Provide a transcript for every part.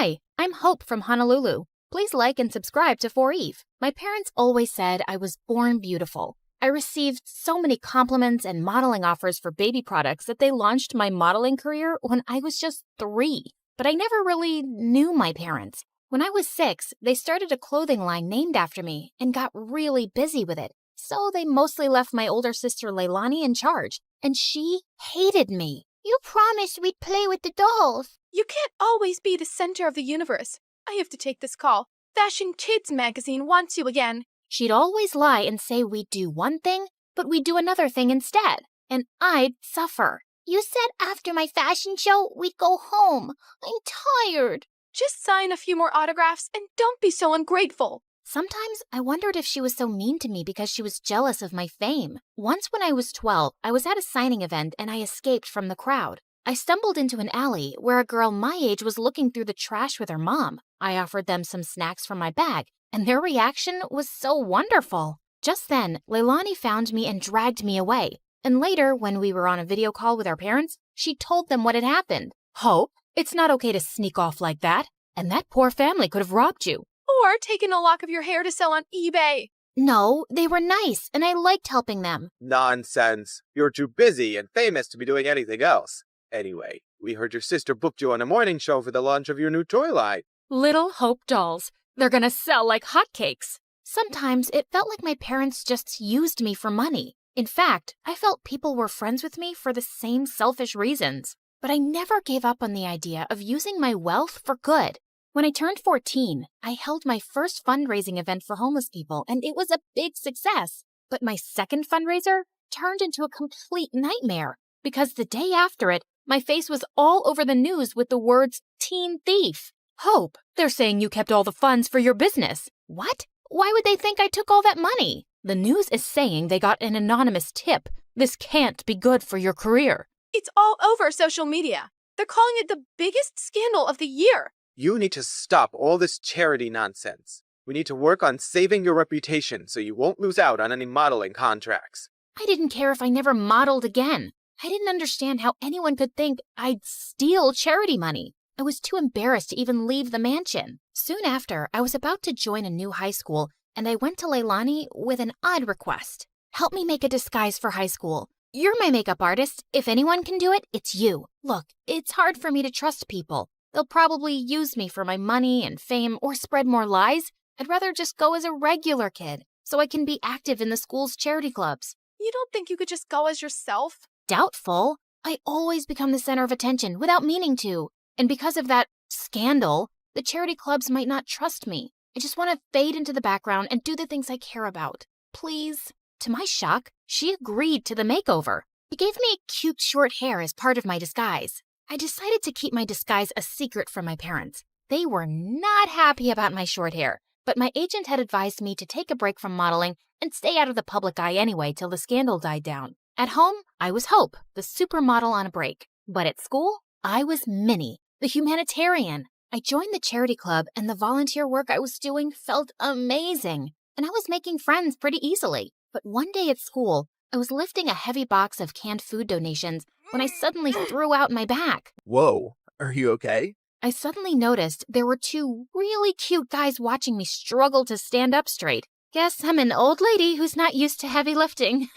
Hi, I'm Hope from Honolulu. Please like and subscribe to 4Eve. My parents always said I was born beautiful. I received so many compliments and modeling offers for baby products that they launched my modeling career when I was just 3. But I never really knew my parents. When I was 6, they started a clothing line named after me and got really busy with it. So they mostly left my older sister Leilani in charge, and she hated me. You promised we'd play with the dolls. You can't always be the center of the universe. I have to take this call. Fashion Kids magazine wants you again. She'd always lie and say we'd do one thing, but we'd do another thing instead, and I'd suffer. You said after my fashion show, we'd go home. I'm tired. Just sign a few more autographs and don't be so ungrateful. Sometimes I wondered if she was so mean to me because she was jealous of my fame. Once when I was 12, I was at a signing event and I escaped from the crowd. I stumbled into an alley where a girl my age was looking through the trash with her mom. I offered them some snacks from my bag, and their reaction was so wonderful. Just then, Leilani found me and dragged me away. And later, when we were on a video call with our parents, she told them what had happened. Hope, it's not okay to sneak off like that. And that poor family could have robbed you. Or taken a lock of your hair to sell on eBay. No, they were nice, and I liked helping them. Nonsense. You're too busy and famous to be doing anything else. Anyway, we heard your sister booked you on a morning show for the launch of your new toy line. Little Hope dolls. They're gonna sell like hotcakes. Sometimes it felt like my parents just used me for money. In fact, I felt people were friends with me for the same selfish reasons. But I never gave up on the idea of using my wealth for good. When I turned 14, I held my first fundraising event for homeless people, and it was a big success. But my second fundraiser turned into a complete nightmare, because the day after it, my face was all over the news with the words, "Teen Thief." Hope, they're saying you kept all the funds for your business. What? Why would they think I took all that money? The news is saying they got an anonymous tip. This can't be good for your career. It's all over social media. They're calling it the biggest scandal of the year. You need to stop all this charity nonsense. We need to work on saving your reputation so you won't lose out on any modeling contracts. I didn't care if I never modeled again. I didn't understand how anyone could think I'd steal charity money. I was too embarrassed to even leave the mansion. Soon after, I was about to join a new high school, and I went to Leilani with an odd request. Help me make a disguise for high school. You're my makeup artist. If anyone can do it, it's you. Look, it's hard for me to trust people. They'll probably use me for my money and fame or spread more lies. I'd rather just go as a regular kid so I can be active in the school's charity clubs. You don't think you could just go as yourself? Doubtful. I always become the center of attention without meaning to. And because of that scandal, the charity clubs might not trust me. I just want to fade into the background and do the things I care about. Please. To my shock, she agreed to the makeover. She gave me cute short hair as part of my disguise. I decided to keep my disguise a secret from my parents. They were not happy about my short hair, but my agent had advised me to take a break from modeling and stay out of the public eye anyway till the scandal died down. At home, I was Hope, the supermodel on a break. But at school, I was Minnie, the humanitarian. I joined the charity club, and the volunteer work I was doing felt amazing. And I was making friends pretty easily. But one day at school, I was lifting a heavy box of canned food donations when I suddenly threw out my back. Whoa, are you okay? I suddenly noticed there were 2 really cute guys watching me struggle to stand up straight. Guess I'm an old lady who's not used to heavy lifting.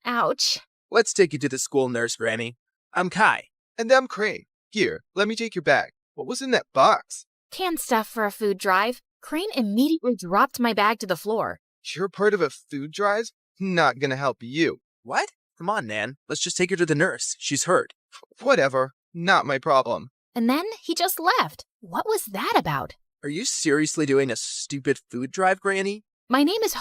Ouch. Let's take you to the school nurse, Granny. I'm Kai. And I'm Crane. Here, let me take your bag. What was in that box? Canned stuff for a food drive. Crane immediately dropped my bag to the floor. You're part of a food drive? Not gonna help you. What? Come on, Nan. Let's just take her to the nurse. She's hurt. Whatever. Not my problem. And then he just left. What was that about? Are you seriously doing a stupid food drive, Granny? My name is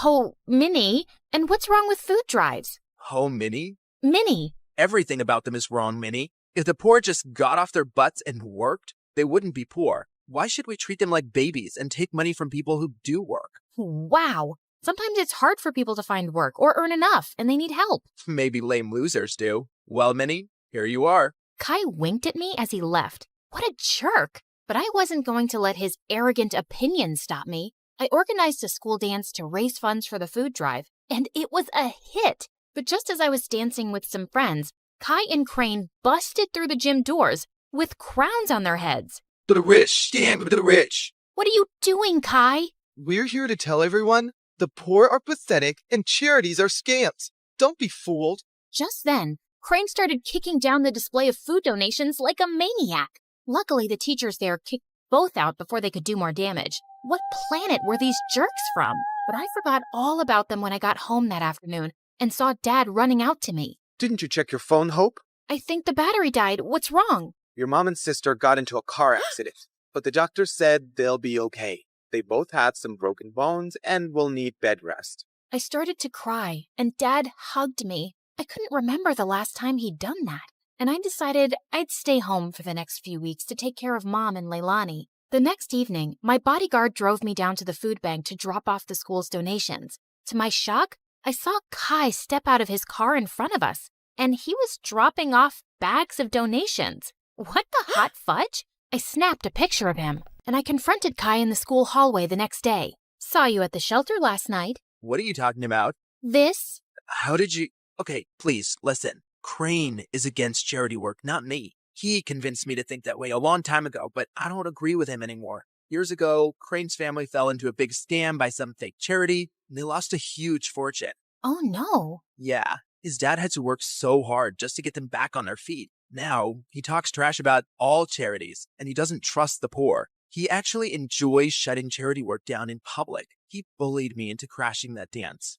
Minnie, and what's wrong with food drives? Minnie? Minnie. Everything about them is wrong, Minnie. If the poor just got off their butts and worked, they wouldn't be poor. Why should we treat them like babies and take money from people who do work? Wow. Sometimes it's hard for people to find work or earn enough, and they need help. Maybe lame losers do. Well, Minnie, here you are. Kai winked at me as he left. What a jerk. But I wasn't going to let his arrogant opinion stop me. I organized a school dance to raise funds for the food drive, and it was a hit. But just as I was dancing with some friends, Kai and Crane busted through the gym doors with crowns on their heads. To the rich, stand with the rich. What are you doing, Kai? We're here to tell everyone the poor are pathetic and charities are scams. Don't be fooled. Just then, Crane started kicking down the display of food donations like a maniac. Luckily, the teachers there kicked both out before they could do more damage. What planet were these jerks from? But I forgot all about them when I got home that afternoon and saw Dad running out to me. Didn't you check your phone, Hope? I think the battery died. What's wrong? Your mom and sister got into a car accident, but the doctor said they'll be okay. They both had some broken bones and will need bed rest. I started to cry, and Dad hugged me. I couldn't remember the last time he'd done that, and I decided I'd stay home for the next few weeks to take care of Mom and Leilani. The next evening, my bodyguard drove me down to the food bank to drop off the school's donations. To my shock, I saw Kai step out of his car in front of us, and he was dropping off bags of donations. What the hot fudge? I snapped a picture of him, and I confronted Kai in the school hallway the next day. Saw you at the shelter last night. What are you talking about? This? How did you... Okay, please, listen. Crane is against charity work, not me. He convinced me to think that way a long time ago, but I don't agree with him anymore. Years ago, Crane's family fell into a big scam by some fake charity, and they lost a huge fortune. Oh no. Yeah, his dad had to work so hard just to get them back on their feet. Now, he talks trash about all charities, and he doesn't trust the poor. He actually enjoys shutting charity work down in public. He bullied me into crashing that dance.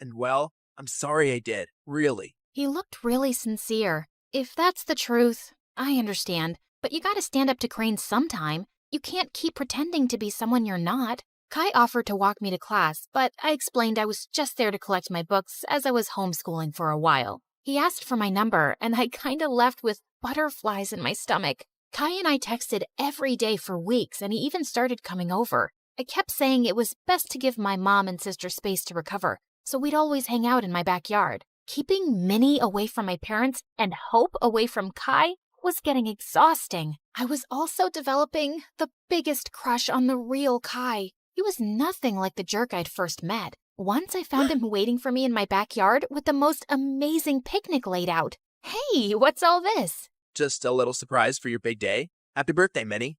And well, I'm sorry I did, really. He looked really sincere. If that's the truth, I understand. But you gotta stand up to Crane sometime. You can't keep pretending to be someone you're not. Kai offered to walk me to class, but I explained I was just there to collect my books as I was homeschooling for a while. He asked for my number, and I kinda left with butterflies in my stomach. Kai and I texted every day for weeks, and he even started coming over. I kept saying it was best to give my mom and sister space to recover, so we'd always hang out in my backyard. Keeping Minnie away from my parents and Hope away from Kai was getting exhausting. I was also developing the biggest crush on the real Kai. He was nothing like the jerk I'd first met. Once I found him waiting for me in my backyard with the most amazing picnic laid out. Hey, what's all this? Just a little surprise for your big day. Happy birthday, Minnie.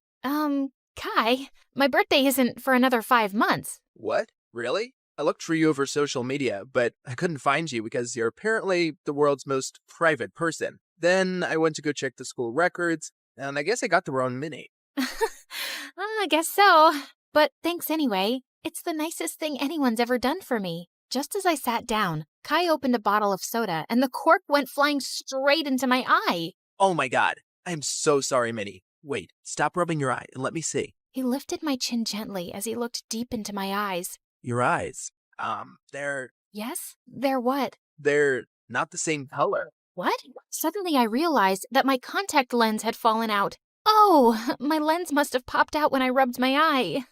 Kai, my birthday isn't for another 5 months. What? Really? I looked for you over social media, but I couldn't find you because you're apparently the world's most private person. Then I went to go check the school records, and I guess I got the wrong Minnie. I guess so. But thanks anyway. It's the nicest thing anyone's ever done for me. Just as I sat down, Kai opened a bottle of soda, and the cork went flying straight into my eye. Oh my god. I am so sorry, Minnie. Wait, stop rubbing your eye and let me see. He lifted my chin gently as he looked deep into my eyes. Your eyes. They're Yes? They're what? not the same color. What? Suddenly I realized that my contact lens had fallen out. Oh, my lens must have popped out when I rubbed my eye.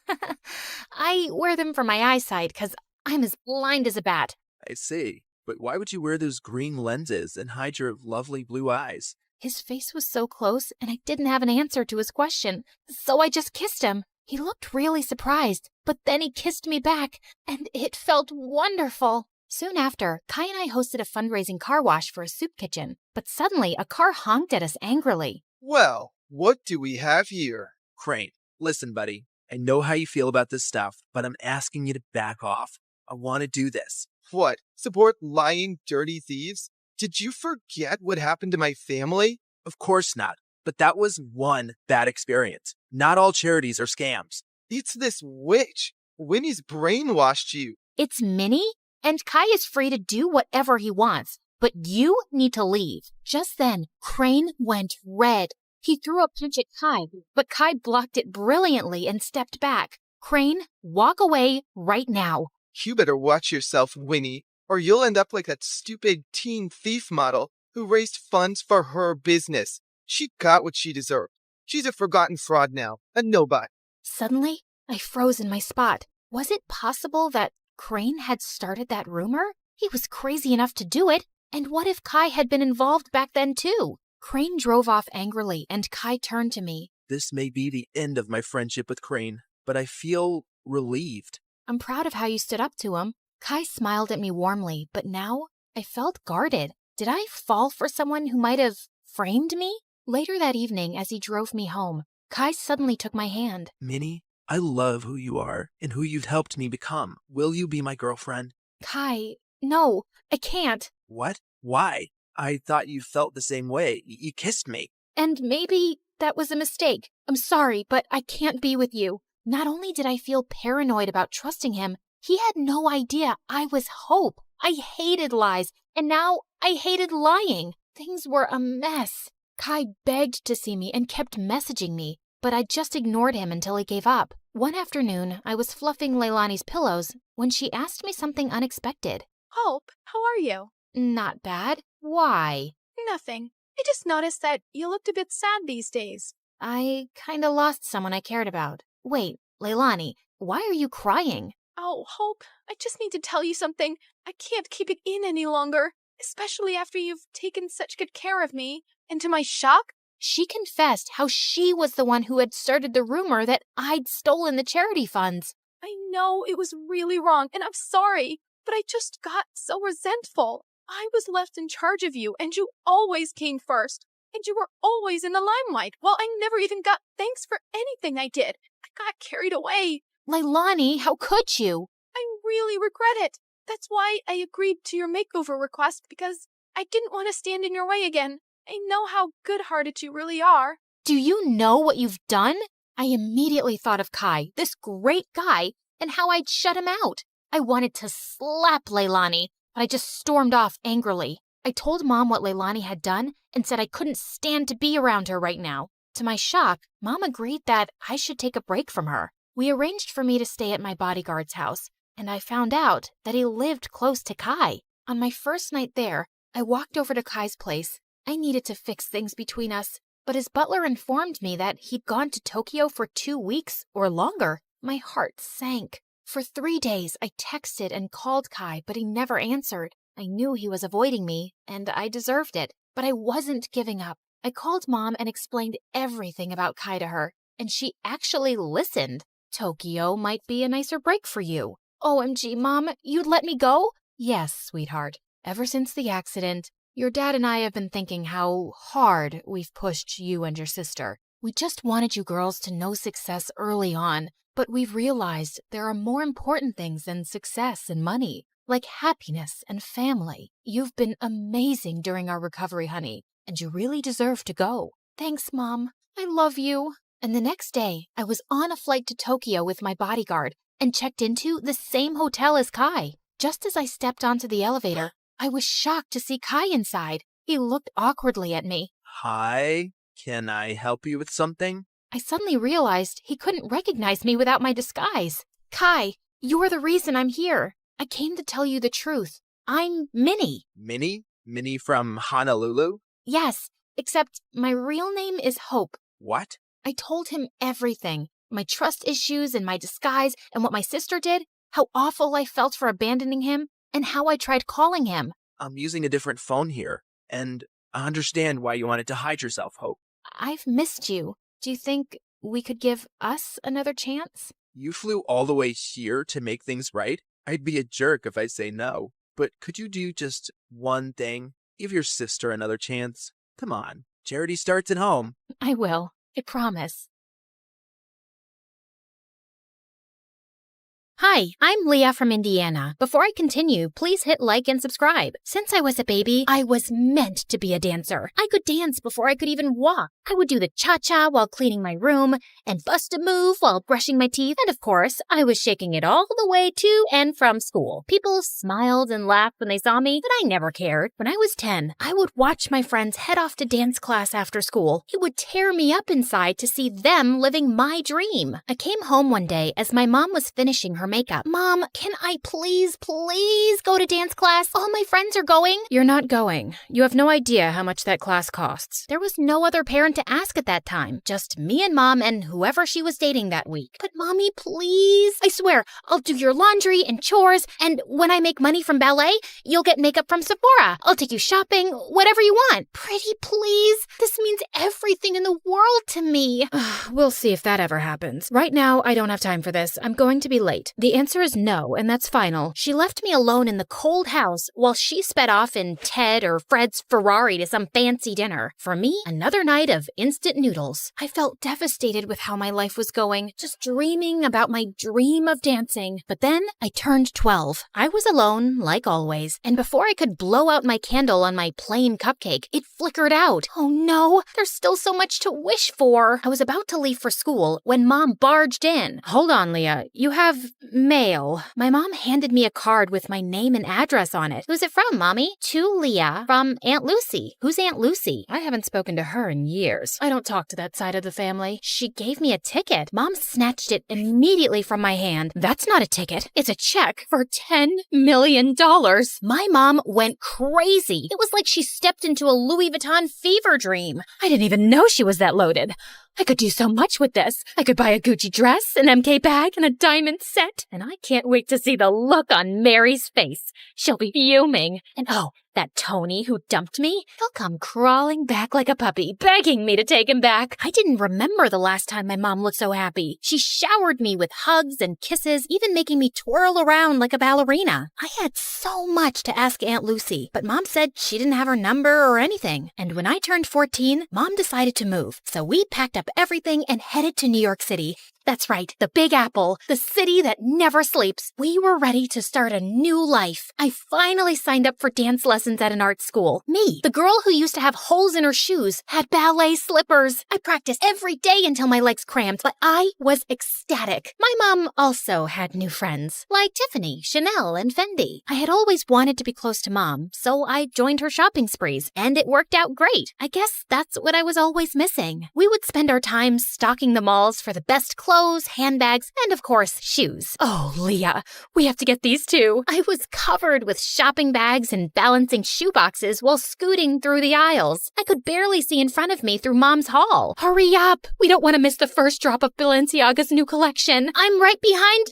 I wear them for my eyesight because I'm as blind as a bat. I see. But why would you wear those green lenses and hide your lovely blue eyes? His face was so close, and I didn't have an answer to his question, so I just kissed him. He looked really surprised, but then he kissed me back, and it felt wonderful. Soon after, Kai and I hosted a fundraising car wash for a soup kitchen, but suddenly a car honked at us angrily. Well, what do we have here? Crane, listen, buddy. I know how you feel about this stuff, but I'm asking you to back off. I want to do this. What? Support lying, dirty thieves? Did you forget what happened to my family? Of course not. But that was one bad experience. Not all charities are scams. It's this witch. Winnie's brainwashed you. It's Minnie, and Kai is free to do whatever he wants, but you need to leave. Just then, Crane went red. He threw a punch at Kai, but Kai blocked it brilliantly and stepped back. Crane, walk away right now. You better watch yourself, Winnie, or you'll end up like that stupid teen thief model who raised funds for her business. She got what she deserved. She's a forgotten fraud now, a nobody. Suddenly, I froze in my spot. Was it possible that Crane had started that rumor? He was crazy enough to do it. And what if Kai had been involved back then too? Crane drove off angrily, and Kai turned to me. This may be the end of my friendship with Crane, but I feel relieved. I'm proud of how you stood up to him. Kai smiled at me warmly, but now I felt guarded. Did I fall for someone who might have framed me? Later that evening, as he drove me home, Kai suddenly took my hand. Minnie, I love who you are and who you've helped me become. Will you be my girlfriend? Kai, no, I can't. What? Why? I thought you felt the same way. You kissed me. And maybe that was a mistake. I'm sorry, but I can't be with you. Not only did I feel paranoid about trusting him, he had no idea I was Hope. I hated lies, and now I hated lying. Things were a mess. Kai begged to see me and kept messaging me, but I just ignored him until he gave up. One afternoon, I was fluffing Leilani's pillows when she asked me something unexpected. Hope, how are you? Not bad. Why? Nothing. I just noticed that you looked a bit sad these days. I kinda lost someone I cared about. Wait, Leilani, why are you crying? Oh, Hope, I just need to tell you something. I can't keep it in any longer, especially after you've taken such good care of me. And to my shock, She confessed how she was the one who had started the rumor that I'd stolen the charity funds. I know it was really wrong, and I'm sorry, but I just got so resentful. I was left in charge of you, and you always came first. And you were always in the limelight, while I never even got thanks for anything I did. I got carried away. Leilani, how could you? I really regret it. That's why I agreed to your makeover request, because I didn't want to stand in your way again. I know how good-hearted you really are. Do you know what you've done? I immediately thought of Kai, this great guy, and how I'd shut him out. I wanted to slap Leilani, but I just stormed off angrily. I told Mom what Leilani had done and said I couldn't stand to be around her right now. To my shock, Mom agreed that I should take a break from her. We arranged for me to stay at my bodyguard's house, and I found out that he lived close to Kai. On my first night there, I walked over to Kai's place. I needed to fix things between us, but his butler informed me that he'd gone to Tokyo for 2 weeks or longer. My heart sank. For 3 days, I texted and called Kai, but he never answered. I knew he was avoiding me, and I deserved it, but I wasn't giving up. I called Mom and explained everything about Kai to her, and she actually listened. Tokyo might be a nicer break for you. OMG, Mom, you'd let me go? Yes, sweetheart. Ever since the accident, your dad and I have been thinking how hard we've pushed you and your sister. We just wanted you girls to know success early on, but we've realized there are more important things than success and money, like happiness and family. You've been amazing during our recovery, honey, and you really deserve to go. Thanks, Mom. I love you. And the next day, I was on a flight to Tokyo with my bodyguard and checked into the same hotel as Kai. Just as I stepped onto the elevator, I was shocked to see Kai inside. He looked awkwardly at me. Hi, can I help you with something? I suddenly realized he couldn't recognize me without my disguise. Kai, you're the reason I'm here. I came to tell you the truth. I'm Minnie. Minnie? Minnie from Honolulu? Yes, except my real name is Hope. What? I told him everything. My trust issues and my disguise and what my sister did, how awful I felt for abandoning him, and how I tried calling him. I'm using a different phone here, and I understand why you wanted to hide yourself, Hope. I've missed you. Do you think we could give us another chance? You flew all the way here to make things right? I'd be a jerk if I say no. But could you do just one thing? Give your sister another chance. Come on. Charity starts at home. I will. I promise. Hi, I'm Leah from Indiana. Before I continue, please hit like and subscribe. Since I was a baby, I was meant to be a dancer. I could dance before I could even walk. I would do the cha-cha while cleaning my room, and bust a move while brushing my teeth, and of course, I was shaking it all the way to and from school. People smiled and laughed when they saw me, but I never cared. When I was 10, I would watch my friends head off to dance class after school. It would tear me up inside to see them living my dream. I came home one day as my mom was finishing her makeup. Mom, can I please go to dance class? All my friends are going. You're not going. You have no idea how much that class costs. There was no other parent to ask at that time. Just me and Mom and whoever she was dating that week. But Mommy, please. I swear, I'll do your laundry and chores, and when I make money from ballet, you'll get makeup from Sephora. I'll take you shopping, whatever you want. Pretty please. This means everything in the world to me. We'll see if that ever happens. Right now, I don't have time for this. I'm going to be late. The answer is no, and that's final. She left me alone in the cold house while she sped off in Ted or Fred's Ferrari to some fancy dinner. For me, another night of instant noodles. I felt devastated with how my life was going, just dreaming about my dream of dancing. But then I turned 12. I was alone, like always, and before I could blow out my candle on my plain cupcake, it flickered out. Oh no, there's still so much to wish for. I was about to leave for school when Mom barged in. Hold on, Leah. You have mail. My mom handed me a card with my name and address on it. Who's it from, Mommy? To Leah from Aunt Lucy. Who's Aunt Lucy? I haven't spoken to her in years. I don't talk to that side of the family. She gave me a ticket. Mom snatched it immediately from my hand. That's not a ticket. It's a check for $10 million. My mom went crazy. It was like she stepped into a Louis Vuitton fever dream. I didn't even know she was that loaded. I could do so much with this. I could buy a Gucci dress, an MK bag, and a diamond set. And I can't wait to see the look on Mary's face. She'll be fuming. And oh, that Tony who dumped me, he'll come crawling back like a puppy, begging me to take him back. I didn't remember the last time my mom looked so happy. She showered me with hugs and kisses, even making me twirl around like a ballerina. I had so much to ask Aunt Lucy, but Mom said she didn't have her number or anything. And when I turned 14, Mom decided to move. So we packed up everything and headed to New York City. That's right, the Big Apple, the city that never sleeps. We were ready to start a new life. I finally signed up for dance lessons at an art school. Me, the girl who used to have holes in her shoes, had ballet slippers. I practiced every day until my legs cramped, but I was ecstatic. My mom also had new friends, like Tiffany, Chanel, and Fendi. I had always wanted to be close to Mom, so I joined her shopping sprees, and it worked out great. I guess that's what I was always missing. We would spend our time stocking the malls for the best clothes, handbags, and of course, shoes. Oh, Leah, we have to get these too. I was covered with shopping bags and balancing shoe boxes while scooting through the aisles. I could barely see in front of me through Mom's haul. Hurry up! We don't want to miss the first drop of Balenciaga's new collection. I'm right behind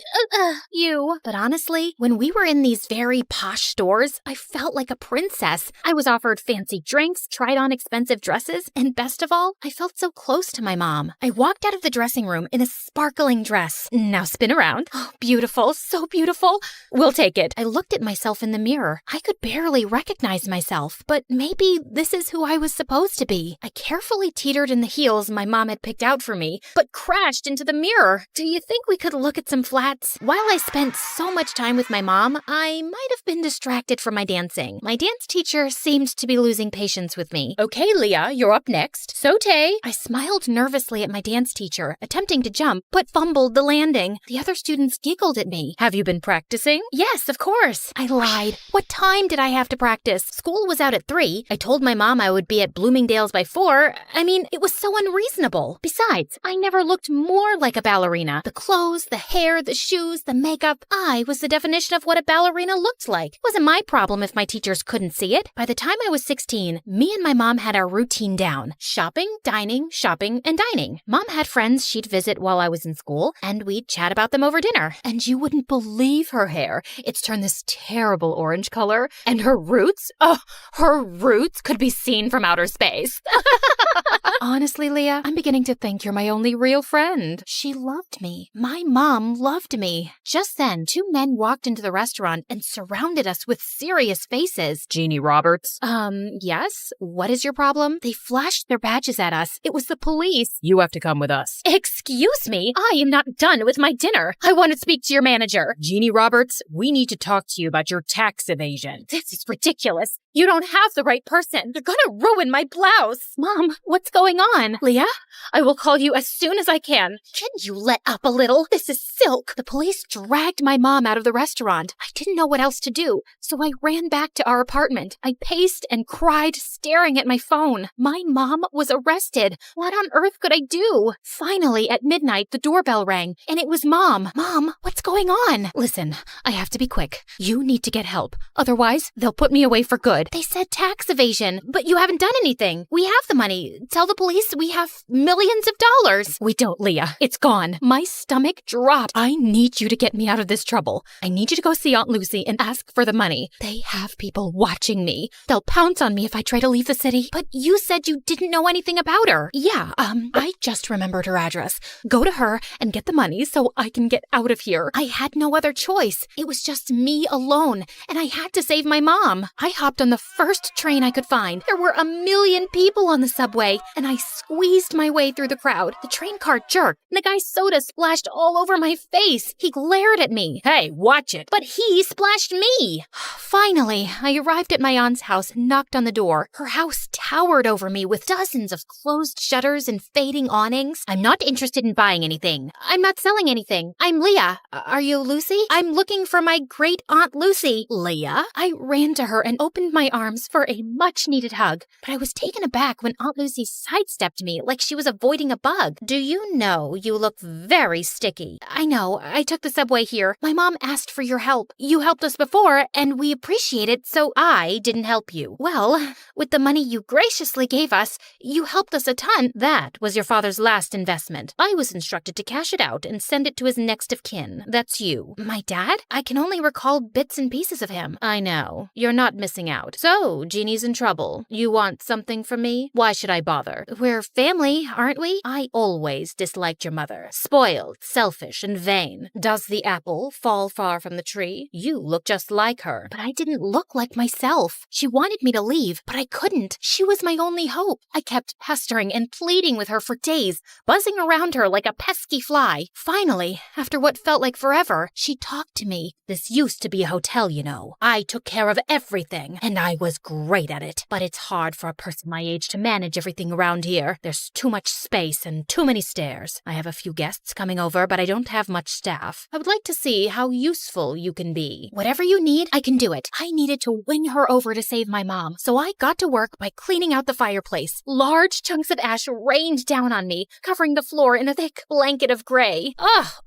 you. But honestly, when we were in these very posh stores, I felt like a princess. I was offered fancy drinks, tried on expensive dresses, and best of all, I felt so close to my mom. I walked out of the dressing room in a sparkling dress. Now spin around. Oh, beautiful, so beautiful. We'll take it. I looked at myself in the mirror. I could barely recognize myself, but maybe this is who I was supposed to be. I carefully teetered in the heels my mom had picked out for me, but crashed into the mirror. Do you think we could look at some flats? While I spent so much time with my mom, I might have been distracted from my dancing. My dance teacher seemed to be losing patience with me. Okay, Leah, you're up next. Saute. I smiled nervously at my dance teacher, attempting to jump, but fumbled the landing. The other students giggled at me. Have you been practicing? Yes, of course. I lied. What time did I have to practice? School was out at 3. I told my mom I would be at Bloomingdale's by 4. I mean, it was so unreasonable. Besides, I never looked more like a ballerina. The clothes, the hair, the shoes, the makeup. I was the definition of what a ballerina looked like. It wasn't my problem if my teachers couldn't see it. By the time I was 16, me and my mom had our routine down. Shopping, dining, and dining. Mom had friends she'd visit while I was in school, and we'd chat about them over dinner. And you wouldn't believe her hair. It's turned this terrible orange color. And her roots? Oh, her roots could be seen from outer space. Honestly, Leah, I'm beginning to think you're my only real friend. She loved me. My mom loved me. Just then, 2 men walked into the restaurant and surrounded us with serious faces. Jeannie Roberts? Yes? What is your problem? They flashed their badges at us. It was the police. You have to come with us. Excuse me? I am not done with my dinner. I want to speak to your manager. Jeannie Roberts, we need to talk to you about your tax evasion. This is ridiculous. You don't have the right person. They're gonna ruin my blouse. Mom, what's going on? Leah, I will call you as soon as I can. Can you let up a little? This is silk. The police dragged my mom out of the restaurant. I didn't know what else to do, so I ran back to our apartment. I paced and cried, staring at my phone. My mom was arrested. What on earth could I do? Finally, at midnight, the doorbell rang, and it was Mom. Mom, what's going on? Listen, I have to be quick. You need to get help. Otherwise, they'll put me away for good. They said tax evasion, but you haven't done anything. We have the money. Tell the police we have millions of dollars. We don't, Leah. It's gone. My stomach dropped. I need you to get me out of this trouble. I need you to go see Aunt Lucy and ask for the money. They have people watching me. They'll pounce on me if I try to leave the city. But you said you didn't know anything about her. Yeah, I just remembered her address. Go to her and get the money so I can get out of here. I had no other choice. It was just me alone, and I had to save my mom. I hopped on the first train I could find. There were 1,000,000 people on the subway, and I squeezed my way through the crowd. The train car jerked, and the guy's soda splashed all over my face. He glared at me. Hey, watch it. But he splashed me. Finally, I arrived at my aunt's house and knocked on the door. Her house towered over me with dozens of closed shutters and fading awnings. I'm not interested in buying anything. I'm not selling anything. I'm Leah. Are you Lucy? I'm looking for my great aunt Lucy. Leah? I ran to her and opened my arms for a much-needed hug, but I was taken aback when Aunt Lucy sidestepped me like she was avoiding a bug. Do you know you look very sticky? I know. I took the subway here. My mom asked for your help. You helped us before, and we appreciate it, so I didn't help you. Well, with the money you graciously gave us, you helped us a ton. That was your father's last investment. I was instructed to cash it out and send it to his next of kin. That's you. My dad? I can only recall bits and pieces of him. I know. You're not missing out. So, Jeannie's in trouble. You want something from me? Why should I bother? We're family, aren't we? I always disliked your mother. Spoiled, selfish, and vain. Does the apple fall far from the tree? You look just like her. But I didn't look like myself. She wanted me to leave, but I couldn't. She was my only hope. I kept pestering and pleading with her for days, buzzing around her like a pesky fly. Finally, after what felt like forever, she talked to me. This used to be a hotel, you know. I took care of everything, and I was great at it. But it's hard for a person my age to manage everything around here. There's too much space and too many stairs. I have a few guests coming over, but I don't have much staff. I would like to see how useful you can be. Whatever you need, I can do it. I needed to win her over to save my mom, so I got to work by cleaning out the fireplace. Large chunks of ash rained down on me, covering the floor in a thick blanket of gray.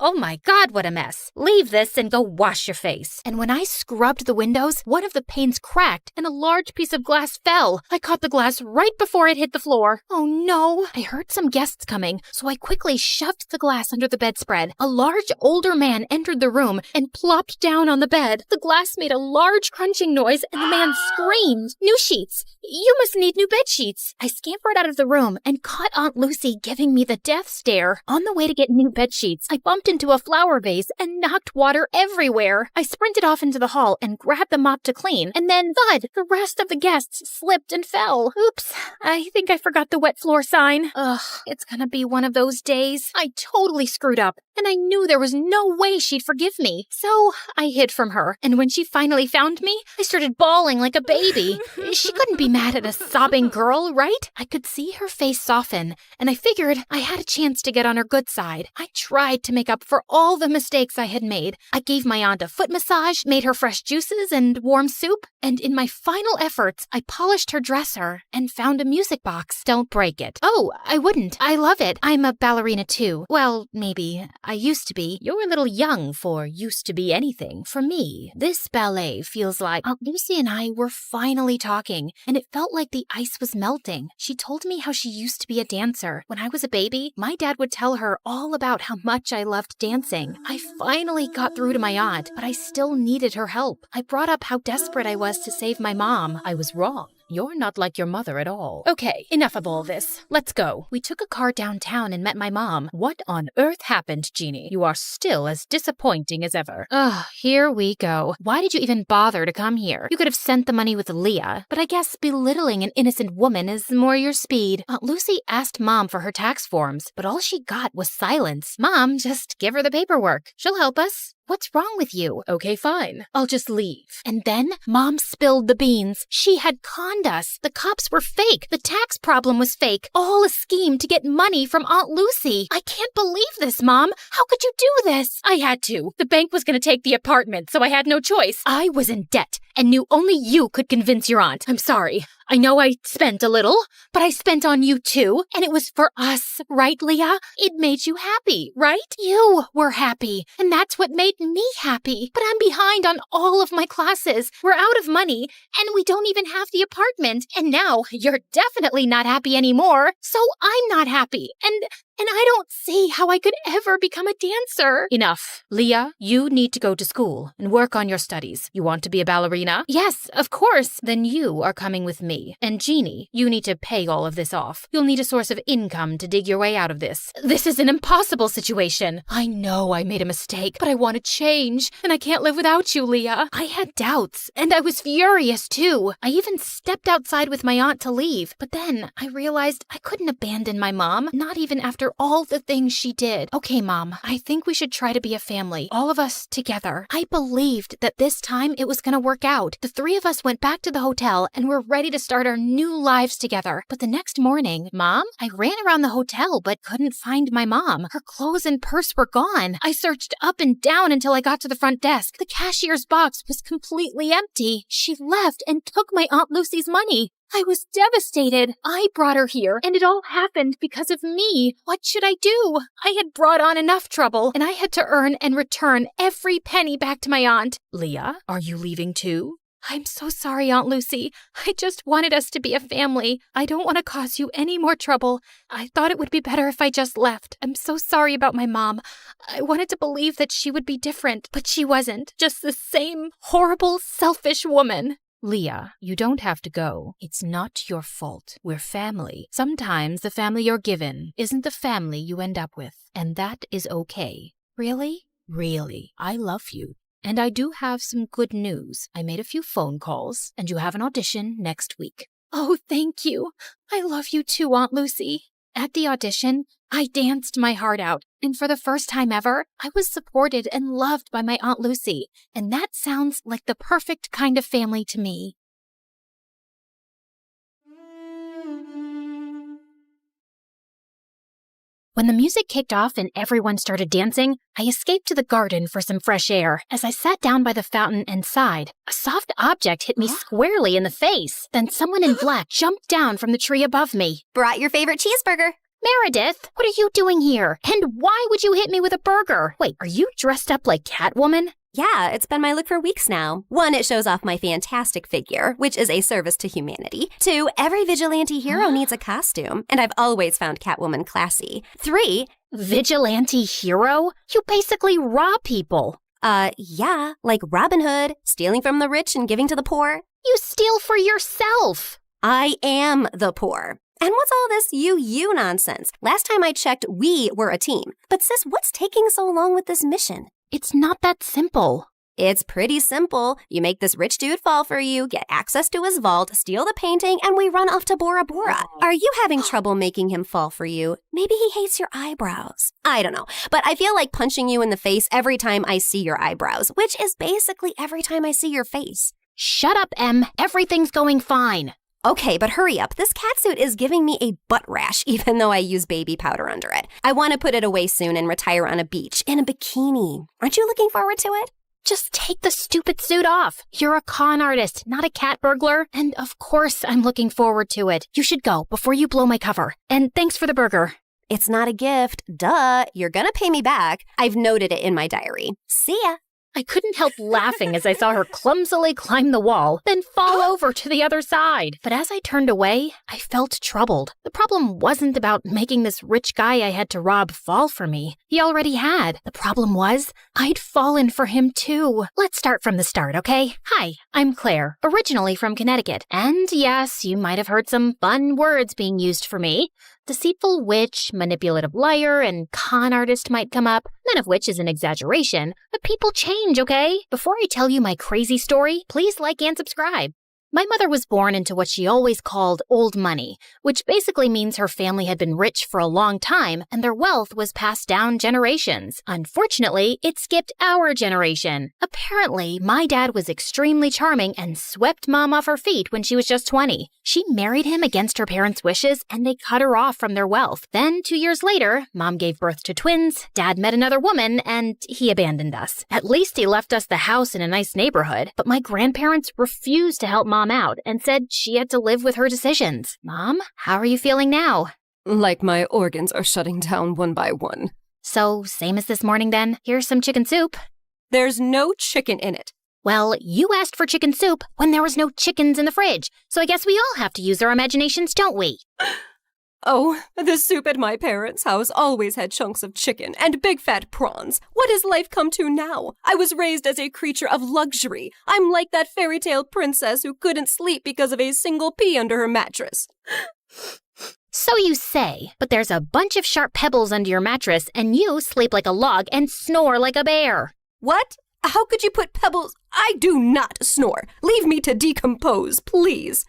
Oh my God, what a mess. Leave this and go wash your face. And when I scrubbed the windows, one of the panes cracked and a large piece of glass fell. I caught the glass right before it hit the floor. Oh no. I heard some guests coming, so I quickly shoved the glass under the bedspread. A large older man entered the room and plopped down on the bed. The glass made a large crunching noise and the man screamed. New sheets. You must need new bed sheets. I scampered out of the room and caught Aunt Lucy giving me the death stare. On the way to get new bed sheets, I bumped into a flower vase and knocked water everywhere. I sprinted off into the hall and grabbed the mop to clean, and then thud! The rest of the guests slipped and fell. Oops, I think I forgot the wet floor sign. Ugh, it's gonna be one of those days. I totally screwed up, and I knew there was no way she'd forgive me. So I hid from her, and when she finally found me, I started bawling like a baby. She couldn't be mad at a sobbing girl, right? I could see her face soften, and I figured I had a chance to get on her good side. I tried to make up for all the mistakes I had made. I gave my aunt a foot massage, made her fresh juices and warm soup, and in my final efforts, I polished her dresser and found a music box. Don't break it. Oh, I wouldn't. I love it. I'm a ballerina too. Well, maybe. I used to be. You're a little young for used to be anything. For me, this ballet feels like Aunt Lucy and I were finally talking, and it felt like the ice was melting. She told me how she used to be a dancer. When I was a baby, my dad would tell her all about how much I loved dancing. I finally got through to my aunt, but I still needed her help. I brought up how desperate I was to save my mom. I was wrong. You're not like your mother at all. Okay, enough of all this. Let's go. We took a car downtown and met my mom. What on earth happened, Jeannie? You are still as disappointing as ever. Ugh, here we go. Why did you even bother to come here? You could have sent the money with Leah, but I guess belittling an innocent woman is more your speed. Aunt Lucy asked Mom for her tax forms, but all she got was silence. Mom, just give her the paperwork. She'll help us. What's wrong with you? Okay, fine. I'll just leave. And then Mom spilled the beans. She had conned us. The cops were fake. The tax problem was fake. All a scheme to get money from Aunt Lucy. I can't believe this, Mom. How could you do this? I had to. The bank was going to take the apartment, so I had no choice. I was in debt and knew only you could convince your aunt. I'm sorry. I know I spent a little, but I spent on you too, and it was for us, right, Leah? It made you happy, right? You were happy, and that's what made me happy. But I'm behind on all of my classes. We're out of money, and we don't even have the apartment. And now you're definitely not happy anymore, so I'm not happy. And and I don't see how I could ever become a dancer. Enough. Leah, you need to go to school and work on your studies. You want to be a ballerina? Yes, of course. Then you are coming with me. And Jeannie, you need to pay all of this off. You'll need a source of income to dig your way out of this. This is an impossible situation. I know I made a mistake, but I want to change, and I can't live without you, Leah. I had doubts, and I was furious too. I even stepped outside with my aunt to leave, but then I realized I couldn't abandon my mom, not even after all the things she did. Okay, Mom, I think we should try to be a family, all of us together. I believed that this time it was going to work out. The three of us went back to the hotel and were ready to start our new lives together. But the next morning, Mom, I ran around the hotel but couldn't find my mom. Her clothes and purse were gone. I searched up and down until I got to the front desk. The cashier's box was completely empty. She left and took my Aunt Lucy's money. I was devastated. I brought her here, and it all happened because of me. What should I do? I had brought on enough trouble, and I had to earn and return every penny back to my aunt. Leah, are you leaving too? I'm so sorry, Aunt Lucy. I just wanted us to be a family. I don't want to cause you any more trouble. I thought it would be better if I just left. I'm so sorry about my mom. I wanted to believe that she would be different, but she wasn't. Just the same horrible, selfish woman. Leah, you don't have to go. It's not your fault. We're family. Sometimes the family you're given isn't the family you end up with, and that is okay. Really? Really. I love you. And I do have some good news. I made a few phone calls, and you have an audition next week. Oh, thank you. I love you too, Aunt Lucy. At the audition, I danced my heart out, and for the first time ever, I was supported and loved by my Aunt Lucy, and that sounds like the perfect kind of family to me. When the music kicked off and everyone started dancing, I escaped to the garden for some fresh air. As I sat down by the fountain and sighed, a soft object hit me squarely in the face. Then someone in black jumped down from the tree above me. Brought your favorite cheeseburger. Meredith, what are you doing here? And why would you hit me with a burger? Wait, are you dressed up like Catwoman? Yeah, it's been my look for weeks now. 1, it shows off my fantastic figure, which is a service to humanity. 2, every vigilante hero needs a costume, and I've always found Catwoman classy. 3, Vigilante hero? You basically rob people. Yeah, like Robin Hood, stealing from the rich and giving to the poor. You steal for yourself. I am the poor. And what's all this you nonsense? Last time I checked, we were a team. But sis, what's taking so long with this mission? It's not that simple. It's pretty simple. You make this rich dude fall for you, get access to his vault, steal the painting, and we run off to Bora Bora. Are you having trouble making him fall for you? Maybe he hates your eyebrows. I don't know, but I feel like punching you in the face every time I see your eyebrows, which is basically every time I see your face. Shut up, Em. Everything's going fine. Okay, but hurry up. This catsuit is giving me a butt rash, even though I use baby powder under it. I want to put it away soon and retire on a beach in a bikini. Aren't you looking forward to it? Just take the stupid suit off. You're a con artist, not a cat burglar. And of course I'm looking forward to it. You should go before you blow my cover. And thanks for the burger. It's not a gift. Duh. You're gonna pay me back. I've noted it in my diary. See ya. I couldn't help laughing as I saw her clumsily climb the wall, then fall over to the other side. But as I turned away, I felt troubled. The problem wasn't about making this rich guy I had to rob fall for me. He already had. The problem was, I'd fallen for him too. Let's start from the start, okay? Hi, I'm Claire, originally from Connecticut. And yes, you might have heard some fun words being used for me. Deceitful witch, manipulative liar, and con artist might come up, none of which is an exaggeration, but people change, okay? Before I tell you my crazy story, please like and subscribe. My mother was born into what she always called old money, which basically means her family had been rich for a long time and their wealth was passed down generations. Unfortunately, it skipped our generation. Apparently, my dad was extremely charming and swept Mom off her feet when she was just 20. She married him against her parents' wishes and they cut her off from their wealth. Then, 2 years later, Mom gave birth to twins, Dad met another woman, and he abandoned us. At least he left us the house in a nice neighborhood, but my grandparents refused to help Mom out and said she had to live with her decisions. Mom, how are you feeling now? Like my organs are shutting down one by one. So, same as this morning then. Here's some chicken soup. There's no chicken in it. Well, you asked for chicken soup when there was no chickens in the fridge, so I guess we all have to use our imaginations, don't we? Oh, the soup at my parents' house always had chunks of chicken and big fat prawns. What has life come to now? I was raised as a creature of luxury. I'm like that fairy tale princess who couldn't sleep because of a single pea under her mattress. So you say, but there's a bunch of sharp pebbles under your mattress and you sleep like a log and snore like a bear. What? How could you put pebbles? I do not snore. Leave me to decompose, please.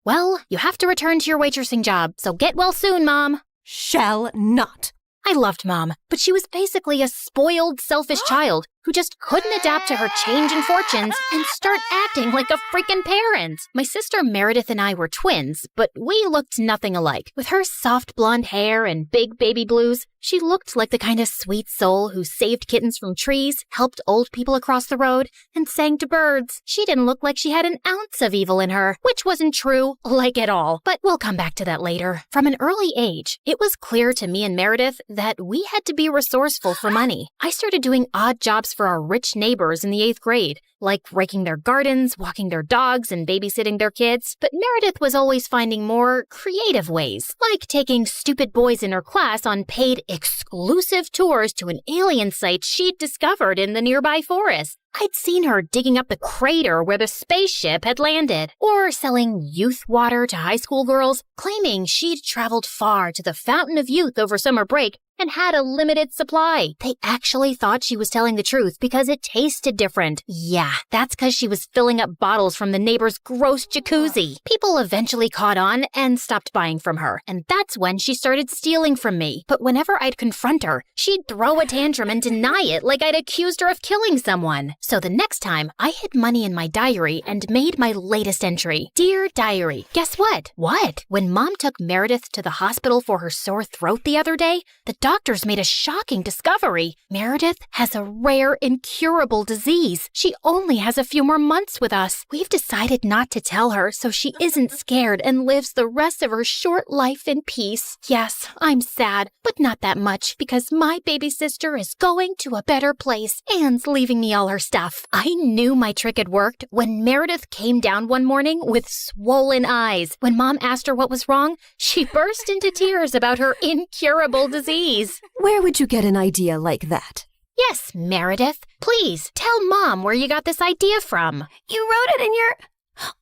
Well, you have to return to your waitressing job, so get well soon, Mom. Shall not. I loved Mom, but she was basically a spoiled, selfish child who just couldn't adapt to her change in fortunes and start acting like a freaking parent. My sister Meredith and I were twins, but we looked nothing alike. With her soft blonde hair and big baby blues, she looked like the kind of sweet soul who saved kittens from trees, helped old people across the road, and sang to birds. She didn't look like she had an ounce of evil in her, which wasn't true, like at all. But we'll come back to that later. From an early age, it was clear to me and Meredith that we had to be resourceful for money. I started doing odd jobs for our rich neighbors in the 8th grade, like raking their gardens, walking their dogs, and babysitting their kids. But Meredith was always finding more creative ways, like taking stupid boys in her class on paid exclusive tours to an alien site she'd discovered in the nearby forest. I'd seen her digging up the crater where the spaceship had landed, or selling youth water to high school girls, claiming she'd traveled far to the Fountain of Youth over summer break and had a limited supply. They actually thought she was telling the truth because it tasted different. Yeah, that's because she was filling up bottles from the neighbor's gross jacuzzi. People eventually caught on and stopped buying from her, and that's when she started stealing from me. But whenever I'd confront her, she'd throw a tantrum and deny it like I'd accused her of killing someone. So the next time, I hid money in my diary and made my latest entry. Dear Diary, guess what? What? When Mom took Meredith to the hospital for her sore throat the other day, the doctors made a shocking discovery. Meredith has a rare, incurable disease. She only has a few more months with us. We've decided not to tell her so she isn't scared and lives the rest of her short life in peace. Yes, I'm sad, but not that much because my baby sister is going to a better place and leaving me all her stuff. I knew my trick had worked when Meredith came down one morning with swollen eyes. When Mom asked her what was wrong, she burst into tears about her incurable disease. Where would you get an idea like that? Yes, Meredith. Please, tell Mom where you got this idea from. You wrote it in your...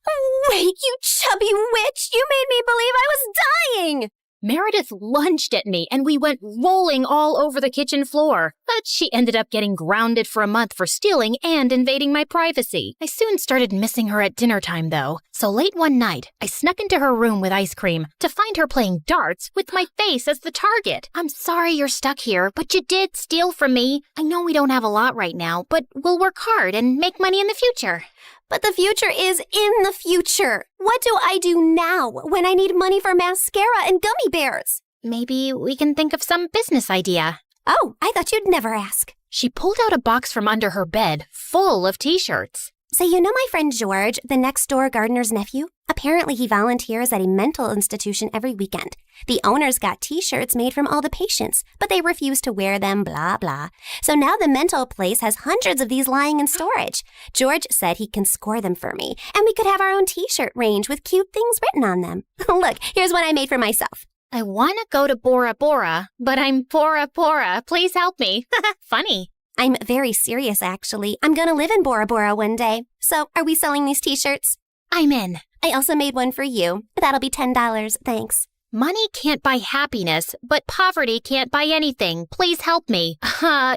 Oh, wait, you chubby witch! You made me believe I was dying! Meredith lunged at me and we went rolling all over the kitchen floor. But she ended up getting grounded for a month for stealing and invading my privacy. I soon started missing her at dinner time, though. So late one night, I snuck into her room with ice cream to find her playing darts with my face as the target. I'm sorry you're stuck here, but you did steal from me. I know we don't have a lot right now, but we'll work hard and make money in the future. But the future is in the future. What do I do now when I need money for mascara and gummy bears? Maybe we can think of some business idea. Oh, I thought you'd never ask. She pulled out a box from under her bed full of t-shirts. So you know my friend George, the next-door gardener's nephew? Apparently he volunteers at a mental institution every weekend. The owners got t-shirts made from all the patients, but they refuse to wear them, blah, blah. So now the mental place has hundreds of these lying in storage. George said he can score them for me, and we could have our own t-shirt range with cute things written on them. Look, here's one I made for myself. I want to go to Bora Bora, but I'm Bora Bora. Please help me. Funny. I'm very serious, actually. I'm gonna live in Bora Bora one day. So, are we selling these t-shirts? I'm in. I also made one for you. That'll be $10, thanks. Money can't buy happiness, but poverty can't buy anything. Please help me.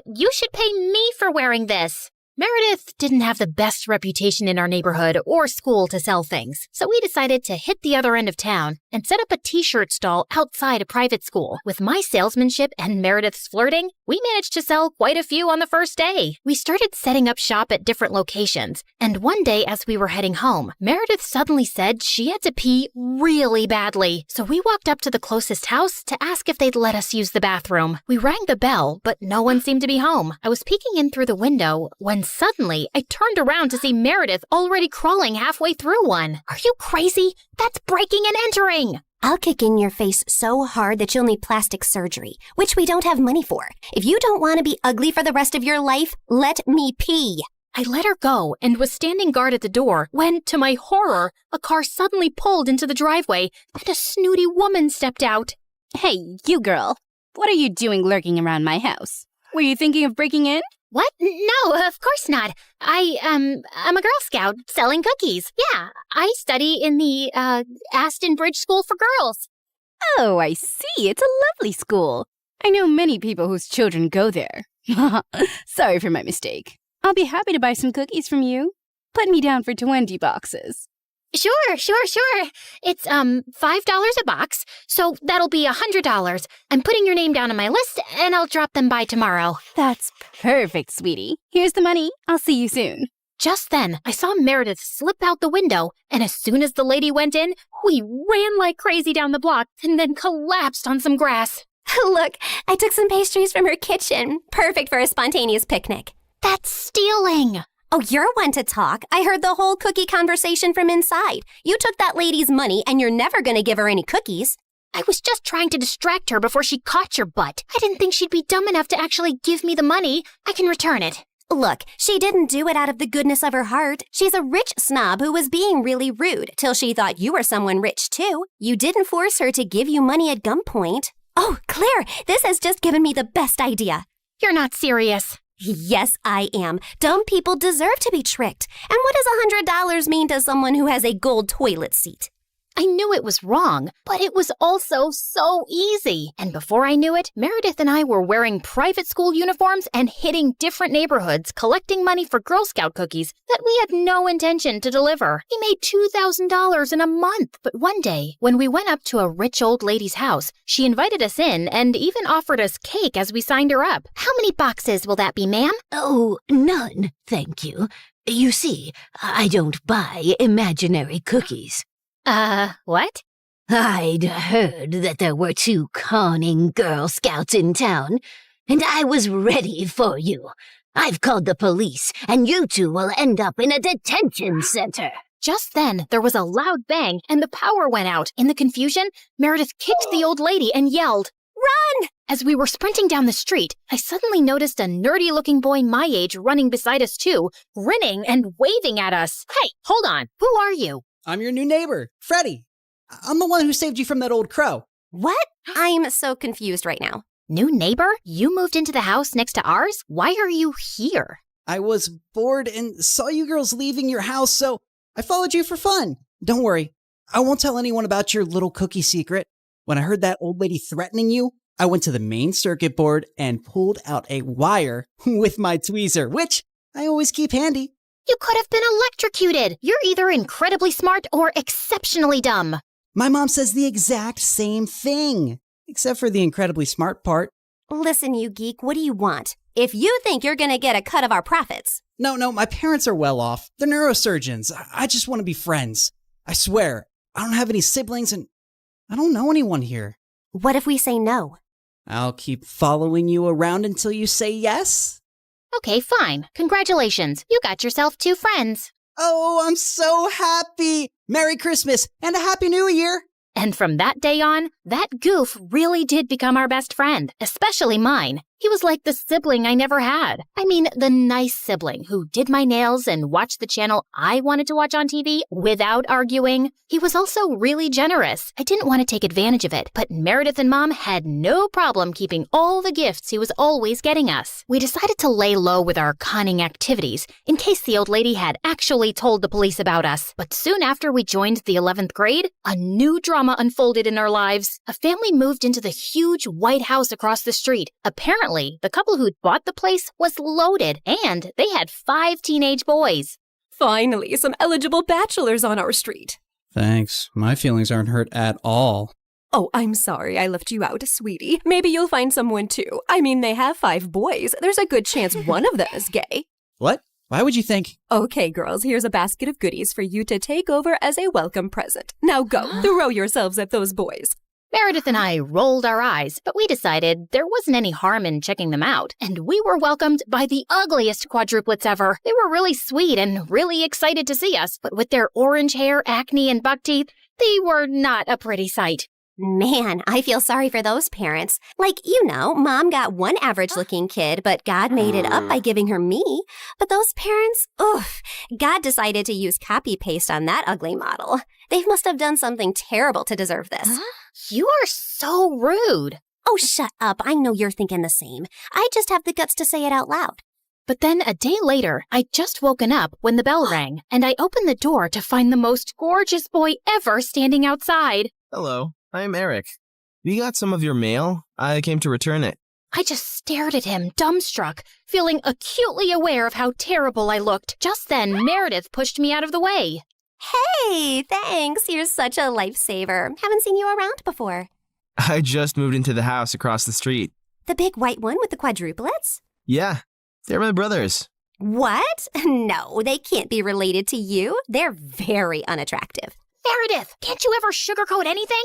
You should pay me for wearing this. Meredith didn't have the best reputation in our neighborhood or school to sell things, so we decided to hit the other end of town and set up a t-shirt stall outside a private school. With my salesmanship and Meredith's flirting, we managed to sell quite a few on the first day. We started setting up shop at different locations, and one day as we were heading home, Meredith suddenly said she had to pee really badly. So we walked up to the closest house to ask if they'd let us use the bathroom. We rang the bell, but no one seemed to be home. I was peeking in through the window when suddenly I turned around to see Meredith already crawling halfway through one. Are you crazy? That's breaking and entering! I'll kick in your face so hard that you'll need plastic surgery, which we don't have money for. If you don't want to be ugly for the rest of your life, let me pee. I let her go and was standing guard at the door when, to my horror, a car suddenly pulled into the driveway and a snooty woman stepped out. Hey, you girl. What are you doing lurking around my house? Were you thinking of breaking in? What? No, of course not. I'm a Girl Scout selling cookies. Yeah, I study in the, Aston Bridge School for Girls. Oh, I see. It's a lovely school. I know many people whose children go there. Sorry for my mistake. I'll be happy to buy some cookies from you. Put me down for 20 boxes. Sure. It's, $5 a box, so that'll be $100. I'm putting your name down on my list, and I'll drop them by tomorrow. That's perfect, sweetie. Here's the money. I'll see you soon. Just then, I saw Meredith slip out the window, and as soon as the lady went in, we ran like crazy down the block and then collapsed on some grass. Look, I took some pastries from her kitchen. Perfect for a spontaneous picnic. That's stealing. Oh, you're one to talk. I heard the whole cookie conversation from inside. You took that lady's money and you're never going to give her any cookies. I was just trying to distract her before she caught your butt. I didn't think she'd be dumb enough to actually give me the money. I can return it. Look, she didn't do it out of the goodness of her heart. She's a rich snob who was being really rude till she thought you were someone rich too. You didn't force her to give you money at gunpoint. Oh, Claire, this has just given me the best idea. You're not serious. Yes, I am. Dumb people deserve to be tricked. And what does $100 mean to someone who has a gold toilet seat? I knew it was wrong, but it was also so easy. And before I knew it, Meredith and I were wearing private school uniforms and hitting different neighborhoods collecting money for Girl Scout cookies that we had no intention to deliver. We made $2,000 in a month. But one day, when we went up to a rich old lady's house, she invited us in and even offered us cake as we signed her up. How many boxes will that be, ma'am? Oh, none, thank you. You see, I don't buy imaginary cookies. What? I'd heard that there were 2 conning Girl Scouts in town, and I was ready for you. I've called the police, and you 2 will end up in a detention center. Just then, there was a loud bang and the power went out. In the confusion, Meredith kicked the old lady and yelled, "Run!" As we were sprinting down the street, I suddenly noticed a nerdy-looking boy my age running beside us too, grinning and waving at us. Hey, hold on. Who are you? I'm your new neighbor, Freddie. I'm the one who saved you from that old crow. What? I'm so confused right now. New neighbor? You moved into the house next to ours? Why are you here? I was bored and saw you girls leaving your house, so I followed you for fun. Don't worry, I won't tell anyone about your little cookie secret. When I heard that old lady threatening you, I went to the main circuit board and pulled out a wire with my tweezer, which I always keep handy. You could have been electrocuted. You're either incredibly smart or exceptionally dumb. My mom says the exact same thing, except for the incredibly smart part. Listen, you geek, what do you want? If you think you're gonna get a cut of our profits. No, my parents are well off. They're neurosurgeons. I just want to be friends. I swear, I don't have any siblings and I don't know anyone here. What if we say no? I'll keep following you around until you say yes. Okay, fine. Congratulations. You got yourself 2 friends. Oh, I'm so happy! Merry Christmas and a Happy New Year! And from that day on, that goof really did become our best friend, especially mine. He was like the sibling I never had. I mean, the nice sibling who did my nails and watched the channel I wanted to watch on TV without arguing. He was also really generous. I didn't want to take advantage of it, but Meredith and Mom had no problem keeping all the gifts he was always getting us. We decided to lay low with our conning activities in case the old lady had actually told the police about us. But soon after we joined the 11th grade, a new drama unfolded in our lives. A family moved into the huge white house across the street. Apparently, the couple who'd bought the place was loaded, and they had 5 teenage boys. Finally, some eligible bachelors on our street. Thanks. My feelings aren't hurt at all. Oh, I'm sorry I left you out, sweetie. Maybe you'll find someone too. I mean, they have 5 boys. There's a good chance one of them is gay. What? Why would you think? Okay, girls, here's a basket of goodies for you to take over as a welcome present. Now go, throw yourselves at those boys. Meredith and I rolled our eyes, but we decided there wasn't any harm in checking them out, and we were welcomed by the ugliest quadruplets ever. They were really sweet and really excited to see us, but with their orange hair, acne, and buck teeth, they were not a pretty sight. Man, I feel sorry for those parents. Like, Mom got one average-looking kid, but God made it up by giving her me. But those parents, oof, God decided to use copy-paste on that ugly model. They must have done something terrible to deserve this. Huh? You are so rude. Oh, shut up. I know you're thinking the same. I just have the guts to say it out loud. But then a day later, I'd just woken up when the bell rang, and I opened the door to find the most gorgeous boy ever standing outside. Hello, I'm Eric. We got some of your mail. I came to return it. I just stared at him, dumbstruck, feeling acutely aware of how terrible I looked. Just then, Meredith pushed me out of the way. Hey, thanks. You're such a lifesaver. Haven't seen you around before. I just moved into the house across the street. The big white one with the quadruplets? Yeah, they're my brothers. What? No, they can't be related to you. They're very unattractive. Meredith, can't you ever sugarcoat anything?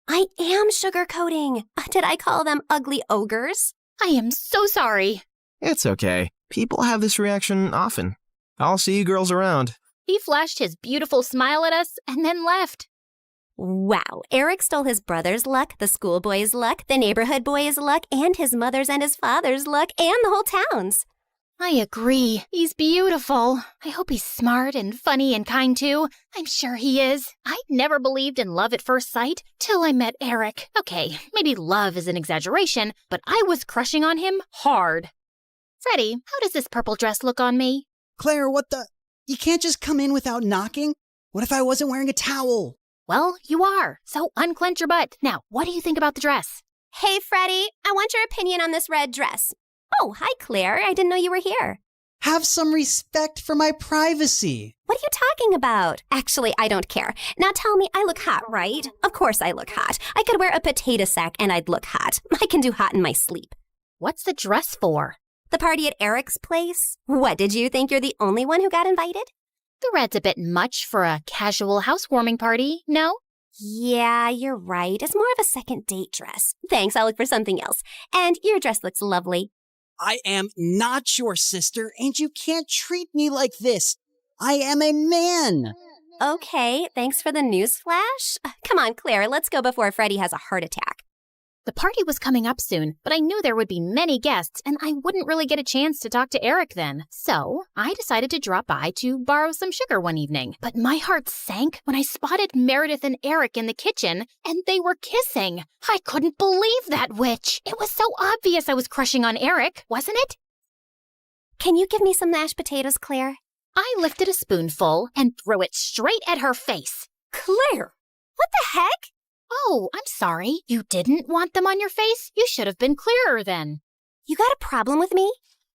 I am sugarcoating. Did I call them ugly ogres? I am so sorry. It's okay. People have this reaction often. I'll see you girls around. He flashed his beautiful smile at us and then left. Wow, Eric stole his brother's luck, the schoolboy's luck, the neighborhood boy's luck, and his mother's and his father's luck, and the whole town's. I agree. He's beautiful. I hope he's smart and funny and kind too. I'm sure he is. I never believed in love at first sight till I met Eric. Okay, maybe love is an exaggeration, but I was crushing on him hard. Freddie, how does this purple dress look on me? Claire, what the? You can't just come in without knocking? What if I wasn't wearing a towel? Well, you are. So unclench your butt. Now, what do you think about the dress? Hey, Freddie, I want your opinion on this red dress. Oh, hi, Claire. I didn't know you were here. Have some respect for my privacy. What are you talking about? Actually, I don't care. Now tell me, I look hot, right? Of course I look hot. I could wear a potato sack and I'd look hot. I can do hot in my sleep. What's the dress for? The party at Eric's place? What, did you think you're the only one who got invited? The red's a bit much for a casual housewarming party, no? Yeah, you're right. It's more of a second date dress. Thanks, I'll look for something else. And your dress looks lovely. I am not your sister, and you can't treat me like this. I am a man. Okay, thanks for the news flash. Come on, Claire, let's go before Freddie has a heart attack. The party was coming up soon, but I knew there would be many guests, and I wouldn't really get a chance to talk to Eric then. So I decided to drop by to borrow some sugar one evening. But my heart sank when I spotted Meredith and Eric in the kitchen, and they were kissing. I couldn't believe that witch. It was so obvious I was crushing on Eric, wasn't it? Can you give me some mashed potatoes, Claire? I lifted a spoonful and threw it straight at her face. Claire! What the heck? Oh, I'm sorry. You didn't want them on your face? You should have been clearer then. You got a problem with me?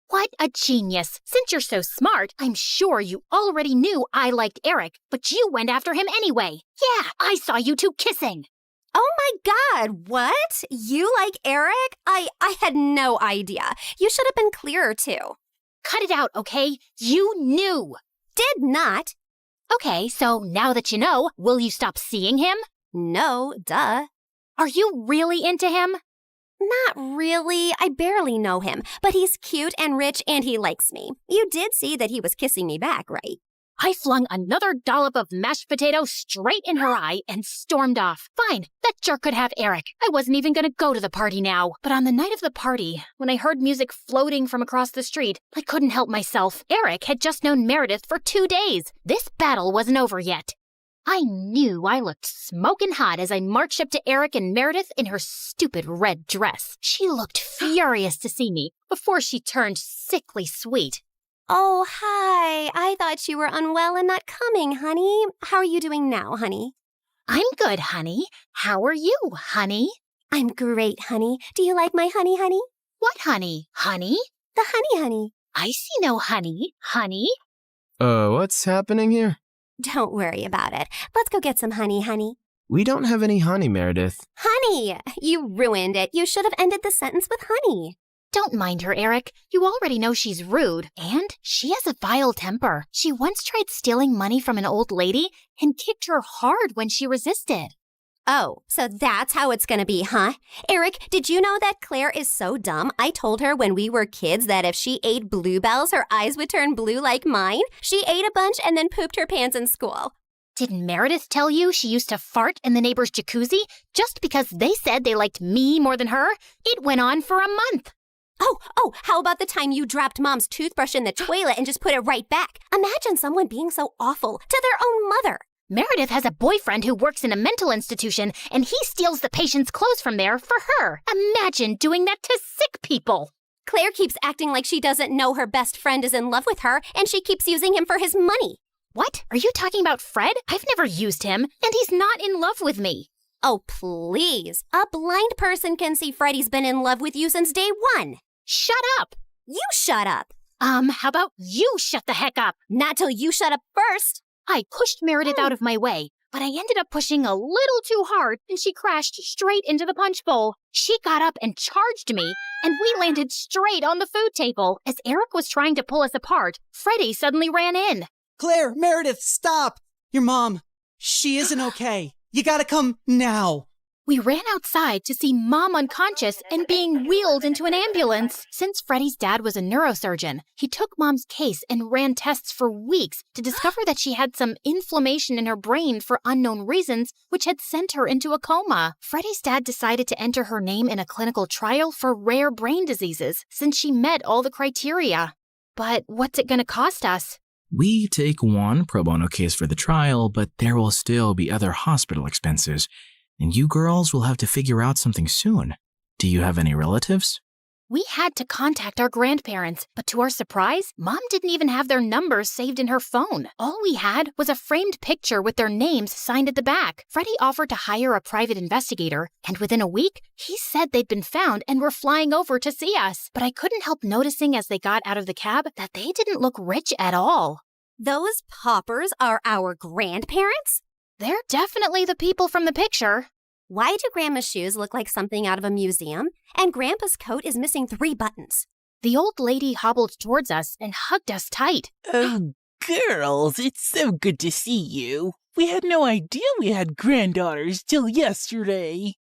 What a genius. Since you're so smart, I'm sure you already knew I liked Eric, but you went after him anyway. Yeah, I saw you two kissing. Oh my God, what? You like Eric? I had no idea. You should have been clearer too. Cut it out, okay? You knew. Did not. Okay, so now that you know, will you stop seeing him? No, duh. Are you really into him? Not really. I barely know him, but he's cute and rich and he likes me. You did see that he was kissing me back, right? I flung another dollop of mashed potato straight in her eye and stormed off. Fine, that jerk could have Eric. I wasn't even going to go to the party now. But on the night of the party, when I heard music floating from across the street, I couldn't help myself. Eric had just known Meredith for 2 days. This battle wasn't over yet. I knew I looked smoking hot as I marched up to Eric and Meredith in her stupid red dress. She looked furious to see me before she turned sickly sweet. Oh, hi. I thought you were unwell and not coming, honey. How are you doing now, honey? I'm good, honey. How are you, honey? I'm great, honey. Do you like my honey, honey? What honey? Honey? The honey, honey. I see no honey. Honey? What's happening here? Don't worry about it. Let's go get some honey, honey. We don't have any honey, Meredith. Honey! You ruined it. You should have ended the sentence with honey. Don't mind her, Eric. You already know she's rude. And she has a vile temper. She once tried stealing money from an old lady and kicked her hard when she resisted. Oh, so that's how it's gonna be, huh? Eric, did you know that Claire is so dumb? I told her when we were kids that if she ate bluebells, her eyes would turn blue like mine. She ate a bunch and then pooped her pants in school. Did Meredith tell you she used to fart in the neighbor's jacuzzi just because they said they liked me more than her? It went on for a month. Oh, how about the time you dropped Mom's toothbrush in the toilet and just put it right back? Imagine someone being so awful to their own mother. Meredith has a boyfriend who works in a mental institution, and he steals the patient's clothes from there for her. Imagine doing that to sick people. Claire keeps acting like she doesn't know her best friend is in love with her, and she keeps using him for his money. What? Are you talking about Fred? I've never used him, and he's not in love with me. Oh, please. A blind person can see Freddie's been in love with you since day one. Shut up. You shut up. How about you shut the heck up? Not till you shut up first. I pushed Meredith out of my way, but I ended up pushing a little too hard, and she crashed straight into the punch bowl. She got up and charged me, and we landed straight on the food table. As Eric was trying to pull us apart, Freddie suddenly ran in. Claire, Meredith, stop! Your mom, she isn't okay. You gotta come now. We ran outside to see Mom unconscious and being wheeled into an ambulance. Since Freddie's dad was a neurosurgeon, he took Mom's case and ran tests for weeks to discover that she had some inflammation in her brain for unknown reasons, which had sent her into a coma. Freddie's dad decided to enter her name in a clinical trial for rare brain diseases since she met all the criteria. But what's it going to cost us? We take one pro bono case for the trial, but there will still be other hospital expenses. And you girls will have to figure out something soon. Do you have any relatives? We had to contact our grandparents, but to our surprise, Mom didn't even have their numbers saved in her phone. All we had was a framed picture with their names signed at the back. Freddie offered to hire a private investigator, and within a week, he said they'd been found and were flying over to see us. But I couldn't help noticing as they got out of the cab that they didn't look rich at all. Those paupers are our grandparents? They're definitely the people from the picture. Why do Grandma's shoes look like something out of a museum? And Grandpa's coat is missing 3 buttons. The old lady hobbled towards us and hugged us tight. Oh, girls, it's so good to see you. We had no idea we had granddaughters till yesterday.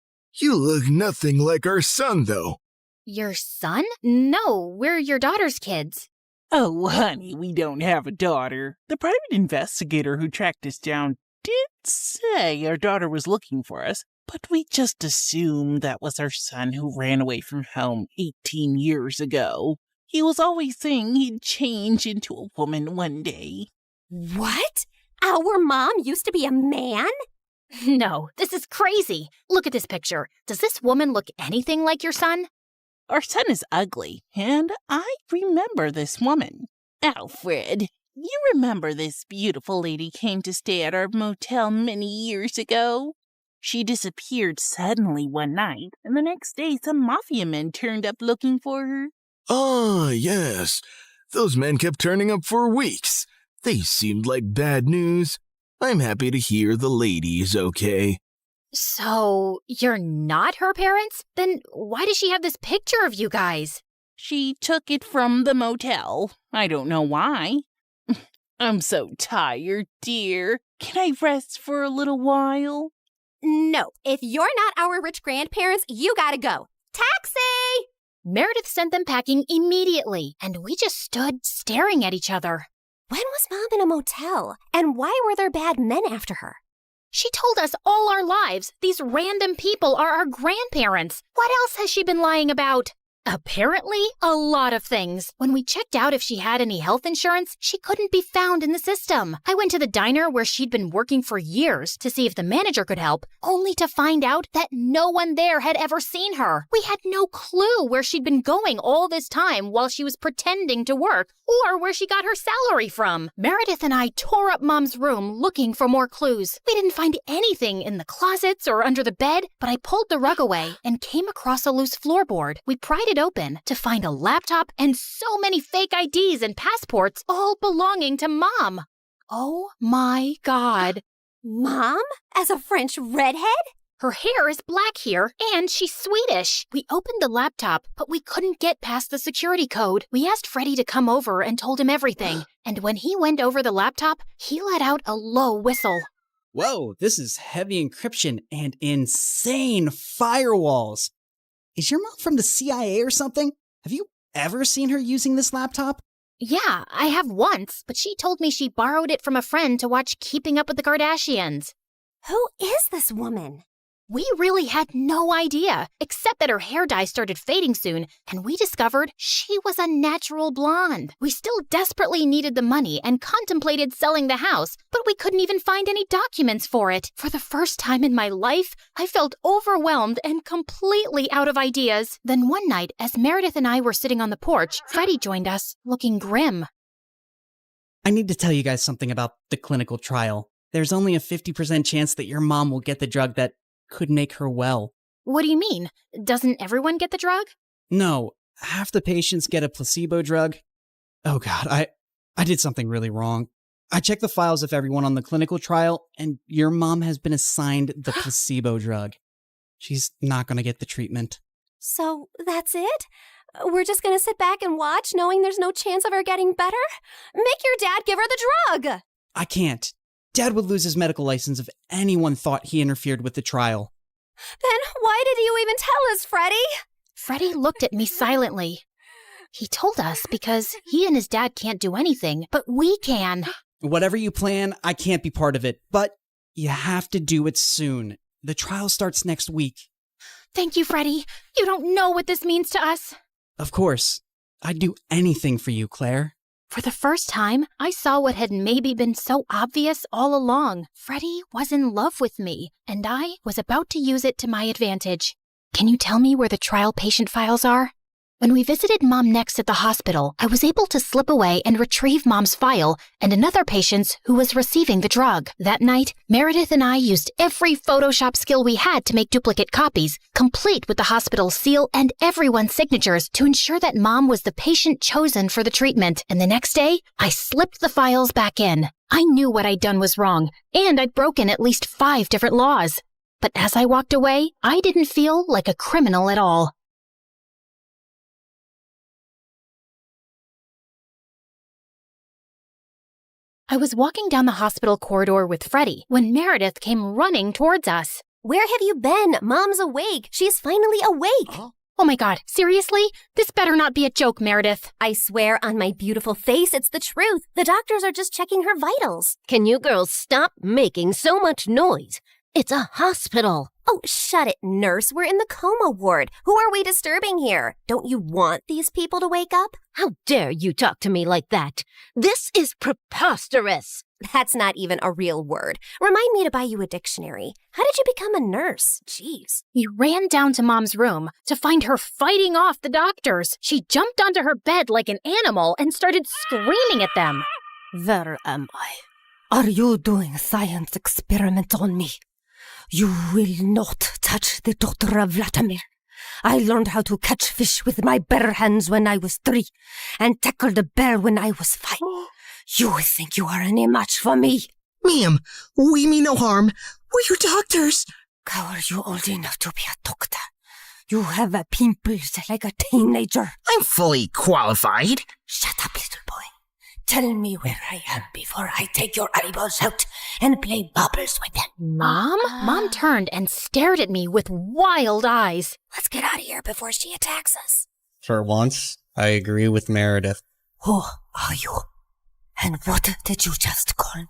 You look nothing like our son, though. Your son? No, we're your daughter's kids. Oh, honey, we don't have a daughter. The private investigator who tracked us down did say our daughter was looking for us, but we just assumed that was our son who ran away from home 18 years ago. He was always saying he'd change into a woman one day. What? Our mom used to be a man? No, this is crazy. Look at this picture. Does this woman look anything like your son? Our son is ugly, and I remember this woman. Alfred, you remember this beautiful lady came to stay at our motel many years ago? She disappeared suddenly one night, and the next day some mafia men turned up looking for her. Ah, yes. Those men kept turning up for weeks. They seemed like bad news. I'm happy to hear the lady is okay. So, you're not her parents? Then why does she have this picture of you guys? She took it from the motel. I don't know why. I'm so tired, dear. Can I rest for a little while? No, if you're not our rich grandparents, you gotta go. Taxi! Meredith sent them packing immediately, and we just stood staring at each other. When was Mom in a motel? And why were there bad men after her? She told us all our lives these random people are our grandparents. What else has she been lying about? Apparently, a lot of things. When we checked out if she had any health insurance, she couldn't be found in the system. I went to the diner where she'd been working for years to see if the manager could help, only to find out that no one there had ever seen her. We had no clue where she'd been going all this time while she was pretending to work, or where she got her salary from. Meredith and I tore up Mom's room looking for more clues. We didn't find anything in the closets or under the bed, but I pulled the rug away and came across a loose floorboard. We pried it open to find a laptop and so many fake IDs and passports, all belonging to Mom. Oh my God. Mom? As a French redhead? Her hair is black here, and she's Swedish. We opened the laptop, but we couldn't get past the security code. We asked Freddie to come over and told him everything. And when he went over the laptop, he let out a low whistle. Whoa, this is heavy encryption and insane firewalls. Is your mom from the CIA or something? Have you ever seen her using this laptop? Yeah, I have once, but she told me she borrowed it from a friend to watch Keeping Up with the Kardashians. Who is this woman? We really had no idea, except that her hair dye started fading soon, and we discovered she was a natural blonde. We still desperately needed the money and contemplated selling the house, but we couldn't even find any documents for it. For the first time in my life, I felt overwhelmed and completely out of ideas. Then one night, as Meredith and I were sitting on the porch, Freddie joined us, looking grim. I need to tell you guys something about the clinical trial. There's only a 50% chance that your mom will get the drug that could make her well. What do you mean? Doesn't everyone get the drug? No, half the patients get a placebo drug. Oh god, I did something really wrong. I checked the files of everyone on the clinical trial, and your mom has been assigned the placebo drug. She's not gonna get the treatment. So that's it? We're just gonna sit back and watch, knowing there's no chance of her getting better? Make your dad give her the drug! I can't. Dad would lose his medical license if anyone thought he interfered with the trial. Then why did you even tell us, Freddie? Freddie looked at me silently. He told us because he and his dad can't do anything, but we can. Whatever you plan, I can't be part of it, but you have to do it soon. The trial starts next week. Thank you, Freddie. You don't know what this means to us. Of course. I'd do anything for you, Claire. For the first time, I saw what had maybe been so obvious all along. Freddie was in love with me, and I was about to use it to my advantage. Can you tell me where the trial patient files are? When we visited Mom next at the hospital, I was able to slip away and retrieve Mom's file and another patient's who was receiving the drug. That night, Meredith and I used every Photoshop skill we had to make duplicate copies, complete with the hospital seal and everyone's signatures to ensure that Mom was the patient chosen for the treatment. And the next day, I slipped the files back in. I knew what I'd done was wrong, and I'd broken at least 5 different laws. But as I walked away, I didn't feel like a criminal at all. I was walking down the hospital corridor with Freddie when Meredith came running towards us. Where have you been? Mom's awake. She's finally awake. Oh my god, seriously? This better not be a joke, Meredith. I swear on my beautiful face, it's the truth. The doctors are just checking her vitals. Can you girls stop making so much noise? It's a hospital. Oh, shut it, nurse. We're in the coma ward. Who are we disturbing here? Don't you want these people to wake up? How dare you talk to me like that? This is preposterous. That's not even a real word. Remind me to buy you a dictionary. How did you become a nurse? Jeez. You ran down to Mom's room to find her fighting off the doctors. She jumped onto her bed like an animal and started screaming at them. Where am I? Are you doing a science experiment on me? You will not touch the daughter of Vladimir. I learned how to catch fish with my bare hands when I was 3 and tackled a bear when I was 5. You think you are any match for me? Ma'am, we mean no harm. We're your doctors. How are you old enough to be a doctor? You have a pimples like a teenager. I'm fully qualified. Shut up, little boy. Tell me where I am before I take your eyeballs out and play bubbles with them. Mom? Mom turned and stared at me with wild eyes. Let's get out of here before she attacks us. For once, I agree with Meredith. Who are you? And what did you just call me?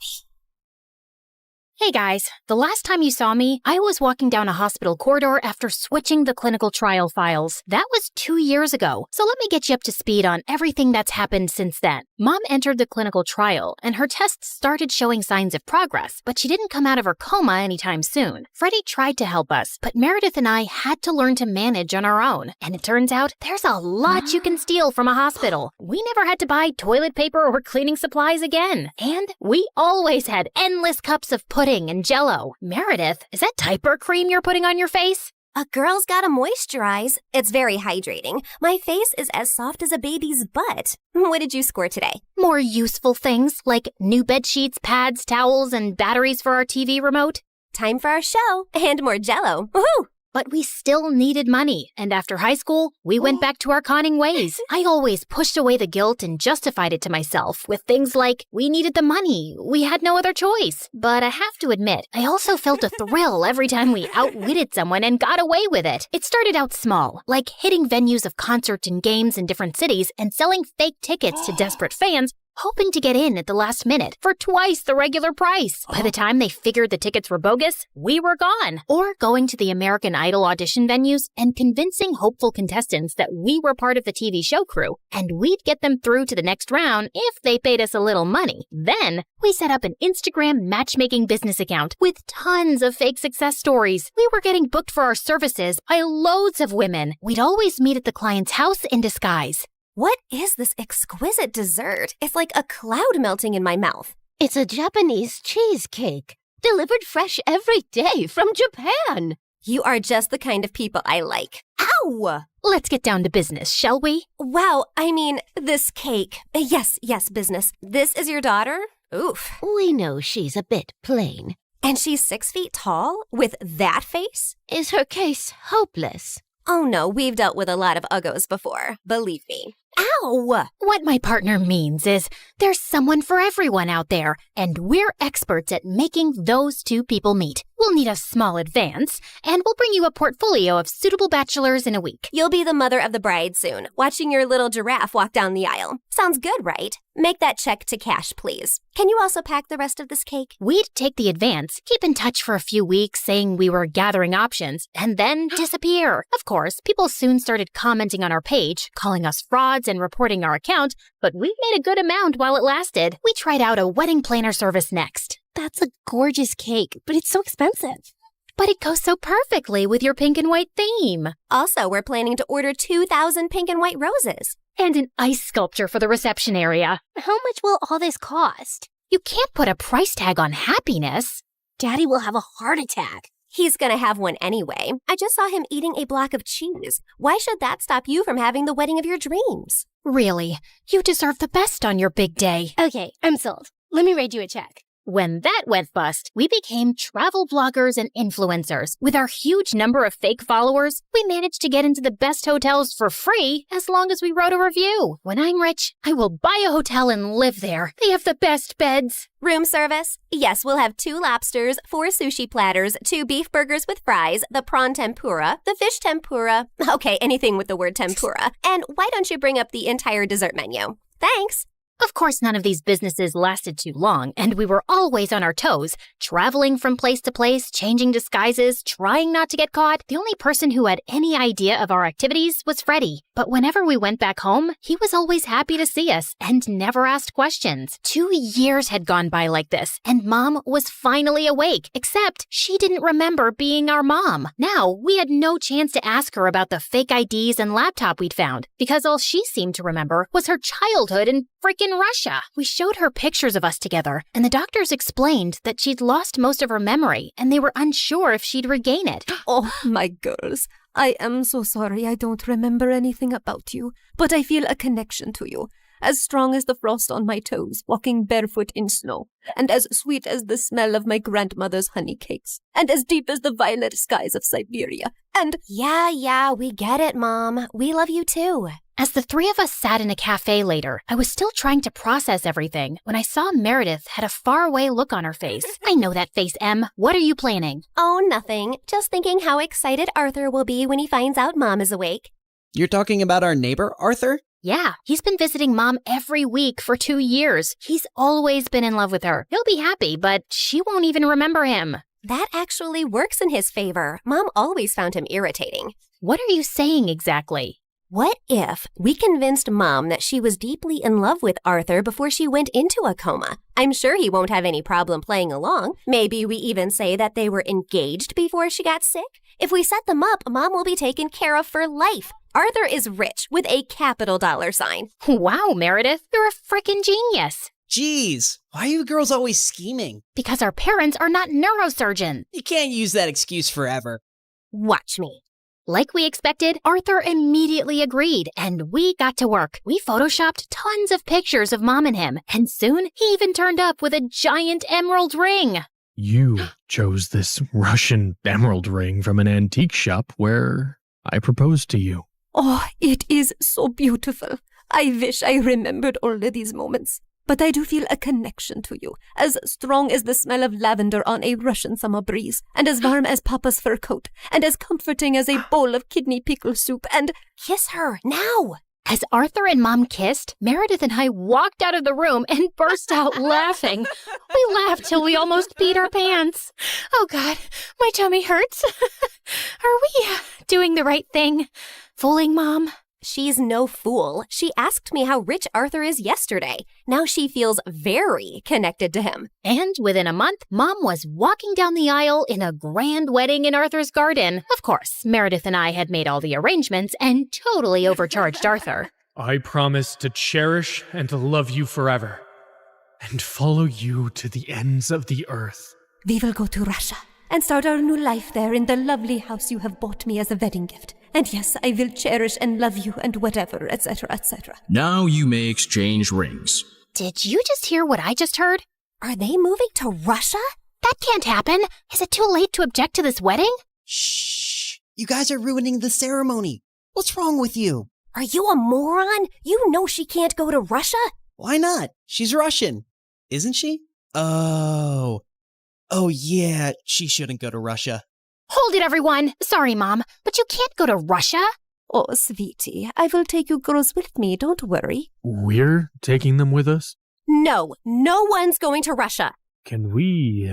Hey guys, the last time you saw me, I was walking down a hospital corridor after switching the clinical trial files. That was 2 years ago, so let me get you up to speed on everything that's happened since then. Mom entered the clinical trial, and her tests started showing signs of progress, but she didn't come out of her coma anytime soon. Freddie tried to help us, but Meredith and I had to learn to manage on our own, and it turns out there's a lot you can steal from a hospital. We never had to buy toilet paper or cleaning supplies again, and we always had endless cups of pudding and Jell-O. Meredith, is that diaper cream you're putting on your face? A girl's gotta moisturize. It's very hydrating. My face is as soft as a baby's butt. What did you score today? More useful things like new bed sheets, pads, towels, and batteries for our TV remote. Time for our show and more Jell-O. Woohoo! But we still needed money, and after high school, we went back to our conning ways. I always pushed away the guilt and justified it to myself with things like, we needed the money, we had no other choice. But I have to admit, I also felt a thrill every time we outwitted someone and got away with it. It started out small, like hitting venues of concerts and games in different cities and selling fake tickets to desperate fans, hoping to get in at the last minute for twice the regular price. By the time they figured the tickets were bogus, we were gone. Or going to the American Idol audition venues and convincing hopeful contestants that we were part of the TV show crew, and we'd get them through to the next round if they paid us a little money. Then, we set up an Instagram matchmaking business account with tons of fake success stories. We were getting booked for our services by loads of women. We'd always meet at the client's house in disguise. What is this exquisite dessert? It's like a cloud melting in my mouth. It's a Japanese cheesecake, delivered fresh every day from Japan. You are just the kind of people I like. Ow! Let's get down to business, shall we? Wow, I mean, this cake. Yes, business. This is your daughter? Oof. We know she's a bit plain. And she's 6 feet tall? With that face? Is her case hopeless? Oh no, we've dealt with a lot of uggos before. Believe me. Ow! What my partner means is there's someone for everyone out there, and we're experts at making those two people meet. We'll need a small advance, and we'll bring you a portfolio of suitable bachelors in a week. You'll be the mother of the bride soon, watching your little giraffe walk down the aisle. Sounds good, right? Make that check to cash, please. Can you also pack the rest of this cake? We'd take the advance, keep in touch for a few weeks saying we were gathering options, and then disappear. Of course, people soon started commenting on our page, calling us frauds and reporting our account, but we made a good amount while it lasted. We tried out a wedding planner service next. That's a gorgeous cake, but it's so expensive. But it goes so perfectly with your pink and white theme. Also, we're planning to order 2,000 pink and white roses. And an ice sculpture for the reception area. How much will all this cost? You can't put a price tag on happiness. Daddy will have a heart attack. He's gonna have one anyway. I just saw him eating a block of cheese. Why should that stop you from having the wedding of your dreams? Really, you deserve the best on your big day. Okay, I'm sold. Let me write you a check. When that went bust, we became travel bloggers and influencers. With our huge number of fake followers, we managed to get into the best hotels for free as long as we wrote a review. When I'm rich, I will buy a hotel and live there. They have the best beds. Room service? Yes, we'll have 2 lobsters, 4 sushi platters, 2 beef burgers with fries, the prawn tempura, the fish tempura. Okay, anything with the word tempura. And why don't you bring up the entire dessert menu? Thanks. Of course, none of these businesses lasted too long, and we were always on our toes, traveling from place to place, changing disguises, trying not to get caught. The only person who had any idea of our activities was Freddie. But whenever we went back home, he was always happy to see us and never asked questions. 2 years had gone by like this, and Mom was finally awake, except she didn't remember being our mom. Now, we had no chance to ask her about the fake IDs and laptop we'd found, because all she seemed to remember was her childhood in frickin' Russia. We showed her pictures of us together, and the doctors explained that she'd lost most of her memory, and they were unsure if she'd regain it. Oh, my girls, I am so sorry I don't remember anything about you, but I feel a connection to you, as strong as the frost on my toes, walking barefoot in snow, and as sweet as the smell of my grandmother's honey cakes, and as deep as the violet skies of Siberia, and— Yeah, we get it, Mom. We love you too. As the 3 of us sat in a cafe later, I was still trying to process everything when I saw Meredith had a faraway look on her face. I know that face, Em. What are you planning? Oh, nothing. Just thinking how excited Arthur will be when he finds out Mom is awake. You're talking about our neighbor, Arthur? Yeah, he's been visiting Mom every week for 2 years. He's always been in love with her. He'll be happy, but she won't even remember him. That actually works in his favor. Mom always found him irritating. What are you saying exactly? What if we convinced Mom that she was deeply in love with Arthur before she went into a coma? I'm sure he won't have any problem playing along. Maybe we even say that they were engaged before she got sick. If we set them up, Mom will be taken care of for life. Arthur is rich with a capital $sign. Wow, Meredith, you're a frickin' genius. Jeez, why are you girls always scheming? Because our parents are not neurosurgeons. You can't use that excuse forever. Watch me. Like we expected, Arthur immediately agreed, and we got to work. We photoshopped tons of pictures of Mom and him, and soon he even turned up with a giant emerald ring. You chose this Russian emerald ring from an antique shop where I proposed to you. Oh, it is so beautiful. I wish I remembered all of these moments. But I do feel a connection to you, as strong as the smell of lavender on a Russian summer breeze, and as warm as Papa's fur coat, and as comforting as a bowl of kidney pickle soup, and— Kiss her, now! As Arthur and Mom kissed, Meredith and I walked out of the room and burst out laughing. We laughed till we almost peed our pants. Oh God, my tummy hurts. Are we doing the right thing? Fooling Mom? She's no fool. She asked me how rich Arthur is yesterday. Now she feels very connected to him. And within a month, Mom was walking down the aisle in a grand wedding in Arthur's garden. Of course, Meredith and I had made all the arrangements and totally overcharged Arthur. I promise to cherish and to love you forever, and follow you to the ends of the earth. We will go to Russia and start our new life there in the lovely house you have bought me as a wedding gift. And yes, I will cherish and love you and whatever, etc., etc. Now you may exchange rings. Did you just hear what I just heard? Are they moving to Russia? That can't happen. Is it too late to object to this wedding? Shh! You guys are ruining the ceremony. What's wrong with you? Are you a moron? You know she can't go to Russia? Why not? She's Russian. Isn't she? Oh, yeah, she shouldn't go to Russia. Hold it, everyone. Sorry, Mom, but you can't go to Russia. Oh, sweetie, I will take you girls with me, don't worry. We're taking them with us? No one's going to Russia. Can we,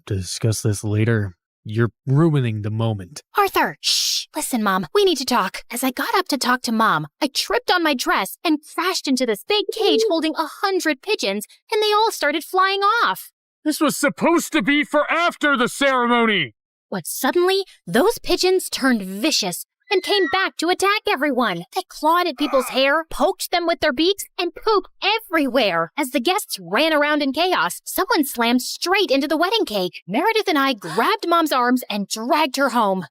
discuss this later? You're ruining the moment. Arthur, shh. Listen, Mom, we need to talk. As I got up to talk to Mom, I tripped on my dress and crashed into this big cage holding 100 pigeons, and they all started flying off. This was supposed to be for after the ceremony! But suddenly, those pigeons turned vicious and came back to attack everyone. They clawed at people's hair, poked them with their beaks, and pooped everywhere. As the guests ran around in chaos, someone slammed straight into the wedding cake. Meredith and I grabbed Mom's arms and dragged her home.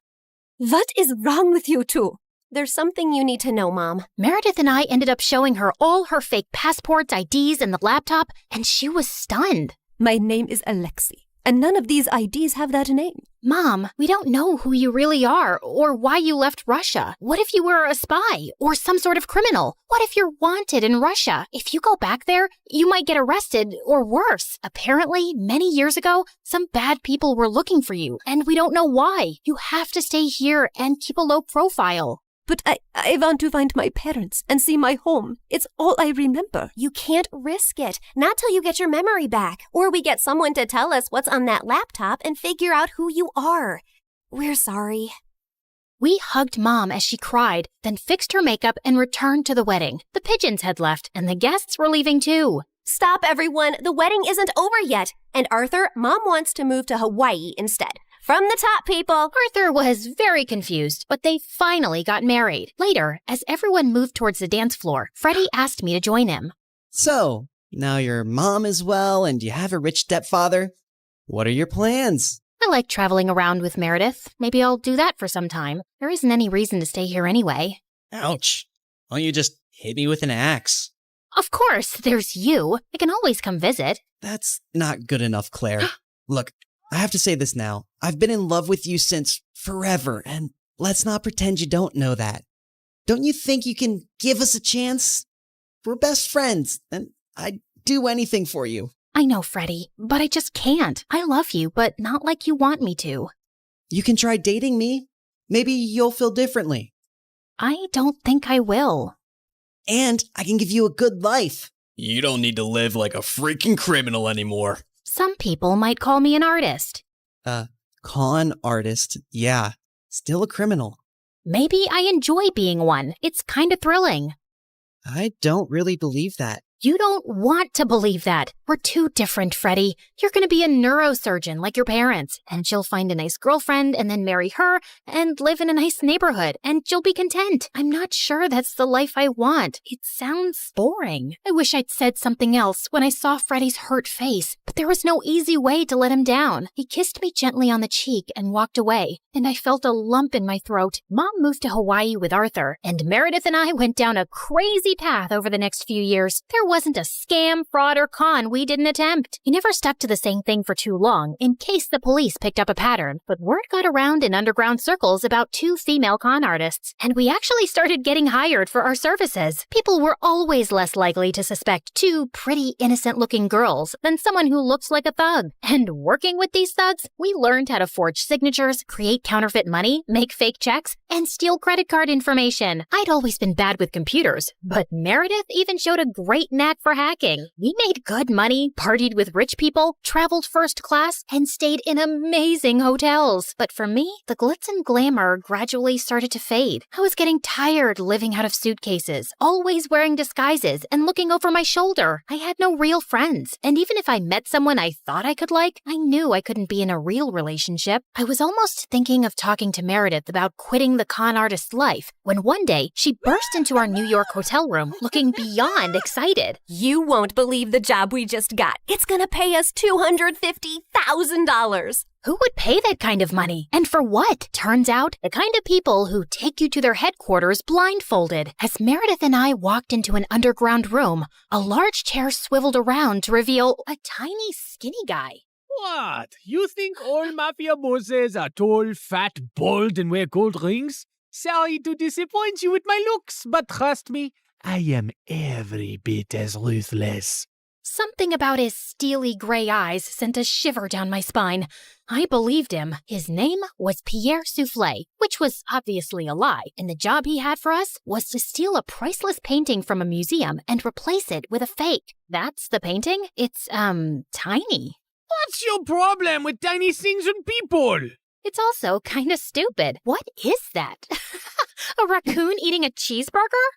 What is wrong with you two? There's something you need to know, Mom. Meredith and I ended up showing her all her fake passports, IDs, and the laptop, and she was stunned. My name is Alexei, and none of these IDs have that name. Mom, we don't know who you really are or why you left Russia. What if you were a spy or some sort of criminal? What if you're wanted in Russia? If you go back there, you might get arrested or worse. Apparently, many years ago, some bad people were looking for you, and we don't know why. You have to stay here and keep a low profile. But I want to find my parents and see my home. It's all I remember. You can't risk it. Not till you get your memory back. Or we get someone to tell us what's on that laptop and figure out who you are. We're sorry. We hugged Mom as she cried, then fixed her makeup and returned to the wedding. The pigeons had left, and the guests were leaving too. Stop, everyone. The wedding isn't over yet. And Arthur, Mom wants to move to Hawaii instead. From the top, people! Arthur was very confused, but they finally got married. Later, as everyone moved towards the dance floor, Freddie asked me to join him. So, now your mom is well and you have a rich stepfather. What are your plans? I like traveling around with Meredith. Maybe I'll do that for some time. There isn't any reason to stay here anyway. Ouch. Why don't you just hit me with an axe? Of course, there's you. I can always come visit. That's not good enough, Claire. Look, I have to say this now. I've been in love with you since forever, and let's not pretend you don't know that. Don't you think you can give us a chance? We're best friends, and I'd do anything for you. I know, Freddie, but I just can't. I love you, but not like you want me to. You can try dating me. Maybe you'll feel differently. I don't think I will. And I can give you a good life. You don't need to live like a freaking criminal anymore. Some people might call me an artist. Con artist, yeah. Still a criminal. Maybe I enjoy being one. It's kind of thrilling. I don't really believe that. You don't want to believe that. We're too different, Freddie. You're going to be a neurosurgeon like your parents, and you'll find a nice girlfriend and then marry her and live in a nice neighborhood, and you'll be content. I'm not sure that's the life I want. It sounds boring. I wish I'd said something else when I saw Freddie's hurt face, but there was no easy way to let him down. He kissed me gently on the cheek and walked away, and I felt a lump in my throat. Mom moved to Hawaii with Arthur, and Meredith and I went down a crazy path over the next few years. There There wasn't a scam, fraud, or con we didn't attempt. We never stuck to the same thing for too long, in case the police picked up a pattern. But word got around in underground circles about 2 female con artists, and we actually started getting hired for our services. People were always less likely to suspect 2 pretty innocent-looking girls than someone who looks like a thug. And working with these thugs, we learned how to forge signatures, create counterfeit money, make fake checks, and steal credit card information. I'd always been bad with computers, but Meredith even showed a great knack for hacking. We made good money, partied with rich people, traveled first class, and stayed in amazing hotels. But for me, the glitz and glamour gradually started to fade. I was getting tired living out of suitcases, always wearing disguises and looking over my shoulder. I had no real friends, and even if I met someone I thought I could like, I knew I couldn't be in a real relationship. I was almost thinking of talking to Meredith about quitting the con artist life when one day she burst into our New York hotel room looking beyond excited. You won't believe the job we just got. It's gonna pay us $250,000. Who would pay that kind of money? And for what? Turns out, the kind of people who take you to their headquarters blindfolded. As Meredith and I walked into an underground room, a large chair swiveled around to reveal a tiny, skinny guy. What? You think all mafia bosses are tall, fat, bald, and wear gold rings? Sorry to disappoint you with my looks, but trust me, I am every bit as ruthless. Something about his steely gray eyes sent a shiver down my spine. I believed him. His name was Pierre Soufflé, which was obviously a lie, and the job he had for us was to steal a priceless painting from a museum and replace it with a fake. That's the painting? It's, tiny. What's your problem with tiny things and people? It's also kinda stupid. What is that? A raccoon eating a cheeseburger?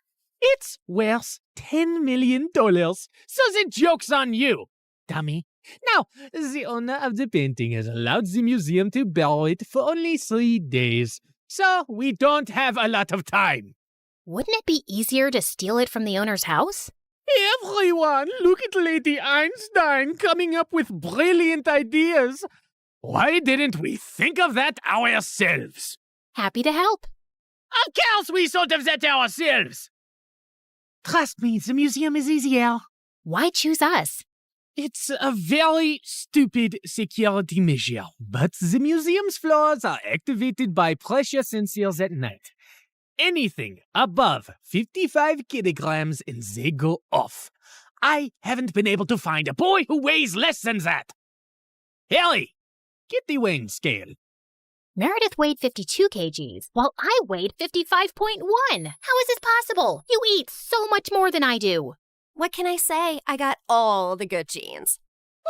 It's worth $10 million, so the joke's on you, dummy. Now, the owner of the painting has allowed the museum to borrow it for only 3 days, so we don't have a lot of time. Wouldn't it be easier to steal it from the owner's house? Everyone, look at Lady Einstein coming up with brilliant ideas. Why didn't we think of that ourselves? Happy to help. Of course we thought of that ourselves. Trust me, the museum is easier. Why choose us? It's a very stupid security measure, but the museum's floors are activated by pressure sensors at night. Anything above 55 kilograms and they go off. I haven't been able to find a boy who weighs less than that. Ellie, get the weighing scale. Meredith weighed 52 kgs, while I weighed 55.1. How is this possible? You eat so much more than I do. What can I say? I got all the good genes.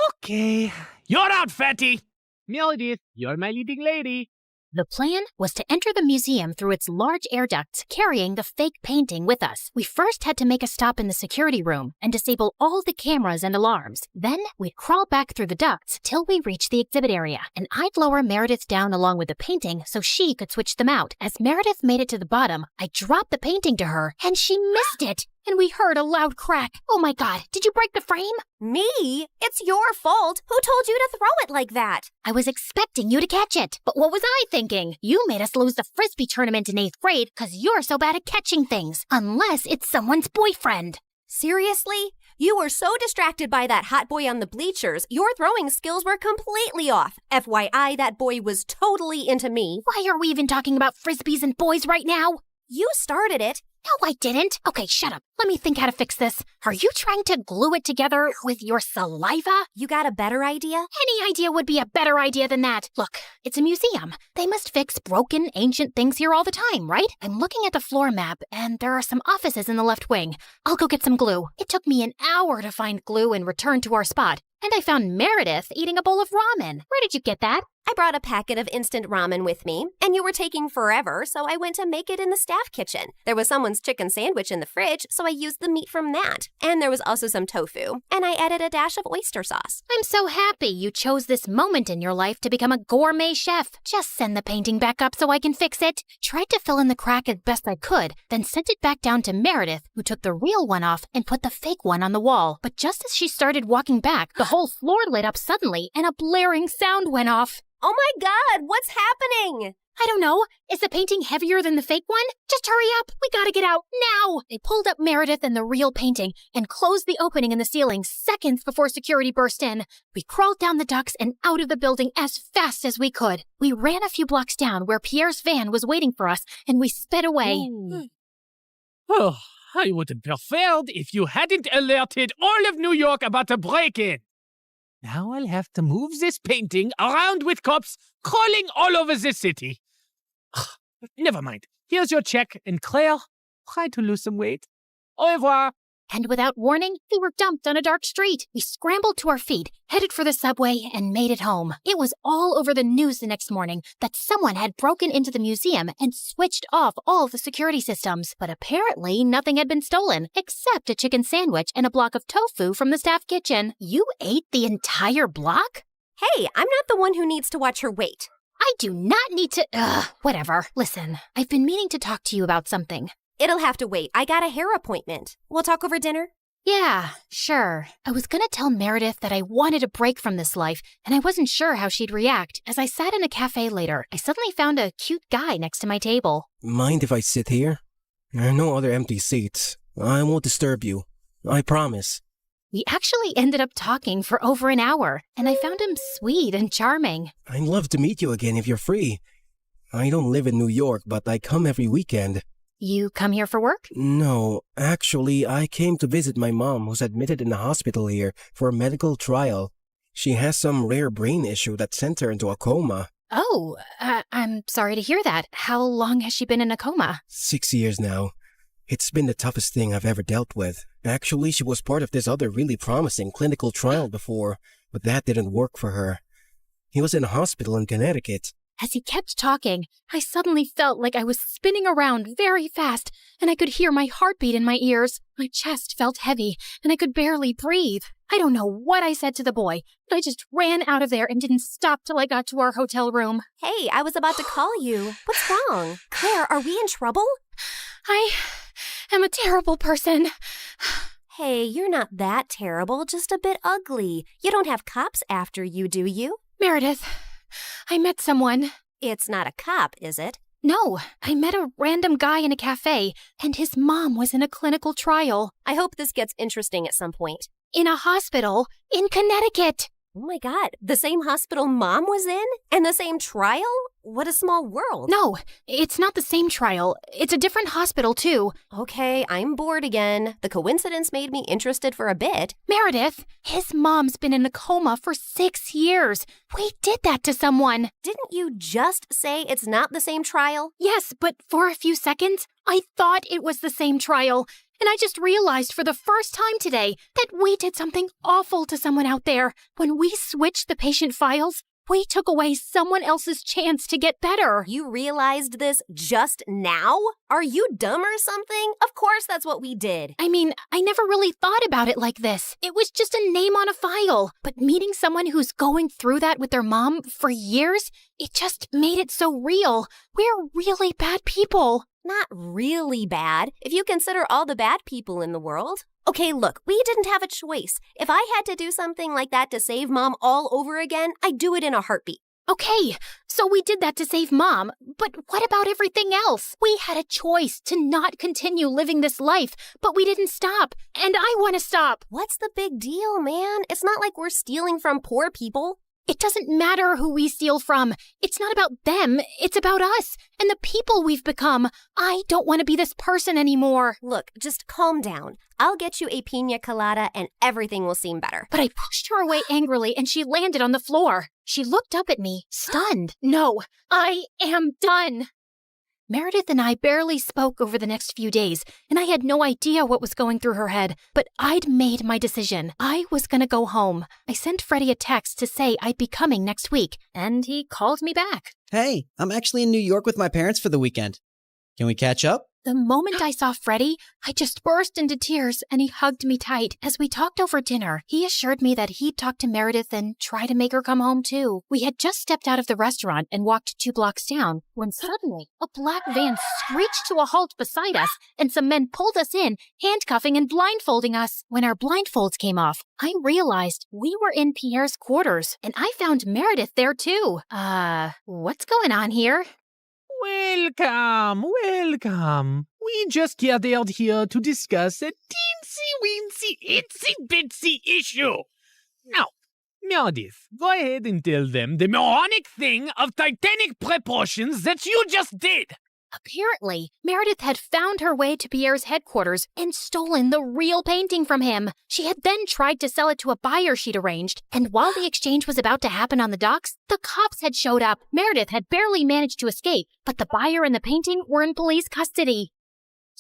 Okay, you're out, fatty. Meredith, you're my leading lady. The plan was to enter the museum through its large air ducts, carrying the fake painting with us. We first had to make a stop in the security room and disable all the cameras and alarms. Then we'd crawl back through the ducts till we reached the exhibit area, and I'd lower Meredith down along with the painting so she could switch them out. As Meredith made it to the bottom, I dropped the painting to her, and she missed it. And we heard a loud crack. Oh my God, did you break the frame? Me? It's your fault. Who told you to throw it like that? I was expecting you to catch it. But what was I thinking? You made us lose the Frisbee tournament in 8th grade because you're so bad at catching things. Unless it's someone's boyfriend. Seriously? You were so distracted by that hot boy on the bleachers, your throwing skills were completely off. FYI, that boy was totally into me. Why are we even talking about Frisbees and boys right now? You started it. No, I didn't. Okay, shut up. Let me think how to fix this. Are you trying to glue it together with your saliva? You got a better idea? Any idea would be a better idea than that. Look, it's a museum. They must fix broken, ancient things here all the time, right? I'm looking at the floor map, and there are some offices in the left wing. I'll go get some glue. It took me an hour to find glue and return to our spot. And I found Meredith eating a bowl of ramen. Where did you get that? I brought a packet of instant ramen with me, and you were taking forever, so I went to make it in the staff kitchen. There was someone's chicken sandwich in the fridge, so I used the meat from that. And there was also some tofu, and I added a dash of oyster sauce. I'm so happy you chose this moment in your life to become a gourmet chef. Just send the painting back up so I can fix it. Tried to fill in the crack as best I could, then sent it back down to Meredith, who took the real one off and put the fake one on the wall. But just as she started walking back, the whole floor lit up suddenly, and a blaring sound went off. Oh my God, what's happening? I don't know. Is the painting heavier than the fake one? Just hurry up. We gotta get out now. They pulled up Meredith and the real painting and closed the opening in the ceiling seconds before security burst in. We crawled down the ducts and out of the building as fast as we could. We ran a few blocks down where Pierre's van was waiting for us, and we sped away. Oh, I would have preferred if you hadn't alerted all of New York about a break-in. Now I'll have to move this painting around with cops crawling all over the city. Never mind. Here's your check, and Claire, try to lose some weight. Au revoir. And without warning, we were dumped on a dark street. We scrambled to our feet, headed for the subway, and made it home. It was all over the news the next morning that someone had broken into the museum and switched off all the security systems. But apparently, nothing had been stolen, except a chicken sandwich and a block of tofu from the staff kitchen. You ate the entire block? Hey, I'm not the one who needs to watch her weight. I do not need to. Whatever. Listen, I've been meaning to talk to you about something. It'll have to wait. I got a hair appointment. We'll talk over dinner? Yeah, sure. I was gonna tell Meredith that I wanted a break from this life, and I wasn't sure how she'd react. As I sat in a cafe later, I suddenly found a cute guy next to my table. Mind if I sit here? There are no other empty seats. I won't disturb you. I promise. We actually ended up talking for over an hour, and I found him sweet and charming. I'd love to meet you again if you're free. I don't live in New York, but I come every weekend. You come here for work? No, actually, I came to visit my mom, who's admitted in the hospital here for a medical trial. She has some rare brain issue that sent her into a coma. Oh, I'm sorry to hear that. How long has she been in a coma? 6 years now. It's been the toughest thing I've ever dealt with. Actually, she was part of this other really promising clinical trial before, but that didn't work for her. He was in a hospital in Connecticut. As he kept talking, I suddenly felt like I was spinning around very fast, and I could hear my heartbeat in my ears. My chest felt heavy, and I could barely breathe. I don't know what I said to the boy, but I just ran out of there and didn't stop till I got to our hotel room. Hey, I was about to call you. What's wrong? Claire, are we in trouble? I am a terrible person. Hey, you're not that terrible, just a bit ugly. You don't have cops after you, do you? Meredith, I met someone. It's not a cop, is it? No, I met a random guy in a cafe, and his mom was in a clinical trial. I hope this gets interesting at some point. In a hospital in Connecticut. Oh my God, the same hospital Mom was in? And the same trial? What a small world. No, it's not the same trial. It's a different hospital, too. Okay, I'm bored again. The coincidence made me interested for a bit. Meredith, his mom's been in a coma for 6 years. We did that to someone. Didn't you just say it's not the same trial? Yes, but for a few seconds, I thought it was the same trial. And I just realized for the first time today that we did something awful to someone out there. When we switched the patient files, we took away someone else's chance to get better. You realized this just now? Are you dumb or something? Of course that's what we did. I mean, I never really thought about it like this. It was just a name on a file. But meeting someone who's going through that with their mom for years, it just made it so real. We're really bad people. Not really bad, if you consider all the bad people in the world. Okay, look, we didn't have a choice. If I had to do something like that to save Mom all over again, I'd do it in a heartbeat. Okay, so we did that to save Mom, but what about everything else? We had a choice to not continue living this life, but we didn't stop, and I want to stop. What's the big deal, man? It's not like we're stealing from poor people. It doesn't matter who we steal from. It's not about them. It's about us and the people we've become. I don't want to be this person anymore. Look, just calm down. I'll get you a pina colada and everything will seem better. But I pushed her away angrily and she landed on the floor. She looked up at me, stunned. No, I am done. Meredith and I barely spoke over the next few days, and I had no idea what was going through her head. But I'd made my decision. I was gonna go home. I sent Freddie a text to say I'd be coming next week, and he called me back. Hey, I'm actually in New York with my parents for the weekend. Can we catch up? The moment I saw Freddie, I just burst into tears and he hugged me tight. As we talked over dinner, he assured me that he'd talk to Meredith and try to make her come home too. We had just stepped out of the restaurant and walked 2 blocks down when suddenly a black van screeched to a halt beside us and some men pulled us in, handcuffing and blindfolding us. When our blindfolds came off, I realized we were in Pierre's quarters and I found Meredith there too. What's going on here? Welcome, welcome. We just gathered here to discuss a teensy-weensy, itsy-bitsy issue. Now, Meredith, go ahead and tell them the moronic thing of titanic proportions that you just did. Apparently, Meredith had found her way to Pierre's headquarters and stolen the real painting from him. She had then tried to sell it to a buyer she'd arranged, and while the exchange was about to happen on the docks, the cops had showed up. Meredith had barely managed to escape, but the buyer and the painting were in police custody.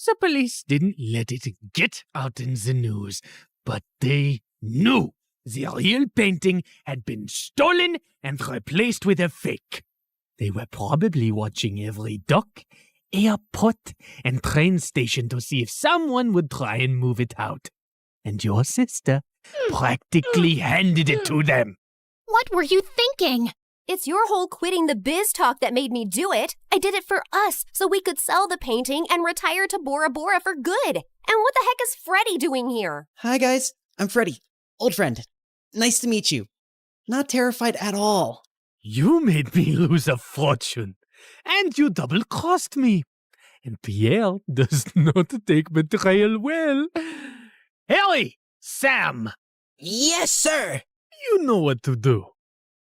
The police didn't let it get out in the news, but they knew the real painting had been stolen and replaced with a fake. They were probably watching every dock, airport, and train station to see if someone would try and move it out. And your sister practically handed it to them. What were you thinking? It's your whole quitting the biz talk that made me do it. I did it for us, so we could sell the painting and retire to Bora Bora for good. And what the heck is Freddie doing here? Hi, guys. I'm Freddie. Old friend. Nice to meet you. Not terrified at all. You made me lose a fortune, and you double-crossed me. And Pierre does not take betrayal well. Harry! Sam! Yes, sir! You know what to do.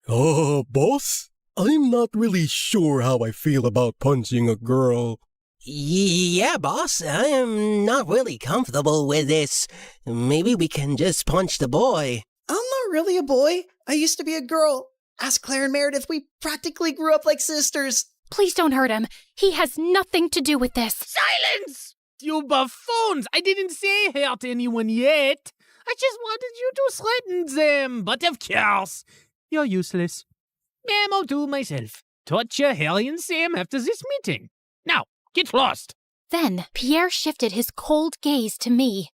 Boss? I'm not really sure how I feel about punching a girl. Yeah, boss, I am not really comfortable with this. Maybe we can just punch the boy. I'm not really a boy. I used to be a girl. Ask Claire and Meredith. We practically grew up like sisters. Please don't hurt him. He has nothing to do with this. Silence! You buffoons! I didn't say hurt anyone yet. I just wanted you to threaten them. But of course, you're useless. I'll do myself. Torture Harry and Sam after this meeting. Now, get lost. Then Pierre shifted his cold gaze to me.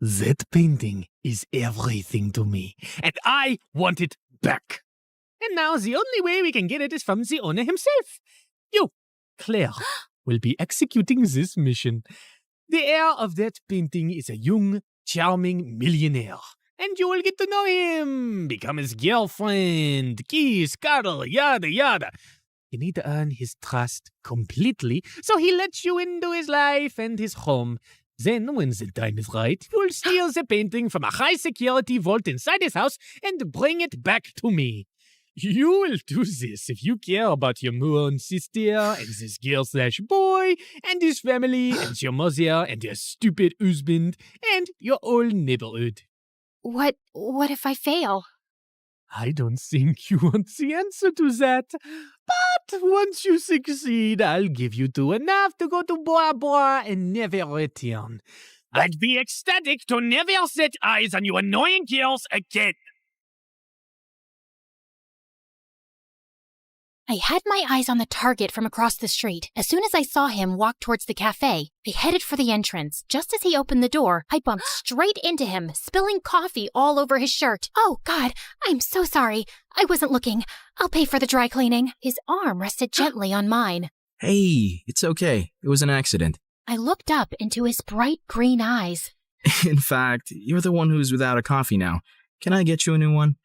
That painting is everything to me, and I want it back. And now the only way we can get it is from the owner himself. You, Claire, will be executing this mission. The heir of that painting is a young, charming millionaire. And you will get to know him, become his girlfriend, kiss, cuddle, yada yada. You need to earn his trust completely, so he lets you into his life and his home. Then, when the time is right, you'll steal the painting from a high-security vault inside his house and bring it back to me. You will do this if you care about your moon sister and this girl/boy and his family and your mother and your stupid husband and your whole neighborhood. What if I fail? I don't think you want the answer to that. But once you succeed, I'll give you two enough to go to Bora Bora and never return. I'd be ecstatic to never set eyes on you annoying girls again. I had my eyes on the target from across the street. As soon as I saw him walk towards the cafe, I headed for the entrance. Just as he opened the door, I bumped straight into him, spilling coffee all over his shirt. Oh, God, I'm so sorry. I wasn't looking. I'll pay for the dry cleaning. His arm rested gently on mine. Hey, it's okay. It was an accident. I looked up into his bright green eyes. In fact, you're the one who's without a coffee now. Can I get you a new one?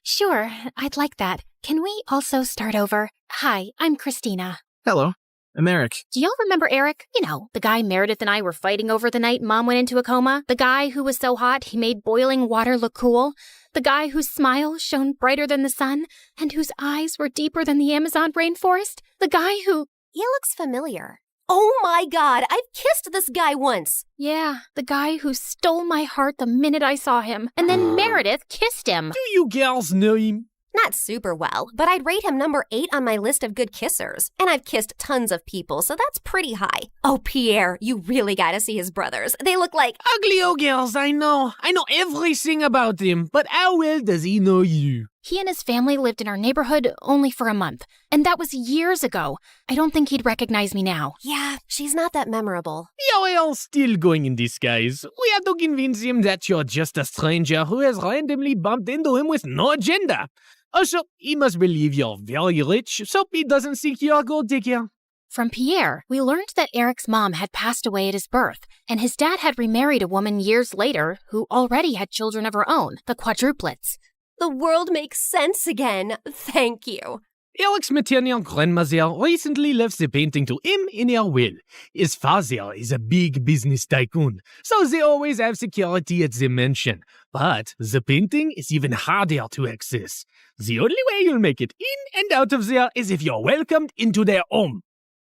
Sure, I'd like that. Can we also start over? Hi, I'm Christina. Hello, I'm Eric. Do y'all remember Eric? You know, the guy Meredith and I were fighting over the night Mom went into a coma? The guy who was so hot he made boiling water look cool? The guy whose smile shone brighter than the sun and whose eyes were deeper than the Amazon rainforest? The guy who... He looks familiar. Oh my God, I've kissed this guy once. Yeah, the guy who stole my heart the minute I saw him. And then Meredith kissed him. Do you girls know him? Not super well, but I'd rate him number 8 on my list of good kissers. And I've kissed tons of people, so that's pretty high. Oh, Pierre, you really gotta see his brothers. They look like... Ugly old girls, I know. I know everything about him, but how well does he know you? He and his family lived in our neighborhood only for a month, and that was years ago. I don't think he'd recognize me now. Yeah, she's not that memorable. You're all still going in disguise. We have to convince him that you're just a stranger who has randomly bumped into him with no agenda. Also, he must believe you're very rich, so he doesn't think you're a gold digger. From Pierre, we learned that Eric's mom had passed away at his birth, and his dad had remarried a woman years later who already had children of her own, the quadruplets. The world makes sense again. Thank you. Eric's maternal grandmother recently left the painting to him in her will. His father is a big business tycoon, so they always have security at the mansion. But the painting is even harder to access. The only way you'll make it in and out of there is if you're welcomed into their home.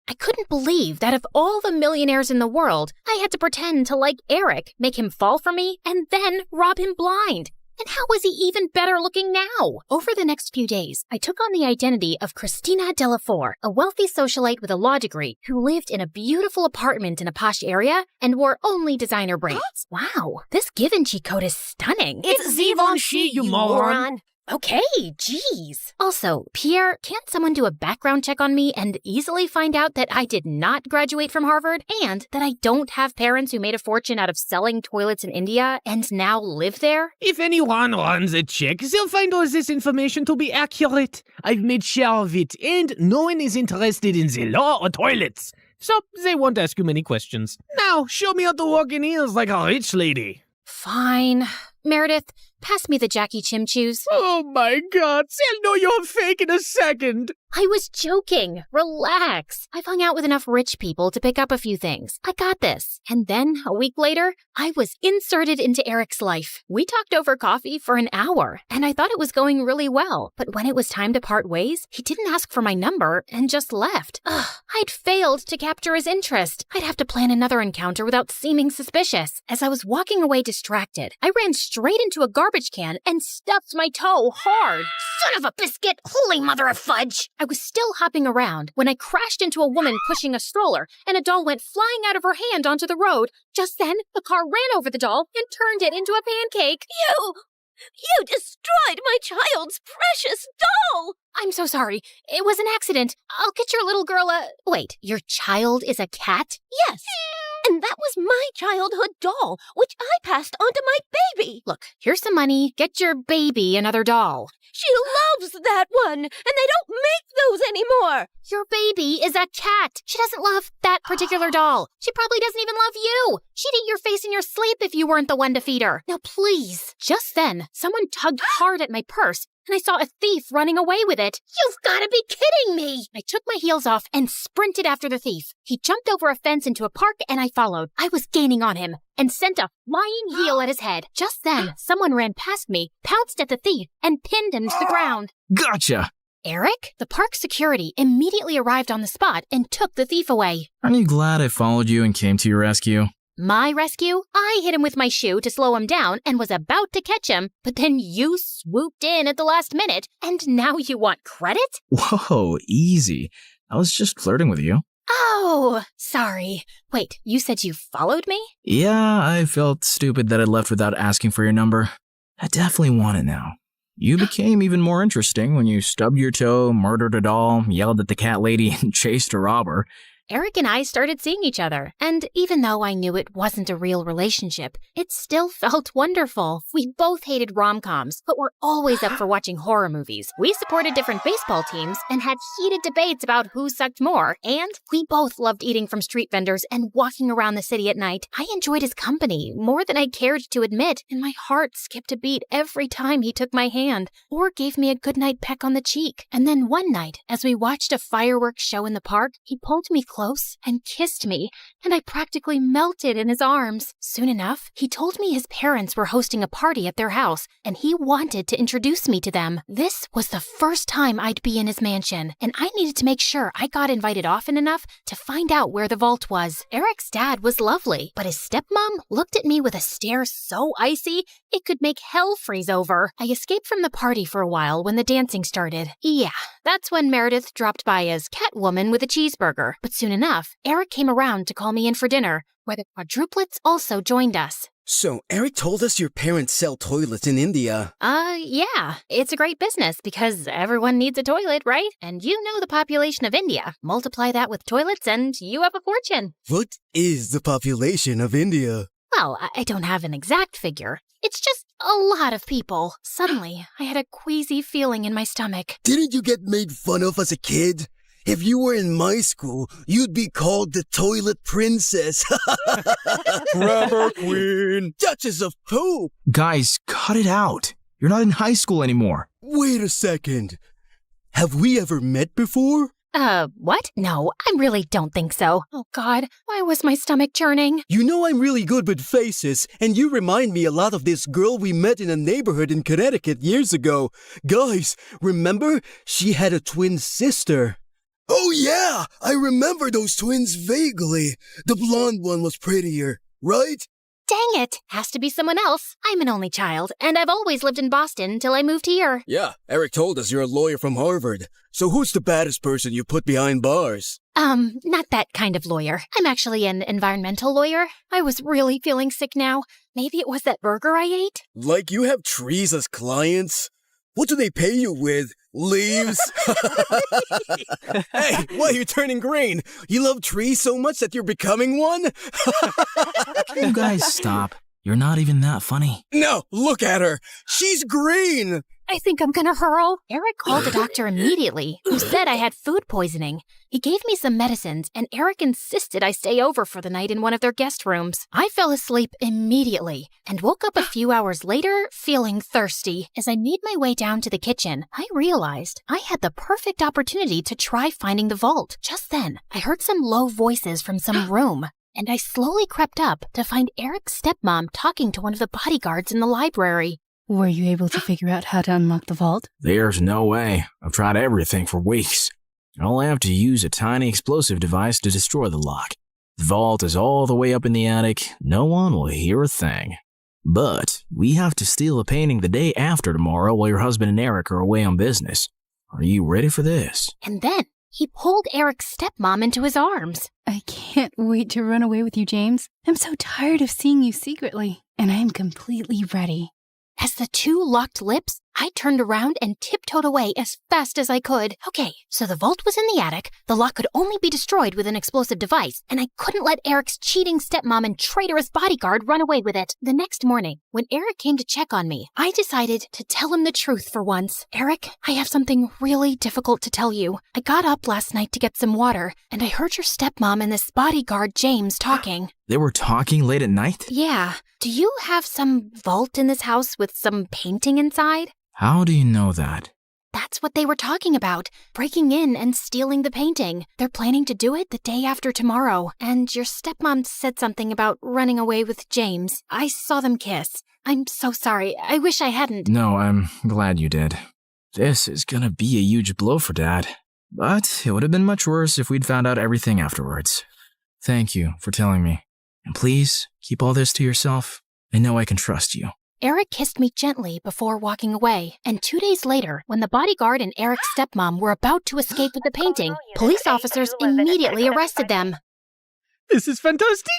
I couldn't believe that of all the millionaires in the world, I had to pretend to like Eric, make him fall for me, and then rob him blind. And how was he even better looking now? Over the next few days, I took on the identity of Christina Delafour, a wealthy socialite with a law degree who lived in a beautiful apartment in a posh area and wore only designer braids. Wow, this Givenchy coat is stunning. It's Givenchy, you moron. Okay, geez. Also, Pierre, can't someone do a background check on me and easily find out that I did not graduate from Harvard and that I don't have parents who made a fortune out of selling toilets in India and now live there? If anyone runs a check, they'll find all this information to be accurate. I've made sure of it, and no one is interested in the law or toilets. So they won't ask you many questions. Now, show me how to walk in heels like a rich lady. Fine. Meredith, pass me the Jackie Chim Chews. Oh my god, they'll know you're fake in a second. I was joking. Relax. I've hung out with enough rich people to pick up a few things. I got this. And then, a week later, I was inserted into Eric's life. We talked over coffee for an hour, and I thought it was going really well. But when it was time to part ways, he didn't ask for my number and just left. Ugh, I'd failed to capture his interest. I'd have to plan another encounter without seeming suspicious. As I was walking away distracted, I ran straight into a garbage can and stuffed my toe hard. Son of a biscuit! Holy mother of fudge! I was still hopping around when I crashed into a woman pushing a stroller, and a doll went flying out of her hand onto the road. Just then, the car ran over the doll and turned it into a pancake. You destroyed my child's precious doll! I'm so sorry. It was an accident. I'll get your little girl a... Wait, your child is a cat? Yes. And that was my childhood doll, which I passed on to my baby. Look, here's some money. Get your baby another doll. She loves that one, and they don't make those anymore. Your baby is a cat. She doesn't love that particular doll. She probably doesn't even love you. She'd eat your face in your sleep if you weren't the one to feed her. Now, please. Just then, someone tugged hard at my purse, and I saw a thief running away with it. You've got to be kidding me! I took my heels off and sprinted after the thief. He jumped over a fence into a park, and I followed. I was gaining on him and sent a flying heel at his head. Just then, someone ran past me, pounced at the thief, and pinned him to the ground. Gotcha! Eric? The park security immediately arrived on the spot and took the thief away. Aren't you glad I followed you and came to your rescue? My rescue? I hit him with my shoe to slow him down and was about to catch him, but then you swooped in at the last minute, and now you want credit? Whoa, easy. I was just flirting with you. Oh, sorry. Wait, you said you followed me? Yeah, I felt stupid that I left without asking for your number. I definitely want it now. You became even more interesting when you stubbed your toe, murdered a doll, yelled at the cat lady, and chased a robber. Eric and I started seeing each other, and even though I knew it wasn't a real relationship, it still felt wonderful. We both hated rom-coms, but were always up for watching horror movies. We supported different baseball teams and had heated debates about who sucked more, and we both loved eating from street vendors and walking around the city at night. I enjoyed his company more than I cared to admit, and my heart skipped a beat every time he took my hand or gave me a goodnight peck on the cheek. And then one night, as we watched a fireworks show in the park, he pulled me close and kissed me, and I practically melted in his arms. Soon enough, he told me his parents were hosting a party at their house, and he wanted to introduce me to them. This was the first time I'd be in his mansion, and I needed to make sure I got invited often enough to find out where the vault was. Eric's dad was lovely, but his stepmom looked at me with a stare so icy it could make hell freeze over. I escaped from the party for a while when the dancing started. Yeah, that's when Meredith dropped by as Catwoman with a cheeseburger, but soon enough, Eric came around to call me in for dinner, where the quadruplets also joined us. So, Eric told us your parents sell toilets in India. Yeah. It's a great business because everyone needs a toilet, right? And you know the population of India. Multiply that with toilets and you have a fortune. What is the population of India? Well, I don't have an exact figure. It's just a lot of people. Suddenly, I had a queasy feeling in my stomach. Didn't you get made fun of as a kid? If you were in my school, you'd be called the Toilet Princess. Grabber Queen. Duchess of Poop. Guys, cut it out. You're not in high school anymore. Wait a second. Have we ever met before? What? No, I really don't think so. Oh God, why was my stomach churning? You know I'm really good with faces, and you remind me a lot of this girl we met in a neighborhood in Connecticut years ago. Guys, remember? She had a twin sister. Oh yeah, I remember those twins vaguely. The blonde one was prettier, right? Dang it! Has to be someone else. I'm an only child, and I've always lived in Boston till I moved here. Yeah, Eric told us you're a lawyer from Harvard. So who's the baddest person you put behind bars? Not that kind of lawyer. I'm actually an environmental lawyer. I was really feeling sick now. Maybe it was that burger I ate? Like you have trees as clients? What do they pay you with? Leaves? Hey, why are you turning green? You love trees so much that you're becoming one? You guys stop. You're not even that funny. No, look at her. She's green. I think I'm gonna hurl. Eric called the doctor immediately, who said I had food poisoning. He gave me some medicines, and Eric insisted I stay over for the night in one of their guest rooms. I fell asleep immediately and woke up a few hours later feeling thirsty. As I made my way down to the kitchen, I realized I had the perfect opportunity to try finding the vault. Just then, I heard some low voices from some room, and I slowly crept up to find Eric's stepmom talking to one of the bodyguards in the library. Were you able to figure out how to unlock the vault? There's no way. I've tried everything for weeks. I'll have to use a tiny explosive device to destroy the lock. The vault is all the way up in the attic. No one will hear a thing. But we have to steal a painting the day after tomorrow while your husband and Eric are away on business. Are you ready for this? And then he pulled Eric's stepmom into his arms. I can't wait to run away with you, James. I'm so tired of seeing you secretly, and I am completely ready. As the two locked lips, I turned around and tiptoed away as fast as I could. Okay, so the vault was in the attic, the lock could only be destroyed with an explosive device, and I couldn't let Eric's cheating stepmom and traitorous bodyguard run away with it. The next morning, when Eric came to check on me, I decided to tell him the truth for once. Eric, I have something really difficult to tell you. I got up last night to get some water, and I heard your stepmom and this bodyguard, James, talking. They were talking late at night? Yeah. Do you have some vault in this house with some painting inside? How do you know that? That's what they were talking about, breaking in and stealing the painting. They're planning to do it the day after tomorrow, and your stepmom said something about running away with James. I saw them kiss. I'm so sorry. I wish I hadn't. No, I'm glad you did. This is gonna be a huge blow for Dad. But it would have been much worse if we'd found out everything afterwards. Thank you for telling me. And please, keep all this to yourself. I know I can trust you. Eric kissed me gently before walking away, and 2 days later, when the bodyguard and Eric's stepmom were about to escape with the painting, police officers immediately arrested them. This is fantastic.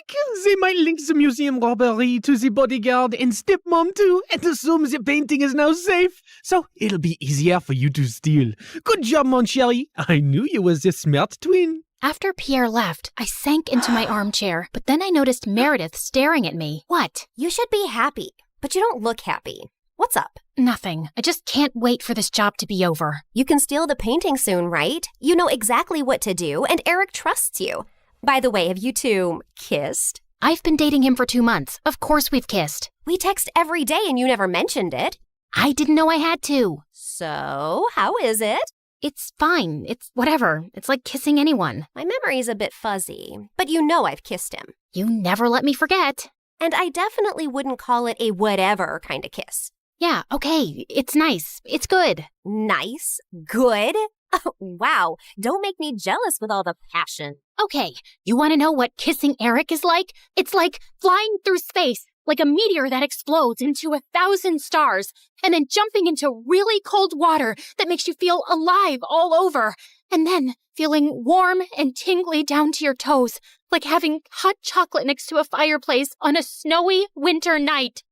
They might link the museum robbery to the bodyguard and stepmom too, and assume the painting is now safe. So it'll be easier for you to steal. Good job, mon chéri. I knew you was a smart twin. After Pierre left, I sank into my armchair, but then I noticed Meredith staring at me. What? You should be happy, but you don't look happy. What's up? Nothing. I just can't wait for this job to be over. You can steal the painting soon, right? You know exactly what to do, and Eric trusts you. By the way, have you two kissed? I've been dating him for 2 months. Of course we've kissed. We text every day and you never mentioned it. I didn't know I had to. So, how is it? It's fine. It's whatever. It's like kissing anyone. My memory's a bit fuzzy, but you know I've kissed him. You never let me forget. And I definitely wouldn't call it a whatever kind of kiss. Yeah, okay. It's nice. It's good. Nice? Good? Oh, wow. Don't make me jealous with all the passion. Okay, you want to know what kissing Eric is like? It's like flying through space, like a meteor that explodes into 1,000 stars, and then jumping into really cold water that makes you feel alive all over, and then feeling warm and tingly down to your toes, like having hot chocolate next to a fireplace on a snowy winter night.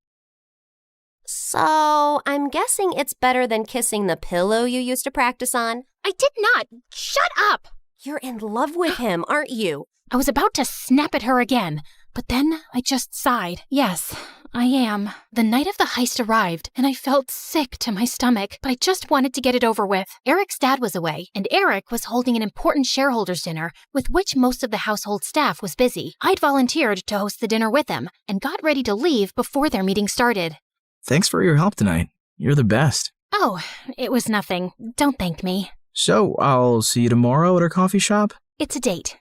So, I'm guessing it's better than kissing the pillow you used to practice on? I did not! Shut up! You're in love with him, aren't you? I was about to snap at her again, but then I just sighed. Yes, I am. The night of the heist arrived, and I felt sick to my stomach, but I just wanted to get it over with. Eric's dad was away, and Eric was holding an important shareholders' dinner, with which most of the household staff was busy. I'd volunteered to host the dinner with them, and got ready to leave before their meeting started. Thanks for your help tonight. You're the best. Oh, it was nothing. Don't thank me. So, I'll see you tomorrow at our coffee shop? It's a date.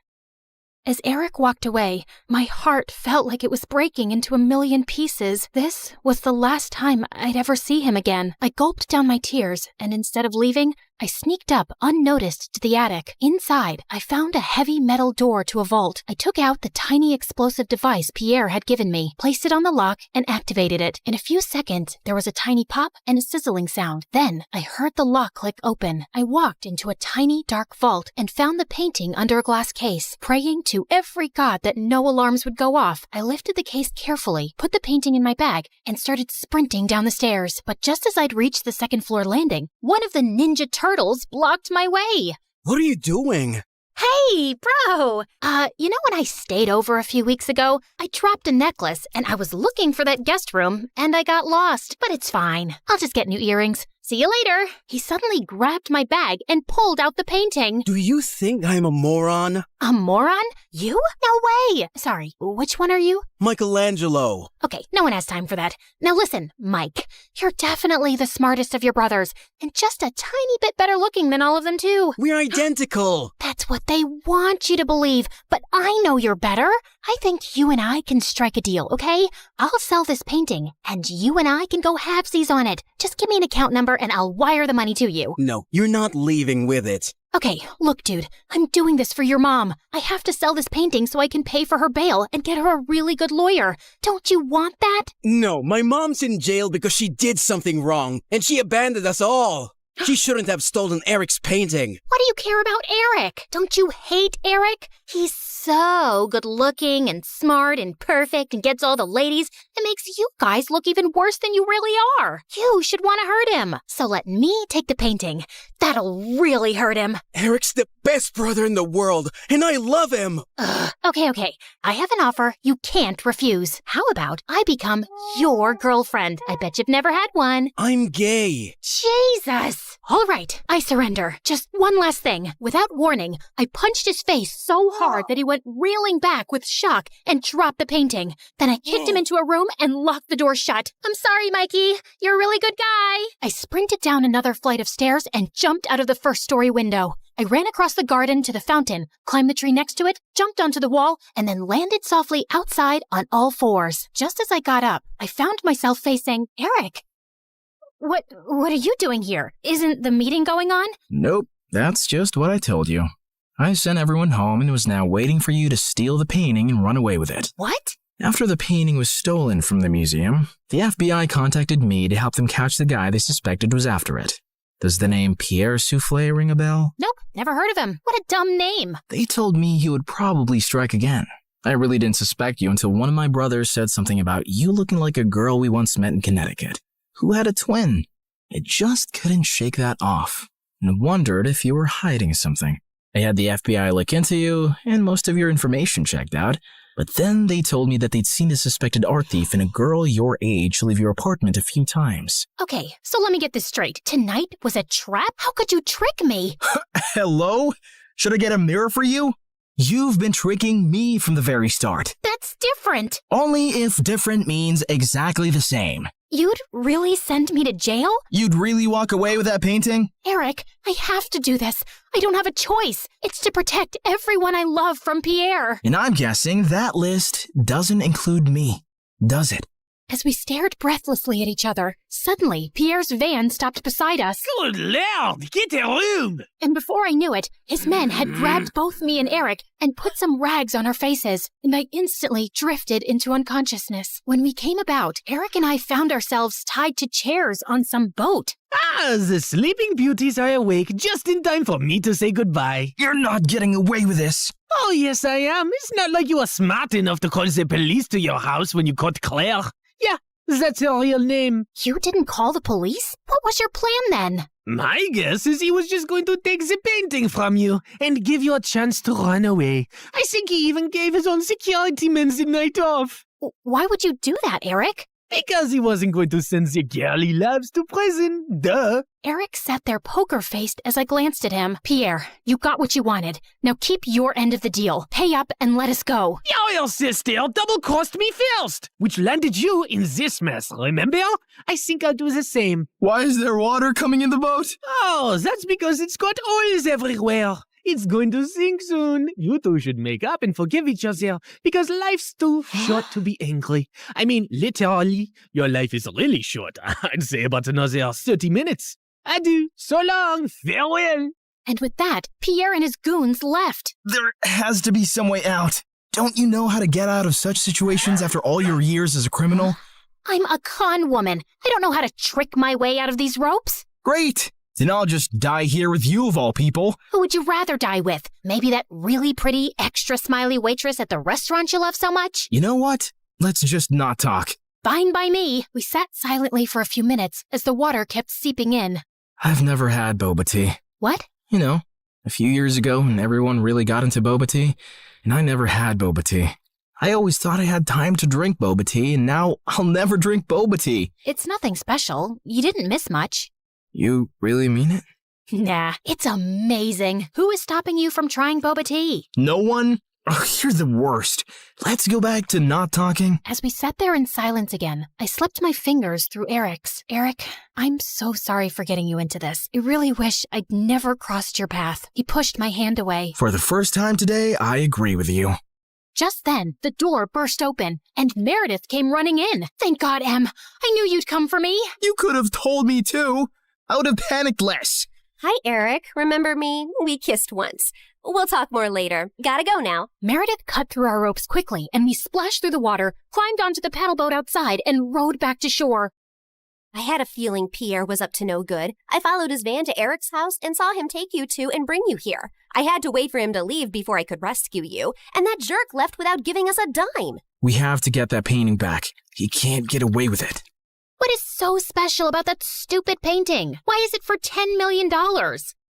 As Eric walked away, my heart felt like it was breaking into a million pieces. This was the last time I'd ever see him again. I gulped down my tears, and instead of leaving, I sneaked up unnoticed to the attic. Inside, I found a heavy metal door to a vault. I took out the tiny explosive device Pierre had given me, placed it on the lock, and activated it. In a few seconds, there was a tiny pop and a sizzling sound. Then, I heard the lock click open. I walked into a tiny, dark vault and found the painting under a glass case. Praying to every god that no alarms would go off, I lifted the case carefully, put the painting in my bag, and started sprinting down the stairs. But just as I'd reached the second floor landing, one of the Ninja Turtles blocked my way. What are you doing? Hey, bro! You know when I stayed over a few weeks ago? I dropped a necklace, and I was looking for that guest room, and I got lost. But it's fine. I'll just get new earrings. See you later. He suddenly grabbed my bag and pulled out the painting. Do you think I'm a moron? A moron? You? No way! Sorry, which one are you? Michelangelo. Okay, no one has time for that. Now listen, Mike, you're definitely the smartest of your brothers, and just a tiny bit better looking than all of them too. We're identical. That's what they want you to believe, but I know you're better. I think you and I can strike a deal, okay? I'll sell this painting, and you and I can go halvesies on it. Just give me an account number and I'll wire the money to you. No, you're not leaving with it. Okay, look, dude, I'm doing this for your mom. I have to sell this painting so I can pay for her bail and get her a really good lawyer. Don't you want that? No, my mom's in jail because she did something wrong, and she abandoned us all. She shouldn't have stolen Eric's painting. What do you care about Eric? Don't you hate Eric? He's so good looking and smart and perfect and gets all the ladies. It makes you guys look even worse than you really are. You should want to hurt him. So let me take the painting. That'll really hurt him. Eric's the best brother in the world, and I love him. Okay. I have an offer you can't refuse. How about I become your girlfriend? I bet you've never had one. I'm gay. Jesus! All right, I surrender. Just one last thing. Without warning, I punched his face so hard that he went reeling back with shock and dropped the painting. Then I kicked him into a room and locked the door shut. I'm sorry, Mikey. You're a really good guy. I sprinted down another flight of stairs and jumped out of the first-story window. I ran across the garden to the fountain, climbed the tree next to it, jumped onto the wall, and then landed softly outside on all fours. Just as I got up, I found myself facing Eric. What are you doing here? Isn't the meeting going on? Nope, that's just what I told you. I sent everyone home and was now waiting for you to steal the painting and run away with it. What? After the painting was stolen from the museum, the FBI contacted me to help them catch the guy they suspected was after it. Does the name Pierre Soufflé ring a bell? Nope, never heard of him. What a dumb name. They told me he would probably strike again. I really didn't suspect you until one of my brothers said something about you looking like a girl we once met in Connecticut, who had a twin. I just couldn't shake that off, and wondered if you were hiding something. I had the FBI look into you, and most of your information checked out, but then they told me that they'd seen the suspected art thief and a girl your age leave your apartment a few times. Okay, so let me get this straight. Tonight was a trap? How could you trick me? Hello? Should I get a mirror for you? You've been tricking me from the very start. That's different. Only if different means exactly the same. You'd really send me to jail? You'd really walk away with that painting? Eric, I have to do this. I don't have a choice. It's to protect everyone I love from Pierre. And I'm guessing that list doesn't include me, does it? As we stared breathlessly at each other, suddenly Pierre's van stopped beside us. Good Lord, get a room! And before I knew it, his men had grabbed both me and Eric and put some rags on our faces, and I instantly drifted into unconsciousness. When we came about, Eric and I found ourselves tied to chairs on some boat. The sleeping beauties are awake just in time for me to say goodbye. You're not getting away with this. Oh, yes, I am. It's not like you were smart enough to call the police to your house when you caught Claire. Yeah, that's her real name. You didn't call the police? What was your plan then? My guess is he was just going to take the painting from you and give you a chance to run away. I think he even gave his own security men the night off. Why would you do that, Eric? Because he wasn't going to send the girl he loves to prison. Duh. Eric sat there poker-faced as I glanced at him. Pierre, you got what you wanted. Now keep your end of the deal. Pay up and let us go. Your sister double-crossed me first, which landed you in this mess, remember? I think I'll do the same. Why is there water coming in the boat? Oh, that's because it's got oils everywhere. It's going to sink soon. You two should make up and forgive each other because life's too short to be angry. I mean, literally, your life is really short. I'd say about another 30 minutes. Adieu, so long, farewell. And with that, Pierre and his goons left. There has to be some way out. Don't you know how to get out of such situations after all your years as a criminal? I'm a con woman. I don't know how to trick my way out of these ropes. Great. Then I'll just die here with you of all people. Who would you rather die with? Maybe that really pretty, extra smiley waitress at the restaurant you love so much? You know what? Let's just not talk. Fine by me. We sat silently for a few minutes as the water kept seeping in. I've never had boba tea. What? You know, a few years ago when everyone really got into boba tea, and I never had boba tea. I always thought I had time to drink boba tea, and now I'll never drink boba tea. It's nothing special. You didn't miss much. You really mean it? Nah, it's amazing. Who is stopping you from trying boba tea? No one? Oh, you're the worst. Let's go back to not talking. As we sat there in silence again, I slipped my fingers through Eric's. Eric, I'm so sorry for getting you into this. I really wish I'd never crossed your path. He pushed my hand away. For the first time today, I agree with you. Just then, the door burst open, and Meredith came running in. Thank God, Em. I knew you'd come for me. You could have told me too. I would have panicked less. Hi, Eric. Remember me? We kissed once. We'll talk more later. Gotta go now. Meredith cut through our ropes quickly, and we splashed through the water, climbed onto the paddle boat outside, and rowed back to shore. I had a feeling Pierre was up to no good. I followed his van to Eric's house and saw him take you two and bring you here. I had to wait for him to leave before I could rescue you, and that jerk left without giving us a dime. We have to get that painting back. He can't get away with it. What is so special about that stupid painting? Why is it for $10 million?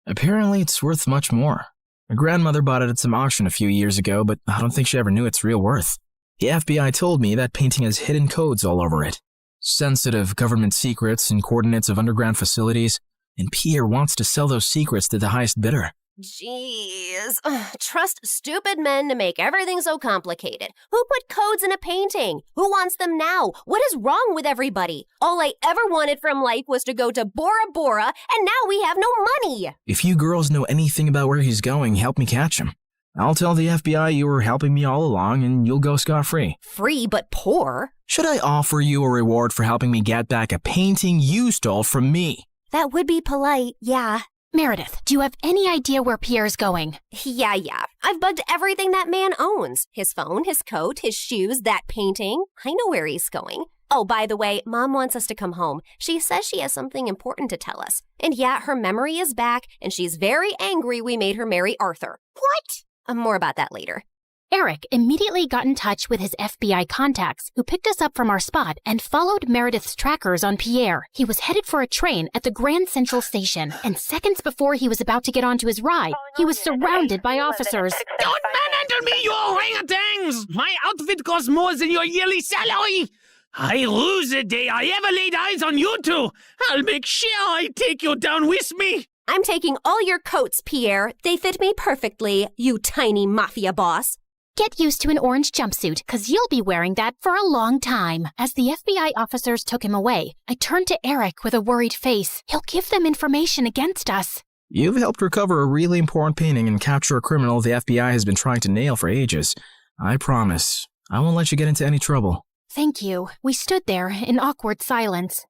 Apparently, it's worth much more. My grandmother bought it at some auction a few years ago, but I don't think she ever knew its real worth. The FBI told me that painting has hidden codes all over it. Sensitive government secrets and coordinates of underground facilities, and Pierre wants to sell those secrets to the highest bidder. Jeez. Trust stupid men to make everything so complicated. Who put codes in a painting? Who wants them now? What is wrong with everybody? All I ever wanted from life was to go to Bora Bora, and now we have no money. If you girls know anything about where he's going, help me catch him. I'll tell the FBI you were helping me all along, and you'll go scot-free. Free but poor? Should I offer you a reward for helping me get back a painting you stole from me? That would be polite, yeah. Meredith, do you have any idea where Pierre's going? Yeah. I've bugged everything that man owns. His phone, his coat, his shoes, that painting. I know where he's going. Oh, by the way, Mom wants us to come home. She says she has something important to tell us. And yeah, her memory is back, and she's very angry we made her marry Arthur. What? More about that later. Eric immediately got in touch with his FBI contacts, who picked us up from our spot and followed Meredith's trackers on Pierre. He was headed for a train at the Grand Central Station, and seconds before he was about to get onto his ride, he was surrounded by officers. Don't manhandle me, you orangutans! My outfit costs more than your yearly salary! I lose the day I ever laid eyes on you two! I'll make sure I take you down with me! I'm taking all your coats, Pierre. They fit me perfectly, you tiny mafia boss. Get used to an orange jumpsuit, because you'll be wearing that for a long time. As the FBI officers took him away, I turned to Eric with a worried face. He'll give them information against us. You've helped recover a really important painting and capture a criminal the FBI has been trying to nail for ages. I promise, I won't let you get into any trouble. Thank you. We stood there in awkward silence.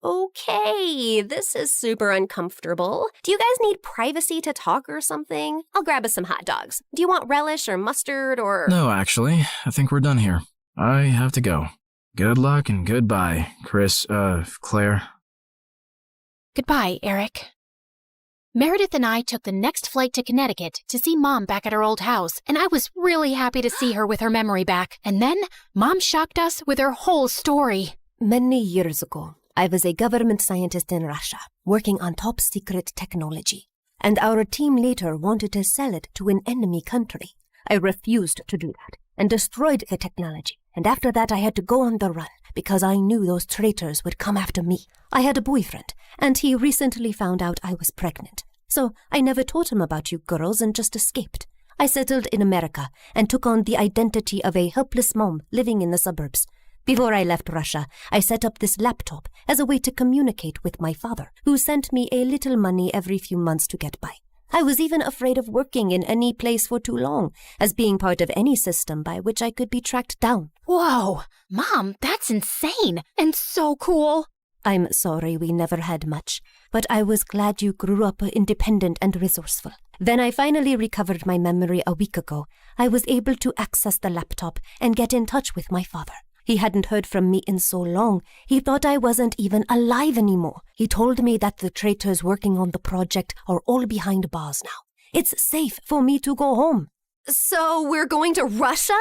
Okay, this is super uncomfortable. Do you guys need privacy to talk or something? I'll grab us some hot dogs. Do you want relish or mustard or... No, actually, I think we're done here. I have to go. Good luck and goodbye, Claire. Goodbye, Eric. Meredith and I took the next flight to Connecticut to see Mom back at her old house, and I was really happy to see her with her memory back. And then, Mom shocked us with her whole story. Many years ago, I was a government scientist in Russia, working on top secret technology, and our team later wanted to sell it to an enemy country. I refused to do that. and destroyed the technology. And after that, I had to go on the run because I knew those traitors would come after me. I had a boyfriend, and he recently found out I was pregnant. So I never told him about you girls and just escaped. I settled in America and took on the identity of a helpless mom living in the suburbs. Before I left Russia, I set up this laptop as a way to communicate with my father, who sent me a little money every few months to get by. I was even afraid of working in any place for too long, as being part of any system by which I could be tracked down. Whoa, Mom, that's insane and so cool. I'm sorry we never had much, but I was glad you grew up independent and resourceful. When I finally recovered my memory a week ago, I was able to access the laptop and get in touch with my father. He hadn't heard from me in so long, he thought I wasn't even alive anymore. He told me that the traitors working on the project are all behind bars now. It's safe for me to go home. So we're going to Russia?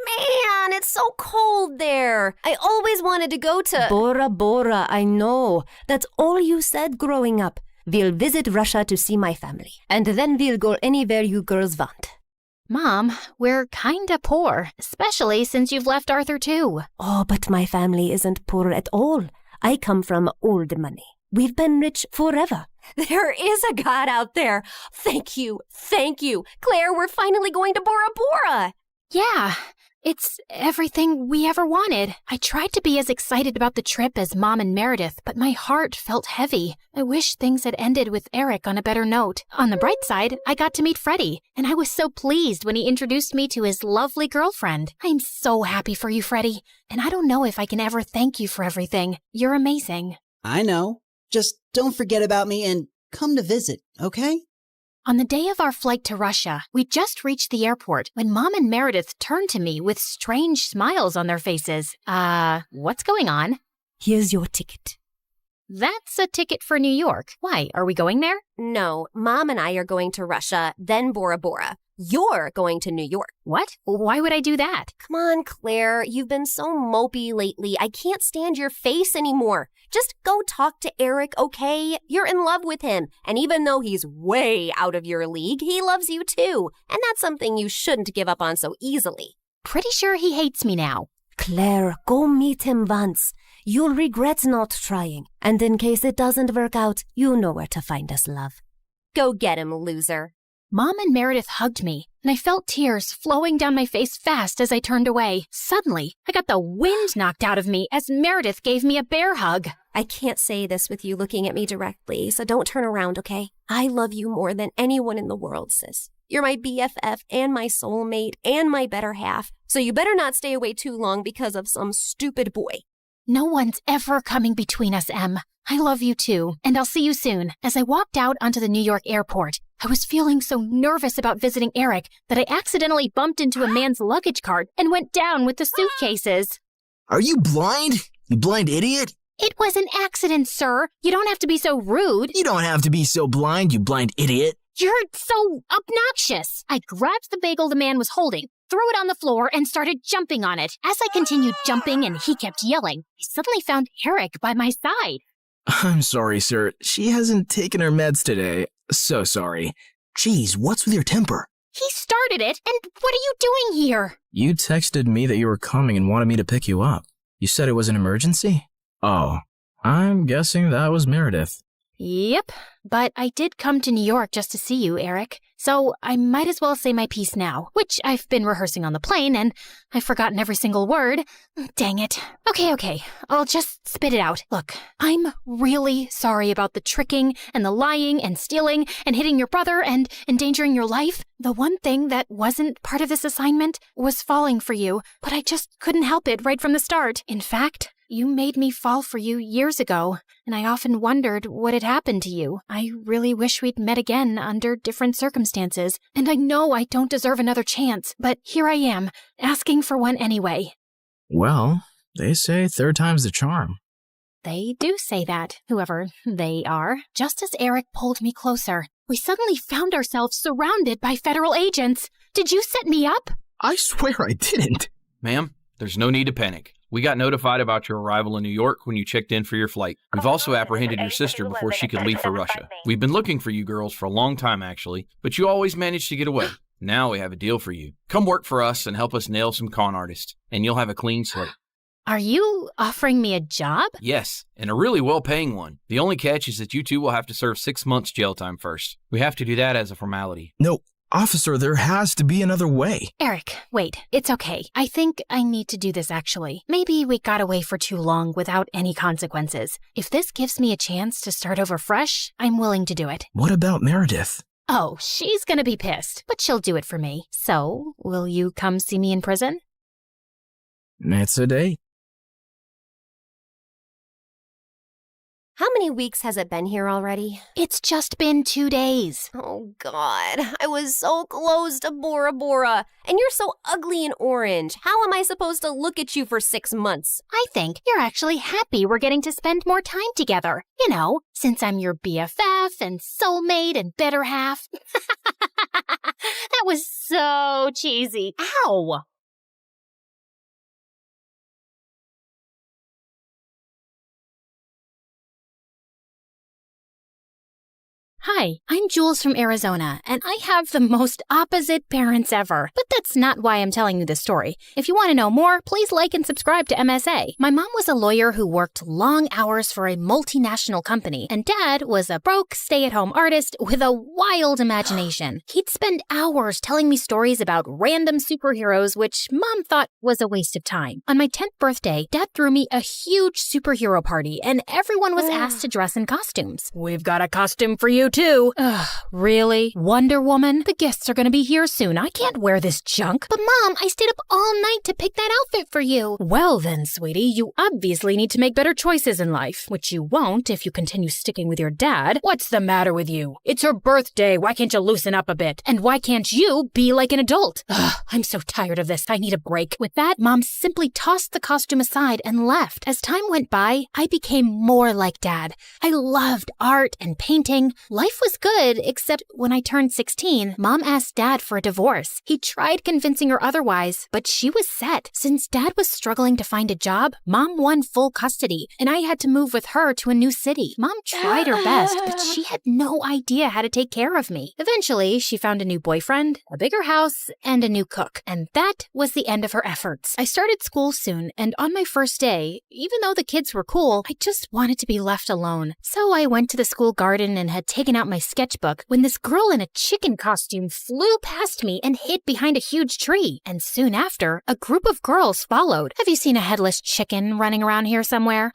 Man, it's so cold there. I always wanted to go to... Bora Bora, I know. That's all you said growing up. We'll visit Russia to see my family, and then we'll go anywhere you girls want. Mom, we're kinda poor, especially since you've left Arthur too. Oh, but my family isn't poor at all. I come from old money. We've been rich forever. There is a God out there. Thank you. Thank you. Claire, we're finally going to Bora Bora. Yeah, it's everything we ever wanted. I tried to be as excited about the trip as Mom and Meredith, but my heart felt heavy. I wish things had ended with Eric on a better note. On the bright side, I got to meet Freddie, and I was so pleased when he introduced me to his lovely girlfriend. I'm so happy for you, Freddie, and I don't know if I can ever thank you for everything. You're amazing. I know. Just don't forget about me and come to visit, okay? On the day of our flight to Russia, we just reached the airport when Mom and Meredith turned to me with strange smiles on their faces. What's going on? Here's your ticket. That's a ticket for New York. Why, are we going there? No, Mom and I are going to Russia, then Bora Bora. You're going to New York. What? Why would I do that? Come on, Claire. You've been so mopey lately. I can't stand your face anymore. Just go talk to Eric, okay? You're in love with him. And even though he's way out of your league, he loves you too. And that's something you shouldn't give up on so easily. Pretty sure he hates me now. Claire, go meet him once. You'll regret not trying. And in case it doesn't work out, you know where to find us, love. Go get him, loser. Mom and Meredith hugged me, and I felt tears flowing down my face fast as I turned away. Suddenly, I got the wind knocked out of me as Meredith gave me a bear hug. I can't say this with you looking at me directly, so don't turn around, okay? I love you more than anyone in the world, sis. You're my BFF and my soulmate and my better half, so you better not stay away too long because of some stupid boy. No one's ever coming between us, Em. I love you too, and I'll see you soon. As I walked out onto the New York airport, I was feeling so nervous about visiting Eric that I accidentally bumped into a man's luggage cart and went down with the suitcases. Are you blind? You blind idiot? It was an accident, sir. You don't have to be so rude. You don't have to be so blind, you blind idiot. You're so obnoxious. I grabbed the bagel the man was holding, threw it on the floor, and started jumping on it. As I continued jumping and he kept yelling, I suddenly found Eric by my side. I'm sorry, sir. She hasn't taken her meds today. So sorry. Jeez, what's with your temper? He started it, and what are you doing here? You texted me that you were coming and wanted me to pick you up. You said it was an emergency? Oh, I'm guessing that was Meredith. Yep, but I did come to New York just to see you, Eric. So I might as well say my piece now, which I've been rehearsing on the plane, and I've forgotten every single word. Dang it. Okay, I'll just spit it out. Look, I'm really sorry about the tricking and the lying and stealing and hitting your brother and endangering your life. The one thing that wasn't part of this assignment was falling for you, but I just couldn't help it right from the start. In fact, you made me fall for you years ago, and I often wondered what had happened to you. I really wish we'd met again under different circumstances, and I know I don't deserve another chance, but here I am, asking for one anyway. Well, they say third time's the charm. They do say that, whoever they are. Just as Eric pulled me closer, we suddenly found ourselves surrounded by federal agents. Did you set me up? I swear I didn't. Ma'am, there's no need to panic. We got notified about your arrival in New York when you checked in for your flight. We've also apprehended your sister before she could leave for Russia. We've been looking for you girls for a long time, actually, but you always managed to get away. Now we have a deal for you. Come work for us and help us nail some con artists, and you'll have a clean slate. Are you offering me a job? Yes, and a really well-paying one. The only catch is that you two will have to serve 6 months jail time first. We have to do that as a formality. No, officer, there has to be another way. Eric, wait. It's okay. I think I need to do this actually. Maybe we got away for too long without any consequences. If this gives me a chance to start over fresh, I'm willing to do it. What about Meredith? Oh, she's gonna be pissed, but she'll do it for me. So, will you come see me in prison? It's a date. How many weeks has it been here already? It's just been 2 days. Oh, God. I was so close to Bora Bora. And you're so ugly and orange. How am I supposed to look at you for 6 months? I think you're actually happy we're getting to spend more time together. You know, since I'm your BFF and soulmate and better half. That was so cheesy. Ow! Hi, I'm Jules from Arizona, and I have the most opposite parents ever. But that's not why I'm telling you this story. If you want to know more, please like and subscribe to MSA. My mom was a lawyer who worked long hours for a multinational company, and Dad was a broke, stay-at-home artist with a wild imagination. He'd spend hours telling me stories about random superheroes, which Mom thought was a waste of time. On my 10th birthday, Dad threw me a huge superhero party, and everyone was asked to dress in costumes. We've got a costume for you, too. Ugh, really? Wonder Woman? The guests are gonna be here soon. I can't wear this junk. But Mom, I stayed up all night to pick that outfit for you. Well then, sweetie, you obviously need to make better choices in life, which you won't if you continue sticking with your dad. What's the matter with you? It's her birthday. Why can't you loosen up a bit? And why can't you be like an adult? Ugh, I'm so tired of this. I need a break. With that, Mom simply tossed the costume aside and left. As time went by, I became more like Dad. I loved art and painting. Life was good, except when I turned 16, Mom asked Dad for a divorce. He tried convincing her otherwise, but she was set. Since Dad was struggling to find a job, Mom won full custody, and I had to move with her to a new city. Mom tried her best, but she had no idea how to take care of me. Eventually, she found a new boyfriend, a bigger house, and a new cook, and that was the end of her efforts. I started school soon, and on my first day, even though the kids were cool, I just wanted to be left alone. So I went to the school garden and had taken out my sketchbook when this girl in a chicken costume flew past me and hid behind a huge tree. And soon after, a group of girls followed. Have you seen a headless chicken running around here somewhere?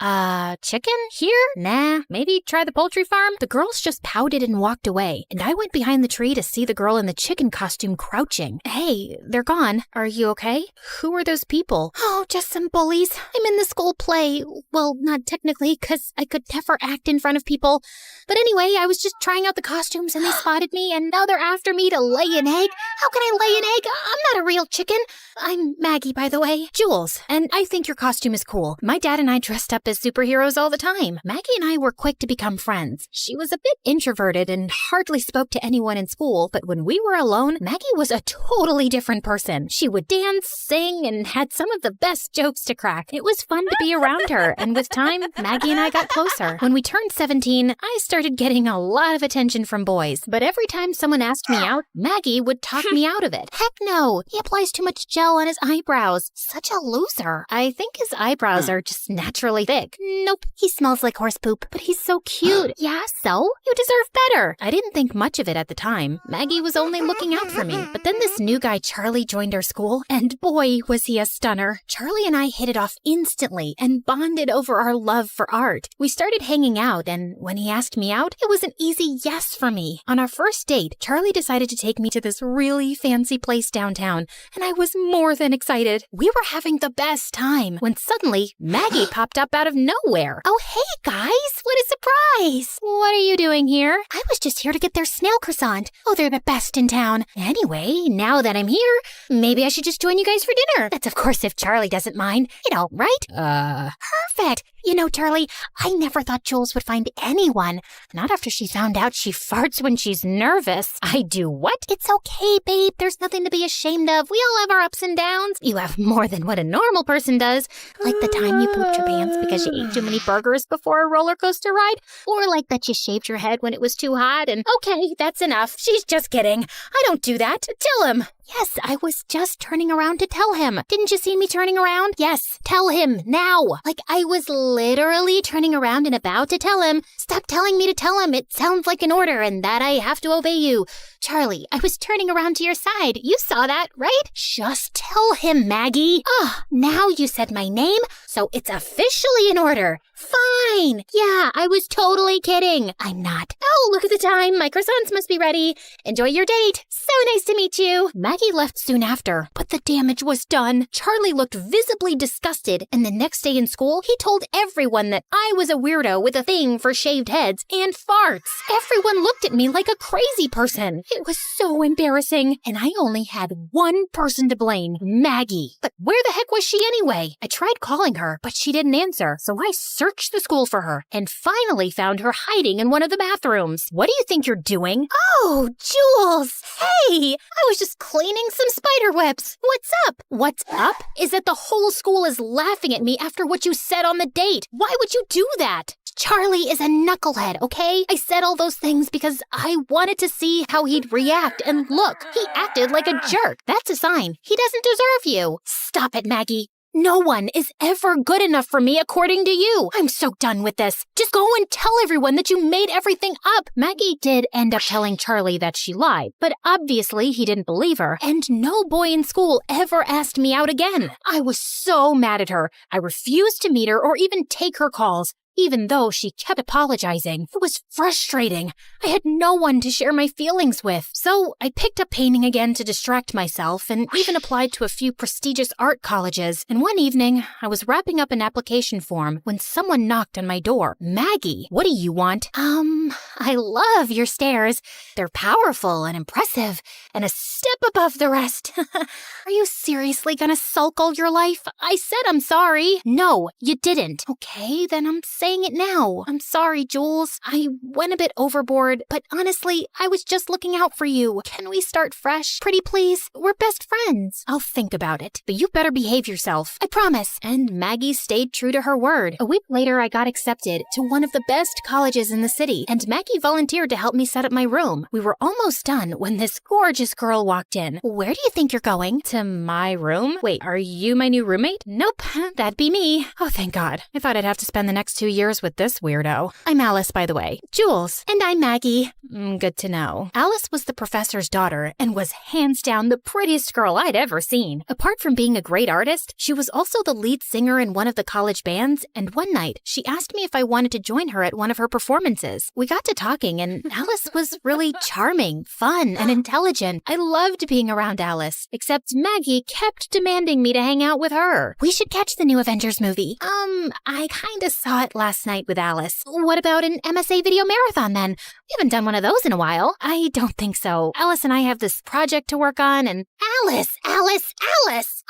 Chicken? Here? Nah, maybe try the poultry farm? The girls just pouted and walked away, and I went behind the tree to see the girl in the chicken costume crouching. Hey, they're gone. Are you okay? Who are those people? Oh, just some bullies. I'm in the school play. Well, not technically, because I could never act in front of people. But anyway, I was just trying out the costumes and they spotted me, and now they're after me to lay an egg. How can I lay an egg? I'm not a real chicken. I'm Maggie, by the way. Jules, and I think your costume is cool. My dad and I dressed up as superheroes all the time. Maggie and I were quick to become friends. She was a bit introverted and hardly spoke to anyone in school, but when we were alone, Maggie was a totally different person. She would dance, sing, and had some of the best jokes to crack. It was fun to be around her, and with time, Maggie and I got closer. When we turned 17, I started getting a lot of attention from boys, but every time someone asked me out, Maggie would talk me out of it. Heck no, he applies too much gel on his eyebrows. Such a loser. I think his eyebrows are just naturally thick. Nope, he smells like horse poop, but he's so cute. Yeah, so? You deserve better. I didn't think much of it at the time. Maggie was only looking out for me, but then this new guy Charlie joined our school, and boy, was he a stunner. Charlie and I hit it off instantly and bonded over our love for art. We started hanging out, and when he asked me out, it was an easy yes for me. On our first date, Charlie decided to take me to this really fancy place downtown, and I was more than excited. We were having the best time when suddenly Maggie popped up out of nowhere. Oh, hey guys, what a surprise! What are you doing here? I was just here to get their snail croissant. Oh, they're the best in town. Anyway, now that I'm here, maybe I should just join you guys for dinner. That's of course if Charlie doesn't mind. You know, right? Perfect. You know, Charlie, I never thought Jules would find anyone. Not after she found out she farts when she's nervous. I do what? It's okay, babe. There's nothing to be ashamed of. We all have our ups and downs. You have more than what a normal person does. Like the time you pooped your pants because you ate too many burgers before a roller coaster ride. Or like that you shaved your head when it was too hot. And okay, that's enough. She's just kidding. I don't do that. Tell him. Yes, I was just turning around to tell him. Didn't you see me turning around? Yes, tell him now. Like I was literally turning around and about to tell him. Stop telling me to tell him. It sounds like an order and that I have to obey you. Charlie, I was turning around to your side. You saw that, right? Just tell him, Maggie. Now you said my name, so it's officially in order. Fine. Yeah, I was totally kidding. I'm not. Oh, look at the time. My croissants must be ready. Enjoy your date. So nice to meet you. Maggie left soon after, but the damage was done. Charlie looked visibly disgusted, and the next day in school, he told everyone that I was a weirdo with a thing for shaved heads and farts. Everyone looked at me like a crazy person. It was so embarrassing, and I only had one person to blame, Maggie. But where the heck was she anyway? I tried calling her, but she didn't answer, so I searched the school for her and finally found her hiding in one of the bathrooms. What do you think you're doing? Oh, Jules! Hey! I was just cleaning some spider webs. What's up? What's up is that the whole school is laughing at me after what you said on the date. Why would you do that? Charlie is a knucklehead, okay? I said all those things because I wanted to see how he'd react, and look, he acted like a jerk. That's a sign. He doesn't deserve you. Stop it, Maggie. No one is ever good enough for me according to you. I'm so done with this. Just go and tell everyone that you made everything up. Maggie did end up telling Charlie that she lied, but obviously he didn't believe her, and no boy in school ever asked me out again. I was so mad at her. I refused to meet her or even take her calls, even though she kept apologizing. It was frustrating. I had no one to share my feelings with. So I picked up painting again to distract myself and even applied to a few prestigious art colleges. And one evening, I was wrapping up an application form when someone knocked on my door. Maggie, what do you want? I love your stares. They're powerful and impressive and a step above the rest. Are you seriously gonna sulk all your life? I said I'm sorry. No, you didn't. Okay, then I'm saying it now. I'm sorry, Jules. I went a bit overboard, but honestly, I was just looking out for you. Can we start fresh? Pretty please? We're best friends. I'll think about it, but you better behave yourself. I promise. And Maggie stayed true to her word. A week later, I got accepted to one of the best colleges in the city, and Maggie volunteered to help me set up my room. We were almost done when this gorgeous girl walked in. Where do you think you're going? To my room? Wait, are you my new roommate? Nope, that'd be me. Oh, thank God. I thought I'd have to spend the next 2 years with this weirdo. I'm Alice, by the way. Jules. And I'm Maggie. Good to know. Alice was the professor's daughter and was hands down the prettiest girl I'd ever seen. Apart from being a great artist, she was also the lead singer in one of the college bands, and one night, she asked me if I wanted to join her at one of her performances. We got to talking, and Alice was really charming, fun, and intelligent. I loved being around Alice, except Maggie kept demanding me to hang out with her. We should catch the new Avengers movie. I kinda saw it last night with Alice. What about an MSA video marathon then? We haven't done one of those in a while. I don't think so. Alice and I have this project to work on, and Alice!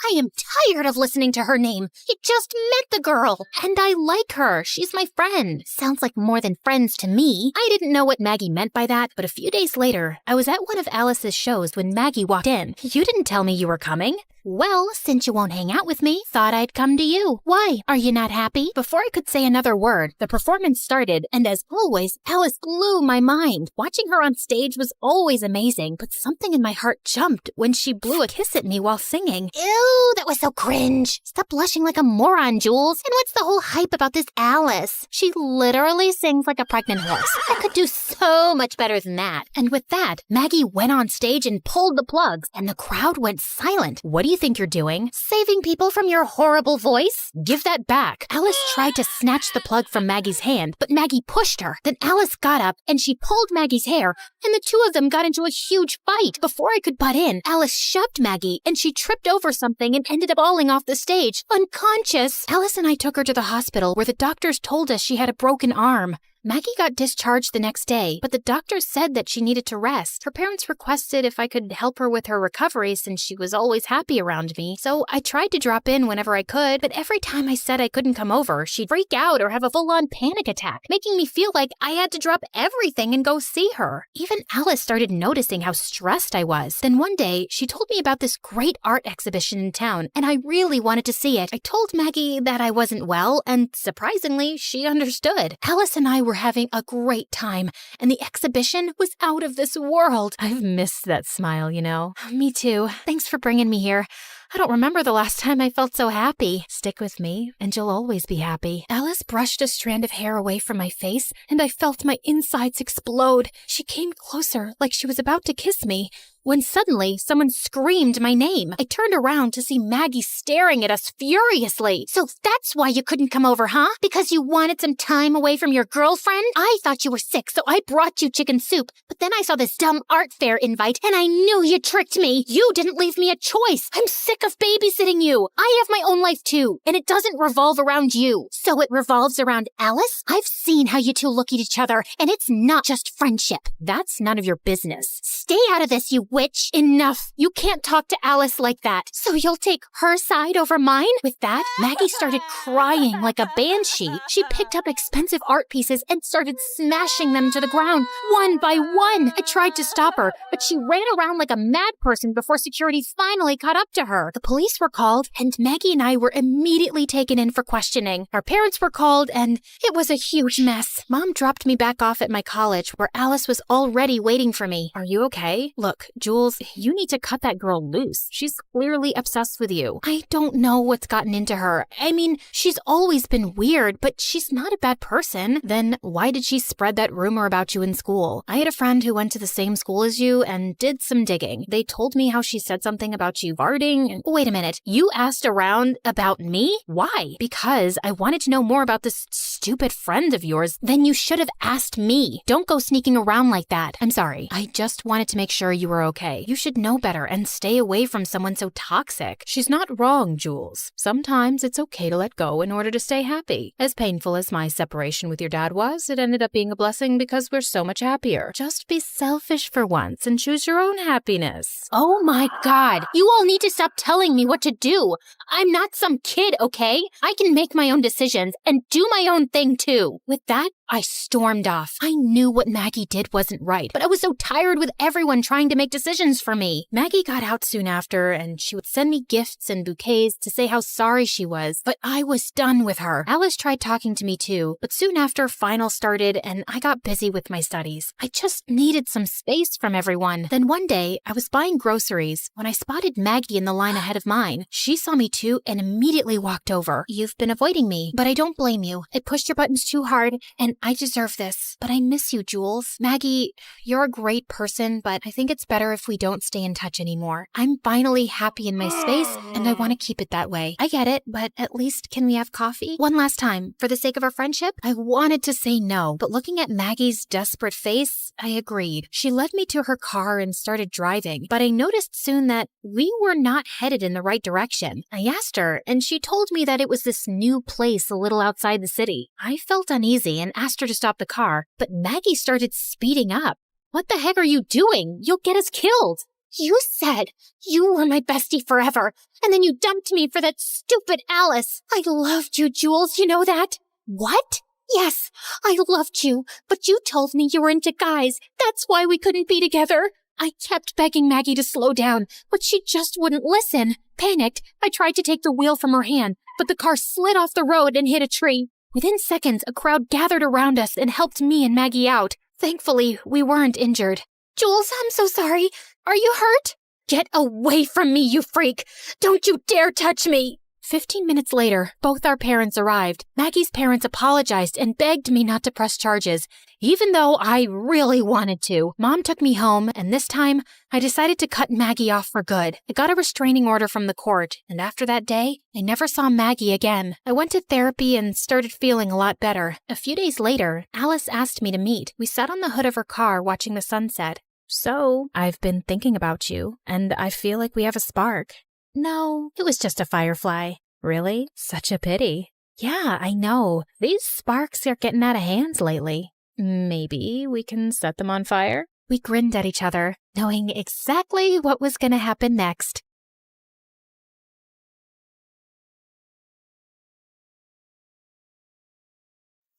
I am tired of listening to her name. You just met the girl, and I like her. She's my friend. Sounds like more than friends to me. I didn't know what Maggie meant by that, but a few days later, I was at one of Alice's shows when Maggie walked in. You didn't tell me you were coming. Well, since you won't hang out with me, thought I'd come to you. Why? Are you not happy? Before I could say another word, the performance started, and as always, Alice blew my mind. Watching her on stage was always amazing, but something in my heart jumped when she blew a kiss at me while singing. Ew, that was so cringe. Stop blushing like a moron, Jules. And what's the whole hype about this Alice? She literally sings like a pregnant horse. I could do so much better than that. And with that, Maggie went on stage and pulled the plugs, and the crowd went silent. What do you think you're doing? Saving people from your horrible voice? Give that back. Alice tried to snatch the plug from Maggie's hand, but Maggie pushed her. Then Alice got up and she pulled Maggie's hair, and the two of them got into a huge fight. Before I could butt in, Alice shoved Maggie, and she tripped over something and ended up falling off the stage, unconscious. Alice and I took her to the hospital where the doctors told us she had a broken arm. Maggie got discharged the next day, but the doctor said that she needed to rest. Her parents requested if I could help her with her recovery since she was always happy around me, so I tried to drop in whenever I could, but every time I said I couldn't come over, she'd freak out or have a full-on panic attack, making me feel like I had to drop everything and go see her. Even Alice started noticing how stressed I was. Then one day, she told me about this great art exhibition in town, and I really wanted to see it. I told Maggie that I wasn't well, and surprisingly, she understood. Alice and I were having a great time, and the exhibition was out of this world. I've missed that smile, you know. Me too. Thanks for bringing me here. I don't remember the last time I felt so happy. Stick with me, and you'll always be happy. Alice brushed a strand of hair away from my face, and I felt my insides explode. She came closer, like she was about to kiss me, when suddenly someone screamed my name. I turned around to see Maggie staring at us furiously. So that's why you couldn't come over, huh? Because you wanted some time away from your girlfriend? I thought you were sick, so I brought you chicken soup. But then I saw this dumb art fair invite, and I knew you tricked me. You didn't leave me a choice. I'm sick of babysitting you. I have my own life too, and it doesn't revolve around you. So it revolves around Alice? I've seen how you two look at each other, and it's not just friendship. That's none of your business. Stay out of this, you witch. Enough. You can't talk to Alice like that. So you'll take her side over mine? With that, Maggie started crying like a banshee. She picked up expensive art pieces and started smashing them to the ground, one by one. I tried to stop her, but she ran around like a mad person before security finally caught up to her. The police were called, and Maggie and I were immediately taken in for questioning. Our parents were called, and it was a huge mess. Mom dropped me back off at my college, where Alice was already waiting for me. Are you okay? Look, Jules, you need to cut that girl loose. She's clearly obsessed with you. I don't know what's gotten into her. I mean, she's always been weird, but she's not a bad person. Then why did she spread that rumor about you in school? I had a friend who went to the same school as you and did some digging. They told me how she said something about you farting. Wait a minute. You asked around about me? Why? Because I wanted to know more about this stupid friend of yours. Then you should have asked me. Don't go sneaking around like that. I'm sorry. I just wanted to make sure you were okay. You should know better and stay away from someone so toxic. She's not wrong, Jules. Sometimes it's okay to let go in order to stay happy. As painful as my separation with your dad was, it ended up being a blessing because we're so much happier. Just be selfish for once and choose your own happiness. Oh my God. You all need to stop telling me what to do. I'm not some kid, okay? I can make my own decisions and do my own thing too. With that, I stormed off. I knew what Maggie did wasn't right, but I was so tired with everyone trying to make decisions for me. Maggie got out soon after, and she would send me gifts and bouquets to say how sorry she was, but I was done with her. Alice tried talking to me too, but soon after finals started and I got busy with my studies. I just needed some space from everyone. Then one day, I was buying groceries when I spotted Maggie in the line ahead of mine. She saw me too and immediately walked over. You've been avoiding me, but I don't blame you. I pushed your buttons too hard, and I deserve this. But I miss you, Jules. Maggie, you're a great person, but I think it's better if we don't stay in touch anymore. I'm finally happy in my space, and I want to keep it that way. I get it, but at least can we have coffee? One last time, for the sake of our friendship? I wanted to say no, but looking at Maggie's desperate face, I agreed. She led me to her car and started driving, but I noticed soon that we were not headed in the right direction. I asked her, and she told me that it was this new place a little outside the city. I felt uneasy and asked her to stop the car, but Maggie started speeding up. What the heck are you doing? You'll get us killed. You said you were my bestie forever, and then you dumped me for that stupid Alice. I loved you, Jules, you know that? What? Yes, I loved you, but you told me you were into guys. That's why we couldn't be together. I kept begging Maggie to slow down, but she just wouldn't listen. Panicked, I tried to take the wheel from her hand, but the car slid off the road and hit a tree. Within seconds, a crowd gathered around us and helped me and Maggie out. Thankfully, we weren't injured. Jules, I'm so sorry. Are you hurt? Get away from me, you freak! Don't you dare touch me! 15 minutes later, both our parents arrived. Maggie's parents apologized and begged me not to press charges, even though I really wanted to. Mom took me home, and this time, I decided to cut Maggie off for good. I got a restraining order from the court, and after that day, I never saw Maggie again. I went to therapy and started feeling a lot better. A few days later, Alice asked me to meet. We sat on the hood of her car watching the sunset. So, I've been thinking about you, and I feel like we have a spark. No, it was just a firefly. Really? Such a pity. Yeah, I know. These sparks are getting out of hand lately. Maybe we can set them on fire? We grinned at each other, knowing exactly what was going to happen next.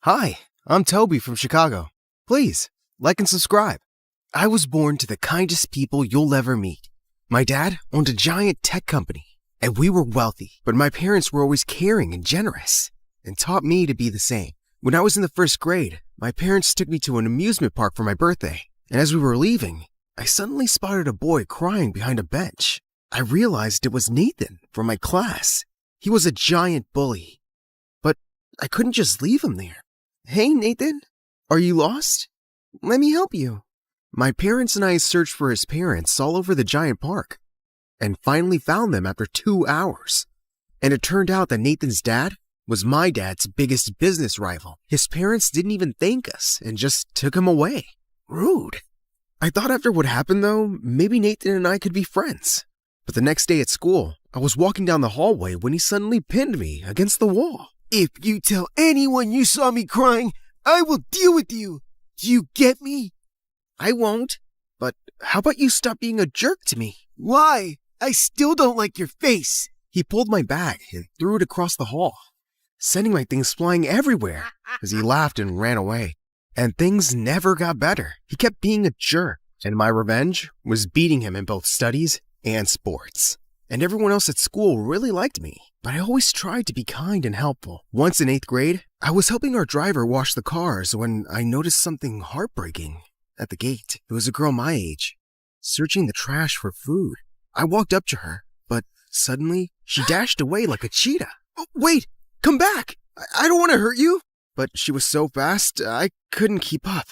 Hi, I'm Toby from Chicago. Please, like and subscribe. I was born to the kindest people you'll ever meet. My dad owned a giant tech company, and we were wealthy, but my parents were always caring and generous, and taught me to be the same. When I was in the first grade, my parents took me to an amusement park for my birthday, and as we were leaving, I suddenly spotted a boy crying behind a bench. I realized it was Nathan from my class. He was a giant bully, but I couldn't just leave him there. Hey, Nathan, are you lost? Let me help you. My parents and I searched for his parents all over the giant park and finally found them after 2 hours. And it turned out that Nathan's dad was my dad's biggest business rival. His parents didn't even thank us and just took him away. Rude. I thought after what happened though, maybe Nathan and I could be friends. But the next day at school, I was walking down the hallway when he suddenly pinned me against the wall. If you tell anyone you saw me crying, I will deal with you. Do you get me? I won't. But how about you stop being a jerk to me? Why? I still don't like your face. He pulled my bag and threw it across the hall, sending my things flying everywhere as he laughed and ran away. And things never got better. He kept being a jerk, and my revenge was beating him in both studies and sports. And everyone else at school really liked me, but I always tried to be kind and helpful. Once in 8th grade, I was helping our driver wash the cars when I noticed something heartbreaking at the gate. It was a girl my age, searching the trash for food. I walked up to her, but suddenly she dashed away like a cheetah. Oh, wait, come back! I don't want to hurt you! But she was so fast, I couldn't keep up.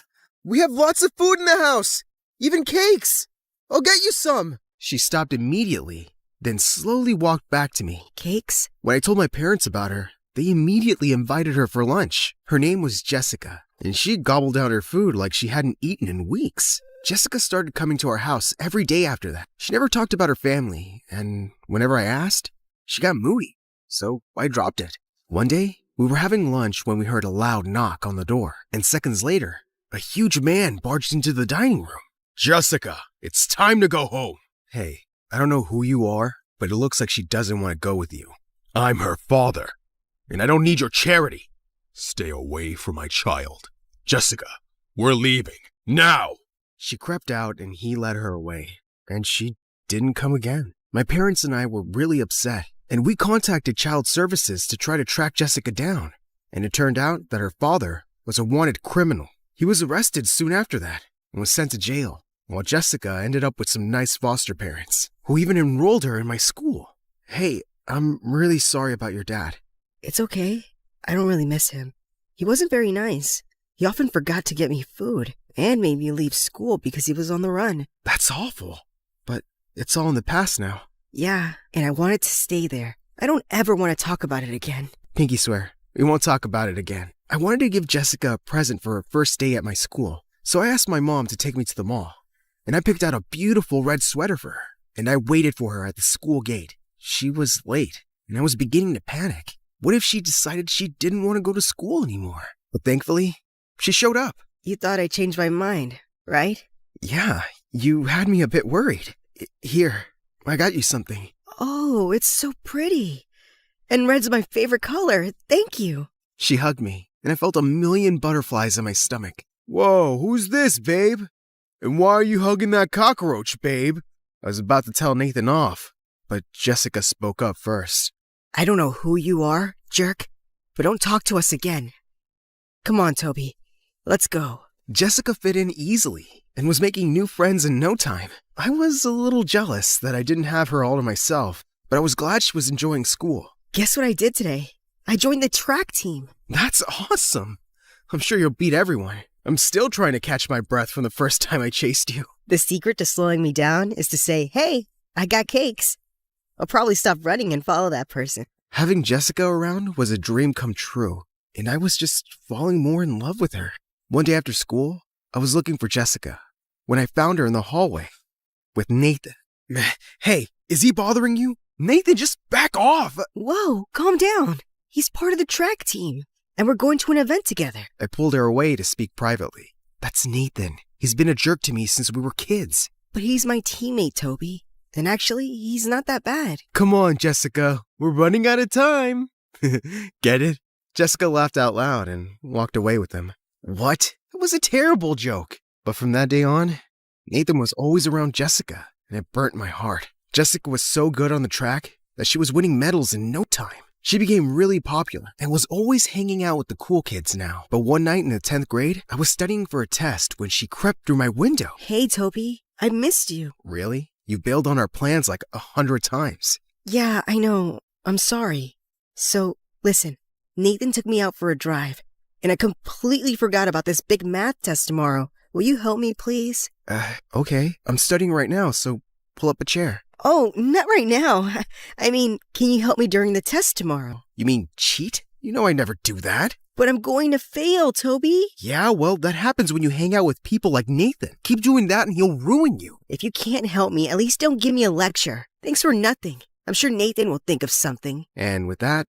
We have lots of food in the house, even cakes. I'll get you some. She stopped immediately, then slowly walked back to me. Cakes? When I told my parents about her, they immediately invited her for lunch. Her name was Jessica, and she gobbled down her food like she hadn't eaten in weeks. Jessica started coming to our house every day after that. She never talked about her family, and whenever I asked, she got moody, so I dropped it. One day, we were having lunch when we heard a loud knock on the door, and seconds later, a huge man barged into the dining room. Jessica, it's time to go home. Hey, I don't know who you are, but it looks like she doesn't want to go with you. I'm her father, and I don't need your charity. Stay away from my child. Jessica, we're leaving. Now! She crept out and he led her away, and she didn't come again. My parents and I were really upset, and we contacted Child Services to try to track Jessica down. And it turned out that her father was a wanted criminal. He was arrested soon after that and was sent to jail, while Jessica ended up with some nice foster parents, who even enrolled her in my school. Hey, I'm really sorry about your dad. It's okay. I don't really miss him. He wasn't very nice. He often forgot to get me food and made me leave school because he was on the run. That's awful, but it's all in the past now. Yeah, and I wanted to stay there. I don't ever want to talk about it again. Pinky swear, we won't talk about it again. I wanted to give Jessica a present for her first day at my school, so I asked my mom to take me to the mall. And I picked out a beautiful red sweater for her, and I waited for her at the school gate. She was late, and I was beginning to panic. What if she decided she didn't want to go to school anymore? But thankfully, she showed up. You thought I changed my mind, right? Yeah, you had me a bit worried. Here, I got you something. Oh, it's so pretty. And red's my favorite color. Thank you. She hugged me, and I felt a million butterflies in my stomach. Whoa, who's this, babe? And why are you hugging that cockroach, babe? I was about to tell Nathan off, but Jessica spoke up first. I don't know who you are, jerk, but don't talk to us again. Come on, Toby. Let's go. Jessica fit in easily and was making new friends in no time. I was a little jealous that I didn't have her all to myself, but I was glad she was enjoying school. Guess what I did today? I joined the track team. That's awesome. I'm sure you'll beat everyone. I'm still trying to catch my breath from the first time I chased you. The secret to slowing me down is to say, hey, I got cakes. I'll probably stop running and follow that person. Having Jessica around was a dream come true, and I was just falling more in love with her. One day after school, I was looking for Jessica when I found her in the hallway with Nathan. Hey, is he bothering you? Nathan, just back off! Whoa, calm down. He's part of the track team, and we're going to an event together. I pulled her away to speak privately. That's Nathan. He's been a jerk to me since we were kids. But he's my teammate, Toby. And actually, he's not that bad. Come on, Jessica. We're running out of time. Get it? Jessica laughed out loud and walked away with him. What? It was a terrible joke. But from that day on, Nathan was always around Jessica, and it burnt my heart. Jessica was so good on the track that she was winning medals in no time. She became really popular and was always hanging out with the cool kids now. But one night in the 10th grade, I was studying for a test when she crept through my window. Hey, Toby. I missed you. Really? You bailed on our plans like 100 times. Yeah, I know. I'm sorry. So, listen. Nathan took me out for a drive, and I completely forgot about this big math test tomorrow. Will you help me, please? Okay. I'm studying right now, so pull up a chair. Oh, not right now. I mean, can you help me during the test tomorrow? You mean cheat? You know I never do that. But I'm going to fail, Toby. Yeah, well, that happens when you hang out with people like Nathan. Keep doing that and he'll ruin you. If you can't help me, at least don't give me a lecture. Thanks for nothing. I'm sure Nathan will think of something. And with that,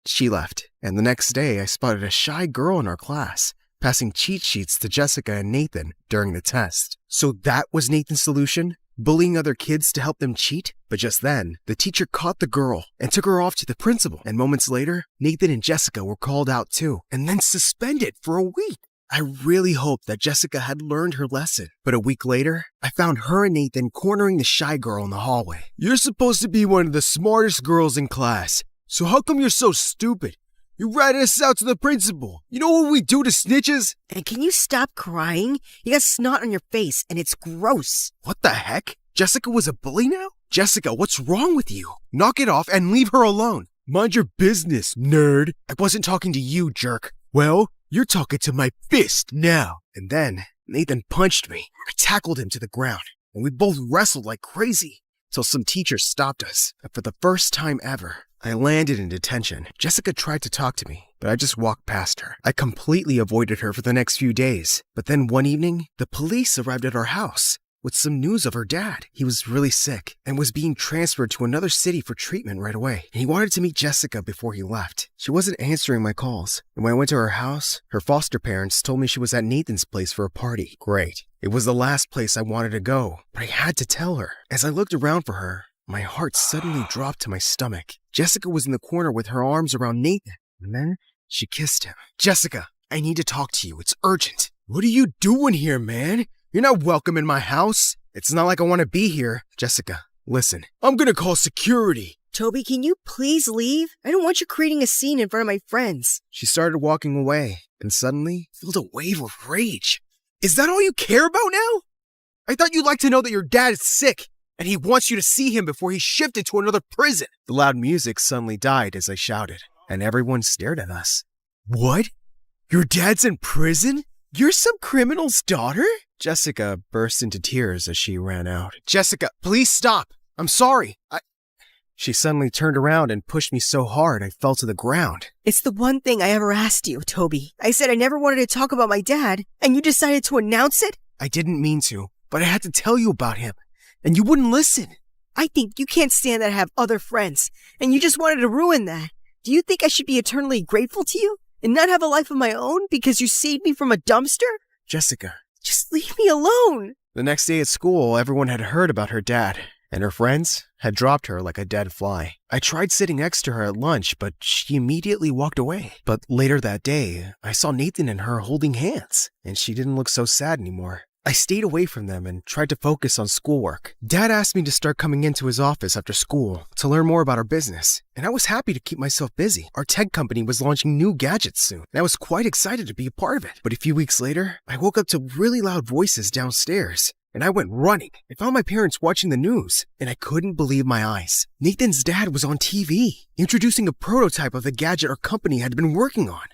she left. And the next day, I spotted a shy girl in our class, passing cheat sheets to Jessica and Nathan during the test. So that was Nathan's solution? Bullying other kids to help them cheat? But just then, the teacher caught the girl and took her off to the principal. And moments later, Nathan and Jessica were called out too, and then suspended for a week. I really hoped that Jessica had learned her lesson. But a week later, I found her and Nathan cornering the shy girl in the hallway. You're supposed to be one of the smartest girls in class. So how come you're so stupid? You ratted us out to the principal. You know what we do to snitches? And can you stop crying? You got snot on your face, and it's gross. What the heck? Jessica was a bully now? Jessica, what's wrong with you? Knock it off and leave her alone. Mind your business, nerd. I wasn't talking to you, jerk. Well, you're talking to my fist now. And then Nathan punched me. I tackled him to the ground, and we both wrestled like crazy till some teachers stopped us. And for the first time ever, I landed in detention. Jessica tried to talk to me, but I just walked past her. I completely avoided her for the next few days. But then one evening, the police arrived at our house with some news of her dad. He was really sick and was being transferred to another city for treatment right away. And he wanted to meet Jessica before he left. She wasn't answering my calls. And when I went to her house, her foster parents told me she was at Nathan's place for a party. Great. It was the last place I wanted to go, but I had to tell her. As I looked around for her, my heart suddenly dropped to my stomach. Jessica was in the corner with her arms around Nathan, and then she kissed him. Jessica, I need to talk to you. It's urgent. What are you doing here, man? You're not welcome in my house. It's not like I want to be here. Jessica, listen. I'm gonna call security. Toby, can you please leave? I don't want you creating a scene in front of my friends. She started walking away, and suddenly felt a wave of rage. Is that all you care about now? I thought you'd like to know that your dad is sick, and he wants you to see him before he's shifted to another prison. The loud music suddenly died as I shouted, and everyone stared at us. What? Your dad's in prison? You're some criminal's daughter? Jessica burst into tears as she ran out. Jessica, please stop. I'm sorry. She suddenly turned around and pushed me so hard I fell to the ground. It's the one thing I ever asked you, Toby. I said I never wanted to talk about my dad, and you decided to announce it? I didn't mean to, but I had to tell you about him, and you wouldn't listen. I think you can't stand that I have other friends, and you just wanted to ruin that. Do you think I should be eternally grateful to you and not have a life of my own because you saved me from a dumpster? Jessica. Just leave me alone. The next day at school, everyone had heard about her dad, and her friends had dropped her like a dead fly. I tried sitting next to her at lunch, but she immediately walked away. But later that day, I saw Nathan and her holding hands, and she didn't look so sad anymore. I stayed away from them and tried to focus on schoolwork. Dad asked me to start coming into his office after school to learn more about our business, and I was happy to keep myself busy. Our tech company was launching new gadgets soon, and I was quite excited to be a part of it. But a few weeks later, I woke up to really loud voices downstairs, and I went running. I found my parents watching the news, and I couldn't believe my eyes. Nathan's dad was on TV, introducing a prototype of the gadget our company had been working on.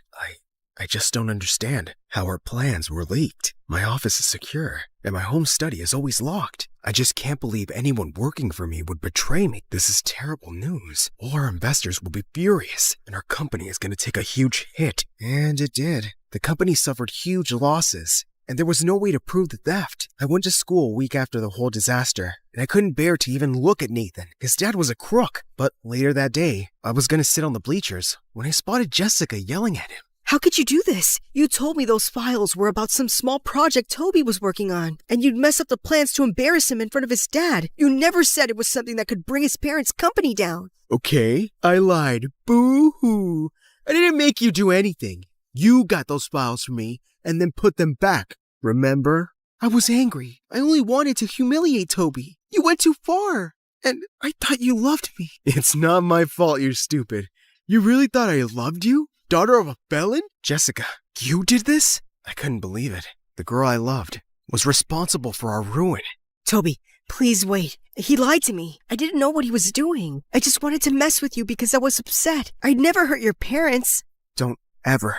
I just don't understand how our plans were leaked. My office is secure, and my home study is always locked. I just can't believe anyone working for me would betray me. This is terrible news. All our investors will be furious, and our company is going to take a huge hit. And it did. The company suffered huge losses, and there was no way to prove the theft. I went to school a week after the whole disaster, and I couldn't bear to even look at Nathan. His dad was a crook. But later that day, I was going to sit on the bleachers when I spotted Jessica yelling at him. How could you do this? You told me those files were about some small project Toby was working on, and you'd mess up the plans to embarrass him in front of his dad. You never said it was something that could bring his parents' company down. Okay, I lied. Boo-hoo. I didn't make you do anything. You got those files from me and then put them back. Remember? I was angry. I only wanted to humiliate Toby. You went too far. And I thought you loved me. It's not my fault you're stupid. You really thought I loved you? Daughter of a felon? Jessica, you did this? I couldn't believe it. The girl I loved was responsible for our ruin. Toby, please wait. He lied to me. I didn't know what he was doing. I just wanted to mess with you because I was upset. I'd never hurt your parents. Don't ever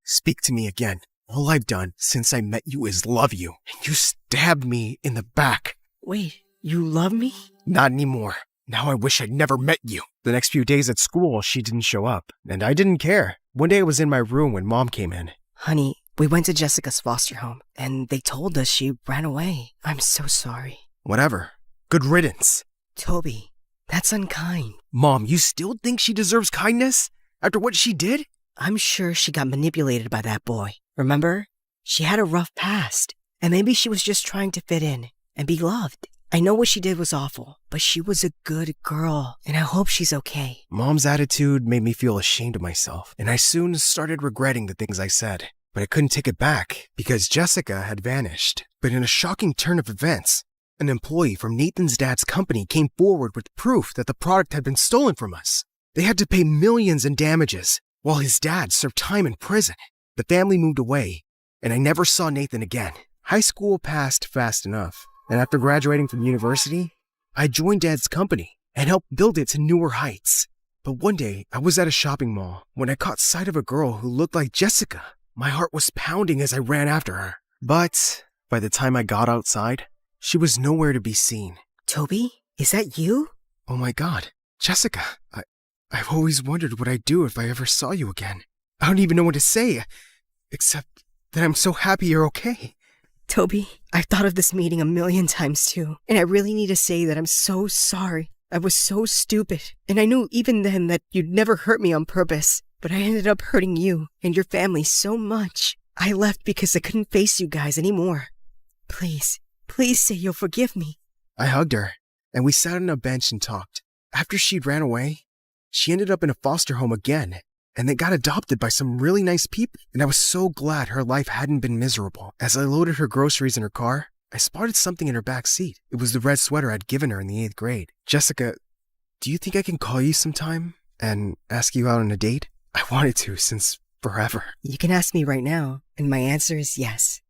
speak to me again. All I've done since I met you is love you. And you stabbed me in the back. Wait, you love me? Not anymore. Now I wish I'd never met you. The next few days at school, she didn't show up, and I didn't care. One day I was in my room when Mom came in. Honey, we went to Jessica's foster home, and they told us she ran away. I'm so sorry. Whatever. Good riddance. Toby, that's unkind. Mom, you still think she deserves kindness? After what she did? I'm sure she got manipulated by that boy. Remember? She had a rough past, and maybe she was just trying to fit in and be loved. I know what she did was awful, but she was a good girl, and I hope she's okay. Mom's attitude made me feel ashamed of myself, and I soon started regretting the things I said. But I couldn't take it back because Jessica had vanished. But in a shocking turn of events, an employee from Nathan's dad's company came forward with proof that the product had been stolen from us. They had to pay millions in damages, while his dad served time in prison. The family moved away, and I never saw Nathan again. High school passed fast enough. And after graduating from university, I joined Dad's company and helped build it to newer heights. But one day, I was at a shopping mall when I caught sight of a girl who looked like Jessica. My heart was pounding as I ran after her. But by the time I got outside, she was nowhere to be seen. Toby, is that you? Oh my God, Jessica, I've always wondered what I'd do if I ever saw you again. I don't even know what to say, except that I'm so happy you're okay. Toby, I've thought of this meeting a million times too, and I really need to say that I'm so sorry. I was so stupid, and I knew even then that you'd never hurt me on purpose, but I ended up hurting you and your family so much. I left because I couldn't face you guys anymore. Please say you'll forgive me. I hugged her, and we sat on a bench and talked. After she'd ran away, she ended up in a foster home again, and they got adopted by some really nice people, and I was so glad her life hadn't been miserable. As I loaded her groceries in her car, I spotted something in her back seat. It was the red sweater I'd given her in the 8th grade. Jessica, do you think I can call you sometime and ask you out on a date? I wanted to since forever. You can ask me right now, and my answer is yes.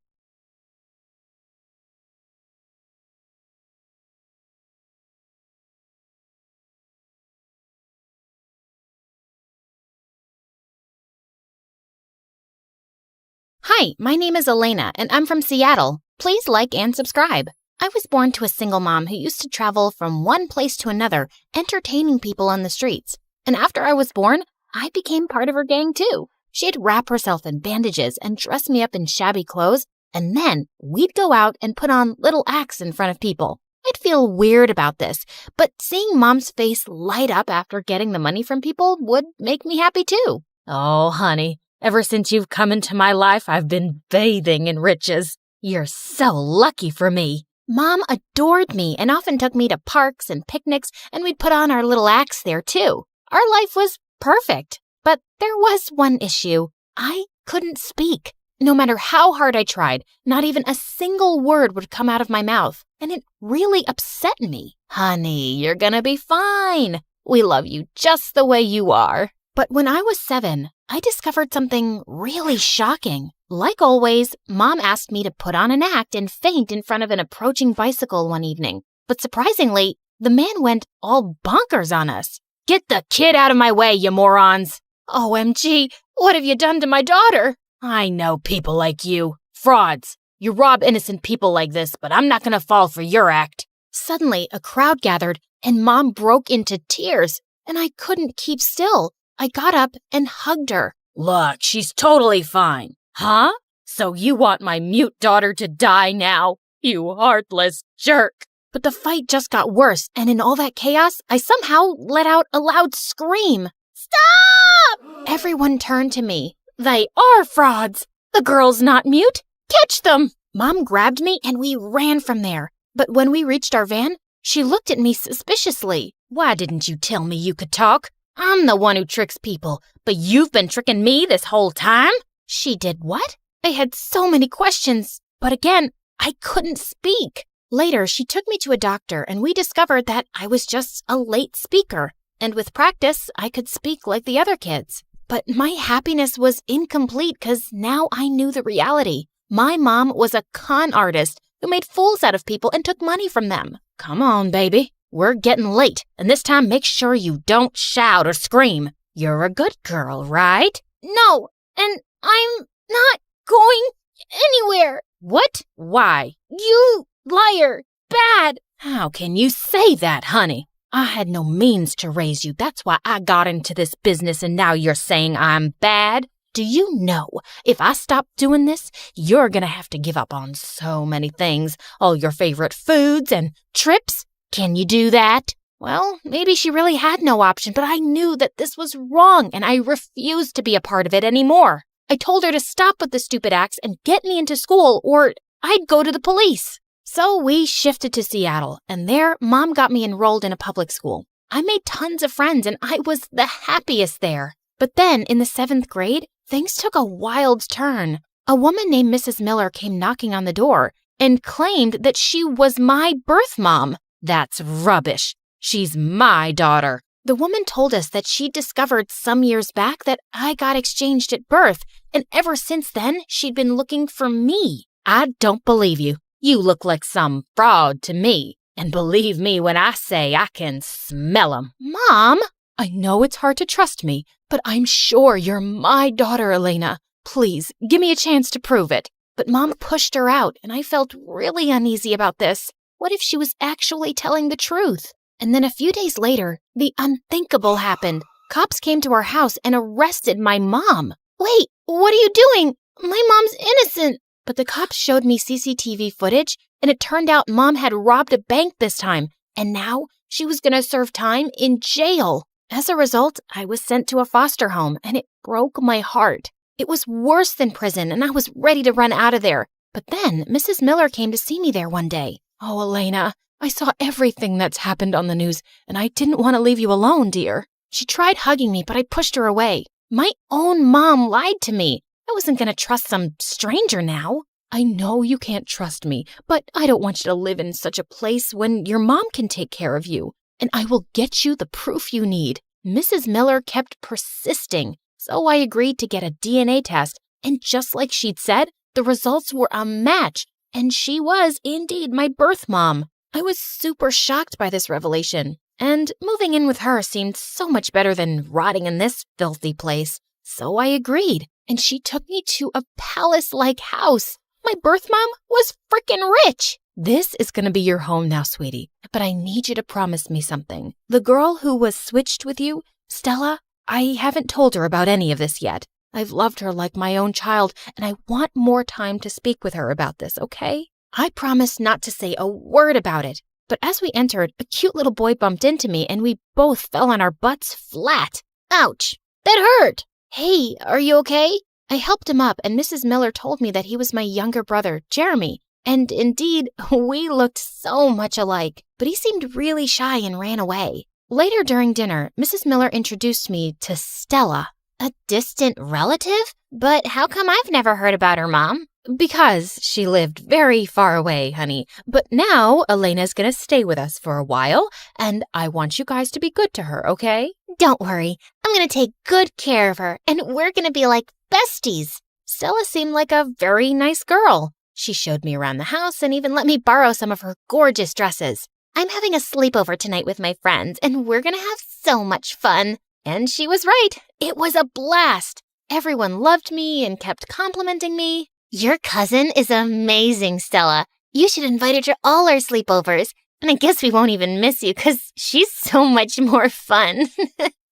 Hi, my name is Elena, and I'm from Seattle. Please like and subscribe. I was born to a single mom who used to travel from one place to another, entertaining people on the streets. And after I was born, I became part of her gang too. She'd wrap herself in bandages and dress me up in shabby clothes, and then we'd go out and put on little acts in front of people. I'd feel weird about this, but seeing Mom's face light up after getting the money from people would make me happy too. Oh, honey. Ever since you've come into my life, I've been bathing in riches. You're so lucky for me. Mom adored me and often took me to parks and picnics, and we'd put on our little acts there too. Our life was perfect, but there was one issue. I couldn't speak. No matter how hard I tried, not even a single word would come out of my mouth, and it really upset me. Honey, you're gonna be fine. We love you just the way you are. But when I was 7, I discovered something really shocking. Like always, Mom asked me to put on an act and faint in front of an approaching bicycle one evening. But surprisingly, the man went all bonkers on us. Get the kid out of my way, you morons! OMG, what have you done to my daughter? I know people like you. Frauds. You rob innocent people like this, but I'm not gonna fall for your act. Suddenly, a crowd gathered, and Mom broke into tears, and I couldn't keep still. I got up and hugged her. Look, she's totally fine. Huh? So you want my mute daughter to die now? You heartless jerk. But the fight just got worse, and in all that chaos, I somehow let out a loud scream. Stop! Everyone turned to me. They are frauds. The girl's not mute. Catch them. Mom grabbed me and we ran from there. But when we reached our van, she looked at me suspiciously. Why didn't you tell me you could talk? I'm the one who tricks people, but you've been tricking me this whole time? She did what? I had so many questions, but again, I couldn't speak. Later, she took me to a doctor and we discovered that I was just a late speaker. And with practice, I could speak like the other kids. But my happiness was incomplete because now I knew the reality. My mom was a con artist who made fools out of people and took money from them. Come on, baby. We're getting late, and this time make sure you don't shout or scream. You're a good girl, right? No, and I'm not going anywhere. What? Why? You liar. Bad. How can you say that, honey? I had no means to raise you. That's why I got into this business, and now you're saying I'm bad? Do you know, if I stop doing this, you're gonna have to give up on so many things, all your favorite foods and trips? Can you do that? Well, maybe she really had no option, but I knew that this was wrong, and I refused to be a part of it anymore. I told her to stop with the stupid acts and get me into school, or I'd go to the police. So we shifted to Seattle, and there, Mom got me enrolled in a public school. I made tons of friends, and I was the happiest there. But then, in the 7th grade, things took a wild turn. A woman named Mrs. Miller came knocking on the door and claimed that she was my birth mom. That's rubbish. She's my daughter. The woman told us that she discovered some years back that I got exchanged at birth, and ever since then, she'd been looking for me. I don't believe you. You look like some fraud to me. And believe me when I say I can smell 'em. Mom! I know it's hard to trust me, but I'm sure you're my daughter, Elena. Please, give me a chance to prove it. But Mom pushed her out, and I felt really uneasy about this. What if she was actually telling the truth? And then a few days later, the unthinkable happened. Cops came to our house and arrested my mom. Wait, what are you doing? My mom's innocent. But the cops showed me CCTV footage, and it turned out Mom had robbed a bank this time, and now she was going to serve time in jail. As a result, I was sent to a foster home, and it broke my heart. It was worse than prison, and I was ready to run out of there. But then Mrs. Miller came to see me there one day. Oh, Elena, I saw everything that's happened on the news, and I didn't want to leave you alone, dear. She tried hugging me, but I pushed her away. My own mom lied to me. I wasn't going to trust some stranger now. I know you can't trust me, but I don't want you to live in such a place when your mom can take care of you. And I will get you the proof you need. Mrs. Miller kept persisting, so I agreed to get a DNA test, and just like she'd said, the results were a match, and she was indeed my birth mom. I was super shocked by this revelation, and moving in with her seemed so much better than rotting in this filthy place. So I agreed, and she took me to a palace-like house. My birth mom was frickin' rich. This is going to be your home now, sweetie, but I need you to promise me something. The girl who was switched with you, Stella, I haven't told her about any of this yet. I've loved her like my own child, and I want more time to speak with her about this, okay? I promised not to say a word about it, but as we entered, a cute little boy bumped into me, and we both fell on our butts flat. Ouch! That hurt! Hey, are you okay? I helped him up, and Mrs. Miller told me that he was my younger brother, Jeremy. And indeed, we looked so much alike, but he seemed really shy and ran away. Later during dinner, Mrs. Miller introduced me to Stella. A distant relative? But how come I've never heard about her, Mom? Because she lived very far away, honey. But now Elena's gonna stay with us for a while, and I want you guys to be good to her, okay? Don't worry. I'm gonna take good care of her, and we're gonna be like besties. Stella seemed like a very nice girl. She showed me around the house and even let me borrow some of her gorgeous dresses. I'm having a sleepover tonight with my friends, and we're gonna have so much fun. And she was right. It was a blast. Everyone loved me and kept complimenting me. Your cousin is amazing, Stella. You should invite her to all our sleepovers. And I guess we won't even miss you because she's so much more fun.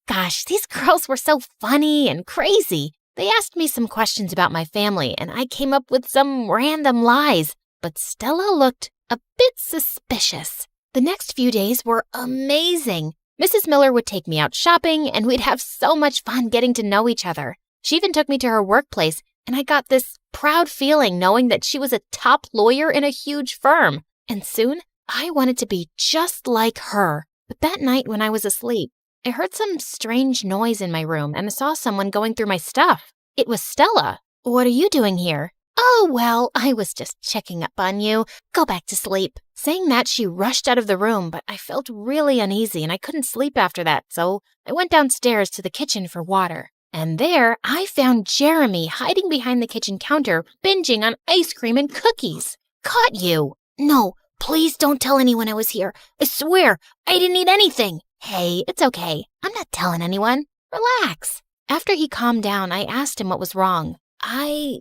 Gosh, these girls were so funny and crazy. They asked me some questions about my family, and I came up with some random lies. But Stella looked a bit suspicious. The next few days were amazing. Mrs. Miller would take me out shopping, and we'd have so much fun getting to know each other. She even took me to her workplace, and I got this proud feeling knowing that she was a top lawyer in a huge firm. And soon, I wanted to be just like her. But that night when I was asleep, I heard some strange noise in my room and I saw someone going through my stuff. It was Stella. "What are you doing here?" "Oh, well, I was just checking up on you. Go back to sleep." Saying that, she rushed out of the room, but I felt really uneasy and I couldn't sleep after that, so I went downstairs to the kitchen for water. And there, I found Jeremy hiding behind the kitchen counter, binging on ice cream and cookies. "Caught you." "No, please don't tell anyone I was here. I swear, I didn't eat anything." "Hey, it's okay. I'm not telling anyone. Relax." After he calmed down, I asked him what was wrong. I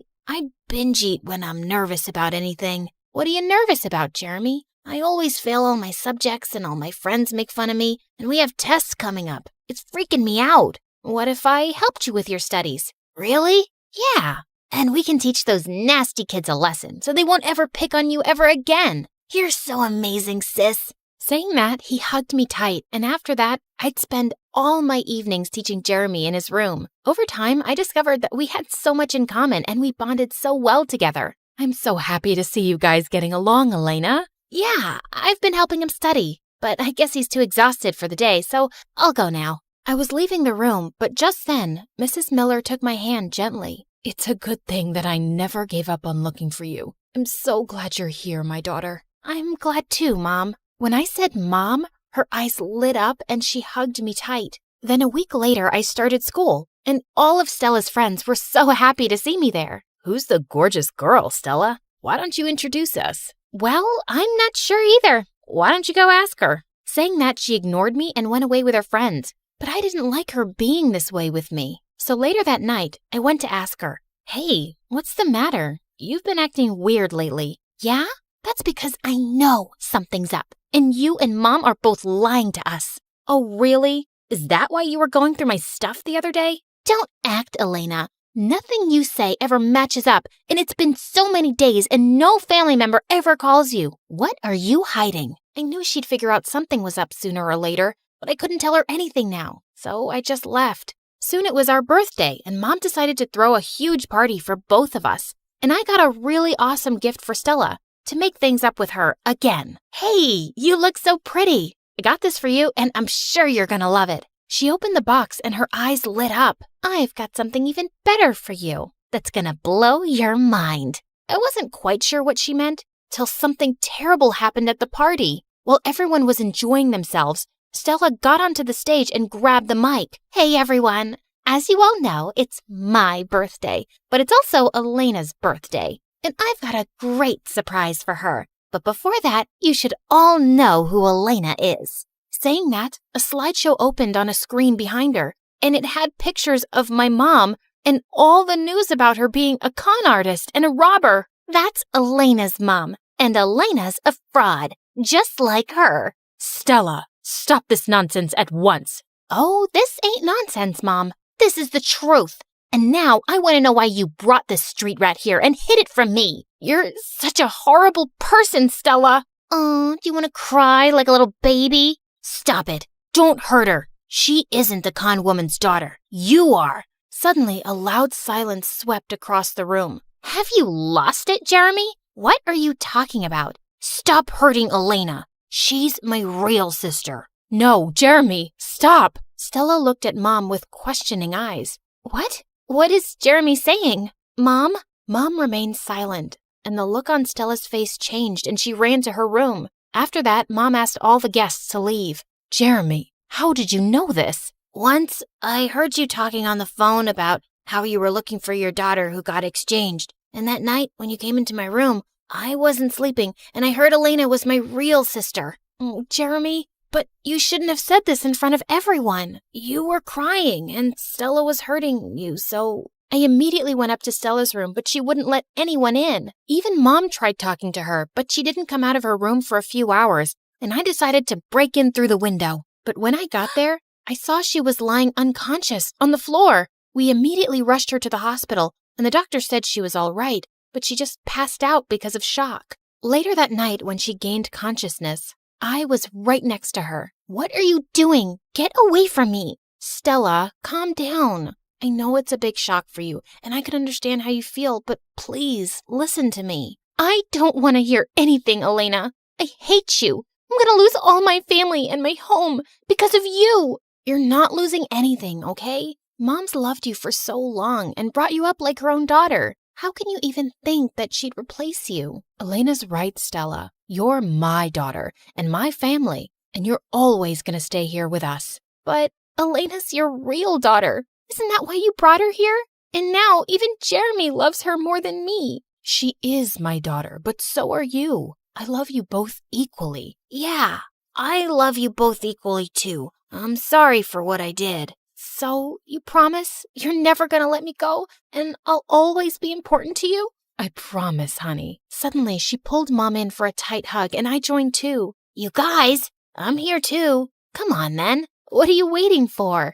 binge eat when I'm nervous about anything." "What are you nervous about, Jeremy?" "I always fail all my subjects and all my friends make fun of me, and we have tests coming up. It's freaking me out." "What if I helped you with your studies?" "Really?" "Yeah. And we can teach those nasty kids a lesson so they won't ever pick on you ever again." "You're so amazing, sis." Saying that, he hugged me tight, and after that, I'd spend all my evenings teaching Jeremy in his room. Over time, I discovered that we had so much in common and we bonded so well together. "I'm so happy to see you guys getting along, Elena." "Yeah, I've been helping him study, but I guess he's too exhausted for the day, so I'll go now." I was leaving the room, but just then, Mrs. Miller took my hand gently. "It's a good thing that I never gave up on looking for you. I'm so glad you're here, my daughter." "I'm glad too, Mom." When I said Mom, her eyes lit up and she hugged me tight. Then a week later, I started school, and all of Stella's friends were so happy to see me there. "Who's the gorgeous girl, Stella? Why don't you introduce us?" "Well, I'm not sure either. Why don't you go ask her?" Saying that, she ignored me and went away with her friends. But I didn't like her being this way with me. So later that night, I went to ask her, "Hey, what's the matter? You've been acting weird lately." "Yeah? That's because I know something's up, and you and Mom are both lying to us." "Oh, really? Is that why you were going through my stuff the other day?" "Don't act, Elena. Nothing you say ever matches up, and it's been so many days and no family member ever calls you. What are you hiding?" I knew she'd figure out something was up sooner or later, but I couldn't tell her anything now, so I just left. Soon it was our birthday, and Mom decided to throw a huge party for both of us. And I got a really awesome gift for Stella, to make things up with her again. "Hey, you look so pretty. I got this for you, and I'm sure you're gonna love it." She opened the box, and her eyes lit up. "I've got something even better for you that's gonna blow your mind." I wasn't quite sure what she meant, till something terrible happened at the party. While everyone was enjoying themselves, Stella got onto the stage and grabbed the mic. "Hey, everyone. As you all know, it's my birthday, but it's also Elena's birthday. And I've got a great surprise for her. But before that, you should all know who Elena is." Saying that, a slideshow opened on a screen behind her, and it had pictures of my mom and all the news about her being a con artist and a robber. "That's Elena's mom, and Elena's a fraud, just like her." "Stella, stop this nonsense at once." "Oh, this ain't nonsense, Mom. This is the truth. And now I want to know why you brought this street rat here and hid it from me. You're such a horrible person, Stella." "Oh, do you want to cry like a little baby?" "Stop it. Don't hurt her. She isn't the con woman's daughter. You are." Suddenly, a loud silence swept across the room. "Have you lost it, Jeremy? What are you talking about? Stop hurting Elena. She's my real sister." "No, Jeremy, stop." Stella looked at Mom with questioning eyes. "What? What is Jeremy saying? Mom?" Mom remained silent, and the look on Stella's face changed and she ran to her room. After that, Mom asked all the guests to leave. "Jeremy, how did you know this?" "Once, I heard you talking on the phone about how you were looking for your daughter who got exchanged. And that night, when you came into my room, I wasn't sleeping, and I heard Elena was my real sister." "Oh, Jeremy, but you shouldn't have said this in front of everyone. You were crying, and Stella was hurting you, so..." I immediately went up to Stella's room, but she wouldn't let anyone in. Even Mom tried talking to her, but she didn't come out of her room for a few hours, and I decided to break in through the window. But when I got there, I saw she was lying unconscious on the floor We immediately rushed her to the hospital, and the doctor said she was all right, but she just passed out because of shock. Later that night, when she gained consciousness, I was right next to her. What are you doing? Get away from me. Stella, calm down. I know it's a big shock for you, and I can understand how you feel, but please, listen to me. I don't want to hear anything, Elena. I hate you. I'm going to lose all my family and my home because of you. You're not losing anything, okay? Mom's loved you for so long and brought you up like her own daughter. How can you even think that she'd replace you? Elena's right, Stella. You're my daughter and my family, and you're always going to stay here with us. But Elena's your real daughter. Isn't that why you brought her here? And now even Jeremy loves her more than me. She is my daughter, but so are you. I love you both equally. Yeah, I love you both equally too. I'm sorry for what I did. So, you promise you're never gonna let me go, and I'll always be important to you? I promise, honey. Suddenly, she pulled Mom in for a tight hug, and I joined too. You guys, I'm here too. Come on, then. What are you waiting for?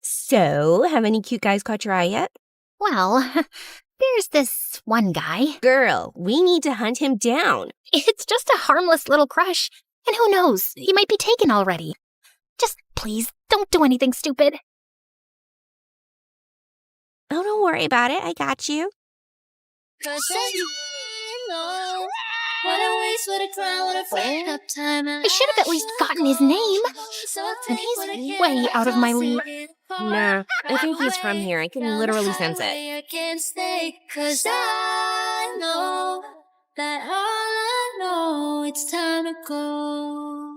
So, have any cute guys caught your eye yet? Well, there's this one guy. Girl, we need to hunt him down. It's just a harmless little crush. And who knows, he might be taken already. Just please, don't do anything stupid. Oh, don't worry about it. I got you. I should have at least gotten his name. And he's way out of my league. Nah, I think he's from here. I can literally sense it. It's time to go.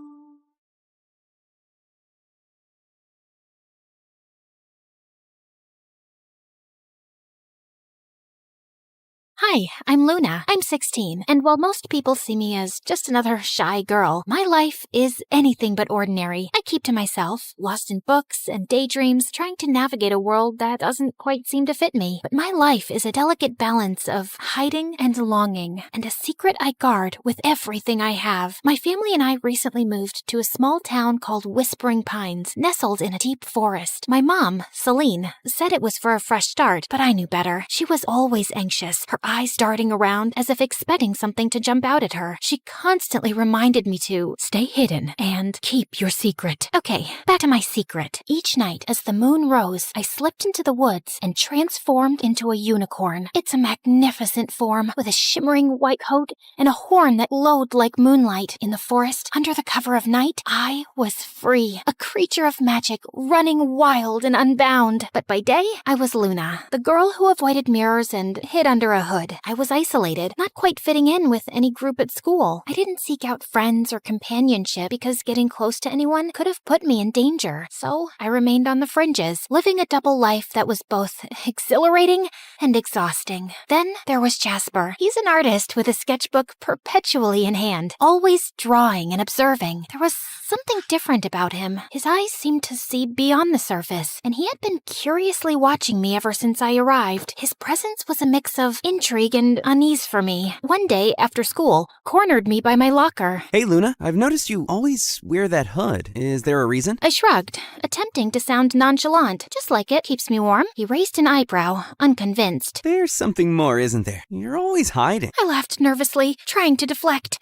Hi, I'm Luna. I'm 16, and while most people see me as just another shy girl, my life is anything but ordinary. I keep to myself, lost in books and daydreams, trying to navigate a world that doesn't quite seem to fit me. But my life is a delicate balance of hiding and longing, and a secret I guard with everything I have. My family and I recently moved to a small town called Whispering Pines, nestled in a deep forest. My mom, Celine, said it was for a fresh start, but I knew better. She was always anxious, her eyes darting around as if expecting something to jump out at her. She constantly reminded me to stay hidden and keep your secret. Okay, back to my secret. Each night as the moon rose, I slipped into the woods and transformed into a unicorn. It's a magnificent form with a shimmering white coat and a horn that glowed like moonlight. In the forest, under the cover of night, I was free, a creature of magic, running wild and unbound. But by day, I was Luna, the girl who avoided mirrors and hid under a hood. I was isolated, not quite fitting in with any group at school. I didn't seek out friends or companionship because getting close to anyone could have put me in danger. So I remained on the fringes, living a double life that was both exhilarating and exhausting. Then there was Jasper. He's an artist with a sketchbook perpetually in hand, always drawing and observing. There was something different about him. His eyes seemed to see beyond the surface, and he had been curiously watching me ever since I arrived. His presence was a mix of intrigue and unease for me. One day, after school, cornered me by my locker. Hey, Luna, I've noticed you always wear that hood. Is there a reason? I shrugged, attempting to sound nonchalant. Just like it, keeps me warm. He raised an eyebrow, unconvinced. There's something more, isn't there? You're always hiding. I laughed nervously, trying to deflect.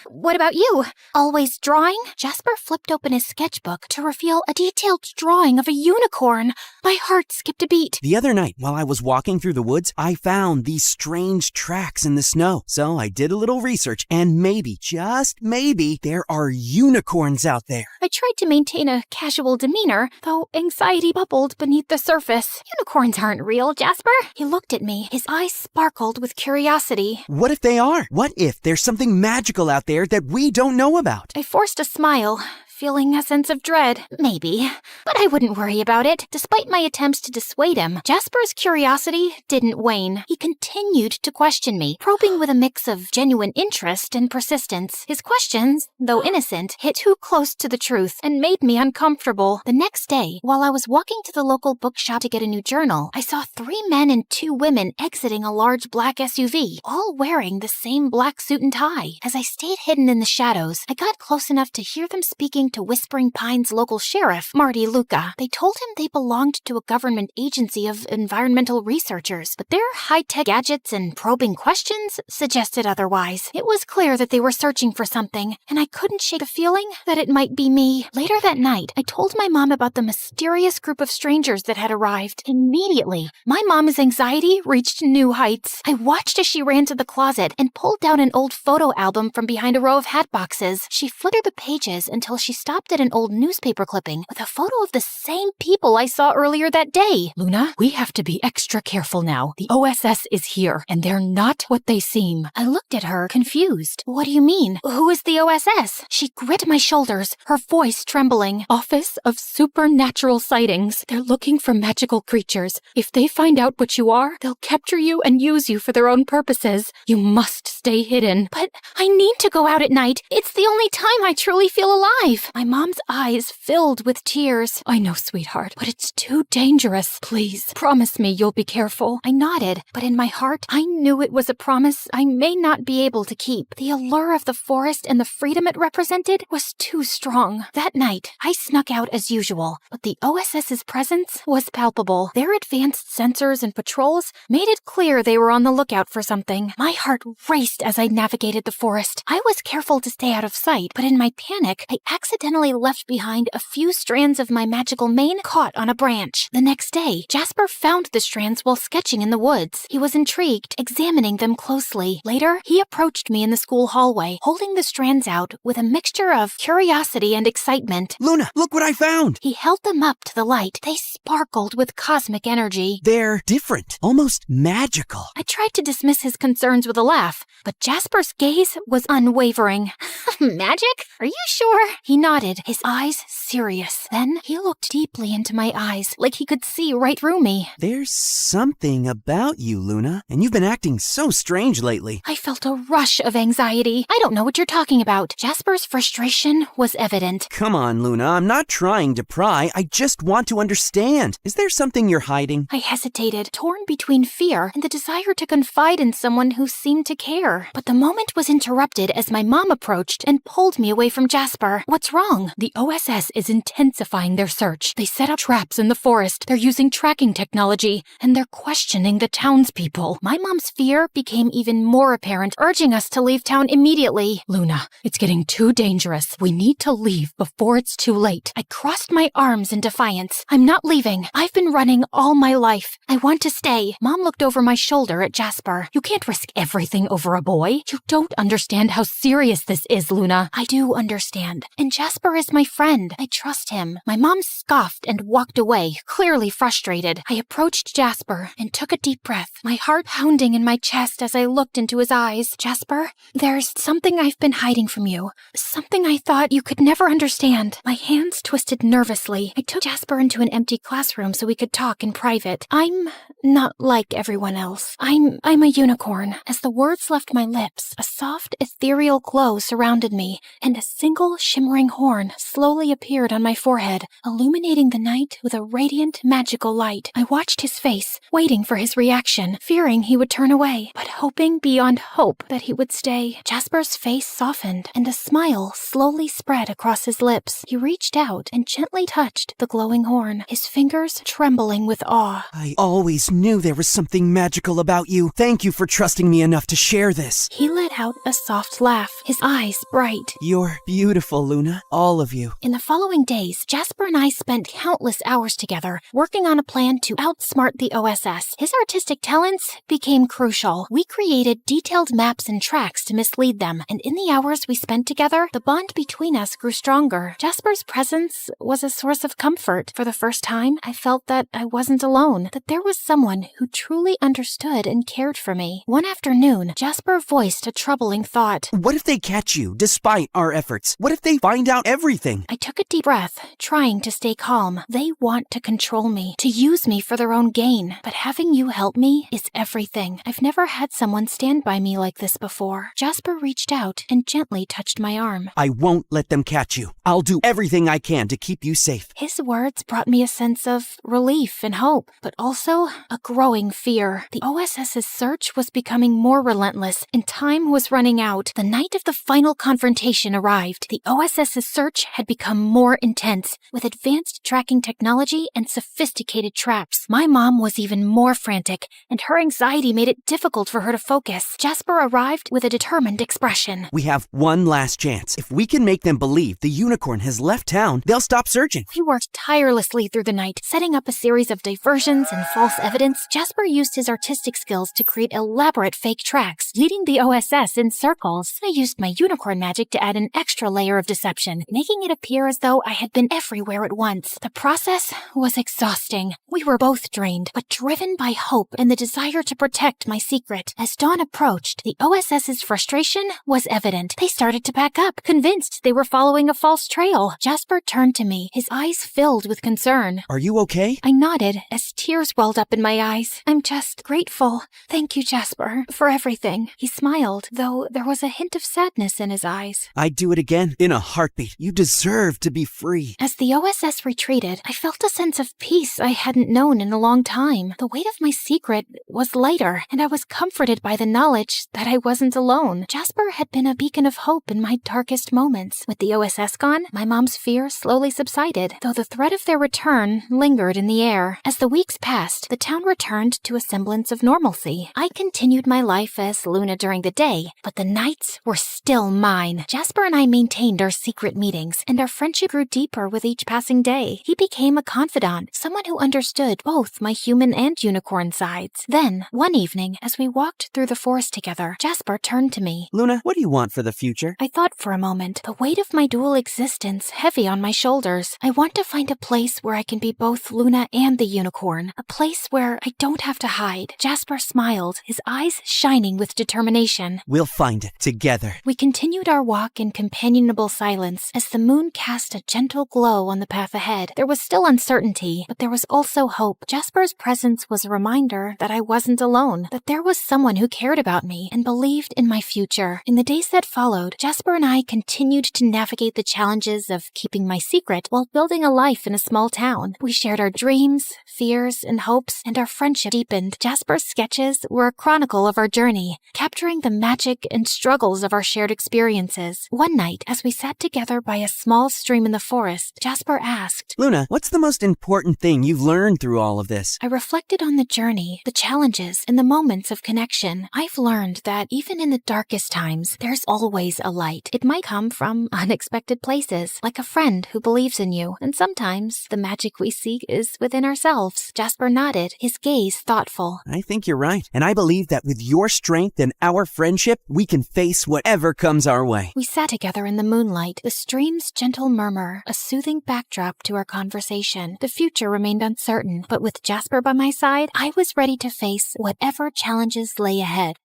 What about you? Always drawing? Jasper flipped open his sketchbook to reveal a detailed drawing of a unicorn. My heart skipped a beat. The other night, while I was walking through the woods, I found these strange tracks in the snow. So I did a little research, and maybe, just maybe, there are unicorns out there. I tried to maintain a casual demeanor, though anxiety bubbled beneath the surface. Unicorns aren't real, Jasper. He looked at me, his eyes sparkled with curiosity. What if they are? What if there's something magical out there that we don't know about? I forced a smile, feeling a sense of dread. Maybe. But I wouldn't worry about it. Despite my attempts to dissuade him, Jasper's curiosity didn't wane. He continued to question me, probing with a mix of genuine interest and persistence. His questions, though innocent, hit too close to the truth and made me uncomfortable. The next day, while I was walking to the local bookshop to get a new journal, I saw 3 men and 2 women exiting a large black SUV, all wearing the same black suit and tie. As I stayed hidden in the shadows, I got close enough to hear them speaking to Whispering Pines local sheriff, Marty Luca. They told him they belonged to a government agency of environmental researchers, but their high-tech gadgets and probing questions suggested otherwise. It was clear that they were searching for something, and I couldn't shake the feeling that it might be me. Later that night, I told my mom about the mysterious group of strangers that had arrived. Immediately, my mom's anxiety reached new heights. I watched as she ran to the closet and pulled down an old photo album from behind a row of hat boxes. She flitted the pages until she stopped at an old newspaper clipping with a photo of the same people I saw earlier that day. Luna, we have to be extra careful now. The OSS is here, and they're not what they seem. I looked at her, confused. What do you mean? Who is the OSS? She gripped my shoulders, her voice trembling. Office of Supernatural Sightings. They're looking for magical creatures. If they find out what you are, they'll capture you and use you for their own purposes. You must stay hidden. But I need to go out at night. It's the only time I truly feel alive. My mom's eyes filled with tears. I know, sweetheart, but it's too dangerous. Please, promise me you'll be careful. I nodded, but in my heart, I knew it was a promise I may not be able to keep. The allure of the forest and the freedom it represented was too strong. That night, I snuck out as usual, but the OSS's presence was palpable. Their advanced sensors and patrols made it clear they were on the lookout for something. My heart raced as I navigated the forest. I was careful to stay out of sight, but in my panic, I accidentally left behind a few strands of my magical mane caught on a branch. The next day, Jasper found the strands while sketching in the woods. He was intrigued, examining them closely. Later, he approached me in the school hallway, holding the strands out with a mixture of curiosity and excitement. Luna, look what I found! He held them up to the light. They sparkled with cosmic energy. They're different, almost magical. I tried to dismiss his concerns with a laugh, but Jasper's gaze was unwavering. Magic? Are you sure? He nodded, his eyes serious. Then he looked deeply into my eyes, like he could see right through me. There's something about you, Luna, and you've been acting so strange lately. I felt a rush of anxiety. I don't know what you're talking about. Jasper's frustration was evident. Come on, Luna, I'm not trying to pry. I just want to understand. Is there something you're hiding? I hesitated, torn between fear and the desire to confide in someone who seemed to care. But the moment was interrupted as my mom approached and pulled me away from Jasper. What's wrong? The OSS is intensifying their search. They set up traps in the forest. They're using tracking technology, and they're questioning the townspeople. My mom's fear became even more apparent, urging us to leave town immediately. Luna, it's getting too dangerous. We need to leave before it's too late. I crossed my arms in defiance. I'm not leaving. I've been running all my life. I want to stay. Mom looked over my shoulder at Jasper. You can't risk everything over a boy. You don't understand how serious this is, Luna. I do understand. And Jasper is my friend. I trust him. My mom scoffed and walked away, clearly frustrated. I approached Jasper and took a deep breath, my heart pounding in my chest as I looked into his eyes. Jasper, there's something I've been hiding from you. Something I thought you could never understand. My hands twisted nervously. I took Jasper into an empty classroom so we could talk in private. I'm not like everyone else. I'm a unicorn. As the words left my lips, a soft, ethereal glow surrounded me, and a single shimmering horn slowly appeared on my forehead, illuminating the night with a radiant, magical light. I watched his face, waiting for his reaction, fearing he would turn away, but hoping beyond hope that he would stay. Jasper's face softened, and a smile slowly spread across his lips. He reached out and gently touched the glowing horn, his fingers trembling with awe. I always knew there was something magical about you. Thank you for trusting me enough to share this. He let out a soft laugh, his eyes bright. You're beautiful, Luna. All of you. In the following days, Jasper and I spent countless hours together, working on a plan to outsmart the OSS. His artistic talents became crucial. We created detailed maps and tracks to mislead them, and in the hours we spent together, the bond between us grew stronger. Jasper's presence was a source of comfort. For the first time, I felt that I wasn't alone, that there was someone who truly understood and cared for me. One afternoon, Jasper voiced a troubling thought. What if they catch you, despite our efforts? What if they find out everything. I took a deep breath, trying to stay calm. They want to control me, to use me for their own gain. But having you help me is everything. I've never had someone stand by me like this before. Jasper reached out and gently touched my arm. I won't let them catch you. I'll do everything I can to keep you safe. His words brought me a sense of relief and hope, but also a growing fear. The OSS's search was becoming more relentless, and time was running out. The night of the final confrontation arrived. The OSS's search had become more intense, with advanced tracking technology and sophisticated traps. My mom was even more frantic, and her anxiety made it difficult for her to focus. Jasper arrived with a determined expression. We have one last chance. If we can make them believe the unicorn has left town, they'll stop searching. We worked tirelessly through the night, setting up a series of diversions and false evidence. Jasper used his artistic skills to create elaborate fake tracks, leading the OSS in circles. I used my unicorn magic to add an extra layer of deception, making it appear as though I had been everywhere at once. The process was exhausting. We were both drained, but driven by hope and the desire to protect my secret. As dawn approached, the OSS's frustration was evident. They started to back up, convinced they were following a false trail. Jasper turned to me, his eyes filled with concern. Are you okay? I nodded as tears welled up in my eyes. I'm just grateful. Thank you, Jasper, for everything. He smiled, though there was a hint of sadness in his eyes. I'd do it again in a heartbeat. You deserve to be free. As the OSS retreated, I felt a sense of peace I hadn't known in a long time. The weight of my secret was lighter, and I was comforted by the knowledge that I wasn't alone. Jasper had been a beacon of hope in my darkest moments. With the OSS gone, my mom's fear slowly subsided, though the threat of their return lingered in the air. As the weeks passed, the town returned to a semblance of normalcy. I continued my life as Luna during the day, but the nights were still mine. Jasper and I maintained our secret meetings, and our friendship grew deeper with each passing day. He became a confidant, someone who understood both my human and unicorn sides. Then, one evening, as we walked through the forest together, Jasper turned to me. Luna, what do you want for the future? I thought for a moment, the weight of my dual existence heavy on my shoulders. I want to find a place where I can be both Luna and the unicorn, a place where I don't have to hide. Jasper smiled, his eyes shining with determination. We'll find it together. We continued our walk in companionable silence as the moon cast a gentle glow on the path ahead. There was still uncertainty, but there was also hope. Jasper's presence was a reminder that I wasn't alone, that there was someone who cared about me and believed in my future. In the days that followed, Jasper and I continued to navigate the challenges of keeping my secret while building a life in a small town. We shared our dreams, fears, and hopes, and our friendship deepened. Jasper's sketches were a chronicle of our journey, capturing the magic and struggles of our shared experiences. One night, as we sat together by a small stream in the forest, Jasper asked, Luna, what's the most important thing you've learned through all of this? I reflected on the journey, the challenges, and the moments of connection. I've learned that even in the darkest times, there's always a light. It might come from unexpected places, like a friend who believes in you, and sometimes the magic we seek is within ourselves. Jasper nodded, his gaze thoughtful. I think you're right, and I believe that with your strength and our friendship, we can face whatever comes our way. We sat together in the moonlight, the stream's gentle murmur, a soothing backdrop to our conversation. The future remained uncertain, but with Jasper by my side, I was ready to face whatever challenges lay ahead.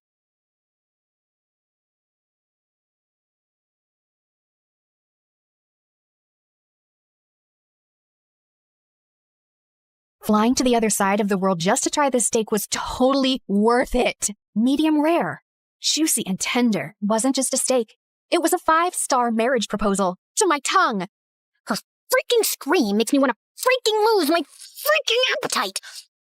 Flying to the other side of the world just to try this steak was totally worth it. Medium rare, juicy and tender. Wasn't just a steak. It was a 5-star marriage proposal to my tongue. Her freaking scream makes me want to freaking lose my freaking appetite.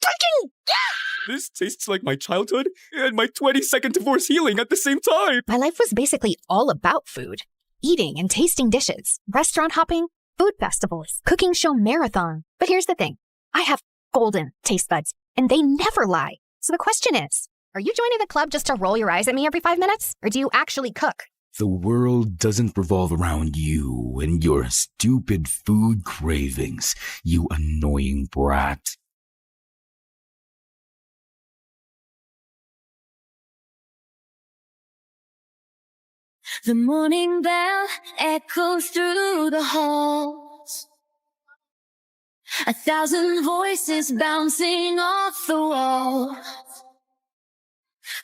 Freaking yeah! This tastes like my childhood and my 20-second divorce healing at the same time. My life was basically all about food. Eating and tasting dishes, restaurant hopping, food festivals, cooking show marathon. But here's the thing. I have golden taste buds, and they never lie. So the question is, are you joining the club just to roll your eyes at me every 5 minutes? Or do you actually cook? The world doesn't revolve around you and your stupid food cravings, you annoying brat. The morning bell echoes through the halls. 1,000 voices bouncing off the walls.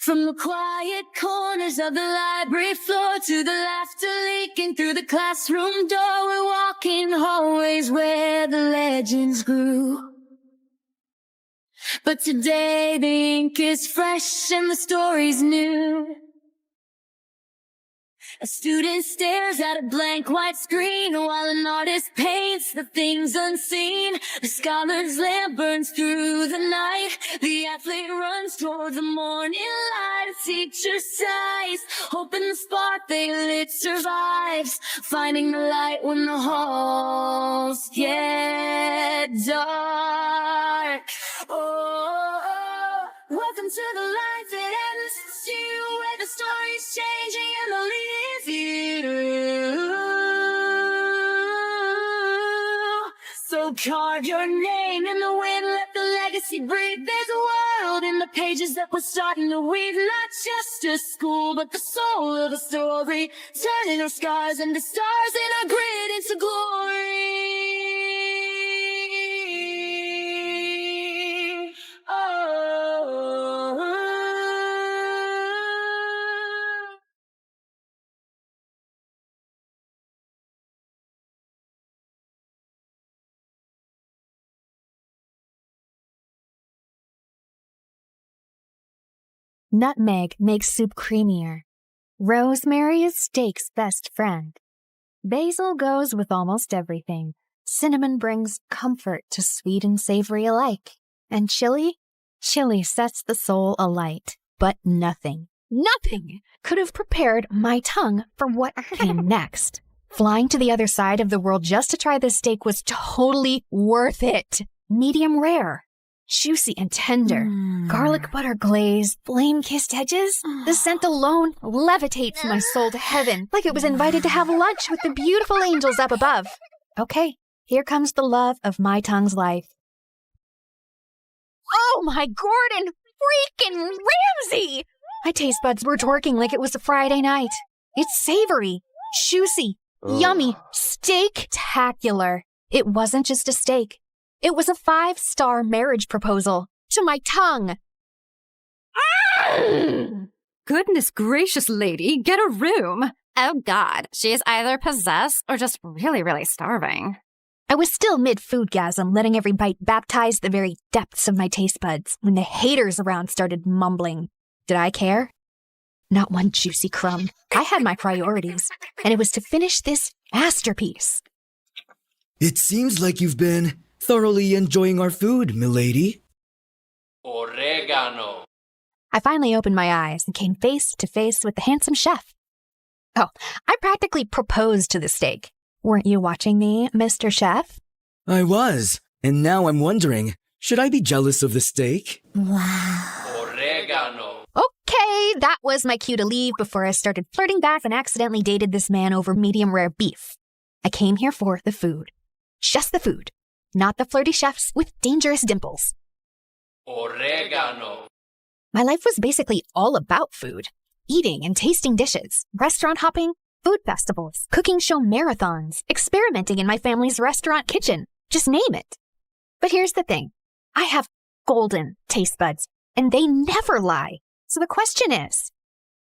From the quiet corners of the library floor to the laughter leaking through the classroom door, we're walking hallways where the legends grew. But today the ink is fresh and the story's new. A student stares at a blank white screen while an artist paints the things unseen. The scholar's lamp burns through the night. The athlete runs towards the morning light. A teacher sighs, hoping the spark they lit survives. Finding the light when the halls get dark. Oh, welcome to the life that ends you, where the story's changing and the lead is you. So carve your name in the wind, let the legacy breathe. There's a world in the pages that we're starting to weave. Not just a school, but the soul of a story, turning our scars into stars and our grit into glory. Nutmeg makes soup creamier. Rosemary is steak's best friend. Basil goes with almost everything. Cinnamon brings comfort to sweet and savory alike. And chili sets the soul alight. But nothing could have prepared my tongue for what came next. Flying to the other side of the world just to try this steak was totally worth it. Medium rare. Juicy and tender, garlic butter glaze, flame-kissed edges. The scent alone levitates my soul to heaven, like it was invited to have lunch with the beautiful angels up above. Okay, here comes the love of my tongue's life. Oh my Gordon freaking Ramsay! My taste buds were twerking like it was a Friday night. It's savory, juicy, yummy, steak-tacular. It wasn't just a steak. It was a 5-star marriage proposal to my tongue. Goodness gracious, lady, get a room. Oh God, she's either possessed or just really, really starving. I was still mid-foodgasm, letting every bite baptize the very depths of my taste buds when the haters around started mumbling. Did I care? Not one juicy crumb. I had my priorities, and it was to finish this masterpiece. It seems like you've been thoroughly enjoying our food, milady. Oregano. I finally opened my eyes and came face to face with the handsome chef. Oh, I practically proposed to the steak. Weren't you watching me, Mr. Chef? I was, and now I'm wondering, should I be jealous of the steak? Oregano. Okay, that was my cue to leave before I started flirting back and accidentally dated this man over medium rare beef. I came here for the food. Just the food. Not the flirty chefs with dangerous dimples. Oregano. My life was basically all about food. Eating and tasting dishes, restaurant hopping, food festivals, cooking show marathons, experimenting in my family's restaurant kitchen. Just name it. But here's the thing. I have golden taste buds, and they never lie. So the question is,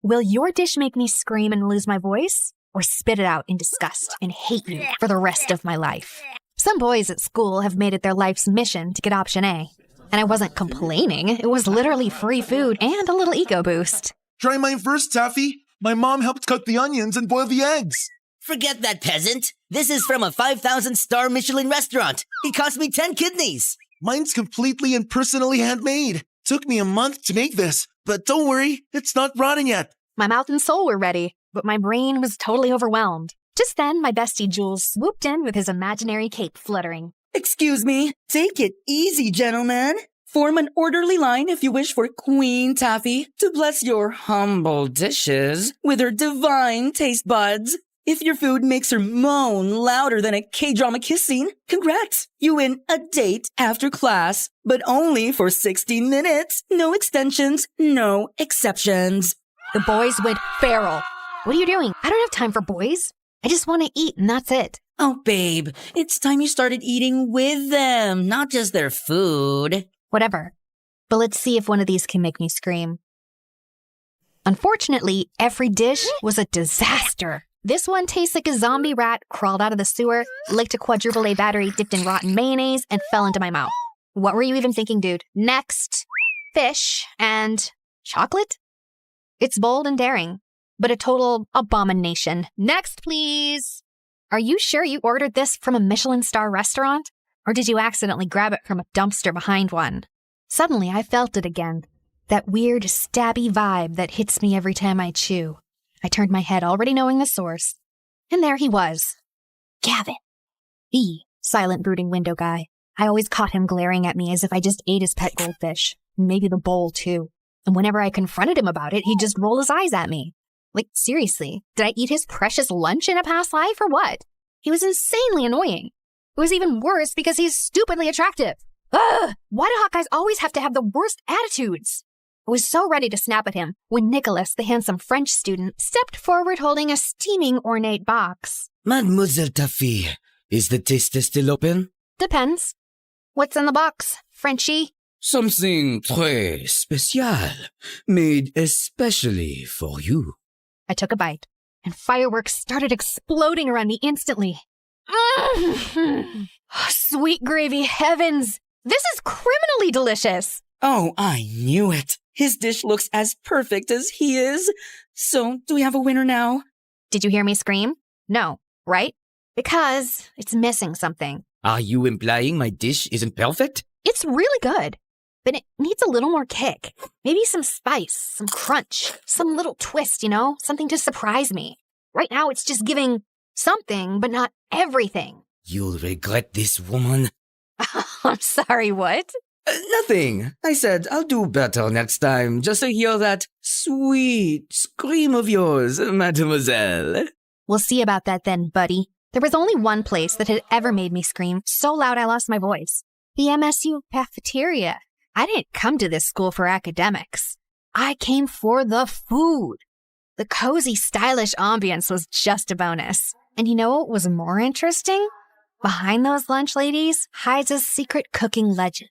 will your dish make me scream and lose my voice, or spit it out in disgust and hate you for the rest of my life? Some boys at school have made it their life's mission to get option A. And I wasn't complaining. It was literally free food and a little ego boost. Try mine first, Taffy. My mom helped cut the onions and boil the eggs. Forget that, peasant. This is from a 5,000-star Michelin restaurant. It cost me 10 kidneys. Mine's completely and personally handmade. Took me a month to make this, but don't worry, it's not rotting yet. My mouth and soul were ready, but my brain was totally overwhelmed. Just then, my bestie Jules swooped in with his imaginary cape fluttering. Excuse me, take it easy, gentlemen. Form an orderly line if you wish for Queen Taffy to bless your humble dishes with her divine taste buds. If your food makes her moan louder than a K-drama kiss scene, congrats! You win a date after class, but only for 60 minutes. No extensions, no exceptions. The boys went feral. What are you doing? I don't have time for boys. I just want to eat, and that's it. Oh, babe, it's time you started eating with them, not just their food. Whatever. But let's see if one of these can make me scream. Unfortunately, every dish was a disaster. This one tastes like a zombie rat crawled out of the sewer, licked a quadruple A battery dipped in rotten mayonnaise, and fell into my mouth. What were you even thinking, dude? Next, fish and chocolate? It's bold and daring, but a total abomination. Next, please. Are you sure you ordered this from a Michelin star restaurant? Or did you accidentally grab it from a dumpster behind one? Suddenly, I felt it again. That weird, stabby vibe that hits me every time I chew. I turned my head, already knowing the source. And there he was. Gavin. The silent, brooding window guy. I always caught him glaring at me as if I just ate his pet goldfish. Maybe the bowl, too. And whenever I confronted him about it, he'd just roll his eyes at me. Like, seriously, did I eat his precious lunch in a past life or what? He was insanely annoying. It was even worse because he's stupidly attractive. Ugh! Why do Hawkeyes always have to have the worst attitudes? I was so ready to snap at him when Nicholas, the handsome French student, stepped forward holding a steaming ornate box. Mademoiselle Taffy, is the taster still open? Depends. What's in the box, Frenchie? Something très spécial, made especially for you. I took a bite, and fireworks started exploding around me instantly. Sweet gravy heavens! This is criminally delicious! Oh, I knew it. His dish looks as perfect as he is. So, do we have a winner now? Did you hear me scream? No, right? Because it's missing something. Are you implying my dish isn't perfect? It's really good, but it needs a little more kick. Maybe some spice, some crunch, some little twist, something to surprise me. Right now, it's just giving something, but not everything. You'll regret this, woman. I'm sorry, what? Nothing. I said I'll do better next time, just to hear that sweet scream of yours, mademoiselle. We'll see about that then, buddy. There was only one place that had ever made me scream so loud I lost my voice. The MSU cafeteria. I didn't come to this school for academics. I came for the food. The cozy, stylish ambience was just a bonus. And you know what was more interesting? Behind those lunch ladies hides a secret cooking legend.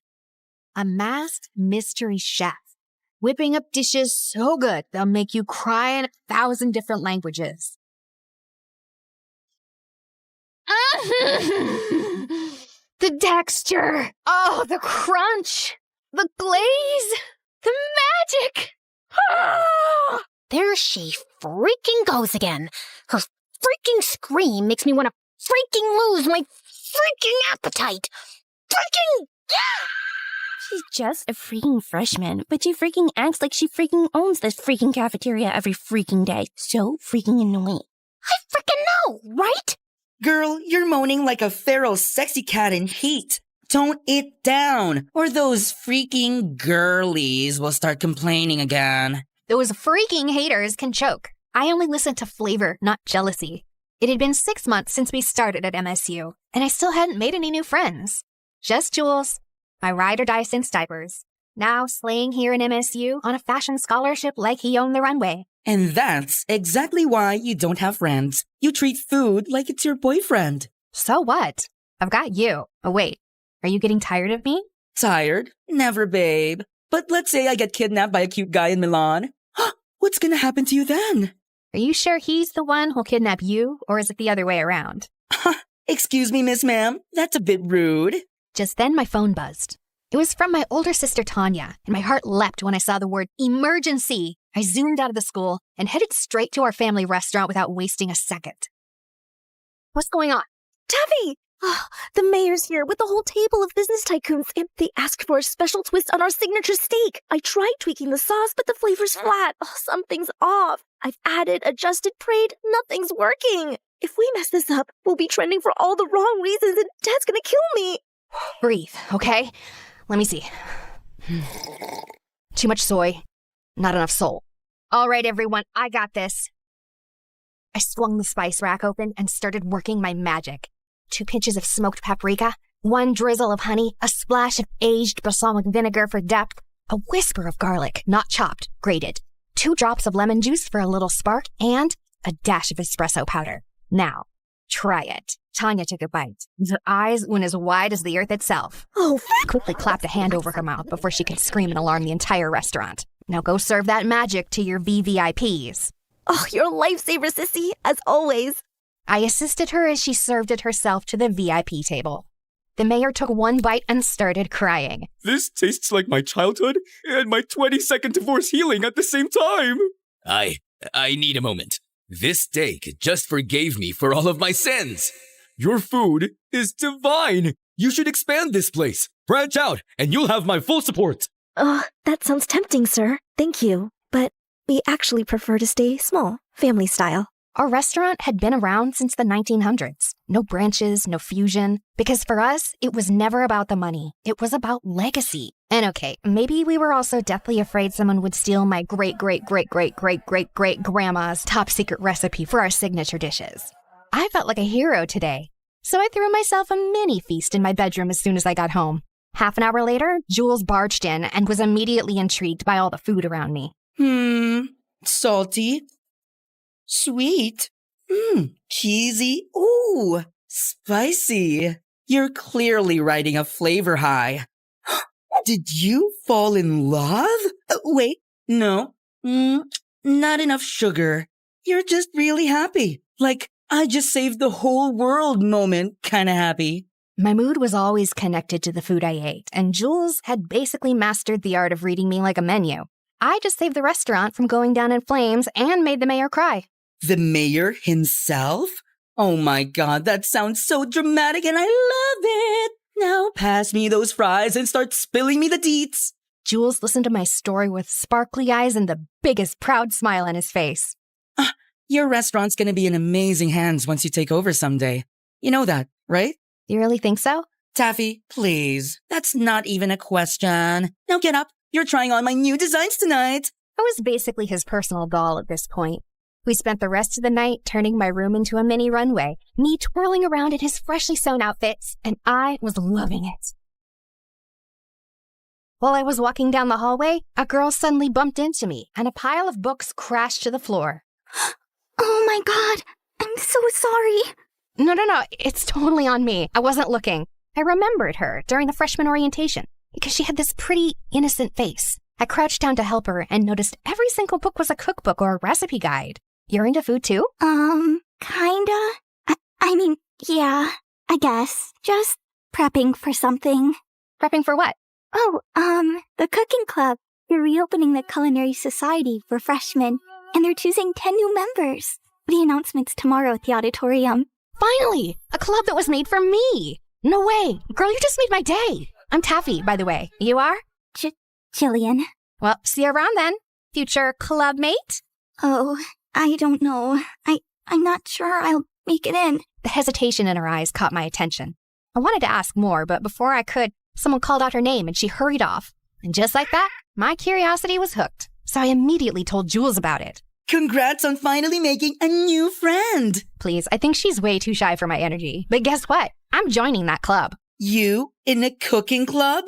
A masked mystery chef, whipping up dishes so good they'll make you cry in 1,000 different languages. The texture, the crunch, the glaze, the magic. There she freaking goes again. Her freaking scream makes me want to freaking lose my freaking appetite. Freaking... She's just a freaking freshman, but she freaking acts like she freaking owns this freaking cafeteria every freaking day. So freaking annoying. I freaking know, right? Girl, you're moaning like a feral sexy cat in heat. Tone it down, or those freaking girlies will start complaining again. Those freaking haters can choke. I only listen to flavor, not jealousy. It had been 6 months since we started at MSU, and I still hadn't made any new friends. Just Jules, my ride or die since diapers, now slaying here in MSU on a fashion scholarship like he owned the runway. And that's exactly why you don't have friends. You treat food like it's your boyfriend. So what? I've got you. Oh, wait. Are you getting tired of me? Tired? Never, babe. But let's say I get kidnapped by a cute guy in Milan. What's gonna happen to you then? Are you sure he's the one who'll kidnap you, or is it the other way around? Excuse me, Miss Ma'am. That's a bit rude. Just then my phone buzzed. It was from my older sister Tanya, and my heart leapt when I saw the word emergency. I zoomed out of the school and headed straight to our family restaurant without wasting a second. What's going on? Taffy! Oh, the mayor's here with the whole table of business tycoons, and they asked for a special twist on our signature steak. I tried tweaking the sauce, but the flavor's flat. Oh, something's off. I've added, adjusted, prayed. Nothing's working. If we mess this up, we'll be trending for all the wrong reasons, and Dad's gonna kill me. Breathe, okay? Let me see. Too much soy, not enough soul. All right, everyone, I got this. I swung the spice rack open and started working my magic. 2 pinches of smoked paprika, 1 drizzle of honey, a splash of aged balsamic vinegar for depth, a whisper of garlic, not chopped, grated, 2 drops of lemon juice for a little spark, and a dash of espresso powder. Now, try it. Tanya took a bite. Her eyes went as wide as the earth itself. Oh, quickly clapped a hand over her mouth before she could scream and alarm the entire restaurant. Now go serve that magic to your VVIPs. Oh, you're a lifesaver, sissy, as always. I assisted her as she served it herself to the VIP table. The mayor took one bite and started crying. This tastes like my childhood and my 22nd divorce healing at the same time. I need a moment. This steak just forgave me for all of my sins. Your food is divine. You should expand this place. Branch out, and you'll have my full support. That sounds tempting, sir. Thank you. But we actually prefer to stay small, family style. Our restaurant had been around since the 1900s. No branches, no fusion. Because for us, it was never about the money. It was about legacy. And okay, maybe we were also deathly afraid someone would steal my great-great-great-great-great-great-grandma's top secret recipe for our signature dishes. I felt like a hero today. So I threw myself a mini feast in my bedroom as soon as I got home. Half an hour later, Jules barged in and was immediately intrigued by all the food around me. Salty. Sweet. Cheesy. Ooh, spicy. You're clearly riding a flavor high. Did you fall in love? Wait, no. Not enough sugar. You're just really happy. Like, I just saved the whole world moment kinda happy. My mood was always connected to the food I ate, and Jules had basically mastered the art of reading me like a menu. I just saved the restaurant from going down in flames and made the mayor cry. The mayor himself? Oh my god, that sounds so dramatic and I love it! Now pass me those fries and start spilling me the deets. Jules listened to my story with sparkly eyes and the biggest proud smile on his face. Your restaurant's gonna be in amazing hands once you take over someday. You know that, right? You really think so? Taffy, please. That's not even a question. Now get up. You're trying on my new designs tonight. I was basically his personal doll at this point. We spent the rest of the night turning my room into a mini runway, me twirling around in his freshly sewn outfits, and I was loving it. While I was walking down the hallway, a girl suddenly bumped into me, and a pile of books crashed to the floor. Oh my god, I'm so sorry. No, it's totally on me. I wasn't looking. I remembered her during the freshman orientation because she had this pretty, innocent face. I crouched down to help her and noticed every single book was a cookbook or a recipe guide. You're into food too? Kinda. I mean, yeah, I guess. Just prepping for something. Prepping for what? Oh, the cooking club. They're reopening the Culinary Society for freshmen, and they're choosing 10 new members. The announcement's tomorrow at the auditorium. Finally! A club that was made for me! No way! Girl, you just made my day! I'm Taffy, by the way. You are? Jillian. Well, see you around then. Future club mate? Oh, I don't know. I'm not sure I'll make it in. The hesitation in her eyes caught my attention. I wanted to ask more, but before I could, someone called out her name and she hurried off. And just like that, my curiosity was hooked. So I immediately told Jules about it. Congrats on finally making a new friend. Please, I think she's way too shy for my energy. But guess what? I'm joining that club. You in a cooking club?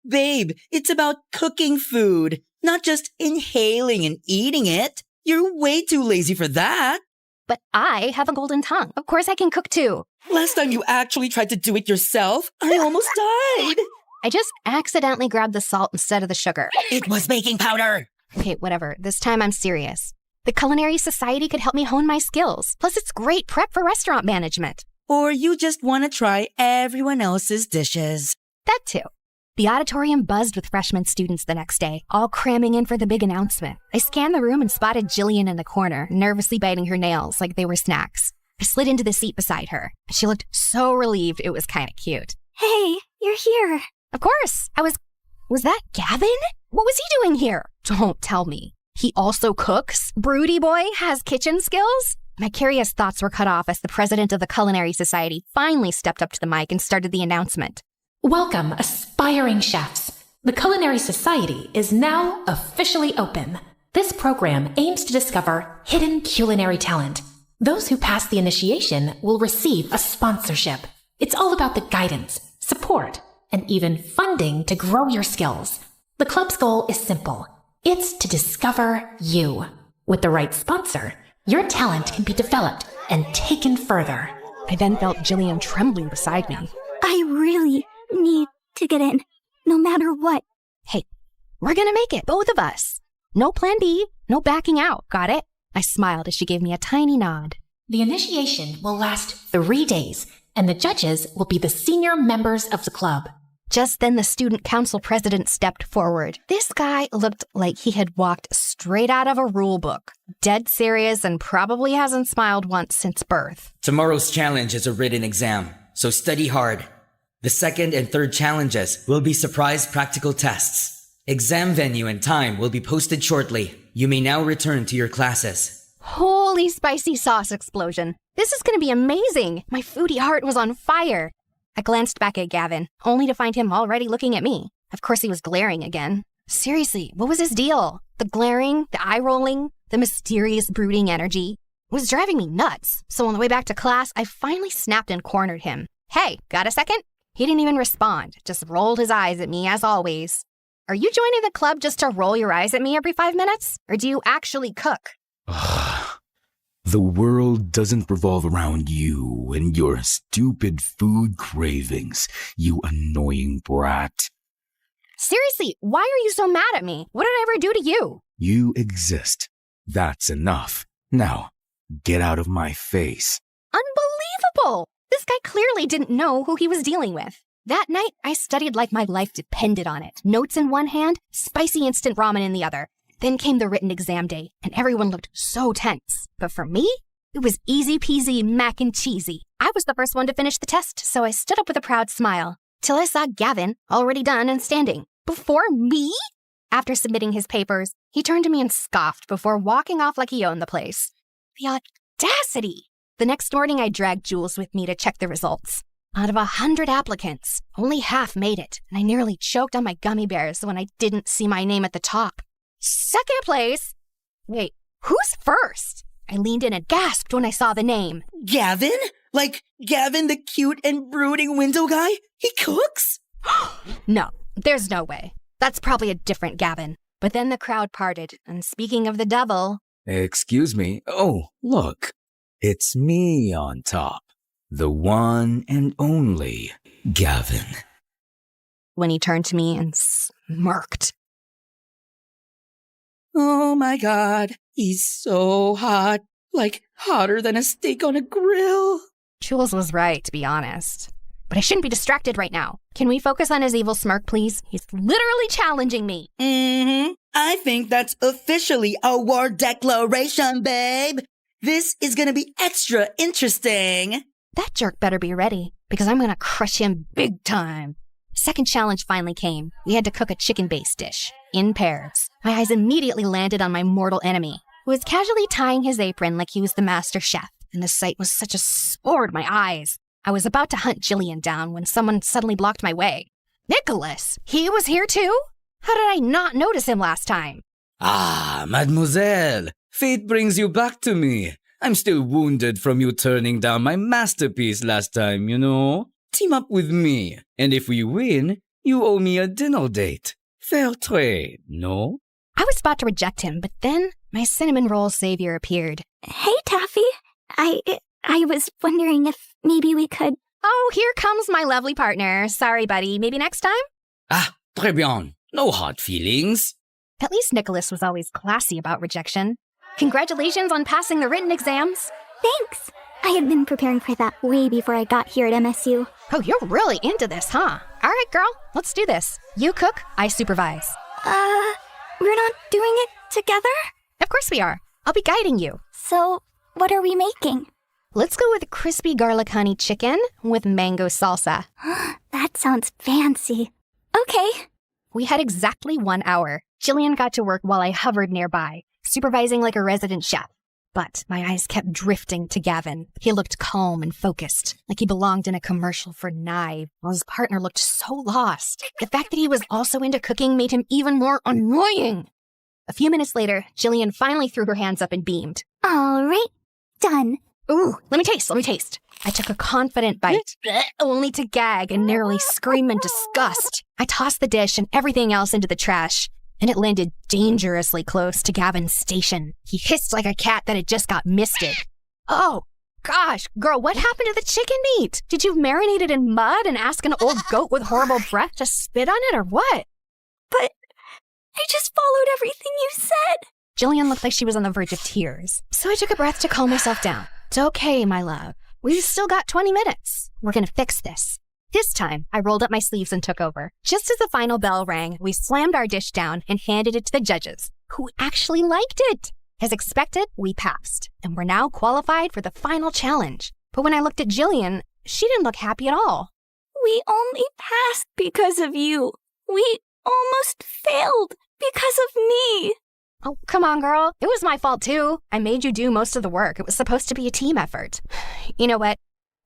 Babe, it's about cooking food, not just inhaling and eating it. You're way too lazy for that. But I have a golden tongue. Of course I can cook too. Last time you actually tried to do it yourself, I almost died. I just accidentally grabbed the salt instead of the sugar. It was baking powder. Okay, whatever. This time I'm serious. The Culinary Society could help me hone my skills. Plus, it's great prep for restaurant management. Or you just want to try everyone else's dishes. That too. The auditorium buzzed with freshman students the next day, all cramming in for the big announcement. I scanned the room and spotted Jillian in the corner, nervously biting her nails like they were snacks. I slid into the seat beside her. She looked so relieved it was kind of cute. Hey, you're here. Of course. Was that Gavin? What was he doing here? Don't tell me. He also cooks? Broody boy has kitchen skills? My curious thoughts were cut off as the president of the Culinary Society finally stepped up to the mic and started the announcement. Welcome, aspiring chefs. The Culinary Society is now officially open. This program aims to discover hidden culinary talent. Those who pass the initiation will receive a sponsorship. It's all about the guidance, support, and even funding to grow your skills. The club's goal is simple. It's to discover you. With the right sponsor, your talent can be developed and taken further. I then felt Jillian trembling beside me. I really need to get in, no matter what. Hey, we're gonna make it, both of us. No plan B, no backing out, got it? I smiled as she gave me a tiny nod. The initiation will last 3 days, and the judges will be the senior members of the club. Just then the student council president stepped forward. This guy looked like he had walked straight out of a rule book. Dead serious and probably hasn't smiled once since birth. Tomorrow's challenge is a written exam, so study hard. The second and third challenges will be surprise practical tests. Exam venue and time will be posted shortly. You may now return to your classes. Holy spicy sauce explosion. This is going to be amazing. My foodie heart was on fire. I glanced back at Gavin, only to find him already looking at me. Of course he was glaring again. Seriously, what was his deal? The glaring, the eye-rolling, the mysterious brooding energy. It was driving me nuts. So on the way back to class, I finally snapped and cornered him. Hey, got a second? He didn't even respond, just rolled his eyes at me as always. Are you joining the club just to roll your eyes at me every 5 minutes? Or do you actually cook? The world doesn't revolve around you and your stupid food cravings, you annoying brat. Seriously, why are you so mad at me? What did I ever do to you? You exist. That's enough. Now, get out of my face. Unbelievable! This guy clearly didn't know who he was dealing with. That night, I studied like my life depended on it. Notes in one hand, spicy instant ramen in the other. Then came the written exam day, and everyone looked so tense. But for me, it was easy peasy mac and cheesy. I was the first one to finish the test, so I stood up with a proud smile. Till I saw Gavin, already done and standing. Before me? After submitting his papers, he turned to me and scoffed before walking off like he owned the place. The audacity! The next morning, I dragged Jules with me to check the results. Out of 100 applicants, only half made it, and I nearly choked on my gummy bears when I didn't see my name at the top. Second place? Wait, who's first? I leaned in and gasped when I saw the name. Gavin? Like Gavin, the cute and brooding window guy? He cooks? No, there's no way. That's probably a different Gavin. But then the crowd parted, and speaking of the devil... Excuse me. Oh, look. It's me on top. The one and only Gavin. When he turned to me and smirked. Oh my god, he's so hot. Like hotter than a steak on a grill. Jules was right, to be honest. But I shouldn't be distracted right now. Can we focus on his evil smirk, please? He's literally challenging me. I think that's officially a war declaration, babe. This is gonna be extra interesting. That jerk better be ready, because I'm gonna crush him big time. Second challenge finally came. We had to cook a chicken-based dish, in pairs. My eyes immediately landed on my mortal enemy, who was casually tying his apron like he was the master chef, and the sight was such a sore to my eyes. I was about to hunt Jillian down when someone suddenly blocked my way. Nicholas! He was here too? How did I not notice him last time? Ah, mademoiselle. Fate brings you back to me. I'm still wounded from you turning down my masterpiece last time, you know? Team up with me, and if we win, you owe me a dinner date. Fair trade, no? I was about to reject him, but then my cinnamon roll savior appeared. Hey, Taffy. I was wondering if maybe we could... Oh, here comes my lovely partner. Sorry, buddy. Maybe next time? Ah, très bien. No hard feelings. At least Nicholas was always classy about rejection. Congratulations on passing the written exams. Thanks. I had been preparing for that way before I got here at MSU. Oh, you're really into this, huh? All right, girl, let's do this. You cook, I supervise. We're not doing it together? Of course we are. I'll be guiding you. So, what are we making? Let's go with crispy garlic honey chicken with mango salsa. That sounds fancy. Okay. We had exactly 1 hour. Jillian got to work while I hovered nearby, supervising like a resident chef. But my eyes kept drifting to Gavin. He looked calm and focused, like he belonged in a commercial for knife, while his partner looked so lost. The fact that he was also into cooking made him even more annoying. A few minutes later, Jillian finally threw her hands up and beamed. All right, done. Ooh, let me taste. I took a confident bite, only to gag and nearly scream in disgust. I tossed the dish and everything else into the trash, and it landed dangerously close to Gavin's station. He hissed like a cat that had just got misted. Oh, gosh, girl, what happened to the chicken meat? Did you marinate it in mud and ask an old goat with horrible breath to spit on it or what? But I just followed everything you said. Jillian looked like she was on the verge of tears, so I took a breath to calm myself down. It's okay, my love. We've still got 20 minutes. We're gonna fix this. This time, I rolled up my sleeves and took over. Just as the final bell rang, we slammed our dish down and handed it to the judges, who actually liked it. As expected, we passed, and we're now qualified for the final challenge. But when I looked at Jillian, she didn't look happy at all. We only passed because of you. We almost failed because of me. Oh, come on, girl. It was my fault, too. I made you do most of the work. It was supposed to be a team effort. You know what?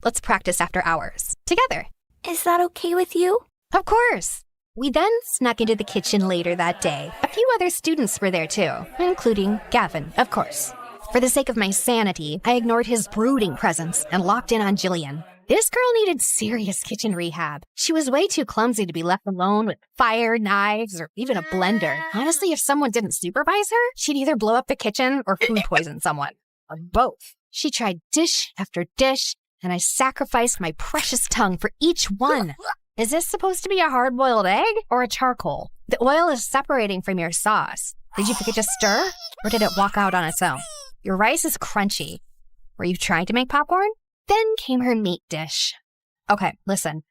Let's practice after hours. Together. Is that okay with you? Of course. We then snuck into the kitchen later that day. A few other students were there, too, including Gavin, of course. For the sake of my sanity, I ignored his brooding presence and locked in on Jillian. This girl needed serious kitchen rehab. She was way too clumsy to be left alone with fire, knives, or even a blender. Honestly, if someone didn't supervise her, she'd either blow up the kitchen or food poison someone. Or both. She tried dish after dish, and I sacrificed my precious tongue for each one. Is this supposed to be a hard-boiled egg or a charcoal? The oil is separating from your sauce. Did you forget to stir, or did it walk out on its own? Your rice is crunchy. Were you trying to make popcorn? Then came her meat dish. Okay, listen.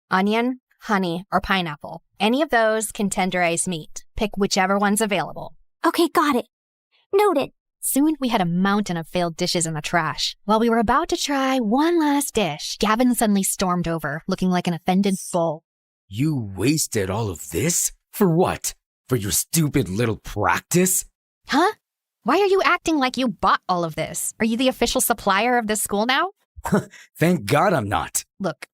Onion, honey, or pineapple. Any of those can tenderize meat. Pick whichever one's available. Okay, got it. Noted. Soon we had a mountain of failed dishes in the trash. While we were about to try one last dish, Gavin suddenly stormed over, looking like an offended bull. You wasted all of this? For what? For your stupid little practice? Huh? Why are you acting like you bought all of this? Are you the official supplier of this school now? Thank God I'm not. Look,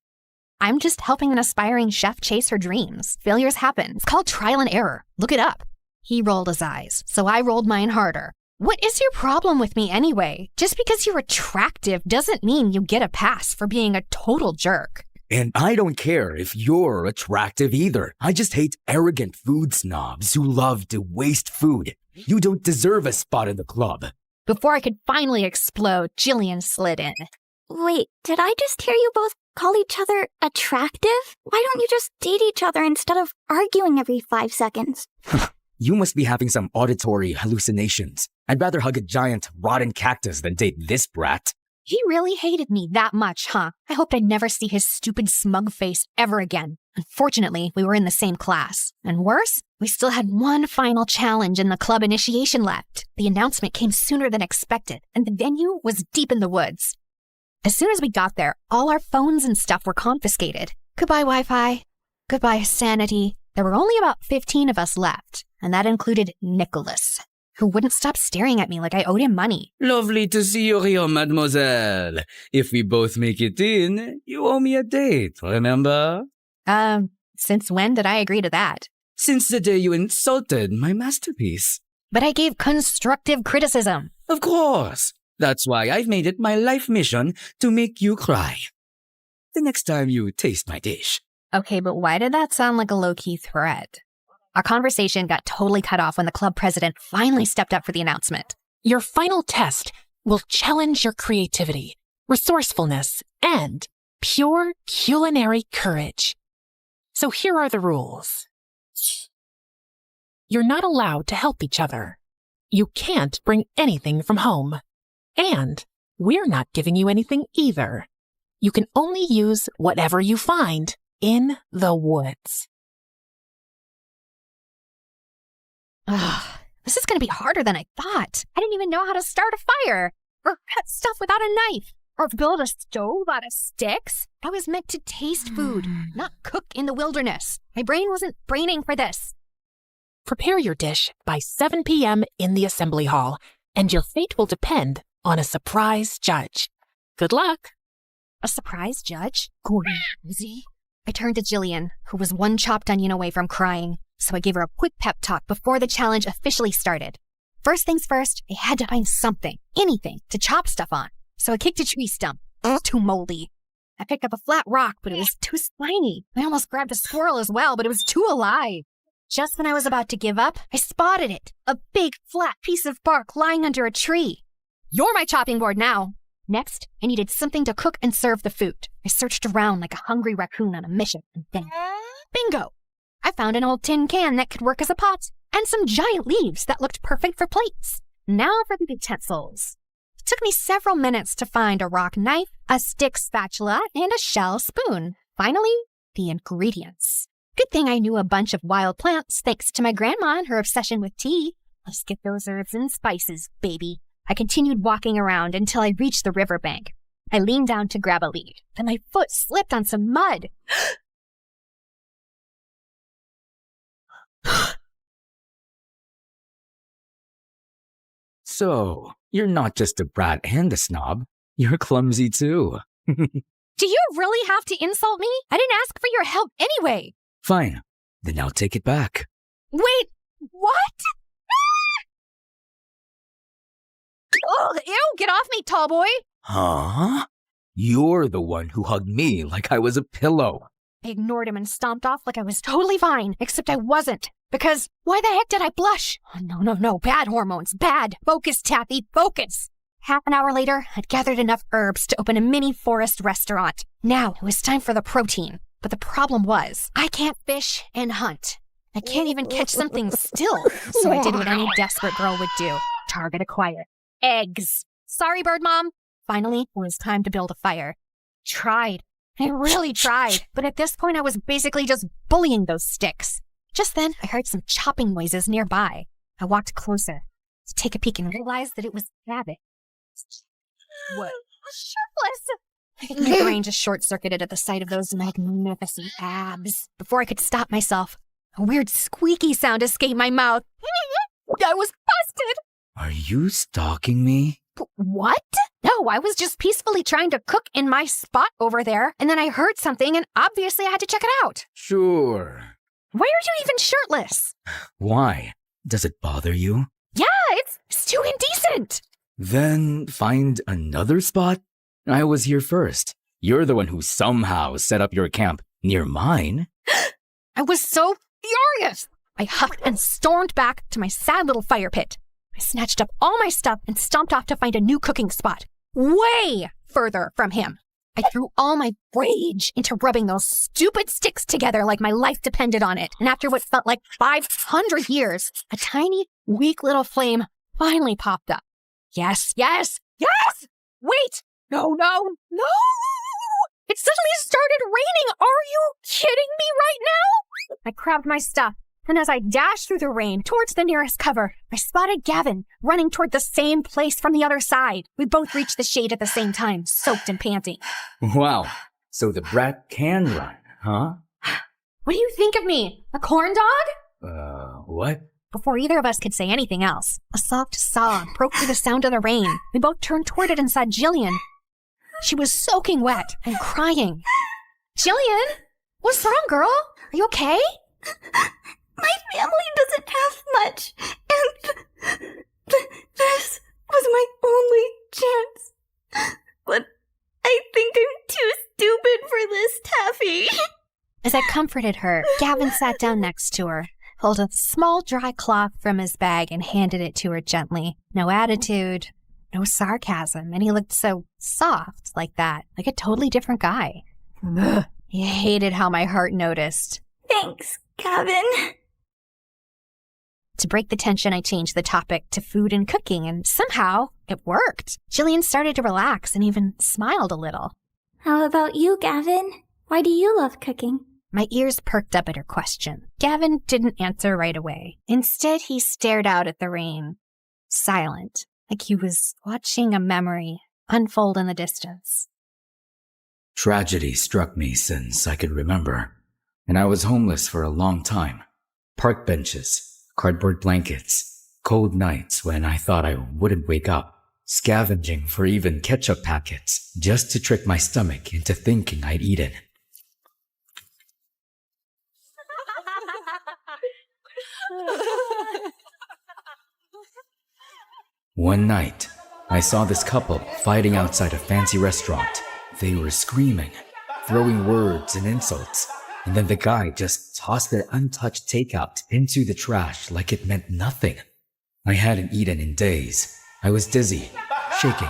I'm just helping an aspiring chef chase her dreams. Failures happen. It's called trial and error. Look it up. He rolled his eyes, so I rolled mine harder. What is your problem with me anyway? Just because you're attractive doesn't mean you get a pass for being a total jerk. And I don't care if you're attractive either. I just hate arrogant food snobs who love to waste food. You don't deserve a spot in the club. Before I could finally explode, Jillian slid in. Wait, did I just hear you both call each other attractive? Why don't you just date each other instead of arguing every 5 seconds? You must be having some auditory hallucinations. I'd rather hug a giant, rotten cactus than date this brat. He really hated me that much, huh? I hoped I'd never see his stupid smug face ever again. Unfortunately, we were in the same class. And worse, we still had one final challenge in the club initiation left. The announcement came sooner than expected, and the venue was deep in the woods. As soon as we got there, all our phones and stuff were confiscated. Goodbye, Wi-Fi. Goodbye, sanity. There were only about 15 of us left, and that included Nicholas, who wouldn't stop staring at me like I owed him money. Lovely to see you here, mademoiselle. If we both make it in, you owe me a date, remember? Since when did I agree to that? Since the day you insulted my masterpiece. But I gave constructive criticism. Of course. That's why I've made it my life mission to make you cry. The next time you taste my dish. Okay, but why did that sound like a low-key threat? Our conversation got totally cut off when the club president finally stepped up for the announcement. Your final test will challenge your creativity, resourcefulness, and pure culinary courage. So here are the rules. You're not allowed to help each other. You can't bring anything from home. And we're not giving you anything either. You can only use whatever you find in the woods. Ugh, this is going to be harder than I thought. I didn't even know how to start a fire, or cut stuff without a knife, or build a stove out of sticks. I was meant to taste food, not cook in the wilderness. My brain wasn't braining for this. Prepare your dish by 7 p.m. in the assembly hall, and your fate will depend on a surprise judge. Good luck. A surprise judge? Crazy. I turned to Jillian, who was one chopped onion away from crying, so I gave her a quick pep talk before the challenge officially started. First things first, I had to find something, anything, to chop stuff on. So I kicked a tree stump. It was too moldy. I picked up a flat rock, but it was too spiny. I almost grabbed a squirrel as well, but it was too alive. Just when I was about to give up, I spotted it. A big, flat piece of bark lying under a tree. You're my chopping board now. Next, I needed something to cook and serve the food. I searched around like a hungry raccoon on a mission, and then, bingo! I found an old tin can that could work as a pot and some giant leaves that looked perfect for plates. Now for the utensils. It took me several minutes to find a rock knife, a stick spatula, and a shell spoon. Finally, the ingredients. Good thing I knew a bunch of wild plants thanks to my grandma and her obsession with tea. Let's get those herbs and spices, baby. I continued walking around until I reached the riverbank. I leaned down to grab a leaf, then my foot slipped on some mud. So, you're not just a brat and a snob. You're clumsy too. Do you really have to insult me? I didn't ask for your help anyway. Fine. Then I'll take it back. Wait, what? Ugh, ew, get off me, tall boy. Huh? You're the one who hugged me like I was a pillow. I ignored him and stomped off like I was totally fine, except I wasn't. Because why the heck did I blush? Oh, no, bad hormones, bad. Focus, Taffy, focus. Half an hour later, I'd gathered enough herbs to open a mini forest restaurant. Now it was time for the protein. But the problem was, I can't fish and hunt. I can't even catch something still. So I did what any desperate girl would do. Target acquired. Eggs. Sorry, Bird Mom. Finally, it was time to build a fire. Tried. I really tried. But at this point, I was basically just bullying those sticks. Just then, I heard some chopping noises nearby. I walked closer to take a peek and realized that it was Rabbit. What? Shirtless! My brain just short-circuited at the sight of those magnificent abs. Before I could stop myself, a weird squeaky sound escaped my mouth. I was busted! Are you stalking me? What? No, I was just peacefully trying to cook in my spot over there, and then I heard something, and obviously I had to check it out. Sure. Why are you even shirtless? Why? Does it bother you? Yeah, it's too indecent. Then find another spot? I was here first. You're the one who somehow set up your camp near mine. I was so furious. I huffed and stormed back to my sad little fire pit. I snatched up all my stuff and stomped off to find a new cooking spot, way further from him. I threw all my rage into rubbing those stupid sticks together like my life depended on it. And after what felt like 500 years, a tiny, weak little flame finally popped up. Yes! Wait! No! It suddenly started raining! Are you kidding me right now? I grabbed my stuff, and as I dashed through the rain towards the nearest cover, I spotted Gavin running toward the same place from the other side. We both reached the shade at the same time, soaked and panting. Wow. So the brat can run, huh? What do you think of me? A corn dog? What? Before either of us could say anything else, a soft sob broke through the sound of the rain. We both turned toward it and saw Jillian. She was soaking wet and crying. Jillian? What's wrong, girl? Are you okay? My family doesn't have much, and this was my only chance. But I think I'm too stupid for this, Taffy. As I comforted her, Gavin sat down next to her, pulled a small dry cloth from his bag and handed it to her gently. No attitude, no sarcasm, and he looked so soft like that, like a totally different guy. Ugh. He hated how my heart noticed. Thanks, Gavin. To break the tension, I changed the topic to food and cooking, and somehow it worked. Jillian started to relax and even smiled a little. How about you, Gavin? Why do you love cooking? My ears perked up at her question. Gavin didn't answer right away. Instead, he stared out at the rain, silent, like he was watching a memory unfold in the distance. Tragedy struck me since I could remember, and I was homeless for a long time. Park benches, cardboard blankets, cold nights when I thought I wouldn't wake up, scavenging for even ketchup packets just to trick my stomach into thinking I'd eaten. One night, I saw this couple fighting outside a fancy restaurant. They were screaming, throwing words and insults, and then the guy just tossed their untouched takeout into the trash like it meant nothing. I hadn't eaten in days. I was dizzy, shaking.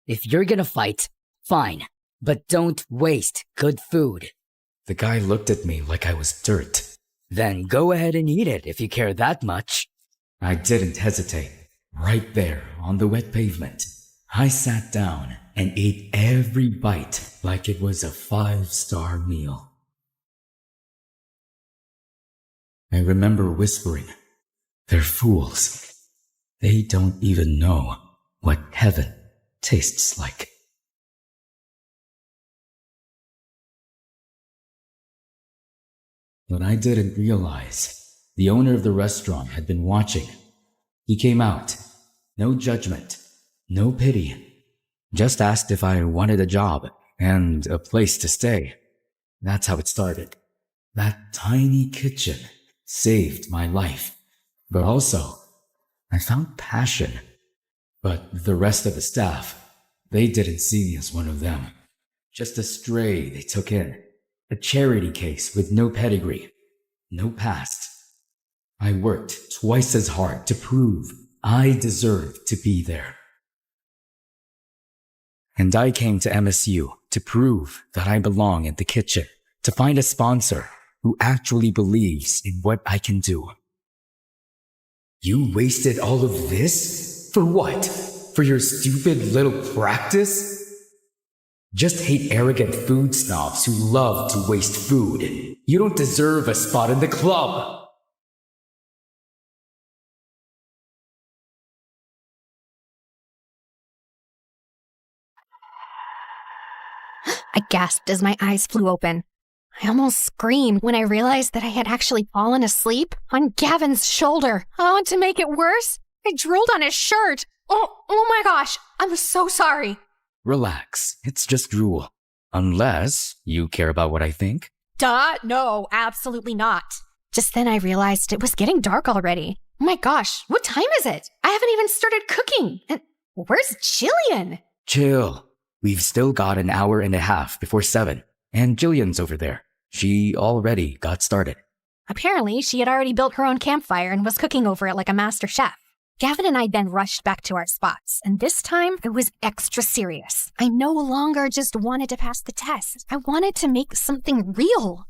If you're gonna fight Fine, but don't waste good food. The guy looked at me like I was dirt. Then go ahead and eat it if you care that much. I didn't hesitate. Right there on the wet pavement, I sat down and ate every bite like it was a 5-star meal. I remember whispering, "They're fools. They don't even know what heaven tastes like." But I didn't realize the owner of the restaurant had been watching. He came out. No judgment, no pity. Just asked if I wanted a job and a place to stay. That's how it started. That tiny kitchen saved my life. But also, I found passion. But the rest of the staff, they didn't see me as one of them. Just a stray they took in. A charity case with no pedigree, no past. I worked twice as hard to prove I deserved to be there. And I came to MSU to prove that I belong in the kitchen, to find a sponsor who actually believes in what I can do. You wasted all of this? For what? For your stupid little practice? Just hate arrogant food snobs who love to waste food. You don't deserve a spot in the club. I gasped as my eyes flew open. I almost screamed when I realized that I had actually fallen asleep on Gavin's shoulder. Oh, to make it worse, I drooled on his shirt. Oh my gosh, I'm so sorry. Relax, it's just drool. Unless you care about what I think. Duh, no, absolutely not. Just then I realized it was getting dark already. Oh my gosh, what time is it? I haven't even started cooking. And where's Jillian? Chill. We've still got an hour and a half before 7. And Jillian's over there. She already got started. Apparently, she had already built her own campfire and was cooking over it like a master chef. Gavin and I then rushed back to our spots, and this time it was extra serious. I no longer just wanted to pass the test. I wanted to make something real.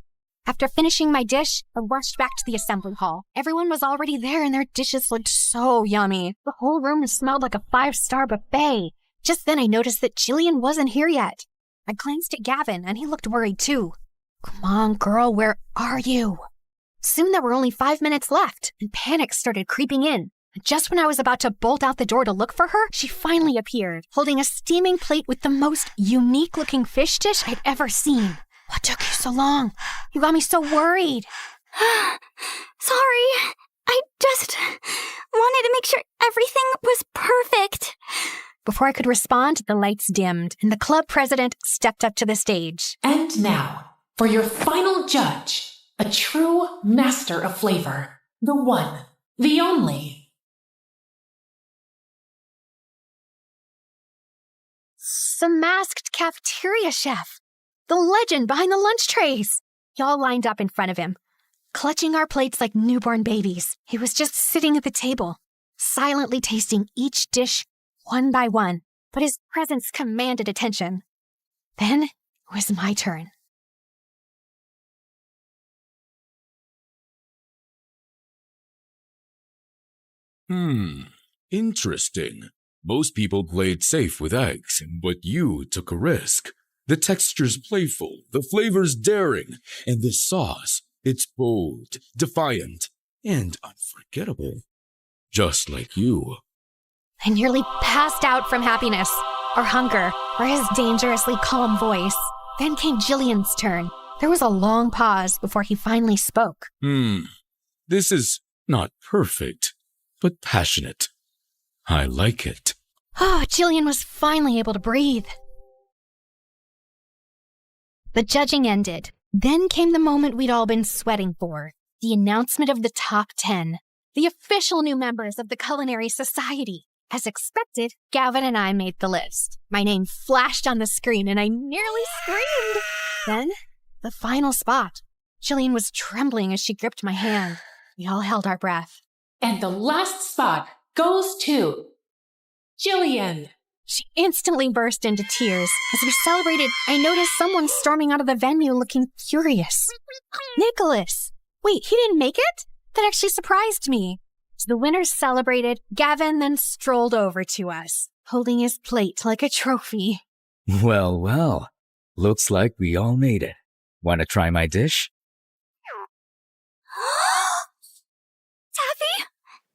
After finishing my dish, I rushed back to the assembly hall. Everyone was already there and their dishes looked so yummy. The whole room smelled like a 5-star buffet. Just then I noticed that Jillian wasn't here yet. I glanced at Gavin and he looked worried too. Come on, girl, where are you? Soon there were only 5 minutes left and panic started creeping in. Just when I was about to bolt out the door to look for her, she finally appeared, holding a steaming plate with the most unique-looking fish dish I'd ever seen. What took you so long? You got me so worried. Sorry. I just wanted to make sure everything was perfect. Before I could respond, the lights dimmed, and the club president stepped up to the stage. And now, for your final judge, a true master of flavor, the one, the only. The masked cafeteria chef, the legend behind the lunch trays. Y'all lined up in front of him, clutching our plates like newborn babies. He was just sitting at the table, silently tasting each dish one by one, but his presence commanded attention. Then it was my turn. Interesting. Most people played safe with eggs, but you took a risk. The texture's playful, the flavor's daring, and this sauce, it's bold, defiant, and unforgettable. Just like you. I nearly passed out from happiness, or hunger, or his dangerously calm voice. Then came Jillian's turn. There was a long pause before he finally spoke. This is not perfect, but passionate. I like it. Oh, Jillian was finally able to breathe. The judging ended. Then came the moment we'd all been sweating for. The announcement of the top 10. The official new members of the Culinary Society. As expected, Gavin and I made the list. My name flashed on the screen and I nearly screamed. Then, the final spot. Jillian was trembling as she gripped my hand. We all held our breath. And the last spot goes to Jillian. She instantly burst into tears. As we celebrated, I noticed someone storming out of the venue looking furious. Nicholas! Wait, he didn't make it? That actually surprised me. As the winners celebrated, Gavin then strolled over to us, holding his plate like a trophy. Well, well. Looks like we all made it. Want to try my dish? Taffy,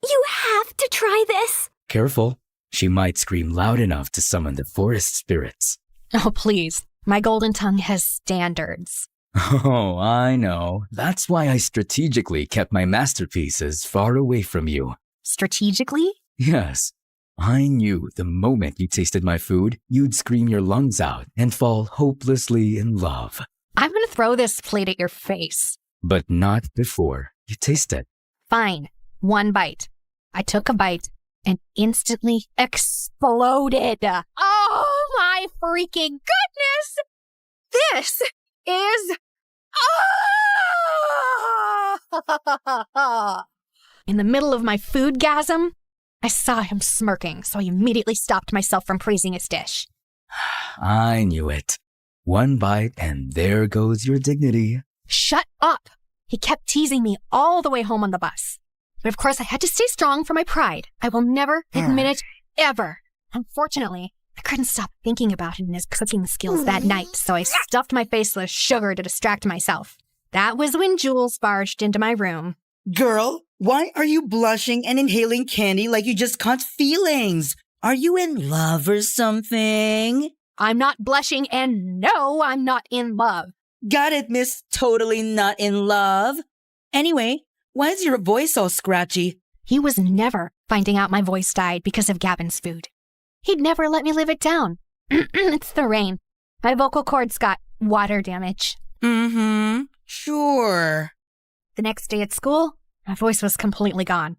you have to try this. Careful. She might scream loud enough to summon the forest spirits. Oh, please. My golden tongue has standards. Oh, I know. That's why I strategically kept my masterpieces far away from you. Strategically? Yes. I knew the moment you tasted my food, you'd scream your lungs out and fall hopelessly in love. I'm gonna throw this plate at your face. But not before you taste it. Fine. 1 bite. I took a bite and instantly exploded. Oh my freaking goodness! This is... In the middle of my foodgasm, I saw him smirking, so I immediately stopped myself from praising his dish. I knew it. 1 bite and there goes your dignity. Shut up! He kept teasing me all the way home on the bus. But of course, I had to stay strong for my pride. I will never admit it, ever. Unfortunately, I couldn't stop thinking about him and his cooking skills that night, so I stuffed my face with sugar to distract myself. That was when Jules barged into my room. Girl, why are you blushing and inhaling candy like you just caught feelings? Are you in love or something? I'm not blushing, and no, I'm not in love. Got it, miss. Totally not in love. Anyway, why is your voice all scratchy? He was never finding out my voice died because of Gavin's food. He'd never let me live it down. It's the rain. My vocal cords got water damage. Sure. The next day at school, my voice was completely gone.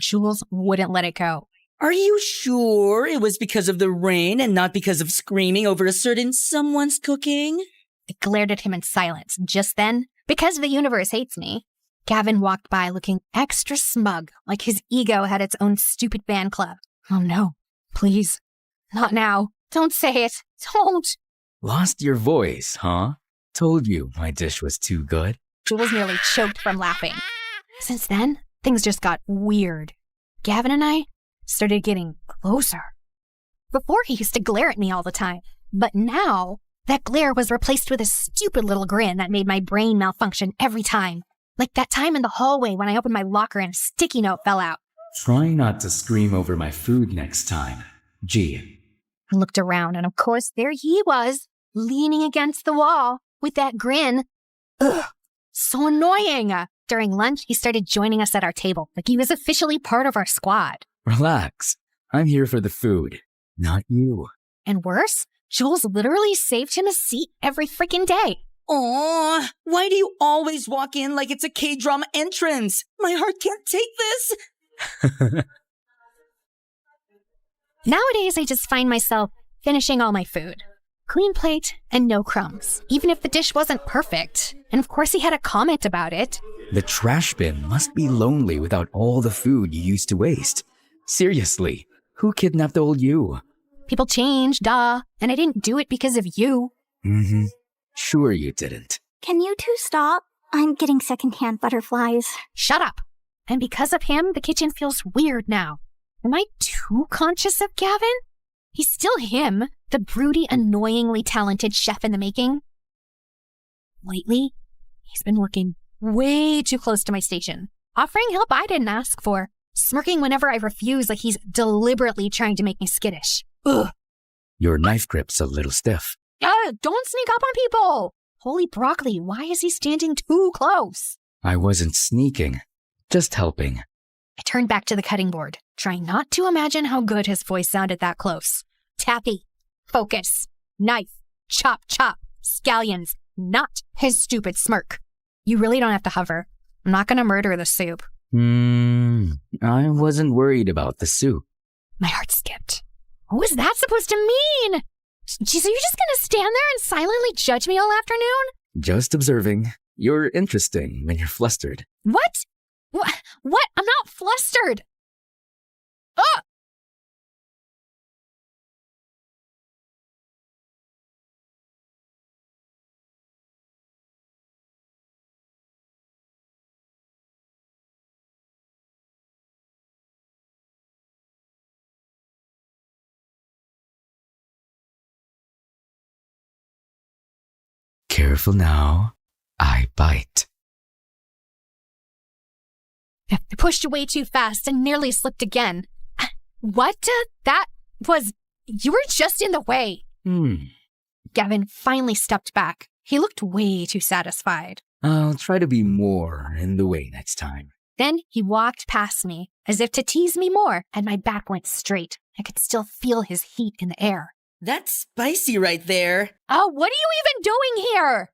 Jules wouldn't let it go. Are you sure it was because of the rain and not because of screaming over a certain someone's cooking? I glared at him in silence. Just then, because the universe hates me, Gavin walked by looking extra smug, like his ego had its own stupid fan club. Oh no, please. Not now. Don't say it. Don't. Lost your voice, huh? Told you my dish was too good. Jules nearly choked from laughing. Since then, things just got weird. Gavin and I started getting closer. Before, he used to glare at me all the time, but now that glare was replaced with a stupid little grin that made my brain malfunction every time. Like that time in the hallway when I opened my locker and a sticky note fell out. Try not to scream over my food next time. Gee. I looked around, and of course, there he was, leaning against the wall with that grin. Ugh, so annoying. During lunch, he started joining us at our table, like he was officially part of our squad. Relax. I'm here for the food, not you. And worse, Jules literally saved him a seat every freaking day. Aw, why do you always walk in like it's a K-drama entrance? My heart can't take this. Nowadays, I just find myself finishing all my food. Clean plate and no crumbs, even if the dish wasn't perfect. And of course, he had a comment about it. The trash bin must be lonely without all the food you used to waste. Seriously, who kidnapped old you? People change, duh. And I didn't do it because of you. Sure you didn't. Can you two stop? I'm getting secondhand butterflies. Shut up. And because of him, the kitchen feels weird now. Am I too conscious of Gavin? He's still him, the broody, annoyingly talented chef in the making. Lately, he's been working way too close to my station, offering help I didn't ask for, smirking whenever I refuse like he's deliberately trying to make me skittish. Ugh. Your knife grip's a little stiff. Don't sneak up on people! Holy broccoli, why is he standing too close? I wasn't sneaking, just helping. I turned back to the cutting board, trying not to imagine how good his voice sounded that close. Tappy, focus, knife, chop, chop, scallions, not his stupid smirk. You really don't have to hover. I'm not gonna murder the soup. I wasn't worried about the soup. My heart skipped. What was that supposed to mean? Geez, are you just gonna stand there and silently judge me all afternoon? Just observing. You're interesting when you're flustered. What? What? I'm not flustered. Careful now. I bite. I pushed away too fast and nearly slipped again. What? That was... You were just in the way. Gavin finally stepped back. He looked way too satisfied. I'll try to be more in the way next time. Then he walked past me, as if to tease me more, and my back went straight. I could still feel his heat in the air. That's spicy right there. Oh, what are you even doing here?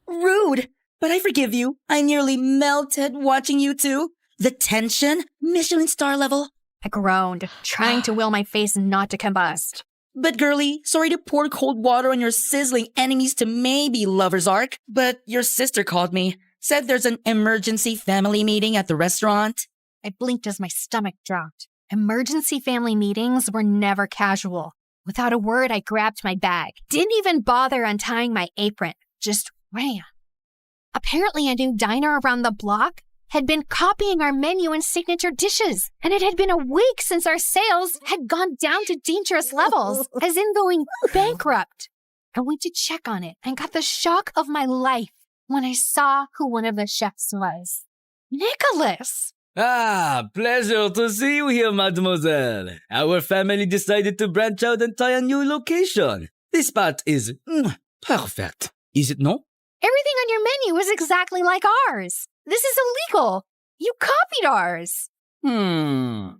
Rude, but I forgive you. I nearly melted watching you two. The tension, Michelin star level. I groaned, trying to will my face not to combust. But girlie, sorry to pour cold water on your sizzling enemies to maybe Lover's Ark, but your sister called me. Said there's an emergency family meeting at the restaurant. I blinked as my stomach dropped. Emergency family meetings were never casual. Without a word, I grabbed my bag. Didn't even bother untying my apron. Just ran. Apparently, a new diner around the block had been copying our menu and signature dishes. And it had been a week since our sales had gone down to dangerous levels, as in going bankrupt. I went to check on it and got the shock of my life when I saw who one of the chefs was. Nicholas! Ah, pleasure to see you here, mademoiselle. Our family decided to branch out and try a new location. This spot is perfect. Is it no? Everything on your menu is exactly like ours. This is illegal. You copied ours.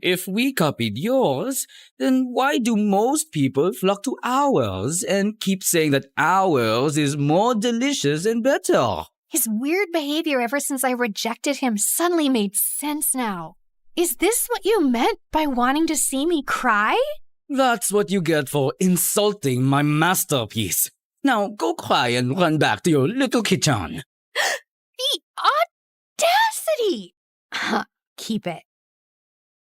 If we copied yours, then why do most people flock to ours and keep saying that ours is more delicious and better? His weird behavior ever since I rejected him suddenly made sense now. Is this what you meant by wanting to see me cry? That's what you get for insulting my masterpiece. Now go cry and run back to your little kitchen. The audacity! Keep it.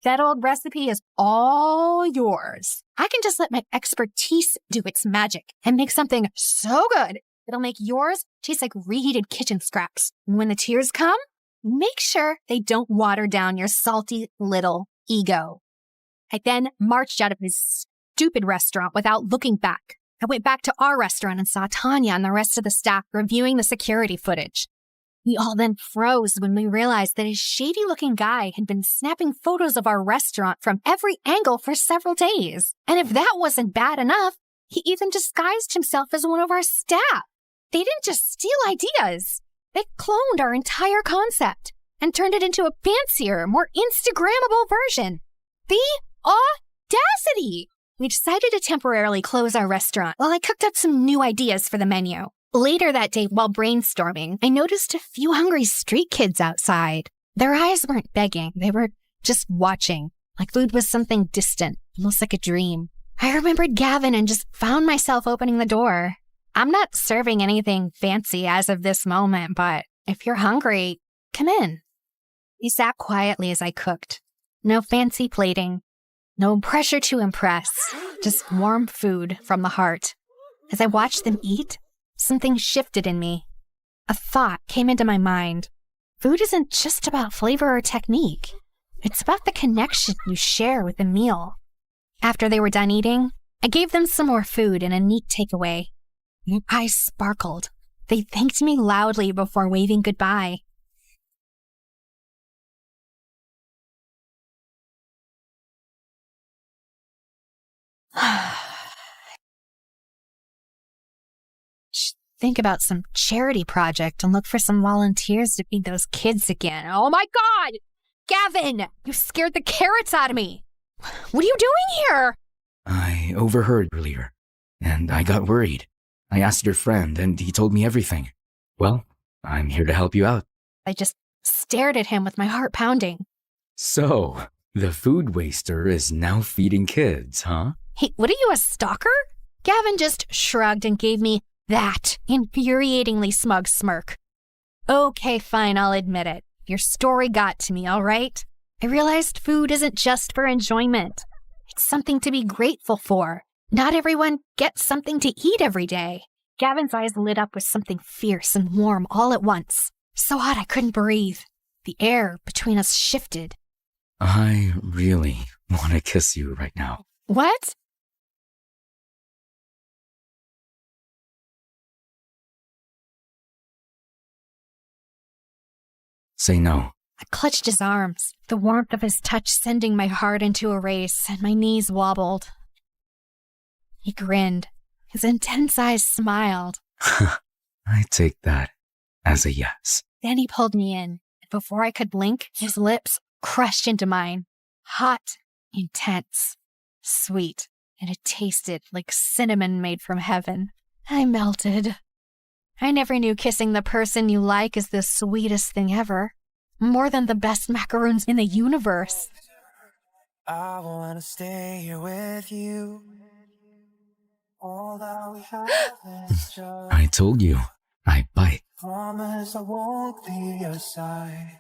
That old recipe is all yours. I can just let my expertise do its magic and make something so good it'll make yours taste like reheated kitchen scraps. And when the tears come, make sure they don't water down your salty little ego. I then marched out of his stupid restaurant without looking back. I went back to our restaurant and saw Tanya and the rest of the staff reviewing the security footage. We all then froze when we realized that a shady-looking guy had been snapping photos of our restaurant from every angle for several days. And if that wasn't bad enough, he even disguised himself as one of our staff. They didn't just steal ideas. They cloned our entire concept and turned it into a fancier, more Instagrammable version. The audacity! We decided to temporarily close our restaurant while I cooked up some new ideas for the menu. Later that day, while brainstorming, I noticed a few hungry street kids outside. Their eyes weren't begging. They were just watching, like food was something distant, almost like a dream. I remembered Gavin and just found myself opening the door. I'm not serving anything fancy as of this moment, but if you're hungry, come in. He sat quietly as I cooked. No fancy plating. No pressure to impress. Just warm food from the heart. As I watched them eat, something shifted in me. A thought came into my mind. Food isn't just about flavor or technique. It's about the connection you share with the meal. After they were done eating, I gave them some more food and a neat takeaway. Their eyes sparkled. They thanked me loudly before waving goodbye. Think about some charity project and look for some volunteers to feed those kids again. Oh my God! Gavin! You scared the carrots out of me! What are you doing here? I overheard earlier, and I got worried. I asked your friend, and he told me everything. Well, I'm here to help you out. I just stared at him with my heart pounding. So, the food waster is now feeding kids, huh? Hey, what are you, a stalker? Gavin just shrugged and gave me that infuriatingly smug smirk. Okay, fine, I'll admit it. Your story got to me, all right? I realized food isn't just for enjoyment. It's something to be grateful for. Not everyone gets something to eat every day. Gavin's eyes lit up with something fierce and warm all at once. So hot I couldn't breathe. The air between us shifted. I really want to kiss you right now. What? Say no. I clutched his arms, the warmth of his touch sending my heart into a race, and my knees wobbled. He grinned. His intense eyes smiled. I take that as a yes. Then he pulled me in, and before I could blink, his lips crushed into mine. Hot, intense, sweet, and it tasted like cinnamon made from heaven. I melted. I never knew kissing the person you like is the sweetest thing ever. More than the best macaroons in the universe. I wanna stay here with you. All that we have is just I told you, I bite. promise I won't leave your side.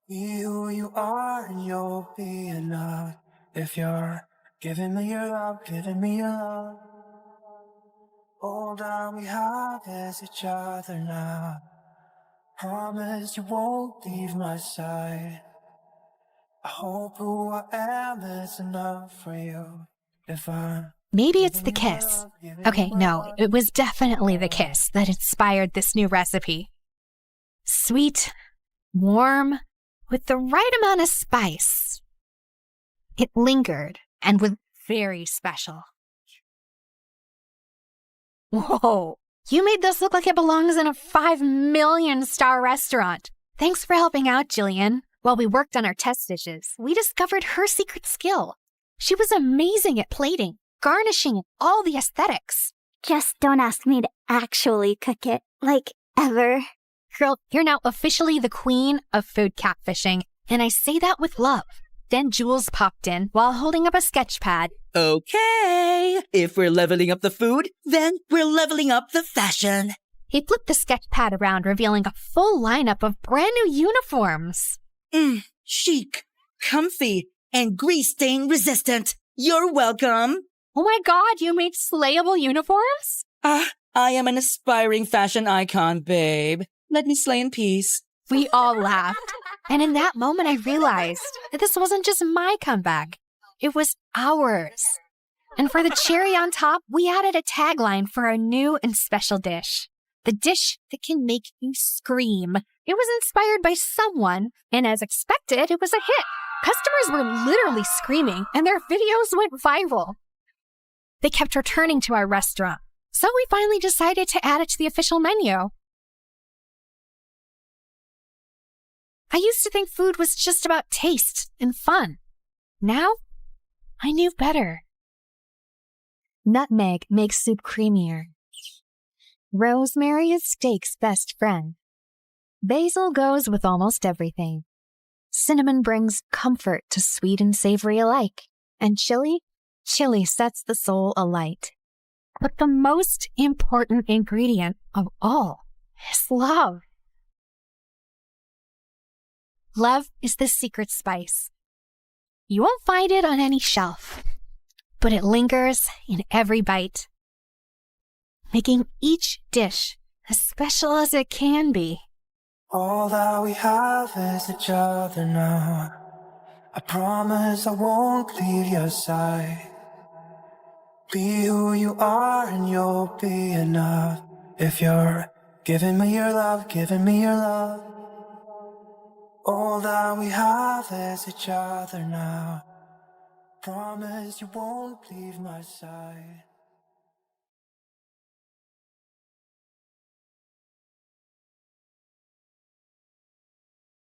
Be who you are and you'll be enough. If you're giving me your love, giving me your love. All that we have is each other now. Promise you won't leave my side. I hope who I am is enough for you. If I'm Maybe it's the kiss. Okay, no, it was definitely the kiss that inspired this new recipe. Sweet, warm, with the right amount of spice. It lingered and was very special. Whoa, you made this look like it belongs in a 5 million-star restaurant. Thanks for helping out, Jillian. While we worked on our test dishes, we discovered her secret skill. She was amazing at plating, garnishing, and all the aesthetics. Just don't ask me to actually cook it, like, ever. Girl, you're now officially the queen of food catfishing, and I say that with love. Then Jules popped in while holding up a sketch pad. Okay, if we're leveling up the food, then we're leveling up the fashion. He flipped the sketch pad around, revealing a full lineup of brand new uniforms. Chic, comfy, and grease stain resistant. You're welcome. Oh my god, you made slayable uniforms? I am an aspiring fashion icon, babe. Let me slay in peace. We all laughed. And in that moment, I realized that this wasn't just my comeback. It was ours. And for the cherry on top, we added a tagline for our new and special dish. The dish that can make you scream. It was inspired by someone, and as expected, it was a hit. Customers were literally screaming, and their videos went viral. They kept returning to our restaurant, so we finally decided to add it to the official menu. I used to think food was just about taste and fun. Now, I knew better. Nutmeg makes soup creamier. Rosemary is steak's best friend. Basil goes with almost everything. Cinnamon brings comfort to sweet and savory alike. And chili sets the soul alight. But the most important ingredient of all is love. Love is the secret spice. You won't find it on any shelf, but it lingers in every bite, making each dish as special as it can be. all that we have is each other now. I promise I won't leave your side. Be who you are and you'll be enough. If you're giving me your love, giving me your love. All that we have is each other now. Promise you won't leave my side.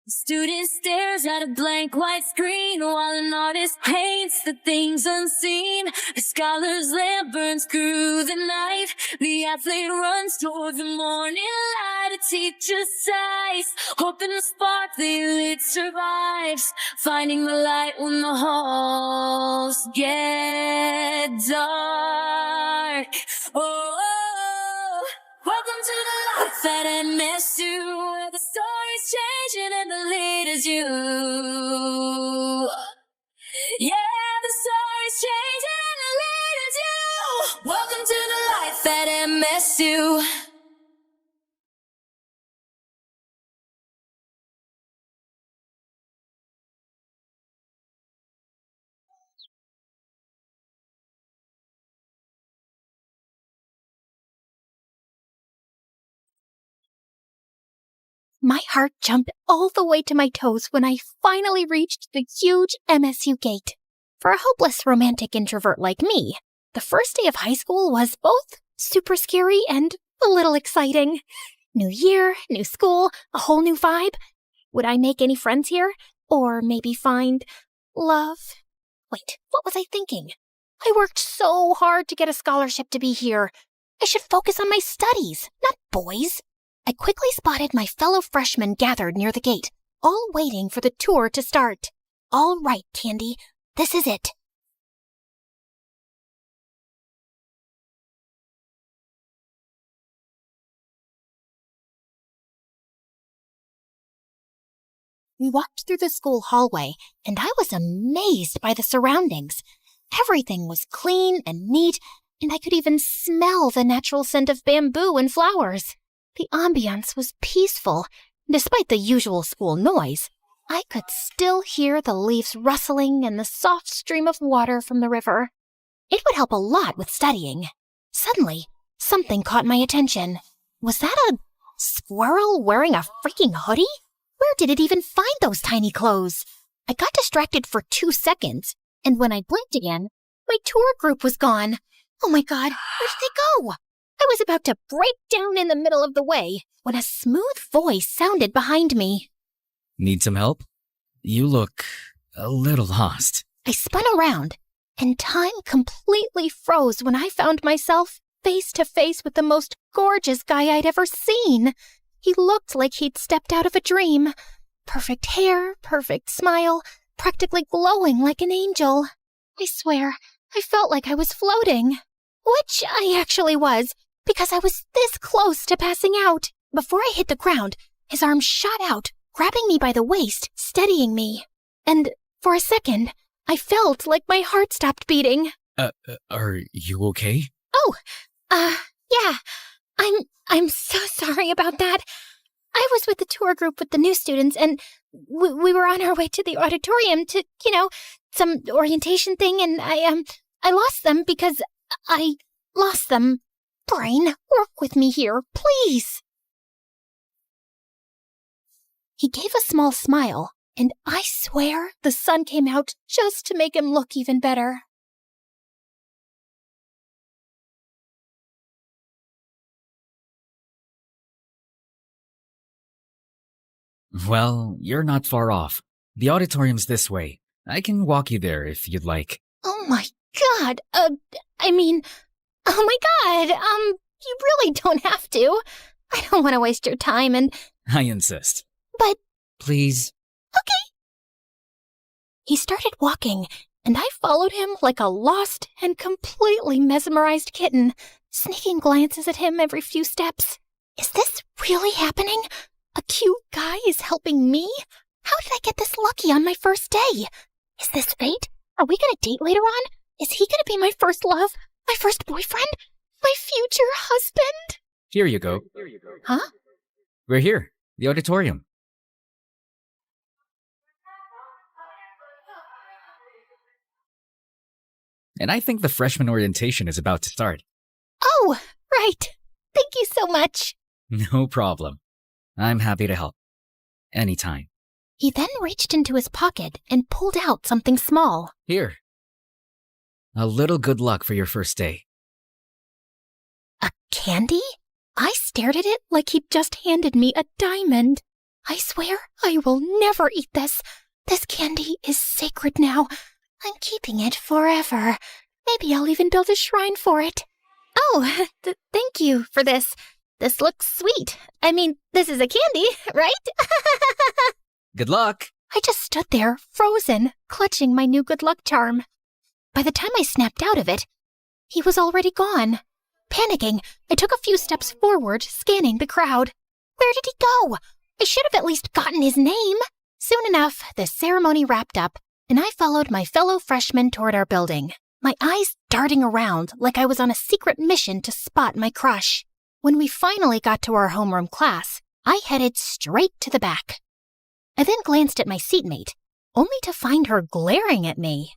The student stares at a blank white screen while an artist paints the things unseen. The scholar's lamp burns through the night. The athlete runs toward the morning light. A teacher sighs, hoping the spark they lit survives. Finding the light when the halls get dark. Oh, welcome to the life at MSU, where the story's changing and the lead is you. Yeah, the story's changing and the lead is you. Welcome to the life at MSU. My heart jumped all the way to my toes when I finally reached the huge MSU gate. For a hopeless romantic introvert like me, the first day of high school was both super scary and a little exciting. New year, new school, a whole new vibe. Would I make any friends here? Or maybe find love? Wait, what was I thinking? I worked so hard to get a scholarship to be here. I should focus on my studies, not boys. I quickly spotted my fellow freshmen gathered near the gate, all waiting for the tour to start. All right, Candy, this is it. We walked through the school hallway, and I was amazed by the surroundings. Everything was clean and neat, and I could even smell the natural scent of bamboo and flowers. The ambiance was peaceful. Despite the usual school noise, I could still hear the leaves rustling and the soft stream of water from the river. It would help a lot with studying. Suddenly, something caught my attention. Was that a squirrel wearing a freaking hoodie? Where did it even find those tiny clothes? I got distracted for 2 seconds, and when I blinked again, my tour group was gone. Oh my God, where did they go? I was about to break down in the middle of the way when a smooth voice sounded behind me. Need some help? You look a little lost. I spun around, and time completely froze when I found myself face to face with the most gorgeous guy I'd ever seen. He looked like he'd stepped out of a dream. Perfect hair, perfect smile, practically glowing like an angel. I swear, I felt like I was floating. Which I actually was, because I was this close to passing out. Before I hit the ground, his arm shot out, grabbing me by the waist, steadying me. And for a second, I felt like my heart stopped beating. Are you okay? Oh, yeah. I'm so sorry about that. I was with the tour group with the new students, and we were on our way to the auditorium to, some orientation thing, and I lost them because I lost them. Brain, work with me here, please. He gave a small smile, and I swear the sun came out just to make him look even better. Well, you're not far off. The auditorium's this way. I can walk you there if you'd like. Oh my God, oh my God, you really don't have to. I don't want to waste your time and... I insist. But... Please. Okay. He started walking, and I followed him like a lost and completely mesmerized kitten, sneaking glances at him every few steps. Is this really happening? A cute guy is helping me? How did I get this lucky on my first day? Is this fate? Are we gonna date later on? Is he gonna be my first love? My first boyfriend? My future husband? Here you go. Huh? We're here. The auditorium. And I think the freshman orientation is about to start. Oh, right. Thank you so much. No problem. I'm happy to help. Anytime. He then reached into his pocket and pulled out something small. Here. A little good luck for your first day. A candy? I stared at it like he'd just handed me a diamond. I swear I will never eat this. This candy is sacred now. I'm keeping it forever. Maybe I'll even build a shrine for it. Oh, thank you for this. This looks sweet. I mean, this is a candy, right? Good luck. I just stood there, frozen, clutching my new good luck charm. By the time I snapped out of it, he was already gone. Panicking, I took a few steps forward, scanning the crowd. Where did he go? I should have at least gotten his name. Soon enough, the ceremony wrapped up, and I followed my fellow freshmen toward our building, my eyes darting around like I was on a secret mission to spot my crush. When we finally got to our homeroom class, I headed straight to the back. I then glanced at my seatmate, only to find her glaring at me.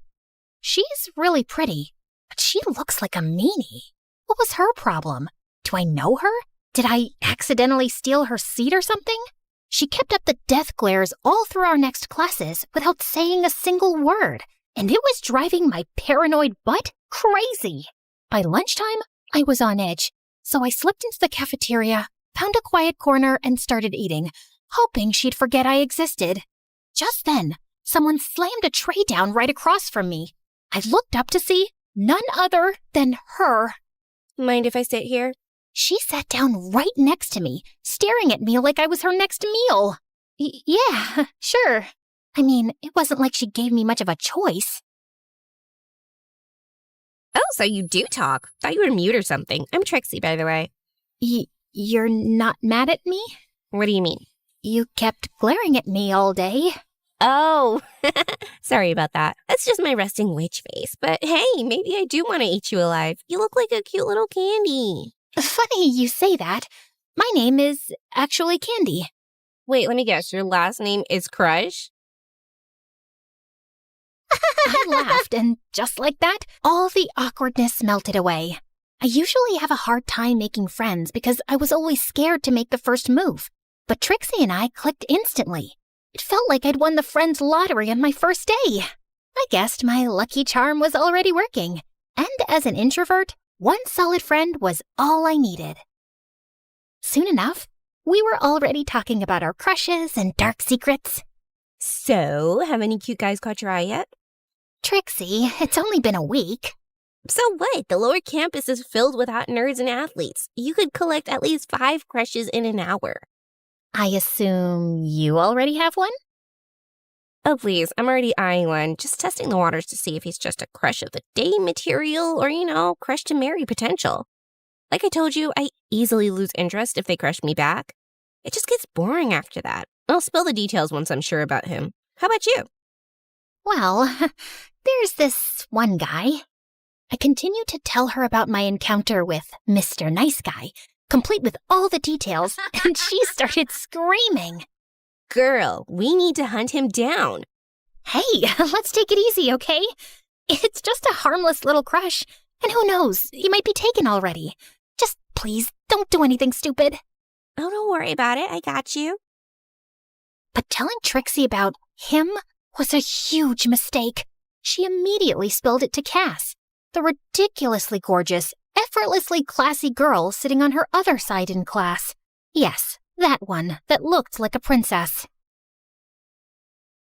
She's really pretty, but she looks like a meanie. What was her problem? Do I know her? Did I accidentally steal her seat or something? She kept up the death glares all through our next classes without saying a single word, and it was driving my paranoid butt crazy. By lunchtime, I was on edge, so I slipped into the cafeteria, found a quiet corner, and started eating, hoping she'd forget I existed. Just then, someone slammed a tray down right across from me. I looked up to see none other than her. Mind if I sit here? She sat down right next to me, staring at me like I was her next meal. Yeah, sure. I mean, it wasn't like she gave me much of a choice. Oh, so you do talk. Thought you were mute or something. I'm Trixie, by the way. You're not mad at me? What do you mean? You kept glaring at me all day. Oh, sorry about that. That's just my resting witch face. But hey, maybe I do want to eat you alive. You look like a cute little candy. Funny you say that. My name is actually Candy. Wait, let me guess. Your last name is Crush? I laughed, and just like that, all the awkwardness melted away. I usually have a hard time making friends because I was always scared to make the first move. But Trixie and I clicked instantly. It felt like I'd won the friends lottery on my first day. I guessed my lucky charm was already working. And as an introvert, one solid friend was all I needed. Soon enough, we were already talking about our crushes and dark secrets. So, have any cute guys caught your eye yet? Trixie, it's only been a week. So what? The lower campus is filled with hot nerds and athletes. You could collect at least 5 crushes in an hour. I assume you already have one? Oh, please. I'm already eyeing one. Just testing the waters to see if he's just a crush of the day material or, crush to marry potential. Like I told you, I easily lose interest if they crush me back. It just gets boring after that. I'll spill the details once I'm sure about him. How about you? Well, there's this one guy. I continued to tell her about my encounter with Mr. Nice Guy, complete with all the details, and she started screaming. Girl, we need to hunt him down. Hey, let's take it easy, okay? It's just a harmless little crush, and who knows, he might be taken already. Just please, don't do anything stupid. Oh, don't worry about it. I got you. But telling Trixie about him was a huge mistake. She immediately spilled it to Cass, the ridiculously gorgeous, effortlessly classy girl sitting on her other side in class. Yes, that one that looked like a princess.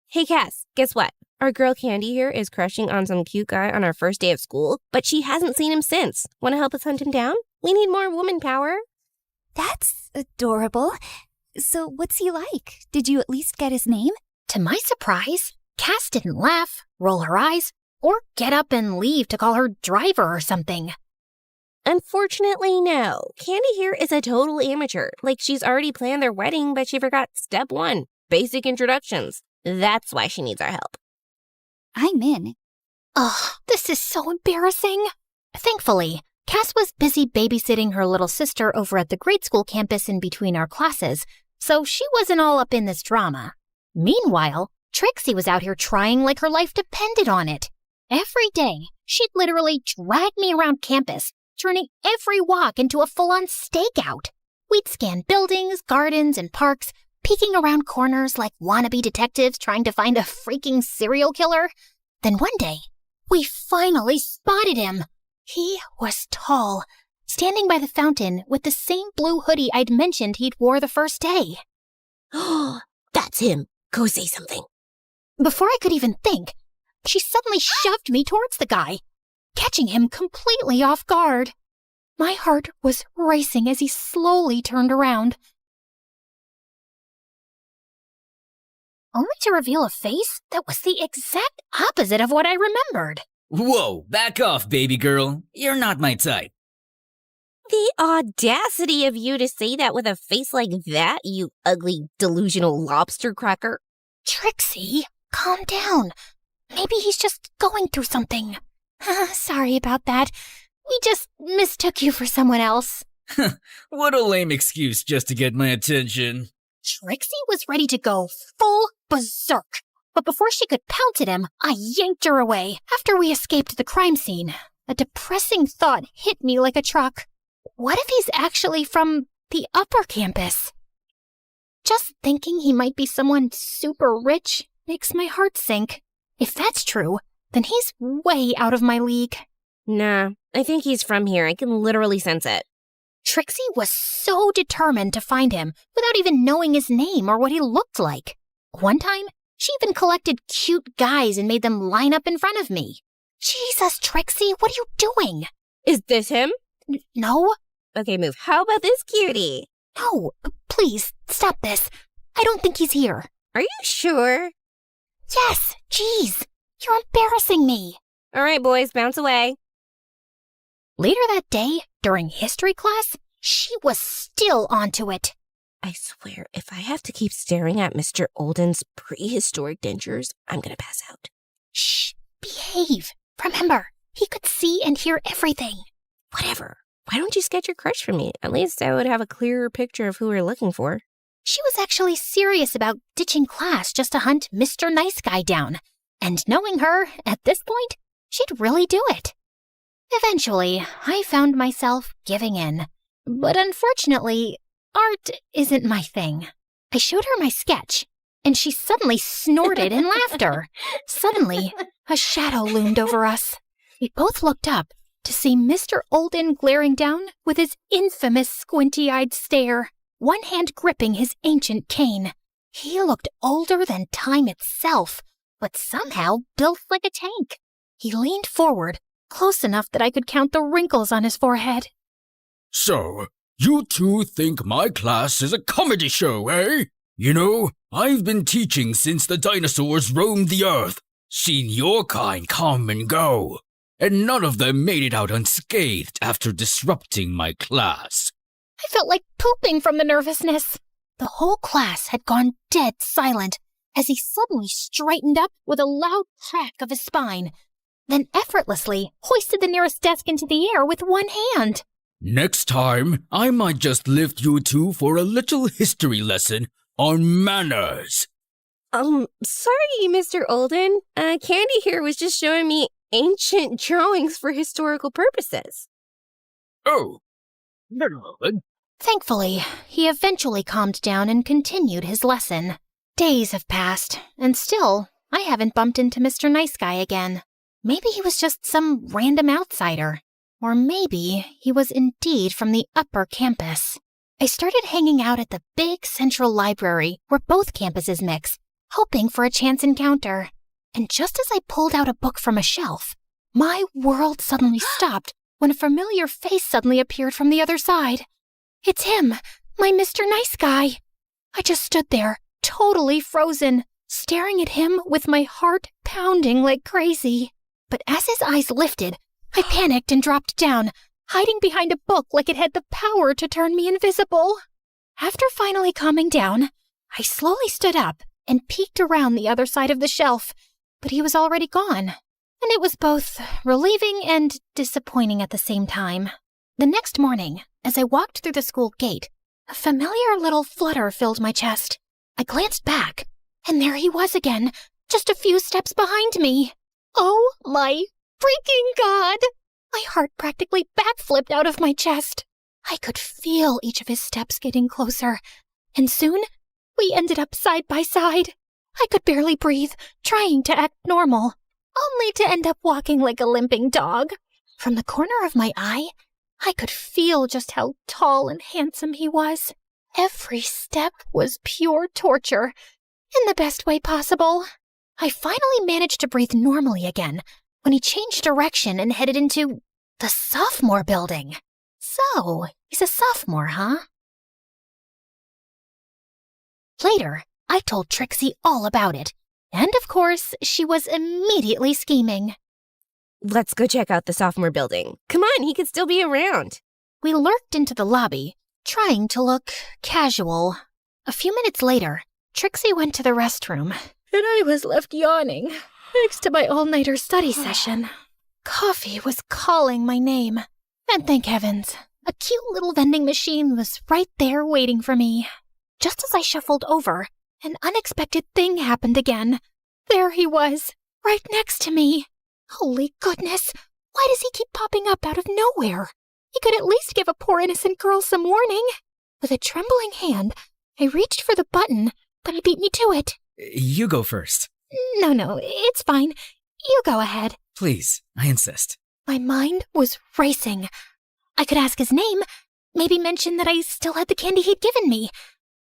Hey, Cass, guess what? Our girl Candy here is crushing on some cute guy on our first day of school, but she hasn't seen him since. Want to help us hunt him down? We need more woman power. That's adorable. So what's he like? Did you at least get his name? To my surprise, Cass didn't laugh, roll her eyes, or get up and leave to call her driver or something. Unfortunately, no. Candy here is a total amateur. Like she's already planned their wedding, but she forgot step 1, basic introductions. That's why she needs our help. I'm in. Ugh, this is so embarrassing. Thankfully, Cass was busy babysitting her little sister over at the grade school campus in between our classes, so she wasn't all up in this drama. Meanwhile, Trixie was out here trying like her life depended on it. Every day, she'd literally drag me around campus, turning every walk into a full-on stakeout. We'd scan buildings, gardens, and parks, peeking around corners like wannabe detectives trying to find a freaking serial killer. Then one day, we finally spotted him. He was tall, standing by the fountain with the same blue hoodie I'd mentioned he'd wore the first day. Oh, that's him. Go say something. Before I could even think, she suddenly shoved me towards the guy, catching him completely off guard. My heart was racing as he slowly turned around, only to reveal a face that was the exact opposite of what I remembered. Whoa, back off, baby girl. You're not my type. The audacity of you to say that with a face like that, you ugly, delusional lobster cracker. Trixie, calm down. Maybe he's just going through something. Sorry about that. We just mistook you for someone else. What a lame excuse just to get my attention. Trixie was ready to go full berserk. But before she could pounce at him, I yanked her away. After we escaped the crime scene, a depressing thought hit me like a truck. What if he's actually from the upper campus? Just thinking he might be someone super rich makes my heart sink. If that's true, then he's way out of my league. Nah, I think he's from here. I can literally sense it. Trixie was so determined to find him without even knowing his name or what he looked like. One time, she even collected cute guys and made them line up in front of me. Jesus, Trixie, what are you doing? Is this him? No. Okay, move. How about this cutie? No, please, stop this. I don't think he's here. Are you sure? Yes, jeez. You're embarrassing me. All right, boys, bounce away. Later that day, during history class, she was still onto it. I swear, if I have to keep staring at Mr. Olden's prehistoric dentures, I'm gonna pass out. Shh, behave. Remember, he could see and hear everything. Whatever. Why don't you sketch your crush for me? At least I would have a clearer picture of who we're looking for. She was actually serious about ditching class just to hunt Mr. Nice Guy down. And knowing her, at this point, she'd really do it. Eventually, I found myself giving in. But unfortunately, art isn't my thing. I showed her my sketch, and she suddenly snorted in laughter. Suddenly, a shadow loomed over us. We both looked up to see Mr. Olden glaring down with his infamous squinty-eyed stare, one hand gripping his ancient cane. He looked older than time itself, but somehow built like a tank. He leaned forward, close enough that I could count the wrinkles on his forehead. So, you two think my class is a comedy show, eh? You know, I've been teaching since the dinosaurs roamed the earth, seen your kind come and go, and none of them made it out unscathed after disrupting my class. I felt like pooping from the nervousness. The whole class had gone dead silent as he suddenly straightened up with a loud crack of his spine, then effortlessly hoisted the nearest desk into the air with one hand. Next time, I might just lift you two for a little history lesson on manners. Sorry, Mr. Olden. Candy here was just showing me ancient drawings for historical purposes. Oh. Thankfully, he eventually calmed down and continued his lesson. Days have passed, and still, I haven't bumped into Mr. Nice Guy again. Maybe he was just some random outsider. Or maybe he was indeed from the upper campus. I started hanging out at the big central library where both campuses mix, hoping for a chance encounter. And just as I pulled out a book from a shelf, my world suddenly stopped when a familiar face suddenly appeared from the other side. It's him, my Mr. Nice Guy. I just stood there, totally frozen, staring at him with my heart pounding like crazy. But as his eyes lifted, I panicked and dropped down, hiding behind a book like it had the power to turn me invisible. After finally calming down, I slowly stood up and peeked around the other side of the shelf, but he was already gone. And it was both relieving and disappointing at the same time. The next morning, as I walked through the school gate, a familiar little flutter filled my chest. I glanced back, and there he was again, just a few steps behind me. Oh my freaking God! My heart practically backflipped out of my chest. I could feel each of his steps getting closer, and soon we ended up side by side. I could barely breathe, trying to act normal, only to end up walking like a limping dog. From the corner of my eye, I could feel just how tall and handsome he was. Every step was pure torture, in the best way possible. I finally managed to breathe normally again when he changed direction and headed into the sophomore building. So, he's a sophomore, huh? Later, I told Trixie all about it, and of course, she was immediately scheming. Let's go check out the sophomore building. Come on, he could still be around. We lurked into the lobby, trying to look casual. A few minutes later, Trixie went to the restroom, and I was left yawning next to my all-nighter study session. Coffee was calling my name, and thank heavens, a cute little vending machine was right there waiting for me. Just as I shuffled over, an unexpected thing happened again. There he was, right next to me. Holy goodness, why does he keep popping up out of nowhere? He could at least give a poor innocent girl some warning. With a trembling hand, I reached for the button, but he beat me to it. You go first. No, it's fine. You go ahead. Please, I insist. My mind was racing. I could ask his name, maybe mention that I still had the candy he'd given me.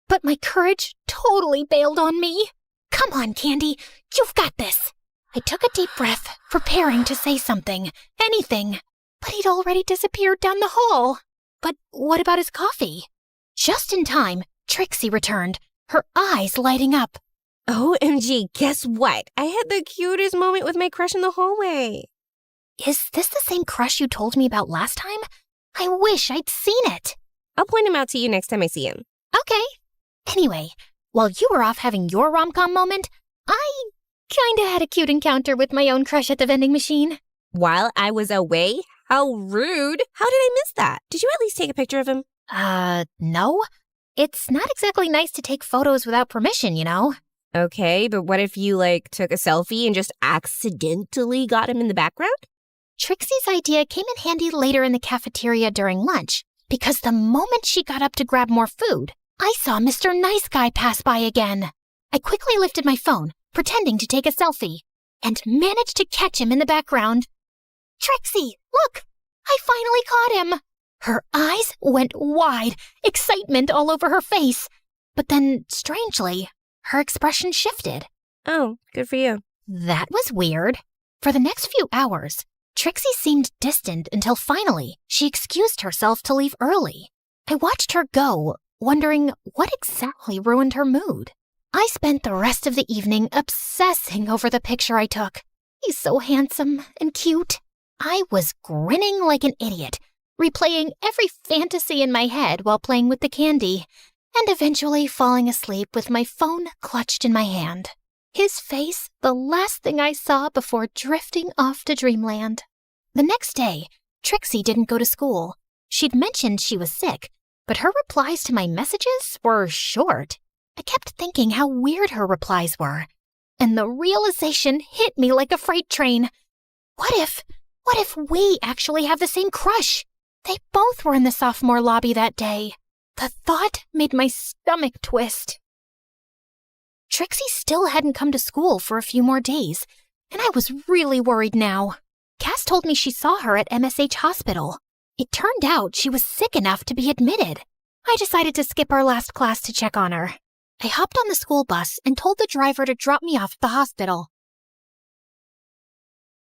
But my courage totally bailed on me. Come on, Candy, you've got this. I took a deep breath, preparing to say something, anything. But he'd already disappeared down the hall. But what about his coffee? Just in time, Trixie returned, her eyes lighting up. OMG, guess what? I had the cutest moment with my crush in the hallway. Is this the same crush you told me about last time? I wish I'd seen it. I'll point him out to you next time I see him. Okay. Anyway, while you were off having your rom-com moment, I kinda had a cute encounter with my own crush at the vending machine. While I was away? How rude. How did I miss that? Did you at least take a picture of him? No. It's not exactly nice to take photos without permission, you know? Okay, but what if you, took a selfie and just accidentally got him in the background? Trixie's idea came in handy later in the cafeteria during lunch, because the moment she got up to grab more food, I saw Mr. Nice Guy pass by again. I quickly lifted my phone, pretending to take a selfie, and managed to catch him in the background. Trixie, look! I finally caught him! Her eyes went wide, excitement all over her face. But then, strangely, her expression shifted. Oh, good for you. That was weird. For the next few hours, Trixie seemed distant until finally she excused herself to leave early. I watched her go, wondering what exactly ruined her mood. I spent the rest of the evening obsessing over the picture I took. He's so handsome and cute. I was grinning like an idiot, replaying every fantasy in my head while playing with the candy, and eventually falling asleep with my phone clutched in my hand. His face, the last thing I saw before drifting off to dreamland. The next day, Trixie didn't go to school. She'd mentioned she was sick, but her replies to my messages were short. I kept thinking how weird her replies were, and the realization hit me like a freight train. What if we actually have the same crush? They both were in the sophomore lobby that day. The thought made my stomach twist. Trixie still hadn't come to school for a few more days, and I was really worried now. Cass told me she saw her at MSH Hospital. It turned out she was sick enough to be admitted. I decided to skip our last class to check on her. I hopped on the school bus and told the driver to drop me off at the hospital.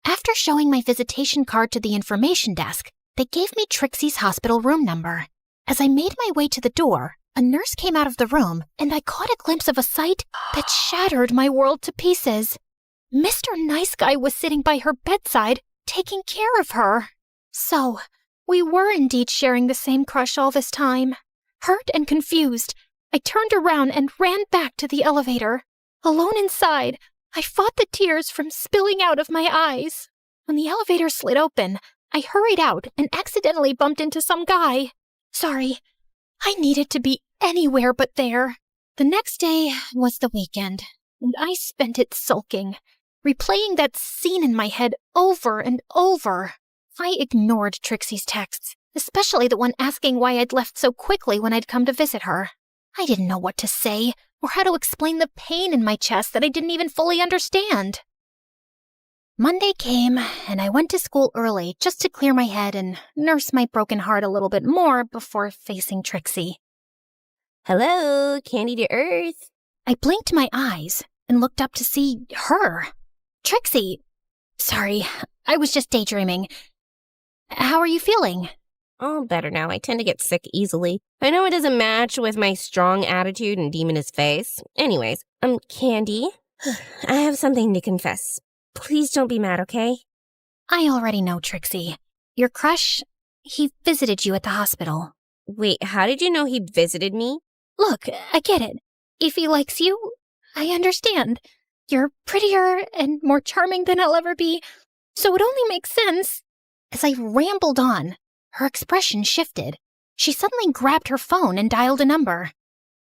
After showing my visitation card to the information desk, they gave me Trixie's hospital room number. As I made my way to the door, a nurse came out of the room, and I caught a glimpse of a sight that shattered my world to pieces. Mr. Nice Guy was sitting by her bedside, taking care of her. So, we were indeed sharing the same crush all this time. Hurt and confused, I turned around and ran back to the elevator. Alone inside, I fought the tears from spilling out of my eyes. When the elevator slid open, I hurried out and accidentally bumped into some guy. Sorry, I needed to be anywhere but there. The next day was the weekend, and I spent it sulking, replaying that scene in my head over and over. I ignored Trixie's texts, especially the one asking why I'd left so quickly when I'd come to visit her. I didn't know what to say, or how to explain the pain in my chest that I didn't even fully understand. Monday came, and I went to school early just to clear my head and nurse my broken heart a little bit more before facing Trixie. Hello, Candy to Earth. I blinked my eyes and looked up to see her. Trixie. Sorry, I was just daydreaming. How are you feeling? All better now. I tend to get sick easily. I know it doesn't match with my strong attitude and demoness face. Anyways, Candy, I have something to confess. Please don't be mad, okay? I already know, Trixie. Your crush, he visited you at the hospital. Wait, how did you know he visited me? Look, I get it. If he likes you, I understand. You're prettier and more charming than I'll ever be, so it only makes sense. As I rambled on, her expression shifted. She suddenly grabbed her phone and dialed a number.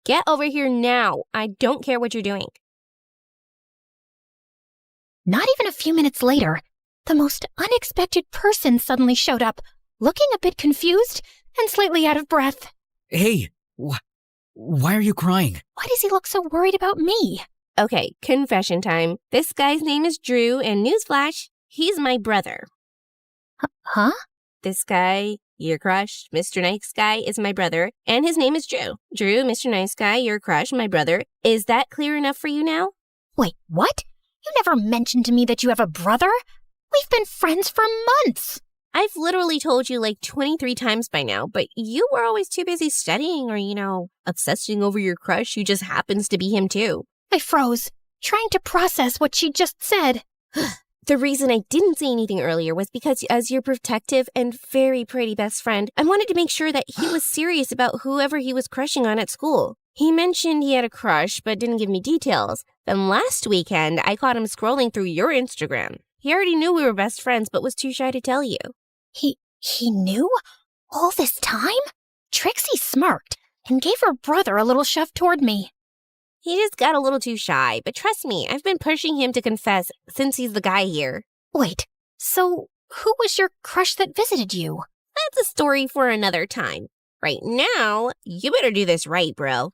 Get over here now. I don't care what you're doing. Not even a few minutes later, the most unexpected person suddenly showed up, looking a bit confused and slightly out of breath. Hey, Why are you crying? Why does he look so worried about me? Okay, confession time. This guy's name is Drew, and newsflash, he's my brother. Huh? This guy, your crush, Mr. Nice Guy, is my brother, and his name is Drew. Drew, Mr. Nice Guy, your crush, my brother. Is that clear enough for you now? Wait, what? You never mentioned to me that you have a brother? We've been friends for months. I've literally told you like 23 times by now, but you were always too busy studying or, obsessing over your crush who just happens to be him too. I froze, trying to process what she just said. The reason I didn't say anything earlier was because as your protective and very pretty best friend, I wanted to make sure that he was serious about whoever he was crushing on at school. He mentioned he had a crush, but didn't give me details. Then last weekend, I caught him scrolling through your Instagram. He already knew we were best friends, but was too shy to tell you. He knew? All this time? Trixie smirked and gave her brother a little shove toward me. He just got a little too shy, but trust me, I've been pushing him to confess since he's the guy here. Wait, so who was your crush that visited you? That's a story for another time. Right now, you better do this right, bro.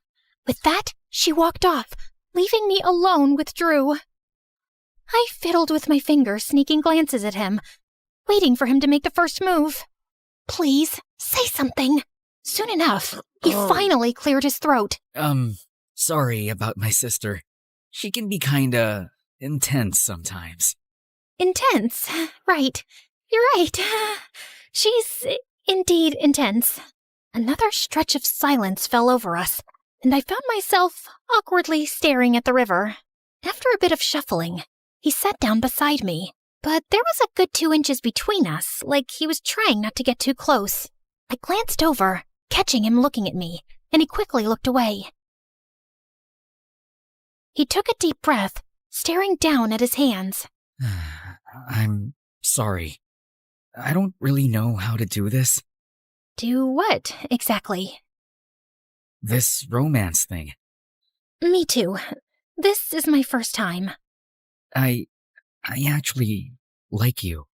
With that, she walked off, leaving me alone with Drew. I fiddled with my fingers, sneaking glances at him, waiting for him to make the first move. Please, say something. Soon enough, he finally cleared his throat. Sorry about my sister. She can be kinda intense sometimes. Intense, right. You're right. She's indeed intense. Another stretch of silence fell over us, and I found myself awkwardly staring at the river. After a bit of shuffling, he sat down beside me, but there was a good 2 inches between us, like he was trying not to get too close. I glanced over, catching him looking at me, and he quickly looked away. He took a deep breath, staring down at his hands. I'm sorry. I don't really know how to do this. Do what, exactly? This romance thing. Me too. This is my first time. I actually like you.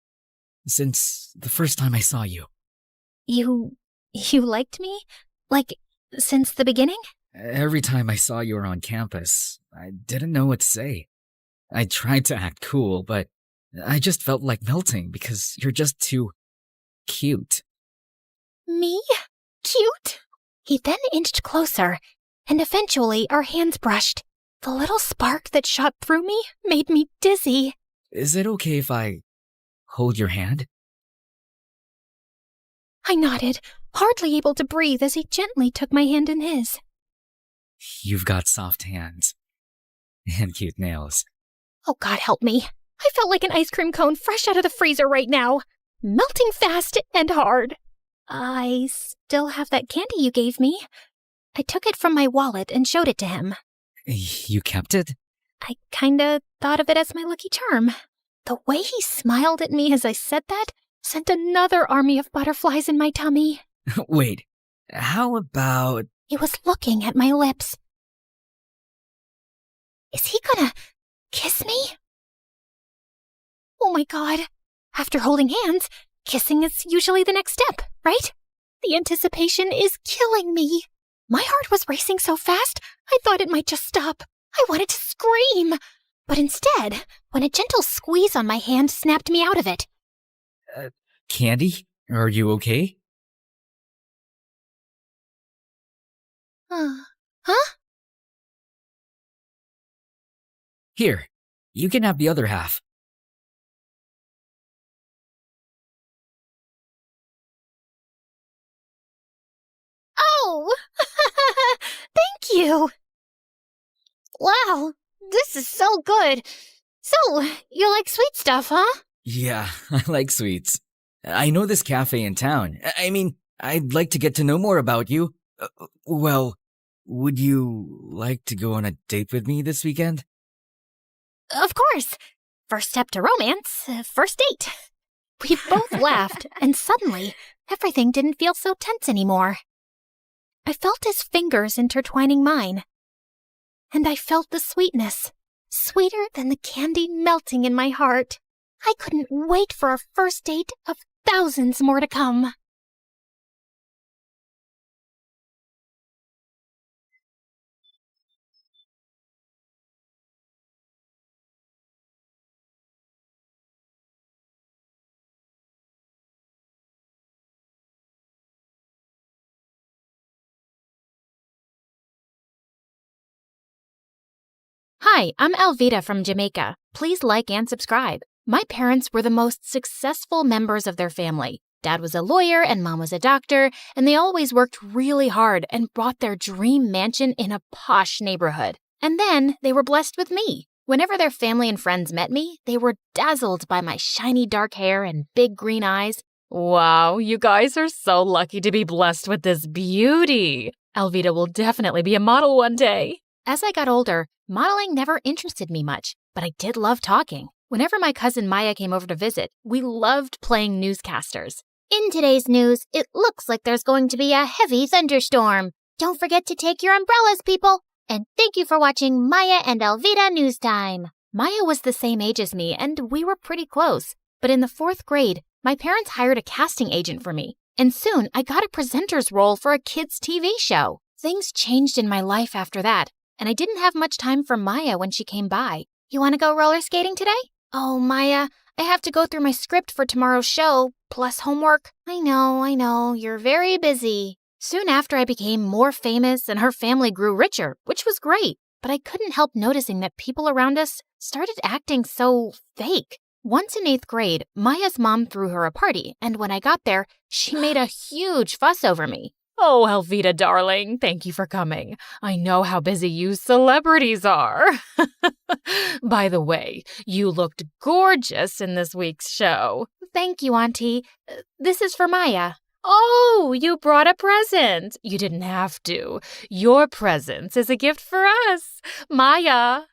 Since the first time I saw you. You liked me? Like, since the beginning? Every time I saw you on campus, I didn't know what to say. I tried to act cool, but I just felt like melting because you're just too cute. Me? Cute? He then inched closer, and eventually our hands brushed. The little spark that shot through me made me dizzy. Is it okay if I hold your hand? I nodded, hardly able to breathe as he gently took my hand in his. You've got soft hands. And cute nails. Oh, God help me. I felt like an ice cream cone fresh out of the freezer right now, melting fast and hard. I still have that candy you gave me. I took it from my wallet and showed it to him. You kept it? I kinda thought of it as my lucky charm. The way he smiled at me as I said that sent another army of butterflies in my tummy. Wait, how about... He was looking at my lips. Is he gonna kiss me? Oh my God. After holding hands, kissing is usually the next step, right? The anticipation is killing me. My heart was racing so fast, I thought it might just stop. I wanted to scream. But instead, when a gentle squeeze on my hand snapped me out of it. Candy? Are you okay? Huh? Here, you can have the other half. Oh! Thank you! Wow, this is so good. So, you like sweet stuff, huh? Yeah, I like sweets. I know this cafe in town. I mean, I'd like to get to know more about you. Well, would you like to go on a date with me this weekend? Of course. First step to romance, first date. We both laughed, and suddenly, everything didn't feel so tense anymore. I felt his fingers intertwining mine. And I felt the sweetness, sweeter than the candy melting in my heart. I couldn't wait for our first date of thousands more to come. Hi, I'm Alvita from Jamaica. Please like and subscribe. My parents were the most successful members of their family. Dad was a lawyer and Mom was a doctor, and they always worked really hard and bought their dream mansion in a posh neighborhood. And then they were blessed with me. Whenever their family and friends met me, they were dazzled by my shiny dark hair and big green eyes. Wow, you guys are so lucky to be blessed with this beauty. Alvita will definitely be a model one day. As I got older, modeling never interested me much, but I did love talking. Whenever my cousin Maya came over to visit, we loved playing newscasters. In today's news, it looks like there's going to be a heavy thunderstorm. Don't forget to take your umbrellas, people. And thank you for watching Maya and Alvita News Time. Maya was the same age as me, and we were pretty close. But in the 4th grade, my parents hired a casting agent for me. And soon, I got a presenter's role for a kids' TV show. Things changed in my life after that, and I didn't have much time for Maya when she came by. You want to go roller skating today? Oh, Maya, I have to go through my script for tomorrow's show, plus homework. I know, you're very busy. Soon after, I became more famous and her family grew richer, which was great. But I couldn't help noticing that people around us started acting so fake. Once in 8th grade, Maya's mom threw her a party, and when I got there, she made a huge fuss over me. Oh, Alvita, darling, thank you for coming. I know how busy you celebrities are. By the way, you looked gorgeous in this week's show. Thank you, Auntie. This is for Maya. Oh, you brought a present. You didn't have to. Your presence is a gift for us. Maya!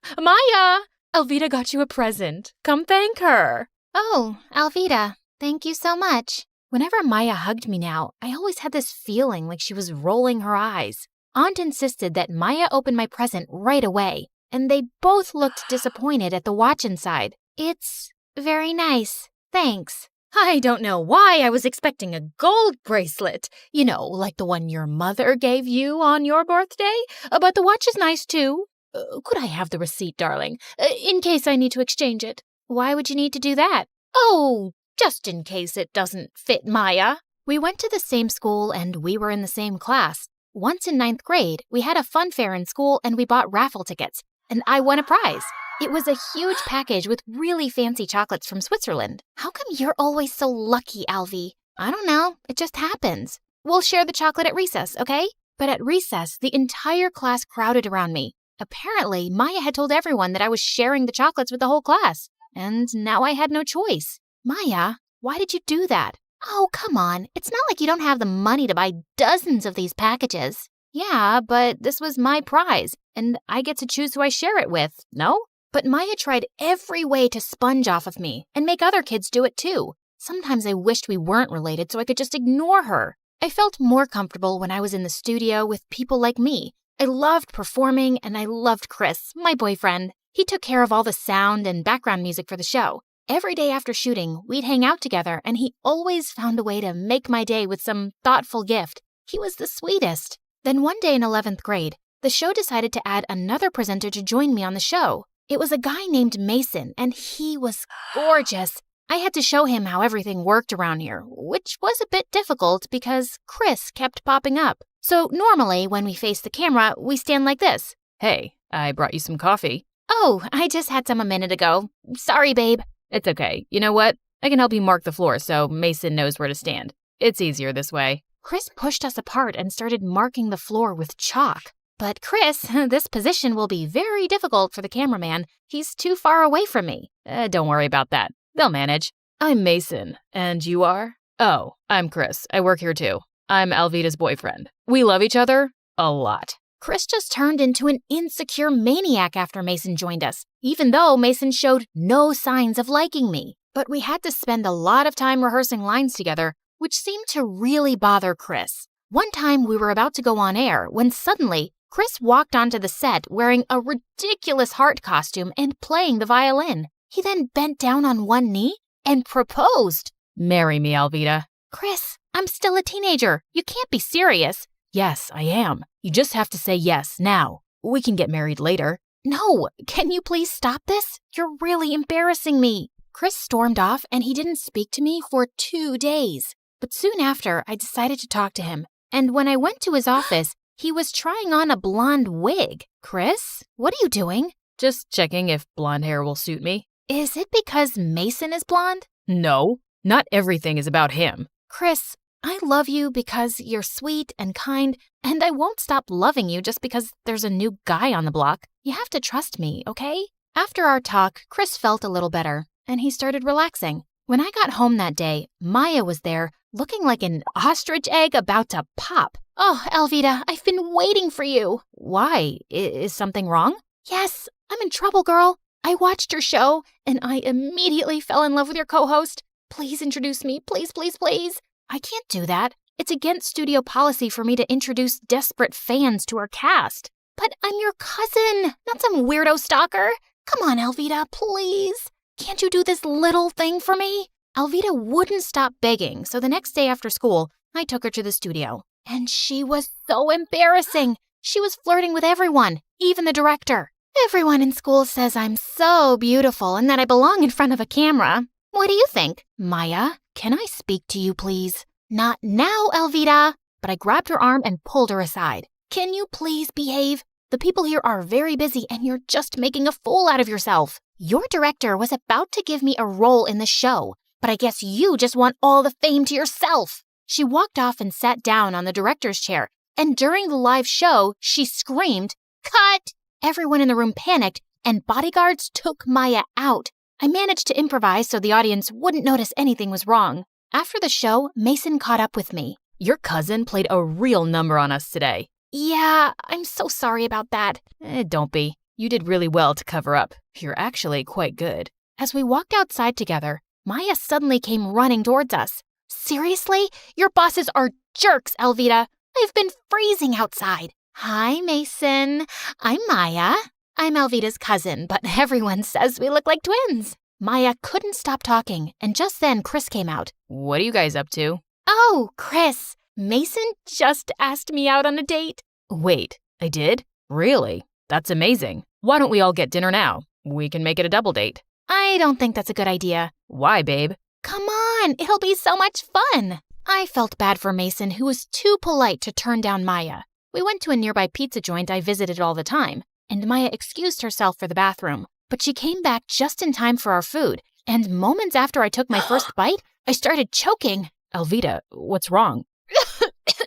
Alvita got you a present. Come thank her. Oh, Alvita, thank you so much. Whenever Maya hugged me now, I always had this feeling like she was rolling her eyes. Aunt insisted that Maya open my present right away, and they both looked disappointed at the watch inside. It's very nice. Thanks. I don't know why I was expecting a gold bracelet. You know, like the one your mother gave you on your birthday. But the watch is nice too. Could I have the receipt, darling, in case I need to exchange it? Why would you need to do that? Oh, just in case it doesn't fit Maya. We went to the same school and we were in the same class. Once in 9th grade, we had a fun fair in school and we bought raffle tickets. And I won a prize. It was a huge package with really fancy chocolates from Switzerland. How come you're always so lucky, Alvy? I don't know. It just happens. We'll share the chocolate at recess, okay? But at recess, the entire class crowded around me. Apparently, Maya had told everyone that I was sharing the chocolates with the whole class. And now I had no choice. Maya, why did you do that? Oh, come on. It's not like you don't have the money to buy dozens of these packages. Yeah, but this was my prize, and I get to choose who I share it with, no? But Maya tried every way to sponge off of me and make other kids do it too. Sometimes I wished we weren't related so I could just ignore her. I felt more comfortable when I was in the studio with people like me. I loved performing and I loved Chris, my boyfriend. He took care of all the sound and background music for the show. Every day after shooting, we'd hang out together and he always found a way to make my day with some thoughtful gift. He was the sweetest. Then one day in 11th grade, the show decided to add another presenter to join me on the show. It was a guy named Mason, and he was gorgeous. I had to show him how everything worked around here, which was a bit difficult because Chris kept popping up. So normally, when we face the camera, we stand like this. Hey, I brought you some coffee. Oh, I just had some a minute ago. Sorry, babe. It's okay. You know what? I can help you mark the floor so Mason knows where to stand. It's easier this way. Chris pushed us apart and started marking the floor with chalk. But Chris, this position will be very difficult for the cameraman. He's too far away from me. Don't worry about that. They'll manage. I'm Mason. And you are? Oh, I'm Chris. I work here too. I'm Alvita's boyfriend. We love each other a lot. Chris just turned into an insecure maniac after Mason joined us, even though Mason showed no signs of liking me. But we had to spend a lot of time rehearsing lines together, which seemed to really bother Chris. One time we were about to go on air when suddenly Chris walked onto the set wearing a ridiculous heart costume and playing the violin. He then bent down on one knee and proposed. Marry me, Alvita. Chris, I'm still a teenager. You can't be serious. Yes, I am. You just have to say yes now. We can get married later. No, can you please stop this? You're really embarrassing me. Chris stormed off and he didn't speak to me for 2 days. But soon after, I decided to talk to him. And when I went to his office, he was trying on a blonde wig. Chris, what are you doing? Just checking if blonde hair will suit me. Is it because Mason is blonde? No, not everything is about him. Chris, I love you because you're sweet and kind, and I won't stop loving you just because there's a new guy on the block. You have to trust me, okay? After our talk, Chris felt a little better, and he started relaxing. When I got home that day, Maya was there, looking like an ostrich egg about to pop. Oh, Alvida, I've been waiting for you. Why? Is something wrong? Yes, I'm in trouble, girl. I watched your show, and I immediately fell in love with your co-host. Please introduce me, please, please, please. I can't do that. It's against studio policy for me to introduce desperate fans to our cast. But I'm your cousin, not some weirdo stalker. Come on, Alvida, please. Can't you do this little thing for me? Alvida wouldn't stop begging, so the next day after school, I took her to the studio. And she was so embarrassing. She was flirting with everyone, even the director. Everyone in school says I'm so beautiful and that I belong in front of a camera. What do you think? Maya, can I speak to you, please? Not now, Alvida. But I grabbed her arm and pulled her aside. Can you please behave? The people here are very busy and you're just making a fool out of yourself. Your director was about to give me a role in the show, but I guess you just want all the fame to yourself. She walked off and sat down on the director's chair, and during the live show, she screamed, "Cut!" Everyone in the room panicked, and bodyguards took Maya out. I managed to improvise so the audience wouldn't notice anything was wrong. After the show, Mason caught up with me. Your cousin played a real number on us today. Yeah, I'm so sorry about that. Don't be. You did really well to cover up. You're actually quite good. As we walked outside together, Maya suddenly came running towards us. Seriously? Your bosses are jerks, Alvida. I've been freezing outside. Hi, Mason. I'm Maya. I'm Alvida's cousin, but everyone says we look like twins. Maya couldn't stop talking, and just then Chris came out. What are you guys up to? Oh, Chris. Mason just asked me out on a date. Wait, I did? Really? That's amazing. Why don't we all get dinner now? We can make it a double date. I don't think that's a good idea. Why, babe? Come on, it'll be so much fun. I felt bad for Mason, who was too polite to turn down Maya. We went to a nearby pizza joint I visited all the time, and Maya excused herself for the bathroom. But she came back just in time for our food, and moments after I took my first bite, I started choking. Alvida, what's wrong?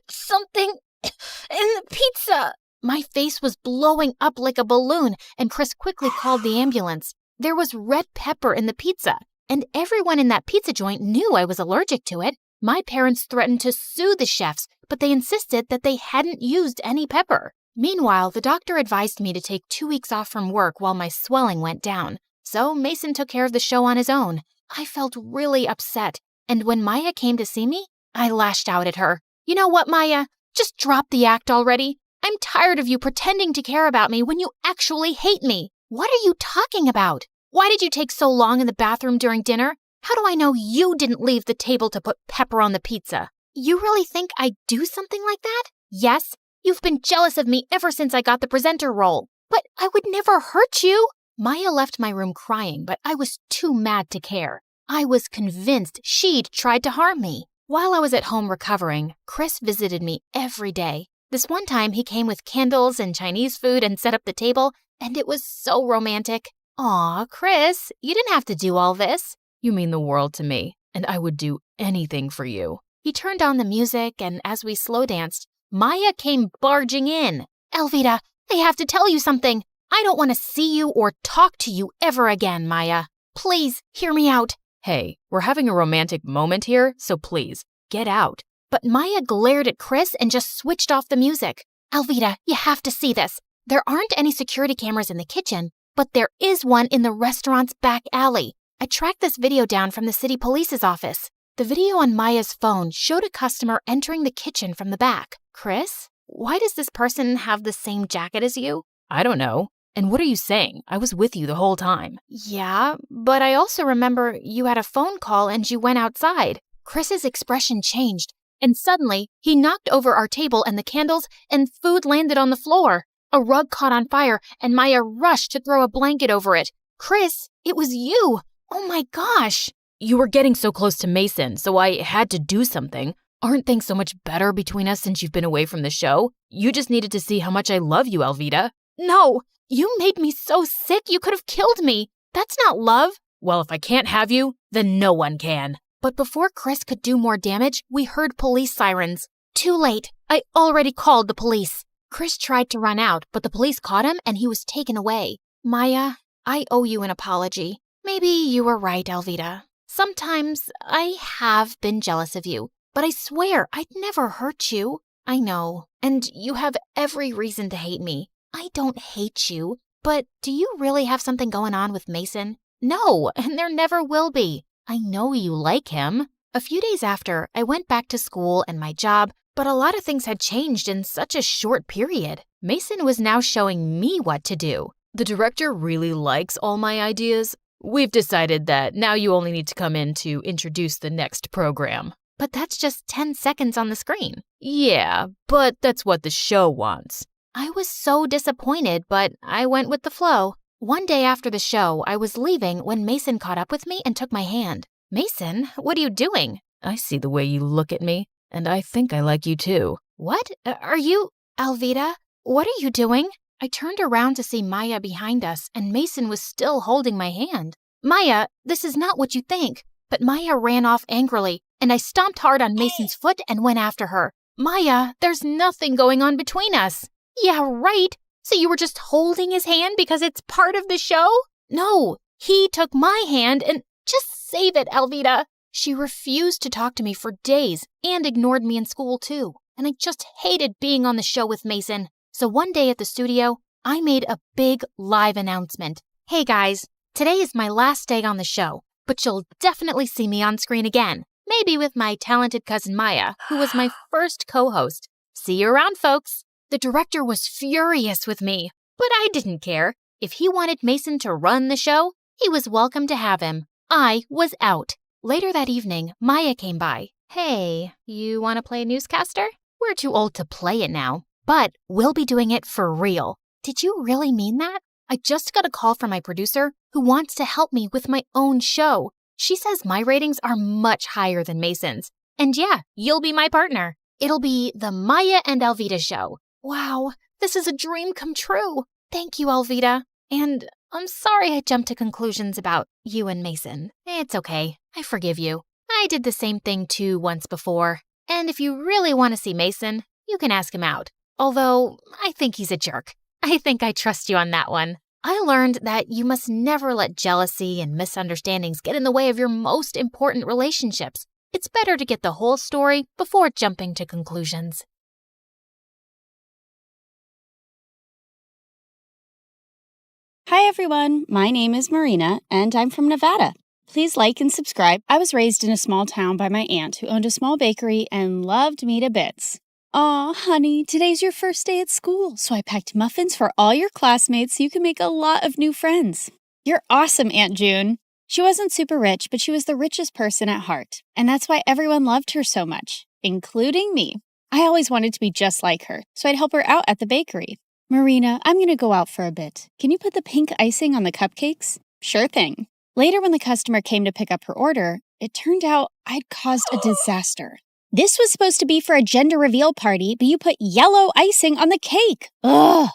Something in the pizza. My face was blowing up like a balloon, and Chris quickly called the ambulance. There was red pepper in the pizza, and everyone in that pizza joint knew I was allergic to it. My parents threatened to sue the chefs, but they insisted that they hadn't used any pepper. Meanwhile, the doctor advised me to take 2 weeks off from work while my swelling went down. So Mason took care of the show on his own. I felt really upset, and when Maya came to see me, I lashed out at her. You know what, Maya? Just drop the act already. I'm tired of you pretending to care about me when you actually hate me. What are you talking about? Why did you take so long in the bathroom during dinner? How do I know you didn't leave the table to put pepper on the pizza? You really think I'd do something like that? Yes, you've been jealous of me ever since I got the presenter role. But I would never hurt you. Maya left my room crying, but I was too mad to care. I was convinced she'd tried to harm me. While I was at home recovering, Chris visited me every day. This one time he came with candles and Chinese food and set up the table, and it was so romantic. Aw, Chris, you didn't have to do all this. You mean the world to me, and I would do anything for you. He turned on the music, and as we slow danced, Maya came barging in. Alvida, I have to tell you something. I don't want to see you or talk to you ever again, Maya. Please, hear me out. Hey, we're having a romantic moment here, so please, get out. But Maya glared at Chris and just switched off the music. Alvida, you have to see this. There aren't any security cameras in the kitchen, but there is one in the restaurant's back alley. I tracked this video down from the city police's office. The video on Maya's phone showed a customer entering the kitchen from the back. Chris, why does this person have the same jacket as you? I don't know. And what are you saying? I was with you the whole time. Yeah, but I also remember you had a phone call and you went outside. Chris's expression changed, and suddenly he knocked over our table and the candles, and food landed on the floor. A rug caught on fire, and Maya rushed to throw a blanket over it. Chris, it was you! Oh my gosh! You were getting so close to Mason, so I had to do something. Aren't things so much better between us since you've been away from the show? You just needed to see how much I love you, Alvida. No, You made me so sick you could have killed me. That's not love. Well, if I can't have you, then no one can. But before Chris could do more damage, we heard police sirens. Too late. I already called the police. Chris tried to run out, but the police caught him and he was taken away. Maya, I owe you an apology. Maybe you were right, Alvita. Sometimes I have been jealous of you, but I swear I'd never hurt you. I know, and you have every reason to hate me. I don't hate you, but do you really have something going on with Mason? No, and there never will be. I know you like him. A few days after, I went back to school and my job, but a lot of things had changed in such a short period. Mason was now showing me what to do. The director really likes all my ideas. We've decided that now you only need to come in to introduce the next program. But that's just 10 seconds on the screen. Yeah, but that's what the show wants. I was so disappointed, but I went with the flow. One day after the show, I was leaving when Mason caught up with me and took my hand. Mason, what are you doing? I see the way you look at me, and I think I like you too. What? Are you... Alvita? What are you doing? I turned around to see Maya behind us, and Mason was still holding my hand. Maya, this is not what you think. But Maya ran off angrily, and I stomped hard on Mason's foot and went after her. Maya, there's nothing going on between us. Yeah, right. So you were just holding his hand because it's part of the show? No, he took my hand and just save it, Alvita. She refused to talk to me for days and ignored me in school too. And I just hated being on the show with Mason. So one day at the studio, I made a big live announcement. Hey guys, today is my last day on the show, but you'll definitely see me on screen again. Maybe with my talented cousin Maya, who was my first co-host. See you around, folks. The director was furious with me, but I didn't care. If he wanted Mason to run the show, he was welcome to have him. I was out. Later that evening, Maya came by. Hey, you want to play a newscaster? We're too old to play it now, but we'll be doing it for real. Did you really mean that? I just got a call from my producer who wants to help me with my own show. She says my ratings are much higher than Mason's. And yeah, you'll be my partner. It'll be the Maya and Alvita show. Wow, this is a dream come true. Thank you, Alvita. And I'm sorry I jumped to conclusions about you and Mason. It's okay. I forgive you. I did the same thing too once before. And if you really want to see Mason, you can ask him out. Although, I think he's a jerk. I think I trust you on that one. I learned that you must never let jealousy and misunderstandings get in the way of your most important relationships. It's better to get the whole story before jumping to conclusions. Hi everyone, my name is Marina and I'm from Nevada. Please like and subscribe. I was raised in a small town by my aunt who owned a small bakery and loved me to bits. Aw, honey, today's your first day at school, so I packed muffins for all your classmates so you can make a lot of new friends. You're awesome, Aunt June. She wasn't super rich, but she was the richest person at heart, and that's why everyone loved her so much, including me. I always wanted to be just like her, so I'd help her out at the bakery. Marina, I'm going to go out for a bit. Can you put the pink icing on the cupcakes? Sure thing. Later, when the customer came to pick up her order, it turned out I'd caused a disaster. This was supposed to be for a gender reveal party, but you put yellow icing on the cake. Ugh!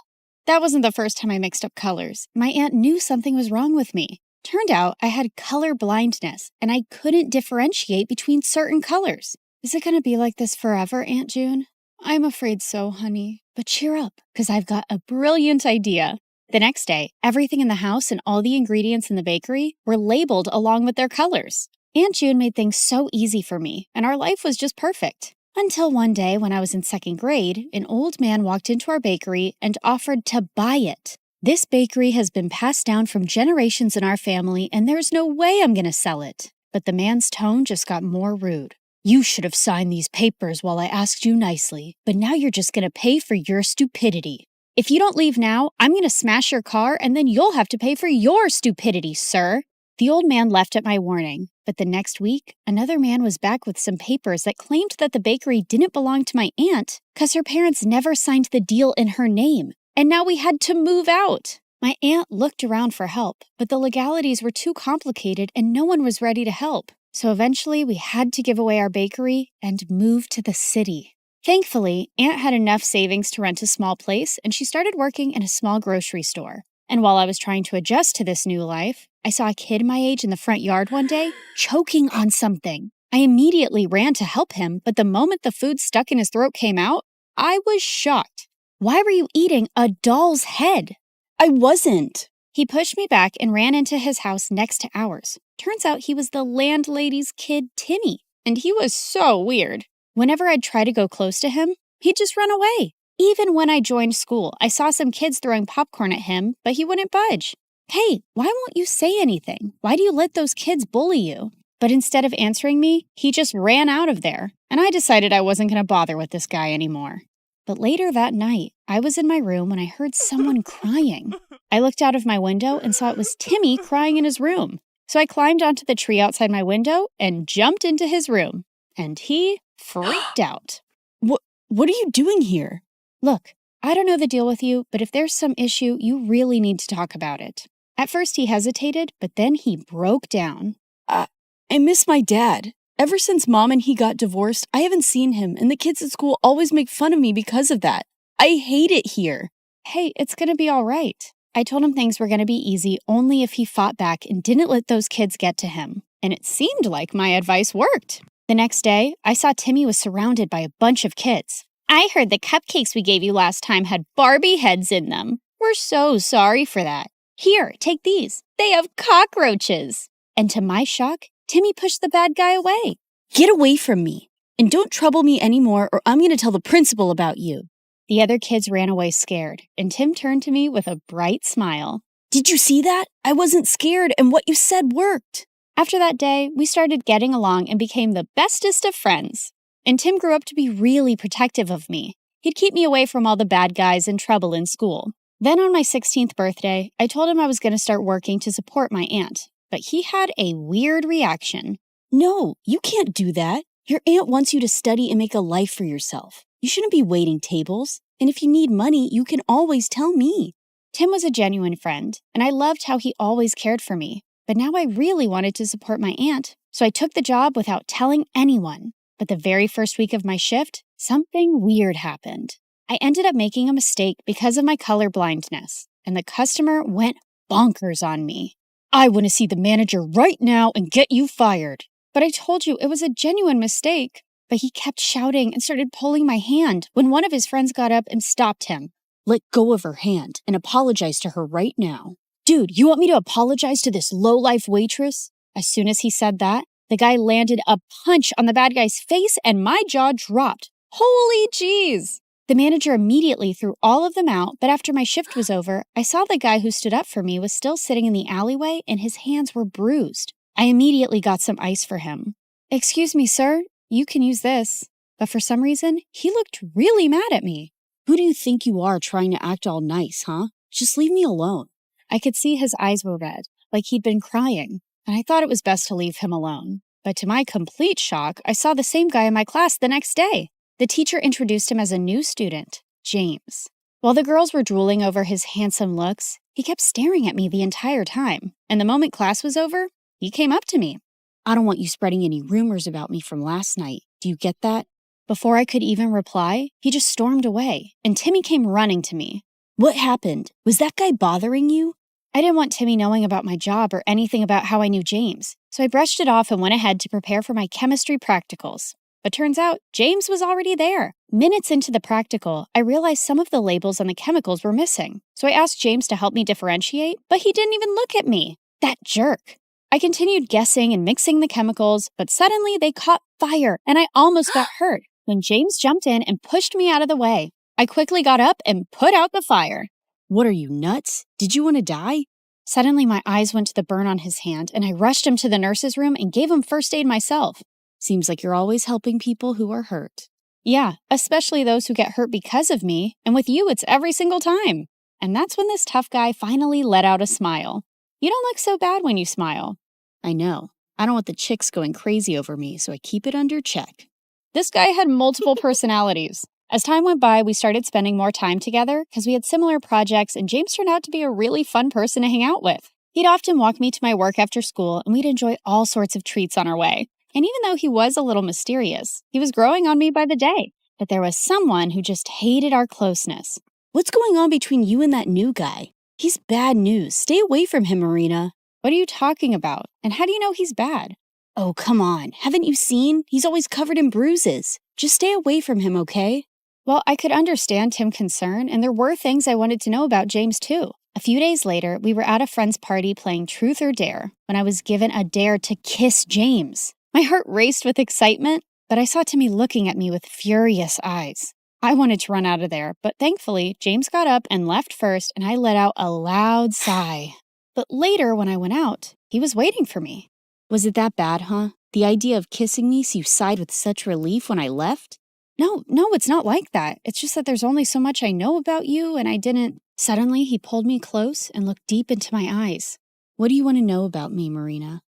That wasn't the first time I mixed up colors. My aunt knew something was wrong with me. Turned out I had color blindness, and I couldn't differentiate between certain colors. Is it going to be like this forever, Aunt June? I'm afraid so, honey. But cheer up, because I've got a brilliant idea. The next day, everything in the house and all the ingredients in the bakery were labeled along with their colors. Aunt June made things so easy for me, and our life was just perfect. Until one day when I was in second grade, an old man walked into our bakery and offered to buy it. This bakery has been passed down from generations in our family, and there's no way I'm going to sell it. But the man's tone just got more rude. You should have signed these papers while I asked you nicely, but now you're just going to pay for your stupidity. If you don't leave now, I'm going to smash your car and then you'll have to pay for your stupidity, sir. The old man left at my warning, but the next week, another man was back with some papers that claimed that the bakery didn't belong to my aunt because her parents never signed the deal in her name, and now we had to move out. My aunt looked around for help, but the legalities were too complicated and no one was ready to help. So eventually we had to give away our bakery and move to the city. Thankfully, Aunt had enough savings to rent a small place, and she started working in a small grocery store. And while I was trying to adjust to this new life, I saw a kid my age in the front yard one day choking on something. I immediately ran to help him, but the moment the food stuck in his throat came out, I was shocked. Why were you eating a doll's head? I wasn't. He pushed me back and ran into his house next to ours. Turns out he was the landlady's kid, Timmy, and he was so weird. Whenever I'd try to go close to him, he'd just run away. Even when I joined school, I saw some kids throwing popcorn at him, but he wouldn't budge. Hey, why won't you say anything? Why do you let those kids bully you? But instead of answering me, he just ran out of there, and I decided I wasn't going to bother with this guy anymore. But later that night, I was in my room when I heard someone crying. I looked out of my window and saw it was Timmy crying in his room. So I climbed onto the tree outside my window and jumped into his room. And he freaked out. What are you doing here? Look, I don't know the deal with you, but if there's some issue, you really need to talk about it. At first he hesitated, but then he broke down. I miss my dad. Ever since Mom and he got divorced, I haven't seen him, and the kids at school always make fun of me because of that. I hate it here. Hey, it's gonna be all right. I told him things were gonna be easy only if he fought back and didn't let those kids get to him. And it seemed like my advice worked. The next day, I saw Timmy was surrounded by a bunch of kids. I heard the cupcakes we gave you last time had Barbie heads in them. We're so sorry for that. Here, take these. They have cockroaches. And to my shock, Timmy pushed the bad guy away. Get away from me. And don't trouble me anymore or I'm going to tell the principal about you. The other kids ran away scared, and Tim turned to me with a bright smile. Did you see that? I wasn't scared and what you said worked. After that day, we started getting along and became the bestest of friends. And Tim grew up to be really protective of me. He'd keep me away from all the bad guys and trouble in school. Then on my 16th birthday, I told him I was going to start working to support my aunt. But he had a weird reaction. No, you can't do that. Your aunt wants you to study and make a life for yourself. You shouldn't be waiting tables. And if you need money, you can always tell me. Tim was a genuine friend, and I loved how he always cared for me. But now I really wanted to support my aunt, so I took the job without telling anyone. But the very first week of my shift, something weird happened. I ended up making a mistake because of my color blindness, and the customer went bonkers on me. I want to see the manager right now and get you fired. But I told you it was a genuine mistake. But he kept shouting and started pulling my hand when one of his friends got up and stopped him. Let go of her hand and apologize to her right now. Dude, you want me to apologize to this low-life waitress? As soon as he said that, the guy landed a punch on the bad guy's face and my jaw dropped. Holy jeez! The manager immediately threw all of them out, but after my shift was over, I saw the guy who stood up for me was still sitting in the alleyway and his hands were bruised. I immediately got some ice for him. Excuse me, sir, you can use this. But for some reason, he looked really mad at me. Who do you think you are trying to act all nice, huh? Just leave me alone. I could see his eyes were red, like he'd been crying, and I thought it was best to leave him alone. But to my complete shock, I saw the same guy in my class the next day. The teacher introduced him as a new student, James. While the girls were drooling over his handsome looks, he kept staring at me the entire time, and the moment class was over, he came up to me. I don't want you spreading any rumors about me from last night. Do you get that? Before I could even reply, he just stormed away, and Timmy came running to me. What happened? Was that guy bothering you? I didn't want Timmy knowing about my job or anything about how I knew James, so I brushed it off and went ahead to prepare for my chemistry practicals. But turns out, James was already there. Minutes into the practical, I realized some of the labels on the chemicals were missing, so I asked James to help me differentiate, but he didn't even look at me. That jerk. I continued guessing and mixing the chemicals, but suddenly they caught fire, and I almost got hurt when James jumped in and pushed me out of the way. I quickly got up and put out the fire. What are you, nuts? Did you want to die? Suddenly, my eyes went to the burn on his hand, and I rushed him to the nurse's room and gave him first aid myself. Seems like you're always helping people who are hurt. Yeah, especially those who get hurt because of me, and with you, it's every single time. And that's when this tough guy finally let out a smile. You don't look so bad when you smile. I know. I don't want the chicks going crazy over me, so I keep it under check. This guy had multiple personalities. As time went by, we started spending more time together because we had similar projects, and James turned out to be a really fun person to hang out with. He'd often walk me to my work after school, and we'd enjoy all sorts of treats on our way. And even though he was a little mysterious, he was growing on me by the day. but there was someone who just hated our closeness. What's going on between you and that new guy? He's bad news. Stay away from him, Marina. What are you talking about? And how do you know he's bad? Oh, come on. Haven't you seen? He's always covered in bruises. Just stay away from him, okay? Well, I could understand Tim's concern, and there were things I wanted to know about James, too. A few days later, we were at a friend's party playing Truth or Dare when I was given a dare to kiss James. My heart raced with excitement, but I saw Timmy looking at me with furious eyes. I wanted to run out of there, but thankfully, James got up and left first, and I let out a loud sigh. But later, when I went out, he was waiting for me. Was it that bad, huh? The idea of kissing me so you sighed with such relief when I left? No, it's not like that. It's just that there's only so much I know about you, and I didn't... Suddenly, he pulled me close and looked deep into my eyes. What do you want to know about me, Marina?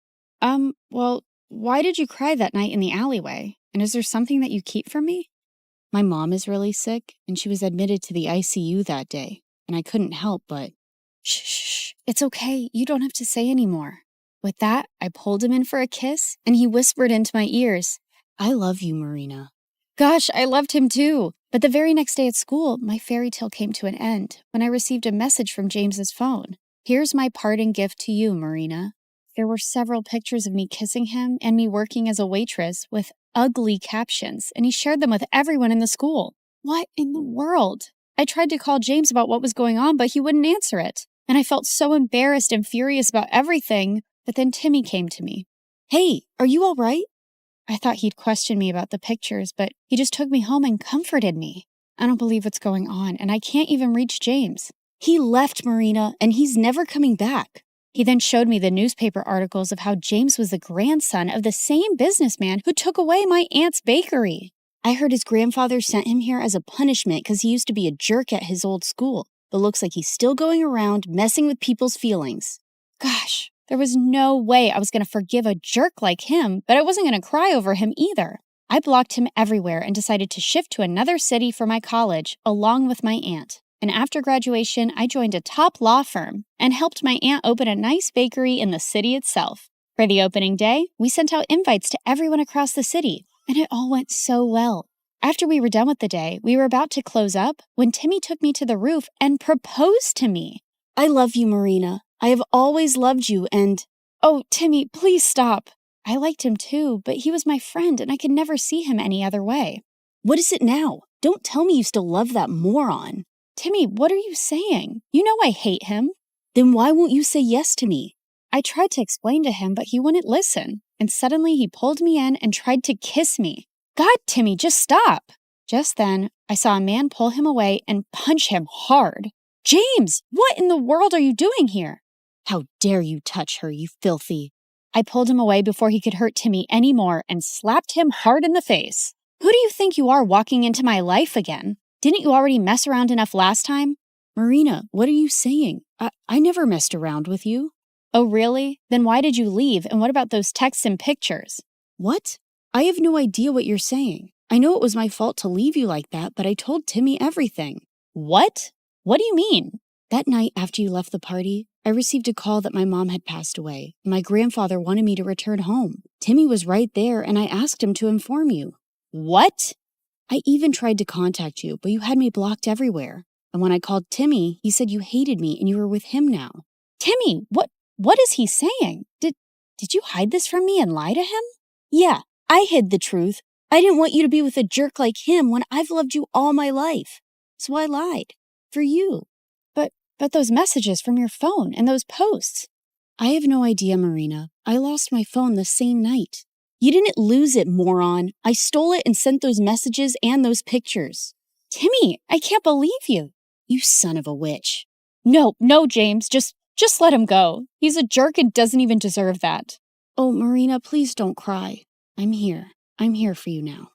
Well, why did you cry that night in the alleyway? And is there something that you keep from me? My mom is really sick, and she was admitted to the ICU that day, and I couldn't help but... Shh, it's okay. You don't have to say anymore. With that, I pulled him in for a kiss, and he whispered into my ears, I love you, Marina. Gosh, I loved him too. But the very next day at school, my fairy tale came to an end when I received a message from James's phone. Here's my parting gift to you, Marina. There were several pictures of me kissing him and me working as a waitress with ugly captions, and he shared them with everyone in the school. What in the world? I tried to call James about what was going on, but he wouldn't answer it. And I felt so embarrassed and furious about everything, but then Timmy came to me. Hey, are you all right? I thought he'd question me about the pictures, but he just took me home and comforted me. I don't believe what's going on, and I can't even reach James. He left, Marina, and he's never coming back. He then showed me the newspaper articles of how James was the grandson of the same businessman who took away my aunt's bakery. I heard his grandfather sent him here as a punishment because he used to be a jerk at his old school, but looks like he's still going around messing with people's feelings. Gosh. There was no way I was going to forgive a jerk like him, but I wasn't going to cry over him either. I blocked him everywhere and decided to shift to another city for my college, along with my aunt. And after graduation, I joined a top law firm and helped my aunt open a nice bakery in the city itself. For the opening day, we sent out invites to everyone across the city, and it all went so well. After we were done with the day, we were about to close up when Timmy took me to the roof and proposed to me. I love you, Marina. I have always loved you and... Oh, Timmy, please stop. I liked him too, but he was my friend and I could never see him any other way. What is it now? Don't tell me you still love that moron. Timmy, what are you saying? You know I hate him. Then why won't you say yes to me? I tried to explain to him, but he wouldn't listen. And suddenly he pulled me in and tried to kiss me. God, Timmy, just stop. Just then, I saw a man pull him away and punch him hard. James, what in the world are you doing here? How dare you touch her, you filthy. I pulled him away before he could hurt Timmy anymore and slapped him hard in the face. Who do you think you are walking into my life again? Didn't you already mess around enough last time? Marina, what are you saying? I never messed around with you. Oh, really? Then why did you leave? And what about those texts and pictures? What? I have no idea what you're saying. I know it was my fault to leave you like that, but I told Timmy everything. What? What do you mean? That night after you left the party, I received a call that my mom had passed away. My grandfather wanted me to return home. Timmy was right there, and I asked him to inform you. What? I even tried to contact you, but you had me blocked everywhere. And when I called Timmy, he said you hated me and you were with him now. Timmy, what is he saying? Did you hide this from me and lie to him? Yeah, I hid the truth. I didn't want you to be with a jerk like him when I've loved you all my life. So I lied. For you. But those messages from your phone and those posts. I have no idea, Marina. I lost my phone the same night. You didn't lose it, moron. I stole it and sent those messages and those pictures. Timmy, I can't believe you. You son of a witch. No, James, just let him go. He's a jerk and doesn't even deserve that. Oh, Marina, please don't cry. I'm here. I'm here for you now.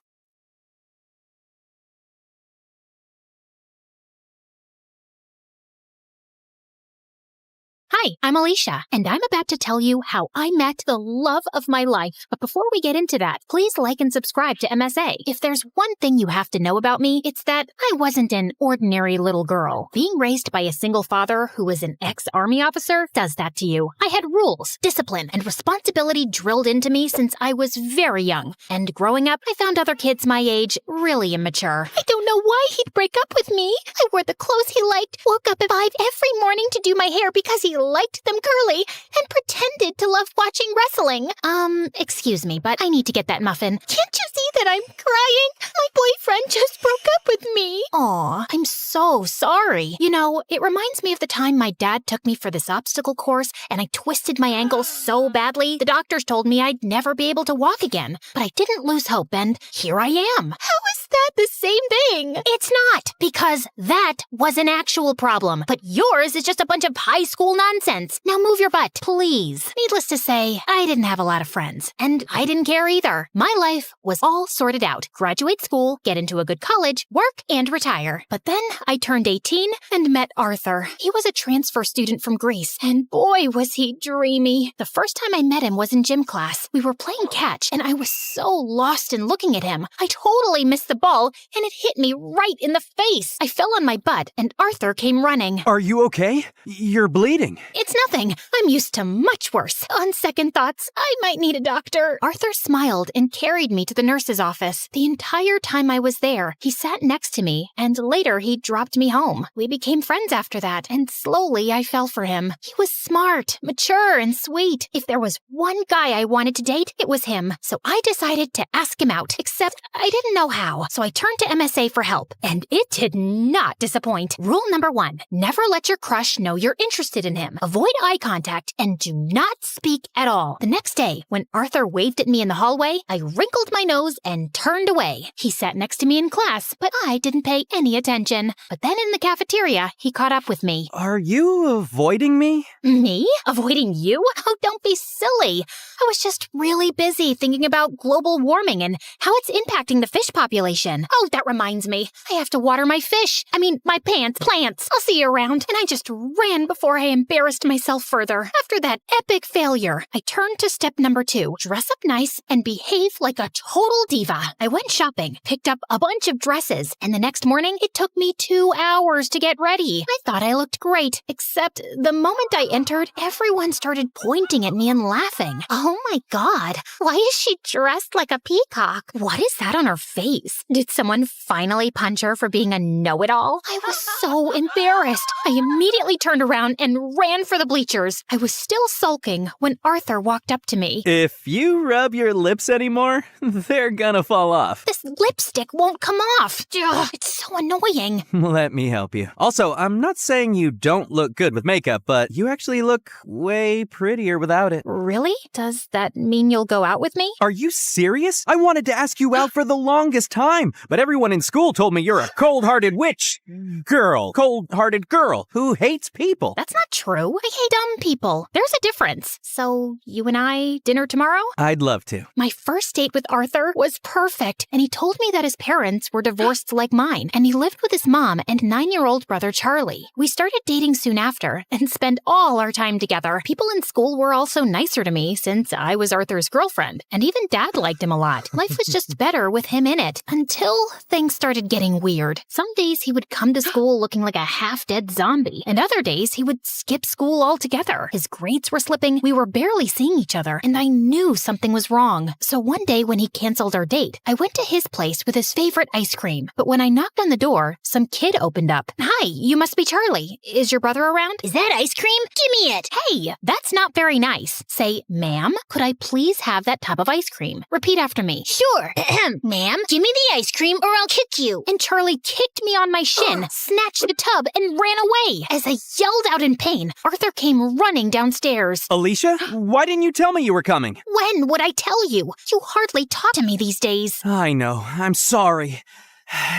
Hi, I'm Alicia, and I'm about to tell you how I met the love of my life. But before we get into that, please like and subscribe to MSA. If there's one thing you have to know about me, it's that I wasn't an ordinary little girl. Being raised by a single father who was an ex-army officer does that to you. I had rules, discipline, and responsibility drilled into me since I was very young. And growing up, I found other kids my age really immature. I don't know why he'd break up with me. I wore the clothes he liked, woke up at 5 every morning to do my hair because he liked them curly, and pretended to love watching wrestling. Excuse me, but I need to get that muffin. Can't you see that I'm crying? My boyfriend just broke up with me. Aw, I'm so sorry. You know, it reminds me of the time my dad took me for this obstacle course, and I twisted my ankle so badly, the doctors told me I'd never be able to walk again. But I didn't lose hope, and here I am. How is that the same thing? It's not, because that was an actual problem. But yours is just a bunch of high school nonsense. Now move your butt, please. Needless to say, I didn't have a lot of friends, and I didn't care either. My life was all sorted out. Graduate school, get into a good college, work, and retire. But then I turned 18 and met Arthur. He was a transfer student from Greece, and boy, was he dreamy. The first time I met him was in gym class. We were playing catch, and I was so lost in looking at him. I totally missed the ball, and it hit me right in the face. I fell on my butt, and Arthur came running. Are you okay? You're bleeding. It's nothing. I'm used to much worse. On second thoughts, I might need a doctor. Arthur smiled and carried me to the nurse's office. The entire time I was there, he sat next to me, and later he dropped me home. We became friends after that, and slowly I fell for him. He was smart, mature, and sweet. If there was one guy I wanted to date, it was him. So I decided to ask him out, except I didn't know how. So I turned to MSA for help, and it did not disappoint. Rule number 1, never let your crush know you're interested in him. Avoid eye contact and do not speak at all. The next day, when Arthur waved at me in the hallway, I wrinkled my nose and turned away. He sat next to me in class, but I didn't pay any attention. But then in the cafeteria, he caught up with me. Are you avoiding me? Me? Avoiding you? Oh, don't be silly. I was just really busy thinking about global warming and how it's impacting the fish population. Oh, that reminds me. I have to water my fish. My plants. I'll see you around. And I just ran before I embarrassed myself further. After that epic failure, I turned to step number 2. Dress up nice and behave like a total diva. I went shopping, picked up a bunch of dresses, and the next morning, it took me 2 hours to get ready. I thought I looked great, except the moment I entered, everyone started pointing at me and laughing. Oh my god, why is she dressed like a peacock? What is that on her face? Did someone finally punch her for being a know-it-all? I was so embarrassed. I immediately turned around and ran for the bleachers. I was still sulking when Arthur walked up to me. If you rub your lips anymore, they're gonna fall off. This lipstick won't come off. Ugh, it's so annoying. Let me help you. Also, I'm not saying you don't look good with makeup, but you actually look way prettier without it. Really? Does that mean you'll go out with me? Are you serious? I wanted to ask you out for the longest time, but everyone in school told me you're a cold-hearted witch. Cold-hearted girl who hates people. That's not true. I hate dumb people. There's a difference. So, you and I, dinner tomorrow? I'd love to. My first date with Arthur was perfect, and he told me that his parents were divorced like mine, and he lived with his mom and 9-year-old brother Charlie. We started dating soon after, and spent all our time together. People in school were also nicer to me since I was Arthur's girlfriend, and even Dad liked him a lot. Life was just better with him in it, until things started getting weird. Some days he would come to school looking like a half-dead zombie, and other days he would skip school altogether. His grades were slipping, we were barely seeing each other, and I knew something was wrong. So one day when he canceled our date, I went to his place with his favorite ice cream. But when I knocked on the door, some kid opened up. Hi, you must be Charlie. Is your brother around? Is that ice cream? Give me it. Hey, that's not very nice. Say, ma'am, could I please have that tub of ice cream? Repeat after me. Sure. Ma'am, give me the ice cream or I'll kick you. And Charlie kicked me on my shin, snatched the tub, and ran away. As I yelled out in pain, Arthur came running downstairs. Alicia, why didn't you tell me you were coming? When would I tell you? You hardly talk to me these days. I know. I'm sorry.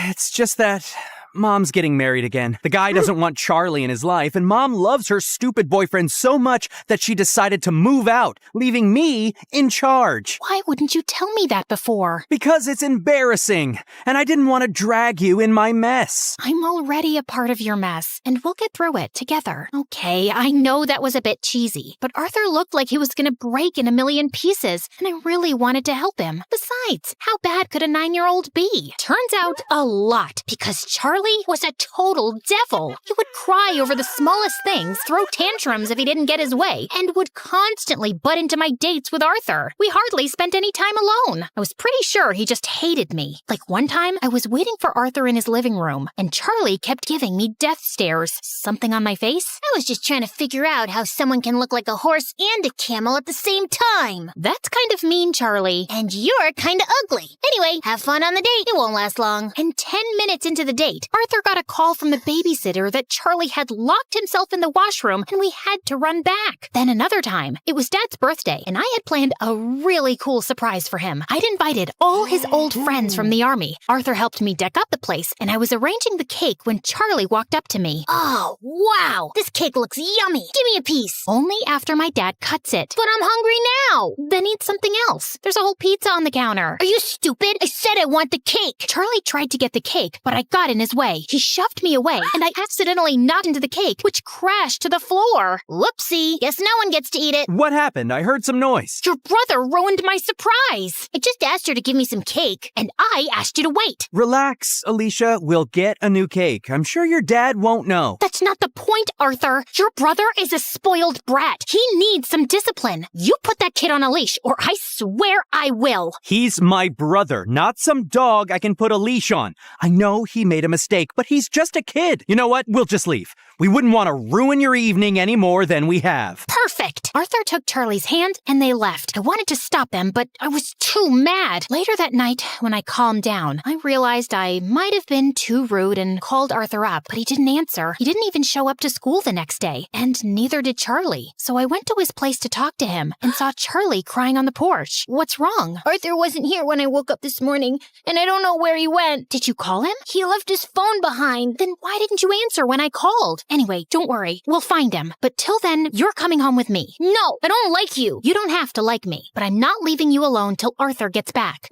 It's just that Mom's getting married again. The guy doesn't want Charlie in his life, and Mom loves her stupid boyfriend so much that she decided to move out, leaving me in charge. Why wouldn't you tell me that before? Because it's embarrassing, and I didn't want to drag you in my mess. I'm already a part of your mess, and we'll get through it together. Okay, I know that was a bit cheesy, but Arthur looked like he was gonna break in a million pieces, and I really wanted to help him. Besides, how bad could a 9-year-old be? Turns out a lot, because Charlie was a total devil. He would cry over the smallest things, throw tantrums if he didn't get his way, and would constantly butt into my dates with Arthur. We hardly spent any time alone. I was pretty sure he just hated me. Like one time, I was waiting for Arthur in his living room, and Charlie kept giving me death stares. Something on my face? I was just trying to figure out how someone can look like a horse and a camel at the same time. That's kind of mean, Charlie. And you're kind of ugly. Anyway, have fun on the date. It won't last long. And 10 minutes into the date, Arthur got a call from the babysitter that Charlie had locked himself in the washroom and we had to run back. Then another time, it was Dad's birthday and I had planned a really cool surprise for him. I'd invited all his old friends from the army. Arthur helped me deck up the place and I was arranging the cake when Charlie walked up to me. Oh, wow. This cake looks yummy. Give me a piece. Only after my dad cuts it. But I'm hungry now. Then eat something else. There's a whole pizza on the counter. Are you stupid? I said I want the cake. Charlie tried to get the cake, but I got in his way. He shoved me away, and I accidentally knocked into the cake, which crashed to the floor. Whoopsie. Guess no one gets to eat it. What happened? I heard some noise. Your brother ruined my surprise. I just asked her to give me some cake. And I asked you to wait. Relax, Alicia. We'll get a new cake. I'm sure your dad won't know. That's not the point, Arthur. Your brother is a spoiled brat. He needs some discipline. You put that kid on a leash, or I swear I will. He's my brother, not some dog I can put a leash on. I know he made a mistake, but he's just a kid. You know what? We'll just leave. We wouldn't want to ruin your evening any more than we have. Perfect. Arthur took Charlie's hand and they left. I wanted to stop them, but I was too mad. Later that night, when I calmed down, I realized I might have been too rude and called Arthur up, but he didn't answer. He didn't even show up to school the next day, and neither did Charlie. So I went to his place to talk to him and saw Charlie crying on the porch. What's wrong? Arthur wasn't here when I woke up this morning, and I don't know where he went. Did you call him? He left his phone behind. Then why didn't you answer when I called? Anyway, don't worry. We'll find him. But till then, you're coming home with me. No, I don't like you. You don't have to like me, but I'm not leaving you alone till Arthur gets back.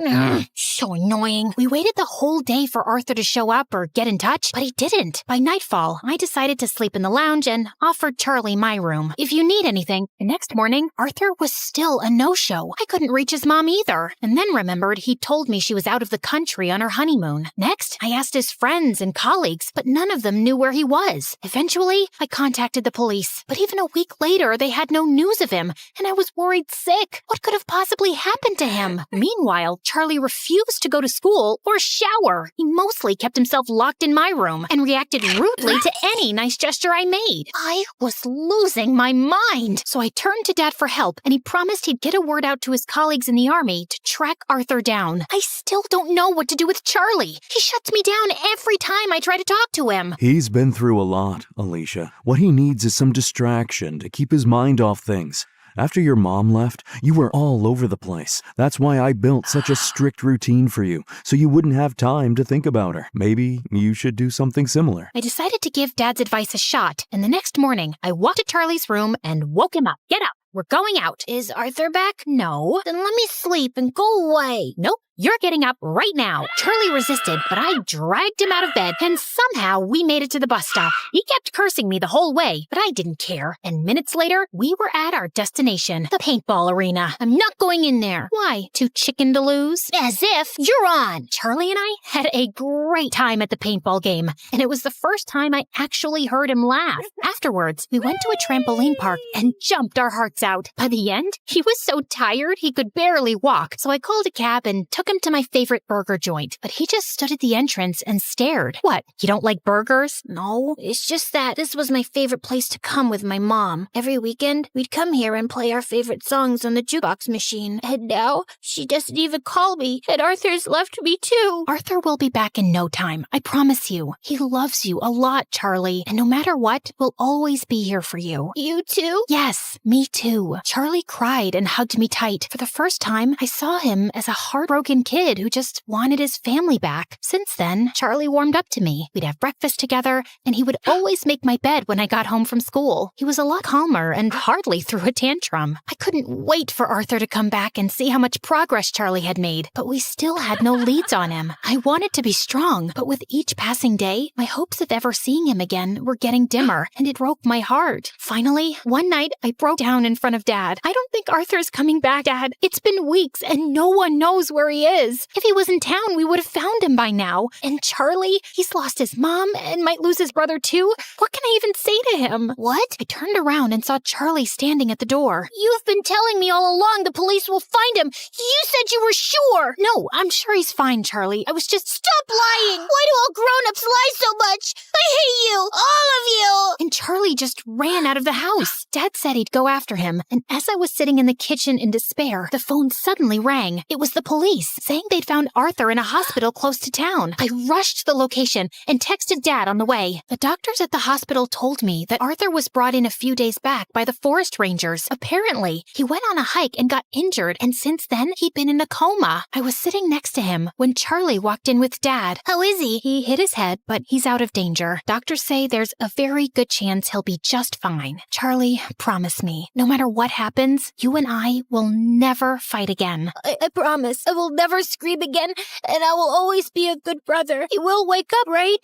So annoying. We waited the whole day for Arthur to show up or get in touch, but he didn't. By nightfall, I decided to sleep in the lounge and offered Charlie my room. If you need anything. The next morning, Arthur was still a no-show. I couldn't reach his mom either, and then remembered he'd told me she was out of the country on her honeymoon. Next, I asked his friends and colleagues, but none of them knew where he was. Eventually, I contacted the police, but even a week later, they had no news of him, and I was worried sick. What could have possibly happened to him? Meanwhile, Charlie refused to go to school or shower. He mostly kept himself locked in my room and reacted rudely to any nice gesture I made. I was losing my mind. So I turned to Dad for help, and he promised he'd get a word out to his colleagues in the army to track Arthur down. I still don't know what to do with Charlie. He shuts me down every time I try to talk to him. He's been through a lot, Alicia. What he needs is some distraction to keep his mind off things. After your mom left, you were all over the place. That's why I built such a strict routine for you, so you wouldn't have time to think about her. Maybe you should do something similar. I decided to give Dad's advice a shot, and the next morning, I walked to Charlie's room and woke him up. Get up. We're going out. Is Arthur back? No. Then let me sleep and go away. Nope. You're getting up right now. Charlie resisted, but I dragged him out of bed, and somehow we made it to the bus stop. He kept cursing me the whole way, but I didn't care. And minutes later, we were at our destination, the paintball arena. I'm not going in there. Why? Too chicken to lose? As if you're on. Charlie and I had a great time at the paintball game, and it was the first time I actually heard him laugh. Afterwards, we went to a trampoline park and jumped our hearts out. By the end, he was so tired he could barely walk, so I called a cab and took him to my favorite burger joint, but he just stood at the entrance and stared. What, you don't like burgers? No, it's just that this was my favorite place to come with my mom. Every weekend, we'd come here and play our favorite songs on the jukebox machine. And now, she doesn't even call me, and Arthur's left me too. Arthur will be back in no time, I promise you. He loves you a lot, Charlie, and no matter what, we'll always be here for you. You too? Yes, me too. Charlie cried and hugged me tight. For the first time, I saw him as a heartbroken good-looking kid who just wanted his family back. Since then, Charlie warmed up to me. We'd have breakfast together, and he would always make my bed when I got home from school. He was a lot calmer and hardly threw a tantrum. I couldn't wait for Arthur to come back and see how much progress Charlie had made, but we still had no leads on him. I wanted to be strong, but with each passing day, my hopes of ever seeing him again were getting dimmer, and it broke my heart. Finally, one night, I broke down in front of Dad. I don't think Arthur's coming back, Dad. It's been weeks, and no one knows where he is. If he was in town, we would have found him by now. And Charlie, he's lost his mom and might lose his brother too. What can I even say to him? What? I turned around and saw Charlie standing at the door. You've been telling me all along the police will find him. You said you were sure. No, I'm sure he's fine, Charlie. I was just... Stop lying. Why do all grown-ups lie so much? I hate you. All of you. And Charlie just ran out of the house. Dad said he'd go after him. And as I was sitting in the kitchen in despair, the phone suddenly rang. It was the police, saying they'd found Arthur in a hospital close to town. I rushed to the location and texted Dad on the way. The doctors at the hospital told me that Arthur was brought in a few days back by the forest rangers. Apparently, he went on a hike and got injured, and since then, he'd been in a coma. I was sitting next to him when Charlie walked in with Dad. How is he? He hit his head, but he's out of danger. Doctors say there's a very good chance he'll be just fine. Charlie, promise me, no matter what happens, you and I will never fight again. I promise. I will never scream again, and I will always be a good brother. He will wake up, right?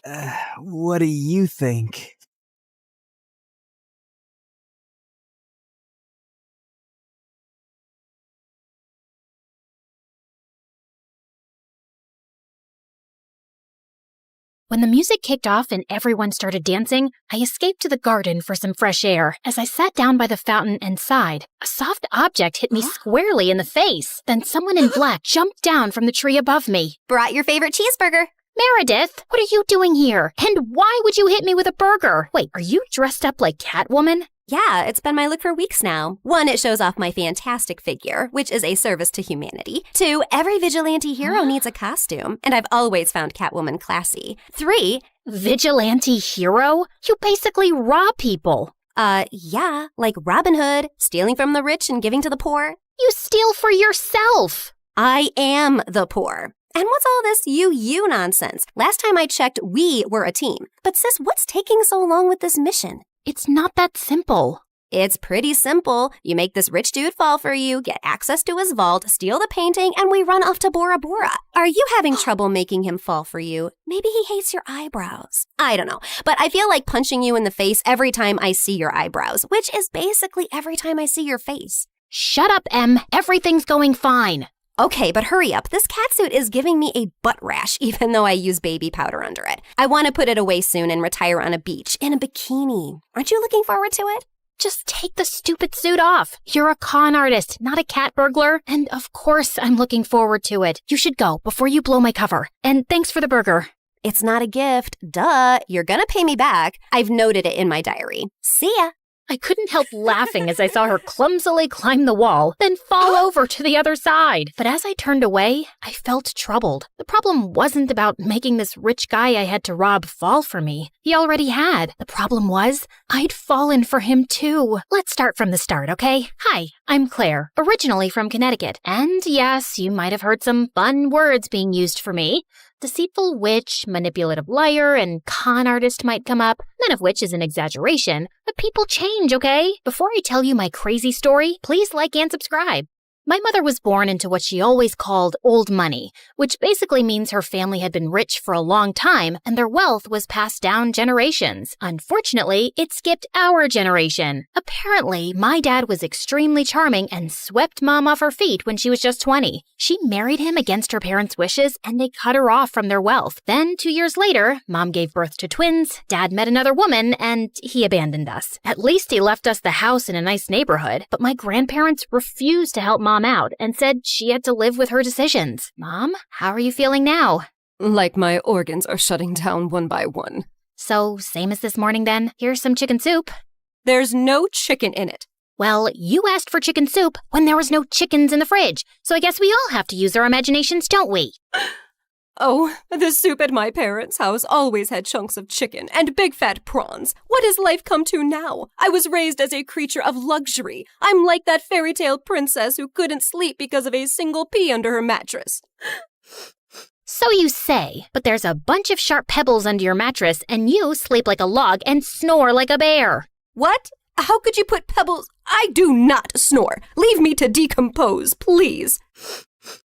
What do you think? When the music kicked off and everyone started dancing, I escaped to the garden for some fresh air. As I sat down by the fountain and sighed, a soft object hit me squarely in the face. Then someone in black jumped down from the tree above me. Brought your favorite cheeseburger. Meredith, what are you doing here? And why would you hit me with a burger? Wait, are you dressed up like Catwoman? Yeah, it's been my look for weeks now. 1, it shows off my fantastic figure, which is a service to humanity. 2, every vigilante hero needs a costume, and I've always found Catwoman classy. 3, vigilante hero? You basically rob people. Yeah, like Robin Hood, stealing from the rich and giving to the poor. You steal for yourself. I am the poor. And what's all this you nonsense? Last time I checked, we were a team. But sis, what's taking so long with this mission? It's not that simple. It's pretty simple. You make this rich dude fall for you, get access to his vault, steal the painting, and we run off to Bora Bora. Are you having trouble making him fall for you? Maybe he hates your eyebrows. I don't know, but I feel like punching you in the face every time I see your eyebrows, which is basically every time I see your face. Shut up, Em. Everything's going fine. Okay, but hurry up. This catsuit is giving me a butt rash, even though I use baby powder under it. I want to put it away soon and retire on a beach in a bikini. Aren't you looking forward to it? Just take the stupid suit off. You're a con artist, not a cat burglar. And of course, I'm looking forward to it. You should go before you blow my cover. And thanks for the burger. It's not a gift. Duh. You're gonna pay me back. I've noted it in my diary. See ya. I couldn't help laughing as I saw her clumsily climb the wall, then fall over to the other side. But as I turned away, I felt troubled. The problem wasn't about making this rich guy I had to rob fall for me. He already had. The problem was, I'd fallen for him too. Let's start from the start, okay? Hi, I'm Claire, originally from Connecticut. And yes, you might have heard some fun words being used for me. Deceitful witch, manipulative liar, and con artist might come up, none of which is an exaggeration. But people change, okay? Before I tell you my crazy story, please like and subscribe. My mother was born into what she always called old money, which basically means her family had been rich for a long time and their wealth was passed down generations. Unfortunately, it skipped our generation. Apparently, my dad was extremely charming and swept Mom off her feet when she was just 20. She married him against her parents' wishes and they cut her off from their wealth. Then, 2 years later, Mom gave birth to twins, Dad met another woman, and he abandoned us. At least he left us the house in a nice neighborhood, but my grandparents refused to help Mom out and said she had to live with her decisions. Mom, how are you feeling now? Like my organs are shutting down one by one. So, same as this morning then? Here's some chicken soup. There's no chicken in it. Well, you asked for chicken soup when there was no chickens in the fridge, so I guess we all have to use our imaginations, don't we? Oh, the soup at my parents' house always had chunks of chicken and big fat prawns. What has life come to now? I was raised as a creature of luxury. I'm like that fairy tale princess who couldn't sleep because of a single pea under her mattress. So you say, but there's a bunch of sharp pebbles under your mattress and you sleep like a log and snore like a bear. What? How could you put pebbles? I do not snore. Leave me to decompose, please.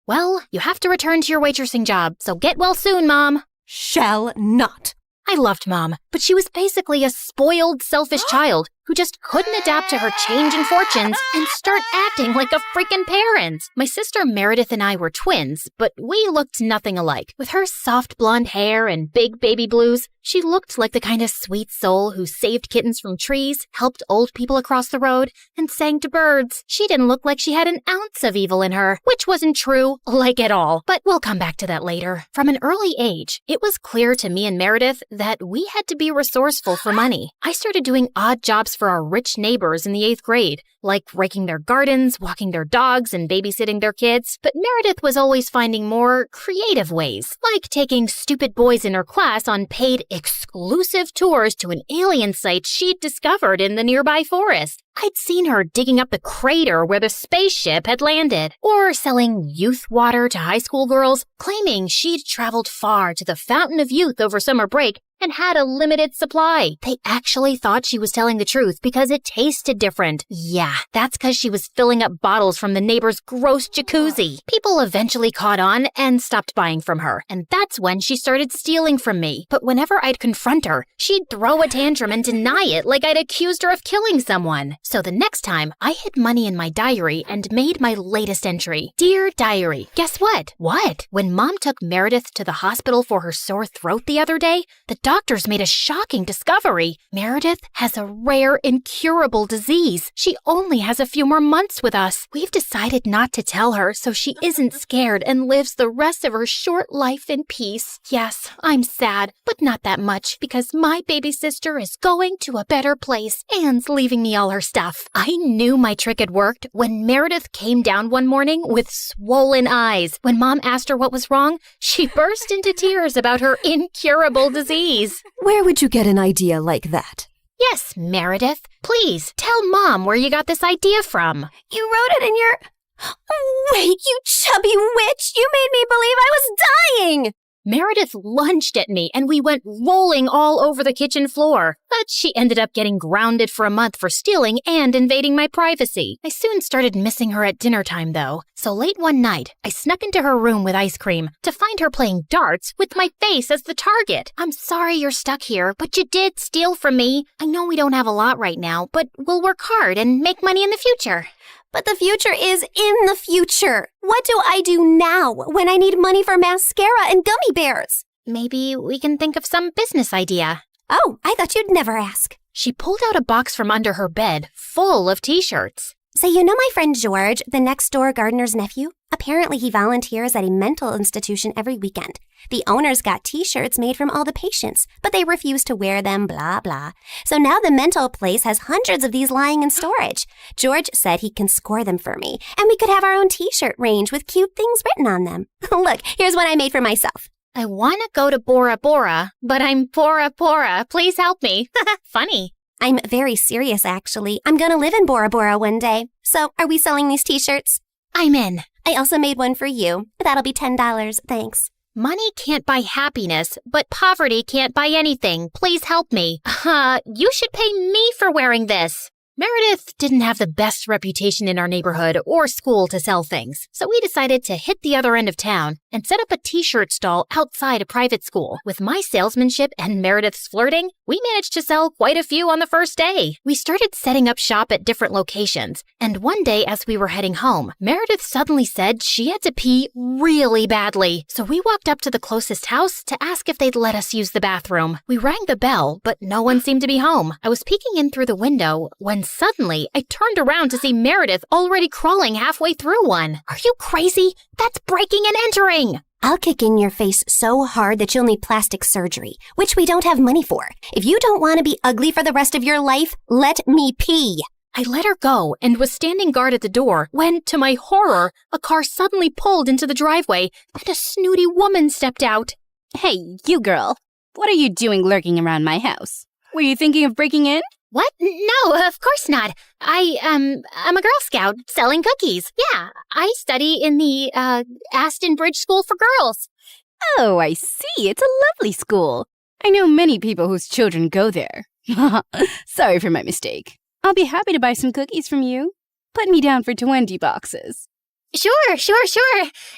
Well, you have to return to your waitressing job, so get well soon, Mom. Shall not. I loved Mom, but she was basically a spoiled, selfish child who just couldn't adapt to her changing fortunes and start acting like a freaking parent. My sister Meredith and I were twins, but we looked nothing alike. With her soft blonde hair and big baby blues, she looked like the kind of sweet soul who saved kittens from trees, helped old people across the road, and sang to birds. She didn't look like she had an ounce of evil in her, which wasn't true, like at all. But we'll come back to that later. From an early age, it was clear to me and Meredith that we had to be resourceful for money. I started doing odd jobs for our rich neighbors in the 8th grade, like raking their gardens, walking their dogs, and babysitting their kids. But Meredith was always finding more creative ways, like taking stupid boys in her class on paid exclusive tours to an alien site she'd discovered in the nearby forest. I'd seen her digging up the crater where the spaceship had landed, or selling youth water to high school girls, claiming she'd traveled far to the Fountain of Youth over summer break and had a limited supply. They actually thought she was telling the truth because it tasted different. Yeah, that's because she was filling up bottles from the neighbor's gross jacuzzi. People eventually caught on and stopped buying from her, and that's when she started stealing from me. But whenever I'd confront her, she'd throw a tantrum and deny it like I'd accused her of killing someone. So the next time, I hid money in my diary and made my latest entry. Dear Diary, guess what? What? When Mom took Meredith to the hospital for her sore throat the other day, the doctors made a shocking discovery. Meredith has a rare, incurable disease. She only has a few more months with us. We've decided not to tell her so she isn't scared and lives the rest of her short life in peace. Yes, I'm sad, but not that much because my baby sister is going to a better place and leaving me all her stuff. I knew my trick had worked when Meredith came down one morning with swollen eyes. When Mom asked her what was wrong, she burst into tears about her incurable disease. Where would you get an idea like that? Yes, Meredith. Please, tell Mom where you got this idea from. You wrote it in your... Wait, you chubby witch! You made me believe I was dying! Meredith lunged at me and we went rolling all over the kitchen floor. But she ended up getting grounded for a month for stealing and invading my privacy. I soon started missing her at dinner time though. So late one night, I snuck into her room with ice cream to find her playing darts with my face as the target. I'm sorry you're stuck here, but you did steal from me. I know we don't have a lot right now, but we'll work hard and make money in the future. But the future is in the future. What do I do now when I need money for mascara and gummy bears? Maybe we can think of some business idea. Oh, I thought you'd never ask. She pulled out a box from under her bed full of t-shirts. So you know my friend George, the next door gardener's nephew? Apparently he volunteers at a mental institution every weekend. The owners got t-shirts made from all the patients, but they refuse to wear them, blah, blah. So now the mental place has hundreds of these lying in storage. George said he can score them for me, and we could have our own t-shirt range with cute things written on them. Look, here's one I made for myself. I want to go to Bora Bora, but I'm Bora Bora. Please help me. Funny. I'm very serious, actually. I'm gonna live in Bora Bora one day. So, are we selling these t-shirts? I'm in. I also made one for you. That'll be $10, thanks. Money can't buy happiness, but poverty can't buy anything. Please help me. You should pay me for wearing this. Meredith didn't have the best reputation in our neighborhood or school to sell things, so we decided to hit the other end of town and set up a t-shirt stall outside a private school. With my salesmanship and Meredith's flirting, we managed to sell quite a few on the first day. We started setting up shop at different locations, and one day as we were heading home, Meredith suddenly said she had to pee really badly. So we walked up to the closest house to ask if they'd let us use the bathroom. We rang the bell, but no one seemed to be home. I was peeking in through the window when suddenly I turned around to see Meredith already crawling halfway through one. Are you crazy? That's breaking and entering! I'll kick in your face so hard that you'll need plastic surgery, which we don't have money for. If you don't want to be ugly for the rest of your life, let me pee. I let her go and was standing guard at the door when, to my horror, a car suddenly pulled into the driveway and a snooty woman stepped out. Hey, you girl. What are you doing lurking around my house? Were you thinking of breaking in? What? No, of course not. I'm a Girl Scout selling cookies. Yeah, I study in the, Aston Bridge School for Girls. Oh, I see. It's a lovely school. I know many people whose children go there. Sorry for my mistake. I'll be happy to buy some cookies from you. Put me down for 20 boxes. Sure.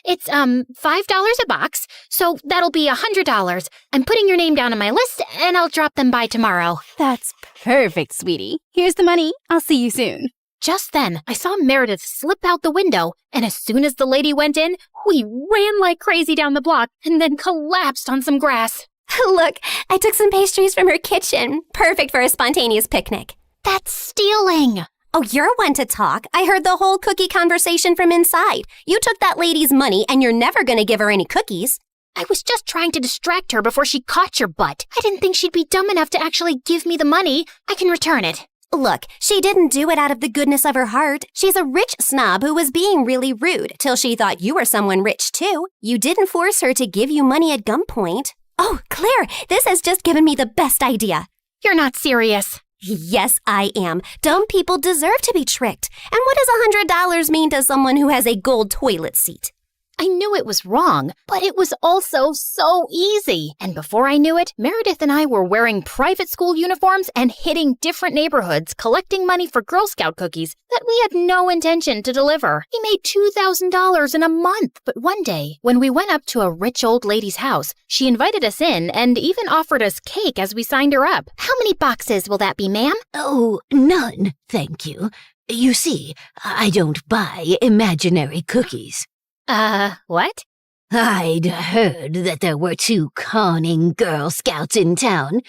It's, $5 a box, so that'll be $100. I'm putting your name down on my list, and I'll drop them by tomorrow. That's perfect, sweetie. Here's the money. I'll see you soon. Just then, I saw Meredith slip out the window, and as soon as the lady went in, we ran like crazy down the block and then collapsed on some grass. Look, I took some pastries from her kitchen. Perfect for a spontaneous picnic. That's stealing. Oh, you're one to talk. I heard the whole cookie conversation from inside. You took that lady's money, and you're never going to give her any cookies. I was just trying to distract her before she caught your butt. I didn't think she'd be dumb enough to actually give me the money. I can return it. Look, she didn't do it out of the goodness of her heart. She's a rich snob who was being really rude till she thought you were someone rich, too. You didn't force her to give you money at gunpoint. Oh, Claire, this has just given me the best idea. You're not serious. Yes, I am. Dumb people deserve to be tricked. And what does $100 mean to someone who has a gold toilet seat? I knew it was wrong, but it was also so easy. And before I knew it, Meredith and I were wearing private school uniforms and hitting different neighborhoods collecting money for Girl Scout cookies that we had no intention to deliver. We made $2,000 in a month. But one day, when we went up to a rich old lady's house, she invited us in and even offered us cake as we signed her up. How many boxes will that be, ma'am? Oh, none, thank you. You see, I don't buy imaginary cookies. What? I'd heard that there were 2 conning Girl Scouts in town,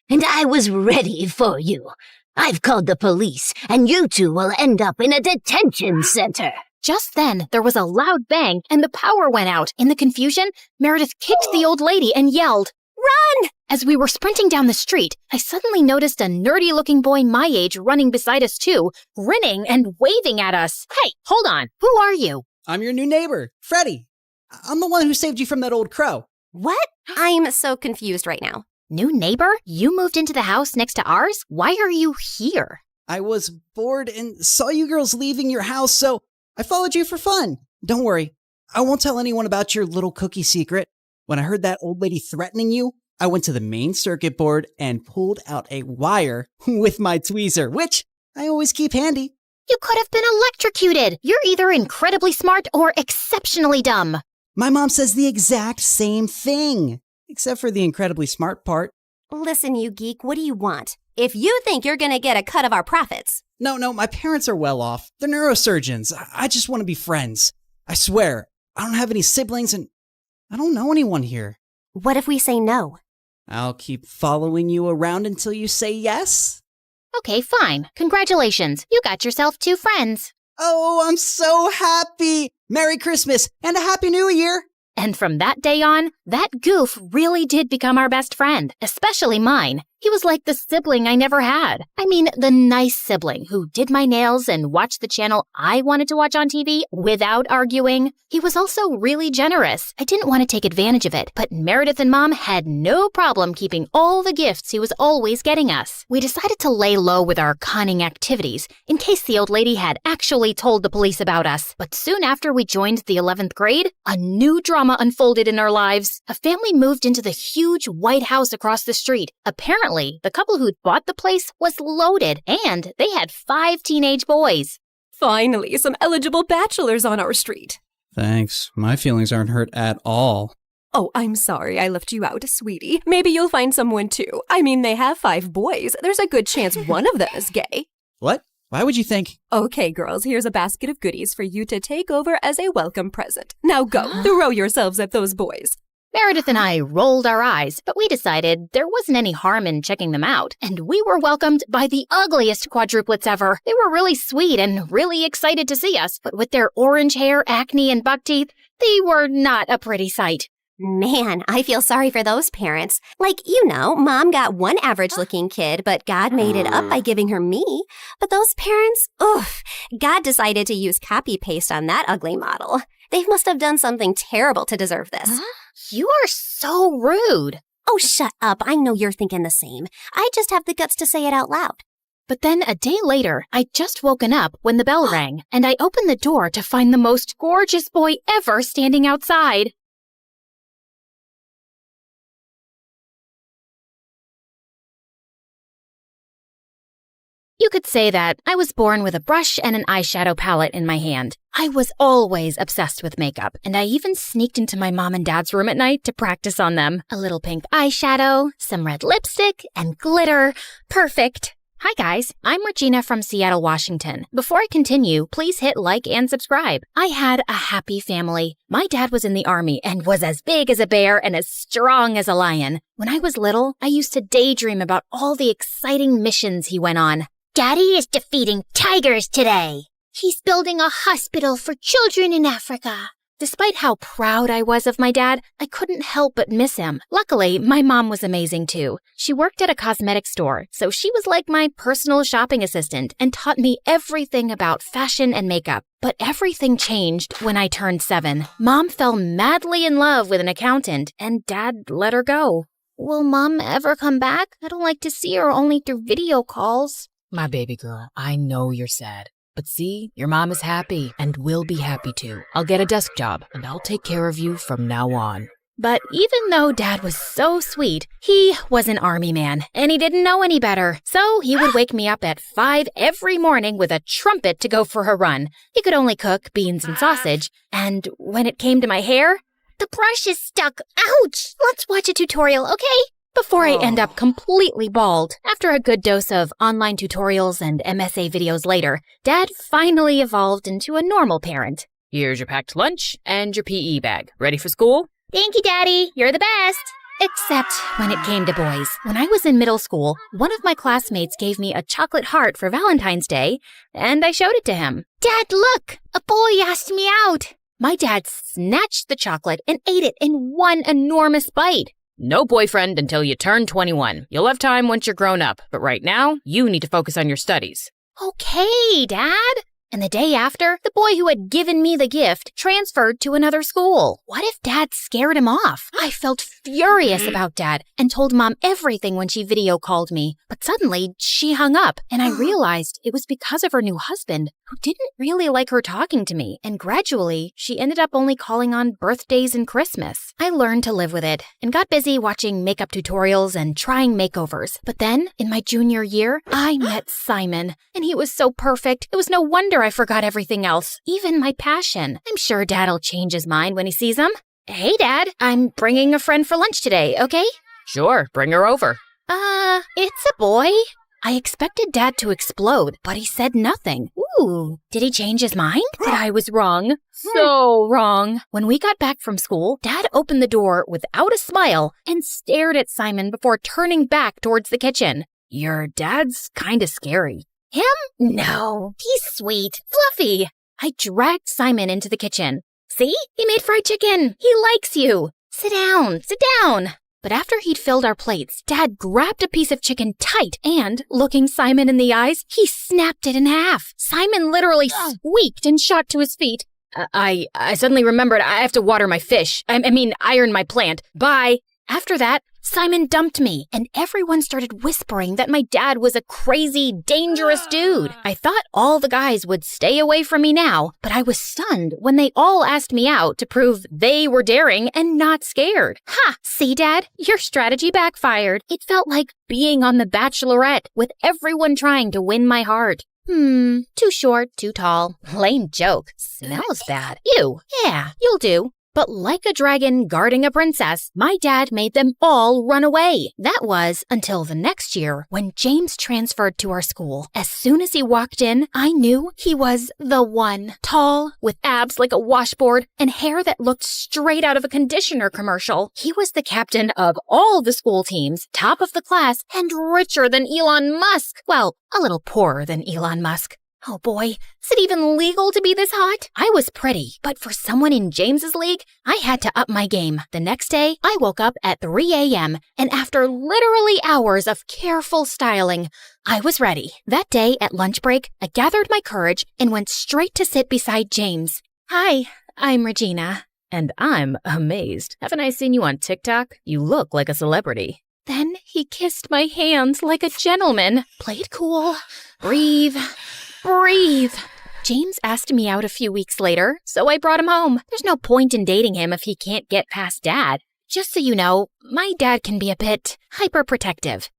and I was ready for you. I've called the police, and you 2 will end up in a detention center. Just then, there was a loud bang, and the power went out. In the confusion, Meredith kicked the old lady and yelled, "Run!" As we were sprinting down the street, I suddenly noticed a nerdy-looking boy my age running beside us too, grinning and waving at us. Hey, hold on. Who are you? I'm your new neighbor, Freddie. I'm the one who saved you from that old crow. What? I'm so confused right now. New neighbor? You moved into the house next to ours? Why are you here? I was bored and saw you girls leaving your house, so I followed you for fun. Don't worry, I won't tell anyone about your little cookie secret. When I heard that old lady threatening you, I went to the main circuit board and pulled out a wire with my tweezer, which I always keep handy. You could have been electrocuted. You're either incredibly smart or exceptionally dumb. My mom says the exact same thing, except for the incredibly smart part. Listen, you geek, what do you want? If you think you're going to get a cut of our profits. No, my parents are well off. They're neurosurgeons. I just want to be friends. I swear, I don't have any siblings and I don't know anyone here. What if we say no? I'll keep following you around until you say yes. Okay, fine. Congratulations. You got yourself 2 friends. Oh, I'm so happy. Merry Christmas and a Happy New Year. And from that day on, that goof really did become our best friend, especially mine. He was like the sibling I never had. I mean, the nice sibling who did my nails and watched the channel I wanted to watch on TV without arguing. He was also really generous. I didn't want to take advantage of it, but Meredith and Mom had no problem keeping all the gifts he was always getting us. We decided to lay low with our conning activities in case the old lady had actually told the police about us. But soon after we joined the 11th grade, a new drama unfolded in our lives. A family moved into the huge white house across the street. Apparently, the couple who'd bought the place was loaded, and they had 5 teenage boys. Finally, some eligible bachelors on our street. Thanks. My feelings aren't hurt at all. Oh, I'm sorry I left you out, sweetie. Maybe you'll find someone too. I mean, they have 5 boys. There's a good chance one of them is gay. What? Why would you think? Okay, girls, here's a basket of goodies for you to take over as a welcome present. Now go, throw yourselves at those boys. Meredith and I rolled our eyes, but we decided there wasn't any harm in checking them out. And we were welcomed by the ugliest quadruplets ever. They were really sweet and really excited to see us, but with their orange hair, acne, and buck teeth, they were not a pretty sight. Man, I feel sorry for those parents. Like, you know, mom got one average-looking kid, but God made it up by giving her me. But those parents, oof, God decided to use copy-paste on that ugly model. They must have done something terrible to deserve this. Huh? You are so rude. Oh, shut up. I know you're thinking the same. I just have the guts to say it out loud. But then a day later, I'd just woken up when the bell rang, and I opened the door to find the most gorgeous boy ever standing outside. You could say that I was born with a brush and an eyeshadow palette in my hand. I was always obsessed with makeup, and I even sneaked into my mom and dad's room at night to practice on them. A little pink eyeshadow, some red lipstick, and glitter. Perfect. Hi guys, I'm Regina from Seattle, Washington. Before I continue, please hit like and subscribe. I had a happy family. My dad was in the army and was as big as a bear and as strong as a lion. When I was little, I used to daydream about all the exciting missions he went on. Daddy is defeating tigers today. He's building a hospital for children in Africa. Despite how proud I was of my dad, I couldn't help but miss him. Luckily, my mom was amazing too. She worked at a cosmetics store, so she was like my personal shopping assistant and taught me everything about fashion and makeup. But everything changed when I turned 7. Mom fell madly in love with an accountant, and Dad let her go. Will Mom ever come back? I don't like to see her only through video calls. My baby girl, I know you're sad. But see, your mom is happy and will be happy too. I'll get a desk job and I'll take care of you from now on. But even though Dad was so sweet, he was an army man and he didn't know any better. So he would wake me up at 5 every morning with a trumpet to go for a run. He could only cook beans and sausage. And when it came to my hair, the brush is stuck. Ouch! Let's watch a tutorial, okay? Before I end up completely bald. After a good dose of online tutorials and MSA videos later, Dad finally evolved into a normal parent. Here's your packed lunch and your PE bag. Ready for school? Thank you, Daddy. You're the best. Except when it came to boys. When I was in middle school, one of my classmates gave me a chocolate heart for Valentine's Day, and I showed it to him. Dad, look! A boy asked me out. My dad snatched the chocolate and ate it in one enormous bite. No boyfriend until you turn 21. You'll have time once you're grown up, but right now, you need to focus on your studies. Okay, Dad. And the day after, the boy who had given me the gift transferred to another school. What if Dad scared him off? I felt furious about Dad and told Mom everything when she video called me. But suddenly, she hung up, and I realized it was because of her new husband, who didn't really like her talking to me. And gradually, she ended up only calling on birthdays and Christmas. I learned to live with it and got busy watching makeup tutorials and trying makeovers. But then, in my junior year, I met Simon, and he was so perfect. It was no wonder I forgot everything else, even my passion. I'm sure Dad'll change his mind when he sees him. Hey, Dad, I'm bringing a friend for lunch today, okay? Sure, bring her over. It's a boy. I expected Dad to explode, but he said nothing. Ooh, did he change his mind? But I was wrong. So wrong. When we got back from school, Dad opened the door without a smile and stared at Simon before turning back towards the kitchen. Your dad's kinda scary. Him? No, he's sweet, fluffy. I dragged Simon into the kitchen. See? He made fried chicken. He likes you. Sit down, sit down. But after he'd filled our plates, Dad grabbed a piece of chicken tight and, looking Simon in the eyes, he snapped it in half. Simon literally squeaked and shot to his feet. I suddenly remembered I have to water my fish. I mean, iron my plant. Bye. After that, Simon dumped me, and everyone started whispering that my dad was a crazy, dangerous dude. I thought all the guys would stay away from me now, but I was stunned when they all asked me out to prove they were daring and not scared. Ha! See, Dad? Your strategy backfired. It felt like being on The Bachelorette, with everyone trying to win my heart. Too short, too tall. Lame joke. Smells bad. Ew. Yeah, you'll do. But like a dragon guarding a princess, my dad made them all run away. That was until the next year when James transferred to our school. As soon as he walked in, I knew he was the one. Tall, with abs like a washboard, and hair that looked straight out of a conditioner commercial. He was the captain of all the school teams, top of the class, and richer than Elon Musk. Well, a little poorer than Elon Musk. Oh boy, is it even legal to be this hot? I was pretty, but for someone in James's league, I had to up my game. The next day, I woke up at 3 a.m., and after literally hours of careful styling, I was ready. That day at lunch break, I gathered my courage and went straight to sit beside James. Hi, I'm Regina. And I'm amazed. Haven't I seen you on TikTok? You look like a celebrity. Then he kissed my hand like a gentleman. Play it cool. Breathe. Breathe. James asked me out a few weeks later, so I brought him home. There's no point in dating him if he can't get past Dad. Just so you know, my dad can be a bit hyperprotective.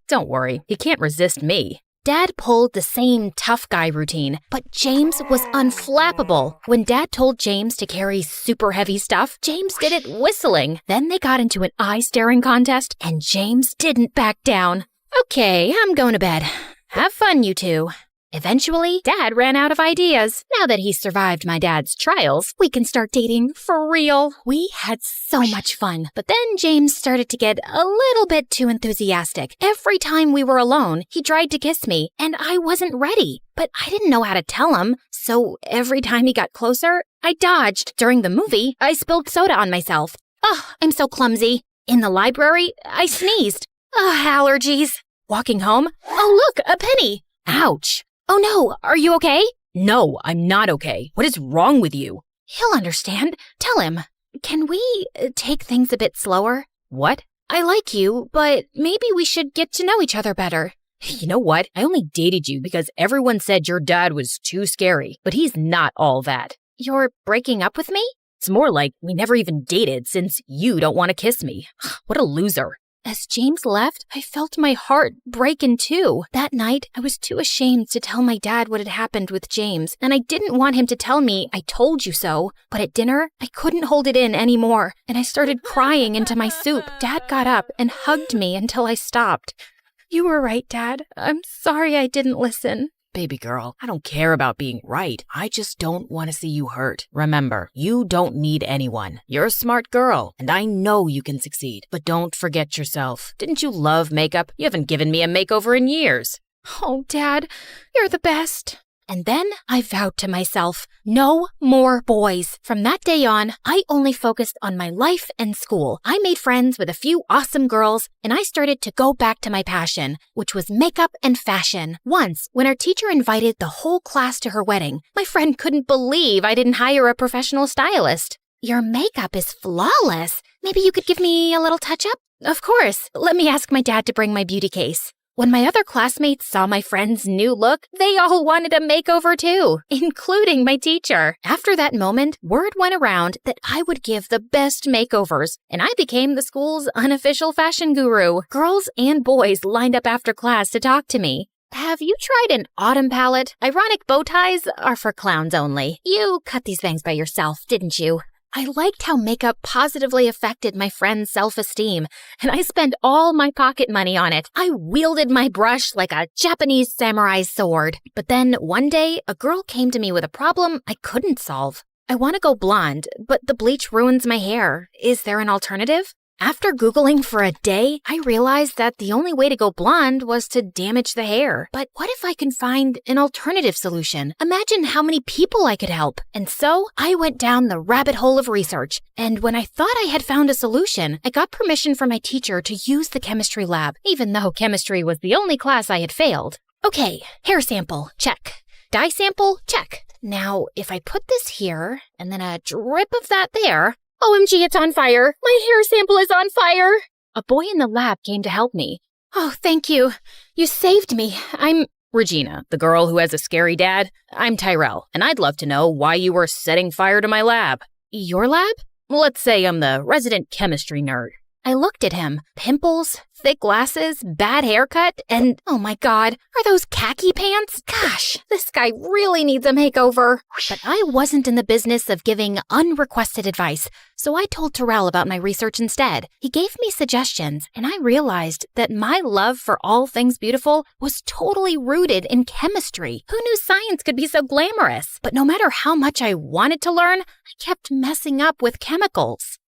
Don't worry, he can't resist me. Dad pulled the same tough guy routine, but James was unflappable. When Dad told James to carry super heavy stuff, James did it whistling. Then they got into an eye-staring contest, and James didn't back down. Okay, I'm going to bed. Have fun, you two. Eventually, Dad ran out of ideas. Now that he's survived my dad's trials, we can start dating for real. We had so much fun, but then James started to get a little bit too enthusiastic. Every time we were alone, he tried to kiss me, and I wasn't ready. But I didn't know how to tell him, so every time he got closer, I dodged. During the movie, I spilled soda on myself. Oh, I'm so clumsy. In the library, I sneezed. Oh, allergies. Walking home, oh look, a penny. Ouch. Oh no, are you okay? No, I'm not okay. What is wrong with you? He'll understand. Tell him. Can we take things a bit slower? What? I like you, but maybe we should get to know each other better. You know what? I only dated you because everyone said your dad was too scary, but he's not all that. You're breaking up with me? It's more like we never even dated since you don't want to kiss me. What a loser. As James left, I felt my heart break in two. That night, I was too ashamed to tell my dad what had happened with James, and I didn't want him to tell me I told you so. But at dinner, I couldn't hold it in anymore, and I started crying into my soup. Dad got up and hugged me until I stopped. You were right, Dad. I'm sorry I didn't listen. Baby girl, I don't care about being right. I just don't want to see you hurt. Remember, you don't need anyone. You're a smart girl, and I know you can succeed. But don't forget yourself. Didn't you love makeup? You haven't given me a makeover in years. Oh, Dad, you're the best. And then I vowed to myself, no more boys. From that day on, I only focused on my life and school. I made friends with a few awesome girls, and I started to go back to my passion, which was makeup and fashion. Once, when our teacher invited the whole class to her wedding, my friend couldn't believe I didn't hire a professional stylist. Your makeup is flawless. Maybe you could give me a little touch-up? Of course. Let me ask my dad to bring my beauty case. When my other classmates saw my friend's new look, they all wanted a makeover too, including my teacher. After that moment, word went around that I would give the best makeovers, and I became the school's unofficial fashion guru. Girls and boys lined up after class to talk to me. Have you tried an autumn palette? Ironic bow ties are for clowns only. You cut these bangs by yourself, didn't you? I liked how makeup positively affected my friend's self-esteem, and I spent all my pocket money on it. I wielded my brush like a Japanese samurai's sword. But then one day, a girl came to me with a problem I couldn't solve. I want to go blonde, but the bleach ruins my hair. Is there an alternative? After Googling for a day, I realized that the only way to go blonde was to damage the hair. But what if I can find an alternative solution? Imagine how many people I could help. And so I went down the rabbit hole of research. And when I thought I had found a solution, I got permission from my teacher to use the chemistry lab, even though chemistry was the only class I had failed. Okay, hair sample, check. Dye sample, check. Now, if I put this here, and then a drip of that there, OMG, it's on fire. My hair sample is on fire. A boy in the lab came to help me. Oh, thank you. You saved me. I'm Regina, the girl who has a scary dad. I'm Tyrell, and I'd love to know why you were setting fire to my lab. Your lab? Let's say I'm the resident chemistry nerd. I looked at him. Pimples, thick glasses, bad haircut, and oh my god, are those khaki pants? Gosh, this guy really needs a makeover. But I wasn't in the business of giving unrequested advice, so I told Terrell about my research instead. He gave me suggestions, and I realized that my love for all things beautiful was totally rooted in chemistry. Who knew science could be so glamorous? But no matter how much I wanted to learn, I kept messing up with chemicals.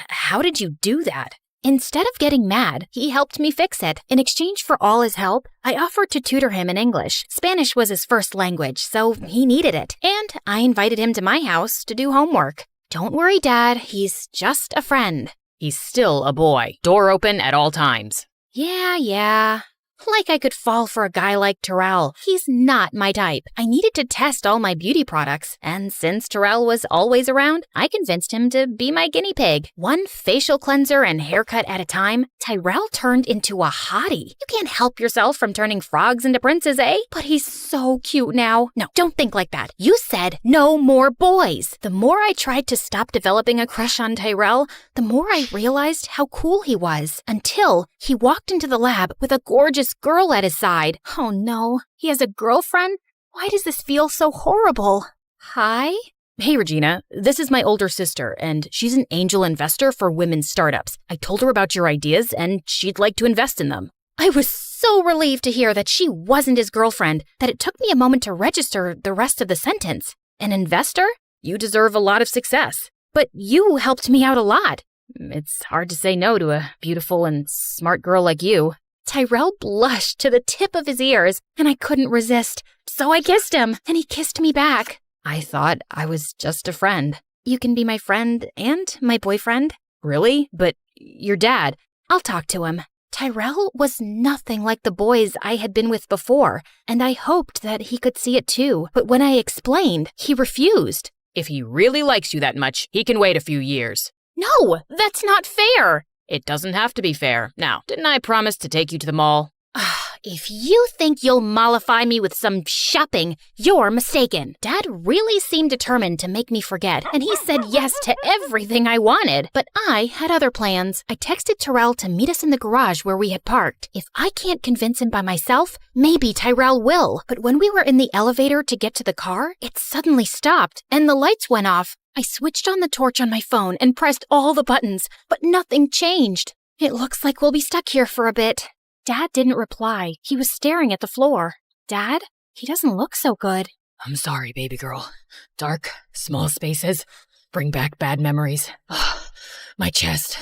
How did you do that? Instead of getting mad, he helped me fix it. In exchange for all his help, I offered to tutor him in English. Spanish was his first language, so he needed it. And I invited him to my house to do homework. Don't worry, Dad, he's just a friend. He's still a boy. Door open at all times. Yeah. Like I could fall for a guy like Terrell. He's not my type. I needed to test all my beauty products, and since Terrell was always around, I convinced him to be my guinea pig. One facial cleanser and haircut at a time, Tyrell turned into a hottie. You can't help yourself from turning frogs into princes, eh? But he's so cute now. No, don't think like that. You said no more boys. The more I tried to stop developing a crush on Tyrell, the more I realized how cool he was, until he walked into the lab with a gorgeous girl at his side. Oh no, he has a girlfriend? Why does this feel so horrible? Hi? Hey, Regina, this is my older sister, and she's an angel investor for women's startups. I told her about your ideas, and she'd like to invest in them. I was so relieved to hear that she wasn't his girlfriend that it took me a moment to register the rest of the sentence. An investor? You deserve a lot of success. But you helped me out a lot. It's hard to say no to a beautiful and smart girl like you. Tyrell blushed to the tip of his ears, and I couldn't resist. So I kissed him, and he kissed me back. I thought I was just a friend. You can be my friend and my boyfriend. Really? But your dad. I'll talk to him. Tyrell was nothing like the boys I had been with before, and I hoped that he could see it too. But when I explained, he refused. If he really likes you that much, he can wait a few years. No, that's not fair. It doesn't have to be fair. Now, didn't I promise to take you to the mall? If you think you'll mollify me with some shopping, you're mistaken. Dad really seemed determined to make me forget, and he said yes to everything I wanted. But I had other plans. I texted Tyrell to meet us in the garage where we had parked. If I can't convince him by myself, maybe Tyrell will. But when we were in the elevator to get to the car, it suddenly stopped, and the lights went off. I switched on the torch on my phone and pressed all the buttons, but nothing changed. It looks like we'll be stuck here for a bit. Dad didn't reply. He was staring at the floor. Dad? He doesn't look so good. I'm sorry, baby girl. Dark, small spaces bring back bad memories. My chest.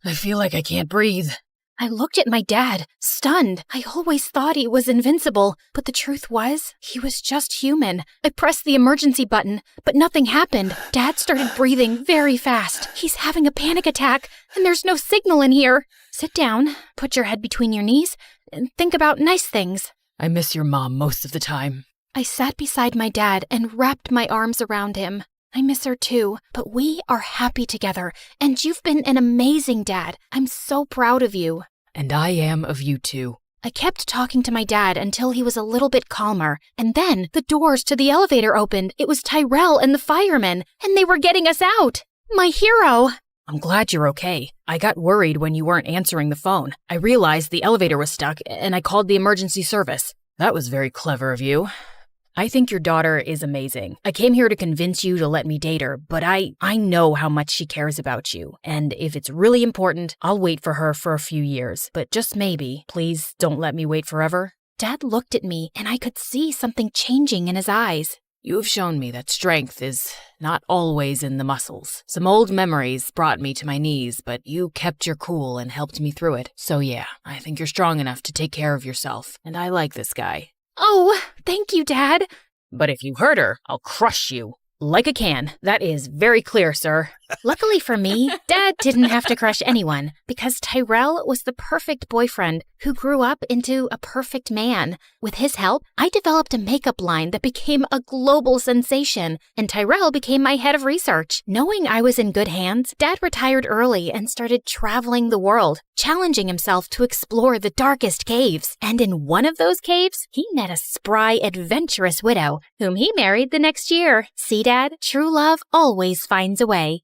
I feel like I can't breathe. I looked at my dad, stunned. I always thought he was invincible, but the truth was, he was just human. I pressed the emergency button, but nothing happened. Dad started breathing very fast. He's having a panic attack, and there's no signal in here. Sit down, put your head between your knees, and think about nice things. I miss your mom most of the time. I sat beside my dad and wrapped my arms around him. I miss her too, but we are happy together, and you've been an amazing dad. I'm so proud of you. And I am of you too. I kept talking to my dad until he was a little bit calmer, and then the doors to the elevator opened. It was Tyrell and the firemen, and they were getting us out. My hero! I'm glad you're okay. I got worried when you weren't answering the phone. I realized the elevator was stuck, and I called the emergency service. That was very clever of you. I think your daughter is amazing. I came here to convince you to let me date her, but I know how much she cares about you. And if it's really important, I'll wait for her for a few years. But just maybe, please don't let me wait forever. Dad looked at me, and I could see something changing in his eyes. You have shown me that strength is not always in the muscles. Some old memories brought me to my knees, but you kept your cool and helped me through it. So yeah, I think you're strong enough to take care of yourself. And I like this guy. Oh, thank you, Dad. But if you hurt her, I'll crush you. Like a can. That is very clear, sir. Luckily for me, Dad didn't have to crush anyone because Tyrell was the perfect boyfriend who grew up into a perfect man. With his help, I developed a makeup line that became a global sensation, and Tyrell became my head of research. Knowing I was in good hands, Dad retired early and started traveling the world, challenging himself to explore the darkest caves. And in one of those caves, he met a spry, adventurous widow, whom he married the next year. See, Dad, true love always finds a way.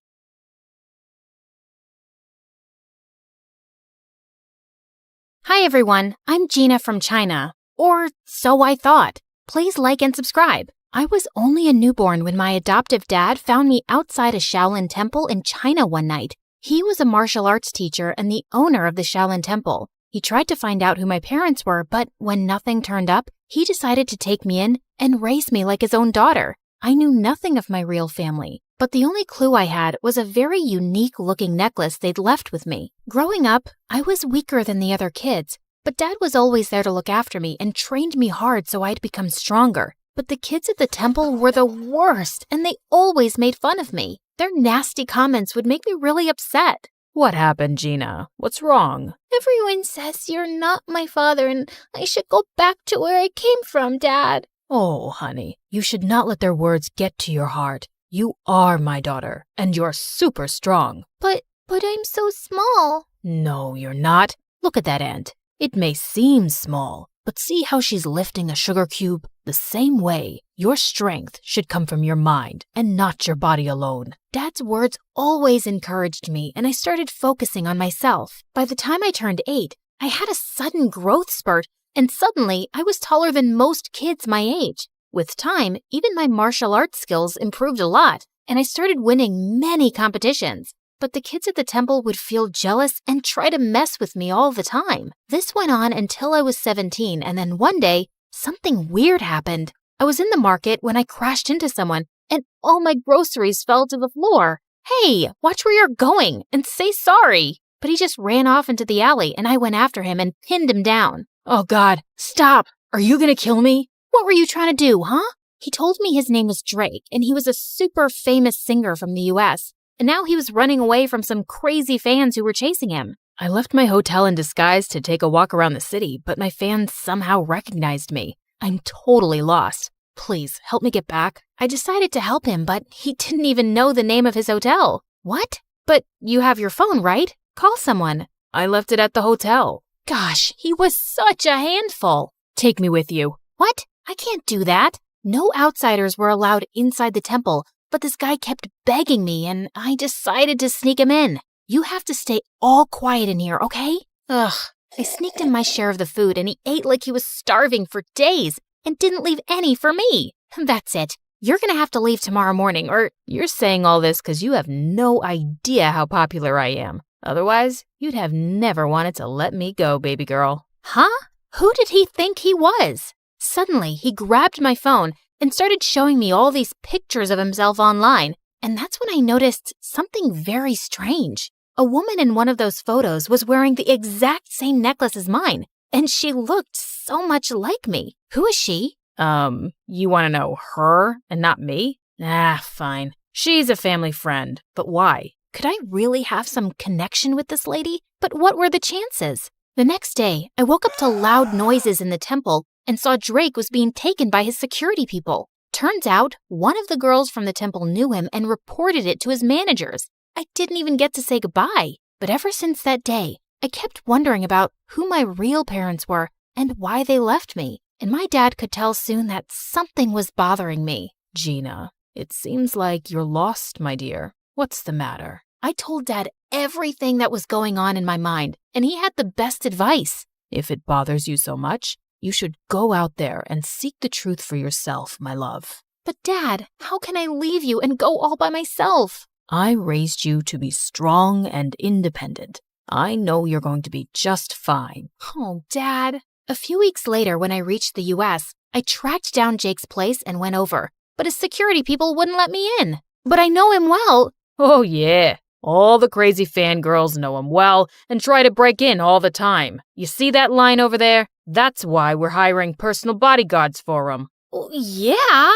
Hi everyone, I'm Gina from China. Or so I thought. Please like and subscribe. I was only a newborn when my adoptive dad found me outside a Shaolin temple in China one night. He was a martial arts teacher and the owner of the Shaolin temple. He tried to find out who my parents were, but when nothing turned up, he decided to take me in and raise me like his own daughter. I knew nothing of my real family. But the only clue I had was a very unique-looking necklace they'd left with me. Growing up, I was weaker than the other kids, but Dad was always there to look after me and trained me hard so I'd become stronger. But the kids at the temple were the worst, and they always made fun of me. Their nasty comments would make me really upset. What happened, Gina? What's wrong? Everyone says you're not my father and I should go back to where I came from, Dad. Oh, honey, you should not let their words get to your heart. You are my daughter, and you're super strong. But I'm so small. No, you're not. Look at that ant. It may seem small, but see how she's lifting a sugar cube? The same way, your strength should come from your mind and not your body alone. Dad's words always encouraged me, and I started focusing on myself. By the time I turned 8, I had a sudden growth spurt, and suddenly I was taller than most kids my age. With time, even my martial arts skills improved a lot, and I started winning many competitions. But the kids at the temple would feel jealous and try to mess with me all the time. This went on until I was 17, and then one day, something weird happened. I was in the market when I crashed into someone, and all my groceries fell to the floor. Hey, watch where you're going and say sorry. But he just ran off into the alley, and I went after him and pinned him down. Oh, God, stop. Are you gonna kill me? What were you trying to do, huh? He told me his name was Drake, and he was a super famous singer from the US. And now he was running away from some crazy fans who were chasing him. I left my hotel in disguise to take a walk around the city, but my fans somehow recognized me. I'm totally lost. Please, help me get back. I decided to help him, but he didn't even know the name of his hotel. What? But you have your phone, right? Call someone. I left it at the hotel. Gosh, he was such a handful. Take me with you. What? I can't do that. No outsiders were allowed inside the temple, but this guy kept begging me, and I decided to sneak him in. You have to stay all quiet in here, okay? Ugh. I sneaked in my share of the food, and he ate like he was starving for days and didn't leave any for me. That's it. You're gonna have to leave tomorrow morning, or you're saying all this because you have no idea how popular I am. Otherwise, you'd have never wanted to let me go, baby girl. Huh? Who did he think he was? Suddenly, he grabbed my phone and started showing me all these pictures of himself online, and that's when I noticed something very strange. A woman in one of those photos was wearing the exact same necklace as mine, and she looked so much like me. Who is she? You want to know her and not me? Fine. She's a family friend, but why? Could I really have some connection with this lady? But what were the chances? The next day, I woke up to loud noises in the temple and saw Drake was being taken by his security people. Turns out, one of the girls from the temple knew him and reported it to his managers. I didn't even get to say goodbye. But ever since that day, I kept wondering about who my real parents were and why they left me. And my dad could tell soon that something was bothering me. Gina, it seems like you're lost, my dear. What's the matter? I told Dad everything that was going on in my mind, and he had the best advice. If it bothers you so much, you should go out there and seek the truth for yourself, my love. But Dad, how can I leave you and go all by myself? I raised you to be strong and independent. I know you're going to be just fine. Oh, Dad. A few weeks later, when I reached the US, I tracked down Jake's place and went over, but his security people wouldn't let me in. But I know him well. Oh, yeah. All the crazy fangirls know him well and try to break in all the time. You see that line over there? That's why we're hiring personal bodyguards for him. Oh, yeah,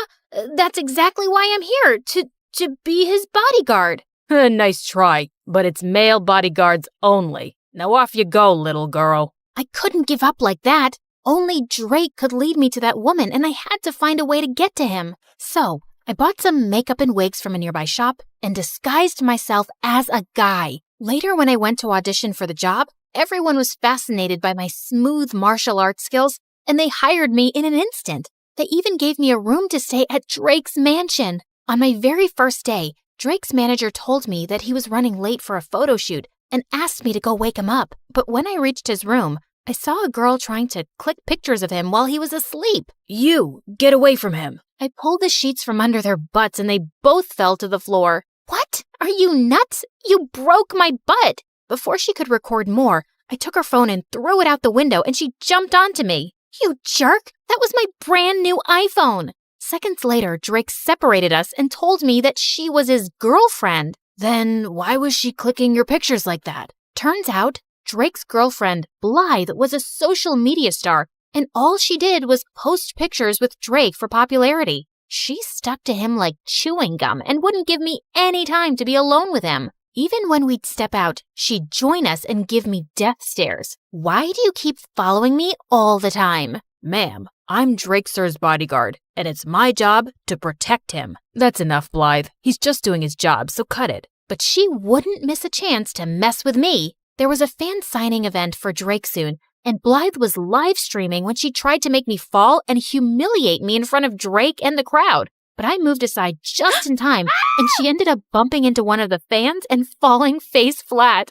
that's exactly why I'm here, to be his bodyguard. Nice try, but it's male bodyguards only. Now off you go, little girl. I couldn't give up like that. Only Drake could lead me to that woman, and I had to find a way to get to him. So I bought some makeup and wigs from a nearby shop and disguised myself as a guy. Later, when I went to audition for the job, everyone was fascinated by my smooth martial arts skills, and they hired me in an instant. They even gave me a room to stay at Drake's mansion. On my very first day, Drake's manager told me that he was running late for a photo shoot and asked me to go wake him up. But when I reached his room, I saw a girl trying to click pictures of him while he was asleep. You, get away from him. I pulled the sheets from under their butts and they both fell to the floor. What? Are you nuts? You broke my butt. Before she could record more, I took her phone and threw it out the window and she jumped onto me. You jerk! That was my brand new iPhone. Seconds later, Drake separated us and told me that she was his girlfriend. Then why was she clicking your pictures like that? Turns out, Drake's girlfriend, Blythe, was a social media star, and all she did was post pictures with Drake for popularity. She stuck to him like chewing gum and wouldn't give me any time to be alone with him. Even when we'd step out, she'd join us and give me death stares. Why do you keep following me all the time? Ma'am, I'm Drake Sir's bodyguard, and it's my job to protect him. That's enough, Blythe. He's just doing his job, so cut it. But she wouldn't miss a chance to mess with me. There was a fan signing event for Drake soon, and Blythe was live streaming when she tried to make me fall and humiliate me in front of Drake and the crowd. But I moved aside just in time, and she ended up bumping into one of the fans and falling face flat.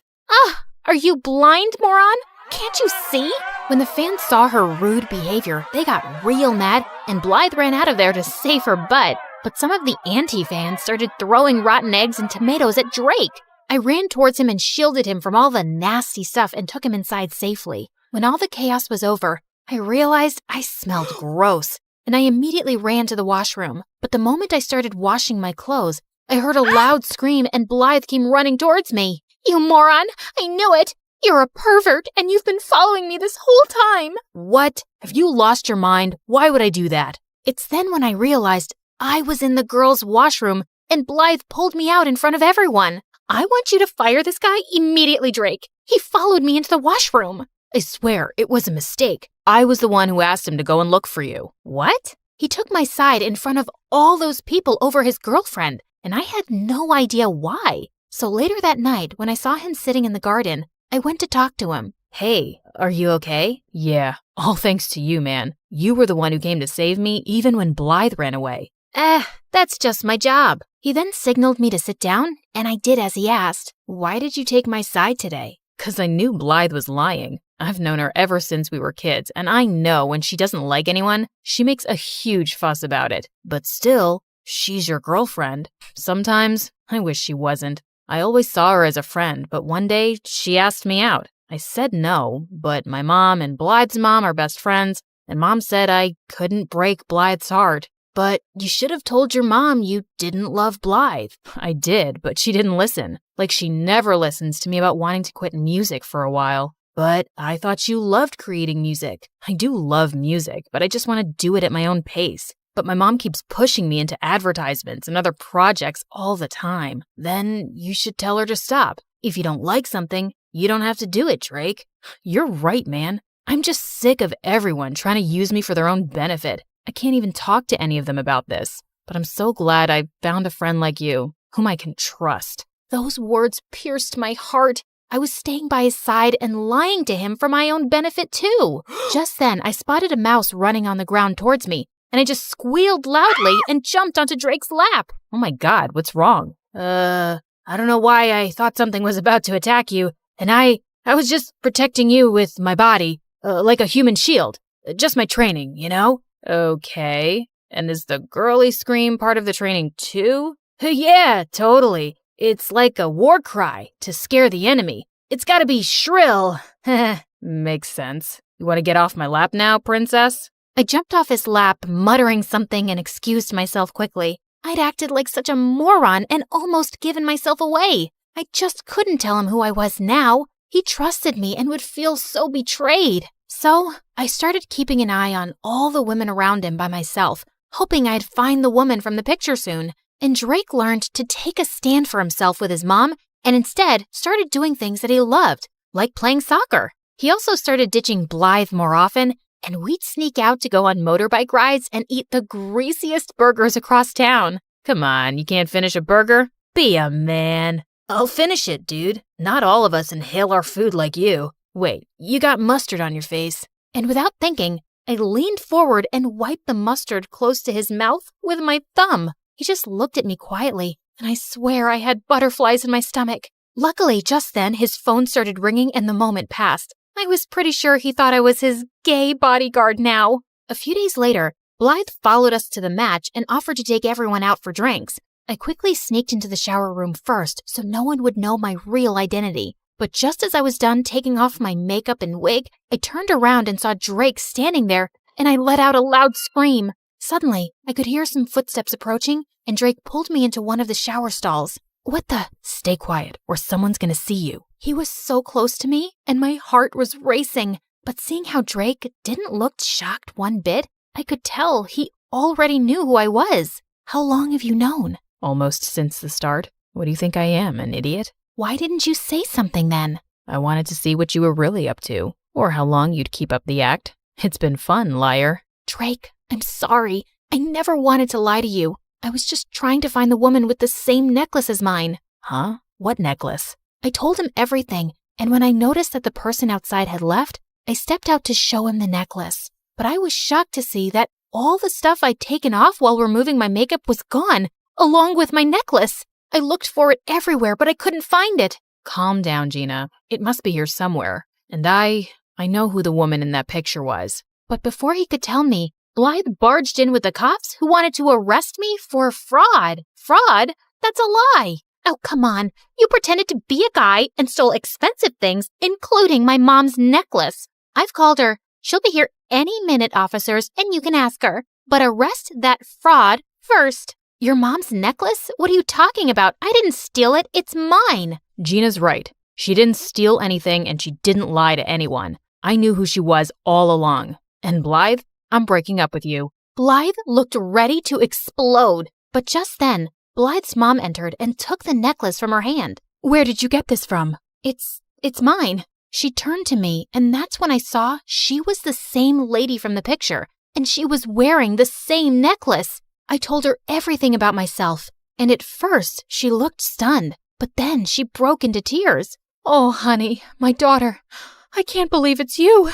Are you blind, moron? Can't you see? When the fans saw her rude behavior, they got real mad, and Blythe ran out of there to save her butt. But some of the anti-fans started throwing rotten eggs and tomatoes at Drake. I ran towards him and shielded him from all the nasty stuff and took him inside safely. When all the chaos was over, I realized I smelled gross, and I immediately ran to the washroom. But the moment I started washing my clothes, I heard a loud scream and Blythe came running towards me. You moron! I knew it! You're a pervert, and you've been following me this whole time! What? Have you lost your mind? Why would I do that? It's then when I realized I was in the girls' washroom, and Blythe pulled me out in front of everyone. I want you to fire this guy immediately, Drake. He followed me into the washroom. I swear, it was a mistake. I was the one who asked him to go and look for you. What? He took my side in front of all those people over his girlfriend, and I had no idea why. So later that night, when I saw him sitting in the garden, I went to talk to him. Hey, are you okay? Yeah, all thanks to you, man. You were the one who came to save me even when Blythe ran away. That's just my job. He then signaled me to sit down, and I did as he asked. Why did you take my side today? 'Cause I knew Blythe was lying. I've known her ever since we were kids, and I know when she doesn't like anyone, she makes a huge fuss about it. But still, she's your girlfriend. Sometimes, I wish she wasn't. I always saw her as a friend, but one day, she asked me out. I said no, but my mom and Blythe's mom are best friends, and Mom said I couldn't break Blythe's heart. But you should have told your mom you didn't love Blythe. I did, but she didn't listen. Like she never listens to me about wanting to quit music for a while. But I thought you loved creating music. I do love music, but I just want to do it at my own pace. But my mom keeps pushing me into advertisements and other projects all the time. Then you should tell her to stop. If you don't like something, you don't have to do it, Drake. You're right, man. I'm just sick of everyone trying to use me for their own benefit. I can't even talk to any of them about this. But I'm so glad I found a friend like you, whom I can trust. Those words pierced my heart. I was staying by his side and lying to him for my own benefit, too. Just then, I spotted a mouse running on the ground towards me, and I just squealed loudly and jumped onto Drake's lap. Oh my God, what's wrong? I don't know why I thought something was about to attack you, and I was just protecting you with my body, like a human shield. Just my training, you know? Okay. And is the girly scream part of the training too? Yeah, totally. It's like a war cry to scare the enemy. It's gotta be shrill. Makes sense. You want to get off my lap now, princess? I jumped off his lap, muttering something, and excused myself quickly. I'd acted like such a moron and almost given myself away. I just couldn't tell him who I was now. He trusted me and would feel so betrayed. So I started keeping an eye on all the women around him by myself, hoping I'd find the woman from the picture soon. And Drake learned to take a stand for himself with his mom and instead started doing things that he loved, like playing soccer. He also started ditching Blythe more often, and we'd sneak out to go on motorbike rides and eat the greasiest burgers across town. Come on, you can't finish a burger? Be a man. I'll finish it, dude. Not all of us inhale our food like you. Wait, you got mustard on your face. And without thinking, I leaned forward and wiped the mustard close to his mouth with my thumb. He just looked at me quietly, and I swear I had butterflies in my stomach. Luckily, just then, his phone started ringing and the moment passed. I was pretty sure he thought I was his gay bodyguard now. A few days later, Blythe followed us to the match and offered to take everyone out for drinks. I quickly sneaked into the shower room first so no one would know my real identity. But just as I was done taking off my makeup and wig, I turned around and saw Drake standing there, and I let out a loud scream. Suddenly, I could hear some footsteps approaching, and Drake pulled me into one of the shower stalls. What the? Stay quiet, or someone's gonna see you. He was so close to me, and my heart was racing. But seeing how Drake didn't look shocked one bit, I could tell he already knew who I was. How long have you known? Almost since the start. What do you think I am, an idiot? Why didn't you say something then? I wanted to see what you were really up to, or how long you'd keep up the act. It's been fun, liar. Drake, I'm sorry. I never wanted to lie to you. I was just trying to find the woman with the same necklace as mine. Huh? What necklace? I told him everything, and when I noticed that the person outside had left, I stepped out to show him the necklace. But I was shocked to see that all the stuff I'd taken off while removing my makeup was gone, along with my necklace. I looked for it everywhere, but I couldn't find it. Calm down, Gina. It must be here somewhere. And I know who the woman in that picture was. But before he could tell me, Blythe barged in with the cops who wanted to arrest me for fraud. Fraud? That's a lie. Oh, come on. You pretended to be a guy and stole expensive things, including my mom's necklace. I've called her. She'll be here any minute, officers, and you can ask her. But arrest that fraud first. Your mom's necklace? What are you talking about? I didn't steal it. It's mine. Gina's right. She didn't steal anything and she didn't lie to anyone. I knew who she was all along. And Blythe, I'm breaking up with you. Blythe looked ready to explode. But just then, Blythe's mom entered and took the necklace from her hand. Where did you get this from? It's mine. She turned to me, and that's when I saw she was the same lady from the picture, and she was wearing the same necklace. I told her everything about myself, and at first she looked stunned, but then she broke into tears. Oh, honey, my daughter, I can't believe it's you.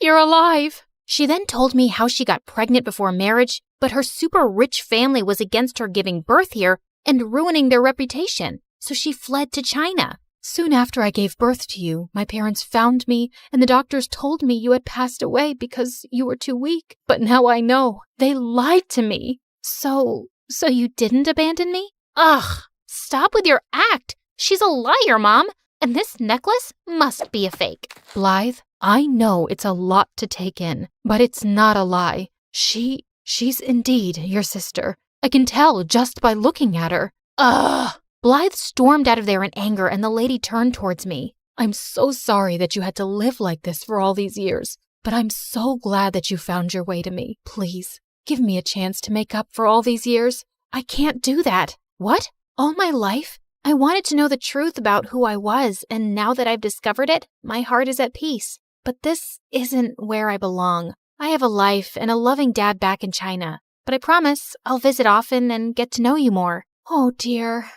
You're alive. She then told me how she got pregnant before marriage, but her super rich family was against her giving birth here and ruining their reputation, so she fled to China. Soon after I gave birth to you, my parents found me, and the doctors told me you had passed away because you were too weak. But now I know. They lied to me. So you didn't abandon me? Ugh, stop with your act. She's a liar, Mom, and this necklace must be a fake. Blythe, I know it's a lot to take in, but it's not a lie. She's indeed your sister. I can tell just by looking at her. Ugh! Blythe stormed out of there in anger, and the lady turned towards me. I'm so sorry that you had to live like this for all these years, but I'm so glad that you found your way to me. Please, give me a chance to make up for all these years. I can't do that. What? All my life? I wanted to know the truth about who I was, and now that I've discovered it, my heart is at peace. But this isn't where I belong. I have a life and a loving dad back in China, but I promise I'll visit often and get to know you more. Oh, dear.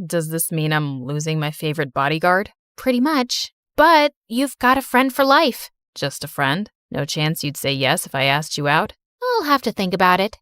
Does this mean I'm losing my favorite bodyguard? Pretty much. But you've got a friend for life. Just a friend? No chance you'd say yes if I asked you out? I'll have to think about it.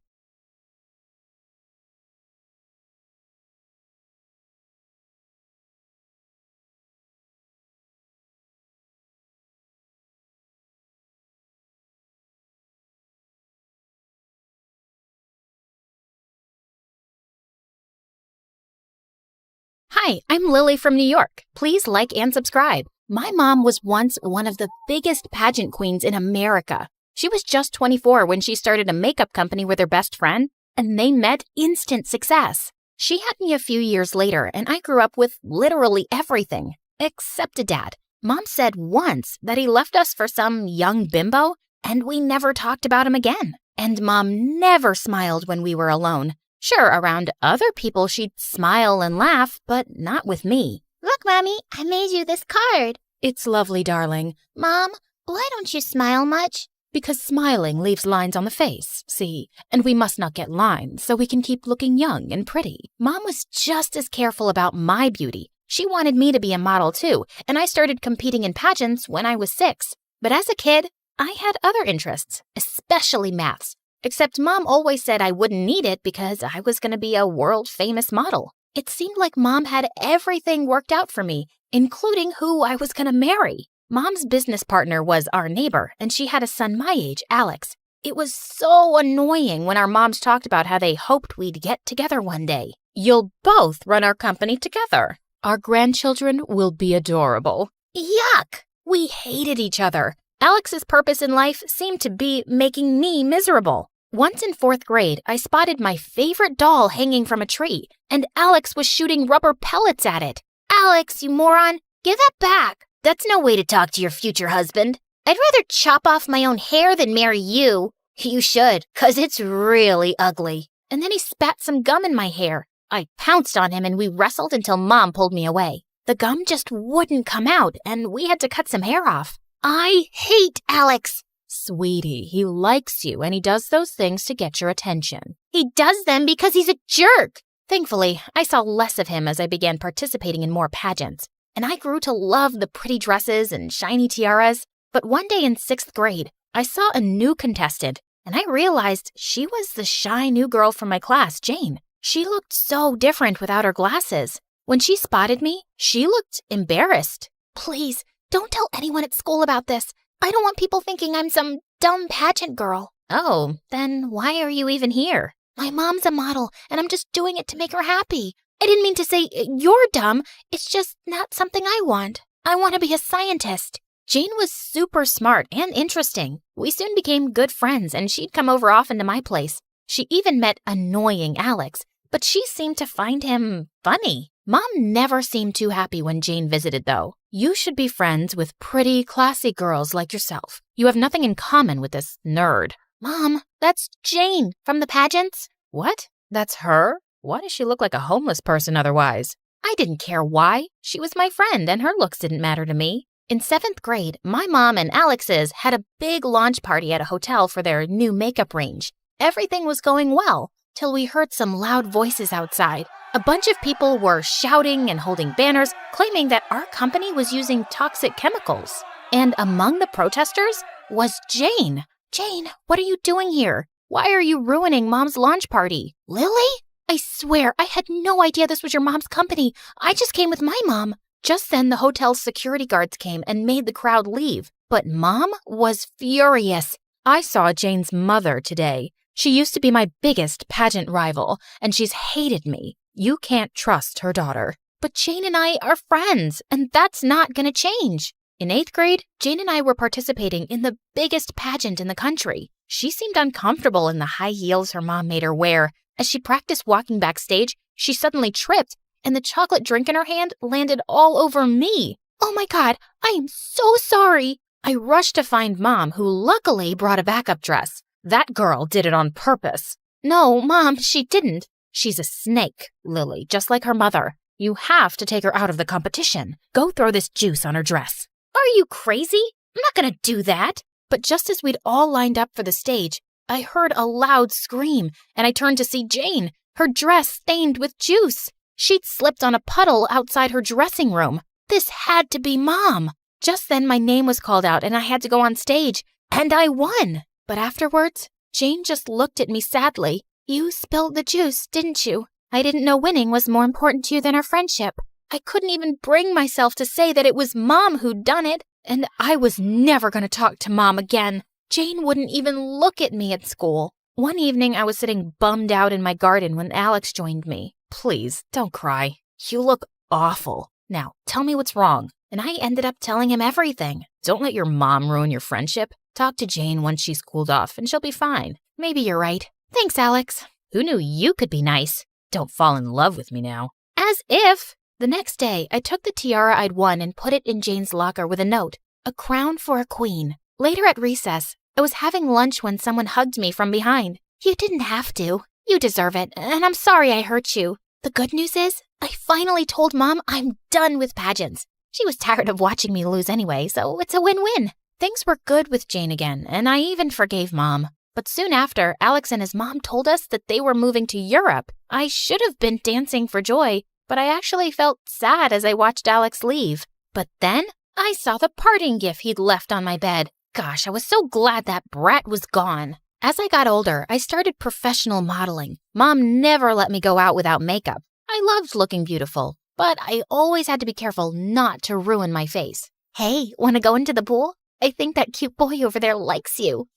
Hi, I'm Lily from New York. Please like and subscribe. My mom was once one of the biggest pageant queens in America. She was just 24 when she started a makeup company with her best friend, and they met instant success. She had me a few years later, and I grew up with literally everything, except a dad. Mom said once that he left us for some young bimbo, and we never talked about him again. And Mom never smiled when we were alone. Sure, around other people she'd smile and laugh, but not with me. Look, Mommy, I made you this card. It's lovely, darling. Mom, why don't you smile much? Because smiling leaves lines on the face, see? And we must not get lines, so we can keep looking young and pretty. Mom was just as careful about my beauty. She wanted me to be a model too, and I started competing in pageants when I was 6. But as a kid, I had other interests, especially maths. Except Mom always said I wouldn't need it because I was going to be a world-famous model. It seemed like Mom had everything worked out for me, including who I was going to marry. Mom's business partner was our neighbor, and she had a son my age, Alex. It was so annoying when our moms talked about how they hoped we'd get together one day. You'll both run our company together. Our grandchildren will be adorable. Yuck! We hated each other. Alex's purpose in life seemed to be making me miserable. Once in 4th grade, I spotted my favorite doll hanging from a tree, and Alex was shooting rubber pellets at it. Alex, you moron, give that back. That's no way to talk to your future husband. I'd rather chop off my own hair than marry you. You should, 'cause it's really ugly. And then he spat some gum in my hair. I pounced on him and we wrestled until Mom pulled me away. The gum just wouldn't come out, and we had to cut some hair off. I hate Alex. Sweetie, he likes you and he does those things to get your attention. He does them because he's a jerk. Thankfully, I saw less of him as I began participating in more pageants, and I grew to love the pretty dresses and shiny tiaras. But one day in 6th grade, I saw a new contestant, and I realized she was the shy new girl from my class, Jane. She looked so different without her glasses. When she spotted me, she looked embarrassed. Please, don't tell anyone at school about this. I don't want people thinking I'm some dumb pageant girl. Oh, then why are you even here? My mom's a model, and I'm just doing it to make her happy. I didn't mean to say you're dumb. It's just not something I want. I want to be a scientist. Jane was super smart and interesting. We soon became good friends, and she'd come over often to my place. She even met annoying Alex, but she seemed to find him funny. Mom never seemed too happy when Jane visited, though. You should be friends with pretty, classy girls like yourself. You have nothing in common with this nerd. Mom, that's Jane from the pageants. What? That's her? Why does she look like a homeless person otherwise? I didn't care why. She was my friend, and her looks didn't matter to me. In 7th grade, my mom and Alex's had a big launch party at a hotel for their new makeup range. Everything was going well, till we heard some loud voices outside. A bunch of people were shouting and holding banners, claiming that our company was using toxic chemicals. And among the protesters was Jane. Jane, what are you doing here? Why are you ruining Mom's launch party? Lily? I swear, I had no idea this was your mom's company. I just came with my mom. Just then, the hotel's security guards came and made the crowd leave. But Mom was furious. I saw Jane's mother today. She used to be my biggest pageant rival, and she's hated me. You can't trust her daughter. But Jane and I are friends, and that's not going to change. In 8th grade, Jane and I were participating in the biggest pageant in the country. She seemed uncomfortable in the high heels her mom made her wear. As she practiced walking backstage, she suddenly tripped, and the chocolate drink in her hand landed all over me. Oh my God, I am so sorry. I rushed to find Mom, who luckily brought a backup dress. That girl did it on purpose. No, Mom, she didn't. She's a snake, Lily, just like her mother. You have to take her out of the competition. Go throw this juice on her dress. Are you crazy? I'm not going to do that. But just as we'd all lined up for the stage, I heard a loud scream, and I turned to see Jane, her dress stained with juice. She'd slipped on a puddle outside her dressing room. This had to be Mom. Just then my name was called out, and I had to go on stage, and I won. But afterwards, Jane just looked at me sadly. You spilled the juice, didn't you? I didn't know winning was more important to you than our friendship. I couldn't even bring myself to say that it was Mom who'd done it, and I was never going to talk to Mom again. Jane wouldn't even look at me at school. One evening, I was sitting bummed out in my garden when Alex joined me. Please, don't cry. You look awful. Now, tell me what's wrong. And I ended up telling him everything. Don't let your mom ruin your friendship. Talk to Jane once she's cooled off, and she'll be fine. Maybe you're right. Thanks, Alex. Who knew you could be nice? Don't fall in love with me now. As if. The next day, I took the tiara I'd won and put it in Jane's locker with a note. A crown for a queen. Later at recess, I was having lunch when someone hugged me from behind. You didn't have to. You deserve it, and I'm sorry I hurt you. The good news is, I finally told Mom I'm done with pageants. She was tired of watching me lose anyway, so it's a win-win. Things were good with Jane again, and I even forgave Mom. But soon after, Alex and his mom told us that they were moving to Europe. I should have been dancing for joy, but I actually felt sad as I watched Alex leave. But then, I saw the parting gift he'd left on my bed. Gosh, I was so glad that brat was gone. As I got older, I started professional modeling. Mom never let me go out without makeup. I loved looking beautiful, but I always had to be careful not to ruin my face. Hey, want to go into the pool? I think that cute boy over there likes you.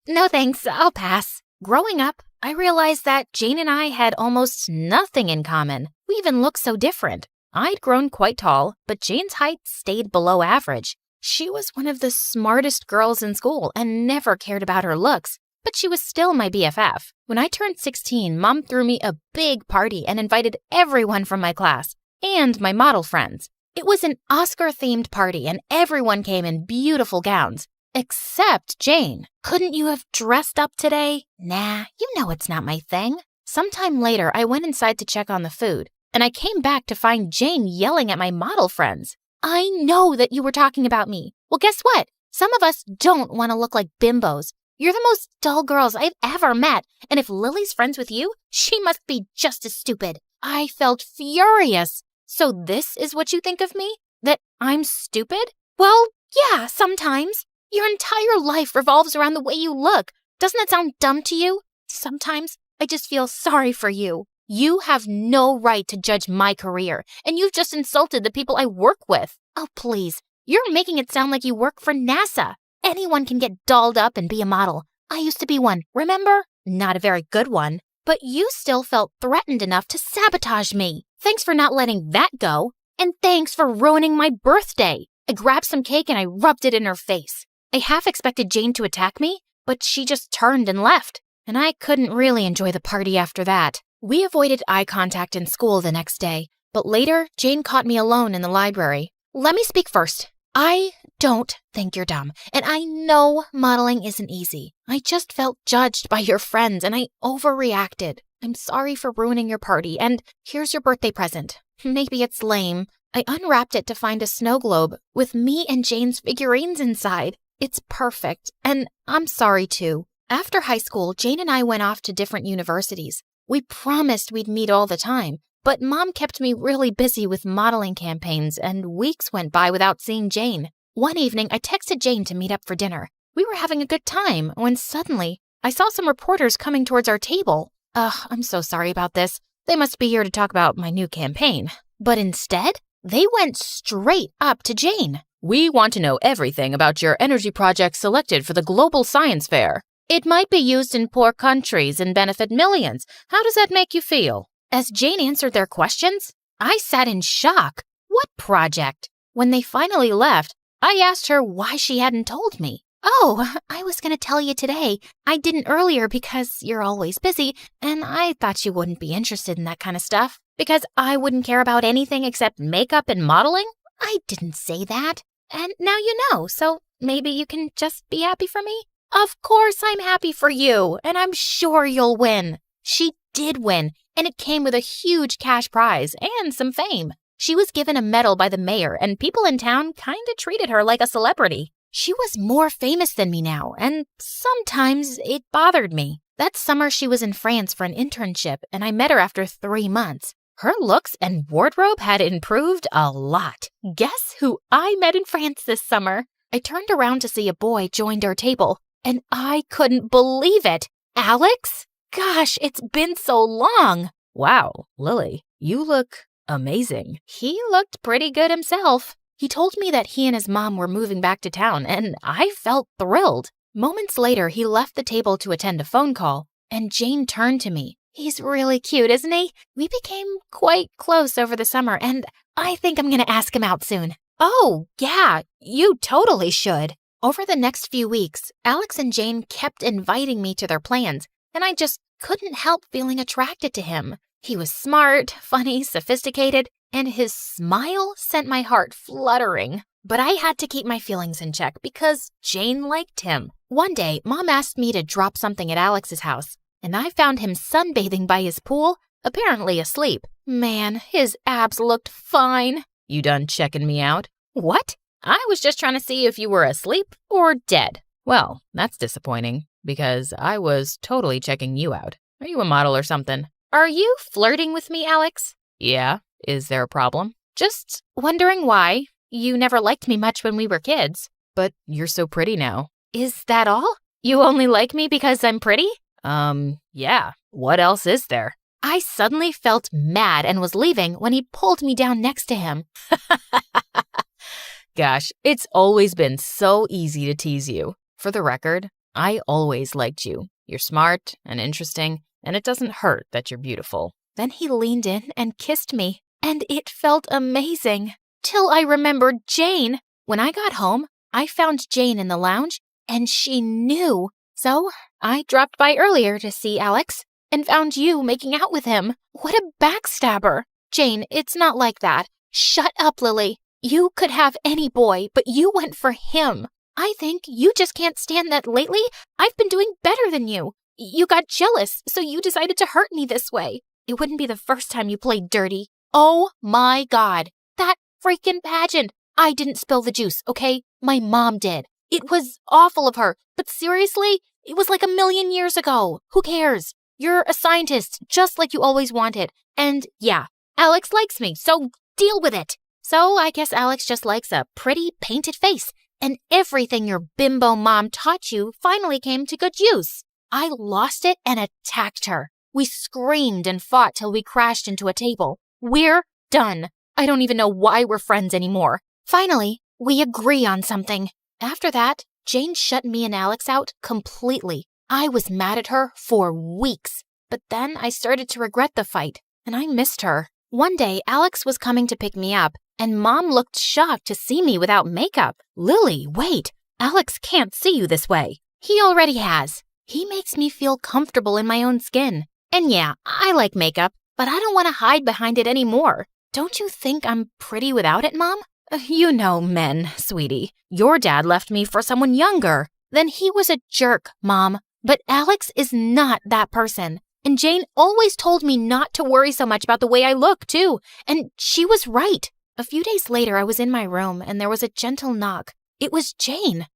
No thanks, I'll pass. Growing up, I realized that Jane and I had almost nothing in common. We even looked so different. I'd grown quite tall, but Jane's height stayed below average. She was one of the smartest girls in school and never cared about her looks. but she was still my BFF. When I turned 16, Mom threw me a big party and invited everyone from my class and my model friends. It was an Oscar-themed party and everyone came in beautiful gowns, except Jane. Couldn't you have dressed up today? Nah, you know it's not my thing. Sometime later, I went inside to check on the food, and I came back to find Jane yelling at my model friends. I know that you were talking about me. Well, guess what? Some of us don't want to look like bimbos. You're the most dull girls I've ever met, and if Lily's friends with you, she must be just as stupid. I felt furious. So this is what you think of me? That I'm stupid? Well, yeah, sometimes. Your entire life revolves around the way you look. Doesn't that sound dumb to you? Sometimes I just feel sorry for you. You have no right to judge my career, and you've just insulted the people I work with. Oh, please. You're making it sound like you work for NASA. Anyone can get dolled up and be a model. I used to be one, remember? Not a very good one. But you still felt threatened enough to sabotage me. Thanks for not letting that go. And thanks for ruining my birthday. I grabbed some cake and I rubbed it in her face. I half expected Jane to attack me, but she just turned and left. And I couldn't really enjoy the party after that. We avoided eye contact in school the next day, but later, Jane caught me alone in the library. Let me speak first. I don't think you're dumb, and I know modeling isn't easy. I just felt judged by your friends, and I overreacted. I'm sorry for ruining your party, and here's your birthday present. Maybe it's lame. I unwrapped it to find a snow globe with me and Jane's figurines inside. It's perfect, and I'm sorry too. After high school, Jane and I went off to different universities. We promised we'd meet all the time, but Mom kept me really busy with modeling campaigns, and weeks went by without seeing Jane. One evening, I texted Jane to meet up for dinner. We were having a good time when suddenly I saw some reporters coming towards our table. I'm so sorry about this. They must be here to talk about my new campaign. But instead, they went straight up to Jane. We want to know everything about your energy project selected for the Global Science Fair. It might be used in poor countries and benefit millions. How does that make you feel? As Jane answered their questions, I sat in shock. What project? When they finally left, I asked her why she hadn't told me. Oh, I was going to tell you today. I didn't earlier because you're always busy, and I thought you wouldn't be interested in that kind of stuff. Because I wouldn't care about anything except makeup and modeling? I didn't say that. And now you know, so maybe you can just be happy for me? Of course I'm happy for you, and I'm sure you'll win. She did win, and it came with a huge cash prize and some fame. She was given a medal by the mayor, and people in town kinda treated her like a celebrity. She was more famous than me now, and sometimes it bothered me. That summer she was in France for an internship, and I met her after 3 months. Her looks and wardrobe had improved a lot. Guess who I met in France this summer? I turned around to see a boy joined our table, and I couldn't believe it. Alex? Gosh, it's been so long. Wow, Lily, you look amazing. He looked pretty good himself. He told me that he and his mom were moving back to town, and I felt thrilled. Moments later, he left the table to attend a phone call, and Jane turned to me. He's really cute, isn't he? We became quite close over the summer, and I think I'm going to ask him out soon. Oh, yeah, you totally should. Over the next few weeks, Alex and Jane kept inviting me to their plans, and I just couldn't help feeling attracted to him. He was smart, funny, sophisticated, and his smile sent my heart fluttering. But I had to keep my feelings in check because Jane liked him. One day, Mom asked me to drop something at Alex's house, and I found him sunbathing by his pool, apparently asleep. Man, his abs looked fine. You done checking me out? What? I was just trying to see if you were asleep or dead. Well, that's disappointing, because I was totally checking you out. Are you a model or something? Are you flirting with me, Alex? Yeah. Is there a problem? Just wondering why. You never liked me much when we were kids. But you're so pretty now. Is that all? You only like me because I'm pretty? Yeah. What else is there? I suddenly felt mad and was leaving when he pulled me down next to him. Gosh, it's always been so easy to tease you. For the record, I always liked you. You're smart and interesting, and it doesn't hurt that you're beautiful. Then he leaned in and kissed me, and it felt amazing. Till I remembered Jane. When I got home, I found Jane in the lounge, and she knew So I dropped by earlier to see Alex and found you making out with him. What a backstabber. Jane, it's not like that. Shut up, Lily. You could have any boy, but you went for him. I think you just can't stand that lately I've been doing better than you. You got jealous, so you decided to hurt me this way. It wouldn't be the first time you played dirty. Oh my God. That freaking pageant. I didn't spill the juice, okay? My mom did. It was awful of her, but seriously, it was like 1,000,000 years ago. Who cares? You're a scientist, just like you always wanted. And yeah, Alex likes me, so deal with it. So I guess Alex just likes a pretty painted face, and everything your bimbo mom taught you finally came to good use. I lost it and attacked her. We screamed and fought till we crashed into a table. We're done. I don't even know why we're friends anymore. Finally, we agree on something. After that, Jane shut me and Alex out completely. I was mad at her for weeks, but then I started to regret the fight, and I missed her. One day, Alex was coming to pick me up, and Mom looked shocked to see me without makeup. Lily, wait. Alex can't see you this way. He already has. He makes me feel comfortable in my own skin. And yeah, I like makeup, but I don't want to hide behind it anymore. Don't you think I'm pretty without it, Mom? You know men, sweetie. Your dad left me for someone younger. Then he was a jerk, Mom. But Alex is not that person. And Jane always told me not to worry so much about the way I look, too. And she was right. A few days later, I was in my room and there was a gentle knock. It was Jane.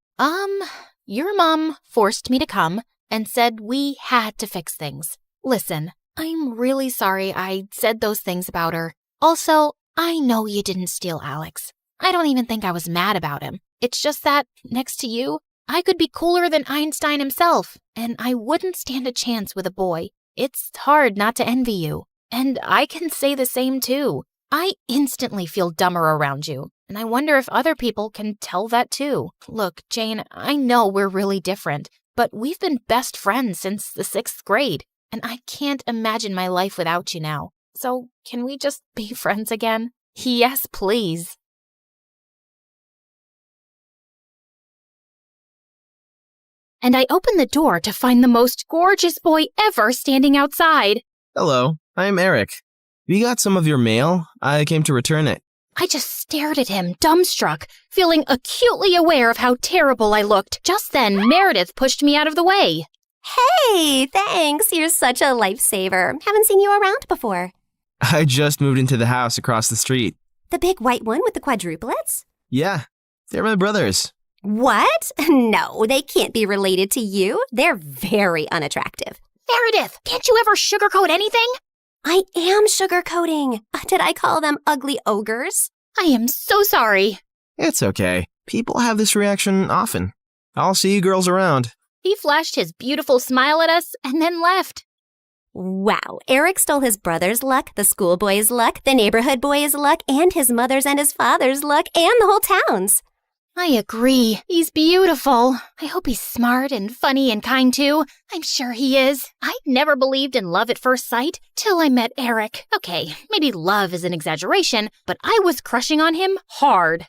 Your mom forced me to come and said we had to fix things. Listen, I'm really sorry I said those things about her. Also, I know you didn't steal Alex. I don't even think I was mad about him. It's just that, next to you, I could be cooler than Einstein himself, and I wouldn't stand a chance with a boy. It's hard not to envy you. And I can say the same too. I instantly feel dumber around you, and I wonder if other people can tell that too. Look, Jane, I know we're really different, but we've been best friends since the 6th grade, and I can't imagine my life without you now. So, can we just be friends again? Yes, please. And I opened the door to find the most gorgeous boy ever standing outside. Hello, I'm Eric. You got some of your mail? I came to return it. I just stared at him, dumbstruck, feeling acutely aware of how terrible I looked. Just then, Meredith pushed me out of the way. Hey, thanks. You're such a lifesaver. Haven't seen you around before. I just moved into the house across the street. The big white one with the quadruplets? Yeah, they're my brothers. What? No, they can't be related to you. They're very unattractive. Meredith, can't you ever sugarcoat anything? I am sugarcoating. Did I call them ugly ogres? I am so sorry. It's okay. People have this reaction often. I'll see you girls around. He flashed his beautiful smile at us and then left. Wow, Eric stole his brother's luck, the schoolboy's luck, the neighborhood boy's luck, and his mother's and his father's luck, and the whole town's. I agree. He's beautiful. I hope he's smart and funny and kind too. I'm sure he is. I never believed in love at first sight till I met Eric. Okay, maybe love is an exaggeration, but I was crushing on him hard.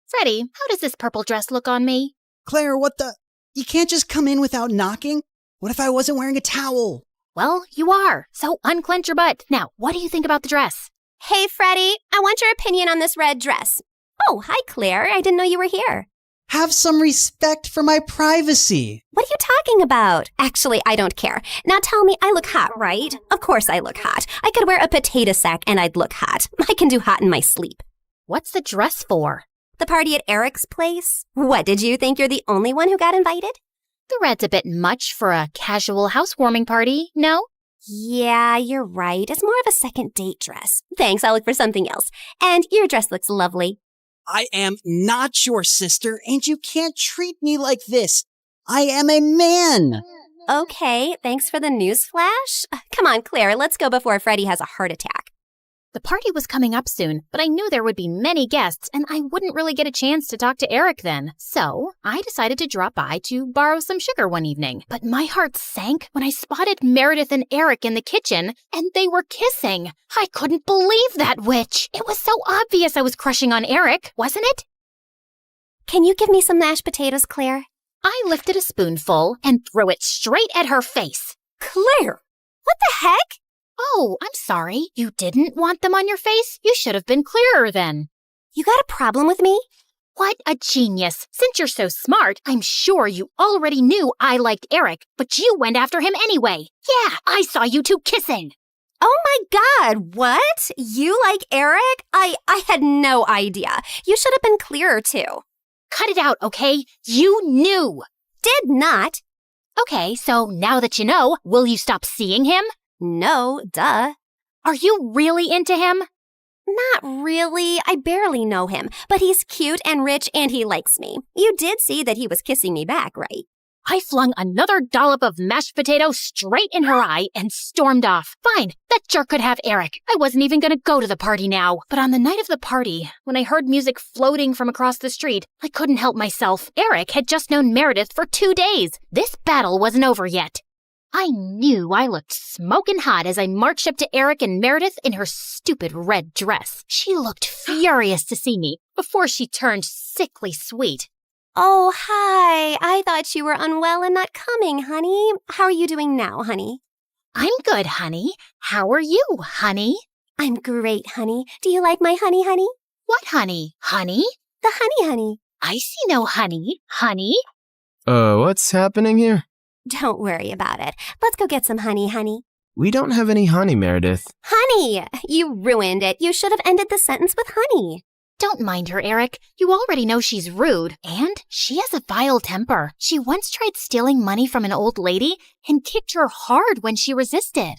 Freddie, how does this purple dress look on me? Claire, what the? You can't just come in without knocking? What if I wasn't wearing a towel? Well, you are. So unclench your butt. Now, what do you think about the dress? Hey, Freddie, I want your opinion on this red dress. Oh, hi, Claire. I didn't know you were here. Have some respect for my privacy. What are you talking about? Actually, I don't care. Now tell me, I look hot, right? Of course I look hot. I could wear a potato sack and I'd look hot. I can do hot in my sleep. What's the dress for? The party at Eric's place? What, did you think you're the only one who got invited? The red's a bit much for a casual housewarming party, no? Yeah, you're right. It's more of a second date dress. Thanks, I'll look for something else. And your dress looks lovely. I am not your sister, and you can't treat me like this. I am a man. Okay, thanks for the newsflash. Come on, Claire, let's go before Freddie has a heart attack. The party was coming up soon, but I knew there would be many guests, and I wouldn't really get a chance to talk to Eric then. So I decided to drop by to borrow some sugar one evening. But my heart sank when I spotted Meredith and Eric in the kitchen, and they were kissing. I couldn't believe that witch. It was so obvious I was crushing on Eric, wasn't it? Can you give me some mashed potatoes, Claire? I lifted a spoonful and threw it straight at her face. Claire, what the heck? Oh, I'm sorry. You didn't want them on your face? You should have been clearer then. You got a problem with me? What a genius. Since you're so smart, I'm sure you already knew I liked Eric, but you went after him anyway. Yeah, I saw you two kissing. Oh my God, what? You like Eric? I had no idea. You should have been clearer too. Cut it out, okay? You knew. Did not. Okay, so now that you know, will you stop seeing him? No, duh. Are you really into him? Not really. I barely know him, but he's cute and rich and he likes me. You did see that he was kissing me back, right? I flung another dollop of mashed potato straight in her eye and stormed off. Fine, that jerk could have Eric. I wasn't even gonna go to the party now. But on the night of the party, when I heard music floating from across the street, I couldn't help myself. Eric had just known Meredith for 2 days. This battle wasn't over yet. I knew I looked smoking hot as I marched up to Eric and Meredith in her stupid red dress. She looked furious to see me before she turned sickly sweet. Oh, hi. I thought you were unwell and not coming, honey. How are you doing now, honey? I'm good, honey. How are you, honey? I'm great, honey. Do you like my honey, honey? What honey? Honey? The honey, honey. I see no honey. Honey? What's happening here? Don't worry about it. Let's go get some honey, honey. We don't have any honey, Meredith. Honey! You ruined it. You should have ended the sentence with honey. Don't mind her, Eric. You already know she's rude. And she has a vile temper. She once tried stealing money from an old lady and kicked her hard when she resisted.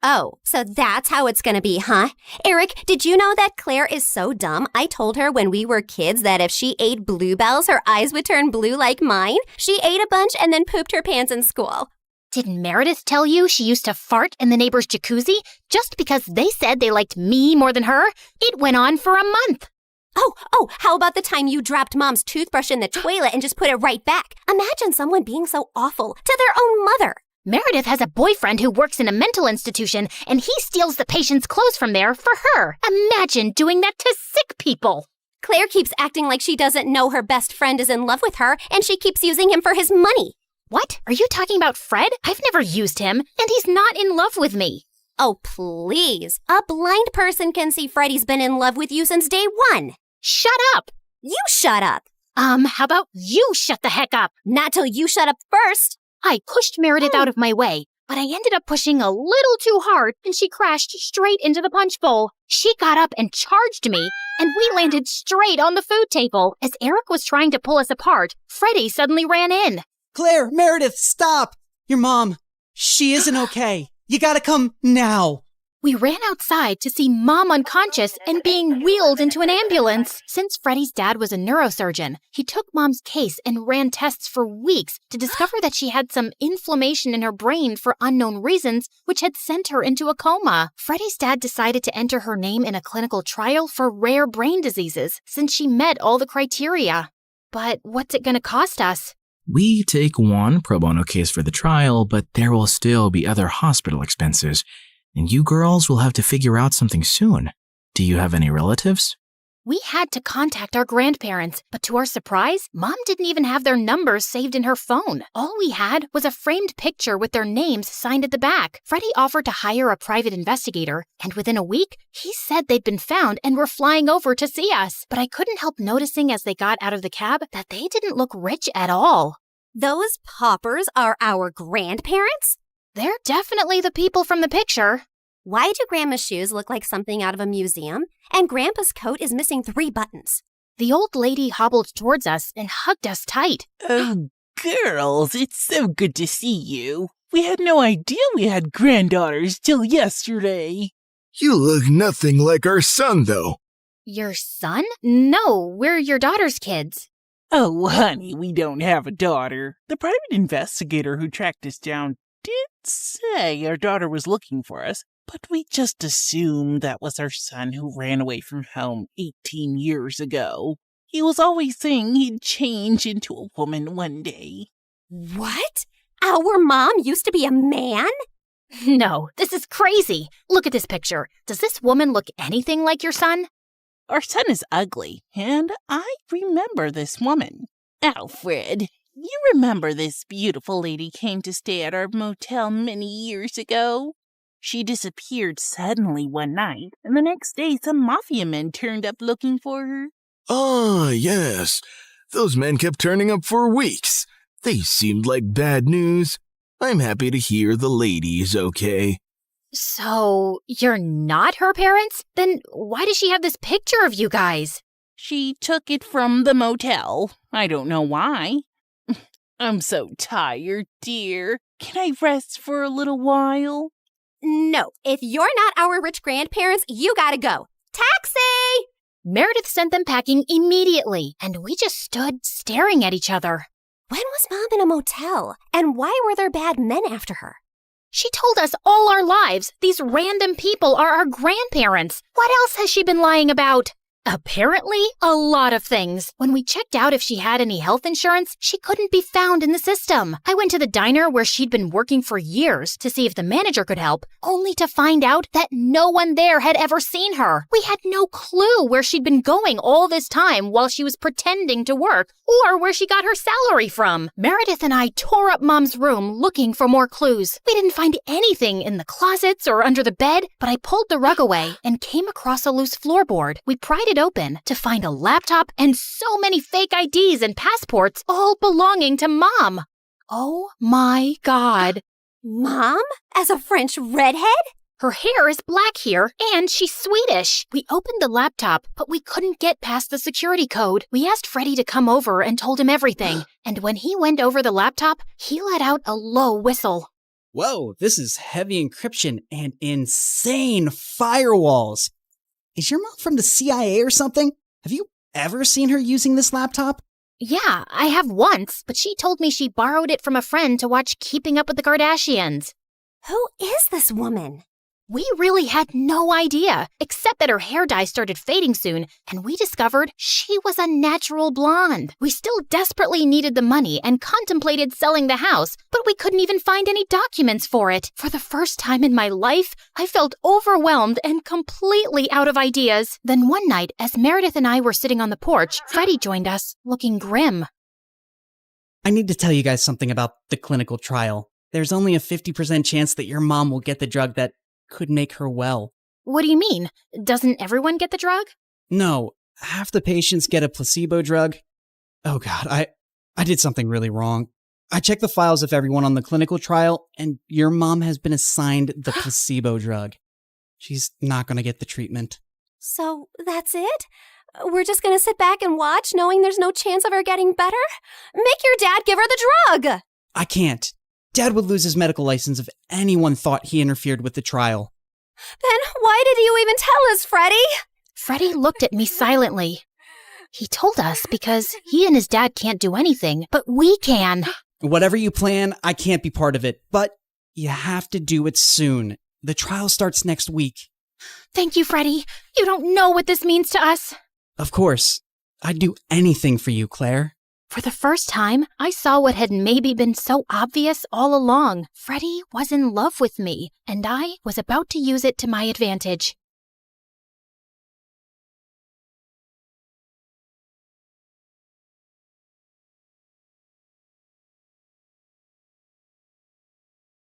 Oh, so that's how it's gonna be, huh? Eric, did you know that Claire is so dumb? I told her when we were kids that if she ate bluebells, her eyes would turn blue like mine. She ate a bunch and then pooped her pants in school. Didn't Meredith tell you she used to fart in the neighbor's jacuzzi just because they said they liked me more than her? It went on for a month. Oh, how about the time you dropped Mom's toothbrush in the toilet and just put it right back? Imagine someone being so awful to their own mother. Meredith has a boyfriend who works in a mental institution, and he steals the patient's clothes from there for her. Imagine doing that to sick people. Claire keeps acting like she doesn't know her best friend is in love with her, and she keeps using him for his money. What? Are you talking about Fred? I've never used him, and he's not in love with me. Oh, please. A blind person can see Freddie's been in love with you since day one. Shut up! You shut up! How about you shut the heck up? Not till you shut up first! I pushed Meredith out of my way, but I ended up pushing a little too hard and she crashed straight into the punch bowl. She got up and charged me, and we landed straight on the food table. As Eric was trying to pull us apart, Freddie suddenly ran in. Claire, Meredith, stop! Your mom, she isn't okay. You gotta come now. We ran outside to see Mom unconscious and being wheeled into an ambulance. Since Freddie's dad was a neurosurgeon, he took Mom's case and ran tests for weeks to discover that she had some inflammation in her brain for unknown reasons, which had sent her into a coma. Freddie's dad decided to enter her name in a clinical trial for rare brain diseases since she met all the criteria. But what's it going to cost us? We take one pro bono case for the trial, but there will still be other hospital expenses. And you girls will have to figure out something soon. Do you have any relatives? We had to contact our grandparents, but to our surprise, Mom didn't even have their numbers saved in her phone. All we had was a framed picture with their names signed at the back. Freddie offered to hire a private investigator, and within a week, he said they'd been found and were flying over to see us. But I couldn't help noticing as they got out of the cab that they didn't look rich at all. Those paupers are our grandparents? They're definitely the people from the picture. Why do Grandma's shoes look like something out of a museum? And Grandpa's coat is missing 3 buttons. The old lady hobbled towards us and hugged us tight. Oh, girls, it's so good to see you. We had no idea we had granddaughters till yesterday. You look nothing like our son, though. Your son? No, we're your daughter's kids. Oh, honey, we don't have a daughter. The private investigator who tracked us down did say our daughter was looking for us, but we just assumed that was our son who ran away from home 18 years ago. He was always saying he'd change into a woman one day. What? Our mom used to be a man? No, this is crazy. Look at this picture. Does this woman look anything like your son? Our son is ugly, and I remember this woman. Alfred, you remember this beautiful lady came to stay at our motel many years ago. She disappeared suddenly one night, and the next day some mafia men turned up looking for her. Ah, yes. Those men kept turning up for weeks. They seemed like bad news. I'm happy to hear the lady is okay. So, you're not her parents? Then why does she have this picture of you guys? She took it from the motel. I don't know why. I'm so tired, dear. Can I rest for a little while? No, if you're not our rich grandparents, you gotta go. Taxi! Meredith sent them packing immediately, and we just stood staring at each other. When was Mom in a motel? And why were there bad men after her? She told us all our lives these random people are our grandparents. What else has she been lying about? Apparently, a lot of things. When we checked out if she had any health insurance, she couldn't be found in the system. I went to the diner where she'd been working for years to see if the manager could help, only to find out that no one there had ever seen her. We had no clue where she'd been going all this time while she was pretending to work, or where she got her salary from. Meredith and I tore up Mom's room looking for more clues. We didn't find anything in the closets or under the bed, but I pulled the rug away and came across a loose floorboard. We pried it open to find a laptop and so many fake IDs and passports, all belonging to Mom. Oh my God. Mom? As a French redhead? Her hair is black here, and she's Swedish. We opened the laptop, but we couldn't get past the security code. We asked Freddie to come over and told him everything. And when he went over the laptop, he let out a low whistle. Whoa, this is heavy encryption and insane firewalls. Is your mom from the CIA or something? Have you ever seen her using this laptop? Yeah, I have once, but she told me she borrowed it from a friend to watch Keeping Up with the Kardashians. Who is this woman? We really had no idea, except that her hair dye started fading soon, and we discovered she was a natural blonde. We still desperately needed the money and contemplated selling the house, but we couldn't even find any documents for it. For the first time in my life, I felt overwhelmed and completely out of ideas. Then one night, as Meredith and I were sitting on the porch, Freddie joined us, looking grim. I need to tell you guys something about the clinical trial. There's only a 50% chance that your mom will get the drug that could make her well. What do you mean? Doesn't everyone get the drug? No, half the patients get a placebo drug. Oh God, I did something really wrong. I checked the files of everyone on the clinical trial, and your mom has been assigned the placebo drug. She's not going to get the treatment. So that's it? We're just gonna sit back and watch, knowing there's no chance of her getting better? Make your dad give her the drug! I can't. Dad would lose his medical license if anyone thought he interfered with the trial. Then why did you even tell us, Freddie? Freddie looked at me silently. He told us because he and his dad can't do anything, but we can. Whatever you plan, I can't be part of it, but you have to do it soon. The trial starts next week. Thank you, Freddie. You don't know what this means to us. Of course. I'd do anything for you, Claire. For the first time, I saw what had maybe been so obvious all along. Freddie was in love with me, and I was about to use it to my advantage.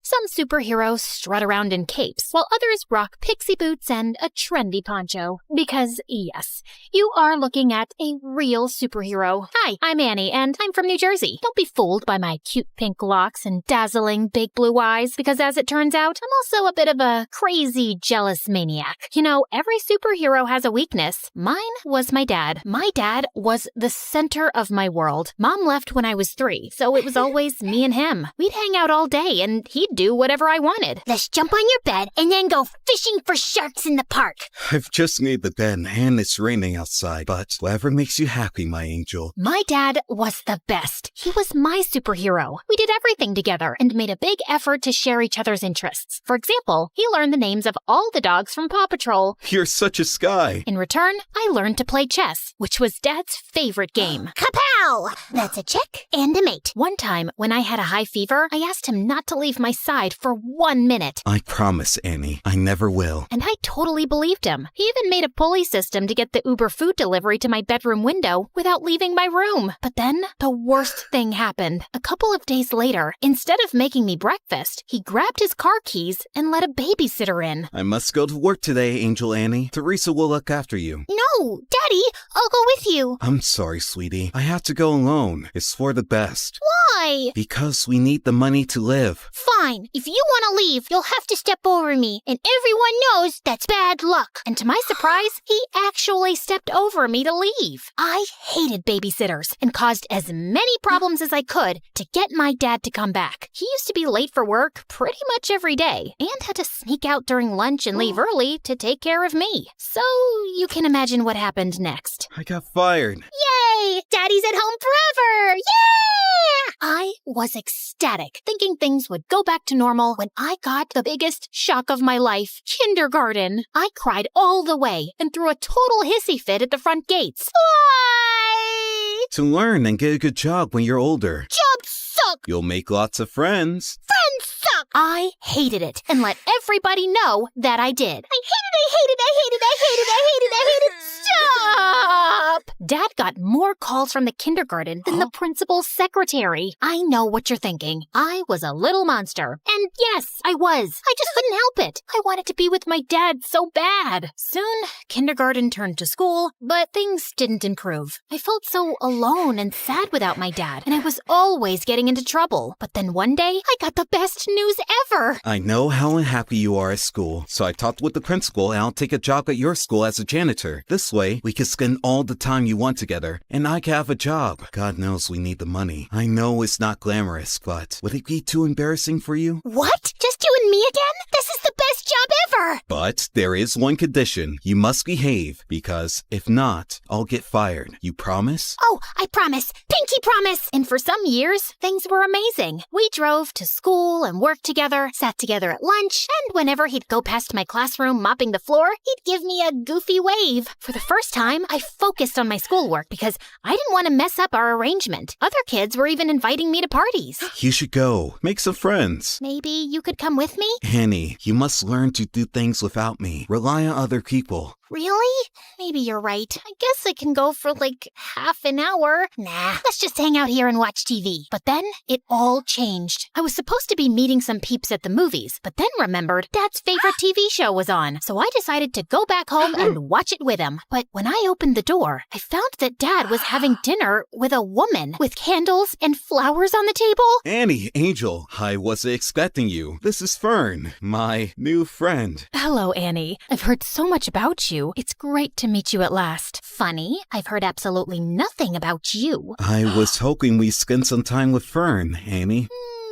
Some superheroes strut around in capes, while others rock pixie boots and a trendy poncho. Because, yes, you are looking at a real superhero. Hi, I'm Annie, and I'm from New Jersey. Don't be fooled by my cute pink locks and dazzling big blue eyes, because as it turns out, I'm also a bit of a crazy, jealous maniac. You know, every superhero has a weakness. Mine was my dad. My dad was the center of my world. Mom left when I was 3, so it was always me and him. We'd hang out all day, and he'd do whatever I wanted. Let's jump on your bed and then go fishing for sharks in the park. I've just made the bed and it's raining outside, but whatever makes you happy, my angel. My dad was the best. He was my superhero. We did everything together and made a big effort to share each other's interests. For example, he learned the names of all the dogs from Paw Patrol. You're such a sky. In return, I learned to play chess, which was Dad's favorite game. Kapow! Now, that's a check and a mate. One time, when I had a high fever, I asked him not to leave my side for 1 minute. I promise, Annie, I never will. And I totally believed him. He even made a pulley system to get the Uber food delivery to my bedroom window without leaving my room. But then, the worst thing happened. A couple of days later, instead of making me breakfast, he grabbed his car keys and let a babysitter in. I must go to work today, Angel Annie. Teresa will look after you. No, Daddy, I'll go with you. I'm sorry, sweetie. I have to go alone. It's for the best. Why? Because we need the money to live. Fine. If you want to leave, you'll have to step over me, and everyone knows that's bad luck. And to my surprise, he actually stepped over me to leave. I hated babysitters and caused as many problems as I could to get my dad to come back. He used to be late for work pretty much every day and had to sneak out during lunch and leave early to take care of me. So you can imagine what happened next. I got fired. Yay! Daddy's at home forever! Yeah! I was ecstatic, thinking things would go back to normal when I got the biggest shock of my life, kindergarten. I cried all the way and threw a total hissy fit at the front gates. Why? To learn and get a good job when you're older. Jobs suck! You'll make lots of friends. Friends suck! I hated it and let everybody know that I did. I hate it. Stop! Dad got more calls from the kindergarten than the principal's secretary. I know what you're thinking. I was a little monster. And yes, I was. I just couldn't help it. I wanted to be with my dad so bad. Soon, kindergarten turned to school, but things didn't improve. I felt so alone and sad without my dad, and I was always getting into trouble. But then one day, I got the best news ever. I know how unhappy you are at school, so I talked with the principal and I'll take a job at your school as a janitor. This way, we can spend all the time you want together, and I can have a job. God knows we need the money. I know it's not glamorous, but would it be too embarrassing for you? What? Just you and me again? This is the best job ever! But there is one condition. You must behave, because if not, I'll get fired. You promise? Oh, I promise. Pinky promise! And for some years, things were amazing. We drove to school and worked together, sat together at lunch, and whenever he'd go past my classroom mopping the floor, he'd give me a goofy wave. For the first time, I focused on my schoolwork because I didn't want to mess up our arrangement. Other kids were even inviting me to parties. You should go. Make some friends. Maybe you could come with me? Annie, you must learn to do things without me. Rely on other people. Really? Maybe you're right. I guess I can go for like half an hour. Nah, let's just hang out here and watch TV. But then it all changed. I was supposed to be meeting some peeps at the movies, but then remembered Dad's favorite TV show was on. So I decided to go back home and watch it with him. But when I opened the door, I found that Dad was having dinner with a woman with candles and flowers on the table. Annie, Angel, I wasn't expecting you. This is Fern, my new friend. Hello, Annie. I've heard so much about you. It's great to meet you at last. Funny, I've heard absolutely nothing about you. I was hoping we'd spend some time with Fern, Annie.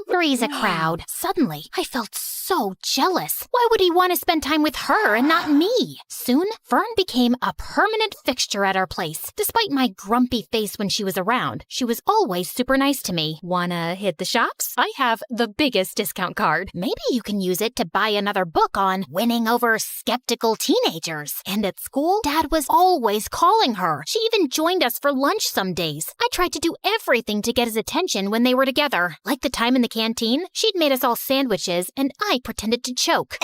Three's a crowd. Suddenly, I felt so jealous. Why would he want to spend time with her and not me? Soon, Fern became a permanent fixture at our place. Despite my grumpy face when she was around, she was always super nice to me. Wanna hit the shops? I have the biggest discount card. Maybe you can use it to buy another book on winning over skeptical teenagers. And at school, Dad was always calling her. She even joined us for lunch some days. I tried to do everything to get his attention when they were together. Like the time in the canteen, she'd made us all sandwiches, and I pretended to choke.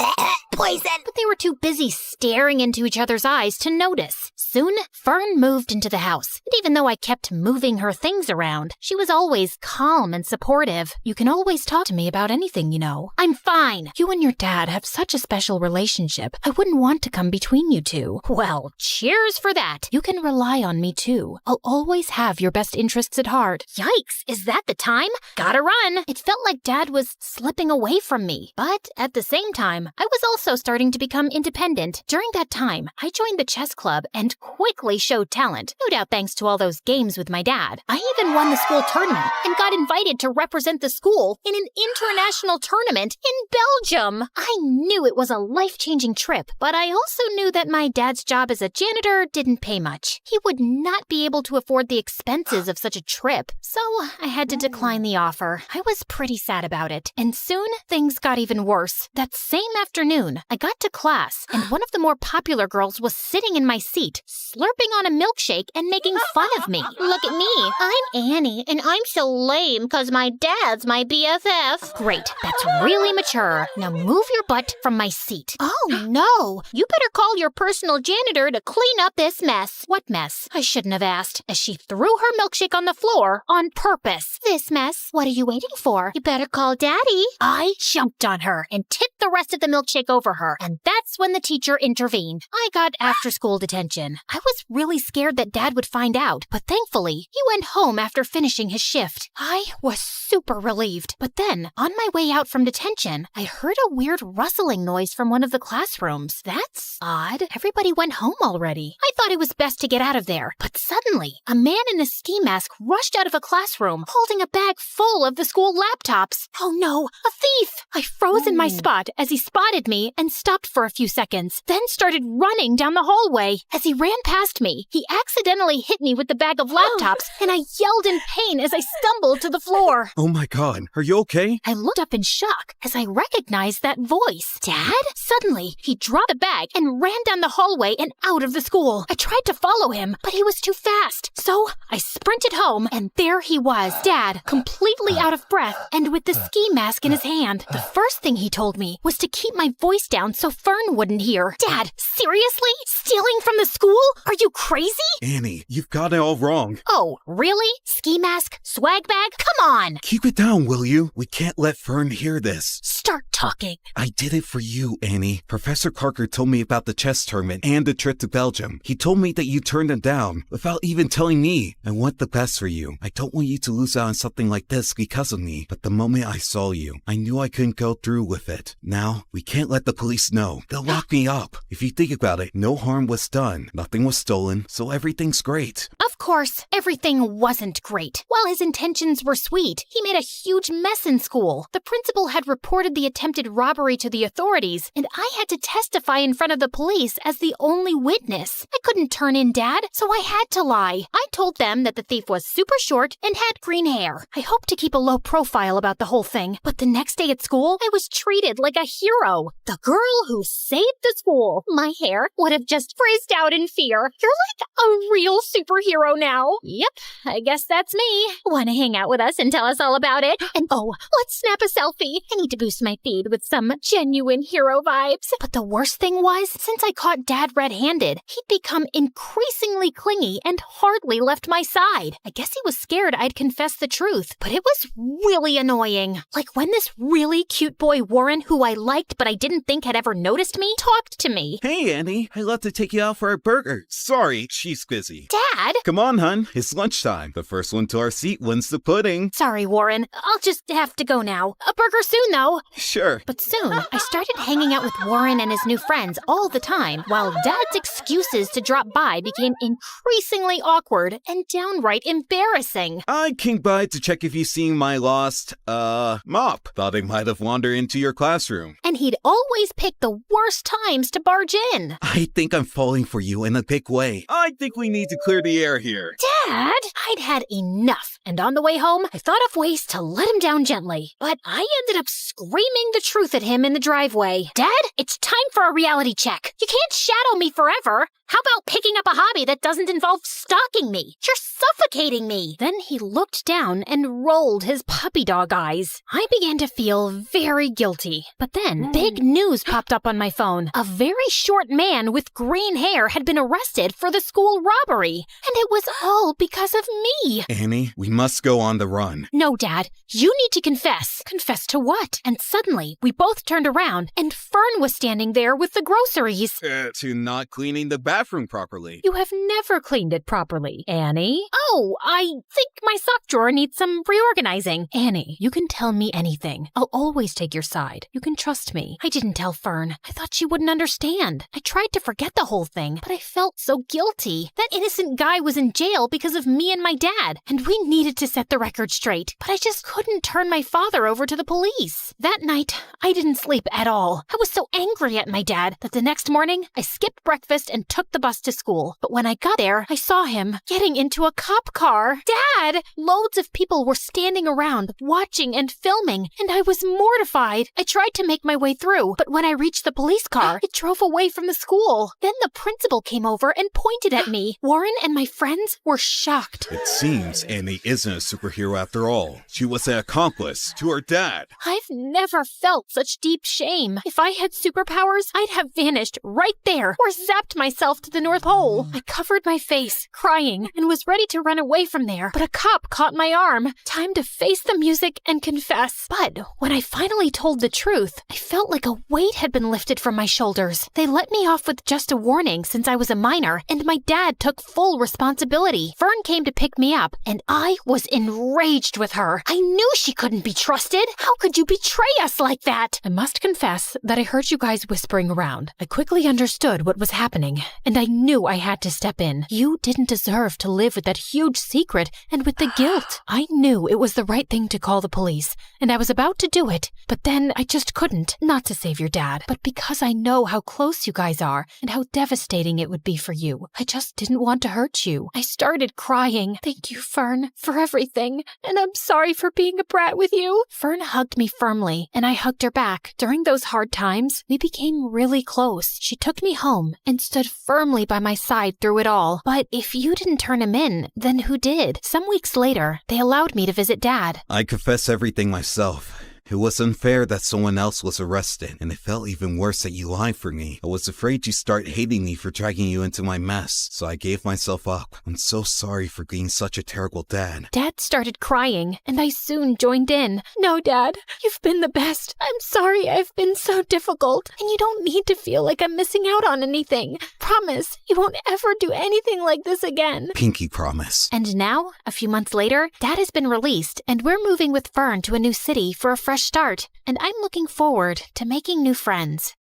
Poison! But they were too busy staring into each other's eyes to notice. Soon, Fern moved into the house, and even though I kept moving her things around, she was always calm and supportive. You can always talk to me about anything, you know. I'm fine. You and your dad have such a special relationship. I wouldn't want to come between you two. Well, cheers for that. You can rely on me too. I'll always have your best interests at heart. Yikes, is that the time? Gotta run. It felt like Dad was slipping away from me. But at the same time, I was also starting to become independent. During that time, I joined the chess club and quickly showed talent, no doubt thanks to all those games with my dad. I even won the school tournament and got invited to represent the school in an international tournament in Belgium. I knew it was a life-changing trip, but I also knew that my dad's job as a janitor didn't pay much. He would not be able to afford the expenses of such a trip, so I had to decline the offer. I was pretty sad about it, and soon things got even worse. That same afternoon, afternoon, I got to class, and one of the more popular girls was sitting in my seat, slurping on a milkshake and making fun of me. Look at me. I'm Annie, and I'm so lame because my dad's my BFF. Great, that's really mature. Now move your butt from my seat. Oh, no. You better call your personal janitor to clean up this mess. What mess? I shouldn't have asked, as she threw her milkshake on the floor on purpose. This mess. What are you waiting for? You better call Daddy. I jumped on her and tipped the rest of the milkshake over her, and that's when the teacher intervened. I got after-school detention. I was really scared that Dad would find out, but thankfully, he went home after finishing his shift. I was super relieved. But then, on my way out from detention, I heard a weird rustling noise from one of the classrooms. That's odd. Everybody went home already. I thought it was best to get out of there. But suddenly, a man in a ski mask rushed out of a classroom, holding a bag full of the school laptops. Oh no, a thief! I froze in my spot as he spotted me and stopped for a few seconds, then started running down the hallway. As he ran past me, he accidentally hit me with the bag of laptops, and I yelled in pain as I stumbled to the floor. Oh my god, are you okay? I looked up in shock as I recognized that voice. Dad? Suddenly, he dropped the bag and ran down the hallway and out of the school. I tried to follow him, but he was too fast. So I sprinted home, and there he was, Dad, completely out of breath and with the ski mask in his hand. The first thing he told me was to keep my voice down so Fern wouldn't hear. Dad, seriously? Stealing from the school? Are you crazy? Annie, you've got it all wrong. Oh, really? Ski mask? Swag bag? Come on! Keep it down, will you? We can't let Fern hear this. Start talking. I did it for you, Annie. Professor Carker told me about the chess tournament and the trip to Belgium. He told me that you turned him down without even telling me. I want the best for you. I don't want you to lose out on something like this because of me. But the moment I saw you, I knew I couldn't go through with it. Now, we can't let the police know. They'll lock me up. If you think about it, no harm was done. Nothing was stolen, so everything's great. Of course, everything wasn't great. While his intentions were sweet, he made a huge mess in school. The principal had reported the attempted robbery to the authorities, and I had to testify in front of the police as the only witness. I couldn't turn in Dad, so I had to lie. I told them that the thief was super short and had green hair. I hoped to keep a low profile about the whole thing, but the next day at school, I was treated like a hero. The girl who saved the school. My hair would have just frizzed out in fear. You're like a real superhero now. Yep, I guess that's me. Want to hang out with us and tell us all about it? And oh, let's snap a selfie. I need to boost my feed with some genuine hero vibes. But the worst thing was, since I caught Dad red-handed, he'd become increasingly clingy and hardly left my side. I guess he was scared I'd confess the truth, but it was really annoying. Like when this really cute boy Warren, who I liked but I didn't think had ever noticed me, talked to me. Hey, Annie, I love to take you out for a burger. Sorry, she's busy. Dad? Come on, hun. It's lunchtime. The first one to our seat wins the pudding. Sorry, Warren. I'll just have to go now. A burger soon, though. Sure. But soon, I started hanging out with Warren and his new friends all the time, while Dad's excuses to drop by became increasingly awkward and downright embarrassing. I came by to check if you've seen my lost, mop. Thought I might have wandered into your classroom. And he'd always pick the worst times to barge in. I think I'm falling for you in a big way. I think we need to clear the air here. Dad? I'd had enough, and on the way home, I thought of ways to let him down gently. But I ended up screaming the truth at him in the driveway. Dad, it's time for a reality check. You can't shadow me forever. How about picking up a hobby that doesn't involve stalking me? You're suffocating me. Then he looked down and rolled his puppy dog eyes. I began to feel very guilty. But then big news popped up on my phone. A very short man with green hair had been arrested for the school robbery. And it was all because of me. Annie, we must go on the run. No, Dad. You need to confess. Confess to what? And suddenly, we both turned around, and Fern was standing there with the groceries. To not cleaning the bathroom properly. You have never cleaned it properly, Annie. Oh, I think my sock drawer needs some reorganizing. Annie, you can tell me anything. I'll always take your side. You can trust me. I didn't tell Fern. I thought she wouldn't understand. I tried to forget the whole thing, but I felt so guilty. That innocent guy was in jail because of me and my dad, and we needed to set the record straight. But I just couldn't turn my father over to the police. That night, I didn't sleep at all. I was so angry at my dad that the next morning, I skipped breakfast and took took the bus to school. But when I got there, I saw him getting into a cop car. Dad! Loads of people were standing around, watching and filming, and I was mortified. I tried to make my way through, but when I reached the police car, it drove away from the school. Then the principal came over and pointed at me. Warren and my friends were shocked. It seems Annie isn't a superhero after all. She was an accomplice to her dad. I've never felt such deep shame. If I had superpowers, I'd have vanished right there or zapped myself to the North Pole. I covered my face, crying, and was ready to run away from there, but a cop caught my arm. Time to face the music and confess. But when I finally told the truth, I felt like a weight had been lifted from my shoulders. They let me off with just a warning since I was a minor, and my dad took full responsibility. Fern came to pick me up, and I was enraged with her. I knew she couldn't be trusted. How could you betray us like that? I must confess that I heard you guys whispering around. I quickly understood what was happening, and I knew I had to step in. You didn't deserve to live with that huge secret and with the guilt. I knew it was the right thing to call the police, and I was about to do it, but then I just couldn't. Not to save your dad, but because I know how close you guys are and how devastating it would be for you. I just didn't want to hurt you. I started crying. Thank you, Fern, for everything, and I'm sorry for being a brat with you. Fern hugged me firmly, and I hugged her back. During those hard times, we became really close. She took me home and stood firmly by my side through it all. But if you didn't turn him in, then who did? Some weeks later, they allowed me to visit Dad. I confess everything myself. It was unfair that someone else was arrested, and it felt even worse that you lied for me. I was afraid you'd start hating me for dragging you into my mess, so I gave myself up. I'm so sorry for being such a terrible dad. Dad started crying, and I soon joined in. No, Dad, you've been the best. I'm sorry I've been so difficult, and you don't need to feel like I'm missing out on anything. Promise, you won't ever do anything like this again. Pinky promise. And now, a few months later, Dad has been released, and we're moving with Fern to a new city for a fresh start, and I'm looking forward to making new friends.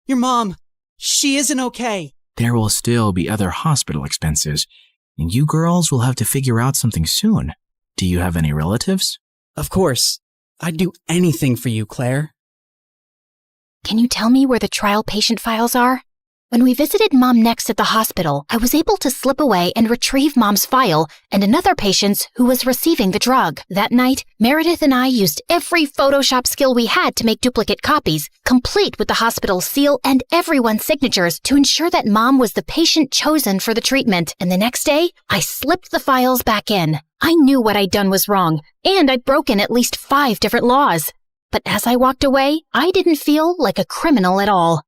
Your mom, she isn't okay. There will still be other hospital expenses, and you girls will have to figure out something soon. Do you have any relatives? Of course. I'd do anything for you, Claire. Can you tell me where the trial patient files are? When we visited Mom next at the hospital, I was able to slip away and retrieve Mom's file and another patient's who was receiving the drug. That night, Meredith and I used every Photoshop skill we had to make duplicate copies, complete with the hospital seal and everyone's signatures to ensure that Mom was the patient chosen for the treatment. And the next day, I slipped the files back in. I knew what I'd done was wrong, and I'd broken at least 5 different laws. But as I walked away, I didn't feel like a criminal at all.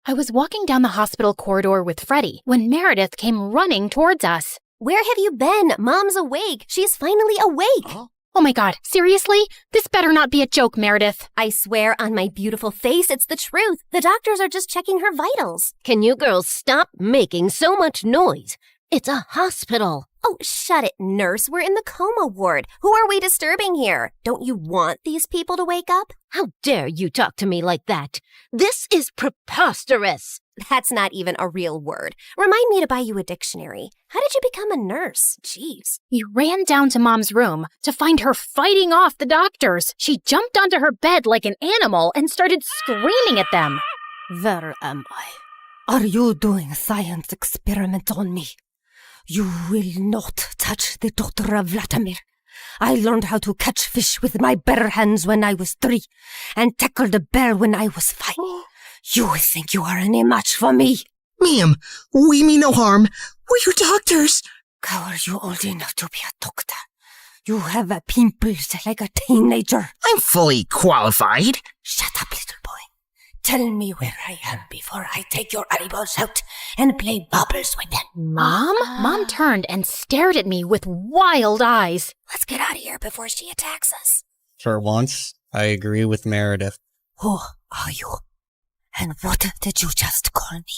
I was walking down the hospital corridor with Freddie when Meredith came running towards us. Where have you been? Mom's awake. She's finally awake. Oh my God, seriously? This better not be a joke, Meredith. I swear on my beautiful face, it's the truth. The doctors are just checking her vitals. Can you girls stop making so much noise? It's a hospital. Oh, shut it, nurse. We're in the coma ward. Who are we disturbing here? Don't you want these people to wake up? How dare you talk to me like that? This is preposterous. That's not even a real word. Remind me to buy you a dictionary. How did you become a nurse? Jeez. You ran down to Mom's room to find her fighting off the doctors. She jumped onto her bed like an animal and started screaming at them. Where am I? Are you doing science experiment on me? You will not touch the daughter of Vladimir. I learned how to catch fish with my bare hands when I was 3 and tackled a bear when I was 5. You think you are any match for me? Ma'am, we mean no harm. We're your doctors. How are you old enough to be a doctor? You have a pimples like a teenager. I'm fully qualified. Shut up, little boy. Tell me where I am before I take your eyeballs out and play bubbles with them. Mom? Mom turned and stared at me with wild eyes. Let's get out of here before she attacks us. For once, I agree with Meredith. Who are you? And what did you just call me?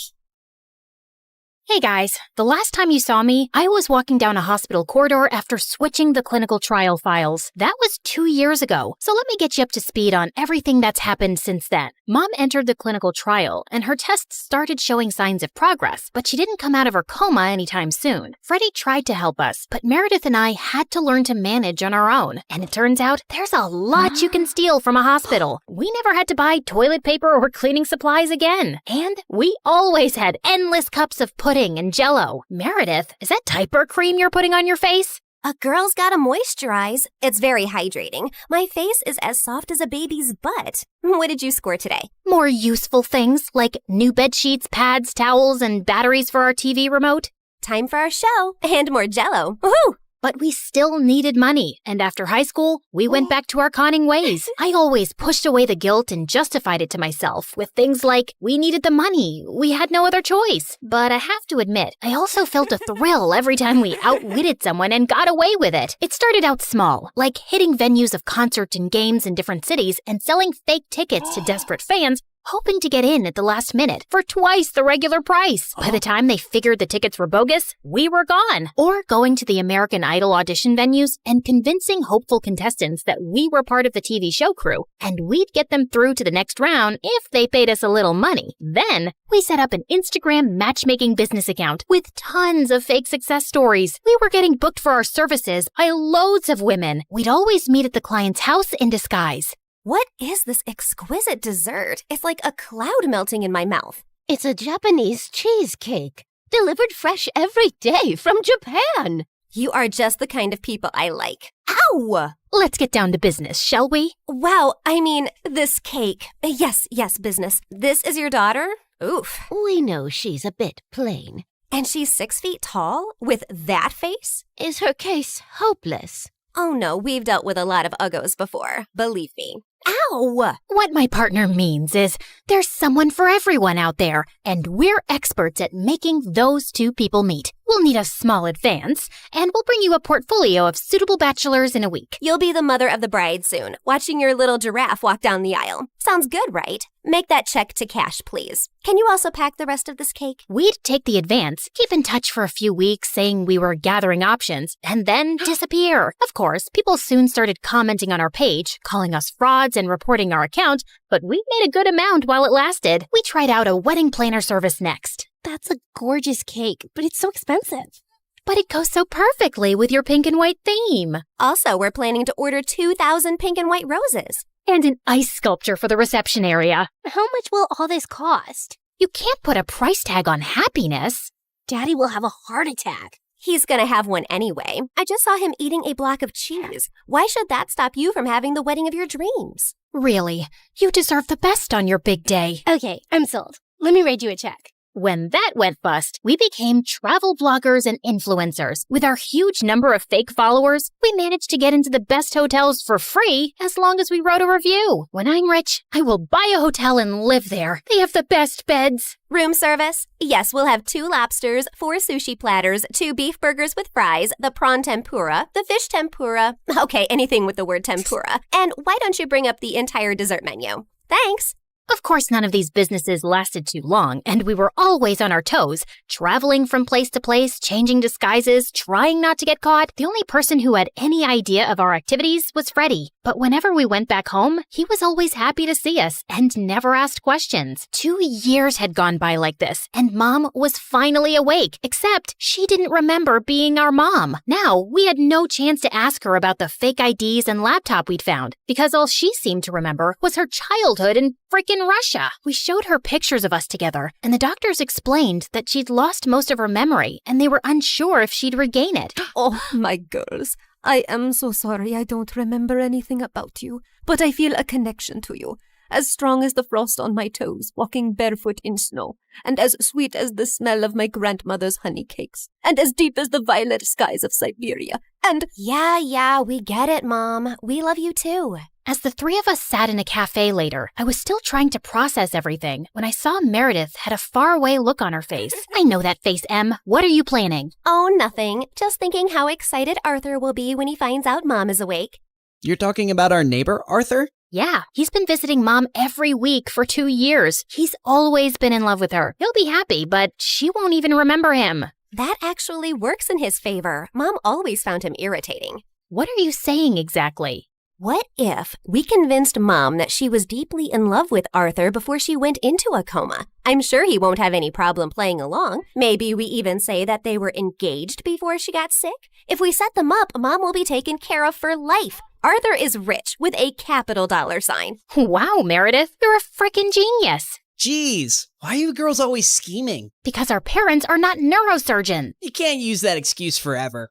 Hey guys, the last time you saw me, I was walking down a hospital corridor after switching the clinical trial files. That was 2 years ago, so let me get you up to speed on everything that's happened since then. Mom entered the clinical trial, and her tests started showing signs of progress, but she didn't come out of her coma anytime soon. Freddie tried to help us, but Meredith and I had to learn to manage on our own. And it turns out there's a lot you can steal from a hospital. We never had to buy toilet paper or cleaning supplies again. And we always had endless cups of pudding and Jell-O. Meredith, is that diaper cream you're putting on your face? A girl's gotta moisturize. It's very hydrating. My face is as soft as a baby's butt. What did you score today? More useful things like new bed sheets, pads, towels, and batteries for our TV remote. Time for our show and more Jell-O. Woohoo! But we still needed money, and after high school, we went back to our conning ways. I always pushed away the guilt and justified it to myself with things like, we needed the money, we had no other choice. But I have to admit, I also felt a thrill every time we outwitted someone and got away with it. It started out small, like hitting venues of concerts and games in different cities and selling fake tickets to desperate fans, hoping to get in at the last minute for twice the regular price. By the time they figured the tickets were bogus, we were gone. Or going to the American Idol audition venues and convincing hopeful contestants that we were part of the TV show crew, and we'd get them through to the next round if they paid us a little money. Then, we set up an Instagram matchmaking business account with tons of fake success stories. We were getting booked for our services by loads of women. We'd always meet at the client's house in disguise. What is this exquisite dessert? It's like a cloud melting in my mouth. It's a Japanese cheesecake, delivered fresh every day from Japan. You are just the kind of people I like. Ow! Let's get down to business, shall we? Wow, I mean, this cake. Yes, business. This is your daughter? Oof. We know she's a bit plain. And she's 6 feet tall? With that face? Is her case hopeless? Oh no, we've dealt with a lot of uggos before. Believe me. Ow! What my partner means is there's someone for everyone out there, and we're experts at making those two people meet. We'll need a small advance, and we'll bring you a portfolio of suitable bachelors in a week. You'll be the mother of the bride soon, watching your little giraffe walk down the aisle. Sounds good, right? Make that check to cash, please. Can you also pack the rest of this cake? We'd take the advance, keep in touch for a few weeks saying we were gathering options, and then disappear. Of course, people soon started commenting on our page, calling us frauds and reporting our account, but we made a good amount while it lasted. We tried out a wedding planner service next. That's a gorgeous cake, but it's so expensive. But it goes so perfectly with your pink and white theme. Also, we're planning to order 2,000 pink and white roses. And an ice sculpture for the reception area. How much will all this cost? You can't put a price tag on happiness. Daddy will have a heart attack. He's gonna have one anyway. I just saw him eating a block of cheese. Why should that stop you from having the wedding of your dreams? Really, you deserve the best on your big day. Okay, I'm sold. Let me write you a check. When that went bust, we became travel bloggers and influencers. With our huge number of fake followers, we managed to get into the best hotels for free as long as we wrote a review. When I'm rich, I will buy a hotel and live there. They have the best beds. Room service? Yes, we'll have 2 lobsters, 4 sushi platters, 2 beef burgers with fries, the prawn tempura, the fish tempura. Okay, anything with the word tempura. And why don't you bring up the entire dessert menu? Thanks. Of course, none of these businesses lasted too long, and we were always on our toes, traveling from place to place, changing disguises, trying not to get caught. The only person who had any idea of our activities was Freddie. But whenever we went back home, he was always happy to see us and never asked questions. 2 years had gone by like this, and Mom was finally awake, except she didn't remember being our mom. Now, we had no chance to ask her about the fake IDs and laptop we'd found, because all she seemed to remember was her childhood in frickin' Russia. We showed her pictures of us together, and the doctors explained that she'd lost most of her memory, and they were unsure if she'd regain it. Oh, my girls. I am so sorry I don't remember anything about you, but I feel a connection to you, as strong as the frost on my toes, walking barefoot in snow, and as sweet as the smell of my grandmother's honey cakes, and as deep as the violet skies of Siberia, and— Yeah, we get it, Mom. We love you too. As the 3 of us sat in a cafe later, I was still trying to process everything when I saw Meredith had a faraway look on her face. I know that face, Em. What are you planning? Oh, nothing. Just thinking how excited Arthur will be when he finds out Mom is awake. You're talking about our neighbor, Arthur? Yeah, he's been visiting Mom every week for 2 years. He's always been in love with her. He'll be happy, but she won't even remember him. That actually works in his favor. Mom always found him irritating. What are you saying exactly? What if we convinced Mom that she was deeply in love with Arthur before she went into a coma? I'm sure he won't have any problem playing along. Maybe we even say that they were engaged before she got sick. If we set them up, Mom will be taken care of for life. Arthur is rich with a capital $sign. Wow, Meredith, you're a frickin' genius. Jeez, why are you girls always scheming? Because our parents are not neurosurgeons. You can't use that excuse forever.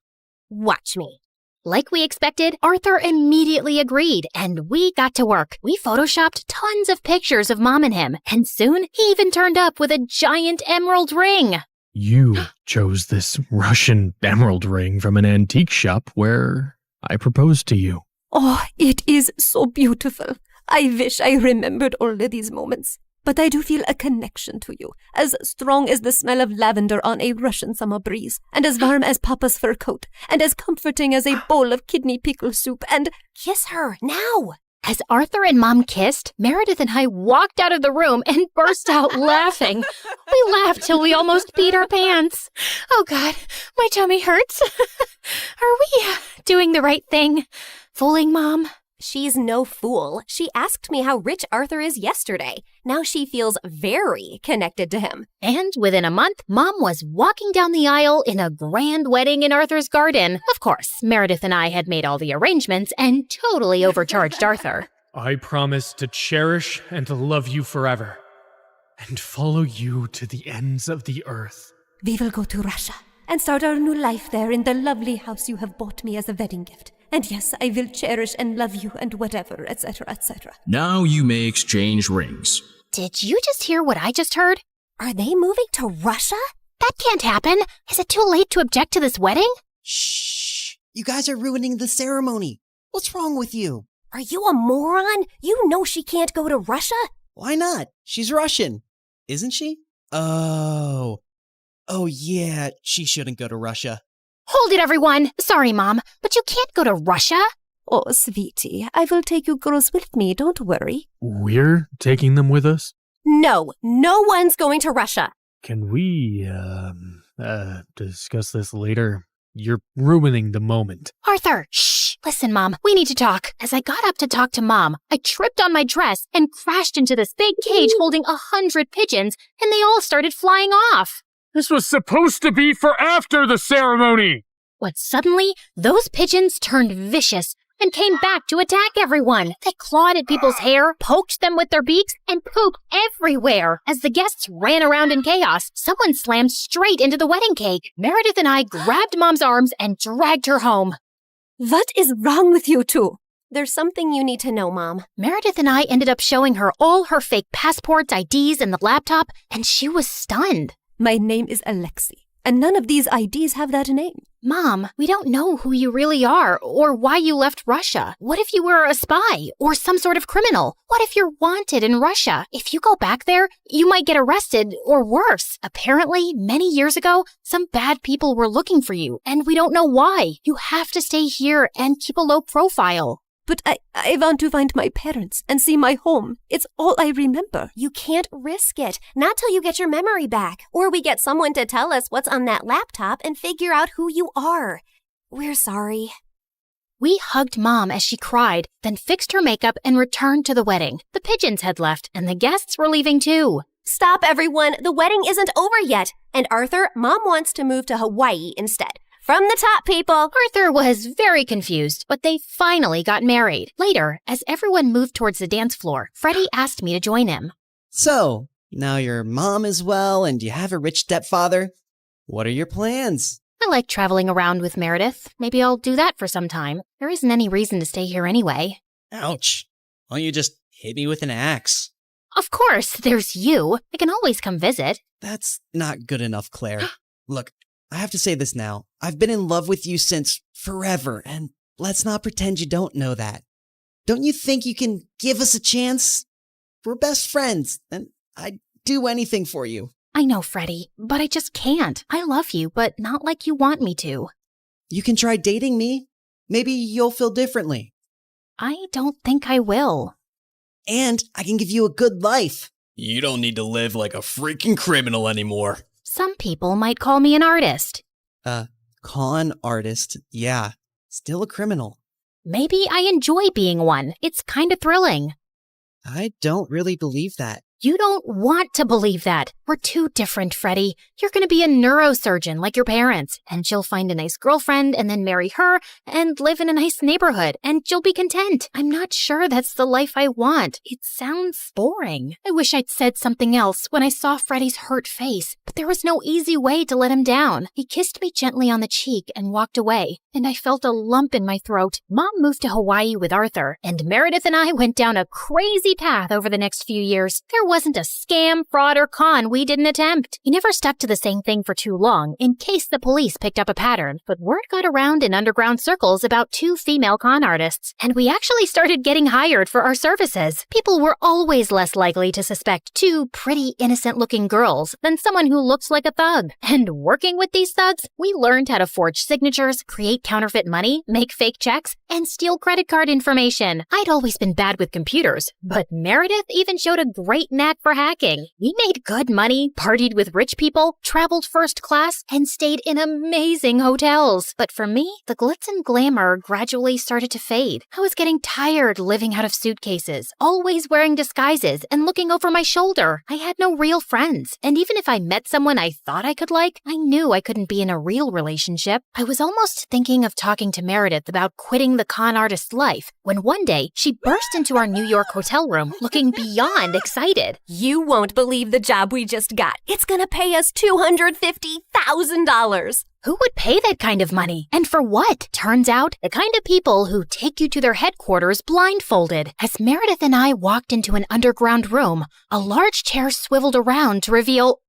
Watch me. Like we expected, Arthur immediately agreed, and we got to work. We photoshopped tons of pictures of Mom and him, and soon he even turned up with a giant emerald ring. You chose this Russian emerald ring from an antique shop where I proposed to you. Oh, it is so beautiful. I wish I remembered all of these moments. But I do feel a connection to you, as strong as the smell of lavender on a Russian summer breeze, and as warm as Papa's fur coat, and as comforting as a bowl of kidney pickle soup, and— Kiss her, now! As Arthur and Mom kissed, Meredith and I walked out of the room and burst out laughing. We laughed till we almost peed our pants. Oh God, my tummy hurts. Are we doing the right thing? Fooling Mom? She's no fool. She asked me how rich Arthur is yesterday. Now she feels very connected to him. And within a month, Mom was walking down the aisle in a grand wedding in Arthur's garden. Of course, Meredith and I had made all the arrangements and totally overcharged Arthur. I promise to cherish and to love you forever, and follow you to the ends of the earth. We will go to Russia and start our new life there in the lovely house you have bought me as a wedding gift. And yes, I will cherish and love you and whatever, etc., etc. Now you may exchange rings. Did you just hear what I just heard? Are they moving to Russia? That can't happen. Is it too late to object to this wedding? Shh! You guys are ruining the ceremony. What's wrong with you? Are you a moron? You know she can't go to Russia? Why not? She's Russian, isn't she? Oh, yeah, she shouldn't go to Russia. Hold it, everyone. Sorry, Mom, but you can't go to Russia. Oh, sweetie, I will take you girls with me, don't worry. We're taking them with us? No one's going to Russia. Can we, discuss this later? You're ruining the moment. Arthur, shh. Listen, Mom, we need to talk. As I got up to talk to Mom, I tripped on my dress and crashed into this big cage holding 100 pigeons, and they all started flying off. This was supposed to be for after the ceremony! But suddenly, those pigeons turned vicious and came back to attack everyone. They clawed at people's hair, poked them with their beaks, and pooped everywhere. As the guests ran around in chaos, someone slammed straight into the wedding cake. Meredith and I grabbed Mom's arms and dragged her home. What is wrong with you two? There's something you need to know, Mom. Meredith and I ended up showing her all her fake passports, IDs, and the laptop, and she was stunned. My name is Alexei, and none of these IDs have that name. Mom, we don't know who you really are or why you left Russia. What if you were a spy or some sort of criminal? What if you're wanted in Russia? If you go back there, you might get arrested or worse. Apparently, many years ago, some bad people were looking for you, and we don't know why. You have to stay here and keep a low profile. But I want to find my parents and see my home. It's all I remember. You can't risk it. Not till you get your memory back. Or we get someone to tell us what's on that laptop and figure out who you are. We're sorry. We hugged Mom as she cried, then fixed her makeup and returned to the wedding. The pigeons had left, and the guests were leaving too. Stop, everyone. The wedding isn't over yet. And Arthur, Mom wants to move to Hawaii instead. From the top, people! Arthur was very confused, but they finally got married. Later, as everyone moved towards the dance floor, Freddie asked me to join him. So, now your mom is well and you have a rich stepfather. What are your plans? I like traveling around with Meredith. Maybe I'll do that for some time. There isn't any reason to stay here anyway. Ouch. Why don't you just hit me with an axe? Of course, there's you. I can always come visit. That's not good enough, Claire. Look, I have to say this now. I've been in love with you since forever, and let's not pretend you don't know that. Don't you think you can give us a chance? We're best friends, and I'd do anything for you. I know, Freddie, but I just can't. I love you, but not like you want me to. You can try dating me. Maybe you'll feel differently. I don't think I will. And I can give you a good life. You don't need to live like a freaking criminal anymore. Some people might call me an artist. Con artist, yeah. Still a criminal. Maybe I enjoy being one. It's kind of thrilling. I don't really believe that. You don't want to believe that. We're too different, Freddie. You're going to be a neurosurgeon like your parents, and she'll find a nice girlfriend and then marry her and live in a nice neighborhood, and you'll be content. I'm not sure that's the life I want. It sounds boring. I wish I'd said something else when I saw Freddie's hurt face, but there was no easy way to let him down. He kissed me gently on the cheek and walked away, and I felt a lump in my throat. Mom moved to Hawaii with Arthur, and Meredith and I went down a crazy path over the next few years. There wasn't a scam, fraud, or con we didn't attempt. We never stuck to the same thing for too long, in case the police picked up a pattern, but word got around in underground circles about 2 female con artists, and we actually started getting hired for our services. People were always less likely to suspect 2 pretty, innocent-looking girls than someone who looks like a thug. And working with these thugs, we learned how to forge signatures, create counterfeit money, make fake checks, and steal credit card information. I'd always been bad with computers, but Meredith even showed a great knack for hacking. We made good money, partied with rich people, traveled first class, and stayed in amazing hotels. But for me, the glitz and glamour gradually started to fade. I was getting tired living out of suitcases, always wearing disguises and looking over my shoulder. I had no real friends, and even if I met someone I thought I could like, I knew I couldn't be in a real relationship. I was almost thinking of talking to Meredith about quitting the con artist life, when one day she burst into our New York hotel room looking beyond excited. You won't believe the job we just got. It's gonna pay us $250,000. Who would pay that kind of money? And for what? Turns out, the kind of people who take you to their headquarters blindfolded. As Meredith and I walked into an underground room, a large chair swiveled around to reveal...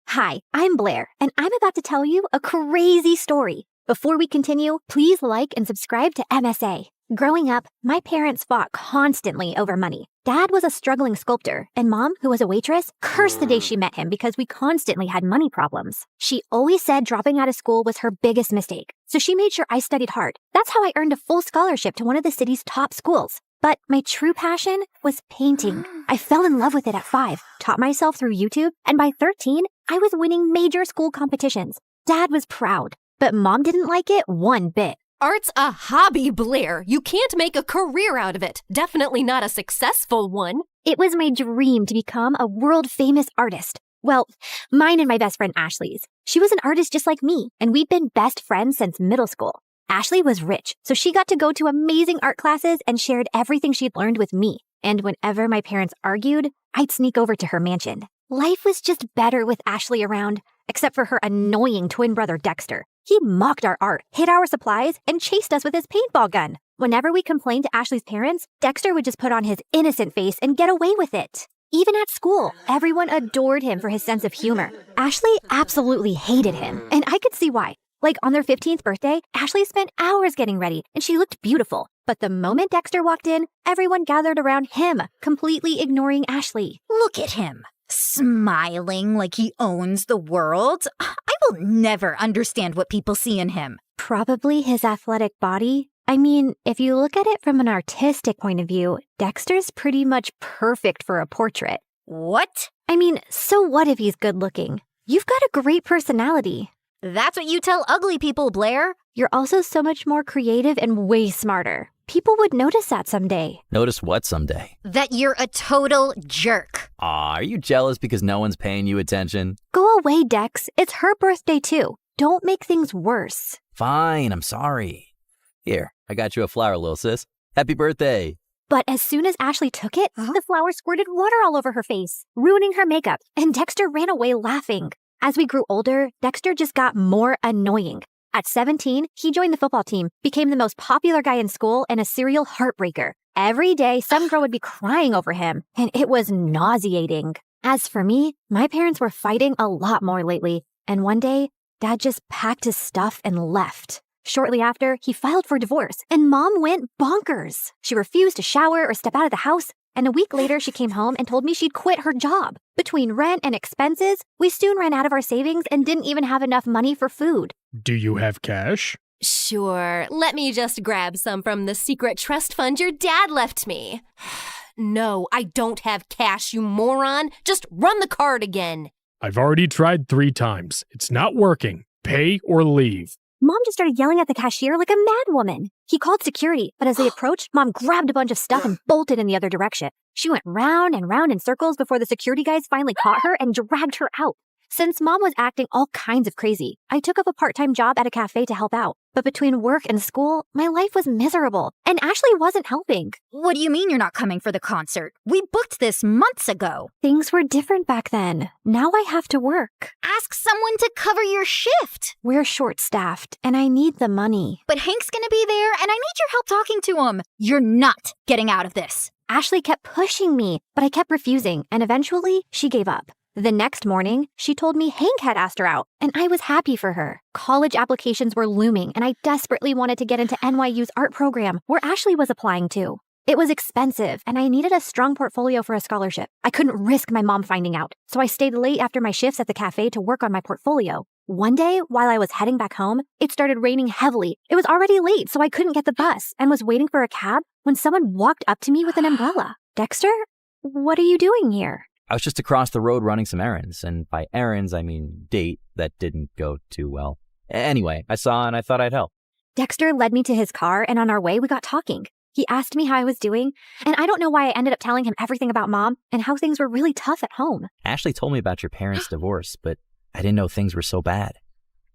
Hi, I'm Blair, and I'm about to tell you a crazy story. Before we continue, please like and subscribe to MSA. Growing up, my parents fought constantly over money. Dad was a struggling sculptor, and Mom, who was a waitress, cursed the day she met him because we constantly had money problems. She always said dropping out of school was her biggest mistake, so she made sure I studied hard. That's how I earned a full scholarship to one of the city's top schools. But my true passion was painting. I fell in love with it at 5, taught myself through YouTube, and by 13, I was winning major school competitions. Dad was proud, but Mom didn't like it one bit. Art's a hobby, Blair. You can't make a career out of it. Definitely not a successful one. It was my dream to become a world-famous artist. Well, mine and my best friend Ashley's. She was an artist just like me, and we'd been best friends since middle school. Ashley was rich, so she got to go to amazing art classes and shared everything she'd learned with me. And whenever my parents argued, I'd sneak over to her mansion. Life was just better with Ashley around, except for her annoying twin brother Dexter. He mocked our art, hid our supplies, and chased us with his paintball gun. Whenever we complained to Ashley's parents, Dexter would just put on his innocent face and get away with it. Even at school, everyone adored him for his sense of humor. Ashley absolutely hated him, and I could see why. Like on their 15th birthday, Ashley spent hours getting ready, and she looked beautiful. But the moment Dexter walked in, everyone gathered around him, completely ignoring Ashley. Look at him, smiling like he owns the world. I will never understand what people see in him. Probably his athletic body. I mean, if you look at it from an artistic point of view, Dexter's pretty much perfect for a portrait. What? I mean, so what if he's good looking? You've got a great personality. That's what you tell ugly people, Blair. You're also so much more creative and way smarter. People would notice that someday. Notice what someday? That you're a total jerk. Aw, are you jealous because no one's paying you attention? Go away, Dex. It's her birthday too. Don't make things worse. Fine, I'm sorry. Here, I got you a flower, little sis. Happy birthday. But as soon as Ashley took it, the flower squirted water all over her face, ruining her makeup, and Dexter ran away laughing. As we grew older, Dexter just got more annoying. At 17, he joined the football team, became the most popular guy in school, and a serial heartbreaker. Every day, some girl would be crying over him, and it was nauseating. As for me, my parents were fighting a lot more lately, and one day, Dad just packed his stuff and left. Shortly after, he filed for divorce, and Mom went bonkers. She refused to shower or step out of the house, and a week later, she came home and told me she'd quit her job. Between rent and expenses, we soon ran out of our savings and didn't even have enough money for food. Do you have cash? Sure. Let me just grab some from the secret trust fund your dad left me. No, I don't have cash, you moron. Just run the card again. I've already tried 3 times. It's not working. Pay or leave. Mom just started yelling at the cashier like a madwoman. He called security, but as they approached, Mom grabbed a bunch of stuff and bolted in the other direction. She went round and round in circles before the security guys finally caught her and dragged her out. Since Mom was acting all kinds of crazy, I took up a part-time job at a cafe to help out. But between work and school, my life was miserable, and Ashley wasn't helping. What do you mean you're not coming for the concert? We booked this months ago. Things were different back then. Now I have to work. Ask someone to cover your shift. We're short-staffed, and I need the money. But Hank's gonna be there, and I need your help talking to him. You're not getting out of this. Ashley kept pushing me, but I kept refusing, and eventually she gave up. The next morning, she told me Hank had asked her out, and I was happy for her. College applications were looming, and I desperately wanted to get into NYU's art program, where Ashley was applying to. It was expensive, and I needed a strong portfolio for a scholarship. I couldn't risk my mom finding out, so I stayed late after my shifts at the cafe to work on my portfolio. One day, while I was heading back home, it started raining heavily. It was already late, so I couldn't get the bus, and was waiting for a cab when someone walked up to me with an umbrella. Dexter, what are you doing here? I was just across the road running some errands, and by errands, I mean date that didn't go too well. Anyway, I saw and I thought I'd help. Dexter led me to his car, and on our way, we got talking. He asked me how I was doing, and I don't know why I ended up telling him everything about Mom and how things were really tough at home. Ashley told me about your parents' divorce, but I didn't know things were so bad.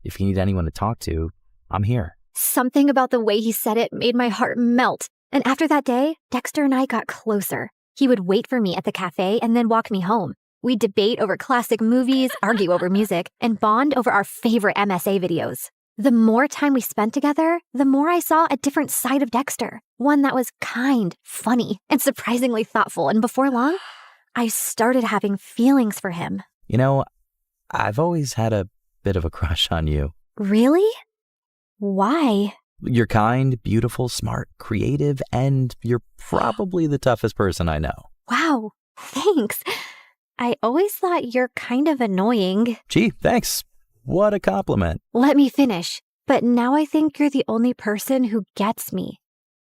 If you need anyone to talk to, I'm here. Something about the way he said it made my heart melt. And after that day, Dexter and I got closer. He would wait for me at the cafe and then walk me home. We'd debate over classic movies, argue over music, and bond over our favorite MSA videos. The more time we spent together, the more I saw a different side of Dexter. One that was kind, funny, and surprisingly thoughtful. And before long, I started having feelings for him. You know, I've always had a bit of a crush on you. Really? Why? You're kind, beautiful, smart, creative, and you're probably the toughest person I know. Wow, thanks. I always thought you're kind of annoying. Gee, thanks. What a compliment. Let me finish. But now I think you're the only person who gets me.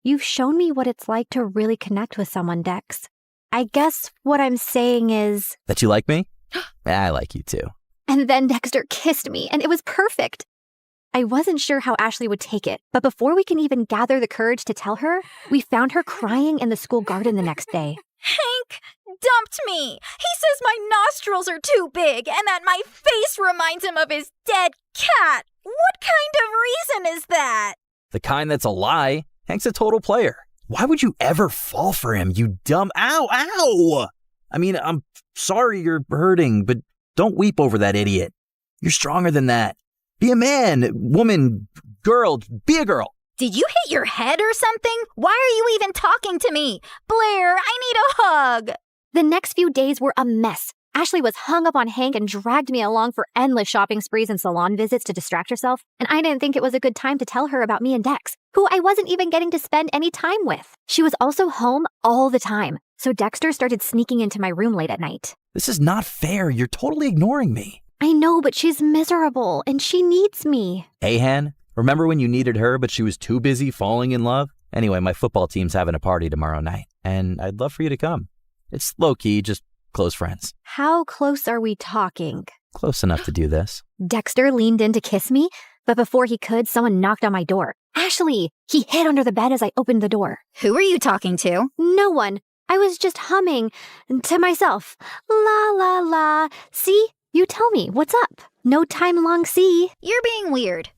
You've shown me what it's like to really connect with someone, Dex. I guess what I'm saying is... That you like me? I like you too. And then Dexter kissed me, and it was perfect. I wasn't sure how Ashley would take it, but before we can even gather the courage to tell her, we found her crying in the school garden the next day. Hank dumped me. He says my nostrils are too big and that my face reminds him of his dead cat. What kind of reason is that? The kind that's a lie. Hank's a total player. Why would you ever fall for him, you dumb... Ow! I mean, I'm sorry you're hurting, but don't weep over that idiot. You're stronger than that. Be a man, woman, girl, be a girl. Did you hit your head or something? Why are you even talking to me? Blair, I need a hug. The next few days were a mess. Ashley was hung up on Hank and dragged me along for endless shopping sprees and salon visits to distract herself, and I didn't think it was a good time to tell her about me and Dex, who I wasn't even getting to spend any time with. She was also home all the time, so Dexter started sneaking into my room late at night. This is not fair. You're totally ignoring me. I know, but she's miserable, and she needs me. Hey, Han, remember when you needed her, but she was too busy falling in love? Anyway, my football team's having a party tomorrow night, and I'd love for you to come. It's low-key, just close friends. How close are we talking? Close enough to do this. Dexter leaned in to kiss me, but before he could, someone knocked on my door. Ashley! He hid under the bed as I opened the door. Who are you talking to? No one. I was just humming to myself. La la la. See? You tell me, what's up? No time long see. You're being weird.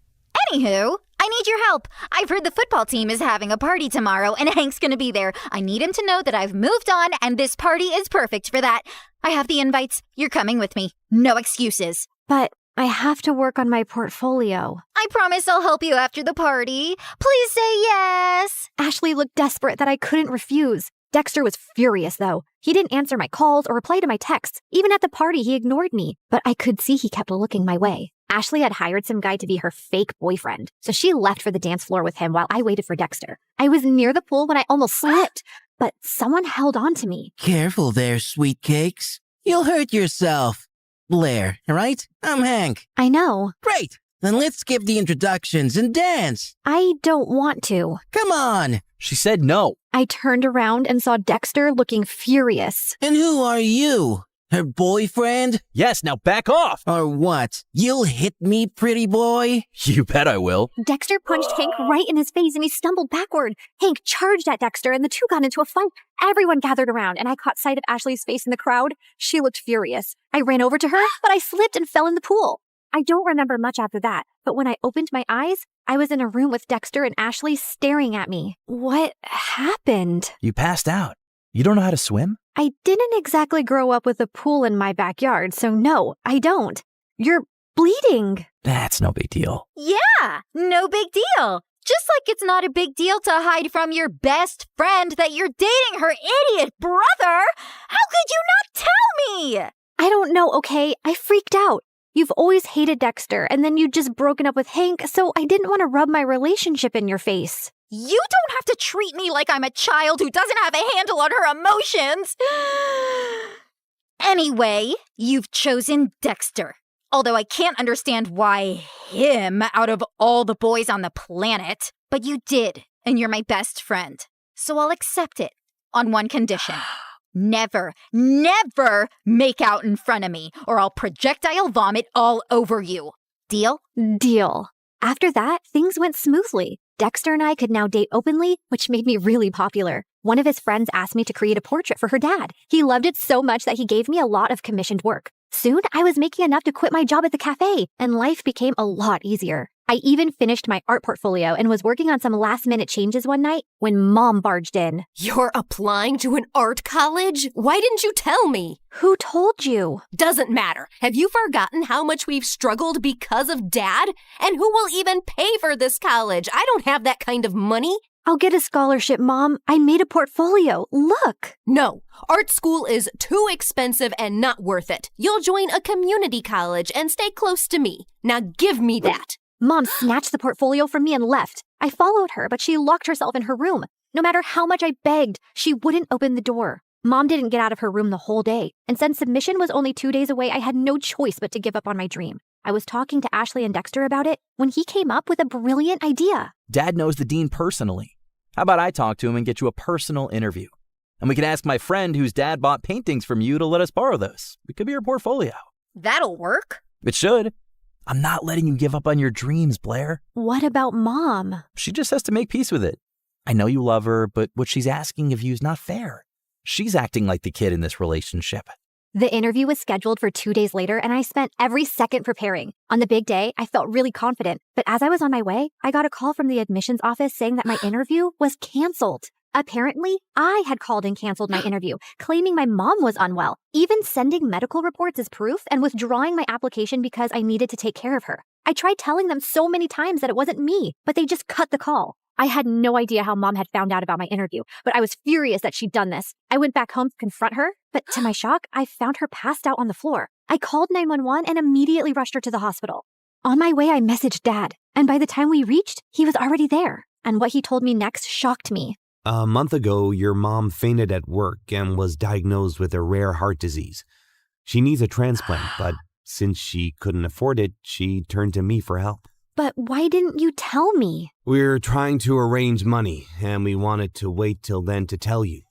Anywho, I need your help. I've heard the football team is having a party tomorrow and Hank's gonna be there. I need him to know that I've moved on and this party is perfect for that. I have the invites. You're coming with me. No excuses. But I have to work on my portfolio. I promise I'll help you after the party. Please say yes. Ashley looked desperate that I couldn't refuse. Dexter was furious, though. He didn't answer my calls or reply to my texts. Even at the party, he ignored me. But I could see he kept looking my way. Ashley had hired some guy to be her fake boyfriend, so she left for the dance floor with him while I waited for Dexter. I was near the pool when I almost slipped, but someone held on to me. Careful there, sweet cakes. You'll hurt yourself. Blair, right? I'm Hank. I know. Great. Then let's skip the introductions and dance. I don't want to. Come on. She said no. I turned around and saw Dexter looking furious. And who are you? Her boyfriend? Yes, now back off! Or what? You'll hit me, pretty boy? You bet I will. Dexter punched Hank right in his face and he stumbled backward. Hank charged at Dexter and the two got into a fight. Everyone gathered around and I caught sight of Ashley's face in the crowd. She looked furious. I ran over to her, but I slipped and fell in the pool. I don't remember much after that, but when I opened my eyes, I was in a room with Dexter and Ashley staring at me. What happened? You passed out. You don't know how to swim? I didn't exactly grow up with a pool in my backyard, so no, I don't. You're bleeding. That's no big deal. Yeah, no big deal. Just like it's not a big deal to hide from your best friend that you're dating her idiot brother. How could you not tell me? I don't know, okay? I freaked out. You've always hated Dexter, and then you'd just broken up with Hank, so I didn't want to rub my relationship in your face. You don't have to treat me like I'm a child who doesn't have a handle on her emotions. Anyway, you've chosen Dexter. Although I can't understand why him out of all the boys on the planet. But you did, and you're my best friend. So I'll accept it on one condition. Never, never make out in front of me, or I'll projectile vomit all over you. Deal? Deal. After that, things went smoothly. Dexter and I could now date openly, which made me really popular. One of his friends asked me to create a portrait for her dad. He loved it so much that he gave me a lot of commissioned work. Soon, I was making enough to quit my job at the cafe, and life became a lot easier. I even finished my art portfolio and was working on some last-minute changes one night when Mom barged in. You're applying to an art college? Why didn't you tell me? Who told you? Doesn't matter. Have you forgotten how much we've struggled because of Dad? And who will even pay for this college? I don't have that kind of money. I'll get a scholarship, Mom. I made a portfolio. Look. No, art school is too expensive and not worth it. You'll join a community college and stay close to me. Now give me that. Mom snatched the portfolio from me and left. I followed her, but she locked herself in her room. No matter how much I begged, she wouldn't open the door. Mom didn't get out of her room the whole day. And since submission was only 2 days away, I had no choice but to give up on my dream. I was talking to Ashley and Dexter about it when he came up with a brilliant idea. Dad knows the dean personally. How about I talk to him and get you a personal interview? And we can ask my friend whose dad bought paintings from you to let us borrow those. It could be your portfolio. That'll work. It should. I'm not letting you give up on your dreams, Blair. What about Mom? She just has to make peace with it. I know you love her, but what she's asking of you is not fair. She's acting like the kid in this relationship. The interview was scheduled for 2 days later, and I spent every second preparing. On the big day, I felt really confident. But as I was on my way, I got a call from the admissions office saying that my interview was canceled. Apparently, I had called and canceled my interview, claiming my mom was unwell, even sending medical reports as proof and withdrawing my application because I needed to take care of her. I tried telling them so many times that it wasn't me, but they just cut the call. I had no idea how Mom had found out about my interview, but I was furious that she'd done this. I went back home to confront her, but to my shock, I found her passed out on the floor. I called 911 and immediately rushed her to the hospital. On my way, I messaged Dad, and by the time we reached, he was already there. And what he told me next shocked me. A month ago, your mom fainted at work and was diagnosed with a rare heart disease. She needs a transplant, but since she couldn't afford it, she turned to me for help. But why didn't you tell me? We're trying to arrange money, and we wanted to wait till then to tell you.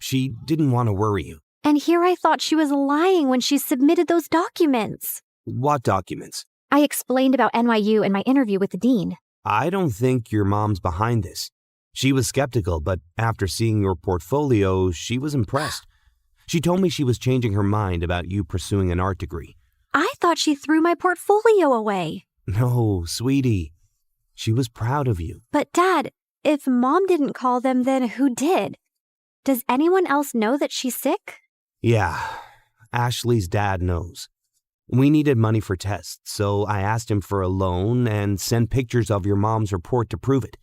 She didn't want to worry you. And here I thought she was lying when she submitted those documents. What documents? I explained about NYU and my interview with the dean. I don't think your mom's behind this. She was skeptical, but after seeing your portfolio, she was impressed. She told me she was changing her mind about you pursuing an art degree. I thought she threw my portfolio away. No, sweetie. She was proud of you. But Dad, if Mom didn't call them, then who did? Does anyone else know that she's sick? Yeah, Ashley's dad knows. We needed money for tests, so I asked him for a loan and sent pictures of your mom's report to prove it.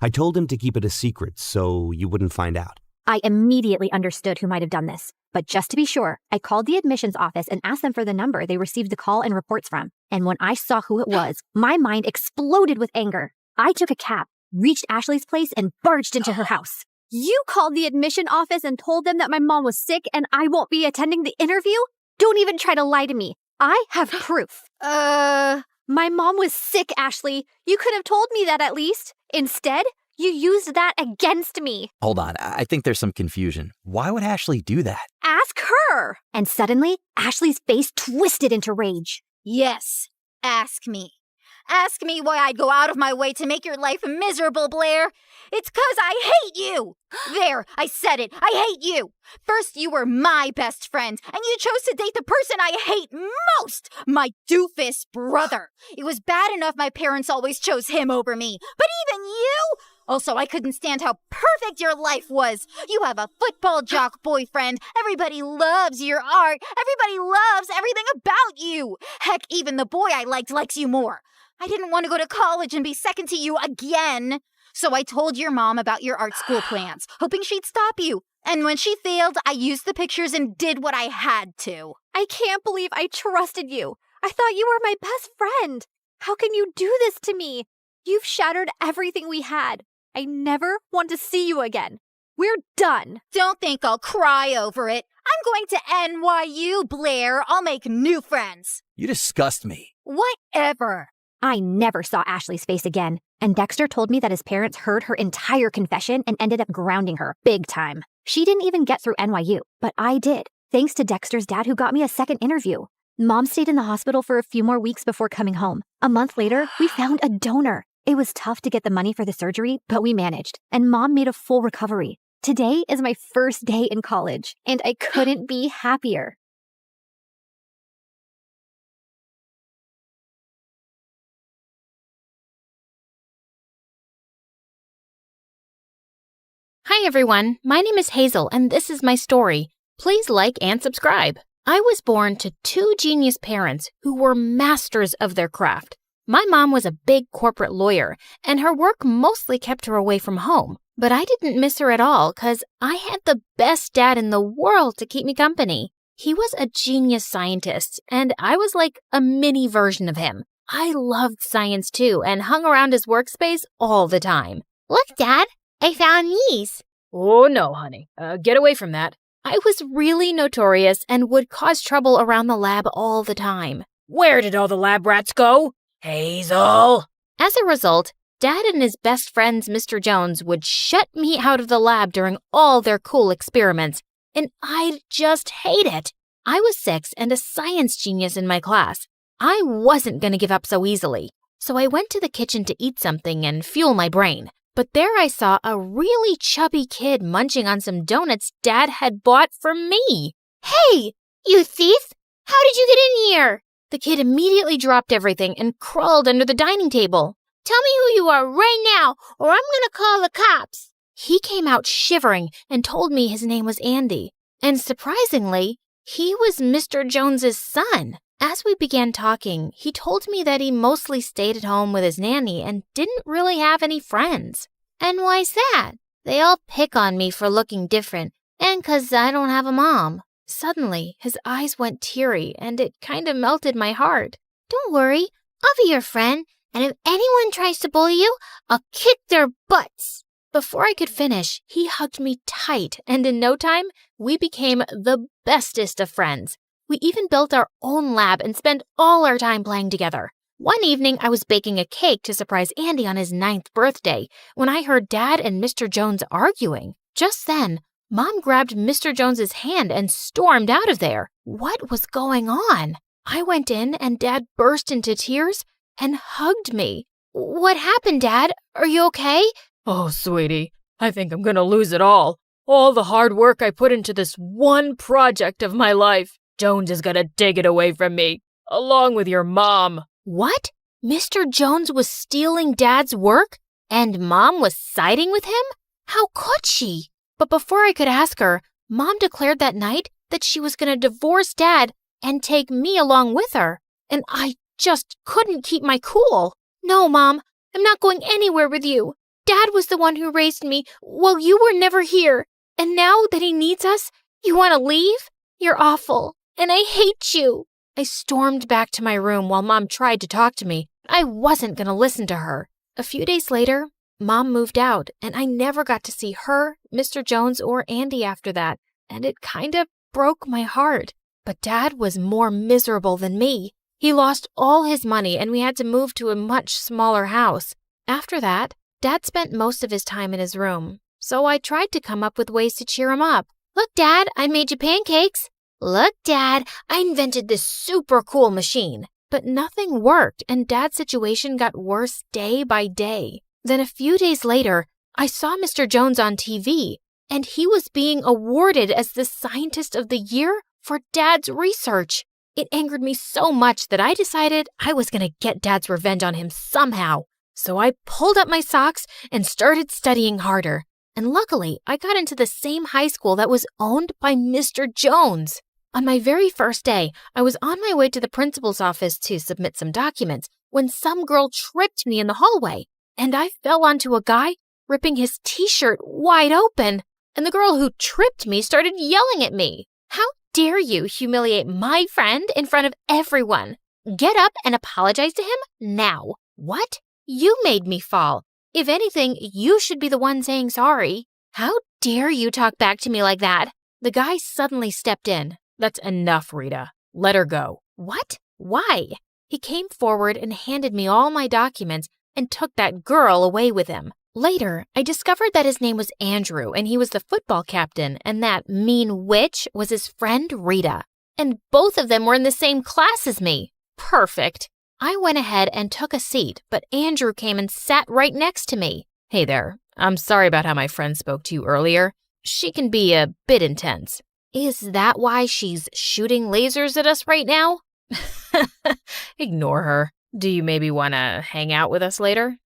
I told him to keep it a secret so you wouldn't find out. I immediately understood who might have done this. But just to be sure, I called the admissions office and asked them for the number they received the call and reports from. And when I saw who it was, my mind exploded with anger. I took a cab, reached Ashley's place, and barged into her house. You called the admission office and told them that my mom was sick and I won't be attending the interview? Don't even try to lie to me. I have proof. My mom was sick, Ashley. You could have told me that at least. Instead, You used that against me. Hold on, I think there's some confusion. Why would Ashley do that? Ask her. And suddenly, Ashley's face twisted into rage. Yes, ask me. Ask me why I'd go out of my way to make your life miserable, Blair. It's 'cause I hate you. There, I said it. I hate you. First, you were my best friend, and you chose to date the person I hate most, my doofus brother. It was bad enough my parents always chose him over me, but even you? Also, I couldn't stand how perfect your life was. You have a football jock boyfriend. Everybody loves your art. Everybody loves everything about you. Heck, even the boy I likes you more. I didn't want to go to college and be second to you again. So I told your mom about your art school plans, hoping she'd stop you. And when she failed, I used the pictures and did what I had to. I can't believe I trusted you. I thought you were my best friend. How can you do this to me? You've shattered everything we had. I never want to see you again. We're done. Don't think I'll cry over it. I'm going to NYU, Blair. I'll make new friends. You disgust me. Whatever. I never saw Ashley's face again, and Dexter told me that his parents heard her entire confession and ended up grounding her big time. She didn't even get through NYU, but I did, thanks to Dexter's dad who got me a second interview. Mom stayed in the hospital for a few more weeks before coming home. A month later, we found a donor. It was tough to get the money for the surgery, but we managed, and Mom made a full recovery. Today is my first day in college, and I couldn't be happier. Hi everyone, my name is Hazel and this is my story. Please like and subscribe. I was born to two genius parents who were masters of their craft. My mom was a big corporate lawyer and her work mostly kept her away from home. But I didn't miss her at all because I had the best dad in the world to keep me company. He was a genius scientist and I was like a mini version of him. I loved science too and hung around his workspace all the time. Look, Dad, I found these. Oh no, honey. Get away from that. I was really notorious and would cause trouble around the lab all the time. Where did all the lab rats go? Hazel! As a result, Dad and his best friends, Mr. Jones, would shut me out of the lab during all their cool experiments, and I'd just hate it. I was 6 and a science genius in my class. I wasn't going to give up so easily. So I went to the kitchen to eat something and fuel my brain. But there I saw a really chubby kid munching on some donuts Dad had bought for me. Hey, you thief! How did you get in here? The kid immediately dropped everything and crawled under the dining table. Tell me who you are right now, or I'm gonna call the cops. He came out shivering and told me his name was Andy. And surprisingly, he was Mr. Jones's son. As we began talking, he told me that he mostly stayed at home with his nanny and didn't really have any friends. And why's that? They all pick on me for looking different, and 'cause I don't have a mom. Suddenly, his eyes went teary, and it kind of melted my heart. Don't worry, I'll be your friend, and if anyone tries to bully you, I'll kick their butts. Before I could finish, he hugged me tight, and in no time, we became the bestest of friends. We even built our own lab and spent all our time playing together. One evening, I was baking a cake to surprise Andy on his 9th birthday when I heard Dad and Mr. Jones arguing. Just then, Mom grabbed Mr. Jones's hand and stormed out of there. What was going on? I went in and Dad burst into tears and hugged me. What happened, Dad? Are you okay? Oh, sweetie, I think I'm gonna lose it all. All the hard work I put into this one project of my life. Jones is gonna take it away from me, along with your mom. What? Mr. Jones was stealing Dad's work? And Mom was siding with him? How could she? But before I could ask her, Mom declared that night that she was gonna divorce Dad and take me along with her. And I just couldn't keep my cool. No, Mom, I'm not going anywhere with you. Dad was the one who raised me while you were never here. And now that he needs us, you want to leave? You're awful. And I hate you. I stormed back to my room while Mom tried to talk to me. I wasn't going to listen to her. A few days later, Mom moved out, and I never got to see her, Mr. Jones, or Andy after that, and it kind of broke my heart. But Dad was more miserable than me. He lost all his money, and we had to move to a much smaller house. After that, Dad spent most of his time in his room, so I tried to come up with ways to cheer him up. Look, Dad, I made you pancakes. Look, Dad, I invented this super cool machine. But nothing worked, and Dad's situation got worse day by day. Then a few days later, I saw Mr. Jones on TV, and he was being awarded as the Scientist of the Year for Dad's research. It angered me so much that I decided I was going to get Dad's revenge on him somehow. So I pulled up my socks and started studying harder. And luckily, I got into the same high school that was owned by Mr. Jones. On my very first day, I was on my way to the principal's office to submit some documents when some girl tripped me in the hallway, and I fell onto a guy ripping his t-shirt wide open, and the girl who tripped me started yelling at me. How dare you humiliate my friend in front of everyone? Get up and apologize to him now. What? You made me fall. If anything, you should be the one saying sorry. How dare you talk back to me like that? The guy suddenly stepped in. That's enough, Rita. Let her go. What? Why? He came forward and handed me all my documents and took that girl away with him. Later, I discovered that his name was Andrew and he was the football captain, and that mean witch was his friend Rita. And both of them were in the same class as me. Perfect. I went ahead and took a seat, but Andrew came and sat right next to me. Hey there. I'm sorry about how my friend spoke to you earlier. She can be a bit intense. Is that why she's shooting lasers at us right now? Ignore her. Do you maybe want to hang out with us later?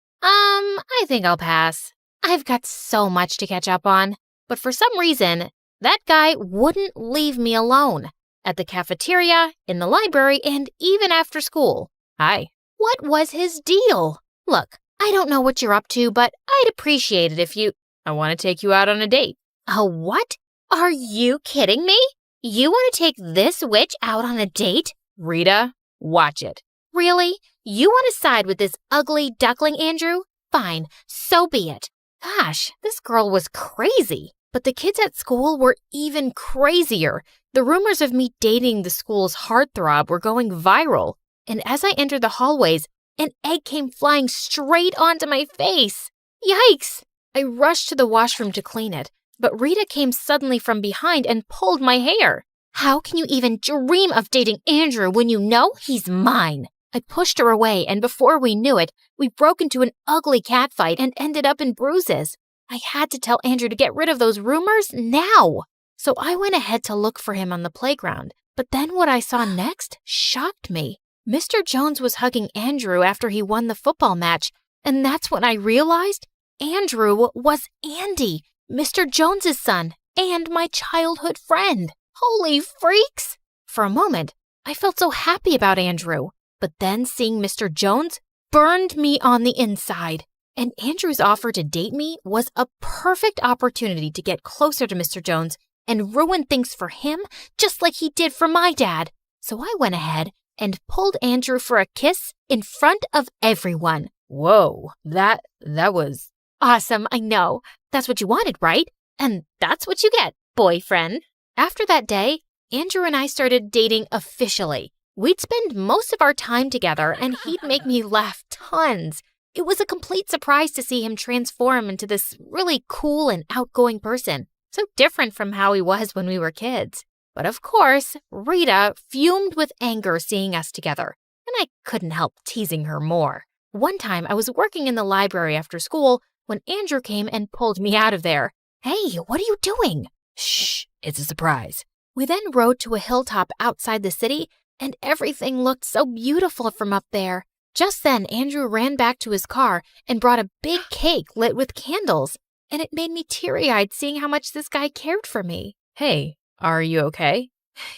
I think I'll pass. I've got so much to catch up on. But for some reason, that guy wouldn't leave me alone. At the cafeteria, in the library, and even after school. Hi. What was his deal? Look, I don't know what you're up to, but I'd appreciate it if you... I want to take you out on a date. A what? Are you kidding me? You want to take this witch out on a date? Rita, watch it. Really? You want to side with this ugly duckling, Andrew? Fine, so be it. Gosh, this girl was crazy. But the kids at school were even crazier. The rumors of me dating the school's heartthrob were going viral. And as I entered the hallways, an egg came flying straight onto my face. Yikes! I rushed to the washroom to clean it, but Rita came suddenly from behind and pulled my hair. How can you even dream of dating Andrew when you know he's mine? I pushed her away, and before we knew it, we broke into an ugly catfight and ended up in bruises. I had to tell Andrew to get rid of those rumors now. So I went ahead to look for him on the playground. But then what I saw next shocked me. Mr. Jones was hugging Andrew after he won the football match, and that's when I realized Andrew was Andy, Mr. Jones's son, and my childhood friend. Holy freaks! For a moment, I felt so happy about Andrew, but then seeing Mr. Jones burned me on the inside. And Andrew's offer to date me was a perfect opportunity to get closer to Mr. Jones and ruin things for him just like he did for my dad. So I went ahead and pulled Andrew for a kiss in front of everyone. Whoa, that was... Awesome, I know. That's what you wanted, right? And that's what you get, boyfriend. After that day, Andrew and I started dating officially. We'd spend most of our time together, and he'd make me laugh tons. It was a complete surprise to see him transform into this really cool and outgoing person, so different from how he was when we were kids. But of course, Rita fumed with anger seeing us together, and I couldn't help teasing her more. One time, I was working in the library after school when Andrew came and pulled me out of there. Hey, what are you doing? Shh, it's a surprise. We then rode to a hilltop outside the city, and everything looked so beautiful from up there. Just then, Andrew ran back to his car and brought a big cake lit with candles, and it made me teary-eyed seeing how much this guy cared for me. Hey, are you okay?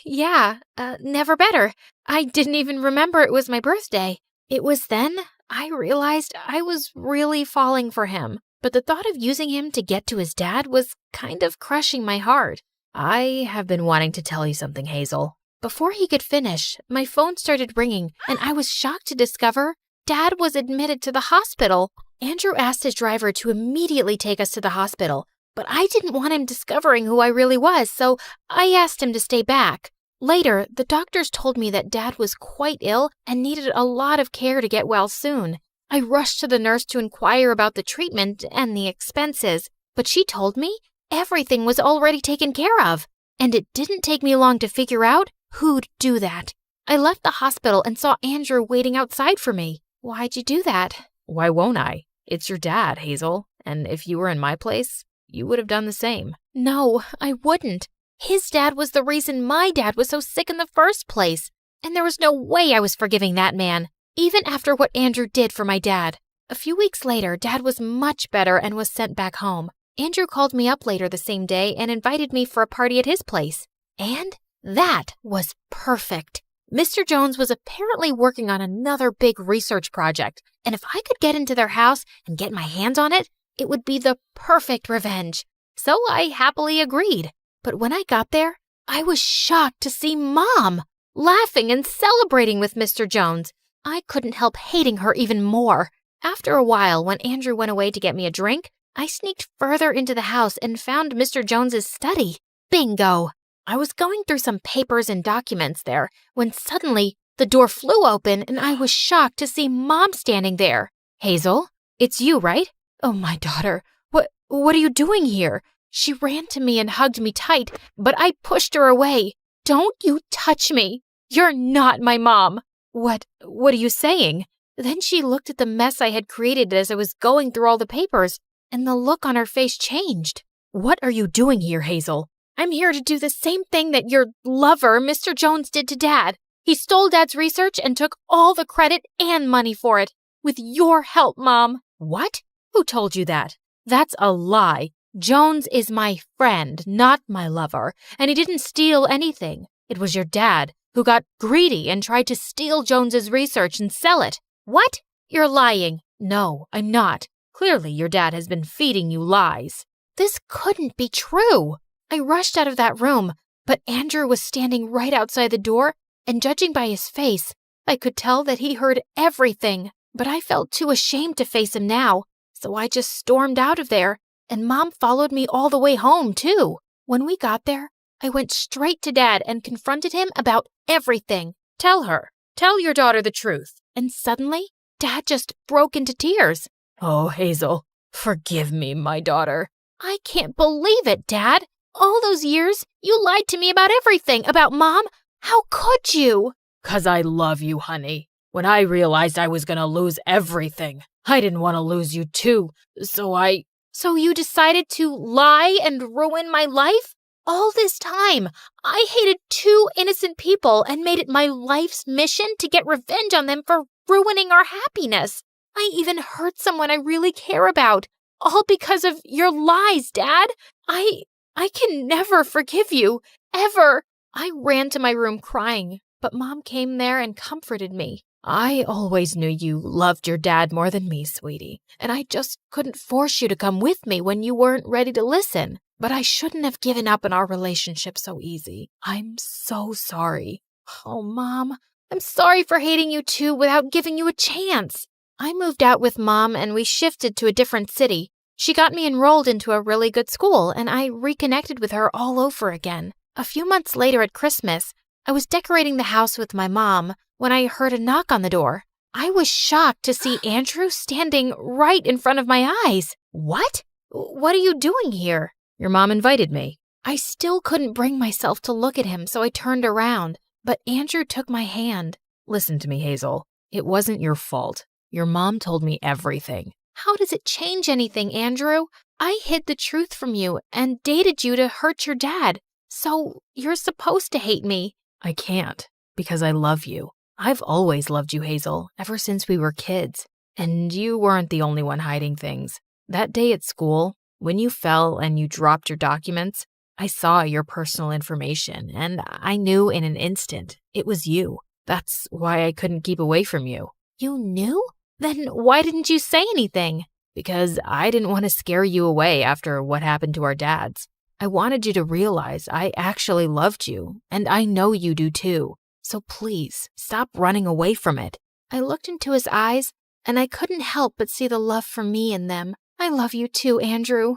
Yeah, never better. I didn't even remember it was my birthday. It was then I realized I was really falling for him, but the thought of using him to get to his dad was kind of crushing my heart. I have been wanting to tell you something, Hazel. Before he could finish, my phone started ringing, and I was shocked to discover Dad was admitted to the hospital. Andrew asked his driver to immediately take us to the hospital, but I didn't want him discovering who I really was, so I asked him to stay back. Later, the doctors told me that Dad was quite ill and needed a lot of care to get well soon. I rushed to the nurse to inquire about the treatment and the expenses, but she told me everything was already taken care of. And it didn't take me long to figure out who'd do that. I left the hospital and saw Andrew waiting outside for me. Why'd you do that? Why won't I? It's your dad, Hazel. And if you were in my place, you would have done the same. No, I wouldn't. His dad was the reason my dad was so sick in the first place. And there was no way I was forgiving that man, even after what Andrew did for my dad. A few weeks later, Dad was much better and was sent back home. Andrew called me up later the same day and invited me for a party at his place. And that was perfect. Mr. Jones was apparently working on another big research project, and if I could get into their house and get my hands on it, it would be the perfect revenge. So I happily agreed. But when I got there, I was shocked to see Mom laughing and celebrating with Mr. Jones. I couldn't help hating her even more. After a while, when Andrew went away to get me a drink, I sneaked further into the house and found Mr. Jones's study. Bingo! I was going through some papers and documents there when suddenly the door flew open and I was shocked to see Mom standing there. Hazel, it's you, right? Oh, my daughter, what are you doing here? She ran to me and hugged me tight, but I pushed her away. Don't you touch me. You're not my mom. What are you saying? Then she looked at the mess I had created as I was going through all the papers, and the look on her face changed. What are you doing here, Hazel? I'm here to do the same thing that your lover, Mr. Jones, did to Dad. He stole Dad's research and took all the credit and money for it. With your help, Mom. What? Who told you that? That's a lie. Jones is my friend, not my lover, and he didn't steal anything. It was your dad who got greedy and tried to steal Jones's research and sell it. What? You're lying. No, I'm not. Clearly, your dad has been feeding you lies. This couldn't be true. I rushed out of that room, but Andrew was standing right outside the door, and judging by his face, I could tell that he heard everything. But I felt too ashamed to face him now, so I just stormed out of there, and Mom followed me all the way home, too. When we got there, I went straight to Dad and confronted him about everything. Tell her. Tell your daughter the truth. And suddenly, Dad just broke into tears. Oh, Hazel, forgive me, my daughter. I can't believe it, Dad. All those years, you lied to me about everything, about Mom. How could you? 'Cause I love you, honey. When I realized I was gonna lose everything, I didn't want to lose you too, So you decided to lie and ruin my life? All this time, I hated two innocent people and made it my life's mission to get revenge on them for ruining our happiness. I even hurt someone I really care about, all because of your lies, Dad. I can never forgive you, ever. I ran to my room crying, but Mom came there and comforted me. I always knew you loved your dad more than me, sweetie, and I just couldn't force you to come with me when you weren't ready to listen. But I shouldn't have given up on our relationship so easy. I'm so sorry. Oh, Mom, I'm sorry for hating you too without giving you a chance. I moved out with Mom and we shifted to a different city. She got me enrolled into a really good school and I reconnected with her all over again. A few months later at Christmas, I was decorating the house with my mom when I heard a knock on the door. I was shocked to see Andrew standing right in front of my eyes. What? What are you doing here? Your mom invited me. I still couldn't bring myself to look at him, so I turned around. But Andrew took my hand. Listen to me, Hazel. It wasn't your fault. Your mom told me everything. How does it change anything, Andrew? I hid the truth from you and dated you to hurt your dad. So you're supposed to hate me. I can't, because I love you. I've always loved you, Hazel, ever since we were kids. And you weren't the only one hiding things. That day at school, when you fell and you dropped your documents, I saw your personal information, and I knew in an instant it was you. That's why I couldn't keep away from you. You knew? Then why didn't you say anything? Because I didn't want to scare you away after what happened to our dads. I wanted you to realize I actually loved you, and I know you do too. So please, stop running away from it. I looked into his eyes, and I couldn't help but see the love for me in them. I love you too, Andrew.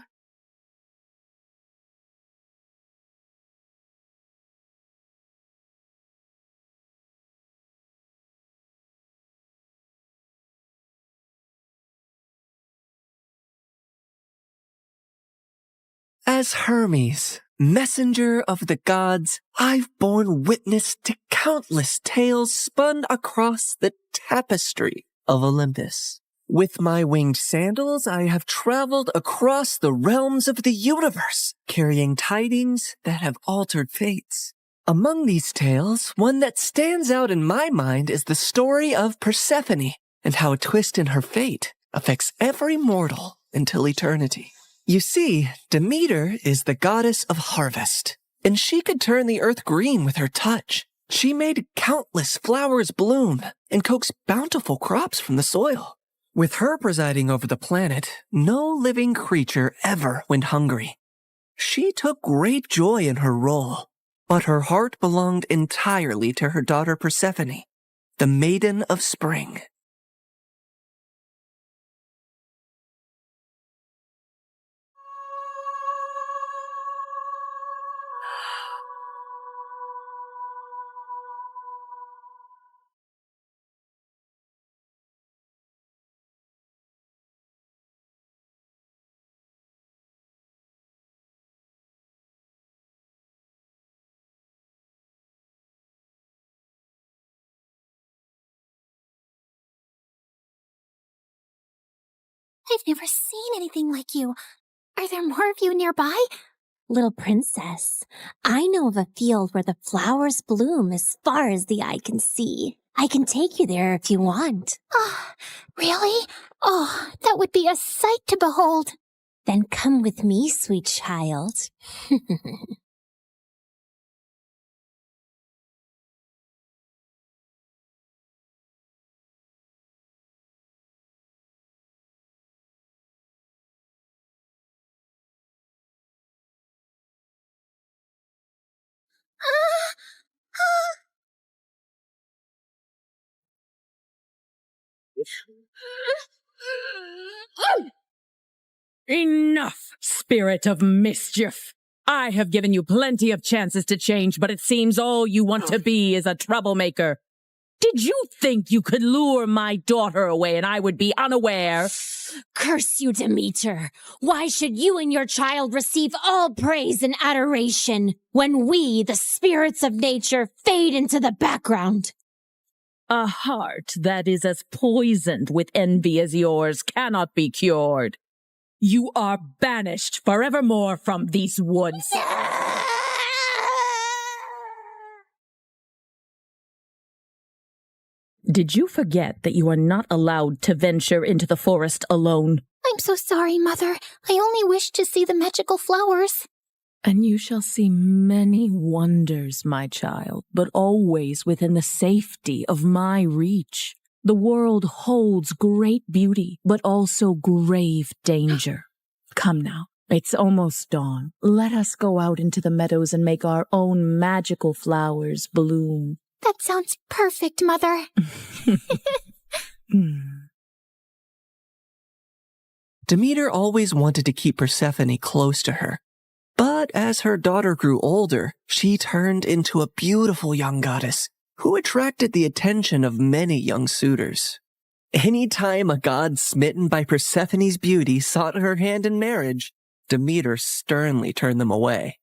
As Hermes, messenger of the gods, I've borne witness to countless tales spun across the tapestry of Olympus. With my winged sandals, I have traveled across the realms of the universe, carrying tidings that have altered fates. Among these tales, one that stands out in my mind is the story of Persephone and how a twist in her fate affects every mortal until eternity. You see, Demeter is the goddess of harvest, and she could turn the earth green with her touch. She made countless flowers bloom and coaxed bountiful crops from the soil. With her presiding over the planet, no living creature ever went hungry. She took great joy in her role, but her heart belonged entirely to her daughter Persephone, the Maiden of Spring. I've never seen anything like you. Are there more of you nearby? Little princess, I know of a field where the flowers bloom as far as the eye can see. I can take you there if you want. Oh, really? Oh, that would be a sight to behold. Then come with me, sweet child. Enough, spirit of mischief! I have given you plenty of chances to change, but it seems all you want to be is a troublemaker. Did you think you could lure my daughter away and I would be unaware? Curse you, Demeter! Why should you and your child receive all praise and adoration when we, the spirits of nature, fade into the background? A heart that is as poisoned with envy as yours cannot be cured. You are banished forevermore from these woods. Did you forget that you are not allowed to venture into the forest alone? I'm so sorry, Mother. I only wished to see the magical flowers. And you shall see many wonders, my child, but always within the safety of my reach. The world holds great beauty, but also grave danger. Come now, it's almost dawn. Let us go out into the meadows and make our own magical flowers bloom. That sounds perfect, Mother. Demeter always wanted to keep Persephone close to her. But as her daughter grew older, she turned into a beautiful young goddess who attracted the attention of many young suitors. Anytime a god smitten by Persephone's beauty sought her hand in marriage, Demeter sternly turned them away.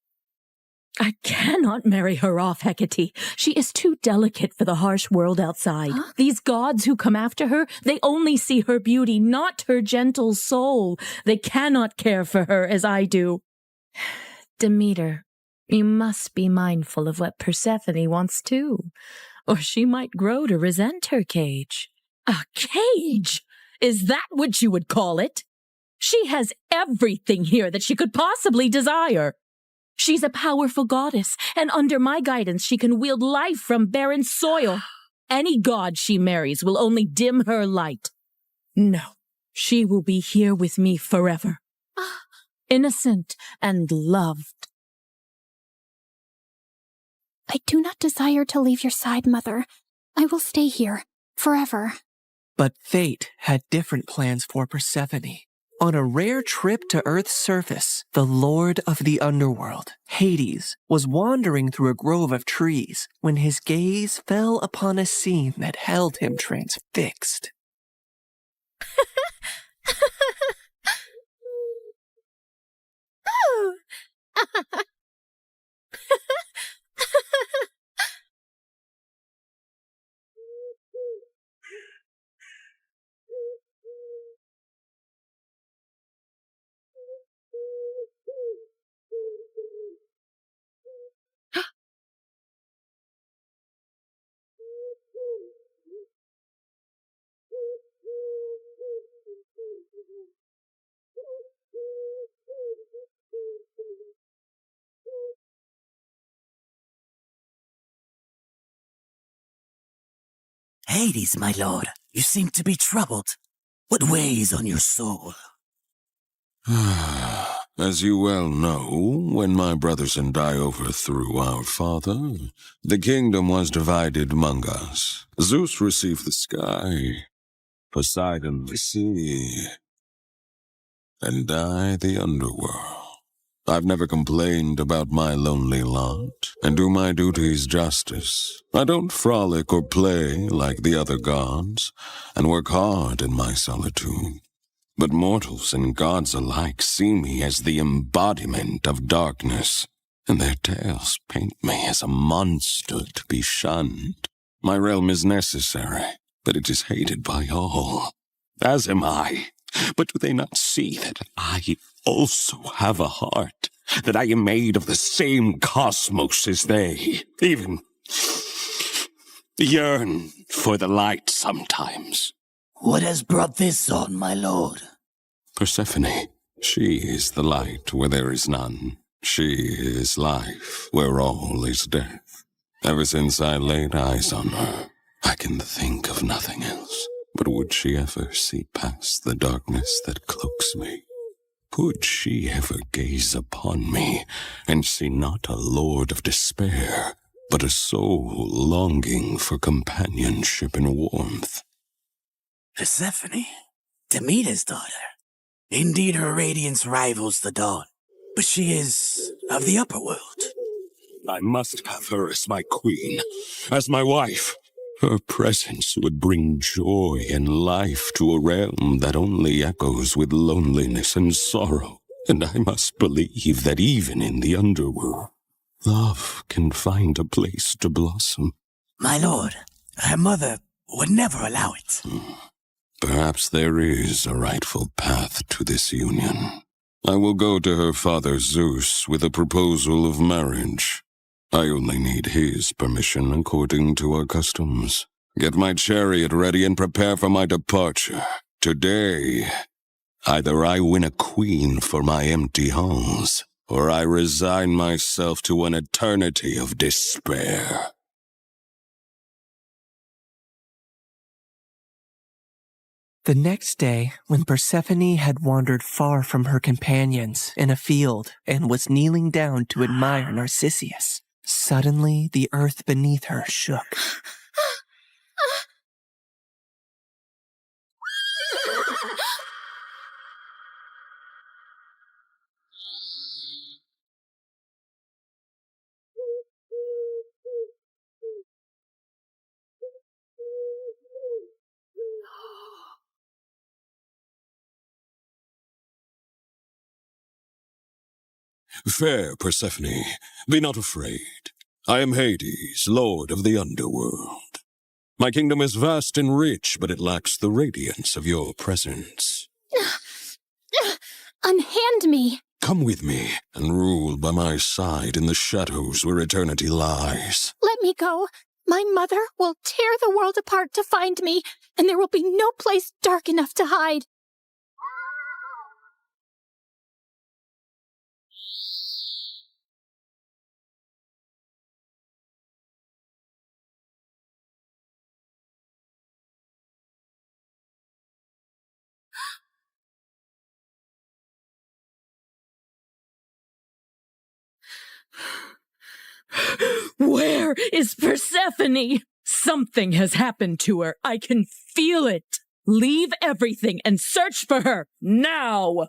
I cannot marry her off, Hecate. She is too delicate for the harsh world outside. Huh? These gods who come after her, they only see her beauty, not her gentle soul. They cannot care for her as I do. Demeter, you must be mindful of what Persephone wants too, or she might grow to resent her cage. A cage? Is that what you would call it? She has everything here that she could possibly desire. She's a powerful goddess, and under my guidance she can wield life from barren soil. Any god she marries will only dim her light. No, she will be here with me forever. Innocent and loved. I do not desire to leave your side, Mother. I will stay here, forever. But fate had different plans for Persephone. On a rare trip to Earth's surface, the Lord of the Underworld, Hades, was wandering through a grove of trees when his gaze fell upon a scene that held him transfixed. Hades, my lord, you seem to be troubled. What weighs on your soul? As you well know, when my brothers and I overthrew our father, the kingdom was divided among us. Zeus received the sky, Poseidon the sea, and I the underworld. I've never complained about my lonely lot, and do my duties justice. I don't frolic or play like the other gods, and work hard in my solitude. But mortals and gods alike see me as the embodiment of darkness, and their tales paint me as a monster to be shunned. My realm is necessary, but it is hated by all, as am I. But do they not see that I also have a heart, that I am made of the same cosmos as they, even yearn for the light sometimes? What has brought this on, my lord? Persephone, she is the light where there is none. She is life where all is death. Ever since I laid eyes on her, I can think of nothing else. But would she ever see past the darkness that cloaks me? Could she ever gaze upon me and see not a lord of despair, but a soul longing for companionship and warmth? Persephone, Demeter's daughter. Indeed, her radiance rivals the dawn, but she is of the upper world. I must have her as my queen, as my wife. Her presence would bring joy and life to a realm that only echoes with loneliness and sorrow. And I must believe that even in the underworld, love can find a place to blossom. My lord, her mother would never allow it. Perhaps there is a rightful path to this union. I will go to her father Zeus with a proposal of marriage. I only need his permission according to our customs. Get my chariot ready and prepare for my departure. Today, either I win a queen for my empty halls, or I resign myself to an eternity of despair. The next day, when Persephone had wandered far from her companions in a field and was kneeling down to admire Narcissus, suddenly the earth beneath her shook. Fair Persephone, be not afraid. I am Hades, lord of the underworld. My kingdom is vast and rich, but it lacks the radiance of your presence. Unhand me! Come with me and rule by my side in the shadows where eternity lies. Let me go. My mother will tear the world apart to find me, and there will be no place dark enough to hide. Where is Persephone? Something has happened to her. I can feel it. Leave everything and search for her now.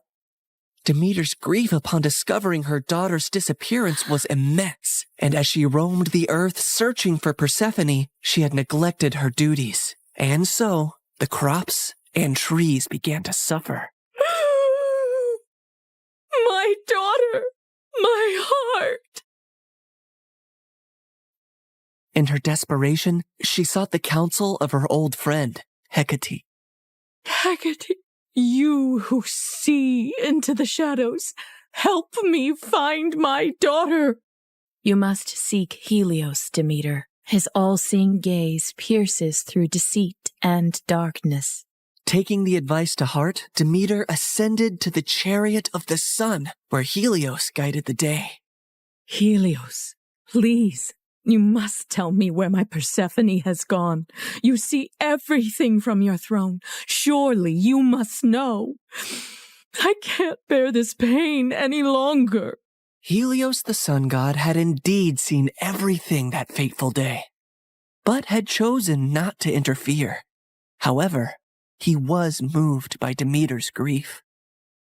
Demeter's grief upon discovering her daughter's disappearance was immense, and as she roamed the earth searching for Persephone, she had neglected her duties. And so, the crops and trees began to suffer. My daughter! My heart! In her desperation, she sought the counsel of her old friend, Hecate. Hecate, you who see into the shadows, help me find my daughter. You must seek Helios, Demeter. His all-seeing gaze pierces through deceit and darkness. Taking the advice to heart, Demeter ascended to the chariot of the sun, where Helios guided the day. Helios, please, You must tell me where my Persephone has gone. You see everything from your throne. Surely you must know. I can't bear this pain any longer. Helios the sun god had indeed seen everything that fateful day, but had chosen not to interfere. However, he was moved by Demeter's grief.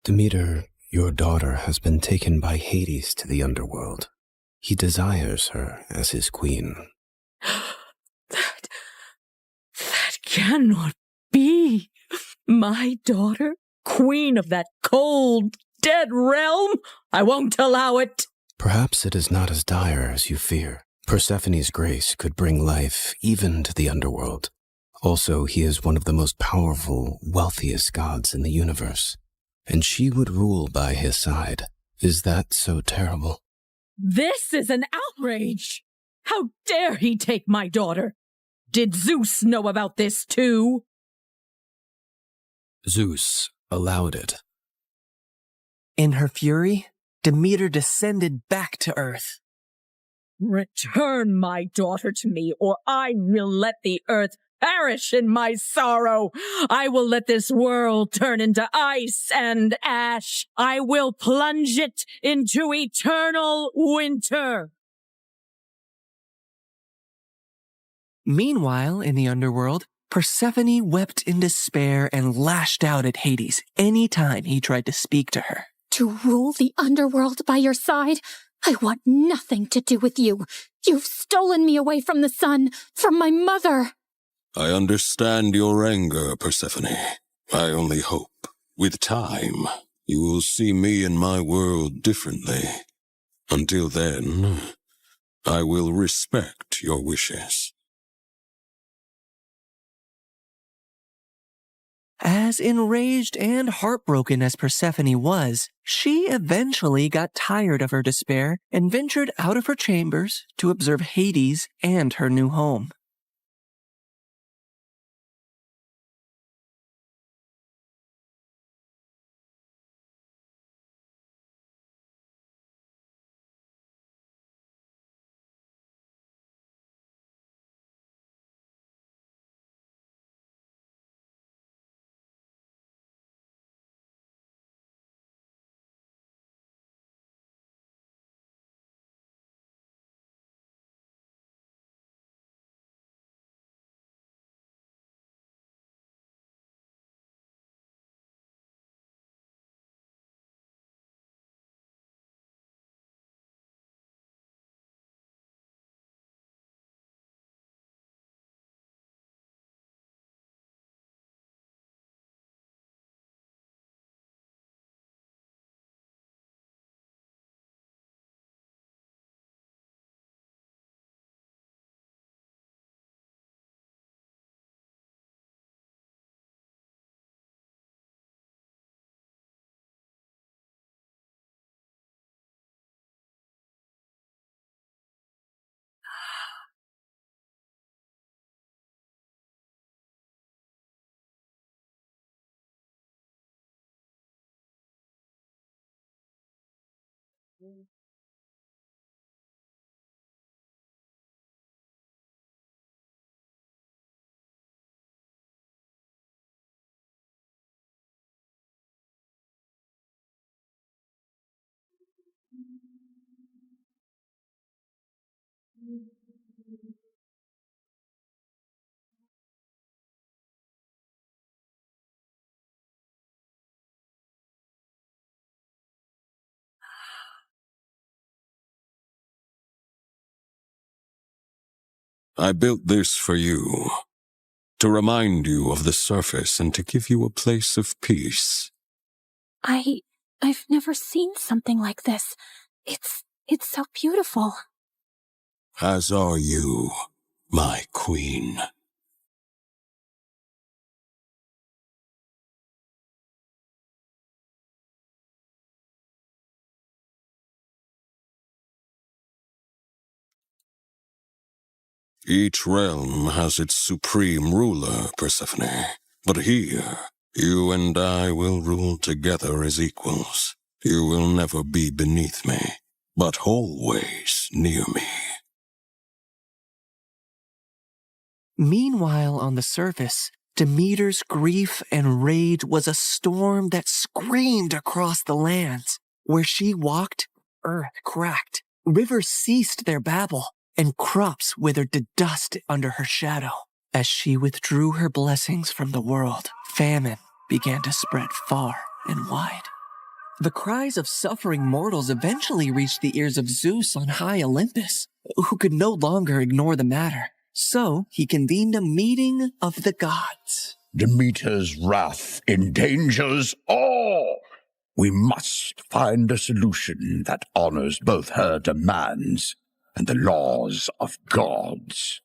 Demeter, your daughter has been taken by Hades to the underworld. He desires her as his queen. That cannot be. My daughter, queen of that cold, dead realm? I won't allow it. Perhaps it is not as dire as you fear. Persephone's grace could bring life even to the underworld. Also, he is one of the most powerful, wealthiest gods in the universe, and she would rule by his side. Is that so terrible? This is an outrage! How dare he take my daughter? Did Zeus know about this too? Zeus allowed it. In her fury, Demeter descended back to earth. Return my daughter to me, or I will let the earth perish in my sorrow. I will let this world turn into ice and ash. I will plunge it into eternal winter. Meanwhile, in the underworld, Persephone wept in despair and lashed out at Hades any time he tried to speak to her. To rule the underworld by your side? I want nothing to do with you. You've stolen me away from the sun, from my mother. I understand your anger, Persephone. I only hope, with time, you will see me and my world differently. Until then, I will respect your wishes. As enraged and heartbroken as Persephone was, she eventually got tired of her despair and ventured out of her chambers to observe Hades and her new home. I built this for you, to remind you of the surface and to give you a place of peace. I've never seen something like this. It's so beautiful. As are you, my queen. Each realm has its supreme ruler, Persephone. But here, you and I will rule together as equals. You will never be beneath me, but always near me. Meanwhile, on the surface, Demeter's grief and rage was a storm that screamed across the lands. Where she walked, earth cracked, rivers ceased their babble, and crops withered to dust under her shadow. As she withdrew her blessings from the world, famine began to spread far and wide. The cries of suffering mortals eventually reached the ears of Zeus on high Olympus, who could no longer ignore the matter. So he convened a meeting of the gods. Demeter's wrath endangers all. We must find a solution that honors both her demands and the laws of gods.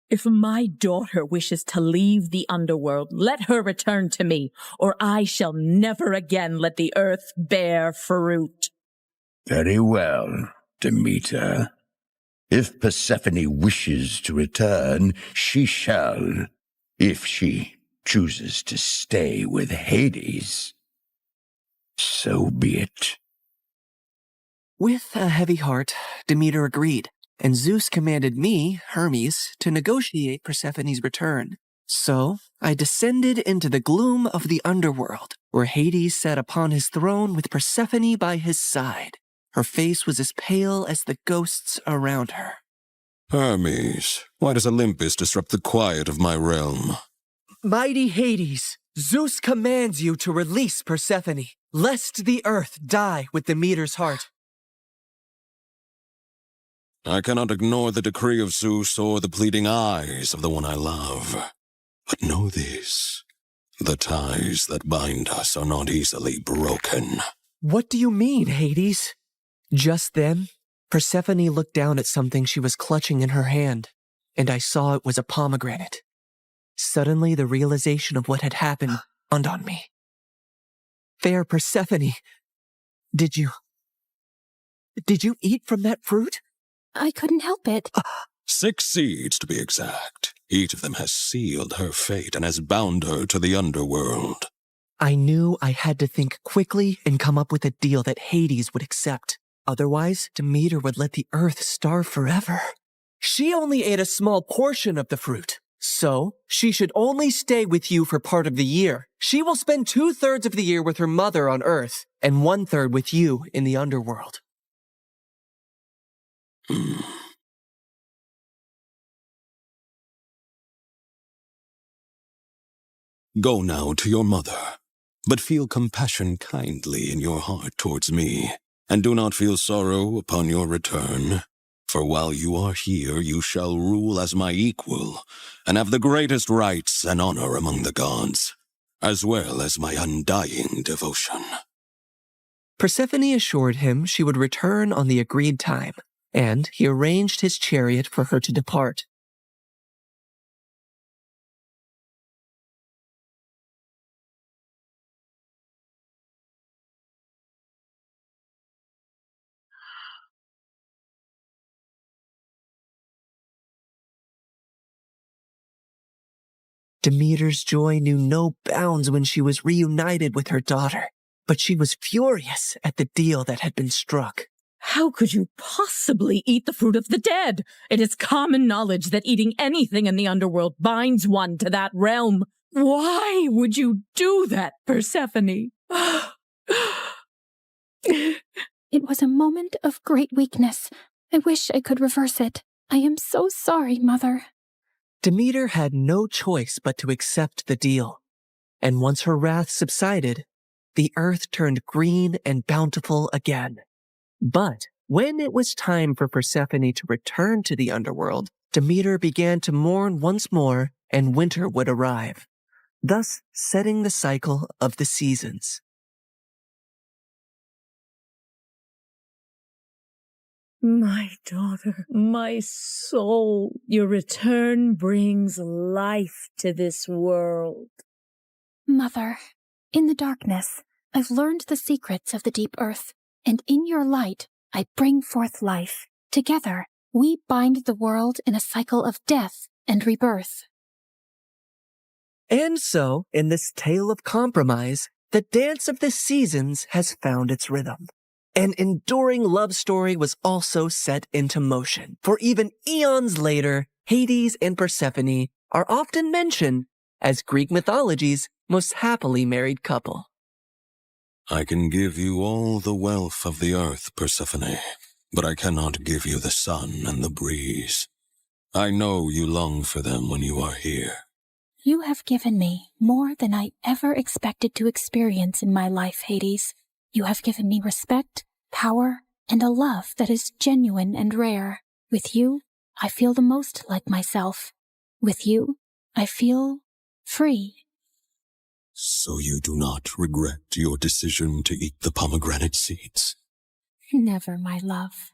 If my daughter wishes to leave the underworld, let her return to me, or I shall never again let the earth bear fruit. Very well, Demeter. If Persephone wishes to return, she shall, if she chooses to stay with Hades. So be it. With a heavy heart, Demeter agreed, and Zeus commanded me, Hermes, to negotiate Persephone's return. So I descended into the gloom of the underworld, where Hades sat upon his throne with Persephone by his side. Her face was as pale as the ghosts around her. Hermes, why does Olympus disrupt the quiet of my realm? Mighty Hades, Zeus commands you to release Persephone, lest the earth die with Demeter's heart. I cannot ignore the decree of Zeus or the pleading eyes of the one I love. But know this, the ties that bind us are not easily broken. What do you mean, Hades? Just then, Persephone looked down at something she was clutching in her hand, and I saw it was a pomegranate. Suddenly, the realization of what had happened dawned on me. Fair Persephone, did you eat from that fruit? I couldn't help it. 6 seeds, to be exact. Each of them has sealed her fate and has bound her to the underworld. I knew I had to think quickly and come up with a deal that Hades would accept. Otherwise, Demeter would let the earth starve forever. She only ate a small portion of the fruit, so she should only stay with you for part of the year. She will spend 2/3 of the year with her mother on Earth, and 1/3 with you in the underworld. Go now to your mother, but feel compassion kindly in your heart towards me, and do not feel sorrow upon your return. For while you are here, you shall rule as my equal, and have the greatest rights and honor among the gods, as well as my undying devotion. Persephone assured him she would return on the agreed time, and he arranged his chariot for her to depart. Demeter's joy knew no bounds when she was reunited with her daughter, but she was furious at the deal that had been struck. How could you possibly eat the fruit of the dead? It is common knowledge that eating anything in the underworld binds one to that realm. Why would you do that, Persephone? It was a moment of great weakness. I wish I could reverse it. I am so sorry, Mother. Demeter had no choice but to accept the deal. And once her wrath subsided, the earth turned green and bountiful again. But when it was time for Persephone to return to the underworld, Demeter began to mourn once more, and winter would arrive, thus setting the cycle of the seasons. My daughter, my soul, your return brings life to this world. Mother, in the darkness, I've learned the secrets of the deep earth, and in your light, I bring forth life. Together, we bind the world in a cycle of death and rebirth. And so, in this tale of compromise, the dance of the seasons has found its rhythm. An enduring love story was also set into motion, for even eons later, Hades and Persephone are often mentioned as Greek mythology's most happily married couple. I can give you all the wealth of the earth, Persephone, but I cannot give you the sun and the breeze. I know you long for them when you are here. You have given me more than I ever expected to experience in my life, Hades. You have given me respect, power, and a love that is genuine and rare. With you, I feel the most like myself. With you, I feel free. So you do not regret your decision to eat the pomegranate seeds? Never, my love.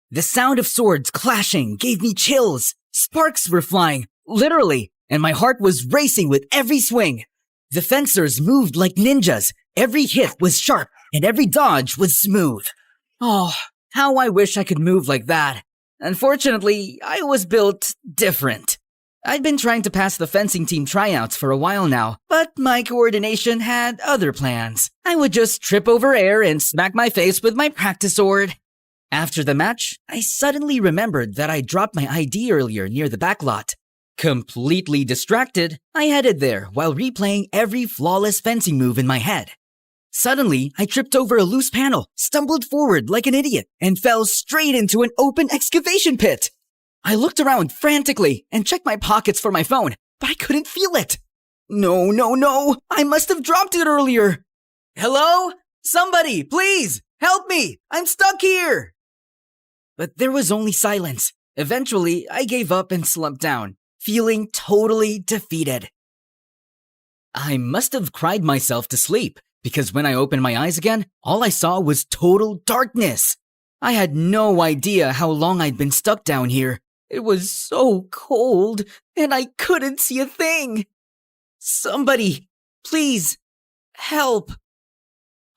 The sound of swords clashing gave me chills. Sparks were flying, literally, and my heart was racing with every swing. The fencers moved like ninjas. Every hit was sharp, and every dodge was smooth. Oh, how I wish I could move like that. Unfortunately, I was built different. I'd been trying to pass the fencing team tryouts for a while now, but my coordination had other plans. I would just trip over air and smack my face with my practice sword. After the match, I suddenly remembered that I dropped my ID earlier near the backlot. Completely distracted, I headed there while replaying every flawless fencing move in my head. Suddenly, I tripped over a loose panel, stumbled forward like an idiot, and fell straight into an open excavation pit. I looked around frantically and checked my pockets for my phone, but I couldn't feel it. No, I must have dropped it earlier. Hello? Somebody, please, help me! I'm stuck here! But there was only silence. Eventually, I gave up and slumped down, feeling totally defeated. I must have cried myself to sleep, because when I opened my eyes again, all I saw was total darkness. I had no idea how long I'd been stuck down here. It was so cold, and I couldn't see a thing. Somebody, please, help.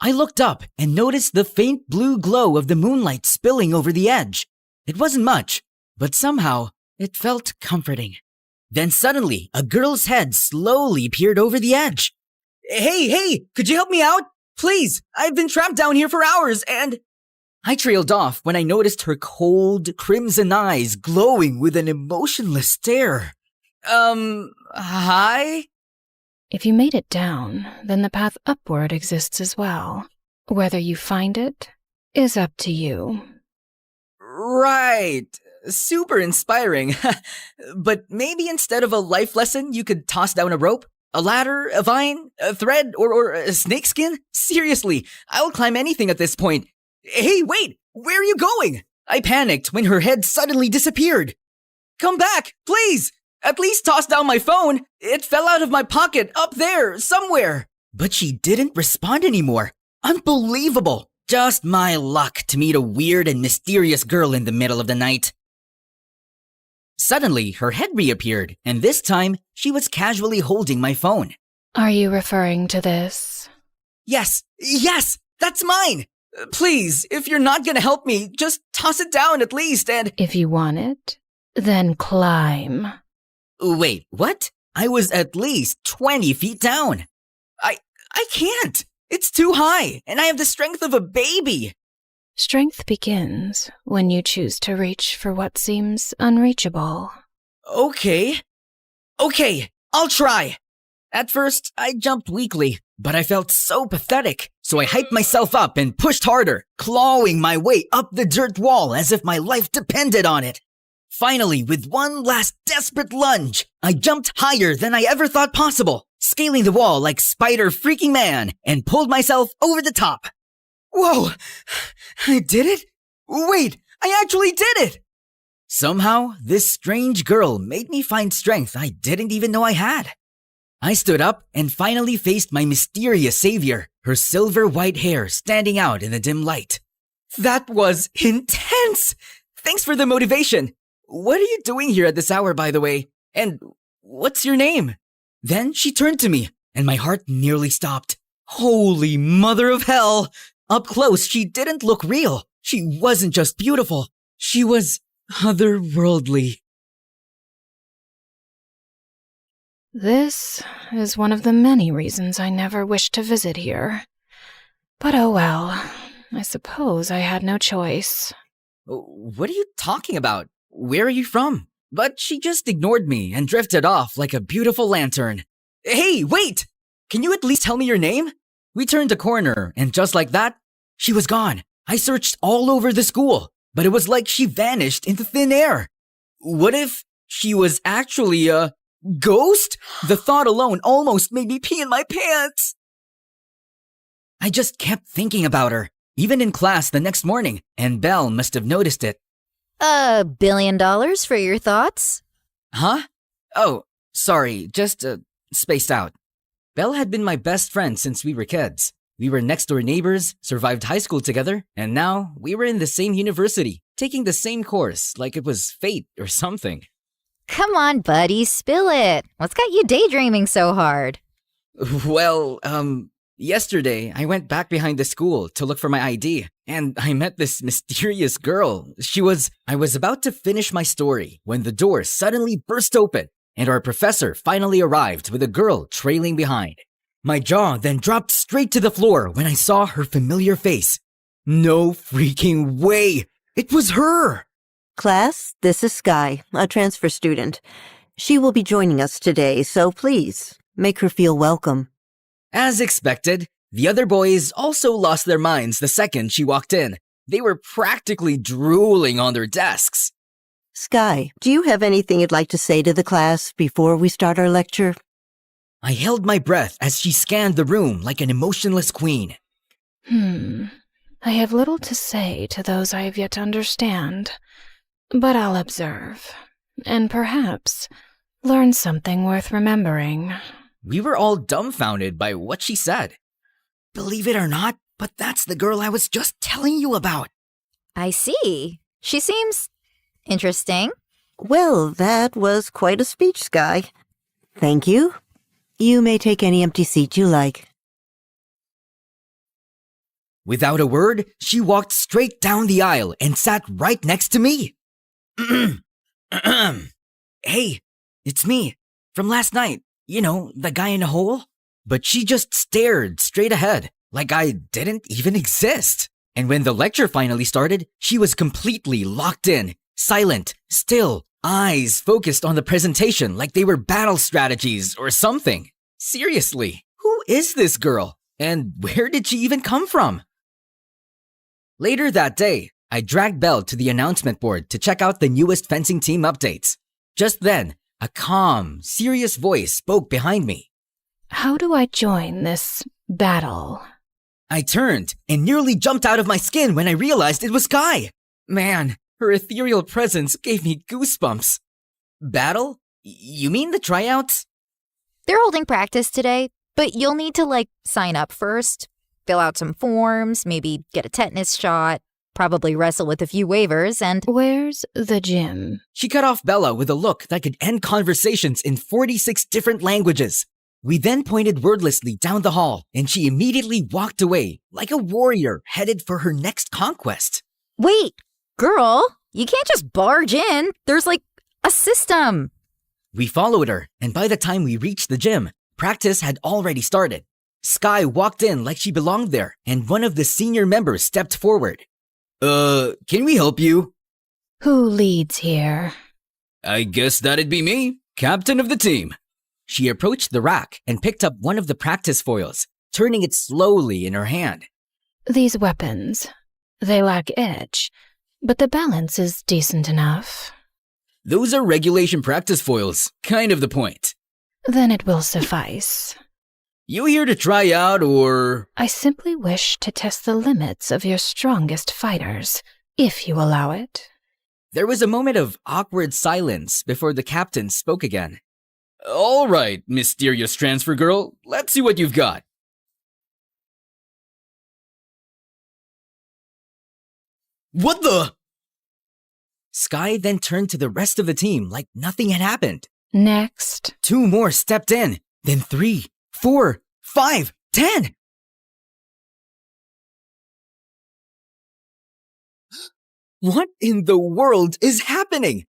I looked up and noticed the faint blue glow of the moonlight spilling over the edge. It wasn't much, but somehow it felt comforting. Then suddenly, a girl's head slowly peered over the edge. Hey, could you help me out? Please, I've been trapped down here for hours and... I trailed off when I noticed her cold, crimson eyes glowing with an emotionless stare. Hi? If you made it down, then the path upward exists as well. Whether you find it is up to you. Right. Super inspiring. But maybe instead of a life lesson, you could toss down a rope, a ladder, a vine, a thread, or a snakeskin? Seriously, I'll climb anything at this point. Hey, wait! Where are you going? I panicked when her head suddenly disappeared. Come back, please! At least toss down my phone. It fell out of my pocket up there, somewhere. But she didn't respond anymore. Unbelievable. Just my luck to meet a weird and mysterious girl in the middle of the night. Suddenly, her head reappeared, and this time, she was casually holding my phone. Are you referring to this? Yes, that's mine. Please, if you're not gonna help me, just toss it down at least and... If you want it, then climb. Wait, what? I was at least 20 feet down. I can't. It's too high, and I have the strength of a baby. Strength begins when you choose to reach for what seems unreachable. Okay, I'll try. At first, I jumped weakly, but I felt so pathetic, so I hyped myself up and pushed harder, clawing my way up the dirt wall as if my life depended on it. Finally, with one last desperate lunge, I jumped higher than I ever thought possible, scaling the wall like Spider freaking man, and pulled myself over the top. Whoa! I did it? Wait, I actually did it! Somehow, this strange girl made me find strength I didn't even know I had. I stood up and finally faced my mysterious savior, her silver white hair standing out in the dim light. That was intense! Thanks for the motivation. What are you doing here at this hour, by the way? And what's your name? Then she turned to me, and my heart nearly stopped. Holy mother of hell! Up close, she didn't look real. She wasn't just beautiful. She was otherworldly. This is one of the many reasons I never wished to visit here. But oh well, I suppose I had no choice. What are you talking about? Where are you from? But she just ignored me and drifted off like a beautiful lantern. Hey, wait! Can you at least tell me your name? We turned a corner, and just like that, she was gone. I searched all over the school, but it was like she vanished into thin air. What if she was actually a ghost? The thought alone almost made me pee in my pants. I just kept thinking about her, even in class the next morning, and Belle must have noticed it. $1 billion for your thoughts? Huh? Oh, sorry, just spaced out. Belle had been my best friend since we were kids. We were next-door neighbors, survived high school together, and now we were in the same university, taking the same course like it was fate or something. Come on, buddy, spill it. What's got you daydreaming so hard? Well, yesterday I went back behind the school to look for my ID, and I met this mysterious girl. I was about to finish my story when the door suddenly burst open, and our professor finally arrived with a girl trailing behind. My jaw then dropped straight to the floor when I saw her familiar face. No freaking way! It was her! Class, this is Sky, a transfer student. She will be joining us today, so please, make her feel welcome. As expected, the other boys also lost their minds the second she walked in. They were practically drooling on their desks. Sky, do you have anything you'd like to say to the class before we start our lecture? I held my breath as she scanned the room like an emotionless queen. I have little to say to those I have yet to understand, but I'll observe, and perhaps learn something worth remembering. We were all dumbfounded by what she said. Believe it or not, but that's the girl I was just telling you about. I see. She seems interesting. Well, that was quite a speech, Sky. Thank you. You may take any empty seat you like. Without a word, she walked straight down the aisle and sat right next to me. Hey, it's me. From last night. You know, the guy in the hole? But she just stared straight ahead, like I didn't even exist. And when the lecture finally started, she was completely locked in, silent, still, eyes focused on the presentation like they were battle strategies or something. Seriously, who is this girl? And where did she even come from? Later that day, I dragged Belle to the announcement board to check out the newest fencing team updates. Just then, a calm, serious voice spoke behind me. How do I join this battle? I turned and nearly jumped out of my skin when I realized it was Sky. Man, her ethereal presence gave me goosebumps. Battle? You mean the tryouts? They're holding practice today, but you'll need to, sign up first, fill out some forms, maybe get a tetanus shot, probably wrestle with a few waivers, and... Where's the gym? She cut off Bella with a look that could end conversations in 46 different languages. We then pointed wordlessly down the hall, and she immediately walked away, like a warrior headed for her next conquest. Wait, girl, you can't just barge in. There's, a system. We followed her, and by the time we reached the gym, practice had already started. Sky walked in like she belonged there, and one of the senior members stepped forward. Can we help you? Who leads here? I guess that'd be me, captain of the team. She approached the rack and picked up one of the practice foils, turning it slowly in her hand. These weapons, they lack edge, but the balance is decent enough. Those are regulation practice foils, kind of the point. Then it will suffice. You here to try out, or...? I simply wish to test the limits of your strongest fighters, if you allow it. There was a moment of awkward silence before the captain spoke again. All right, mysterious transfer girl, let's see what you've got. What the? Sky then turned to the rest of the team like nothing had happened. Next. 2 more stepped in, then 3, 4, 5, 10. What in the world is happening?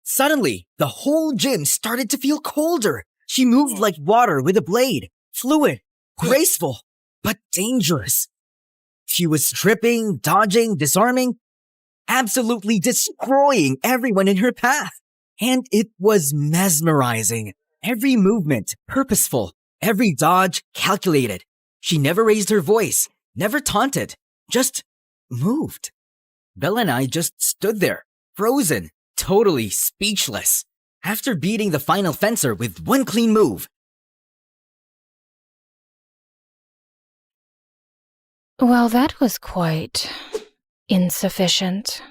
Suddenly, the whole gym started to feel colder. She moved like water with a blade, fluid, graceful, but dangerous. She was tripping, dodging, disarming, absolutely destroying everyone in her path. And it was mesmerizing. Every movement purposeful, every dodge calculated. She never raised her voice, never taunted, just moved. Belle and I just stood there, frozen, totally speechless. After beating the final fencer with one clean move. Well, that was quite insufficient.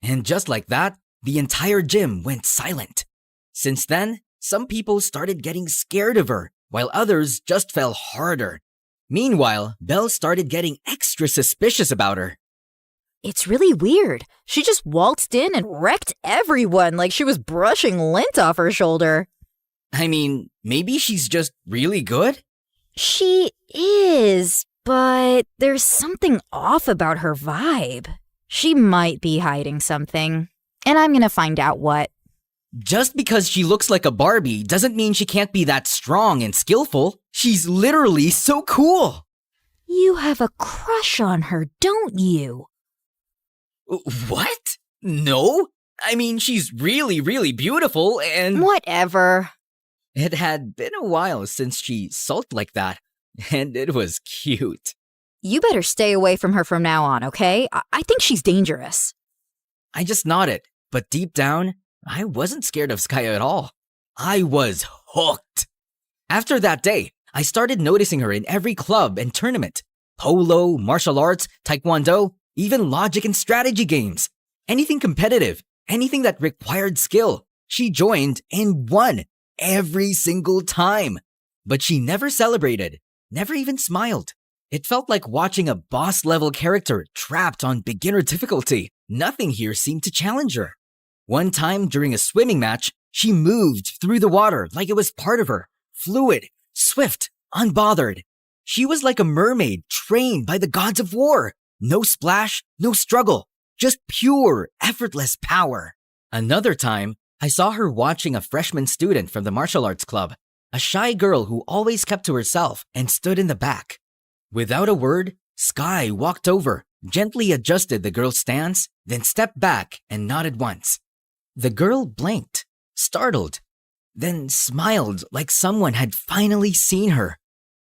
And just like that, the entire gym went silent. Since then, some people started getting scared of her, while others just fell harder. Meanwhile, Belle started getting extra suspicious about her. It's really weird. She just waltzed in and wrecked everyone like she was brushing lint off her shoulder. I mean, maybe she's just really good? She is, but there's something off about her vibe. She might be hiding something, and I'm gonna find out what. Just because she looks like a Barbie doesn't mean she can't be that strong and skillful. She's literally so cool. You have a crush on her, don't you? What? No? I mean, she's really, really beautiful and... Whatever. It had been a while since she sulked like that, and it was cute. You better stay away from her from now on, okay? I think she's dangerous. I just nodded, but deep down, I wasn't scared of Sky at all. I was hooked. After that day, I started noticing her in every club and tournament. Polo, martial arts, taekwondo, even logic and strategy games. Anything competitive, anything that required skill, she joined and won every single time. But she never celebrated, never even smiled. It felt like watching a boss-level character trapped on beginner difficulty. Nothing here seemed to challenge her. One time during a swimming match, she moved through the water like it was part of her. Fluid, swift, unbothered. She was like a mermaid trained by the gods of war. No splash, no struggle, just pure, effortless power. Another time, I saw her watching a freshman student from the martial arts club, a shy girl who always kept to herself and stood in the back. Without a word, Sky walked over, gently adjusted the girl's stance, then stepped back and nodded once. The girl blinked, startled, then smiled like someone had finally seen her.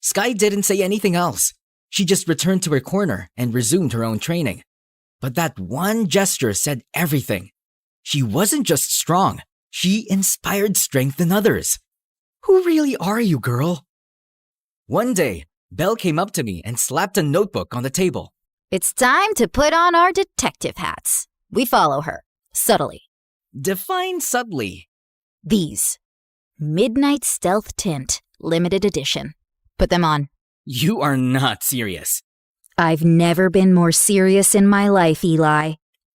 Sky didn't say anything else. She just returned to her corner and resumed her own training. But that one gesture said everything. She wasn't just strong, she inspired strength in others. Who really are you, girl? One day, Belle came up to me and slapped a notebook on the table. It's time to put on our detective hats. We follow her, subtly. Define subtly. These. Midnight Stealth Tint, limited edition. Put them on. You are not serious. I've never been more serious in my life, Eli.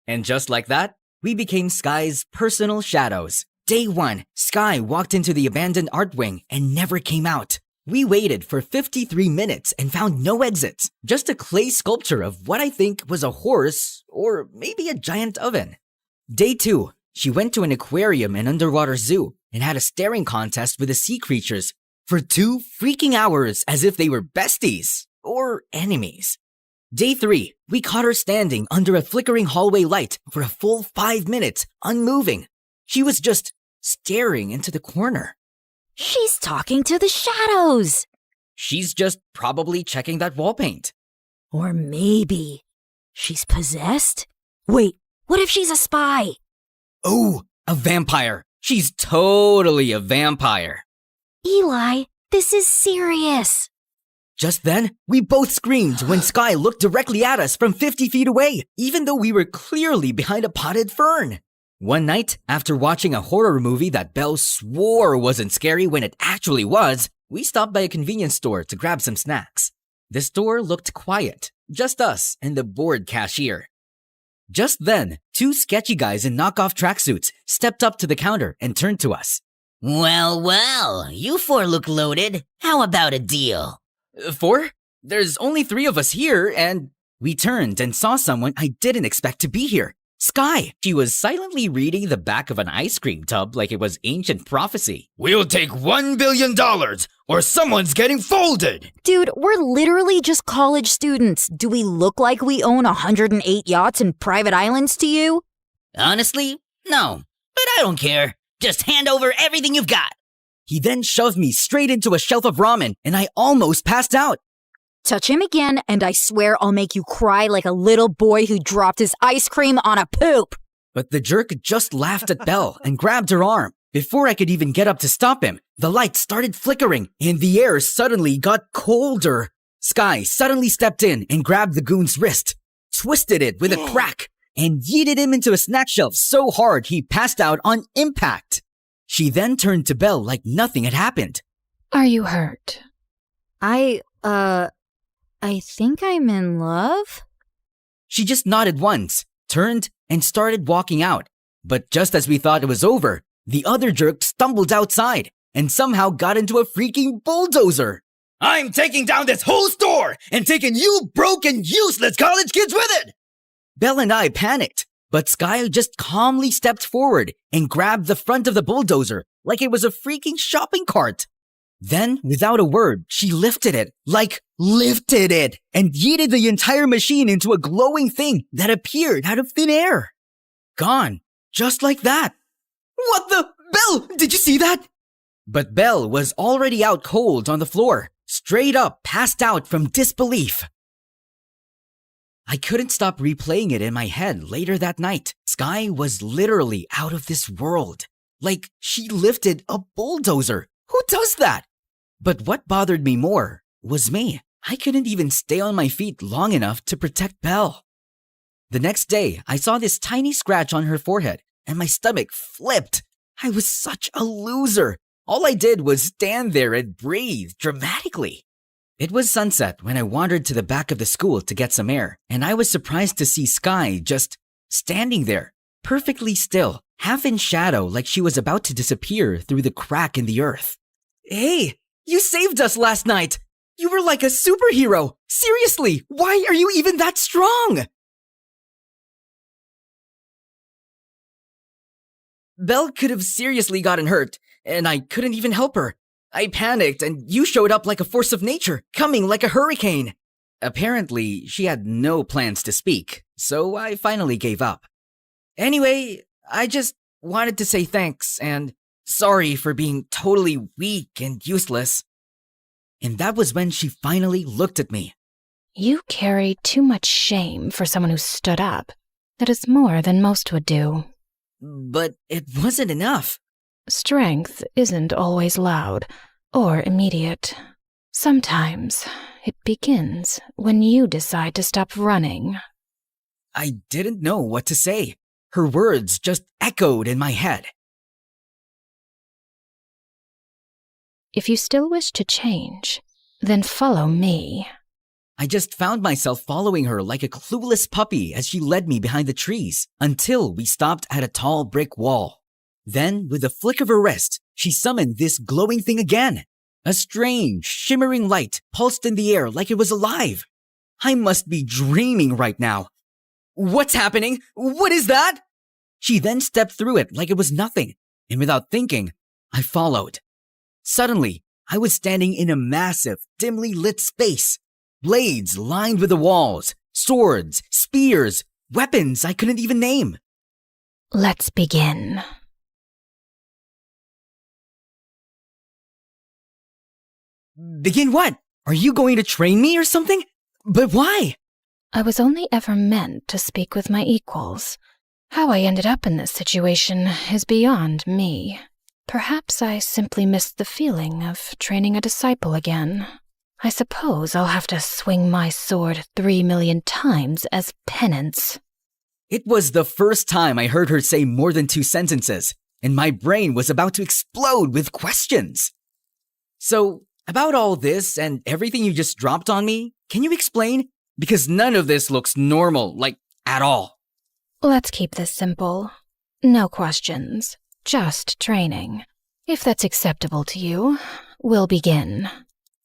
And just like that, we became Sky's personal shadows. Day one, Sky walked into the abandoned art wing and never came out. We waited for 53 minutes and found no exits, just a clay sculpture of what I think was a horse or maybe a giant oven. Day two, she went to an aquarium and underwater zoo and had a staring contest with the sea creatures for 2 freaking hours as if they were besties or enemies. Day 3, we caught her standing under a flickering hallway light for a full 5 minutes, unmoving. She was just staring into the corner. She's talking to the shadows. She's just probably checking that wall paint. Or maybe she's possessed? Wait, what if she's a spy? Oh, a vampire. She's totally a vampire. Eli, this is serious. Just then, we both screamed when Sky looked directly at us from 50 feet away, even though we were clearly behind a potted fern. One night, after watching a horror movie that Belle swore wasn't scary when it actually was, we stopped by a convenience store to grab some snacks. The store looked quiet, just us and the bored cashier. Just then, 2 sketchy guys in knockoff tracksuits stepped up to the counter and turned to us. Well, well, you 4 look loaded. How about a deal? 4? There's only 3 of us here, and... We turned and saw someone I didn't expect to be here. Sky. She was silently reading the back of an ice cream tub like it was ancient prophecy. We'll take $1 billion or someone's getting folded. Dude, we're literally just college students. Do we look like we own 108 yachts and private islands to you? Honestly, no. But I don't care. Just hand over everything you've got. He then shoved me straight into a shelf of ramen, and I almost passed out. Touch him again, and I swear I'll make you cry like a little boy who dropped his ice cream on a poop. But the jerk just laughed at Belle and grabbed her arm. Before I could even get up to stop him, the lights started flickering, and the air suddenly got colder. Sky suddenly stepped in and grabbed the goon's wrist, twisted it with a crack, and yeeted him into a snack shelf so hard he passed out on impact. She then turned to Belle like nothing had happened. Are you hurt? I think I'm in love? She just nodded once, turned, and started walking out. But just as we thought it was over, the other jerk stumbled outside and somehow got into a freaking bulldozer. I'm taking down this whole store and taking you broke and useless college kids with it! Belle and I panicked, but Sky just calmly stepped forward and grabbed the front of the bulldozer like it was a freaking shopping cart. Then, without a word, she lifted it, and yeeted the entire machine into a glowing thing that appeared out of thin air. Gone, just like that. What the? Belle, did you see that? But Belle was already out cold on the floor, straight up passed out from disbelief. I couldn't stop replaying it in my head later that night. Sky was literally out of this world. Like, she lifted a bulldozer. Who does that? But what bothered me more was me. I couldn't even stay on my feet long enough to protect Belle. The next day, I saw this tiny scratch on her forehead, and my stomach flipped. I was such a loser. All I did was stand there and breathe dramatically. It was sunset when I wandered to the back of the school to get some air, and I was surprised to see Sky just standing there, perfectly still, half in shadow like she was about to disappear through the crack in the earth. Hey, you saved us last night! You were like a superhero! Seriously, why are you even that strong? Belle could have seriously gotten hurt, and I couldn't even help her. I panicked, and you showed up like a force of nature, coming like a hurricane. Apparently, she had no plans to speak, so I finally gave up. Anyway, I just wanted to say thanks, and sorry for being totally weak and useless. And that was when she finally looked at me. You carry too much shame for someone who stood up. That is more than most would do. But it wasn't enough. Strength isn't always loud or immediate. Sometimes it begins when you decide to stop running. I didn't know what to say. Her words just echoed in my head. If you still wish to change, then follow me. I just found myself following her like a clueless puppy as she led me behind the trees until we stopped at a tall brick wall. Then, with a flick of her wrist, she summoned this glowing thing again. A strange, shimmering light pulsed in the air like it was alive. I must be dreaming right now. What's happening? What is that? She then stepped through it like it was nothing, and without thinking, I followed. Suddenly, I was standing in a massive, dimly lit space. Blades lined with the walls, swords, spears, weapons I couldn't even name. Let's begin. Begin what? Are you going to train me or something? But why? I was only ever meant to speak with my equals. How I ended up in this situation is beyond me. Perhaps I simply missed the feeling of training a disciple again. I suppose I'll have to swing my sword 3 million times as penance. It was the first time I heard her say more than 2 sentences, and my brain was about to explode with questions. So, about all this and everything you just dropped on me, can you explain? Because none of this looks normal, like, at all. Let's keep this simple. No questions. Just training. If that's acceptable to you, we'll begin.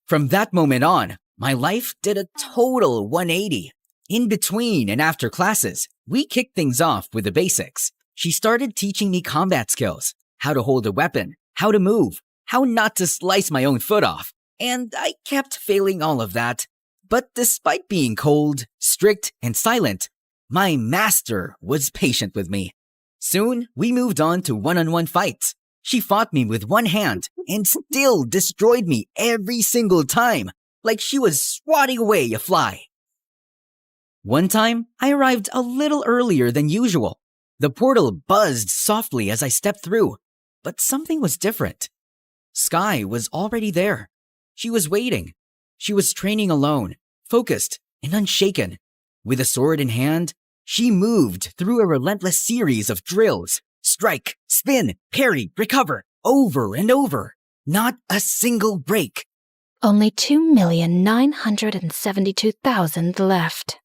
From that moment on, my life did a total 180. In between and after classes, We kicked things off with the basics. She started teaching me combat skills, how to hold a weapon, how to move, how not to slice my own foot off, and I kept failing all of that. But despite being cold, strict, and silent, my master was patient with me. Soon, we moved on to one-on-one fights. She fought me with one hand and still destroyed me every single time, like she was swatting away a fly. One time, I arrived a little earlier than usual. The portal buzzed softly as I stepped through, but something was different. Sky was already there. She was waiting. She was training alone, focused and unshaken. With a sword in hand, she moved through a relentless series of drills. Strike, spin, parry, recover, over and over. Not a single break. Only 2,972,000 left.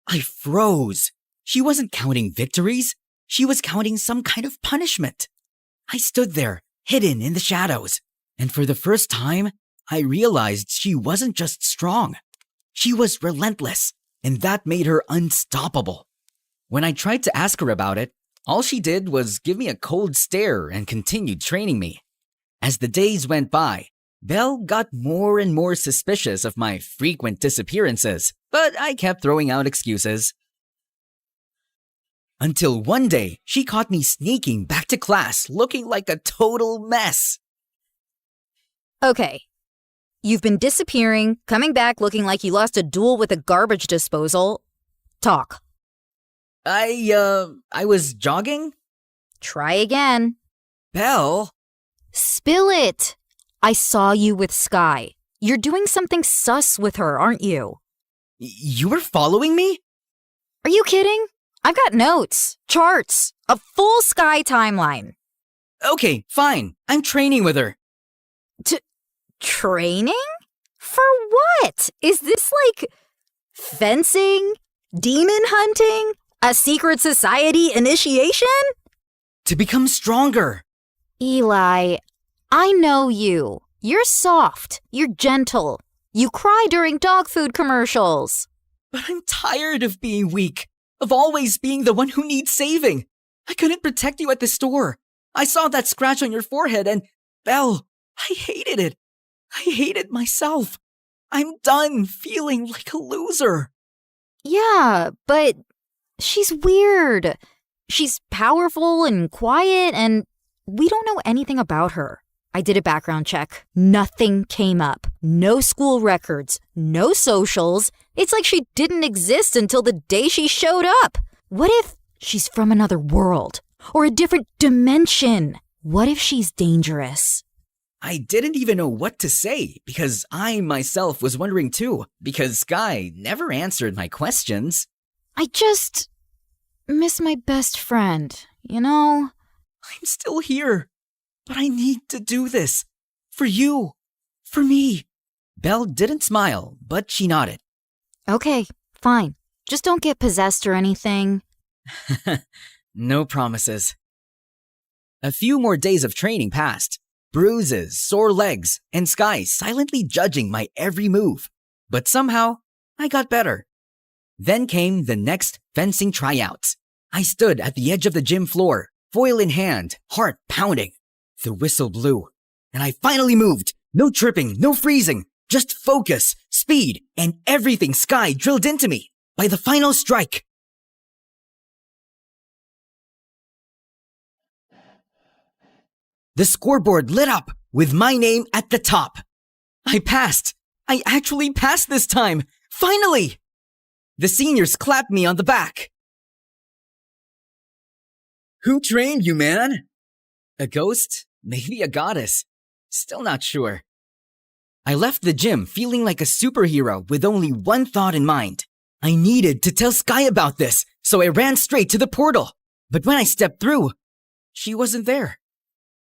I froze. She wasn't counting victories. She was counting some kind of punishment. I stood there, hidden in the shadows, and for the first time, I realized she wasn't just strong. She was relentless, and that made her unstoppable. When I tried to ask her about it, all she did was give me a cold stare and continued training me. As the days went by, Belle got more and more suspicious of my frequent disappearances, but I kept throwing out excuses. Until one day, she caught me sneaking back to class looking like a total mess. Okay. You've been disappearing, coming back looking like you lost a duel with a garbage disposal. Talk. I was jogging? Try again. Belle? Spill it. I saw you with Sky. You're doing something sus with her, aren't you? You were following me? Are you kidding? I've got notes, charts, a full Sky timeline. Okay, fine. I'm training with her. Training? For what? Is this like fencing? Demon hunting? A secret society initiation? To become stronger. Eli, I know you. You're soft. You're gentle. You cry during dog food commercials. But I'm tired of being weak, of always being the one who needs saving. I couldn't protect you at the store. I saw that scratch on your forehead and, Belle, I hated it. I hated myself. I'm done feeling like a loser. Yeah, but she's weird. She's powerful and quiet, and we don't know anything about her. I did a background check. Nothing came up. No school records. No socials. It's like she didn't exist until the day she showed up. What if she's from another world? Or a different dimension? What if she's dangerous? I didn't even know what to say because I myself was wondering too, because Sky never answered my questions. I just miss my best friend, you know? I'm still here, but I need to do this. For you. For me. Belle didn't smile, but she nodded. Okay, fine. Just don't get possessed or anything. No promises. A few more days of training passed. Bruises, sore legs, and Sky silently judging my every move. But somehow, I got better. Then came the next fencing tryouts. I stood at the edge of the gym floor, foil in hand, heart pounding. The whistle blew, and I finally moved. No tripping, no freezing, just focus, speed, and everything Sky drilled into me. By the final strike, the scoreboard lit up with my name at the top. I passed. I actually passed this time. Finally! The seniors clapped me on the back. Who trained you, man? A ghost? Maybe a goddess. Still not sure. I left the gym feeling like a superhero with only one thought in mind. I needed to tell Sky about this, so I ran straight to the portal. But when I stepped through, she wasn't there.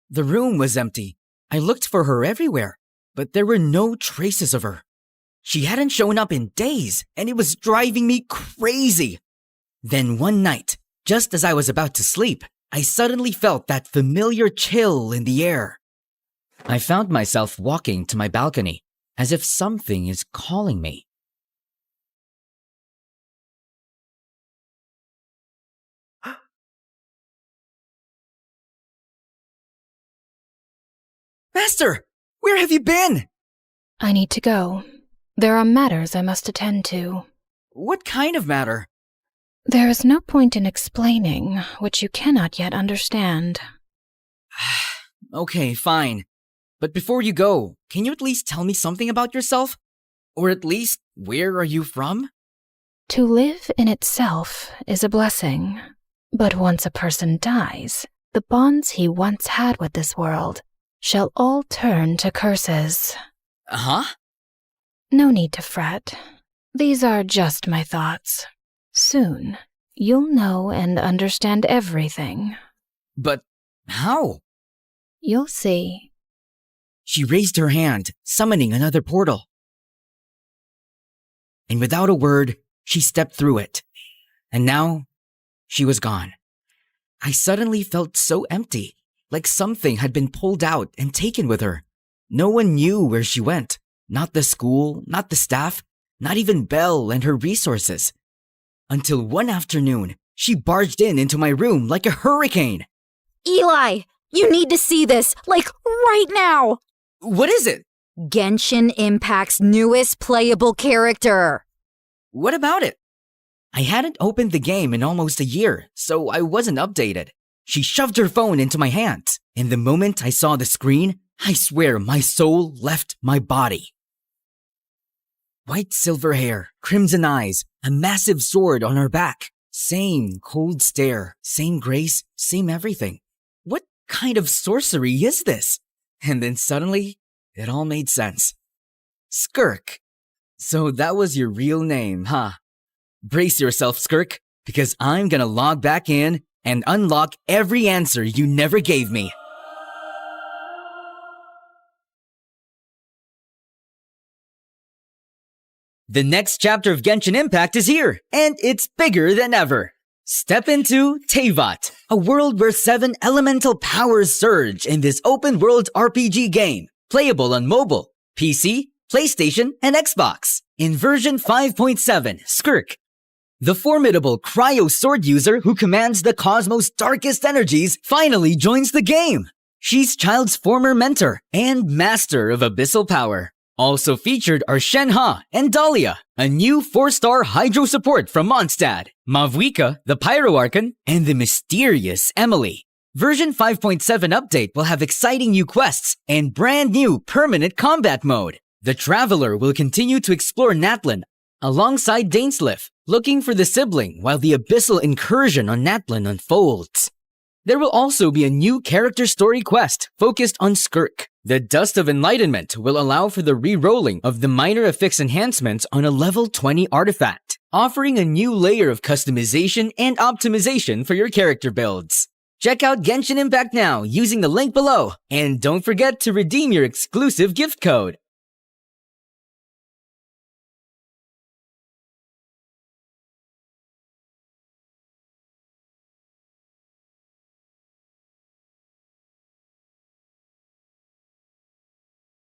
The room was empty. I looked for her everywhere, but there were no traces of her. She hadn't shown up in days, and it was driving me crazy. Then one night, just as I was about to sleep, I suddenly felt that familiar chill in the air. I found myself walking to my balcony, as if something is calling me. Master, where have you been? I need to go. There are matters I must attend to. What kind of matter? There is no point in explaining what you cannot yet understand. Okay, fine. But before you go, can you at least tell me something about yourself? Or at least, where are you from? To live in itself is a blessing. But once a person dies, the bonds he once had with this world shall all turn to curses. Huh? No need to fret. These are just my thoughts. Soon, you'll know and understand everything. But how? You'll see. She raised her hand, summoning another portal. And without a word, she stepped through it. And now, she was gone. I suddenly felt so empty, like something had been pulled out and taken with her. No one knew where she went. Not the school, not the staff, not even Belle and her resources. Until one afternoon, she barged into my room like a hurricane. Eli, you need to see this, like right now. What is it? Genshin Impact's newest playable character. What about it? I hadn't opened the game in almost a year, so I wasn't updated. She shoved her phone into my hand, and the moment I saw the screen, I swear my soul left my body. White silver hair, crimson eyes, a massive sword on her back. Same cold stare, same grace, same everything. What kind of sorcery is this? And then suddenly, it all made sense. Skirk. So that was your real name, huh? Brace yourself, Skirk, because I'm gonna log back in and unlock every answer you never gave me. The next chapter of Genshin Impact is here, and it's bigger than ever. Step into Teyvat, a world where 7 elemental powers surge in this open-world RPG game, playable on mobile, PC, PlayStation, and Xbox. In version 5.7, Skirk, the formidable cryo sword user who commands the cosmos' darkest energies, finally joins the game. She's Child's former mentor and master of abyssal power. Also featured are Shenhe and Dahlia, a new 4-star Hydro support from Mondstadt, Mavwika, the Pyro Archon, and the mysterious Emily. Version 5.7 update will have exciting new quests and brand new permanent combat mode. The Traveler will continue to explore Natlan alongside Dainsleif, looking for the sibling while the abyssal incursion on Natlan unfolds. There will also be a new character story quest focused on Skirk. The Dust of Enlightenment will allow for the re-rolling of the minor affix enhancements on a level 20 artifact, offering a new layer of customization and optimization for your character builds. Check out Genshin Impact now using the link below, and don't forget to redeem your exclusive gift code.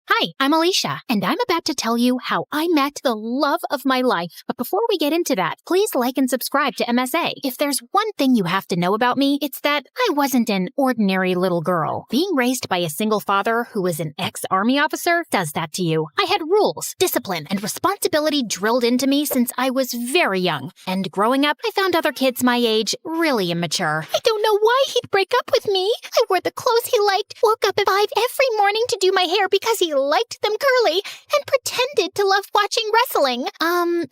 Hi, I'm Alicia, and I'm about to tell you how I met the love of my life. But before we get into that, please like and subscribe to MSA. If there's one thing you have to know about me, it's that I wasn't an ordinary little girl. Being raised by a single father who was an ex-army officer does that to you. I had rules, discipline, and responsibility drilled into me since I was very young. And growing up, I found other kids my age really immature. I don't know why he'd break up with me. I wore the clothes he liked, woke up at 5 every morning to do my hair because he liked them curly, and pretended to love watching wrestling.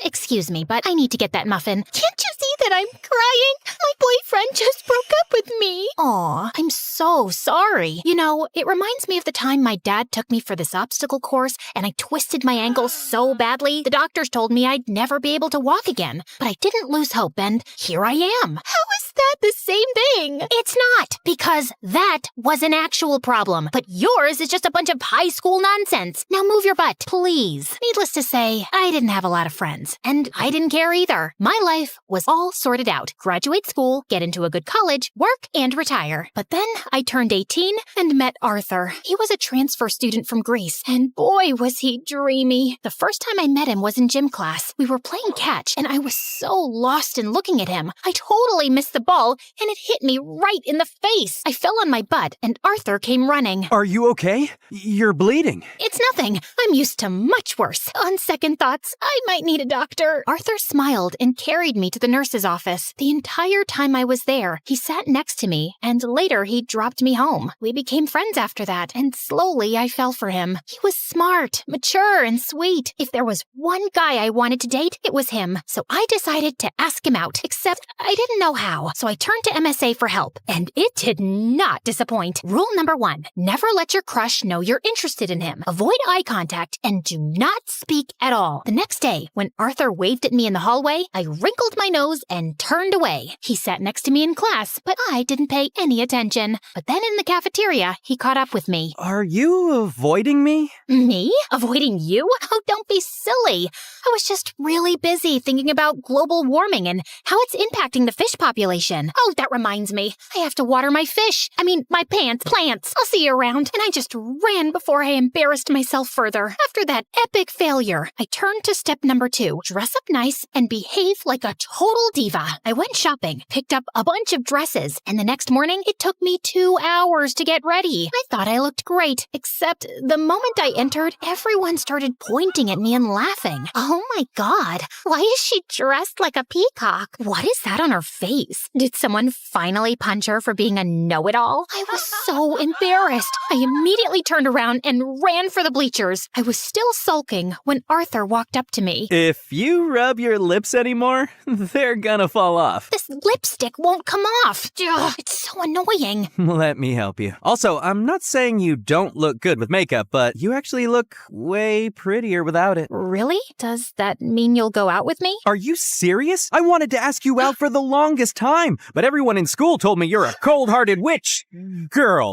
Excuse me, but I need to get that muffin. Can't you see that I'm crying? My boyfriend just broke up with me. Aw, I'm so sorry. You know, it reminds me of the time my dad took me for this obstacle course and I twisted my ankle so badly, the doctors told me I'd never be able to walk again. But I didn't lose hope, and here I am. How is that the same thing? It's not, because that was an actual problem. But yours is just a bunch of high school nonsense. Now move your butt, please. Needless to say, I didn't have a lot of friends, and I didn't care either. My life was all sorted out. Graduate school, get into a good college, work, and retire. But then I turned 18 and met Arthur. He was a transfer student from Greece, and boy, was he dreamy. The first time I met him was in gym class. We were playing catch, and I was so lost in looking at him. I totally missed the ball, and it hit me right in the face. I fell on my butt, and Arthur came running. Are you okay? You're bleeding. It's nothing. I'm used to much worse. On second thoughts, I might need a doctor. Arthur smiled and carried me to the nurse's office. The entire time I was there, he sat next to me, and later he dropped me home. We became friends after that, and slowly I fell for him. He was smart, mature, and sweet. If there was one guy I wanted to date, it was him. So I decided to ask him out, except I didn't know how. So I turned to MSA for help, and it did not disappoint. Rule number 1, never let your crush know you're interested in him. Avoid eye contact and do not speak at all. The next day, when Arthur waved at me in the hallway, I wrinkled my nose and turned away. He sat next to me in class, but I didn't pay any attention. But then in the cafeteria, he caught up with me. Are you avoiding me? Me? Avoiding you? Oh, don't be silly. I was just really busy thinking about global warming and how it's impacting the fish population. Oh, that reminds me. I have to water my fish. My plants. I'll see you around. And I just ran before I embarrassed myself further. After that epic failure, I turned to step number 2. Dress up nice and behave like a total diva. I went shopping, picked up a bunch of dresses, and the next morning, it took me 2 hours to get ready. I thought I looked great, except the moment I entered, everyone started pointing at me and laughing. Oh my god, why is she dressed like a peacock? What is that on her face? Did someone finally punch her for being a know-it-all? I was so embarrassed. I immediately turned around and ran for the bleachers. I was still sulking when Arthur walked up to me. If you rub your lips anymore, they're gonna fall off. This lipstick won't come off. Ugh, it's so annoying. Let me help you. Also, I'm not saying you don't look good with makeup, but you actually look way prettier without it. Really? Does that mean you'll go out with me? Are you serious? I wanted to ask you out for the longest time, but everyone in school told me you're a cold-hearted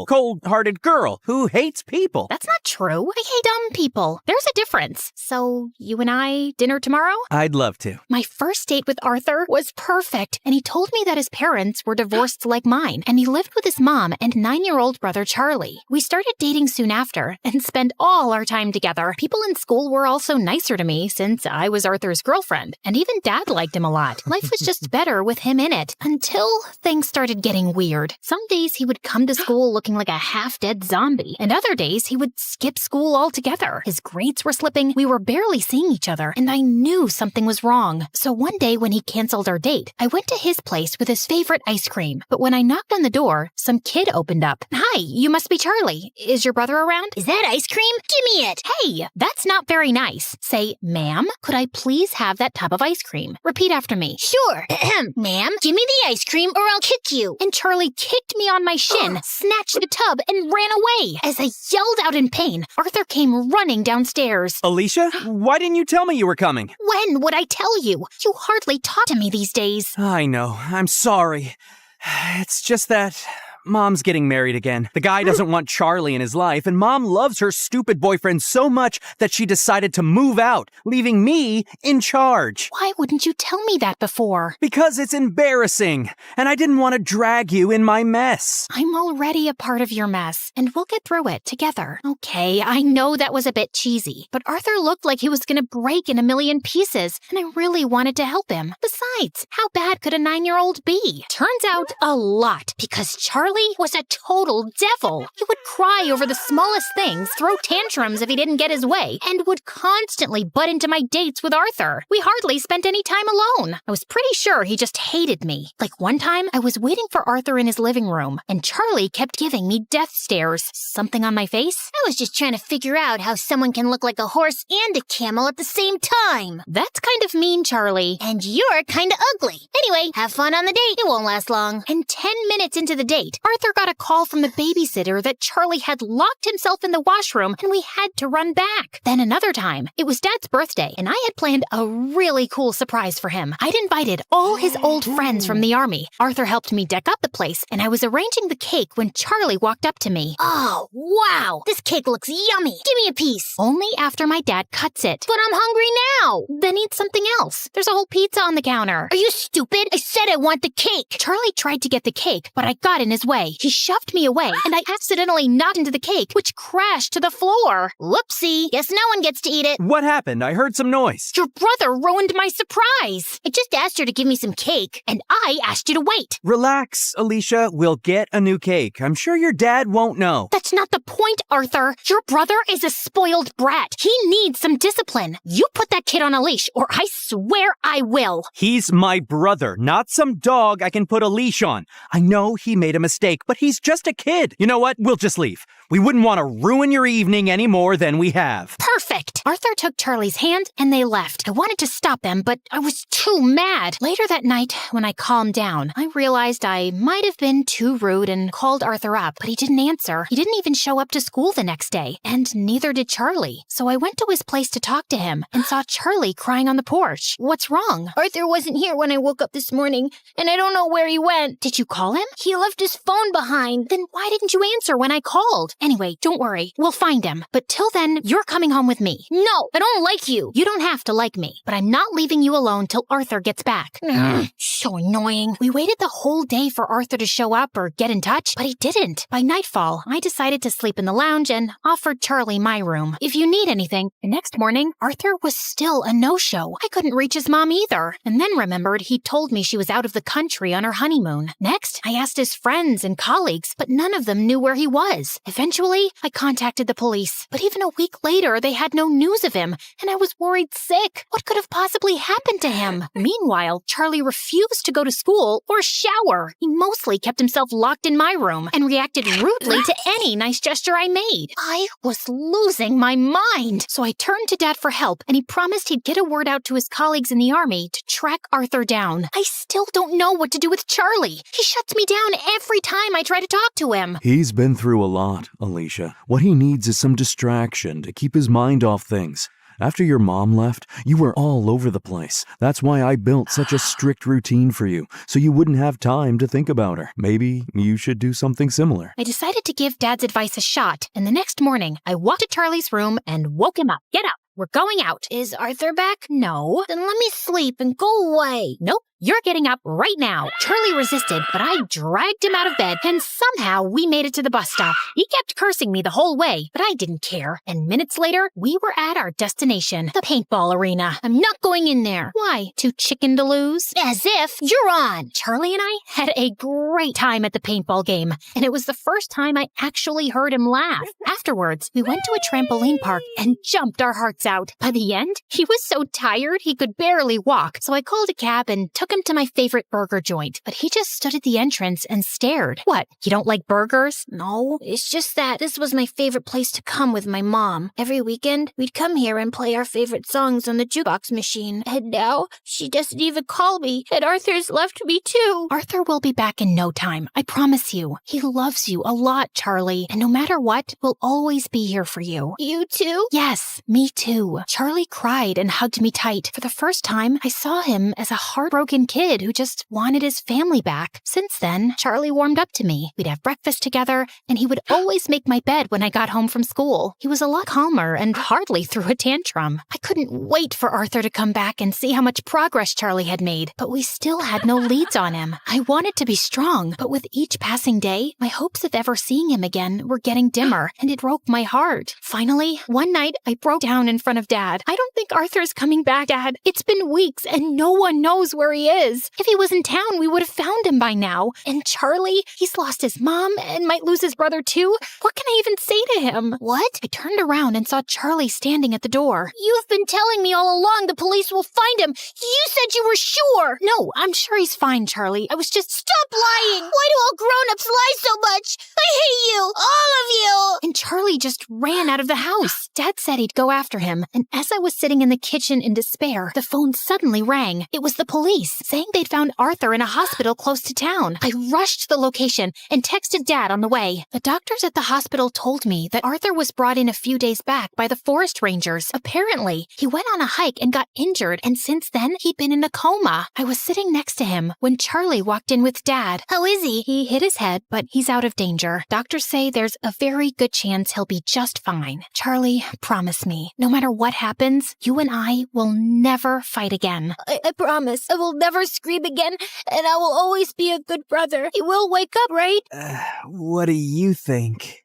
cold-hearted girl who hates people. That's not true. I hate dumb people. There's a difference. So, you and I, dinner tomorrow? I'd love to. My first date with Arthur was perfect, and he told me that his parents were divorced like mine, and he lived with his mom and 9-year-old brother Charlie. We started dating soon after, and spent all our time together. People in school were also nicer to me since I was Arthur's girlfriend, and even Dad liked him a lot. Life was just better with him in it, until things started getting weird. Some days he would come to school looking like a half-dead zombie, and other days he would skip school altogether. His grades were slipping, we were barely seeing each other, and I knew something was wrong. So one day when he canceled our date, I went to his place with his favorite ice cream. But when I knocked on the door, some kid opened up. Hi, you must be Charlie. Is your brother around? Is that ice cream? Give me it. Hey, that's not very nice. Say, ma'am, could I please have that tub of ice cream? Repeat after me. Sure. Ma'am, give me the ice cream or I'll kick you. And Charlie kicked me on my shin, snatched the tub, and ran away. As I yelled out in pain, Arthur came running downstairs. Alicia, why didn't you tell me you were coming? When would I tell you? You hardly talk to me these days. I know. I'm sorry. It's just that Mom's getting married again. The guy doesn't want Charlie in his life, and Mom loves her stupid boyfriend so much that she decided to move out, leaving me in charge. Why wouldn't you tell me that before? Because it's embarrassing, and I didn't want to drag you in my mess. I'm already a part of your mess, and we'll get through it together. Okay, I know that was a bit cheesy, but Arthur looked like he was going to break in a million pieces, and I really wanted to help him. Besides, how bad could a 9-year-old be? Turns out a lot, because Charlie was a total devil. He would cry over the smallest things, throw tantrums if he didn't get his way, and would constantly butt into my dates with Arthur. We hardly spent any time alone. I was pretty sure he just hated me. Like one time, I was waiting for Arthur in his living room, and Charlie kept giving me death stares. Something on my face? I was just trying to figure out how someone can look like a horse and a camel at the same time. That's kind of mean, Charlie. And you're kind of ugly. Anyway, have fun on the date. It won't last long. And 10 minutes into the date, Arthur got a call from the babysitter that Charlie had locked himself in the washroom and we had to run back. Then another time, it was Dad's birthday and I had planned a really cool surprise for him. I'd invited all his old friends from the army. Arthur helped me deck up the place and I was arranging the cake when Charlie walked up to me. Oh, wow! This cake looks yummy. Give me a piece. Only after my dad cuts it. But I'm hungry now. Then eat something else. There's a whole pizza on the counter. Are you stupid? I said I want the cake. Charlie tried to get the cake, but I got in his way. way. He shoved me away, and I accidentally knocked into the cake, which crashed to the floor. Whoopsie. Guess no one gets to eat it. What happened? I heard some noise. Your brother ruined my surprise. I just asked her to give me some cake. And I asked you to wait. Relax, Alicia. We'll get a new cake. I'm sure your dad won't know. That's not the point, Arthur. Your brother is a spoiled brat. He needs some discipline. You put that kid on a leash, or I swear I will. He's my brother, not some dog I can put a leash on. I know he made a mistake, but he's just a kid. You know what? We'll just leave. We wouldn't want to ruin your evening any more than we have. Perfect. Arthur took Charlie's hand and they left. I wanted to stop them, but I was too mad. Later that night, when I calmed down, I realized I might have been too rude and called Arthur up, but he didn't answer. He didn't even show up to school the next day, and neither did Charlie. So I went to his place to talk to him and saw Charlie crying on the porch. What's wrong? Arthur wasn't here when I woke up this morning, and I don't know where he went. Did you call him? He left his phone behind. Then why didn't you answer when I called? Anyway, don't worry. We'll find him. But till then, you're coming home with me. No, I don't like you. You don't have to like me, but I'm not leaving you alone till Arthur gets back. So annoying. We waited the whole day for Arthur to show up or get in touch, but he didn't. By nightfall, I decided to sleep in the lounge and offered Charlie my room. If you need anything. The next morning, Arthur was still a no-show. I couldn't reach his mom either. And then remembered he'd told me she was out of the country on her honeymoon. Next, I asked his friends and colleagues, but none of them knew where he was. Eventually, I contacted the police. But even a week later, they had no news of him, and I was worried sick. What could have possibly happened to him? Meanwhile, Charlie refused to go to school or shower. He mostly kept himself locked in my room and reacted rudely to any nice gesture I made. I was losing my mind. So I turned to Dad for help, and he promised he'd get a word out to his colleagues in the army to track Arthur down. I still don't know what to do with Charlie. He shuts me down every time I try to talk to him. He's been through a lot, Alicia. What he needs is some distraction to keep his mind off things. After your mom left, you were all over the place. That's why I built such a strict routine for you, so you wouldn't have time to think about her. Maybe you should do something similar. I decided to give Dad's advice a shot, and the next morning, I walked to Charlie's room and woke him up. Get up. We're going out. Is Arthur back? No. Then let me sleep and go away. Nope. You're getting up right now. Charlie resisted, but I dragged him out of bed, and somehow we made it to the bus stop. He kept cursing me the whole way, but I didn't care. And minutes later, we were at our destination, the paintball arena. I'm not going in there. Why? Too chicken to lose? As if you're on. Charlie and I had a great time at the paintball game, and it was the first time I actually heard him laugh. Afterwards, we went to a trampoline park and jumped our hearts out. By the end, he was so tired he could barely walk, so I called a cab and took him to my favorite burger joint, but he just stood at the entrance and stared. What, you don't like burgers? No, it's just that this was my favorite place to come with my mom. Every weekend, we'd come here and play our favorite songs on the jukebox machine. And now, she doesn't even call me, and Arthur's left me too. Arthur will be back in no time, I promise you. He loves you a lot, Charlie, and no matter what, we'll always be here for you. You too? Yes, me too. Charlie cried and hugged me tight. For the first time, I saw him as a heartbroken kid who just wanted his family back. Since then, Charlie warmed up to me. We'd have breakfast together, and he would always make my bed when I got home from school. He was a lot calmer and hardly threw a tantrum. I couldn't wait for Arthur to come back and see how much progress Charlie had made, but we still had no leads on him. I wanted to be strong, but with each passing day, my hopes of ever seeing him again were getting dimmer, and it broke my heart. Finally, one night, I broke down in front of Dad. I don't think Arthur's coming back, Dad. It's been weeks, and no one knows where he is. If he was in town, we would have found him by now. And Charlie, he's lost his mom and might lose his brother too. What can I even say to him? What? I turned around and saw Charlie standing at the door. You've been telling me all along the police will find him. You said you were sure. No, I'm sure he's fine, Charlie. I was just... Stop lying. Why do all grown-ups lie so much? I hate you. All of you. And Charlie just ran out of the house. Dad said he'd go after him. And as I was sitting in the kitchen in despair, the phone suddenly rang. It was the police, saying they'd found Arthur in a hospital close to town. I rushed to the location and texted Dad on the way. The doctors at the hospital told me that Arthur was brought in a few days back by the forest rangers. Apparently, he went on a hike and got injured, and since then, he'd been in a coma. I was sitting next to him when Charlie walked in with Dad. How is he? He hit his head, but he's out of danger. Doctors say there's a very good chance he'll be just fine. Charlie, promise me, no matter matter what happens, you and I will never fight again. I promise. I will never scream again, and I will always be a good brother. He will wake up, right? What do you think?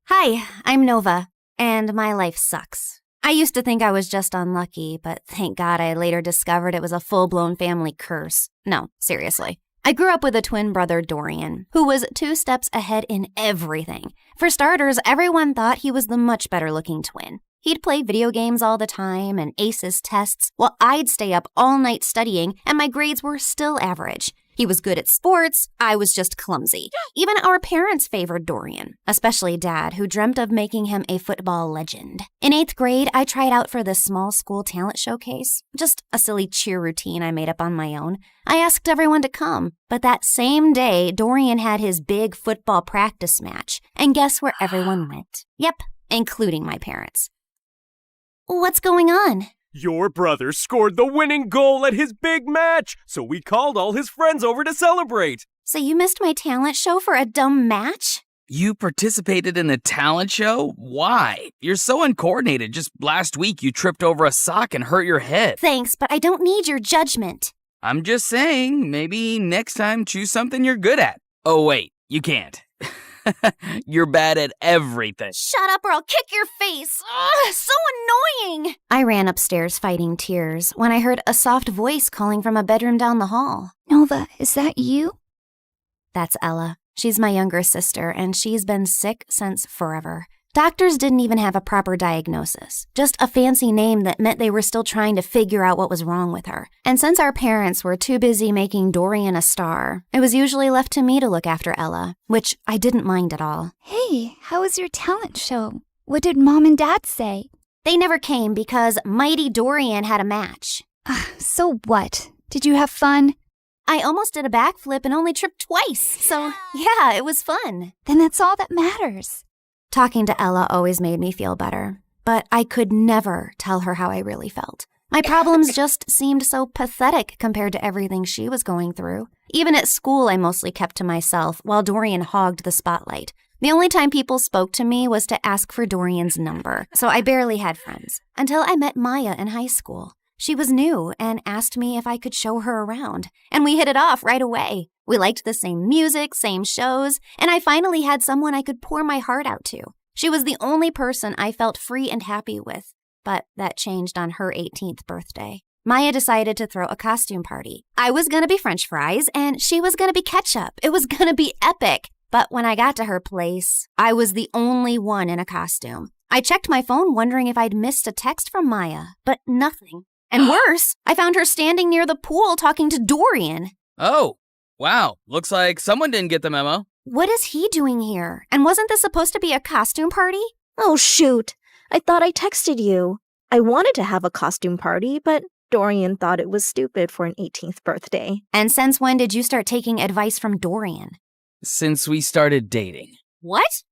Hi, I'm Nova, and my life sucks. I used to think I was just unlucky, but thank God I later discovered it was a full-blown family curse. No, seriously. I grew up with a twin brother, Dorian, who was 2 steps ahead in everything. For starters, everyone thought he was the much better-looking twin. He'd play video games all the time and ace his tests, while I'd stay up all night studying, and my grades were still average. He was good at sports, I was just clumsy. Even our parents favored Dorian, especially Dad, who dreamt of making him a football legend. In 8th grade, I tried out for the small school talent showcase, just a silly cheer routine I made up on my own. I asked everyone to come, but that same day, Dorian had his big football practice match, and guess where everyone went? Yep, including my parents. What's going on? Your brother scored the winning goal at his big match, so we called all his friends over to celebrate. So you missed my talent show for a dumb match? You participated in a talent show? Why? You're so uncoordinated. Just last week you tripped over a sock and hurt your head. Thanks, but I don't need your judgment. I'm just saying, maybe next time choose something you're good at. Oh wait, you can't. You're bad at everything. Shut up or I'll kick your face. Ugh, so annoying. I ran upstairs fighting tears when I heard a soft voice calling from a bedroom down the hall. Nova, is that you? That's Ella. She's my younger sister, and she's been sick since forever. Doctors didn't even have a proper diagnosis, just a fancy name that meant they were still trying to figure out what was wrong with her. And since our parents were too busy making Dorian a star, it was usually left to me to look after Ella, which I didn't mind at all. Hey, how was your talent show? What did Mom and Dad say? They never came because Mighty Dorian had a match. So what? Did you have fun? I almost did a backflip and only tripped twice, so yeah, it was fun. Then that's all that matters. Talking to Ella always made me feel better, but I could never tell her how I really felt. My problems just seemed so pathetic compared to everything she was going through. Even at school, I mostly kept to myself while Dorian hogged the spotlight. The only time people spoke to me was to ask for Dorian's number, so I barely had friends. Until I met Maya in high school. She was new and asked me if I could show her around, and we hit it off right away. We liked the same music, same shows, and I finally had someone I could pour my heart out to. She was the only person I felt free and happy with, but that changed on her 18th birthday. Maya decided to throw a costume party. I was gonna be French fries, and she was gonna be ketchup. It was gonna be epic. But when I got to her place, I was the only one in a costume. I checked my phone wondering if I'd missed a text from Maya, but nothing. And worse, I found her standing near the pool talking to Dorian. Oh, wow. Looks like someone didn't get the memo. What is he doing here? And wasn't this supposed to be a costume party? Oh, shoot. I thought I texted you. I wanted to have a costume party, but Dorian thought it was stupid for an 18th birthday. And since when did you start taking advice from Dorian? Since we started dating. What?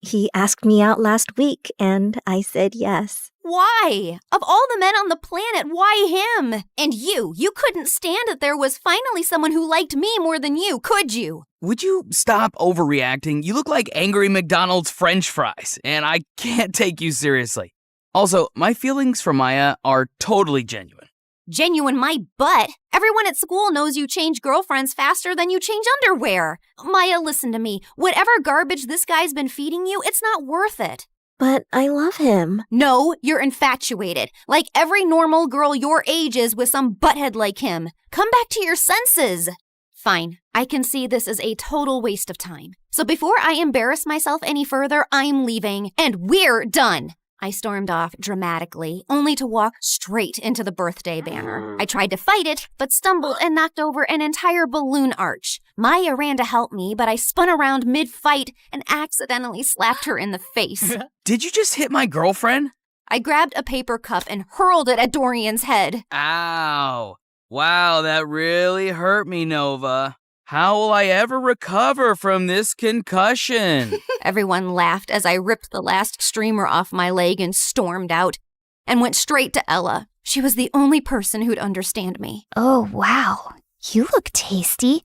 He asked me out last week, and I said yes. Why? Of all the men on the planet, why him? And you couldn't stand that there was finally someone who liked me more than you, could you? Would you stop overreacting? You look like angry McDonald's French fries, and I can't take you seriously. Also, my feelings for Maya are totally genuine. Genuine my butt. Everyone at school knows you change girlfriends faster than you change underwear. Maya, listen to me. Whatever garbage this guy's been feeding you, it's not worth it. But I love him. No, you're infatuated. Like every normal girl your age is with some butthead like him. Come back to your senses. Fine, I can see this is a total waste of time. So before I embarrass myself any further, I'm leaving, and we're done. I stormed off dramatically, only to walk straight into the birthday banner. I tried to fight it, but stumbled and knocked over an entire balloon arch. Maya ran to help me, but I spun around mid-fight and accidentally slapped her in the face. Did you just hit my girlfriend? I grabbed a paper cup and hurled it at Dorian's head. Ow. Wow, that really hurt me, Nova. How will I ever recover from this concussion? Everyone laughed as I ripped the last streamer off my leg and stormed out, and went straight to Ella. She was the only person who'd understand me. Oh, wow. You look tasty.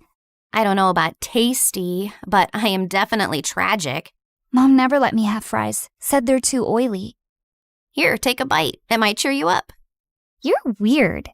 I don't know about tasty, but I am definitely tragic. Mom never let me have fries. Said they're too oily. Here, take a bite. It might cheer you up. You're weird.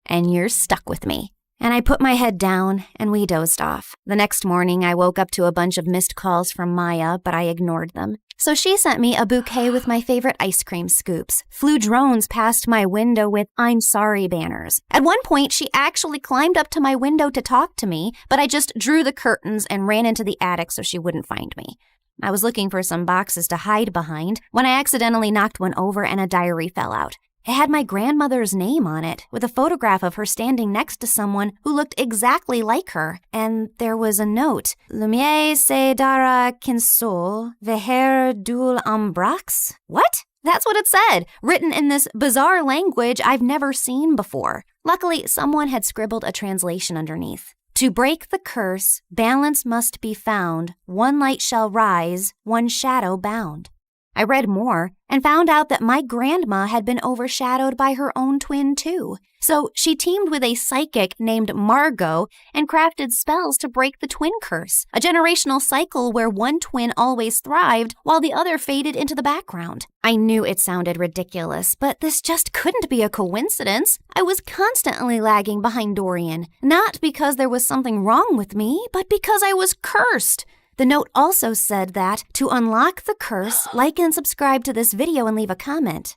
And you're stuck with me. And I put my head down, and we dozed off. The next morning, I woke up to a bunch of missed calls from Maya, but I ignored them. So she sent me a bouquet with my favorite ice cream scoops, flew drones past my window with "I'm sorry" banners. At one point, she actually climbed up to my window to talk to me, but I just drew the curtains and ran into the attic so she wouldn't find me. I was looking for some boxes to hide behind when I accidentally knocked one over and a diary fell out. It had my grandmother's name on it, with a photograph of her standing next to someone who looked exactly like her. And there was a note. Lumiere se dara kinsol, veher dul ambrax? What? That's what it said, written in this bizarre language I've never seen before. Luckily, someone had scribbled a translation underneath. To break the curse, balance must be found. One light shall rise, one shadow bound. I read more and found out that my grandma had been overshadowed by her own twin too. So she teamed with a psychic named Margot and crafted spells to break the twin curse, a generational cycle where one twin always thrived while the other faded into the background. I knew it sounded ridiculous, but this just couldn't be a coincidence. I was constantly lagging behind Dorian, not because there was something wrong with me, but because I was cursed. The note also said that to unlock the curse, like and subscribe to this video and leave a comment.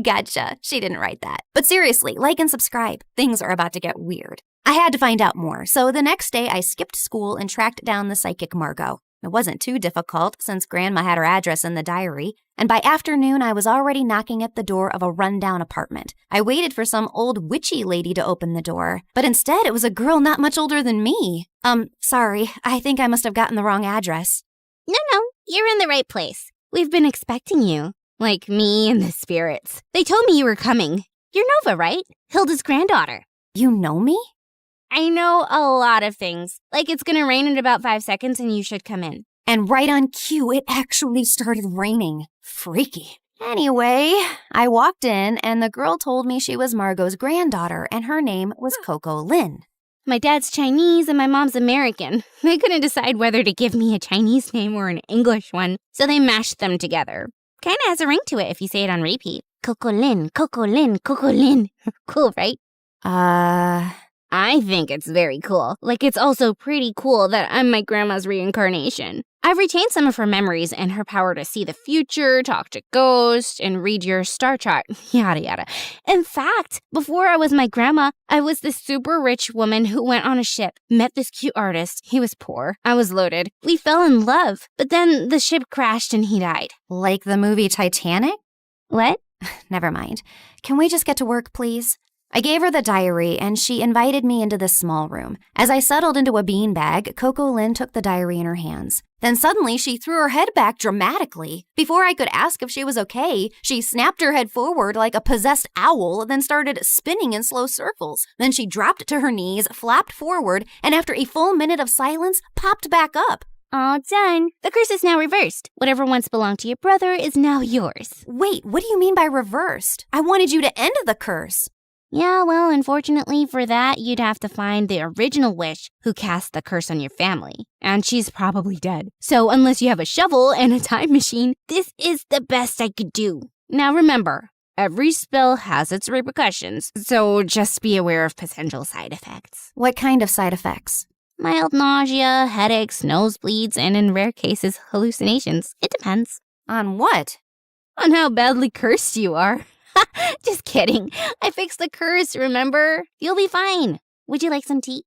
Gotcha. She didn't write that. But seriously, like and subscribe. Things are about to get weird. I had to find out more, so the next day I skipped school and tracked down the psychic Margot. It wasn't too difficult since Grandma had her address in the diary, and by afternoon I was already knocking at the door of a rundown apartment. I waited for some old witchy lady to open the door, but instead it was a girl not much older than me. Sorry, I think I must have gotten the wrong address. No, you're in the right place. We've been expecting you. Like me and the spirits. They told me you were coming. You're Nova, right? Hilda's granddaughter. You know me? I know a lot of things. Like it's gonna rain in about 5 seconds and you should come in. And right on cue, it actually started raining. Freaky. Anyway, I walked in and the girl told me she was Margot's granddaughter and her name was Coco Lin. My dad's Chinese and my mom's American. They couldn't decide whether to give me a Chinese name or an English one, so they mashed them together. Kinda has a ring to it if you say it on repeat. Coco Lin, Coco Lin, Coco Lin. Cool, right? I think it's very cool. Like, it's also pretty cool that I'm my grandma's reincarnation. I've retained some of her memories and her power to see the future, talk to ghosts, and read your star chart, yada yada. In fact, before I was my grandma, I was this super rich woman who went on a ship, met this cute artist. He was poor. I was loaded. We fell in love, but then the ship crashed and he died. Like the movie Titanic? What? Never mind. Can we just get to work, please? I gave her the diary, and she invited me into this small room. As I settled into a beanbag, Coco Lin took the diary in her hands. Then suddenly, she threw her head back dramatically. Before I could ask if she was okay, she snapped her head forward like a possessed owl, then started spinning in slow circles. Then she dropped to her knees, flapped forward, and after a full minute of silence, popped back up. All done. The curse is now reversed. Whatever once belonged to your brother is now yours. Wait, what do you mean by reversed? I wanted you to end the curse. Yeah, well, unfortunately for that, you'd have to find the original witch who cast the curse on your family. And she's probably dead. So unless you have a shovel and a time machine, this is the best I could do. Now remember, every spell has its repercussions, so just be aware of potential side effects. What kind of side effects? Mild nausea, headaches, nosebleeds, and in rare cases, hallucinations. It depends. On what? On how badly cursed you are. Just kidding. I fixed the curse, remember? You'll be fine. Would you like some tea?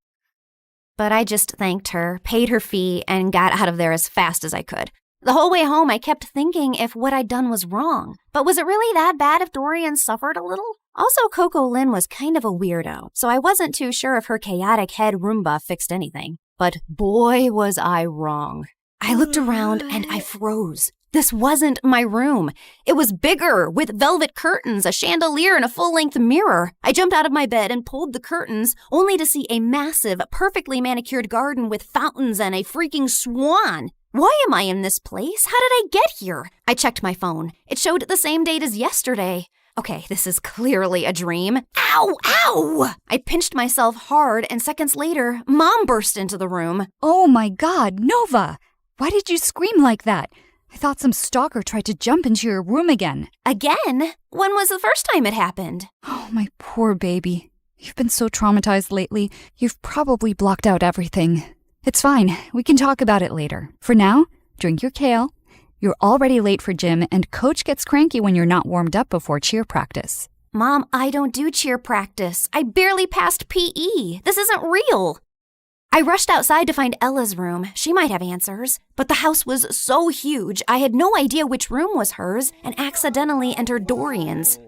But I just thanked her, paid her fee, and got out of there as fast as I could. The whole way home, I kept thinking if what I'd done was wrong. But was it really that bad if Dorian suffered a little? Also, Coco Lin was kind of a weirdo, so I wasn't too sure if her chaotic head Roomba fixed anything. But boy, was I wrong. I looked around and I froze. This wasn't my room. It was bigger, with velvet curtains, a chandelier, and a full-length mirror. I jumped out of my bed and pulled the curtains, only to see a massive, perfectly manicured garden with fountains and a freaking swan. Why am I in this place? How did I get here? I checked my phone. It showed the same date as yesterday. Okay, this is clearly a dream. Ow! Ow! I pinched myself hard, and seconds later, Mom burst into the room. Oh my God, Nova! Why did you scream like that? I thought some stalker tried to jump into your room again. Again? When was the first time it happened? Oh, my poor baby. You've been so traumatized lately, you've probably blocked out everything. It's fine. We can talk about it later. For now, drink your kale. You're already late for gym, and Coach gets cranky when you're not warmed up before cheer practice. Mom, I don't do cheer practice. I barely passed PE. This isn't real. I rushed outside to find Ella's room. She might have answers. But the house was so huge, I had no idea which room was hers and accidentally entered Dorian's.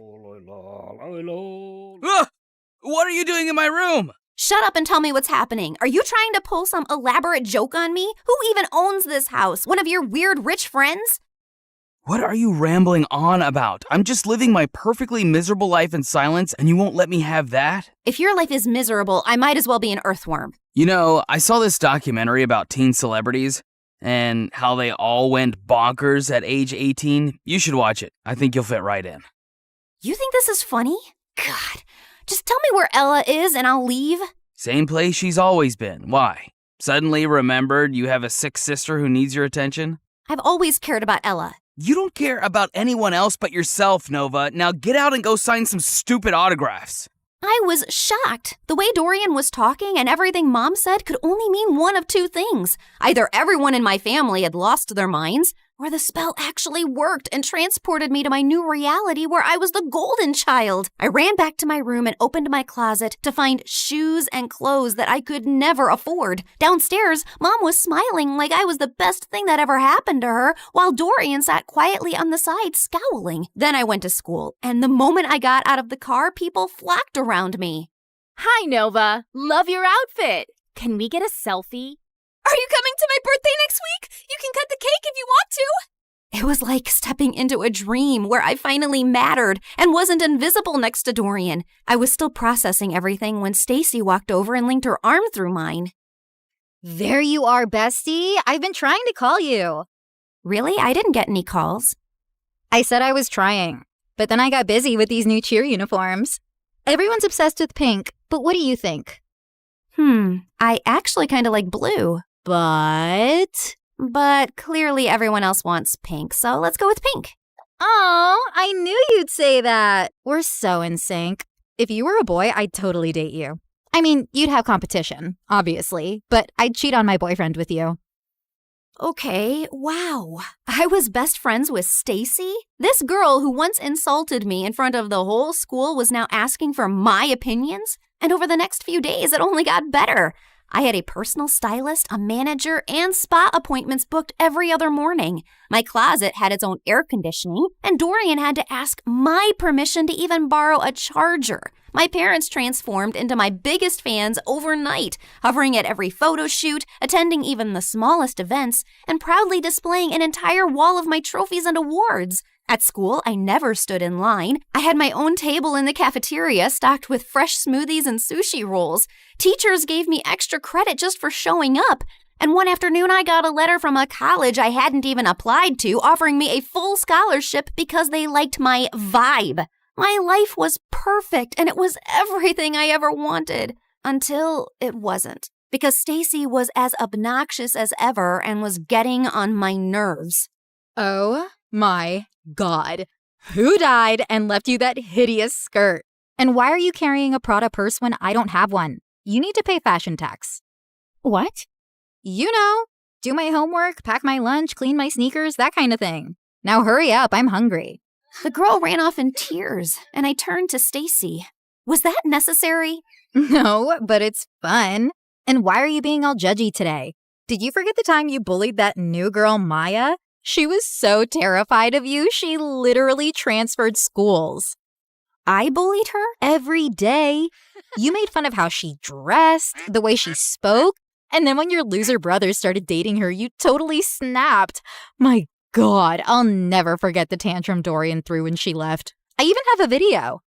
What are you doing in my room? Shut up and tell me what's happening. Are you trying to pull some elaborate joke on me? Who even owns this house? One of your weird rich friends? What are you rambling on about? I'm just living my perfectly miserable life in silence, and you won't let me have that? If your life is miserable, I might as well be an earthworm. You know, I saw this documentary about teen celebrities and how they all went bonkers at age 18. You should watch it. I think you'll fit right in. You think this is funny? God, just tell me where Ella is and I'll leave. Same place she's always been. Why? Suddenly remembered you have a sick sister who needs your attention? I've always cared about Ella. You don't care about anyone else but yourself, Nova. Now get out and go sign some stupid autographs. I was shocked. The way Dorian was talking and everything Mom said could only mean one of two things. Either everyone in my family had lost their minds, or the spell actually worked and transported me to my new reality where I was the golden child. I ran back to my room and opened my closet to find shoes and clothes that I could never afford. Downstairs, Mom was smiling like I was the best thing that ever happened to her, while Dorian sat quietly on the side scowling. Then I went to school, and the moment I got out of the car, people flocked around me. Hi, Nova. Love your outfit. Can we get a selfie? Are you coming to my birthday next week? You can cut the cake if you want to. It was like stepping into a dream where I finally mattered and wasn't invisible next to Dorian. I was still processing everything when Stacy walked over and linked her arm through mine. There you are, bestie. I've been trying to call you. Really? I didn't get any calls. I said I was trying, but then I got busy with these new cheer uniforms. Everyone's obsessed with pink, but what do you think? I actually kind of like blue. But clearly everyone else wants pink, so let's go with pink. Oh, I knew you'd say that. We're so in sync. If you were a boy, I'd totally date you. I mean, you'd have competition, obviously, but I'd cheat on my boyfriend with you. Okay, wow. I was best friends with Stacy? This girl who once insulted me in front of the whole school was now asking for my opinions? And over the next few days, it only got better. I had a personal stylist, a manager, and spa appointments booked every other morning. My closet had its own air conditioning, and Dorian had to ask my permission to even borrow a charger. My parents transformed into my biggest fans overnight, hovering at every photo shoot, attending even the smallest events, and proudly displaying an entire wall of my trophies and awards. At school, I never stood in line. I had my own table in the cafeteria stocked with fresh smoothies and sushi rolls. Teachers gave me extra credit just for showing up. And one afternoon, I got a letter from a college I hadn't even applied to offering me a full scholarship because they liked my vibe. My life was perfect, and it was everything I ever wanted. Until it wasn't. Because Stacy was as obnoxious as ever and was getting on my nerves. Oh my God. Who died and left you that hideous skirt? And why are you carrying a Prada purse when I don't have one? You need to pay fashion tax. What? You know, do my homework, pack my lunch, clean my sneakers, that kind of thing. Now hurry up, I'm hungry. The girl ran off in tears, and I turned to Stacy. Was that necessary? No, but it's fun. And why are you being all judgy today? Did you forget the time you bullied that new girl, Maya? She was so terrified of you, she literally transferred schools. I bullied her? Every day. You made fun of how she dressed, the way she spoke, and then when your loser brother started dating her, you totally snapped. My God, I'll never forget the tantrum Dorian threw when she left. I even have a video.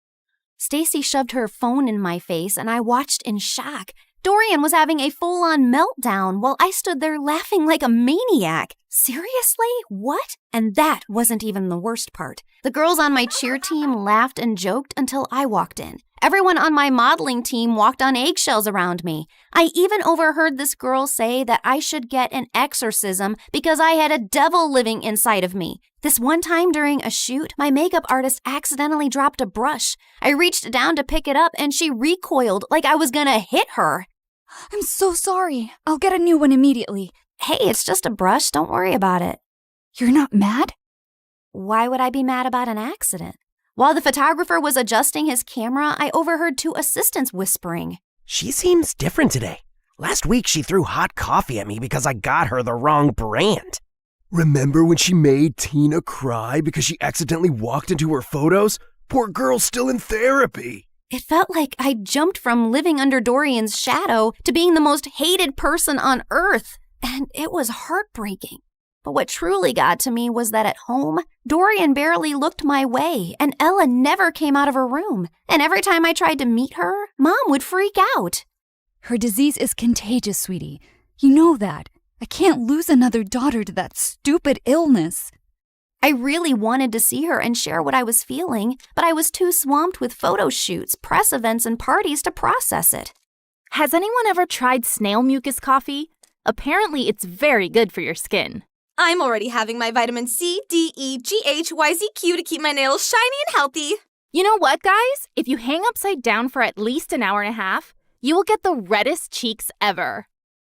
Stacy shoved her phone in my face and I watched in shock. Dorian was having a full-on meltdown while I stood there laughing like a maniac. Seriously? What? And that wasn't even the worst part. The girls on my cheer team laughed and joked until I walked in. Everyone on my modeling team walked on eggshells around me. I even overheard this girl say that I should get an exorcism because I had a devil living inside of me. This one time during a shoot, my makeup artist accidentally dropped a brush. I reached down to pick it up and she recoiled like I was gonna hit her. I'm so sorry. I'll get a new one immediately. Hey, it's just a brush. Don't worry about it. You're not mad? Why would I be mad about an accident? While the photographer was adjusting his camera, I overheard two assistants whispering. She seems different today. Last week she threw hot coffee at me because I got her the wrong brand. Remember when she made Tina cry because she accidentally walked into her photos? Poor girl's still in therapy. It felt like I jumped from living under Dorian's shadow to being the most hated person on earth. And it was heartbreaking. But what truly got to me was that at home, Dorian barely looked my way, and Ella never came out of her room. And every time I tried to meet her, Mom would freak out. Her disease is contagious, sweetie. You know that. I can't lose another daughter to that stupid illness. I really wanted to see her and share what I was feeling, but I was too swamped with photo shoots, press events, and parties to process it. Has anyone ever tried snail mucus coffee? Apparently, it's very good for your skin. I'm already having my vitamin C, D, E, G, H, Y, Z, Q to keep my nails shiny and healthy. You know what, guys? If you hang upside down for at least an hour and a half, you will get the reddest cheeks ever.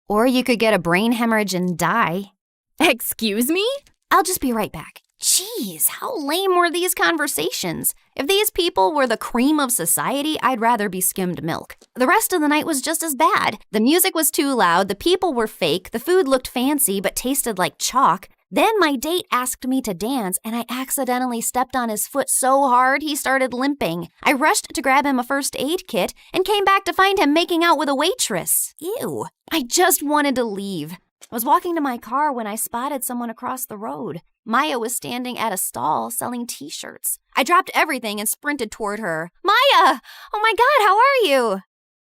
Or you could get a brain hemorrhage and die. Excuse me? I'll just be right back. Jeez, how lame were these conversations? If these people were the cream of society, I'd rather be skimmed milk. The rest of the night was just as bad. The music was too loud, the people were fake, the food looked fancy but tasted like chalk. Then my date asked me to dance, and I accidentally stepped on his foot so hard he started limping. I rushed to grab him a first aid kit and came back to find him making out with a waitress. Ew. I just wanted to leave. I was walking to my car when I spotted someone across the road. Maya was standing at a stall selling t-shirts. I dropped everything and sprinted toward her. Maya! Oh my God, how are you?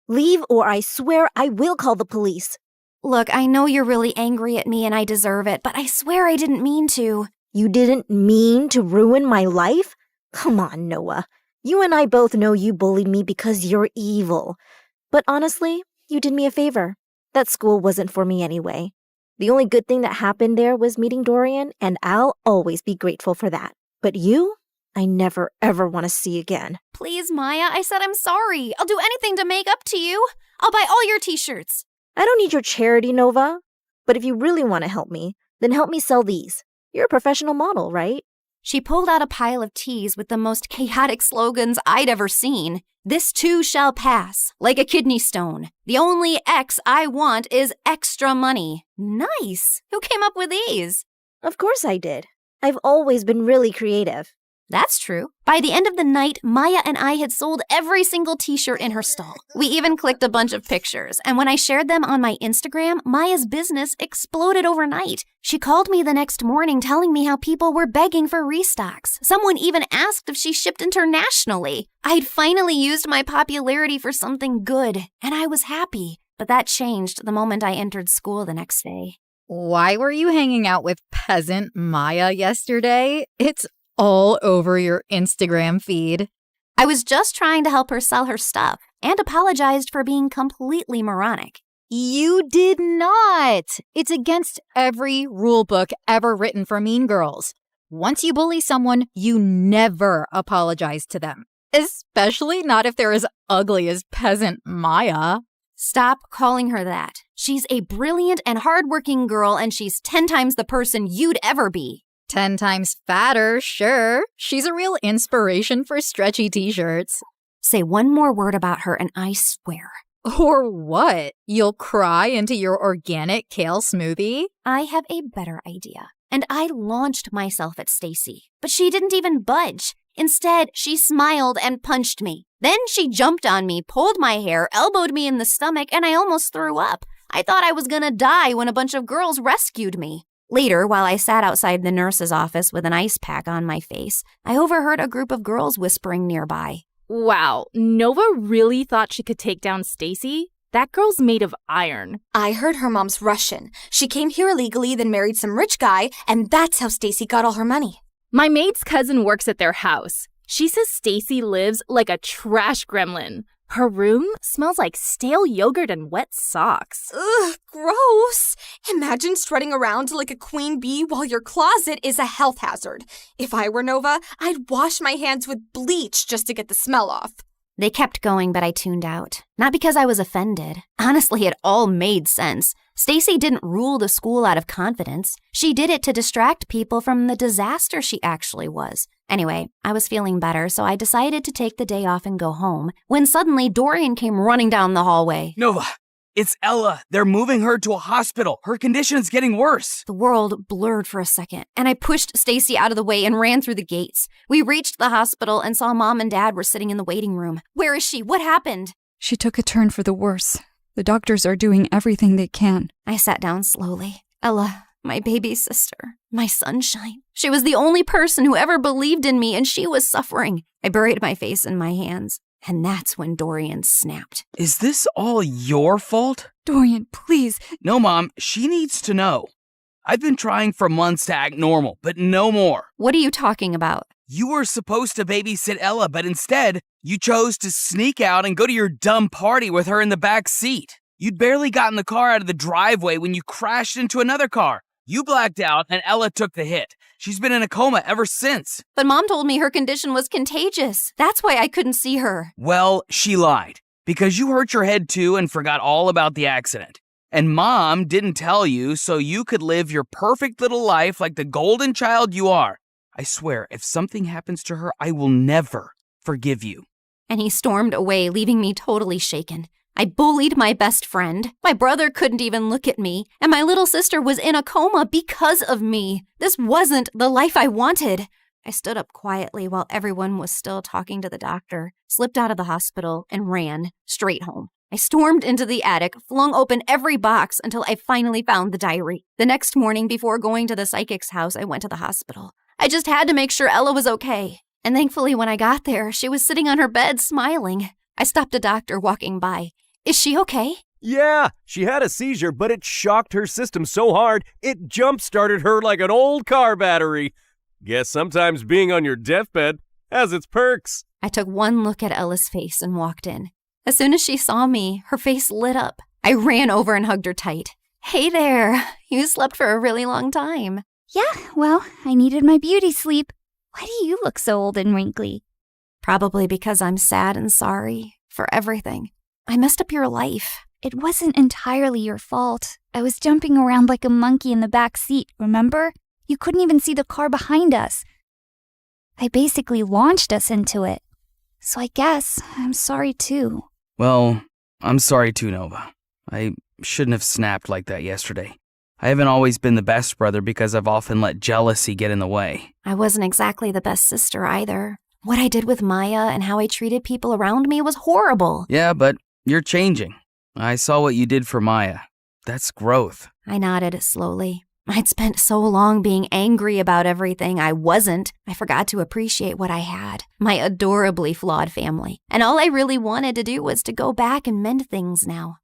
Leave or I swear I will call the police. Look, I know you're really angry at me and I deserve it, but I swear I didn't mean to. You didn't mean to ruin my life? Come on, Noah. You and I both know you bullied me because you're evil. But honestly, you did me a favor. That school wasn't for me anyway. The only good thing that happened there was meeting Dorian, and I'll always be grateful for that. But you, I never ever want to see again. Please, Maya, I said I'm sorry. I'll do anything to make up to you. I'll buy all your t-shirts. I don't need your charity, Nova. But if you really want to help me, then help me sell these. You're a professional model, right? She pulled out a pile of tees with the most chaotic slogans I'd ever seen. This too shall pass, like a kidney stone. The only X I want is extra money. Nice. Who came up with these? Of course I did. I've always been really creative. That's true. By the end of the night, Maya and I had sold every single t-shirt in her stall. We even clicked a bunch of pictures, and when I shared them on my Instagram, Maya's business exploded overnight. She called me the next morning telling me how people were begging for restocks. Someone even asked if she shipped internationally. I'd finally used my popularity for something good, and I was happy. But that changed the moment I entered school the next day. Why were you hanging out with peasant Maya yesterday? It's all over your Instagram feed. I was just trying to help her sell her stuff and apologized for being completely moronic. You did not. It's against every rule book ever written for mean girls. Once you bully someone, you never apologize to them, especially not if they're as ugly as peasant Maya. Stop calling her that. She's a brilliant and hardworking girl, and she's 10 times the person you'd ever be. 10 times fatter, sure. She's a real inspiration for stretchy t-shirts. Say one more word about her and I swear. Or what? You'll cry into your organic kale smoothie? I have a better idea. And I launched myself at Stacy, but she didn't even budge. Instead, she smiled and punched me. Then she jumped on me, pulled my hair, elbowed me in the stomach, and I almost threw up. I thought I was gonna die when a bunch of girls rescued me. Later, while I sat outside the nurse's office with an ice pack on my face, I overheard a group of girls whispering nearby. Wow, Nova really thought she could take down Stacy? That girl's made of iron. I heard her mom's Russian. She came here illegally, then married some rich guy, and that's how Stacy got all her money. My maid's cousin works at their house. She says Stacy lives like a trash gremlin. Her room smells like stale yogurt and wet socks. Ugh, gross. Imagine strutting around like a queen bee while your closet is a health hazard. If I were Nova, I'd wash my hands with bleach just to get the smell off. They kept going, but I tuned out. Not because I was offended. Honestly, it all made sense. Stacy didn't rule the school out of confidence. She did it to distract people from the disaster she actually was. Anyway, I was feeling better, so I decided to take the day off and go home, when suddenly Dorian came running down the hallway. Nova, it's Ella. They're moving her to a hospital. Her condition's getting worse. The world blurred for a second, and I pushed Stacy out of the way and ran through the gates. We reached the hospital and saw Mom and Dad were sitting in the waiting room. Where is she? What happened? She took a turn for the worse. The doctors are doing everything they can. I sat down slowly. Ella, my baby sister, my sunshine. She was the only person who ever believed in me, and she was suffering. I buried my face in my hands, and that's when Dorian snapped. Is this all your fault? Dorian, please. No, Mom, she needs to know. I've been trying for months to act normal, but no more. What are you talking about? You were supposed to babysit Ella, but instead, you chose to sneak out and go to your dumb party with her in the back seat. You'd barely gotten the car out of the driveway when you crashed into another car. You blacked out and Ella took the hit. She's been in a coma ever since. But Mom told me her condition was contagious. That's why I couldn't see her. Well, she lied. Because you hurt your head too and forgot all about the accident. And Mom didn't tell you so you could live your perfect little life like the golden child you are. I swear, if something happens to her, I will never forgive you. And he stormed away, leaving me totally shaken. I bullied my best friend. My brother couldn't even look at me. And my little sister was in a coma because of me. This wasn't the life I wanted. I stood up quietly while everyone was still talking to the doctor, slipped out of the hospital, and ran straight home. I stormed into the attic, flung open every box until I finally found the diary. The next morning, before going to the psychic's house, I went to the hospital. I just had to make sure Ella was okay. And thankfully, when I got there, she was sitting on her bed smiling. I stopped a doctor walking by. Is she okay? Yeah, she had a seizure, but it shocked her system so hard, it jump-started her like an old car battery. Guess sometimes being on your deathbed has its perks. I took one look at Ella's face and walked in. As soon as she saw me, her face lit up. I ran over and hugged her tight. Hey there, you slept for a really long time. Yeah, well, I needed my beauty sleep. Why do you look so old and wrinkly? Probably because I'm sad and sorry for everything. I messed up your life. It wasn't entirely your fault. I was jumping around like a monkey in the back seat, remember? You couldn't even see the car behind us. I basically launched us into it. So I guess I'm sorry too. Well, I'm sorry too, Nova. I shouldn't have snapped like that yesterday. I haven't always been the best brother because I've often let jealousy get in the way. I wasn't exactly the best sister either. What I did with Maya and how I treated people around me was horrible. Yeah, but you're changing. I saw what you did for Maya. That's growth. I nodded slowly. I'd spent so long being angry about everything I wasn't. I forgot to appreciate what I had. My adorably flawed family. And all I really wanted to do was to go back and mend things now.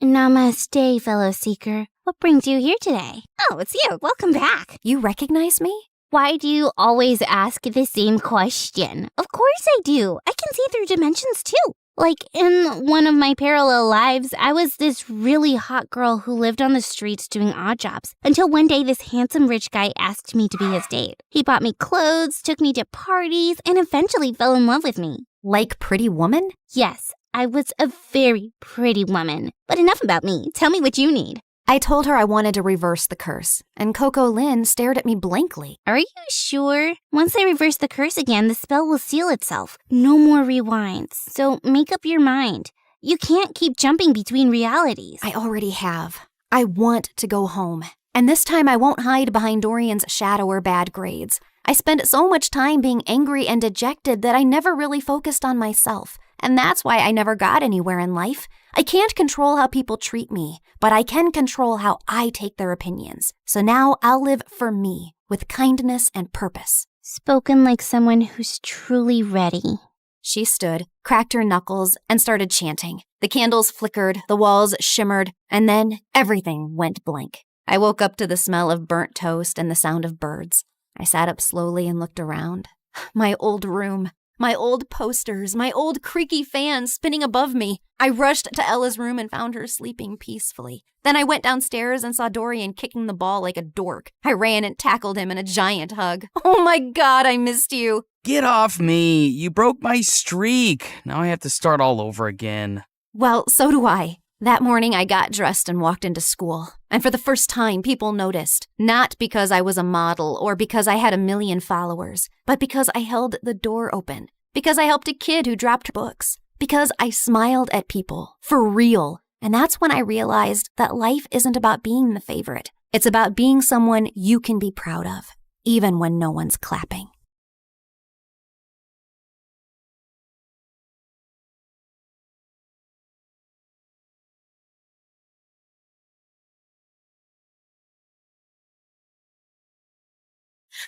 Namaste, fellow seeker. What brings you here today? Oh, it's you. Welcome back. You recognize me? Why do you always ask the same question? Of course I do. I can see through dimensions too. Like, in one of my parallel lives, I was this really hot girl who lived on the streets doing odd jobs. Until one day, this handsome rich guy asked me to be his date. He bought me clothes, took me to parties, and eventually fell in love with me. Like Pretty Woman? Yes, I was a very pretty woman. But enough about me. Tell me what you need. I told her I wanted to reverse the curse, and Coco Lynn stared at me blankly. Are you sure? Once I reverse the curse again, the spell will seal itself. No more rewinds. So make up your mind. You can't keep jumping between realities. I already have. I want to go home. And this time I won't hide behind Dorian's shadow or bad grades. I spent so much time being angry and dejected that I never really focused on myself. And that's why I never got anywhere in life. I can't control how people treat me, but I can control how I take their opinions. So now I'll live for me, with kindness and purpose. Spoken like someone who's truly ready. She stood, cracked her knuckles, and started chanting. The candles flickered, the walls shimmered, and then everything went blank. I woke up to the smell of burnt toast and the sound of birds. I sat up slowly and looked around. My old room, my old posters, my old creaky fan spinning above me. I rushed to Ella's room and found her sleeping peacefully. Then I went downstairs and saw Dorian kicking the ball like a dork. I ran and tackled him in a giant hug. Oh my God, I missed you. Get off me. You broke my streak. Now I have to start all over again. Well, so do I. That morning I got dressed and walked into school. And for the first time, people noticed. Not because I was a model or because I had 1 million followers, but because I held the door open. Because I helped a kid who dropped books. Because I smiled at people. For real. And that's when I realized that life isn't about being the favorite. It's about being someone you can be proud of, even when no one's clapping.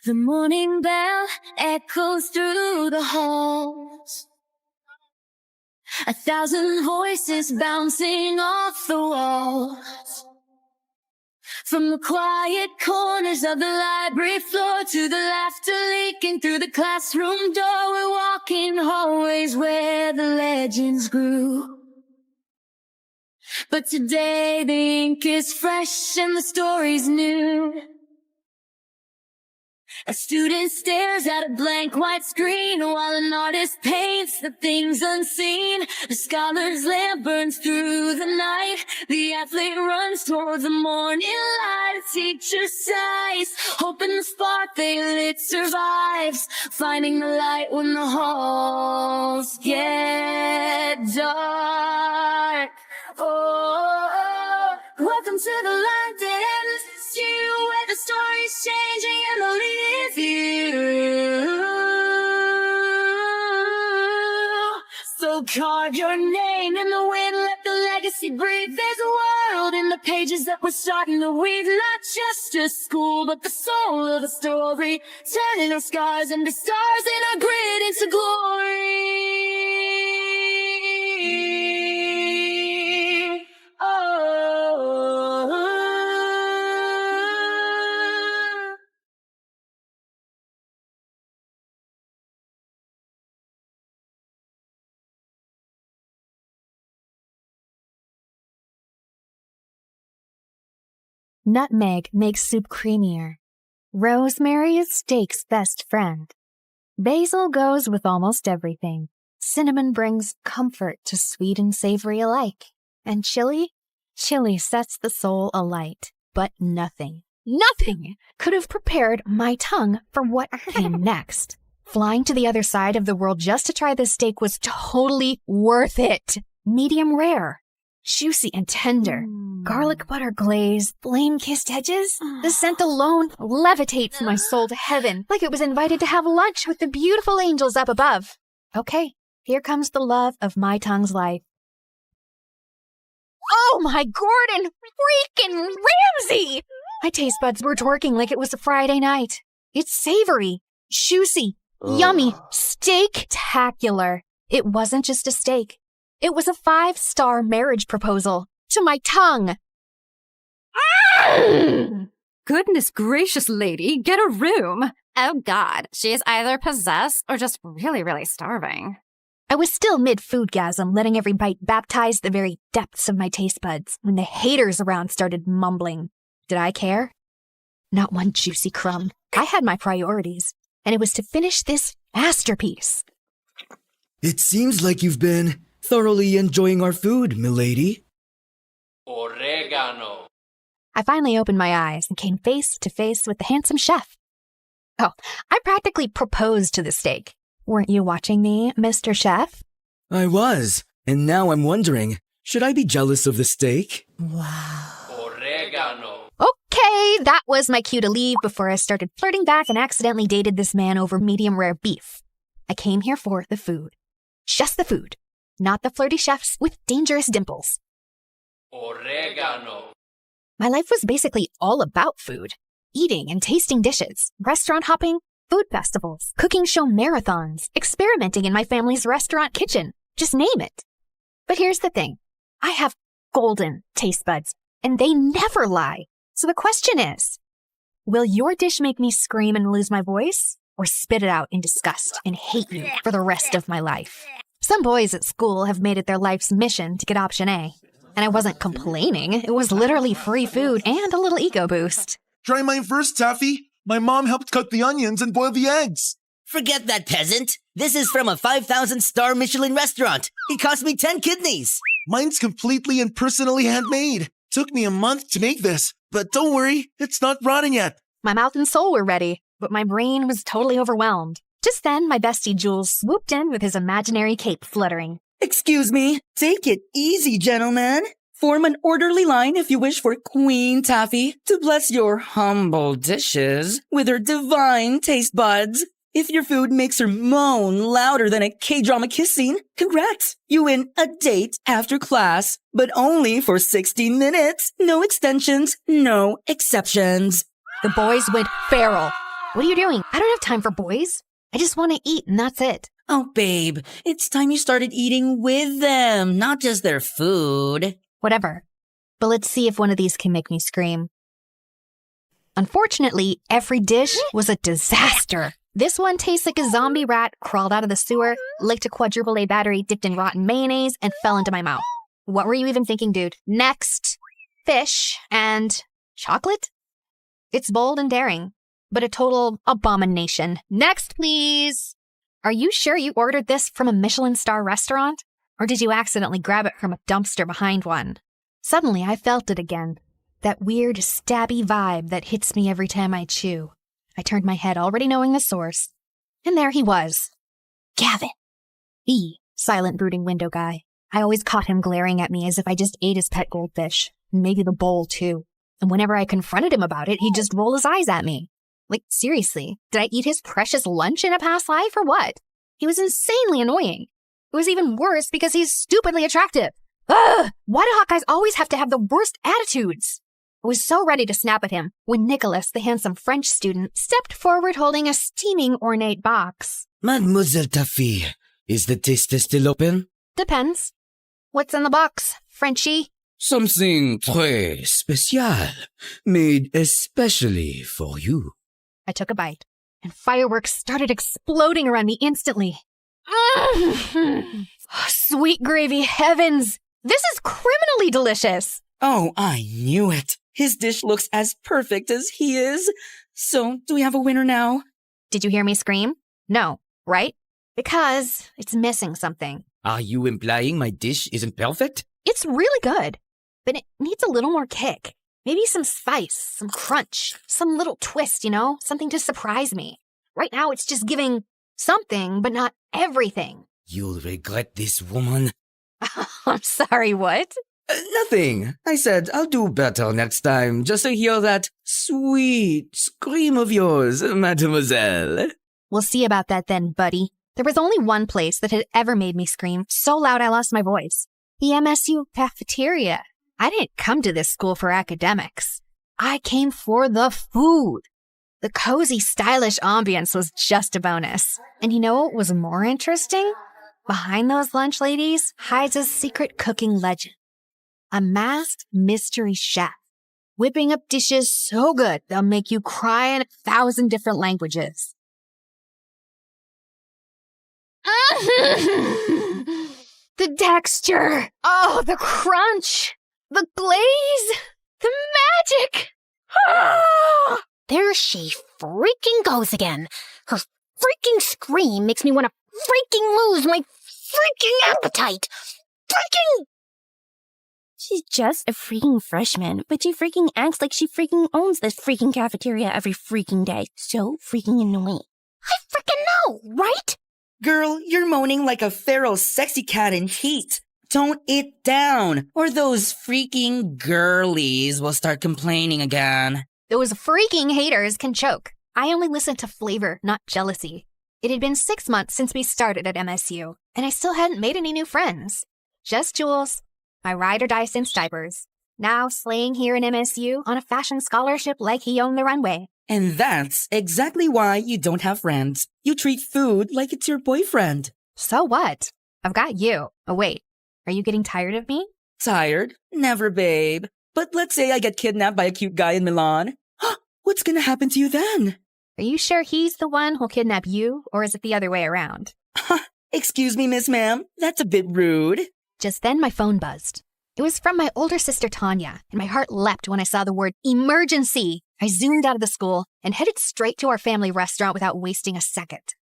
The morning bell echoes through the halls. 1,000 voices bouncing off the walls. From the quiet corners of the library floor to the laughter leaking through the classroom door, we're walking hallways where the legends grew. But today the ink is fresh and the story's new. A student stares at a blank white screen while an artist paints the things unseen. The scholar's lamp burns through the night. The athlete runs toward the morning light. A teacher sighs, hoping the spark they lit survives. Finding the light when the halls get dark. Oh, welcome to the light that ends you, where the story's changing and the lead you. So carve your name in the wind, let the legacy breathe. There's a world in the pages that we're starting to weave. Not just a school, but the soul of the story. Turning our scars into stars and our grit into glory. Nutmeg makes soup creamier. Rosemary is steak's best friend. Basil goes with almost everything. Cinnamon brings comfort to sweet and savory alike. And chili sets the soul alight. But nothing could have prepared my tongue for what came next. Flying to the other side of the world just to try this steak was totally worth it. Medium rare. Juicy and tender. Garlic butter glaze, flame-kissed edges. The scent alone levitates my soul to heaven, like it was invited to have lunch with the beautiful angels up above. Okay, here comes the love of my tongue's life. Oh my Gordon freaking Ramsay! My taste buds were twerking like it was a Friday night. It's savory, juicy, yummy, steak-tacular. It wasn't just a steak. It was a 5-star marriage proposal to my tongue. Goodness gracious, lady, get a room. Oh God, she's either possessed or just really, really starving. I was still mid-foodgasm, letting every bite baptize the very depths of my taste buds when the haters around started mumbling. Did I care? Not one juicy crumb. I had my priorities, and it was to finish this masterpiece. It seems like you've been thoroughly enjoying our food, milady. Oregano. I finally opened my eyes and came face to face with the handsome chef. Oh, I practically proposed to the steak. Weren't you watching me, Mr. Chef? I was, and now I'm wondering, should I be jealous of the steak? Wow. Oregano. Okay, that was my cue to leave before I started flirting back and accidentally dated this man over medium rare beef. I came here for the food. Just the food. not the flirty chefs with dangerous dimples. Oregano. My life was basically all about food. Eating and tasting dishes, restaurant hopping, food festivals, cooking show marathons, experimenting in my family's restaurant kitchen. Just name it. But here's the thing. I have golden taste buds, and they never lie. So the question is, will your dish make me scream and lose my voice, or spit it out in disgust and hate you for the rest of my life? Some boys at school have made it their life's mission to get option A. And I wasn't complaining. It was literally free food and a little ego boost. Try mine first, Taffy. My mom helped cut the onions and boil the eggs. Forget that, peasant. This is from a 5,000-star Michelin restaurant. It cost me 10 kidneys. Mine's completely and personally handmade. Took me a month to make this, but don't worry, it's not rotting yet. My mouth and soul were ready, but my brain was totally overwhelmed. Just then, my bestie Jules swooped in with his imaginary cape fluttering. Excuse me. Take it easy, gentlemen. Form an orderly line if you wish for Queen Taffy to bless your humble dishes with her divine taste buds. If your food makes her moan louder than a K-drama kiss scene, congrats! You win a date after class, but only for 60 minutes. No extensions, no exceptions. The boys went feral. What are you doing? I don't have time for boys. I just want to eat and that's it. Oh, babe, it's time you started eating with them, not just their food. Whatever. But let's see if one of these can make me scream. Unfortunately, every dish was a disaster. This one tastes like a zombie rat crawled out of the sewer, licked a quadruple A battery dipped in rotten mayonnaise, and fell into my mouth. What were you even thinking, dude? Next, fish and chocolate? It's bold and daring, but a total abomination. Next, please. Are you sure you ordered this from a Michelin star restaurant? Or did you accidentally grab it from a dumpster behind one? Suddenly, I felt it again. That weird, stabby vibe that hits me every time I chew. I turned my head, already knowing the source. And there he was. Gavin. The silent, brooding window guy. I always caught him glaring at me as if I just ate his pet goldfish. Maybe the bowl, too. And whenever I confronted him about it, he'd just roll his eyes at me. Like, seriously, did I eat his precious lunch in a past life or what? He was insanely annoying. It was even worse because he's stupidly attractive. Ugh! Why do Hawkeyes always have to have the worst attitudes? I was so ready to snap at him when Nicholas, the handsome French student, stepped forward holding a steaming ornate box. Mademoiselle Taffy, is the taster still open? Depends. What's in the box, Frenchie? Something très spécial, made especially for you. I took a bite, and fireworks started exploding around me instantly. Sweet gravy heavens! This is criminally delicious! Oh, I knew it. His dish looks as perfect as he is. So, do we have a winner now? Did you hear me scream? No, right? Because it's missing something. Are you implying my dish isn't perfect? It's really good, but it needs a little more kick. Maybe some spice, some crunch, some little twist, something to surprise me. Right now, it's just giving something, but not everything. You'll regret this, woman. I'm sorry, what? Nothing. I said I'll do better next time, just to hear that sweet scream of yours, mademoiselle. We'll see about that then, buddy. There was only one place that had ever made me scream so loud I lost my voice. The MSU cafeteria. I didn't come to this school for academics. I came for the food. The cozy, stylish ambience was just a bonus. And you know what was more interesting? Behind those lunch ladies hides a secret cooking legend. A masked mystery chef, whipping up dishes so good they'll make you cry in 1,000 different languages. The texture! Oh, the crunch! The glaze! The magic! Ah! There she freaking goes again. Her freaking scream makes me want to freaking lose my freaking appetite. Freaking... She's just a freaking freshman, but she freaking acts like she freaking owns this freaking cafeteria every freaking day. So freaking annoying. I freaking know, right? Girl, you're moaning like a feral sexy cat in heat. Tone it down, or those freaking girlies will start complaining again. Those freaking haters can choke. I only listen to flavor, not jealousy. It had been 6 months since we started at MSU, and I still hadn't made any new friends. Just Jules, my ride-or-die since diapers, now slaying here in MSU on a fashion scholarship like he owned the runway. And that's exactly why you don't have friends. You treat food like it's your boyfriend. So what? I've got you. Oh, wait. Are you getting tired of me? Tired? Never, babe. But let's say I get kidnapped by a cute guy in Milan. What's gonna happen to you then? Are you sure he's the one who'll kidnap you, or is it the other way around? Excuse me, Miss Ma'am. That's a bit rude. Just then my phone buzzed. It was from my older sister Tanya, and my heart leapt when I saw the word emergency. I zoomed out of the school and headed straight to our family restaurant without wasting a second.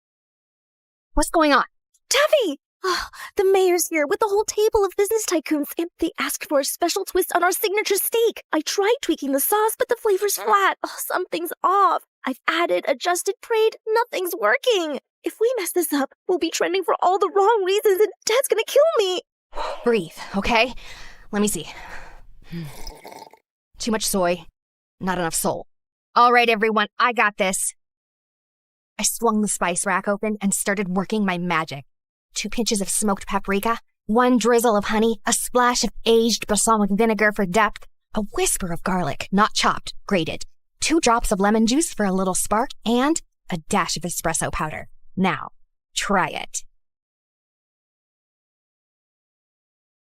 What's going on? Taffy! Oh, the mayor's here with the whole table of business tycoons, and they asked for a special twist on our signature steak. I tried tweaking the sauce, but the flavor's flat. Oh, something's off. I've added, adjusted, prayed. Nothing's working. If we mess this up, we'll be trending for all the wrong reasons, and Dad's gonna kill me. Breathe, okay? Let me see. Too much soy, not enough soul. All right, everyone, I got this. I swung the spice rack open and started working my magic. 2 pinches of smoked paprika, 1 drizzle of honey, a splash of aged balsamic vinegar for depth, a whisper of garlic, not chopped, grated, 2 drops of lemon juice for a little spark, and a dash of espresso powder. Now, try it.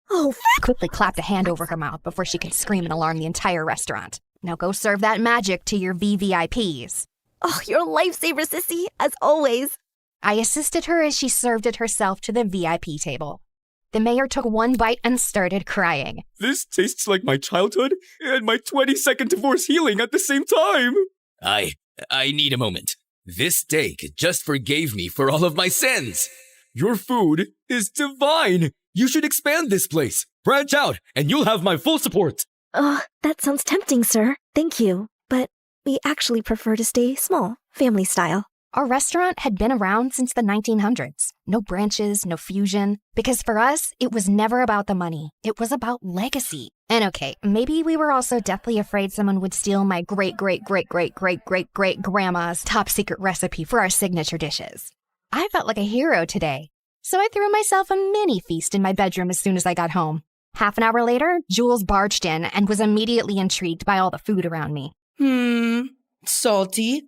Oh, quickly clapped a hand over her mouth before she could scream and alarm the entire restaurant. Now go serve that magic to your VVIPs. Oh, you're a lifesaver, sissy, as always. I assisted her as she served it herself to the VIP table. The mayor took 1 bite and started crying. This tastes like my childhood and my 22nd divorce healing at the same time. I need a moment. This steak just forgave me for all of my sins. Your food is divine. You should expand this place. Branch out, and you'll have my full support. That sounds tempting, sir. Thank you. But we actually prefer to stay small, family style. Our restaurant had been around since the 1900s. No branches, no fusion. Because for us, it was never about the money. It was about legacy. And okay, maybe we were also deathly afraid someone would steal my great-great-great-great-great-great-grandma's top secret recipe for our signature dishes. I felt like a hero today. So I threw myself a mini feast in my bedroom as soon as I got home. Half an hour later, Jules barged in and was immediately intrigued by all the food around me. Salty.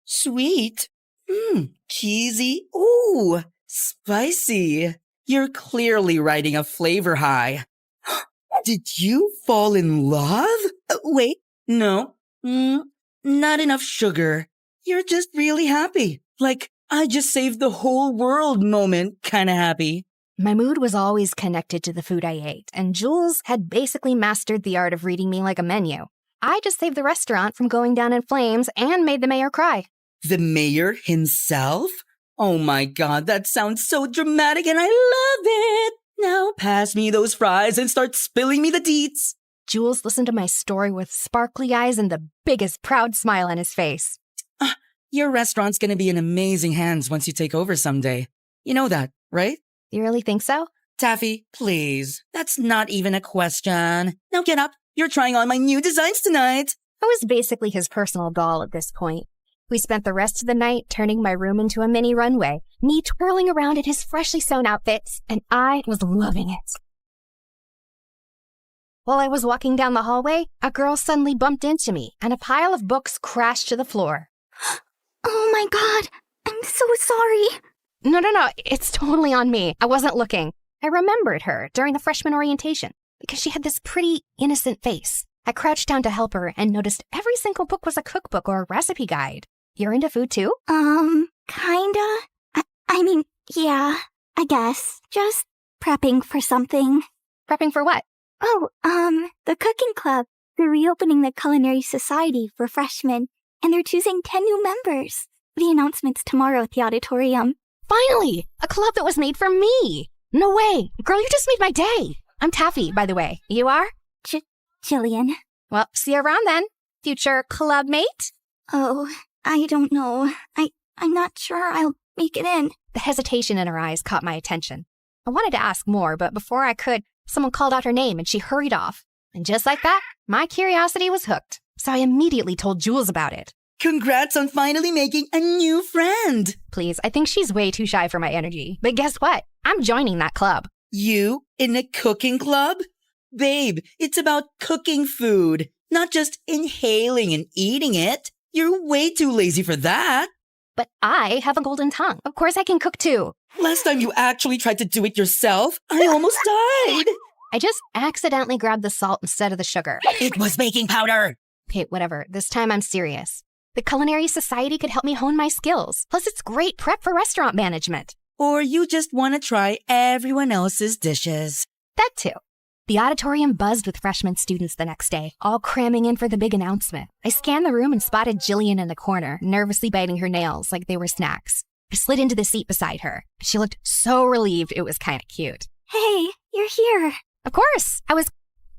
Sweet. Cheesy. Ooh, spicy. You're clearly riding a flavor high. Did you fall in love? Wait, no. Not enough sugar. You're just really happy. Like, I just saved the whole world moment kinda happy. My mood was always connected to the food I ate, and Jules had basically mastered the art of reading me like a menu. I just saved the restaurant from going down in flames and made the mayor cry. The mayor himself? Oh my god, that sounds so dramatic and I love it! Now pass me those fries and start spilling me the deets. Jules listened to my story with sparkly eyes and the biggest proud smile on his face. Your restaurant's gonna be in amazing hands once you take over someday. You know that, right? You really think so? Taffy, please. That's not even a question. Now get up. You're trying on my new designs tonight. I was basically his personal doll at this point. We spent the rest of the night turning my room into a mini runway, me twirling around in his freshly sewn outfits, and I was loving it. While I was walking down the hallway, a girl suddenly bumped into me, and a pile of books crashed to the floor. Oh my god, I'm so sorry. No, it's totally on me. I wasn't looking. I remembered her during the freshman orientation because she had this pretty, innocent face. I crouched down to help her and noticed every single book was a cookbook or a recipe guide. You're into food too? Kinda. I mean, yeah, I guess. Just prepping for something. Prepping for what? Oh, the cooking club. They're reopening the culinary society for freshmen, and they're choosing 10 new members. The announcement's tomorrow at the auditorium. Finally! A club that was made for me! No way! Girl, you just made my day! I'm Taffy, by the way. You are? Jillian. Well, see you around then. Future club mate? Oh, I don't know. I'm not sure I'll make it in. The hesitation in her eyes caught my attention. I wanted to ask more, but before I could, someone called out her name and she hurried off. And just like that, my curiosity was hooked. So I immediately told Jules about it. Congrats on finally making a new friend. Please, I think she's way too shy for my energy. But guess what? I'm joining that club. You in a cooking club? Babe, it's about cooking food, not just inhaling and eating it. You're way too lazy for that. But I have a golden tongue. Of course I can cook too. Last time you actually tried to do it yourself, I almost died. I just accidentally grabbed the salt instead of the sugar. It was baking powder. Okay, whatever. This time I'm serious. The Culinary Society could help me hone my skills. Plus, it's great prep for restaurant management. Or you just want to try everyone else's dishes. That too. The auditorium buzzed with freshman students the next day, all cramming in for the big announcement. I scanned the room and spotted Jillian in the corner, nervously biting her nails like they were snacks. I slid into the seat beside her. She looked so relieved it was kind of cute. Hey, you're here. Of course.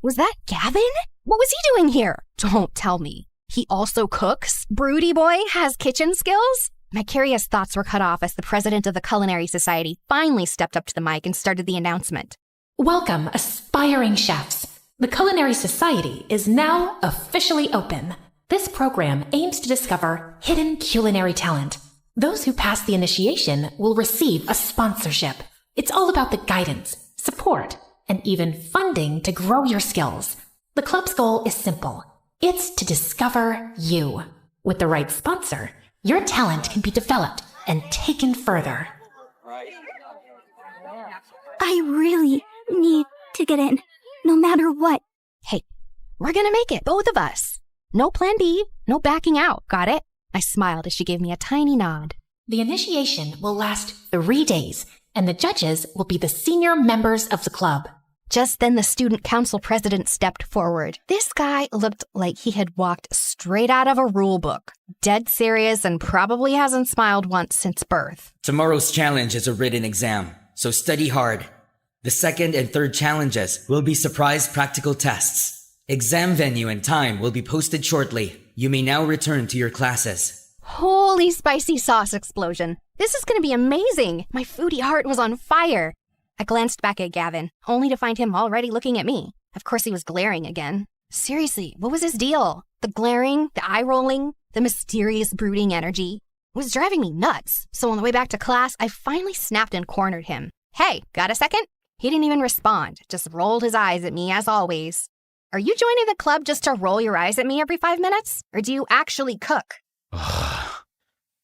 Was that Gavin? What was he doing here? Don't tell me. He also cooks? Broody boy has kitchen skills? My curious thoughts were cut off as the president of the Culinary Society finally stepped up to the mic and started the announcement. Welcome, aspiring chefs. The Culinary Society is now officially open. This program aims to discover hidden culinary talent. Those who pass the initiation will receive a sponsorship. It's all about the guidance, support, and even funding to grow your skills. The club's goal is simple. It's to discover you. With the right sponsor, your talent can be developed and taken further. I really need to get in, no matter what. Hey, we're gonna make it, both of us. No plan B, no backing out, got it? I smiled as she gave me a tiny nod. The initiation will last 3 days, and the judges will be the senior members of the club. Just then the student council president stepped forward. This guy looked like he had walked straight out of a rule book. Dead serious and probably hasn't smiled once since birth. Tomorrow's challenge is a written exam, so study hard. The second and third challenges will be surprise practical tests. Exam venue and time will be posted shortly. You may now return to your classes. Holy spicy sauce explosion. This is going to be amazing. My foodie heart was on fire. I glanced back at Gavin, only to find him already looking at me. Of course he was glaring again. Seriously, what was his deal? The glaring, the eye-rolling, the mysterious brooding energy. It was driving me nuts. So on the way back to class, I finally snapped and cornered him. Hey, got a second? He didn't even respond, just rolled his eyes at me as always. Are you joining the club just to roll your eyes at me every 5 minutes? Or do you actually cook?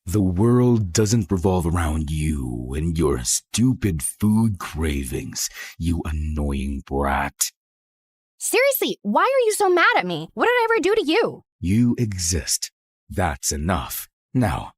The world doesn't revolve around you and your stupid food cravings, you annoying brat. Seriously, why are you so mad at me? What did I ever do to you? You exist. That's enough. Now,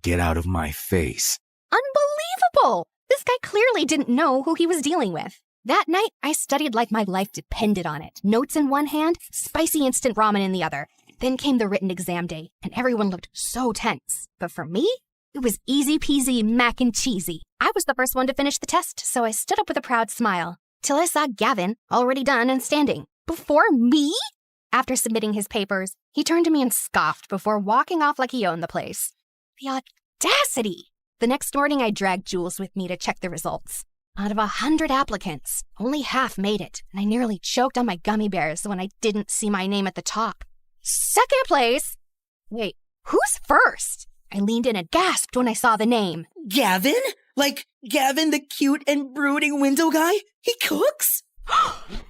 get out of my face. Unbelievable! This guy clearly didn't know who he was dealing with. That night, I studied like my life depended on it. Notes in one hand, spicy instant ramen in the other. Then came the written exam day, and everyone looked so tense. But for me, it was easy peasy mac and cheesy. I was the first one to finish the test, so I stood up with a proud smile. Till I saw Gavin, already done and standing. Before me? After submitting his papers, he turned to me and scoffed before walking off like he owned the place. The audacity! The next morning, I dragged Jules with me to check the results. Out of 100 applicants, only half made it, and I nearly choked on my gummy bears when I didn't see my name at the top. Second place? Wait, who's first? I leaned in and gasped when I saw the name. Gavin? Like Gavin, the cute and brooding window guy? He cooks?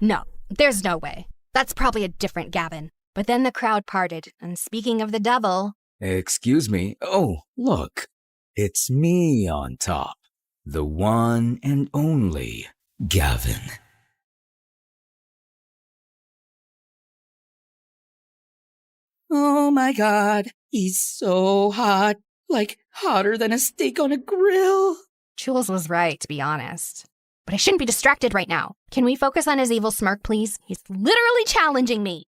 No, there's no way. That's probably a different Gavin. But then the crowd parted, and speaking of the devil... Excuse me. Oh, look. It's me on top. The one and only Gavin. Oh my god, he's so hot. Like hotter than a steak on a grill. Jules was right, to be honest. But I shouldn't be distracted right now. Can we focus on his evil smirk, please? He's literally challenging me.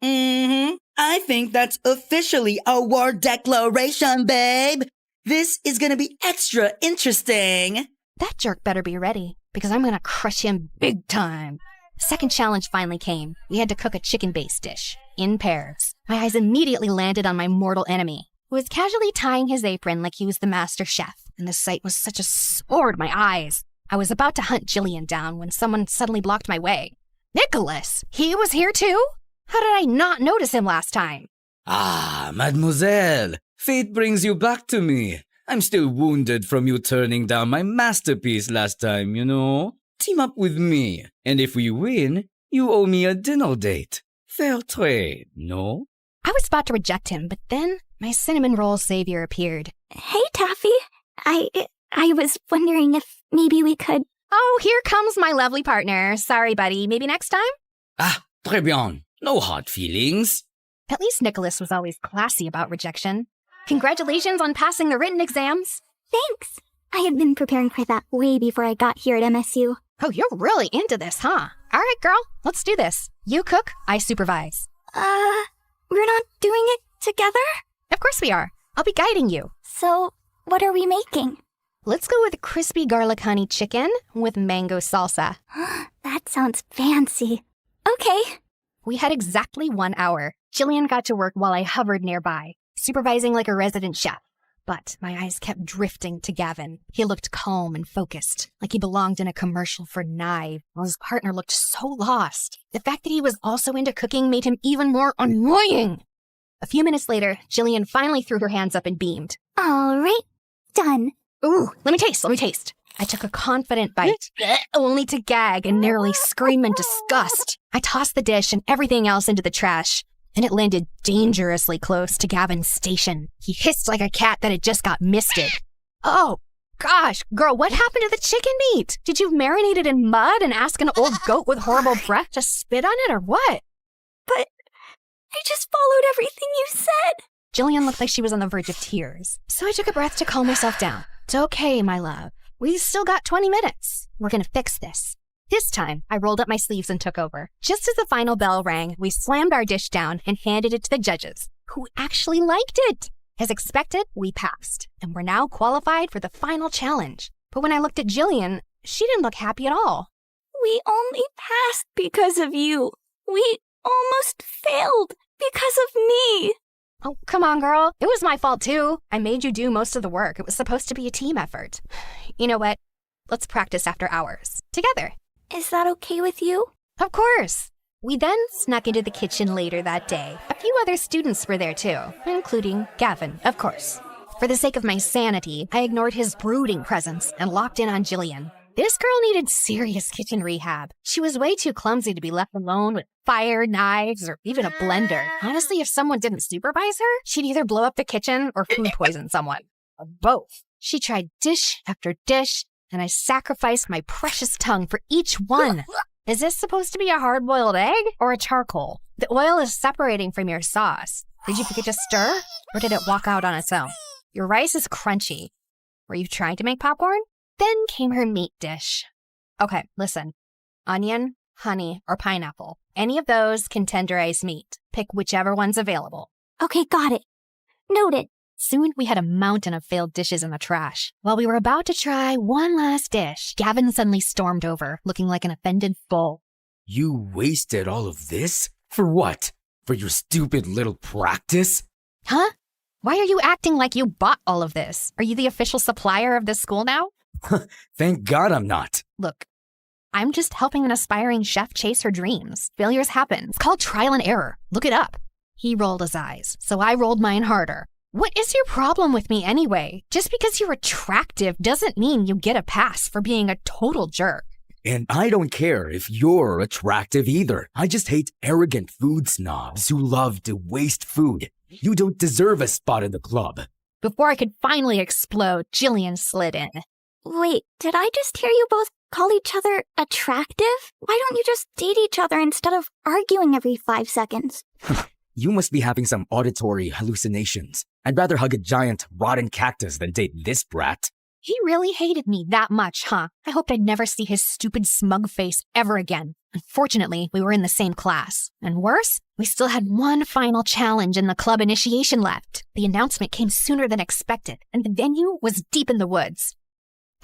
I think that's officially a war declaration, babe. This is gonna be extra interesting. That jerk better be ready, because I'm gonna crush him big time. Second challenge finally came. We had to cook a chicken-based dish, in pairs. My eyes immediately landed on my mortal enemy, who was casually tying his apron like he was the master chef, and the sight was such a sword my eyes. I was about to hunt Jillian down when someone suddenly blocked my way. Nicholas! He was here too? How did I not notice him last time? Ah, mademoiselle. Fate brings you back to me. I'm still wounded from you turning down my masterpiece last time, you know? Team up with me, and if we win, you owe me a dinner date. Fair trade, no? I was about to reject him, but then my cinnamon roll savior appeared. Hey, Taffy. I was wondering if maybe we could... Oh, here comes my lovely partner. Sorry, buddy. Maybe next time? Ah, très bien. No hard feelings. At least Nicholas was always classy about rejection. Congratulations on passing the written exams. Thanks. I had been preparing for that way before I got here at MSU. Oh, you're really into this, huh? All right, girl. Let's do this. You cook, I supervise. We're not doing it together? Of course we are. I'll be guiding you. So, what are we making? Let's go with crispy garlic honey chicken with mango salsa. That sounds fancy. Okay. We had exactly 1 hour. Jillian got to work while I hovered nearby, supervising like a resident chef. But my eyes kept drifting to Gavin. He looked calm and focused, like he belonged in a commercial for knives, while his partner looked so lost. The fact that he was also into cooking made him even more annoying. A few minutes later, Jillian finally threw her hands up and beamed. All right, done. Ooh, let me taste. I took a confident bite, only to gag and nearly scream in disgust. I tossed the dish and everything else into the trash, and it landed dangerously close to Gavin's station. He hissed like a cat that had just got misted. Oh, gosh, girl, what happened to the chicken meat? Did you marinate it in mud and ask an old goat with horrible breath to spit on it or what? But I just followed everything you said. Jillian looked like she was on the verge of tears, so I took a breath to calm myself down. It's okay, my love. We still got 20 minutes. We're gonna fix this. This time, I rolled up my sleeves and took over. Just as the final bell rang, we slammed our dish down and handed it to the judges, who actually liked it. As expected, we passed, and we're now qualified for the final challenge. But when I looked at Jillian, she didn't look happy at all. We only passed because of you. We almost failed because of me. Oh, come on, girl. It was my fault, too. I made you do most of the work. It was supposed to be a team effort. You know what? Let's practice after hours. Together. Is that okay with you? Of course. We then snuck into the kitchen later that day. A few other students were there, too, including Gavin, of course. For the sake of my sanity, I ignored his brooding presence and locked in on Jillian. This girl needed serious kitchen rehab. She was way too clumsy to be left alone with fire, knives, or even a blender. Honestly, if someone didn't supervise her, she'd either blow up the kitchen or food poison someone. Or both. She tried dish after dish, and I sacrificed my precious tongue for each one. Is this supposed to be a hard-boiled egg or a charcoal? The oil is separating from your sauce. Did you forget to stir, or did it walk out on its own? Your rice is crunchy. Were you trying to make popcorn? Then came her meat dish. Okay, listen. Onion, honey, or pineapple. Any of those can tenderize meat. Pick whichever one's available. Okay, got it. Noted. Soon we had a mountain of failed dishes in the trash. While we were about to try one last dish, Gavin suddenly stormed over, looking like an offended bull. You wasted all of this? For what? For your stupid little practice? Huh? Why are you acting like you bought all of this? Are you the official supplier of this school now? Thank God I'm not. Look, I'm just helping an aspiring chef chase her dreams. Failures happen. It's called trial and error. Look it up. He rolled his eyes, so I rolled mine harder. What is your problem with me anyway? Just because you're attractive doesn't mean you get a pass for being a total jerk. And I don't care if you're attractive either. I just hate arrogant food snobs who love to waste food. You don't deserve a spot in the club. Before I could finally explode, Jillian slid in. Wait, did I just hear you both call each other attractive? Why don't you just date each other instead of arguing every 5 seconds? You must be having some auditory hallucinations. I'd rather hug a giant, rotten cactus than date this brat. He really hated me that much, huh? I hoped I'd never see his stupid smug face ever again. Unfortunately, we were in the same class. And worse, we still had one final challenge in the club initiation left. The announcement came sooner than expected, and the venue was deep in the woods.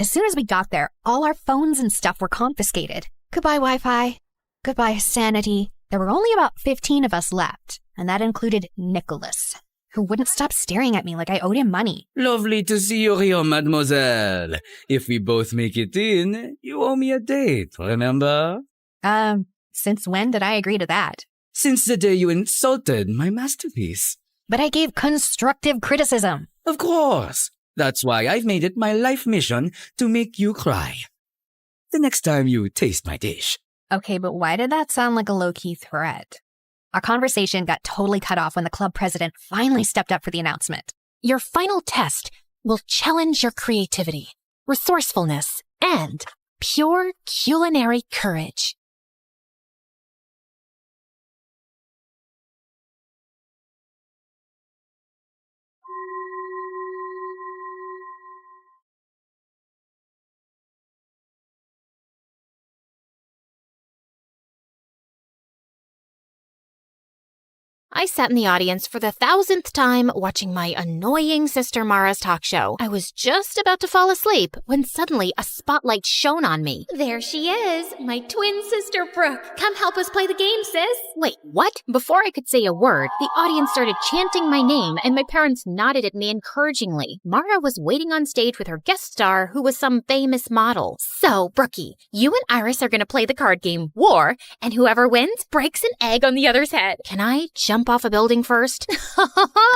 As soon as we got there, all our phones and stuff were confiscated. Goodbye, Wi-Fi. Goodbye, sanity. There were only about 15 of us left, and that included Nicholas, who wouldn't stop staring at me like I owed him money. Lovely to see you here, mademoiselle. If we both make it in, you owe me a date, remember? Since when did I agree to that? Since the day you insulted my masterpiece. But I gave constructive criticism. Of course. That's why I've made it my life mission to make you cry. The next time you taste my dish. Okay, but why did that sound like a low-key threat? Our conversation got totally cut off when the club president finally stepped up for the announcement. Your final test will challenge your creativity, resourcefulness, and pure culinary courage. I sat in the audience for the 1,000th time watching my annoying sister Mara's talk show. I was just about to fall asleep when suddenly a spotlight shone on me. There she is, my twin sister Brooke. Come help us play the game, sis. Wait, what? Before I could say a word, the audience started chanting my name and my parents nodded at me encouragingly. Mara was waiting on stage with her guest star, who was some famous model. So, Brookie, you and Iris are going to play the card game War, and whoever wins breaks an egg on the other's head. Can I jump off a building first?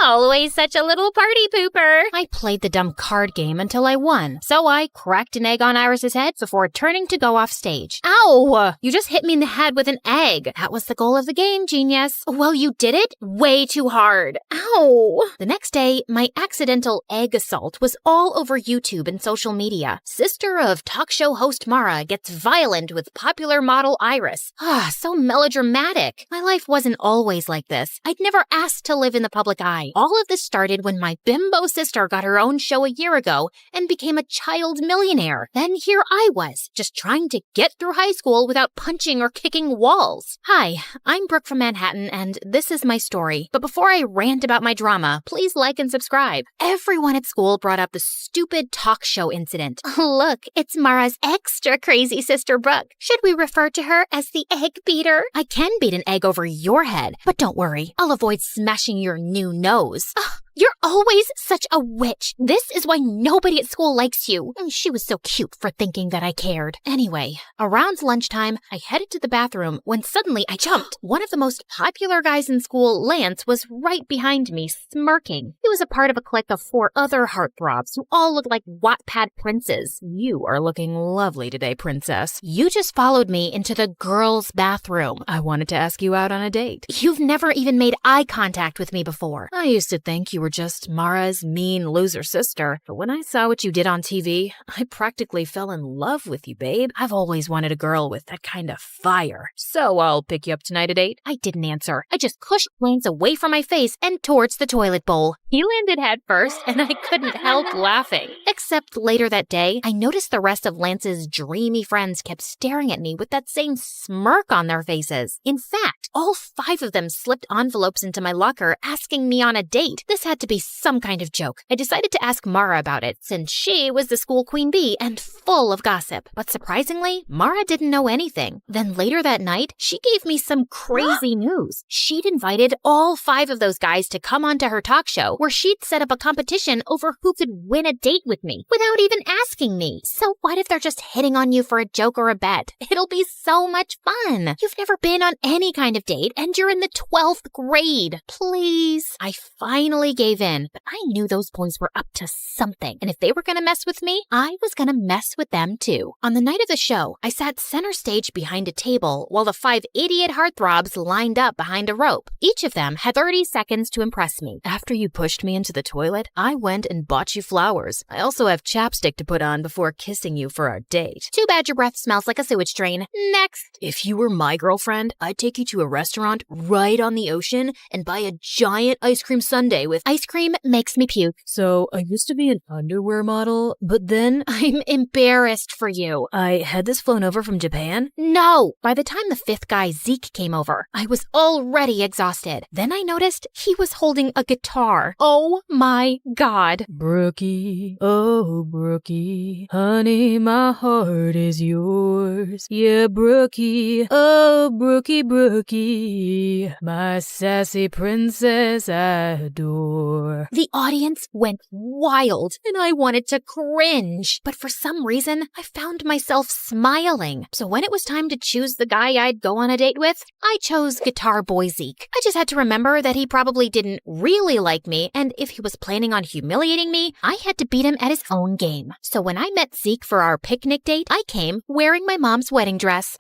Always such a little party pooper. I played the dumb card game until I won, so I cracked an egg on Iris's head before turning to go off stage. Ow! You just hit me in the head with an egg. That was the goal of the game, genius. Well, you did it way too hard. Ow! The next day, my accidental egg assault was all over YouTube and social media. Sister of talk show host Mara gets violent with popular model Iris. So melodramatic. My life wasn't always like this. I'd never asked to live in the public eye. All of this started when my bimbo sister got her own show a year ago and became a child millionaire. Then here I was, just trying to get through high school without punching or kicking walls. Hi, I'm Brooke from Manhattan, and this is my story. But before I rant about my drama, please like and subscribe. Everyone at school brought up the stupid talk show incident. Look, it's Mara's extra crazy sister Brooke. Should we refer to her as the egg beater? I can beat an egg over your head, but don't worry. I'll avoid smashing your new nose. You're always such a witch. This is why nobody at school likes you. She was so cute for thinking that I cared. Anyway, around lunchtime, I headed to the bathroom when suddenly I jumped. One of the most popular guys in school, Lance, was right behind me, smirking. He was a part of a clique of 4 other heartthrobs who all looked like Wattpad princes. You are looking lovely today, princess. You just followed me into the girls' bathroom. I wanted to ask you out on a date. You've never even made eye contact with me before. I used to think you were just Mara's mean loser sister, but when I saw what you did on TV, I practically fell in love with you, babe. I've always wanted a girl with that kind of fire. So I'll pick you up tonight at 8. I didn't answer. I just pushed Lance away from my face and towards the toilet bowl. He landed head first, and I couldn't help laughing. Except later that day, I noticed the rest of Lance's dreamy friends kept staring at me with that same smirk on their faces. In fact, all 5 of them slipped envelopes into my locker asking me on a date. This had to be some kind of joke. I decided to ask Mara about it, since she was the school queen bee and full of gossip. But surprisingly, Mara didn't know anything. Then later that night, she gave me some crazy news. She'd invited all 5 of those guys to come onto her talk show, where she'd set up a competition over who could win a date with me, without even asking me. So what if they're just hitting on you for a joke or a bet? It'll be so much fun. You've never been on any kind of date, and you're in the 12th grade. Please. I finally gave in, but I knew those boys were up to something, and if they were gonna mess with me, I was gonna mess with them too. On the night of the show, I sat center stage behind a table while the 5 idiot heartthrobs lined up behind a rope. Each of them had 30 seconds to impress me. After you pushed me into the toilet, I went and bought you flowers. I also have chapstick to put on before kissing you for our date. Too bad your breath smells like a sewage drain. Next. If you were my girlfriend, I'd take you to a restaurant right on the ocean and buy a giant ice cream sundae with ice cream makes me puke. So I used to be an underwear model, but then I'm embarrassed for you. I had this flown over from Japan. No! By the time the 5th guy, Zeke, came over, I was already exhausted. Then I noticed he was holding a guitar. Oh my God. Brookie, oh Brookie, honey, my heart is yours. Yeah, Brookie, oh Brookie, Brookie, my sassy princess I adore. door. The audience went wild, and I wanted to cringe. But for some reason, I found myself smiling. So when it was time to choose the guy I'd go on a date with, I chose Guitar Boy Zeke. I just had to remember that he probably didn't really like me, and if he was planning on humiliating me, I had to beat him at his own game. So when I met Zeke for our picnic date, I came wearing my mom's wedding dress.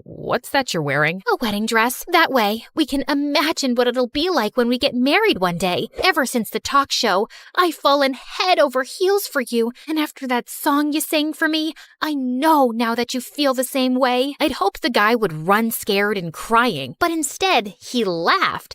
What's that you're wearing? A wedding dress. That way, we can imagine what it'll be like when we get married one day. Ever since the talk show, I've fallen head over heels for you, and after that song you sang for me, I know now that you feel the same way. I'd hoped the guy would run scared and crying, but instead, he laughed.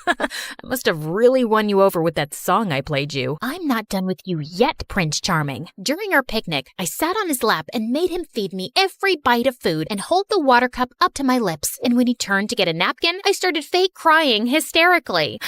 I must have really won you over with that song I played you. I'm not done with you yet, Prince Charming. During our picnic, I sat on his lap and made him feed me every bite of food and hold the water cup up to my lips. And when he turned to get a napkin, I started fake crying hysterically.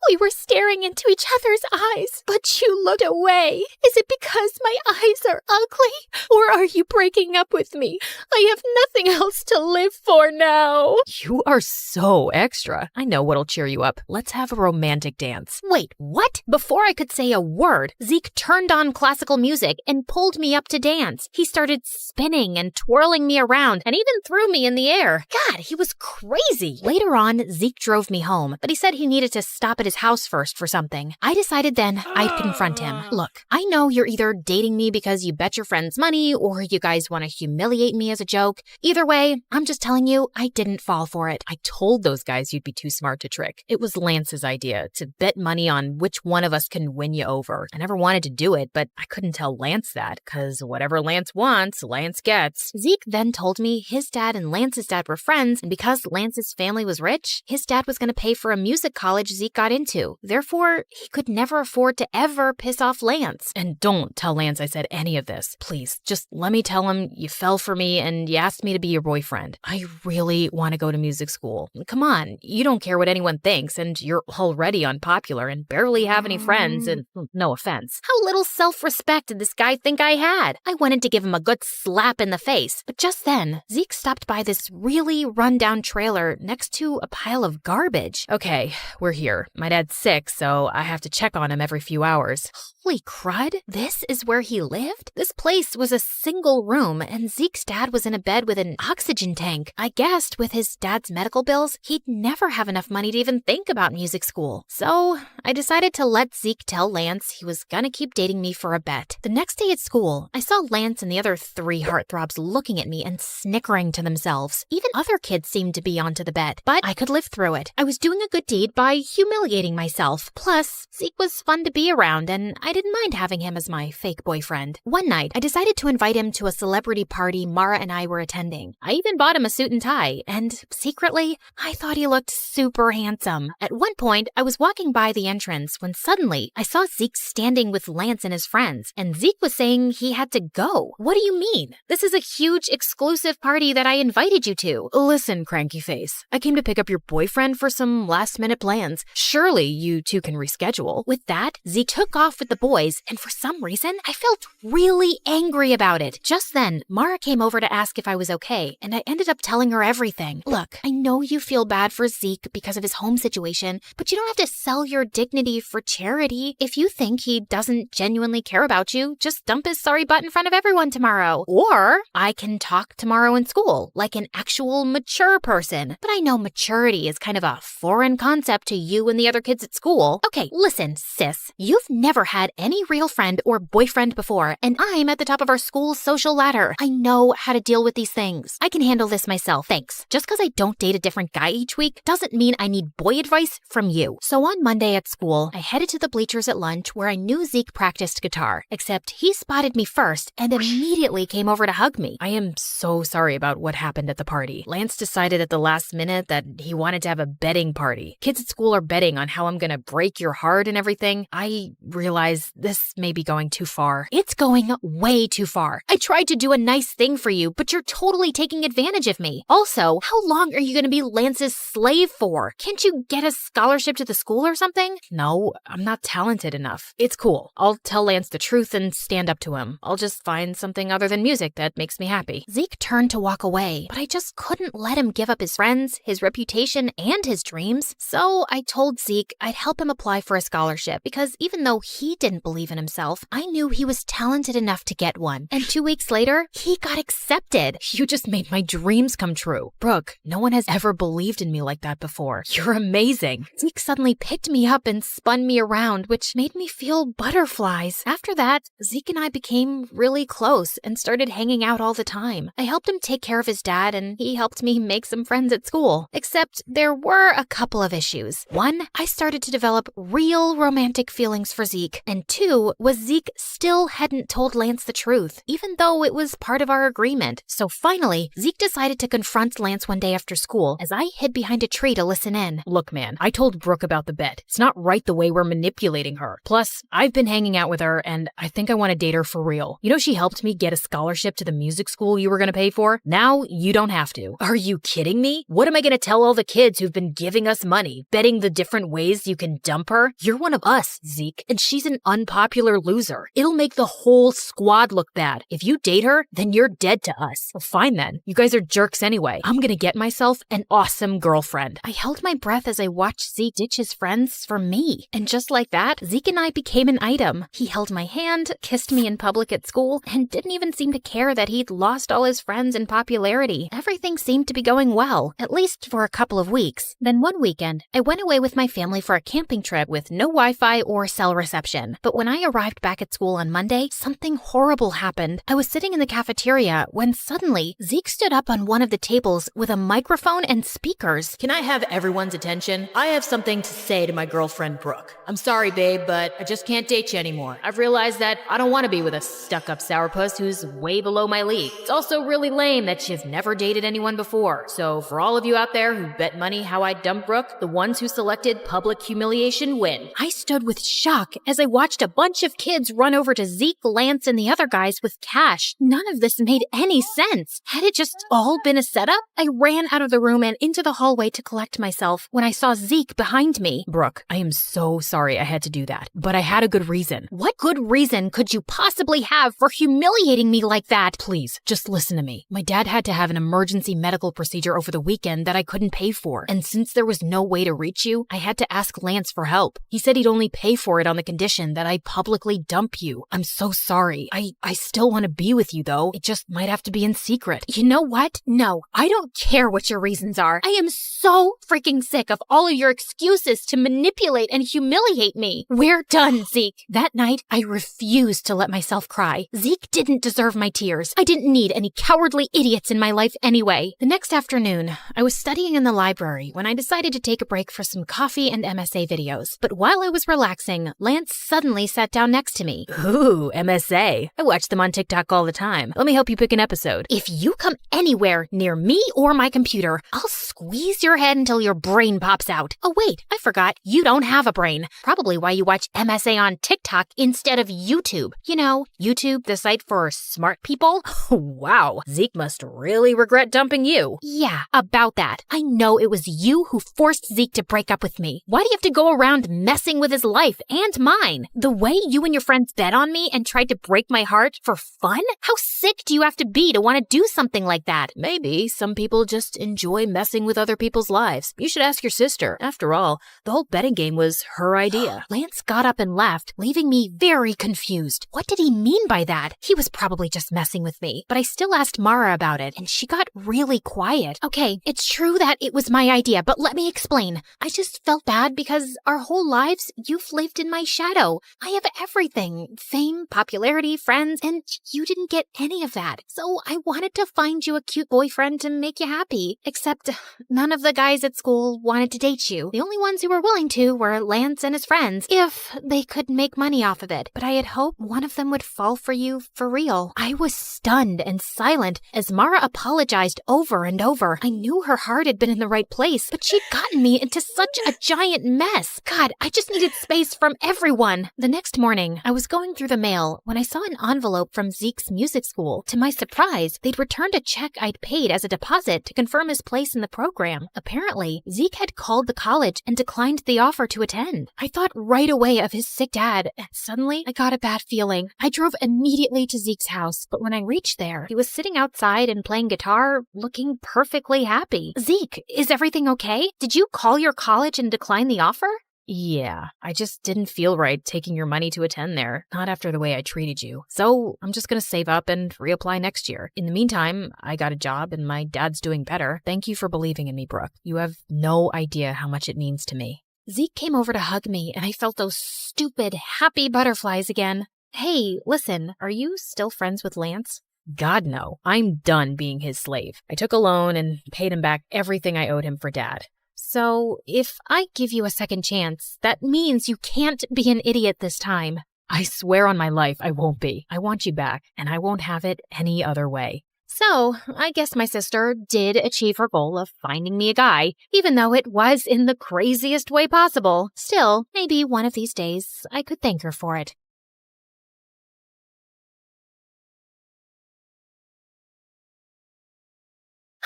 We were staring into each other's eyes, but you looked away. Is it because my eyes are ugly? Or are you breaking up with me? I have nothing else to live for now. You are so extra. I know what'll cheer you up. Let's have a romantic dance. Wait, what? Before I could say a word, Zeke turned on classical music and pulled me up to dance. He started spinning and twirling me around and even threw me in the air. God, he was crazy. Later on, Zeke drove me home, but he said he needed to stop at his house first for something. I decided then I'd confront him. Look, I know you're either dating me because you bet your friends money or you guys want to humiliate me as a joke. Either way, I'm just telling you, I didn't fall for it. I told those guys you'd be too smart to trick. It was Lance's idea to bet money on which one of us can win you over. I never wanted to do it, but I couldn't tell Lance that because whatever Lance wants, Lance gets. Zeke then told me his dad and Lance's dad were friends, and because Lance's family was rich, his dad was going to pay for a music college Zeke got into. Therefore, he could never afford to ever piss off Lance. And don't tell Lance I said any of this. Please, just let me tell him you fell for me and you asked me to be your boyfriend. I really want to go to music school. Come on, you don't care what anyone thinks, and you're already unpopular and barely have any friends, and no offense. How little self-respect did this guy think I had? I wanted to give him a good slap in the face, but just then, Zeke stopped by this really run-down trailer next to a pile of garbage. Okay, we're here. My dad's sick, so I have to check on him every few hours. Holy crud, this is where he lived? This place was a single room, and Zeke's dad was in a bed with an oxygen tank. I guessed with his dad's medical bills, he'd never have enough money to even think about music school. So I decided to let Zeke tell Lance he was gonna keep dating me for a bet. The next day at school, I saw Lance and the other 3 heartthrobs looking at me and snickering to themselves. Even other kids seemed to be onto the bet, but I could live through it. I was doing a good deed by humiliating myself. Plus, Zeke was fun to be around, and I didn't mind having him as my fake boyfriend. One night, I decided to invite him to a celebrity party Mara and I were attending. I even bought him a suit and tie, and secretly, I thought he looked super handsome. At one point, I was walking by the entrance when suddenly I saw Zeke standing with Lance and his friends, and Zeke was saying he had to go. What do you mean? This is a huge exclusive party that I invited you to. Listen, cranky face, I came to pick up your boyfriend for some last-minute plans. Surely you two can reschedule. With that, Zeke took off with the boys, and for some reason, I felt really angry about it. Just then, Mara came over to ask if I was okay, and I ended up telling her everything. Look, I know you feel bad for Zeke because of his home situation, but you don't have to sell your dignity for charity. If you think he doesn't genuinely care about you, just dump his sorry butt in front of everyone tomorrow. Or I can talk tomorrow in school, like an actual mature person. But I know maturity is kind of a foreign concept to you and the other kids at school. Okay, listen, sis. You've never had any real friend or boyfriend before, and I'm at the top of our school's social ladder. I know how to deal with these things. I can handle this myself, thanks. Just because I don't date a different guy each week doesn't mean I need boy advice from you. So on Monday at school, I headed to the bleachers at lunch where I knew Zeke practiced guitar, except he spotted me first and immediately came over to hug me. I am so sorry about what happened at the party. Lance decided at the last minute that he wanted to have a betting party. Kids at school are betting on how I'm gonna break your heart and everything. I realize this may be going too far. It's going way too far. I tried to do a nice thing for you, but you're totally taking advantage of me. Also, how long are you gonna be Lance's slave for? Can't you get a scholarship to the school or something? No, I'm not talented enough. It's cool. I'll tell Lance the truth and stand up to him. I'll just find something other than music that makes me happy. Zeke turned to walk away, but I just couldn't let him give up his friends, his reputation, and his dreams. So I told Zeke I'd help him apply for a scholarship because even though he didn't believe in himself, I knew he was talented enough to get one. And 2 weeks later, he got accepted. You just made my dreams come true. Brooke, no one has ever believed in me like that before. You're amazing. Zeke suddenly picked me up and spun me around, which made me feel butterflies. After that, Zeke and I became really close and started hanging out all the time. I helped him take care of his dad, and he helped me make some friends at school. Except there were a couple of issues. One, I started to develop real romantic feelings for Zeke. And two, was Zeke still hadn't told Lance the truth, even though it was part of our agreement. So finally, Zeke decided to confront Lance one day after school as I hid behind a tree to listen in. Look, man, I told Brooke about the bet. It's not right the way we're manipulating her. Plus, I've been hanging out with her, and I think I want to date her for real. You know, she helped me get a scholarship to the music school you were going to pay for. Now, you don't have to. Are you kidding me? What am I going to tell all the kids who've been giving us money, betting the different ways you can dump her? You're one of us, Zeke, and she's an unpopular loser. It'll make the whole squad look bad. If you date her, then you're dead to us. Well, fine then. You guys are jerks anyway. I'm going to get myself an awesome girlfriend. I held my breath as I watched Zeke ditch his friends for me. And just like that, Zeke and I became an item. He held my hand, kissed me in public at school, and didn't even seem to care that he'd lost all his friends and popularity. Everything seemed to be going well, at least for a couple of weeks. Then one weekend, I went away with my family for a camping trip with no Wi-Fi or cell reception. But when I arrived back at school on Monday, something horrible happened. I was sitting in the cafeteria when suddenly Zeke stood up on one of the tables with a microphone and speakers. Can I have everyone's attention? I have something to say to my girlfriend, Brooke. I'm sorry, babe, but I just can't date you anymore. I've realized that I don't want to be with a stuck-up sourpuss who's way below my league. It's also really lame that you've never dated anyone before. So for all of you out there who bet money how I'd dump Brooke, the ones who selected public humiliation win. I stood with shock as I watched a bunch of kids run over to Zeke, Lance, and the other guys with cash. None of this made any sense. Had it just all been a setup? I ran out of the room and into the hallway to collect myself when I saw Zeke behind me. Brooke, I am so sorry I had to do that, but I had a good reason. What good reason could you possibly have for humiliating me like that? Please, just listen to me. My dad had to have an emergency medical procedure over the weekend that I couldn't pay for, and since there was no way to reach you, I had to ask Lance for help. He said he'd only pay for it on the condition that I publicly dump you. I'm so sorry. I still want to be with you, though. It just might have to be in secret. You know what? No, I don't care what your reasons are. I am so freaking sick of all of your excuses to manipulate and humiliate me. We're done, Zeke. That night, I refused to let myself cry. Zeke didn't deserve my tears. I didn't need any cowardly idiots in my life anyway. The next afternoon, I was studying in the library when I decided to take a break for some coffee and MSA videos. But while I was relaxing, Lance suddenly sat down next to me. Ooh, MSA. I watch them on TikTok all the time. Let me help you pick an episode. If you come anywhere near me or my computer, I'll squeeze your head until your brain pops out. Oh wait, I forgot. You don't have a brain. Probably why you watch MSA on TikTok instead of YouTube. You know, YouTube, the site for smart people. Wow, Zeke must really regret dumping you. Yeah, about that. I know it was you who forced Zeke to break up with me. Why do you have to go around messing with his life and mine? The way you and your friends bet on me and tried to break my heart for fun? How sick do you have to be to want to do something like that? Maybe some people just enjoy messing with other people's lives. You should ask your sister. After all, the whole betting game was her idea. Lance got up and left, leaving me very confused. What did he mean by that? He was probably just messing with me, but I still asked Mara about it, and she got really quiet. Okay, it's true that it was my idea, but let me explain. I just felt bad because our whole lives, you've lived in my shadow. I have everything. Fame, popularity, friends, and you didn't get any of that. So I wanted to find you a cute boyfriend to make you happy. Except none of the guys at school wanted to date you. The only ones who were willing to were Lance and his friends, if they could make money off of it. But I had hoped one of them would fall for you for real. I was stunned and silent as Mara apologized over and over. I knew her heart had been in the right place, but she'd gotten me into such a giant mess. God, I just needed space from everyone. The next morning, I was going through the mail when I saw an envelope from Zeke's music school. To my surprise, they'd returned a check I'd paid as a deposit to confirm his place in the program. program. Apparently, Zeke had called the college and declined the offer to attend. I thought right away of his sick dad, and suddenly I got a bad feeling. I drove immediately to Zeke's house, but when I reached there, he was sitting outside and playing guitar, looking perfectly happy. Zeke, is everything okay? Did you call your college and decline the offer? Yeah, I just didn't feel right taking your money to attend there, not after the way I treated you. So I'm just gonna save up and reapply next year. In the meantime, I got a job and my dad's doing better. Thank you for believing in me, Brooke. You have no idea how much it means to me. Zeke came over to hug me and I felt those stupid, happy butterflies again. Hey, listen, are you still friends with Lance? God, no. I'm done being his slave. I took a loan and paid him back everything I owed him for Dad. So, if I give you a second chance, that means you can't be an idiot this time. I swear on my life I won't be. I want you back, and I won't have it any other way. So, I guess my sister did achieve her goal of finding me a guy, even though it was in the craziest way possible. Still, maybe one of these days I could thank her for it.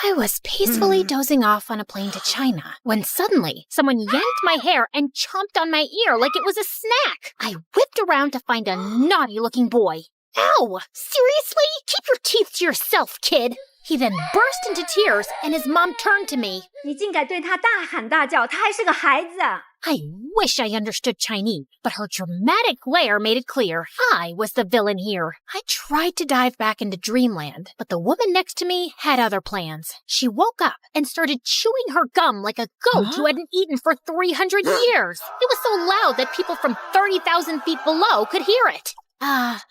I was peacefully dozing off on a plane to China when suddenly someone yanked my hair and chomped on my ear like it was a snack. I whipped around to find a naughty-looking boy. Ow! Seriously? Keep your teeth to yourself, kid! He then burst into tears and his mom turned to me. 你竟敢对他大喊大叫，他还是个孩子。 I wish I understood Chinese, but her dramatic glare made it clear I was the villain here. I tried to dive back into dreamland, but the woman next to me had other plans. She woke up and started chewing her gum like a goat who hadn't eaten for 300 years. It was so loud that people from 30,000 feet below could hear it.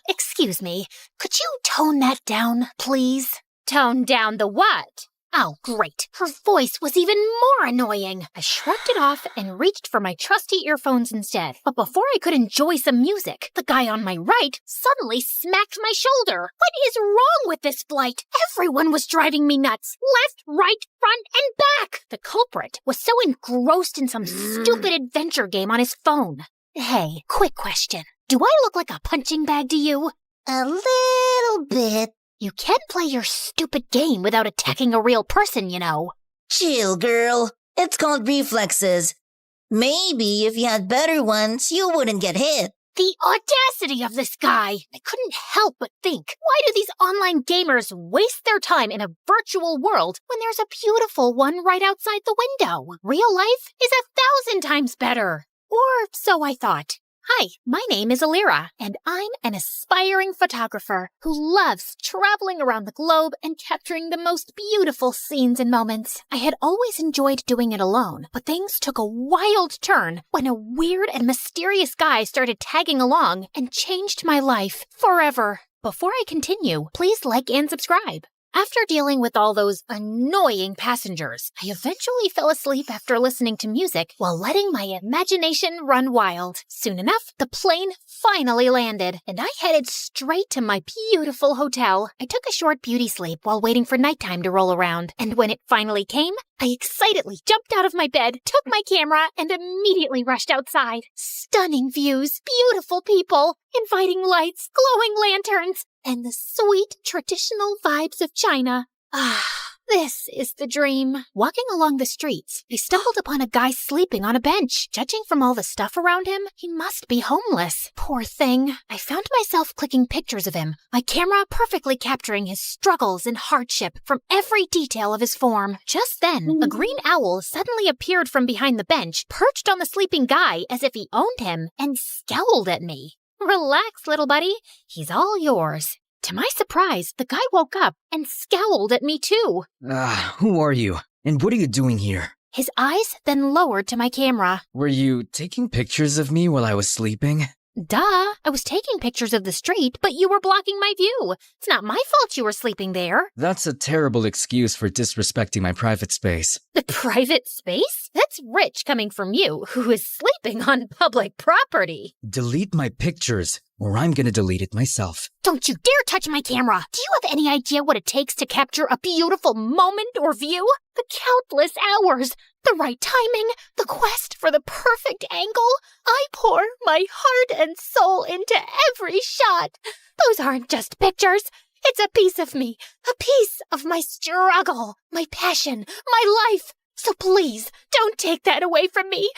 Excuse me, could you tone that down, please? Tone down the what? Oh, great. Her voice was even more annoying. I shrugged it off and reached for my trusty earphones instead. But before I could enjoy some music, the guy on my right suddenly smacked my shoulder. What is wrong with this flight? Everyone was driving me nuts. Left, right, front, and back. The culprit was so engrossed in some stupid adventure game on his phone. Hey, quick question. Do I look like a punching bag to you? A little bit. You can't play your stupid game without attacking a real person, you know. Chill, girl. It's called reflexes. Maybe if you had better ones, you wouldn't get hit. The audacity of this guy! I couldn't help but think, why do these online gamers waste their time in a virtual world when there's a beautiful one right outside the window? Real life is 1,000 times better. Or so I thought. Hi, my name is Alira, and I'm an aspiring photographer who loves traveling around the globe and capturing the most beautiful scenes and moments. I had always enjoyed doing it alone, but things took a wild turn when a weird and mysterious guy started tagging along and changed my life forever. Before I continue, please like and subscribe. After dealing with all those annoying passengers, I eventually fell asleep after listening to music while letting my imagination run wild. Soon enough, the plane finally landed, and I headed straight to my beautiful hotel. I took a short beauty sleep while waiting for nighttime to roll around, and when it finally came, I excitedly jumped out of my bed, took my camera, and immediately rushed outside. Stunning views, beautiful people, inviting lights, glowing lanterns, and the sweet traditional vibes of China. This is the dream. Walking along the streets, I stumbled upon a guy sleeping on a bench. Judging from all the stuff around him, he must be homeless. Poor thing. I found myself clicking pictures of him, my camera perfectly capturing his struggles and hardship from every detail of his form. Just then, a green owl suddenly appeared from behind the bench, perched on the sleeping guy as if he owned him, and scowled at me. Relax, little buddy. He's all yours. To my surprise, the guy woke up and scowled at me too. Who are you? And what are you doing here? His eyes then lowered to my camera. Were you taking pictures of me while I was sleeping? Duh, I was taking pictures of the street, but you were blocking my view. It's not my fault you were sleeping there. That's a terrible excuse for disrespecting my private space. The private space? That's rich coming from you, who is sleeping on public property. Delete my pictures, or I'm gonna delete it myself. Don't you dare touch my camera! Do you have any idea what it takes to capture a beautiful moment or view? The countless hours, the right timing, the quest for the perfect angle. I pour my heart and soul into every shot. Those aren't just pictures. It's a piece of me, a piece of my struggle, my passion, my life. So please, don't take that away from me.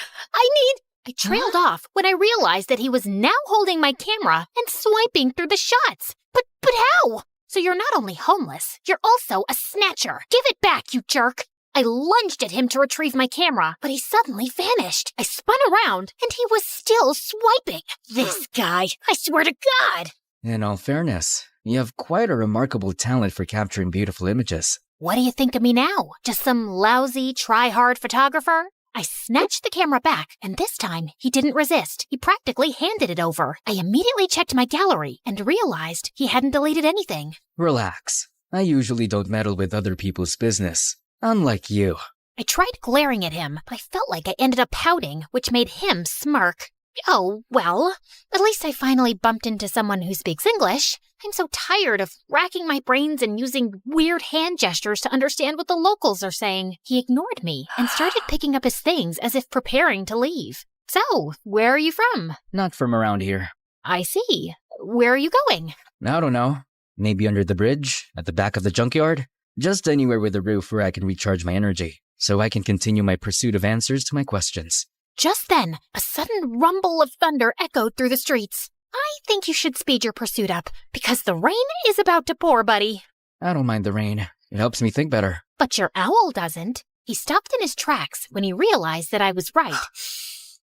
I trailed off when I realized that he was now holding my camera and swiping through the shots. But how? So you're not only homeless, you're also a snatcher. Give it back, you jerk. I lunged at him to retrieve my camera, but he suddenly vanished. I spun around, and he was still swiping. This guy, I swear to God. In all fairness, you have quite a remarkable talent for capturing beautiful images. What do you think of me now? Just some lousy, try-hard photographer? I snatched the camera back, and this time he didn't resist. He practically handed it over. I immediately checked my gallery and realized he hadn't deleted anything. Relax. I usually don't meddle with other people's business. Unlike you. I tried glaring at him, but I felt like I ended up pouting, which made him smirk. Oh, well, at least I finally bumped into someone who speaks English. I'm so tired of racking my brains and using weird hand gestures to understand what the locals are saying. He ignored me and started picking up his things as if preparing to leave. So, where are you from? Not from around here. I see. Where are you going? I don't know. Maybe under the bridge? At the back of the junkyard? Just anywhere with a roof where I can recharge my energy, so I can continue my pursuit of answers to my questions. Just then, a sudden rumble of thunder echoed through the streets. I think you should speed your pursuit up, because the rain is about to pour, buddy. I don't mind the rain. It helps me think better. But your owl doesn't. He stopped in his tracks when he realized that I was right.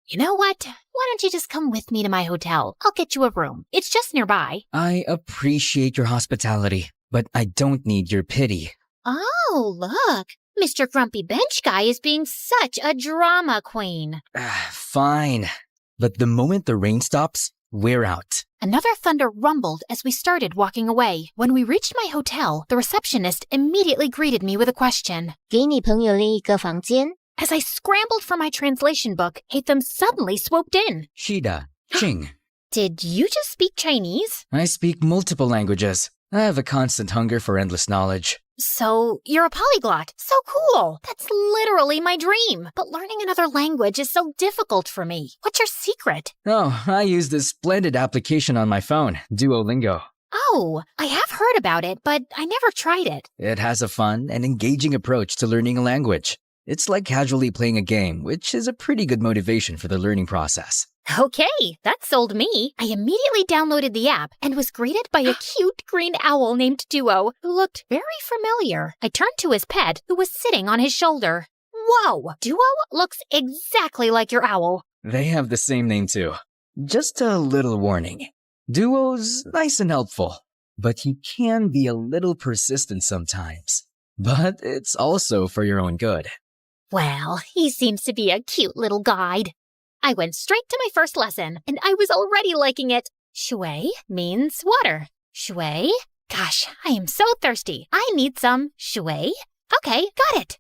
You know what? Why don't you just come with me to my hotel? I'll get you a room. It's just nearby. I appreciate your hospitality, but I don't need your pity. Oh, look. Mr. Grumpy Bench Guy is being such a drama queen. Fine. But the moment the rain stops, we're out. Another thunder rumbled as we started walking away. When we reached my hotel, the receptionist immediately greeted me with a question. 给你朋友另一个房间? As I scrambled for my translation book, Hatham suddenly swooped in. Shida, Ching. Did you just speak Chinese? I speak multiple languages. I have a constant hunger for endless knowledge. So, you're a polyglot. So cool. That's literally my dream. But learning another language is so difficult for me. What's your secret? Oh, I use this splendid application on my phone, Duolingo. Oh, I have heard about it, but I never tried it. It has a fun and engaging approach to learning a language. It's like casually playing a game, which is a pretty good motivation for the learning process. Okay, that sold me. I immediately downloaded the app and was greeted by a cute green owl named Duo, who looked very familiar. I turned to his pet, who was sitting on his shoulder. Whoa, Duo looks exactly like your owl. They have the same name too. Just a little warning. Duo's nice and helpful, but he can be a little persistent sometimes. But it's also for your own good. Well, he seems to be a cute little guide. I went straight to my first lesson, and I was already liking it. Shui means water. Shui? Gosh, I am so thirsty. I need some shui. Okay, got it.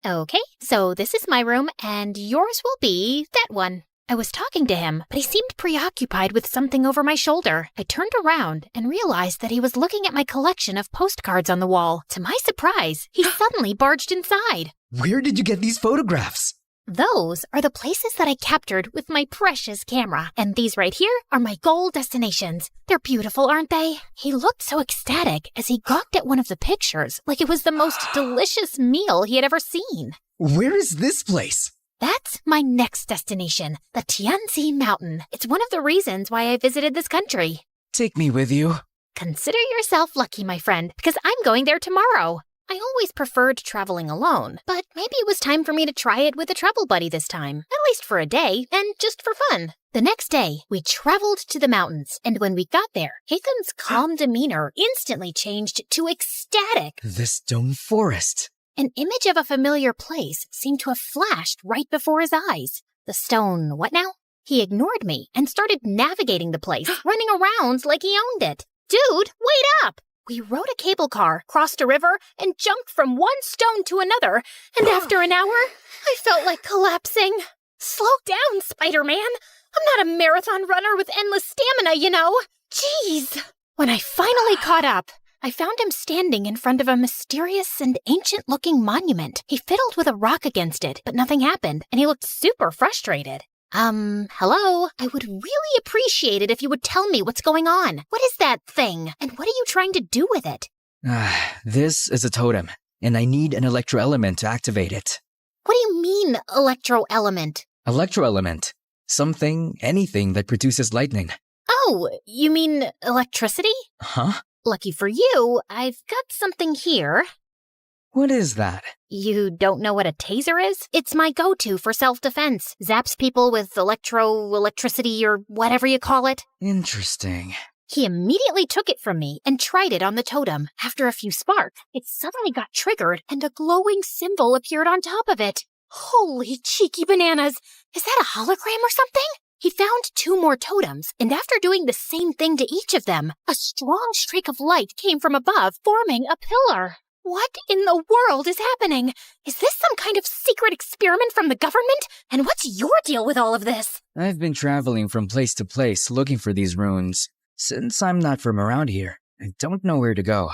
Okay, so this is my room, and yours will be that one. I was talking to him, but he seemed preoccupied with something over my shoulder. I turned around and realized that he was looking at my collection of postcards on the wall. To my surprise, he suddenly barged inside. Where did you get these photographs? Those are the places that I captured with my precious camera. And these right here are my goal destinations. They're beautiful, aren't they? He looked so ecstatic as he gawked at one of the pictures, like it was the most delicious meal he had ever seen. Where is this place? That's my next destination, the Tianzi Mountain. It's one of the reasons why I visited this country. Take me with you. Consider yourself lucky, my friend, because I'm going there tomorrow. I always preferred traveling alone, but maybe it was time for me to try it with a travel buddy this time, at least for a day, and just for fun. The next day, we traveled to the mountains, and when we got there, Hatham's calm demeanor instantly changed to ecstatic. The stone forest. An image of a familiar place seemed to have flashed right before his eyes. The stone, what now? He ignored me and started navigating the place, running around like he owned it. Dude, wait up! We rode a cable car, crossed a river, and jumped from one stone to another, and after an hour, I felt like collapsing. Slow down, Spider-Man. I'm not a marathon runner with endless stamina, you know. Jeez. When I finally caught up, I found him standing in front of a mysterious and ancient-looking monument. He fiddled with a rock against it, but nothing happened, and he looked super frustrated. Hello? I would really appreciate it if you would tell me what's going on. What is that thing? And what are you trying to do with it? This is a totem, and I need an electro element to activate it. What do you mean, electro-element? Electroelement. Something, anything that produces lightning. Oh, you mean electricity? Huh? Lucky for you, I've got something here. What is that? You don't know what a taser is? It's my go-to for self-defense. Zaps people with electricity or whatever you call it. Interesting. He immediately took it from me and tried it on the totem. After a few sparks, it suddenly got triggered and a glowing symbol appeared on top of it. Holy cheeky bananas! Is that a hologram or something? He found 2 more totems, and after doing the same thing to each of them, a strong streak of light came from above, forming a pillar. What in the world is happening? Is this some kind of secret experiment from the government? And what's your deal with all of this? I've been traveling from place to place looking for these runes. Since I'm not from around here, I don't know where to go.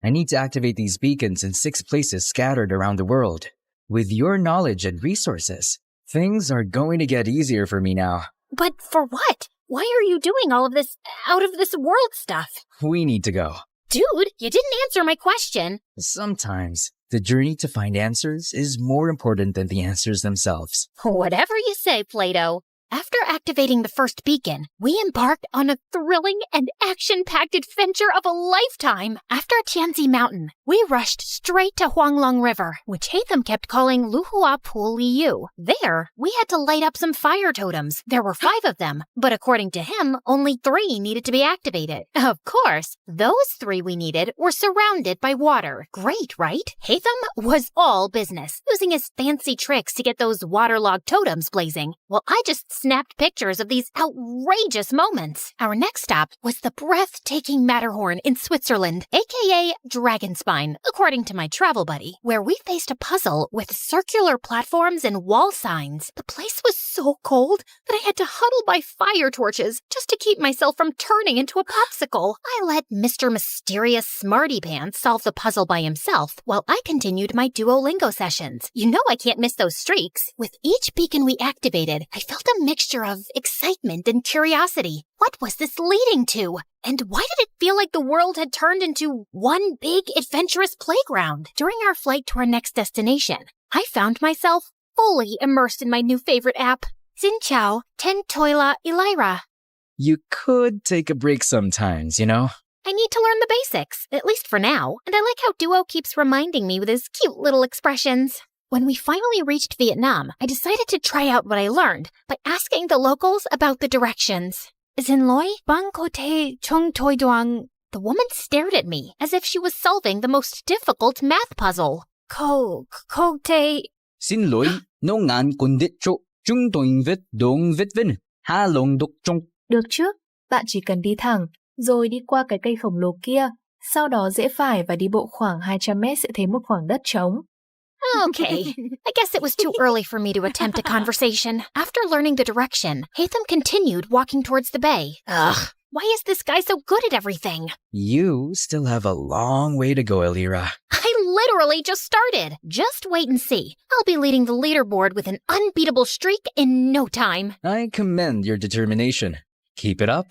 I need to activate these beacons in 6 places scattered around the world. With your knowledge and resources, things are going to get easier for me now. But for what? Why are you doing all of this out-of-this-world stuff? We need to go. Dude, you didn't answer my question. Sometimes, the journey to find answers is more important than the answers themselves. Whatever you say, Plato. After activating the first beacon, we embarked on a thrilling and action-packed adventure of a lifetime. After Tianzi Mountain, we rushed straight to Huanglong River, which Hatham kept calling Luhua Pool Liu. There, we had to light up some fire totems. There were 5 of them, but according to him, only 3 needed to be activated. Of course, those 3 we needed were surrounded by water. Great, right? Hatham was all business, using his fancy tricks to get those waterlogged totems blazing, while I just snapped pictures of these outrageous moments. Our next stop was the breathtaking Matterhorn in Switzerland, aka Dragonspine, according to my travel buddy, where we faced a puzzle with circular platforms and wall signs. The place was so cold that I had to huddle by fire torches just to keep myself from turning into a popsicle. I let Mr. Mysterious Smarty Pants solve the puzzle by himself while I continued my Duolingo sessions. You know I can't miss those streaks. With each beacon we activated, I felt a mixture of excitement and curiosity. What was this leading to? And why did it feel like the world had turned into one big adventurous playground? During our flight to our next destination, I found myself fully immersed in my new favorite app, Xin Chao Ten Toila Elira. You could take a break sometimes, you know? I need to learn the basics, at least for now, and I like how Duo keeps reminding me with his cute little expressions. When we finally reached Vietnam, I decided to try out what I learned by asking the locals about the directions. Xin Loi, Bang Ko Te Chung Toi Duang. The woman stared at me as if she was solving the most difficult math puzzle. Ko Te... Xin lỗi, nó ngàn con đít chỗ, chúng tôi viết đúng viết vinh, ha lông đục trong. Được chứ, bạn chỉ cần đi thẳng, rồi đi qua cái cây khổng lồ kia, sau đó rẽ phải và đi bộ khoảng 200 mét sẽ thấy một khoảng đất trống. Okay, I guess it was too early for me to attempt a conversation. After learning the direction, Hatham continued walking towards the bay. Ugh, why is this guy so good at everything? You still have a long way to go, Elira. I literally just started. Just wait and see. I'll be leading the leaderboard with an unbeatable streak in no time. I commend your determination. Keep it up.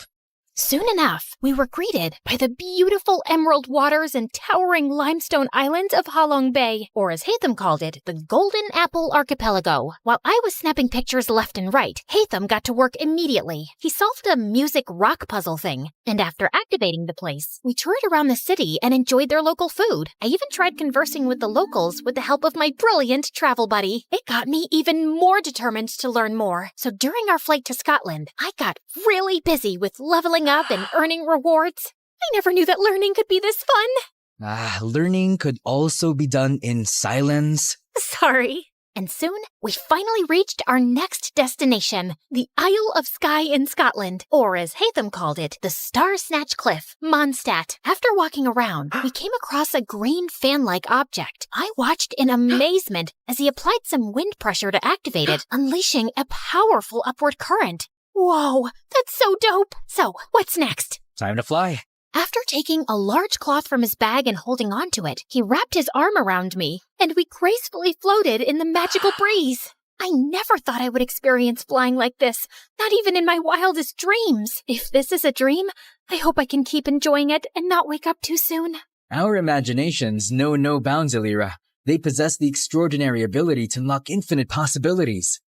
Soon enough, we were greeted by the beautiful emerald waters and towering limestone islands of Halong Bay, or as Hatham called it, the Golden Apple Archipelago. While I was snapping pictures left and right, Hatham got to work immediately. He solved a music rock puzzle thing, and after activating the place, we toured around the city and enjoyed their local food. I even tried conversing with the locals with the help of my brilliant travel buddy. It got me even more determined to learn more. So during our flight to Scotland, I got really busy with leveling up and earning rewards. I never knew that learning could be this fun. Learning could also be done in silence. Sorry. And soon, we finally reached our next destination, the Isle of Skye in Scotland, or as Hatham called it, the Star Snatch Cliff, Mondstadt. After walking around, we came across a green fan-like object. I watched in amazement as he applied some wind pressure to activate it, unleashing a powerful upward current. Whoa, that's so dope. So, what's next? Time to fly. After taking a large cloth from his bag and holding onto it, he wrapped his arm around me, and we gracefully floated in the magical breeze. I never thought I would experience flying like this, not even in my wildest dreams. If this is a dream, I hope I can keep enjoying it and not wake up too soon. Our imaginations know no bounds, Elira. They possess the extraordinary ability to unlock infinite possibilities.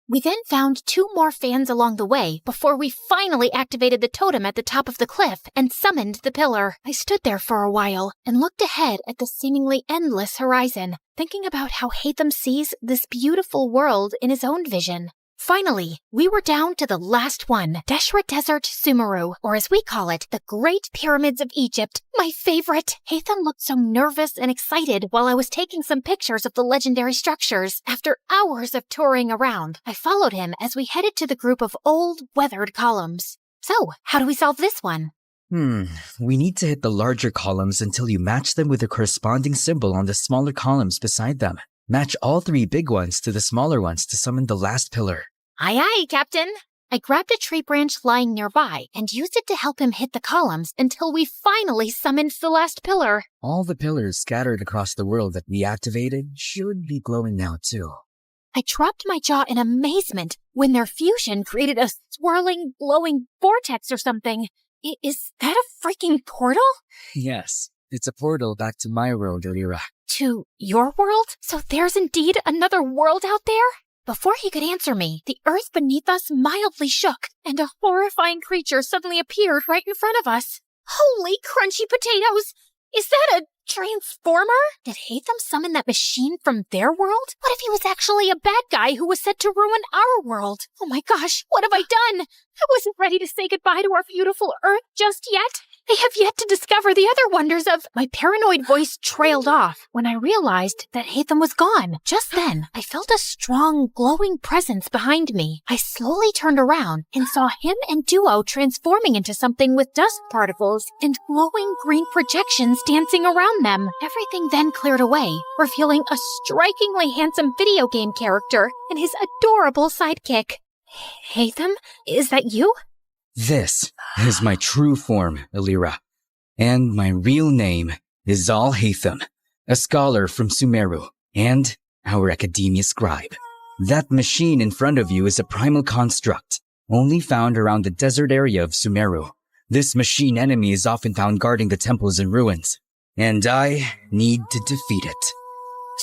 We then found 2 more fans along the way before we finally activated the totem at the top of the cliff and summoned the pillar. I stood there for a while and looked ahead at the seemingly endless horizon, thinking about how Hatham sees this beautiful world in his own vision. Finally, we were down to the last one, Deshra Desert Sumeru, or as we call it, the Great Pyramids of Egypt. My favorite! Hatham looked so nervous and excited while I was taking some pictures of the legendary structures. After hours of touring around, I followed him as we headed to the group of old, weathered columns. So, how do we solve this one? We need to hit the larger columns until you match them with the corresponding symbol on the smaller columns beside them. Match all 3 big ones to the smaller ones to summon the last pillar. Aye, aye, Captain. I grabbed a tree branch lying nearby and used it to help him hit the columns until we finally summoned the last pillar. All the pillars scattered across the world that we activated should be glowing now too. I dropped my jaw in amazement when their fusion created a swirling, glowing vortex or something. Is that a freaking portal? Yes, it's a portal back to my world, Elira. To your world? So there's indeed another world out there? Before he could answer me, the earth beneath us mildly shook, and a horrifying creature suddenly appeared right in front of us. Holy crunchy potatoes! Is that a transformer? Did Hatham summon that machine from their world? What if he was actually a bad guy who was set to ruin our world? Oh my gosh, what have I done? I wasn't ready to say goodbye to our beautiful earth just yet. I have yet to discover the other wonders of... My paranoid voice trailed off when I realized that Hatham was gone. Just then, I felt a strong, glowing presence behind me. I slowly turned around and saw him and Duo transforming into something with dust particles and glowing green projections dancing around them. Everything then cleared away, revealing a strikingly handsome video game character and his adorable sidekick. Hatham, is that you? This is my true form, Elira. And my real name is Zal Hatham, a scholar from Sumeru, and our academia scribe. That machine in front of you is a primal construct, only found around the desert area of Sumeru. This machine enemy is often found guarding the temples and ruins, and I need to defeat it.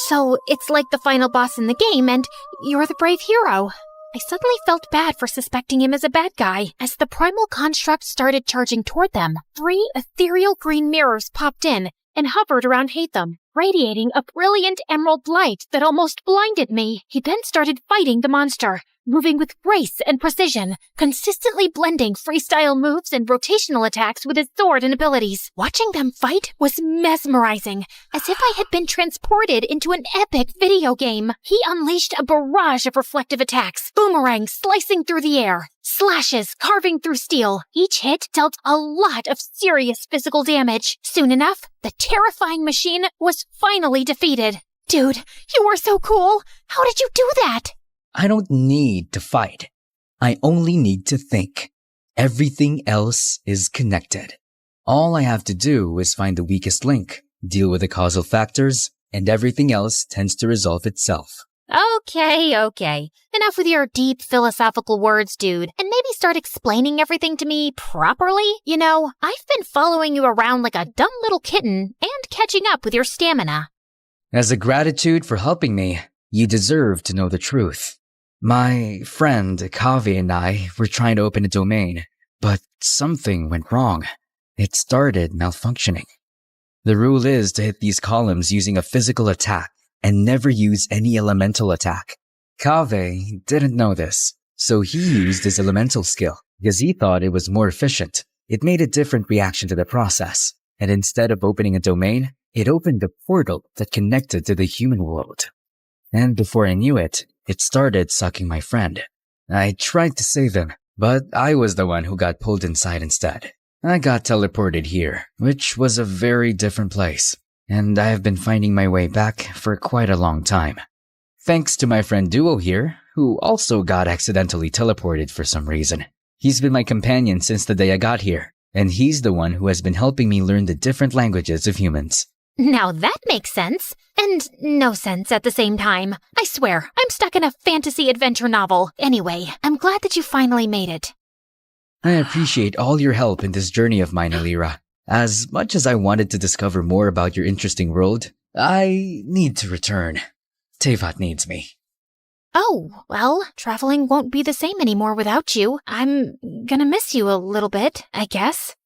So it's like the final boss in the game, and you're the brave hero. I suddenly felt bad for suspecting him as a bad guy. As the primal construct started charging toward them, 3 ethereal green mirrors popped in and hovered around Hatham, radiating a brilliant emerald light that almost blinded me. He then started fighting the monster, moving with grace and precision, consistently blending freestyle moves and rotational attacks with his sword and abilities. Watching them fight was mesmerizing, as if I had been transported into an epic video game. He unleashed a barrage of reflective attacks, boomerangs slicing through the air, slashes carving through steel. Each hit dealt a lot of serious physical damage. Soon enough, the terrifying machine was finally defeated. Dude, you were so cool! How did you do that? I don't need to fight. I only need to think. Everything else is connected. All I have to do is find the weakest link, deal with the causal factors, and everything else tends to resolve itself. Okay. Enough with your deep philosophical words, dude, and maybe start explaining everything to me properly. You know, I've been following you around like a dumb little kitten and catching up with your stamina. As a gratitude for helping me, you deserve to know the truth. My friend Kavi and I were trying to open a domain, but something went wrong. It started malfunctioning. The rule is to hit these columns using a physical attack and never use any elemental attack. Kave didn't know this, so he used his elemental skill because he thought it was more efficient. It made a different reaction to the process, and instead of opening a domain, it opened a portal that connected to the human world. And before I knew it, it started sucking my friend. I tried to save him, but I was the one who got pulled inside instead. I got teleported here, which was a very different place, and I have been finding my way back for quite a long time. Thanks to my friend Duo here, who also got accidentally teleported for some reason. He's been my companion since the day I got here, and he's the one who has been helping me learn the different languages of humans. Now that makes sense, and no sense at the same time. I swear, I'm stuck in a fantasy adventure novel. Anyway, I'm glad that you finally made it. I appreciate all your help in this journey of mine, Elira. As much as I wanted to discover more about your interesting world, I need to return. Tevat needs me. Oh, well, traveling won't be the same anymore without you. I'm gonna miss you a little bit, I guess.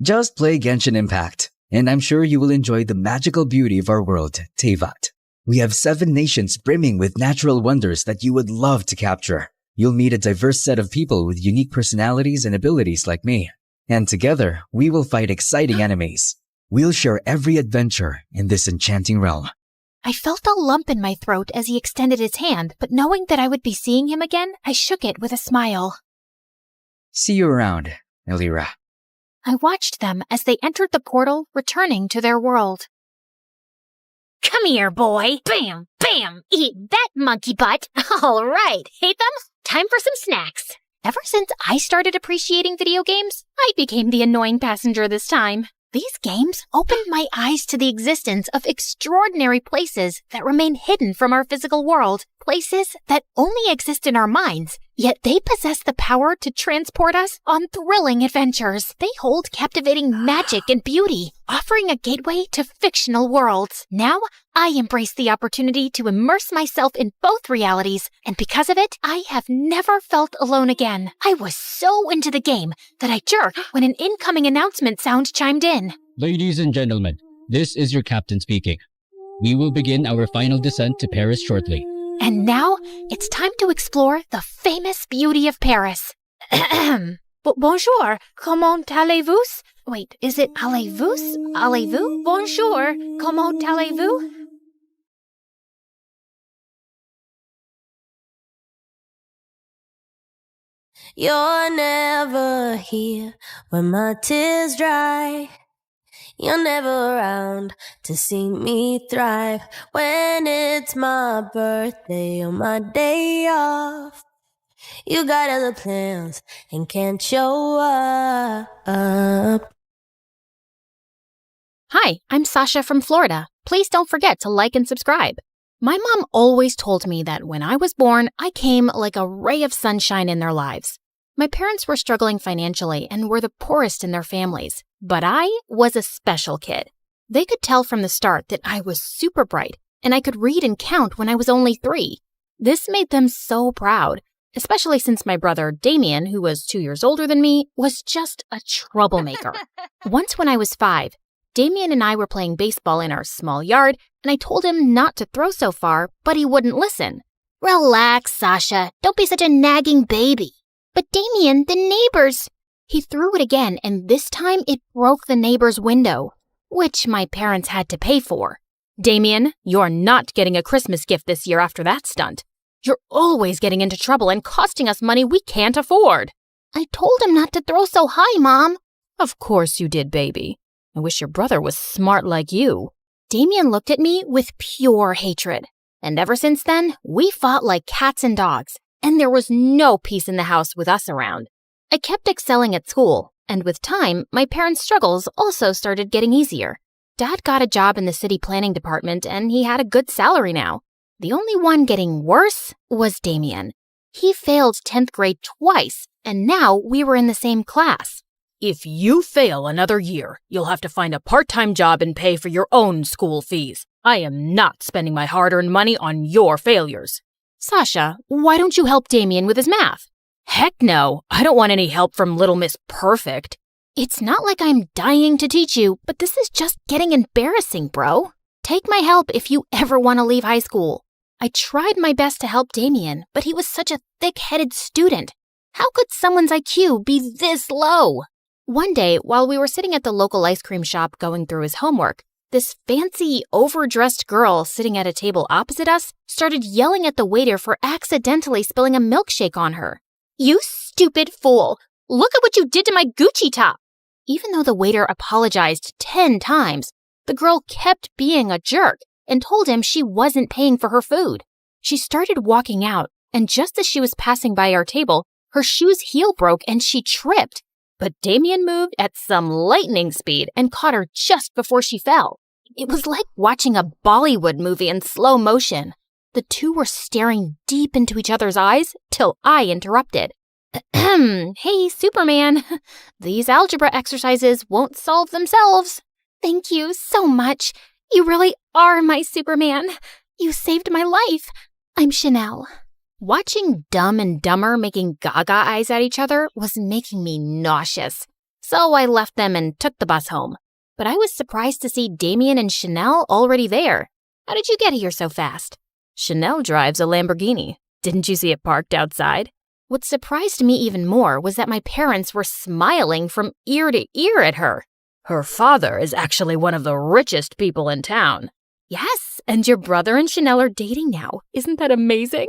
Just play Genshin Impact, and I'm sure you will enjoy the magical beauty of our world, Tevat. We have 7 nations brimming with natural wonders that you would love to capture. You'll meet a diverse set of people with unique personalities and abilities like me. And together, we will fight exciting enemies. We'll share every adventure in this enchanting realm. I felt a lump in my throat as he extended his hand, but knowing that I would be seeing him again, I shook it with a smile. See you around, Elira. I watched them as they entered the portal, returning to their world. Come here, boy. Bam, bam, eat that monkey butt. All right, hate them? Time for some snacks. Ever since I started appreciating video games, I became the annoying passenger this time. These games opened my eyes to the existence of extraordinary places that remain hidden from our physical world, places that only exist in our minds, yet they possess the power to transport us on thrilling adventures. They hold captivating magic and beauty, offering a gateway to fictional worlds. Now, I embrace the opportunity to immerse myself in both realities, and because of it, I have never felt alone again. I was so into the game that I jerked when an incoming announcement sound chimed in. Ladies and gentlemen, this is your captain speaking. We will begin our final descent to Paris shortly. And now, it's time to explore the famous beauty of Paris. Bonjour, comment allez-vous? Wait, is it allez-vous? Allez-vous? Bonjour, comment allez-vous? You're never here when my tears dry. You're never around to see me thrive. When it's my birthday or my day off, you got other plans and can't show up. Hi, I'm Sasha from Florida. Please don't forget to like and subscribe. My mom always told me that when I was born, I came like a ray of sunshine in their lives. My parents were struggling financially and were the poorest in their families, but I was a special kid. They could tell from the start that I was super bright, and I could read and count when I was only 3. This made them so proud, especially since my brother Damien, who was 2 years older than me, was just a troublemaker. Once when I was 5, Damien and I were playing baseball in our small yard, and I told him not to throw so far, but he wouldn't listen. Relax, Sasha. Don't be such a nagging baby. But Damien, the neighbors... He threw it again, and this time it broke the neighbor's window, which my parents had to pay for. Damien, you're not getting a Christmas gift this year after that stunt. You're always getting into trouble and costing us money we can't afford. I told him not to throw so high, Mom. Of course you did, baby. I wish your brother was smart like you. Damien looked at me with pure hatred. And ever since then, we fought like cats and dogs, and there was no peace in the house with us around. I kept excelling at school, and with time, my parents' struggles also started getting easier. Dad got a job in the city planning department, and he had a good salary now. The only one getting worse was Damien. He failed 10th grade twice, and now we were in the same class. If you fail another year, you'll have to find a part-time job and pay for your own school fees. I am not spending my hard-earned money on your failures. Sasha, why don't you help Damien with his math? Heck no, I don't want any help from Little Miss Perfect. It's not like I'm dying to teach you, but this is just getting embarrassing, bro. Take my help if you ever want to leave high school. I tried my best to help Damien, but he was such a thick-headed student. How could someone's IQ be this low? One day, while we were sitting at the local ice cream shop going through his homework, this fancy, overdressed girl sitting at a table opposite us started yelling at the waiter for accidentally spilling a milkshake on her. You stupid fool! Look at what you did to my Gucci top! Even though the waiter apologized 10 times, the girl kept being a jerk and told him she wasn't paying for her food. She started walking out, and just as she was passing by our table, her shoe's heel broke and she tripped. But Damien moved at some lightning speed and caught her just before she fell. It was like watching a Bollywood movie in slow motion. The two were staring deep into each other's eyes till I interrupted. Hey, Superman. These algebra exercises won't solve themselves. Thank you so much. You really are my Superman. You saved my life. I'm Chanel. Watching Dumb and Dumber making gaga eyes at each other was making me nauseous. So I left them and took the bus home. But I was surprised to see Damien and Chanel already there. How did you get here so fast? Chanel drives a Lamborghini. Didn't you see it parked outside? What surprised me even more was that my parents were smiling from ear to ear at her. Her father is actually one of the richest people in town. Yes, and your brother and Chanel are dating now. Isn't that amazing?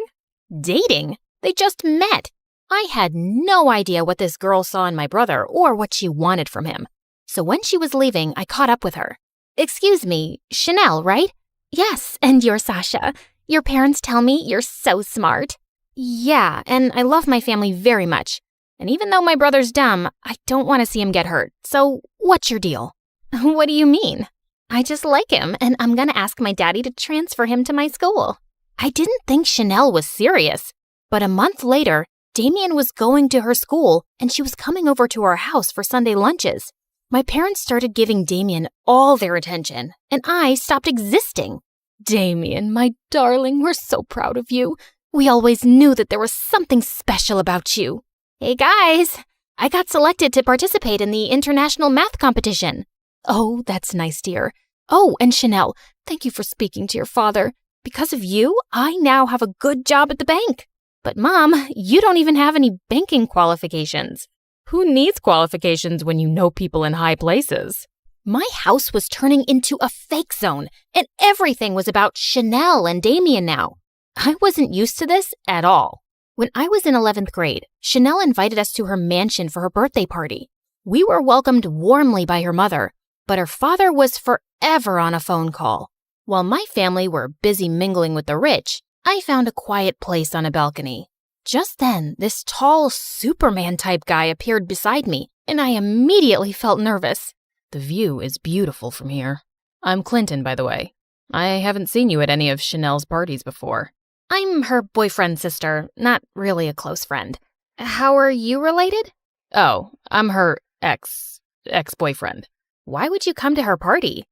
Dating? They just met. I had no idea what this girl saw in my brother or what she wanted from him. So when she was leaving, I caught up with her. Excuse me, Chanel, right? Yes, and you're Sasha. Your parents tell me you're so smart. Yeah, and I love my family very much. And even though my brother's dumb, I don't want to see him get hurt. So what's your deal? What do you mean? I just like him, and I'm going to ask my daddy to transfer him to my school. I didn't think Chanel was serious. But a month later, Damien was going to her school, and she was coming over to our house for Sunday lunches. My parents started giving Damien all their attention, and I stopped existing. Damien, my darling, we're so proud of you. We always knew that there was something special about you. Hey guys, I got selected to participate in the international math competition. Oh, that's nice, dear. Oh, and Chanel, thank you for speaking to your father. Because of you, I now have a good job at the bank. But Mom, you don't even have any banking qualifications. Who needs qualifications when you know people in high places? My house was turning into a fake zone, and everything was about Chanel and Damien now. I wasn't used to this at all. When I was in 11th grade, Chanel invited us to her mansion for her birthday party. We were welcomed warmly by her mother, but her father was forever on a phone call. While my family were busy mingling with the rich, I found a quiet place on a balcony. Just then, this tall Superman-type guy appeared beside me, and I immediately felt nervous. The view is beautiful from here. I'm Clinton, by the way. I haven't seen you at any of Chanel's parties before. I'm her boyfriend's sister, not really a close friend. How are you related? Oh, I'm her ex-boyfriend. Why would you come to her party?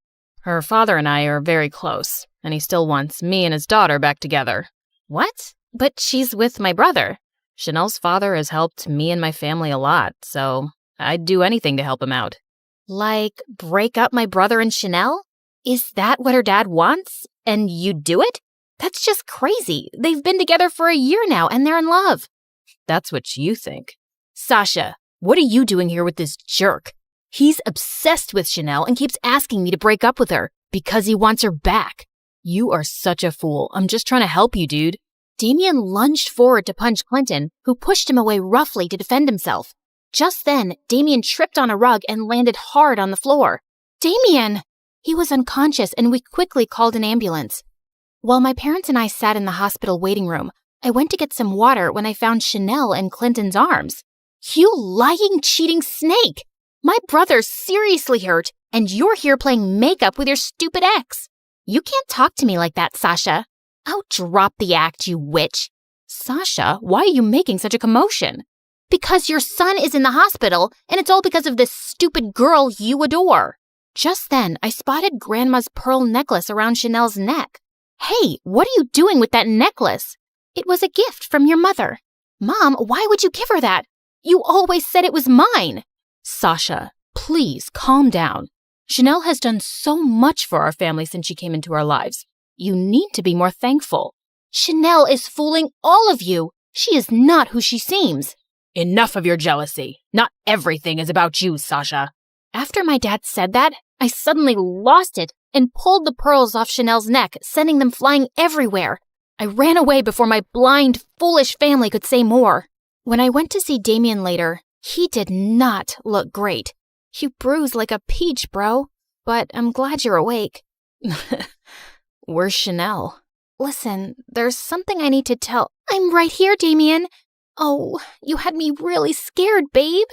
Her father and I are very close, and he still wants me and his daughter back together. What? But she's with my brother. Chanel's father has helped me and my family a lot, so I'd do anything to help him out. Like, break up my brother and Chanel? Is that what her dad wants? And you'd do it? That's just crazy. They've been together for a year now, and they're in love. That's what you think. Sasha, what are you doing here with this jerk? He's obsessed with Chanel and keeps asking me to break up with her because he wants her back. You are such a fool. I'm just trying to help you, dude. Damien lunged forward to punch Clinton, who pushed him away roughly to defend himself. Just then, Damien tripped on a rug and landed hard on the floor. Damien! He was unconscious, and we quickly called an ambulance. While my parents and I sat in the hospital waiting room, I went to get some water when I found Chanel in Clinton's arms. You lying, cheating snake! My brother's seriously hurt, and you're here playing makeup with your stupid ex. You can't talk to me like that, Sasha. Oh, drop the act, you witch. Sasha, why are you making such a commotion? Because your son is in the hospital, and it's all because of this stupid girl you adore. Just then, I spotted Grandma's pearl necklace around Chanel's neck. Hey, what are you doing with that necklace? It was a gift from your mother. Mom, why would you give her that? You always said it was mine. Sasha, please calm down. Chanel has done so much for our family since she came into our lives. You need to be more thankful. Chanel is fooling all of you. She is not who she seems. Enough of your jealousy. Not everything is about you, Sasha. After my dad said that, I suddenly lost it and pulled the pearls off Chanel's neck, sending them flying everywhere. I ran away before my blind, foolish family could say more. When I went to see Damien later, he did not look great. You bruised like a peach, bro. But I'm glad you're awake. Where's Chanel? Listen, there's something I need to tell. I'm right here, Damien. Oh, you had me really scared, babe.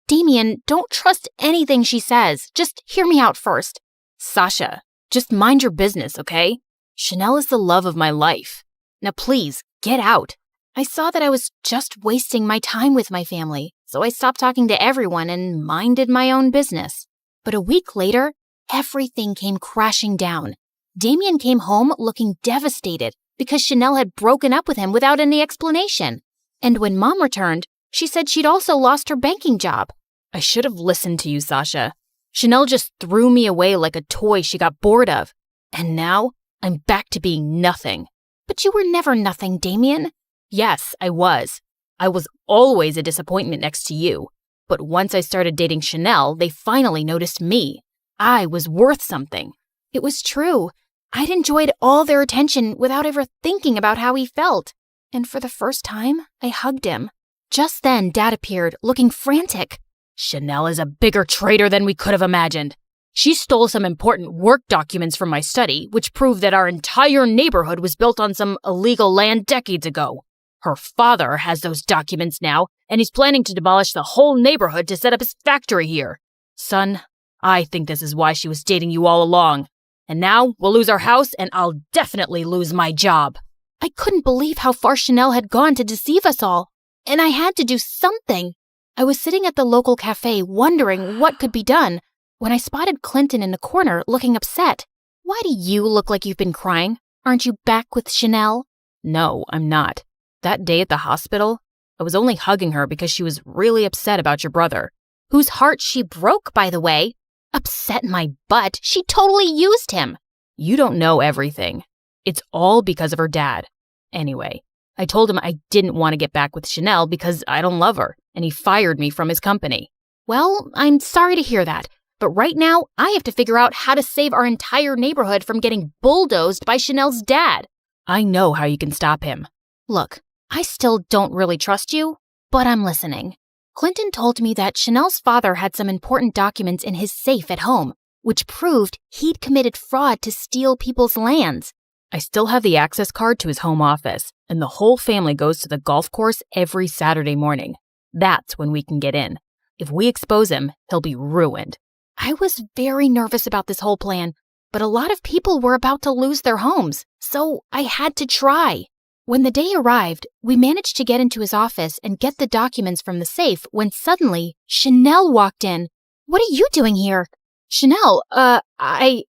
Damien, don't trust anything she says. Just hear me out first. Sasha, just mind your business, okay? Chanel is the love of my life. Now please, get out. I saw that I was just wasting my time with my family, so I stopped talking to everyone and minded my own business. But a week later, everything came crashing down. Damien came home looking devastated because Chanel had broken up with him without any explanation. And when Mom returned, she said she'd also lost her banking job. I should have listened to you, Sasha. Chanel just threw me away like a toy she got bored of. And now I'm back to being nothing. But you were never nothing, Damien. Yes, I was. I was always a disappointment next to you. But once I started dating Chanel, they finally noticed me. I was worth something. It was true. I'd enjoyed all their attention without ever thinking about how he felt. And for the first time, I hugged him. Just then, Dad appeared, looking frantic. Chanel is a bigger traitor than we could have imagined. She stole some important work documents from my study, which proved that our entire neighborhood was built on some illegal land decades ago. Her father has those documents now, and he's planning to demolish the whole neighborhood to set up his factory here. Son, I think this is why she was dating you all along. And now we'll lose our house, and I'll definitely lose my job. I couldn't believe how far Chanel had gone to deceive us all. And I had to do something. I was sitting at the local cafe wondering what could be done when I spotted Clinton in the corner looking upset. Why do you look like you've been crying? Aren't you back with Chanel? No, I'm not. That day at the hospital, I was only hugging her because she was really upset about your brother. Whose heart she broke, by the way. Upset my butt. She totally used him. You don't know everything. It's all because of her dad. Anyway, I told him I didn't want to get back with Chanel because I don't love her, and he fired me from his company. Well, I'm sorry to hear that, but right now I have to figure out how to save our entire neighborhood from getting bulldozed by Chanel's dad. I know how you can stop him. Look, I still don't really trust you, but I'm listening. Clinton told me that Chanel's father had some important documents in his safe at home, which proved he'd committed fraud to steal people's lands. I still have the access card to his home office, and the whole family goes to the golf course every Saturday morning. That's when we can get in. If we expose him, he'll be ruined. I was very nervous about this whole plan, but a lot of people were about to lose their homes, so I had to try. When the day arrived, we managed to get into his office and get the documents from the safe when suddenly Chanel walked in. What are you doing here? Chanel, I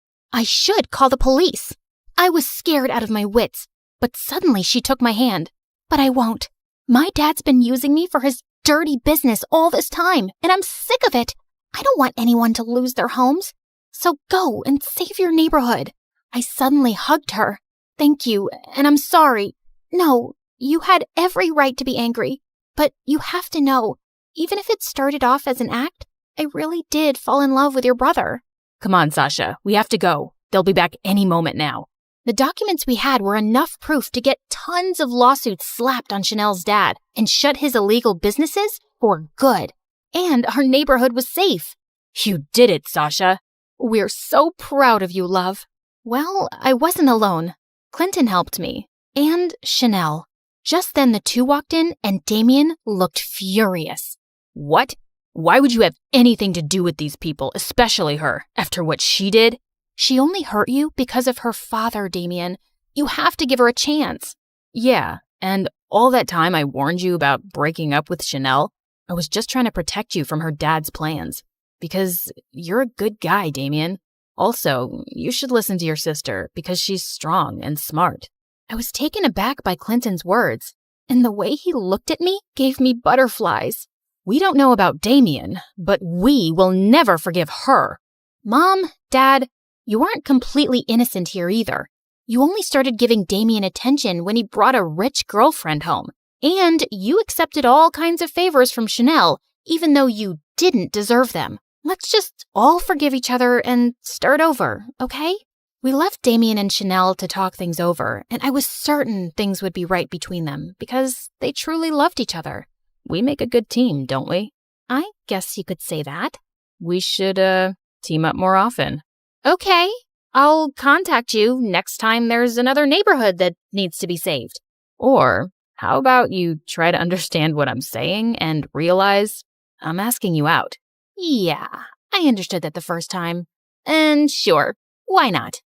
should call the police. I was scared out of my wits, but suddenly she took my hand. But I won't. My dad's been using me for his dirty business all this time, and I'm sick of it. I don't want anyone to lose their homes. So go and save your neighborhood. I suddenly hugged her. Thank you, and I'm sorry. No, you had every right to be angry, but you have to know, even if it started off as an act, I really did fall in love with your brother. Come on, Sasha, we have to go. They'll be back any moment now. The documents we had were enough proof to get tons of lawsuits slapped on Chanel's dad and shut his illegal businesses for good. And our neighborhood was safe. You did it, Sasha. We're so proud of you, love. Well, I wasn't alone. Clinton helped me. And Chanel. Just then the two walked in and Damien looked furious. What? Why would you have anything to do with these people, especially her, after what she did? She only hurt you because of her father, Damien. You have to give her a chance. Yeah, and all that time I warned you about breaking up with Chanel, I was just trying to protect you from her dad's plans. Because you're a good guy, Damien. Also, you should listen to your sister because she's strong and smart. I was taken aback by Clinton's words, and the way he looked at me gave me butterflies. We don't know about Damien, but we will never forgive her. Mom, Dad, you aren't completely innocent here either. You only started giving Damien attention when he brought a rich girlfriend home. And you accepted all kinds of favors from Chanel, even though you didn't deserve them. Let's just all forgive each other and start over, okay? We left Damien and Chanel to talk things over, and I was certain things would be right between them because they truly loved each other. We make a good team, don't we? I guess you could say that. We should, team up more often. Okay, I'll contact you next time there's another neighborhood that needs to be saved. Or how about you try to understand what I'm saying and realize I'm asking you out? Yeah, I understood that the first time. And sure, why not?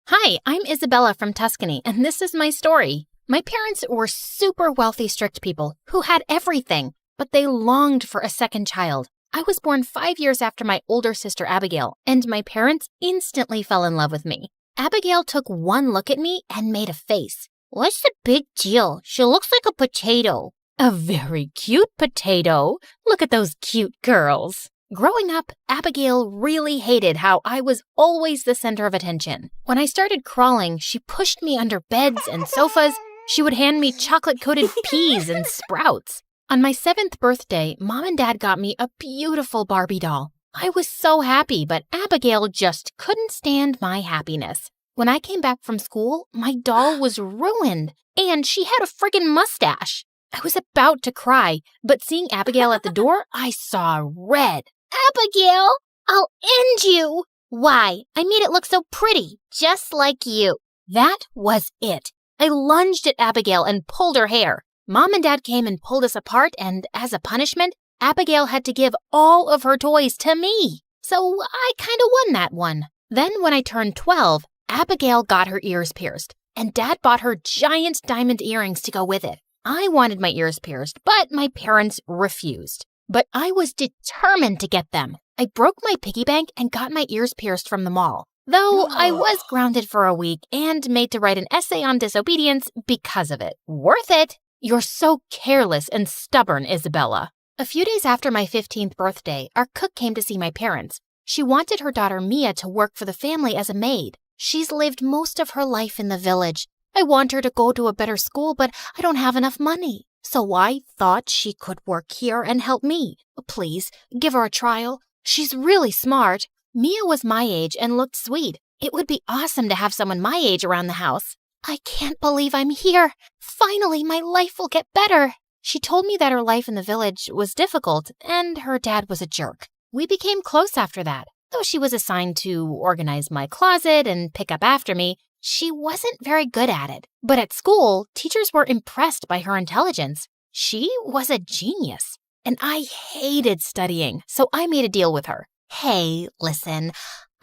Hi, I'm Isabella from Tuscany, and this is my story. My parents were super wealthy, strict people who had everything. but they longed for a second child. I was born 5 years after my older sister Abigail, and my parents instantly fell in love with me. Abigail took one look at me and made a face. "What's the big deal? She looks like a potato." "A very cute potato. Look at those cute curls." Growing up, Abigail really hated how I was always the center of attention. When I started crawling, she pushed me under beds and sofas. She would hand me chocolate-coated peas and sprouts. On my 7th birthday, Mom and Dad got me a beautiful Barbie doll. I was so happy, but Abigail just couldn't stand my happiness. When I came back from school, my doll was ruined, and she had a friggin' mustache. I was about to cry, but seeing Abigail at the door, I saw red. "Abigail, I'll end you." "Why? I made it look so pretty, just like you." That was it. I lunged at Abigail and pulled her hair. Mom and Dad came and pulled us apart, and as a punishment, Abigail had to give all of her toys to me. So I kinda won that one. Then when I turned 12, Abigail got her ears pierced, and Dad bought her giant diamond earrings to go with it. I wanted my ears pierced, but my parents refused. But I was determined to get them. I broke my piggy bank and got my ears pierced from the mall. Though I was grounded for a week and made to write an essay on disobedience because of it. Worth it! You're so careless and stubborn, Isabella. A few days after my 15th birthday, our cook came to see my parents. She wanted her daughter Mia to work for the family as a maid. She's lived most of her life in the village. I want her to go to a better school, but I don't have enough money. So I thought she could work here and help me. Please, give her a trial. She's really smart. Mia was my age and looked sweet. It would be awesome to have someone my age around the house. I can't believe I'm here. Finally, my life will get better. She told me that her life in the village was difficult and her dad was a jerk. We became close after that. Though she was assigned to organize my closet and pick up after me, she wasn't very good at it. But at school, teachers were impressed by her intelligence. She was a genius. And I hated studying, so I made a deal with her. "Hey, listen,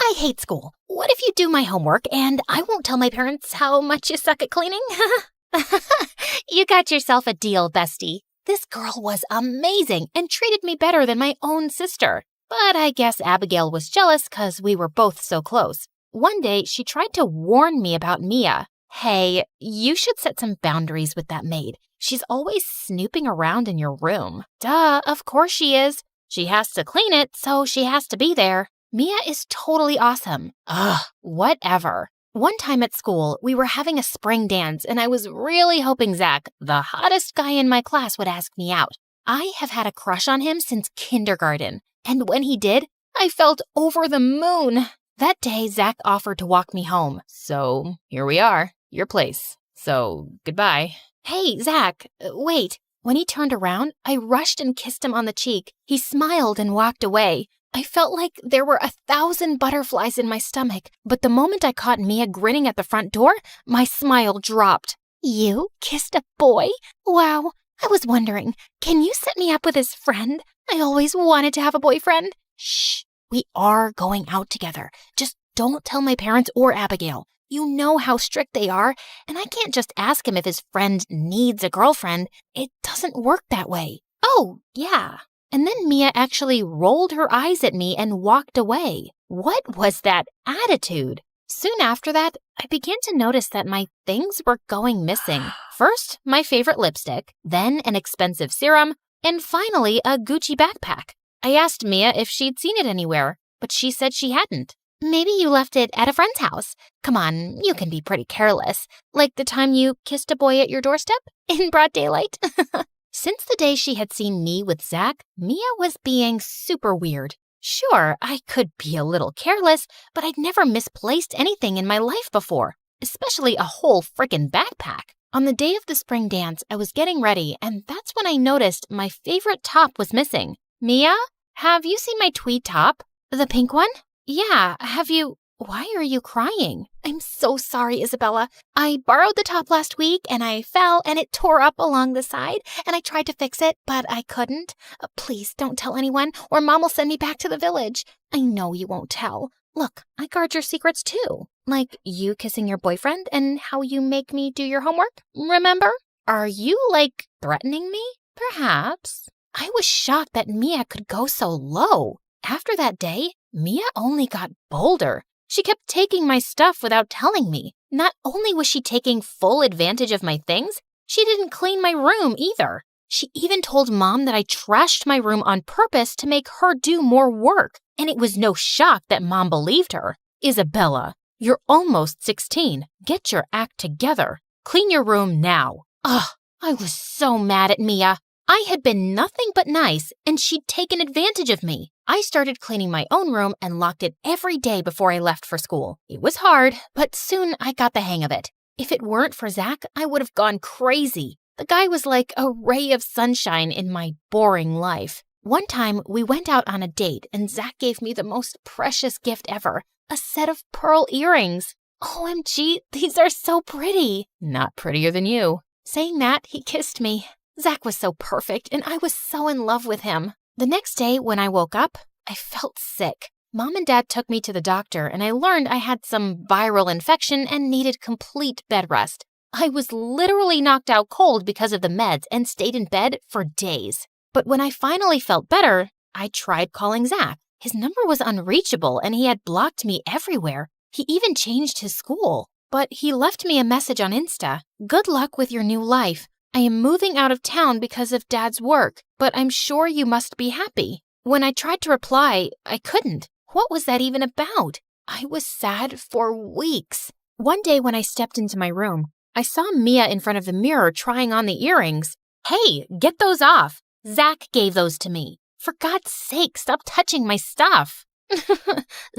I hate school. What if you do my homework and I won't tell my parents how much you suck at cleaning?" You got yourself a deal, bestie. This girl was amazing and treated me better than my own sister. But I guess Abigail was jealous because we were both so close. One day, she tried to warn me about Mia. "Hey, you should set some boundaries with that maid. She's always snooping around in your room." Duh, of course she is. She has to clean it, so she has to be there. Mia is totally awesome. Ugh, whatever. One time at school, we were having a spring dance, and I was really hoping Zach, the hottest guy in my class, would ask me out. I have had a crush on him since kindergarten, and when he did, I felt over the moon. That day, Zach offered to walk me home. So here we are, your place. So goodbye. "Hey, Zach, wait." When he turned around, I rushed and kissed him on the cheek. He smiled and walked away. I felt like there were 1,000 butterflies in my stomach, but the moment I caught Mia grinning at the front door, my smile dropped. "You kissed a boy? Wow, I was wondering, can you set me up with his friend? I always wanted to have a boyfriend." "Shh. We are going out together. Just don't tell my parents or Abigail. You know how strict they are, and I can't just ask him if his friend needs a girlfriend. It doesn't work that way." "Oh, yeah." And then Mia actually rolled her eyes at me and walked away. What was that attitude? Soon after that, I began to notice that my things were going missing. First, my favorite lipstick, then an expensive serum, and finally a Gucci backpack. I asked Mia if she'd seen it anywhere, but she said she hadn't. "Maybe you left it at a friend's house. Come on, you can be pretty careless. Like the time you kissed a boy at your doorstep in broad daylight." Since the day she had seen me with Zach, Mia was being super weird. Sure, I could be a little careless, but I'd never misplaced anything in my life before, especially a whole frickin' backpack. On the day of the spring dance, I was getting ready, and that's when I noticed my favorite top was missing. "Mia, have you seen my tweed top? The pink one?" "Yeah, have you—" "Why are you crying?" "I'm so sorry, Isabella. I borrowed the top last week, and I fell, and it tore up along the side, and I tried to fix it, but I couldn't. Please don't tell anyone, or Mom will send me back to the village. I know you won't tell. Look, I guard your secrets too. Like you kissing your boyfriend and how you make me do your homework. Remember? Are you, threatening me? Perhaps. I was shocked that Mia could go so low. After that day, Mia only got bolder. She kept taking my stuff without telling me. Not only was she taking full advantage of my things, she didn't clean my room either. She even told Mom that I trashed my room on purpose to make her do more work, and it was no shock that Mom believed her. Isabella, you're almost 16. Get your act together. Clean your room now. Ugh, I was so mad at Mia. I had been nothing but nice, and she'd taken advantage of me. I started cleaning my own room and locked it every day before I left for school. It was hard, but soon I got the hang of it. If it weren't for Zach, I would have gone crazy. The guy was like a ray of sunshine in my boring life. One time, we went out on a date, and Zach gave me the most precious gift ever, a set of pearl earrings. OMG, these are so pretty. Not prettier than you. Saying that, he kissed me. Zach was so perfect, and I was so in love with him. The next day, when I woke up, I felt sick. Mom and Dad took me to the doctor, and I learned I had some viral infection and needed complete bed rest. I was literally knocked out cold because of the meds and stayed in bed for days. But when I finally felt better, I tried calling Zach. His number was unreachable, and he had blocked me everywhere. He even changed his school. But he left me a message on Insta. Good luck with your new life. I am moving out of town because of Dad's work, but I'm sure you must be happy. When I tried to reply, I couldn't. What was that even about? I was sad for weeks. One day when I stepped into my room, I saw Mia in front of the mirror trying on the earrings. Hey, get those off. Zach gave those to me. For God's sake, stop touching my stuff.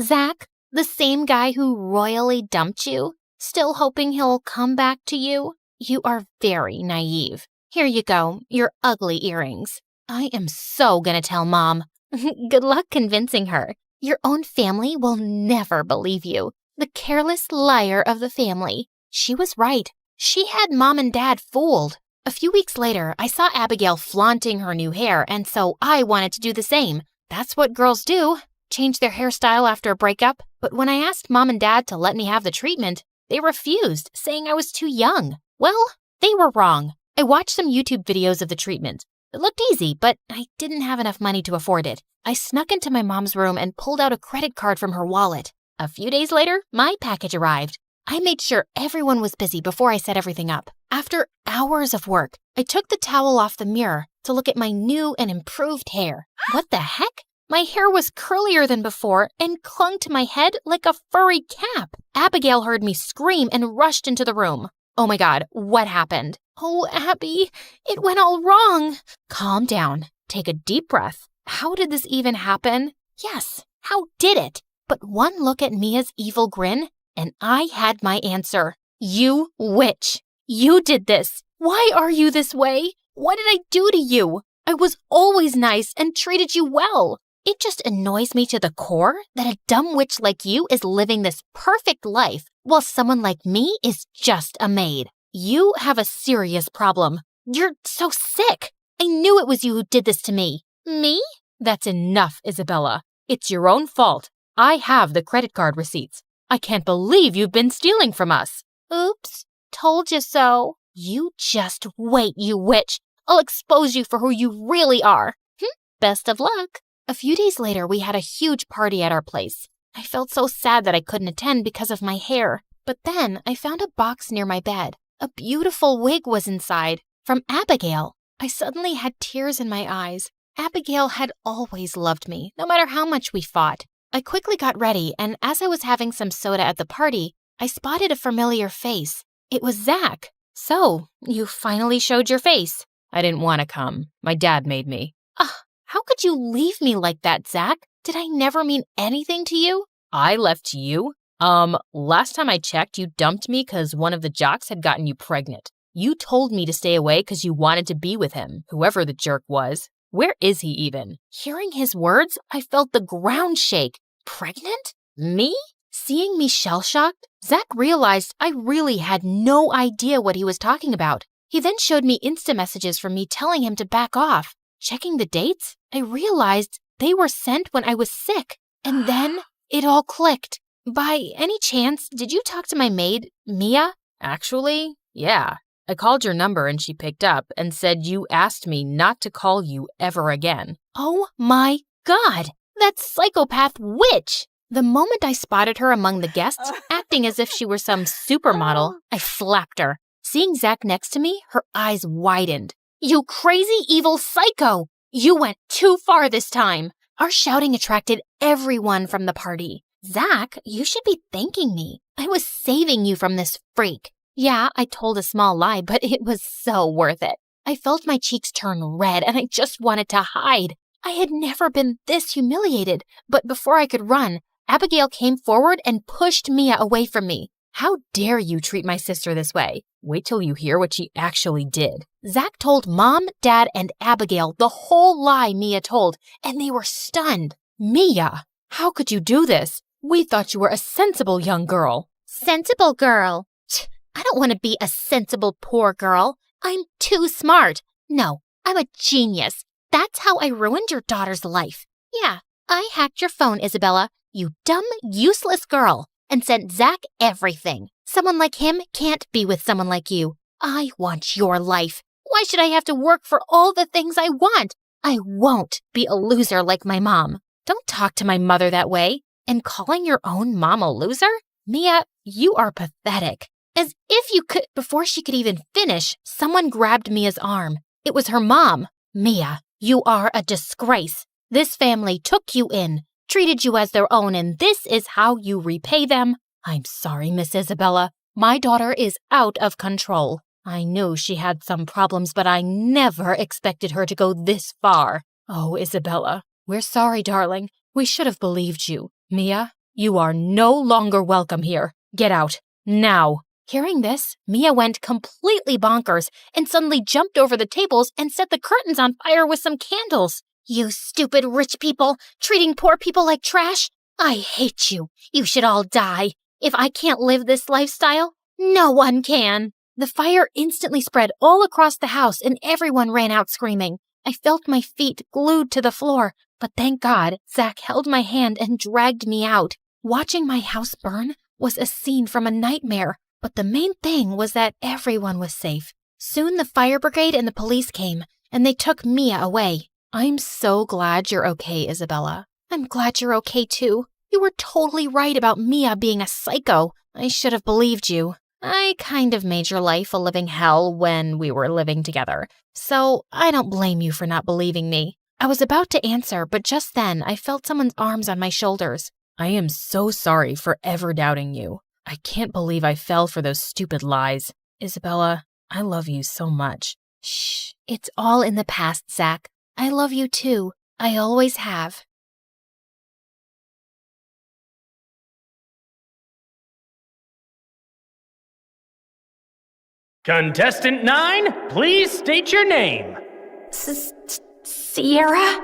Zach, the same guy who royally dumped you, still hoping he'll come back to you? You are very naive. Here you go, your ugly earrings. I am so gonna tell Mom. Good luck convincing her. Your own family will never believe you. The careless liar of the family. She was right. She had Mom and Dad fooled. A few weeks later, I saw Abigail flaunting her new hair, and so I wanted to do the same. That's what girls do, change their hairstyle after a breakup. But when I asked Mom and Dad to let me have the treatment, they refused, saying I was too young. Well, they were wrong. I watched some YouTube videos of the treatment. It looked easy, but I didn't have enough money to afford it. I snuck into my mom's room and pulled out a credit card from her wallet. A few days later, my package arrived. I made sure everyone was busy before I set everything up. After hours of work, I took the towel off the mirror to look at my new and improved hair. What the heck? My hair was curlier than before and clung to my head like a furry cap. Abigail heard me scream and rushed into the room. Oh my God, what happened? Oh, Abby, it went all wrong. Calm down. Take a deep breath. How did this even happen? Yes, how did it? But one look at Mia's evil grin, and I had my answer. You witch. You did this. Why are you this way? What did I do to you? I was always nice and treated you well. It just annoys me to the core that a dumb witch like you is living this perfect life while someone like me is just a maid. You have a serious problem. You're so sick. I knew it was you who did this to me. Me? That's enough, Isabella. It's your own fault. I have the credit card receipts. I can't believe you've been stealing from us. Oops, told you so. You just wait, you witch. I'll expose you for who you really are. Best of luck. A few days later, we had a huge party at our place. I felt so sad that I couldn't attend because of my hair. But then I found a box near my bed. A beautiful wig was inside, from Abigail. I suddenly had tears in my eyes. Abigail had always loved me, no matter how much we fought. I quickly got ready, and as I was having some soda at the party, I spotted a familiar face. It was Zach. So, you finally showed your face. I didn't want to come. My dad made me. How could you leave me like that, Zach? Did I never mean anything to you? I left you? Last time I checked, you dumped me because one of the jocks had gotten you pregnant. You told me to stay away because you wanted to be with him, whoever the jerk was. Where is he even? Hearing his words, I felt the ground shake. Pregnant? Me? Seeing me shell-shocked, Zach realized I really had no idea what he was talking about. He then showed me Insta messages from me telling him to back off. Checking the dates, I realized they were sent when I was sick. And then it all clicked. By any chance, did you talk to my maid, Mia? Actually, yeah. I called your number and she picked up and said you asked me not to call you ever again. Oh my God! That psychopath witch! The moment I spotted her among the guests, acting as if she were some supermodel, I flapped her. Seeing Zach next to me, her eyes widened. You crazy evil psycho! You went too far this time. Our shouting attracted everyone from the party. Zach, you should be thanking me. I was saving you from this freak. Yeah, I told a small lie, but it was so worth it. I felt my cheeks turn red and I just wanted to hide. I had never been this humiliated, but before I could run, Abigail came forward and pushed Mia away from me. How dare you treat my sister this way? Wait till you hear what she actually did. Zach told Mom, Dad, and Abigail the whole lie Mia told, and they were stunned. Mia, how could you do this? We thought you were a sensible young girl. Sensible girl? I don't want to be a sensible poor girl. I'm too smart. No, I'm a genius. That's how I ruined your daughter's life. Yeah, I hacked your phone, Isabella, you dumb, useless girl, and sent Zach everything. Someone like him can't be with someone like you. I want your life. Why should I have to work for all the things I want? I won't be a loser like my mom. Don't talk to my mother that way. And calling your own mom a loser? Mia, you are pathetic. As if you could. Before she could even finish, someone grabbed Mia's arm. It was her mom. Mia, you are a disgrace. This family took you in, treated you as their own, and this is how you repay them. I'm sorry, Miss Isabella. My daughter is out of control. I knew she had some problems, but I never expected her to go this far. Oh, Isabella, we're sorry, darling. We should have believed you. Mia, you are no longer welcome here. Get out, now. Hearing this, Mia went completely bonkers and suddenly jumped over the tables and set the curtains on fire with some candles. You stupid rich people, treating poor people like trash. I hate you. You should all die. If I can't live this lifestyle, no one can. The fire instantly spread all across the house and everyone ran out screaming. I felt my feet glued to the floor, but thank God Zach held my hand and dragged me out. Watching my house burn was a scene from a nightmare. But the main thing was that everyone was safe. Soon the fire brigade and the police came, and they took Mia away. I'm so glad you're okay, Isabella. I'm glad you're okay, too. You were totally right about Mia being a psycho. I should have believed you. I kind of made your life a living hell when we were living together. So I don't blame you for not believing me. I was about to answer, but just then I felt someone's arms on my shoulders. I am so sorry for ever doubting you. I can't believe I fell for those stupid lies. Isabella, I love you so much. Shh, it's all in the past, Zach. I love you too. I always have. Contestant 9, please state your name. Sierra?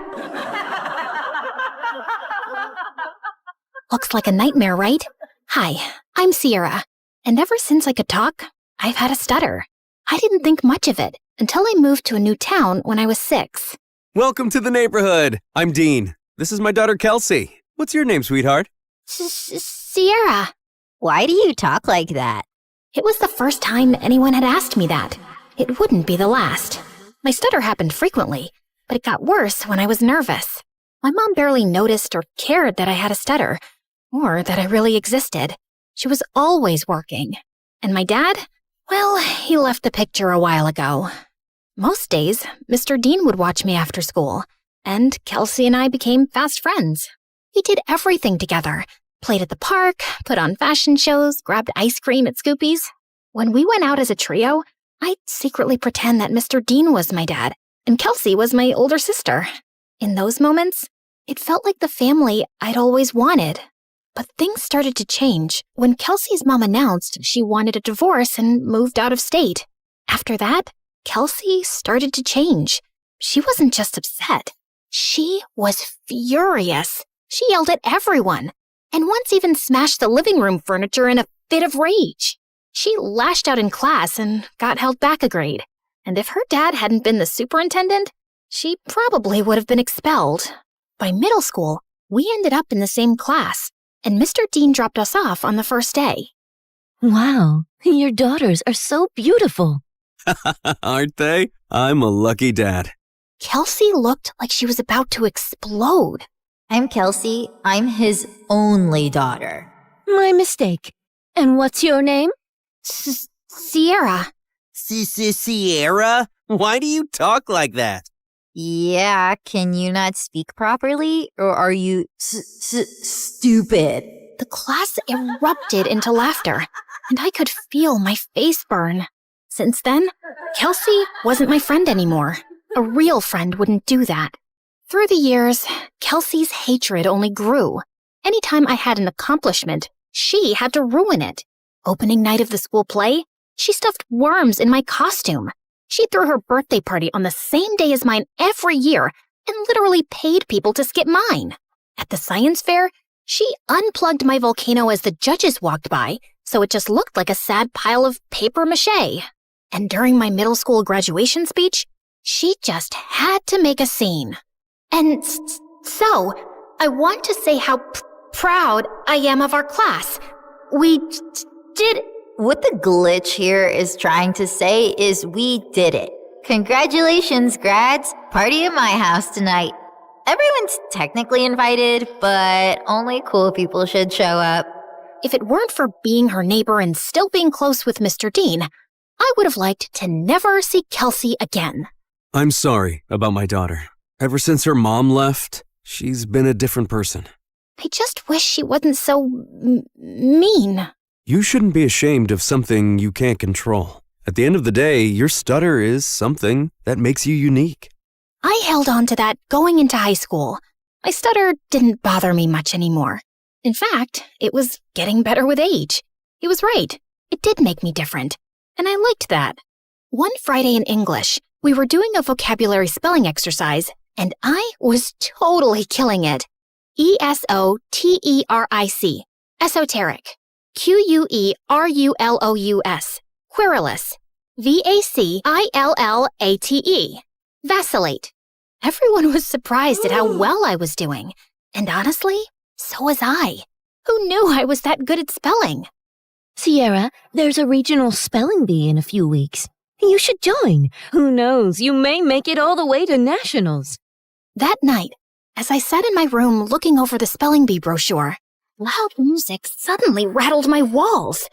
Looks like a nightmare, right? Hi, I'm Sierra, and ever since I could talk, I've had a stutter. I didn't think much of it until I moved to a new town when I was 6. Welcome to the neighborhood. I'm Dean. This is my daughter, Kelsey. What's your name, sweetheart? Sierra. Why do you talk like that? It was the first time anyone had asked me that. It wouldn't be the last. My stutter happened frequently, but it got worse when I was nervous. My mom barely noticed or cared that I had a stutter, or that I really existed. She was always working. And my dad? Well, he left the picture a while ago. Most days, Mr. Dean would watch me after school, and Kelsey and I became fast friends. We did everything together. Played at the park, put on fashion shows, grabbed ice cream at Scoopy's. When we went out as a trio, I'd secretly pretend that Mr. Dean was my dad, and Kelsey was my older sister. In those moments, it felt like the family I'd always wanted. But things started to change when Kelsey's mom announced she wanted a divorce and moved out of state. After that, Kelsey started to change. She wasn't just upset. She was furious. She yelled at everyone, and once even smashed the living room furniture in a fit of rage. She lashed out in class and got held back a grade. And if her dad hadn't been the superintendent, she probably would have been expelled. By middle school, we ended up in the same class, and Mr. Dean dropped us off on the first day. Wow, your daughters are so beautiful. Aren't they? I'm a lucky dad. Kelsey looked like she was about to explode. I'm Kelsey. I'm his only daughter. My mistake. And what's your name? Sierra. Sierra? Why do you talk like that? Yeah, can you not speak properly? Or are you stupid? The class erupted into laughter, and I could feel my face burn. Since then, Kelsey wasn't my friend anymore. A real friend wouldn't do that. Through the years, Kelsey's hatred only grew. Anytime I had an accomplishment, she had to ruin it. Opening night of the school play, she stuffed worms in my costume. She threw her birthday party on the same day as mine every year and literally paid people to skip mine. At the science fair, she unplugged my volcano as the judges walked by, so it just looked like a sad pile of paper mache. And during my middle school graduation speech, she just had to make a scene. And so, I want to say how proud I am of our class. We did... What the glitch here is trying to say is we did it. Congratulations, grads. Party at my house tonight. Everyone's technically invited, but only cool people should show up. If it weren't for being her neighbor and still being close with Mr. Dean, I would have liked to never see Kelsey again. I'm sorry about my daughter. Ever since her mom left, she's been a different person. I just wish she wasn't so mean. You shouldn't be ashamed of something you can't control. At the end of the day, your stutter is something that makes you unique. I held on to that going into high school. My stutter didn't bother me much anymore. In fact, it was getting better with age. He was right. It did make me different. And I liked that. One Friday in English, we were doing a vocabulary spelling exercise, and I was totally killing it. ESOTERIC. Esoteric. QUERULOUS. Querulous. VACILLATE. Vacillate. Everyone was surprised at how well I was doing. And honestly, so was I. Who knew I was that good at spelling? Sierra, there's a regional spelling bee in a few weeks. You should join. Who knows, you may make it all the way to nationals. That night, as I sat in my room looking over the spelling bee brochure, loud music suddenly rattled my walls.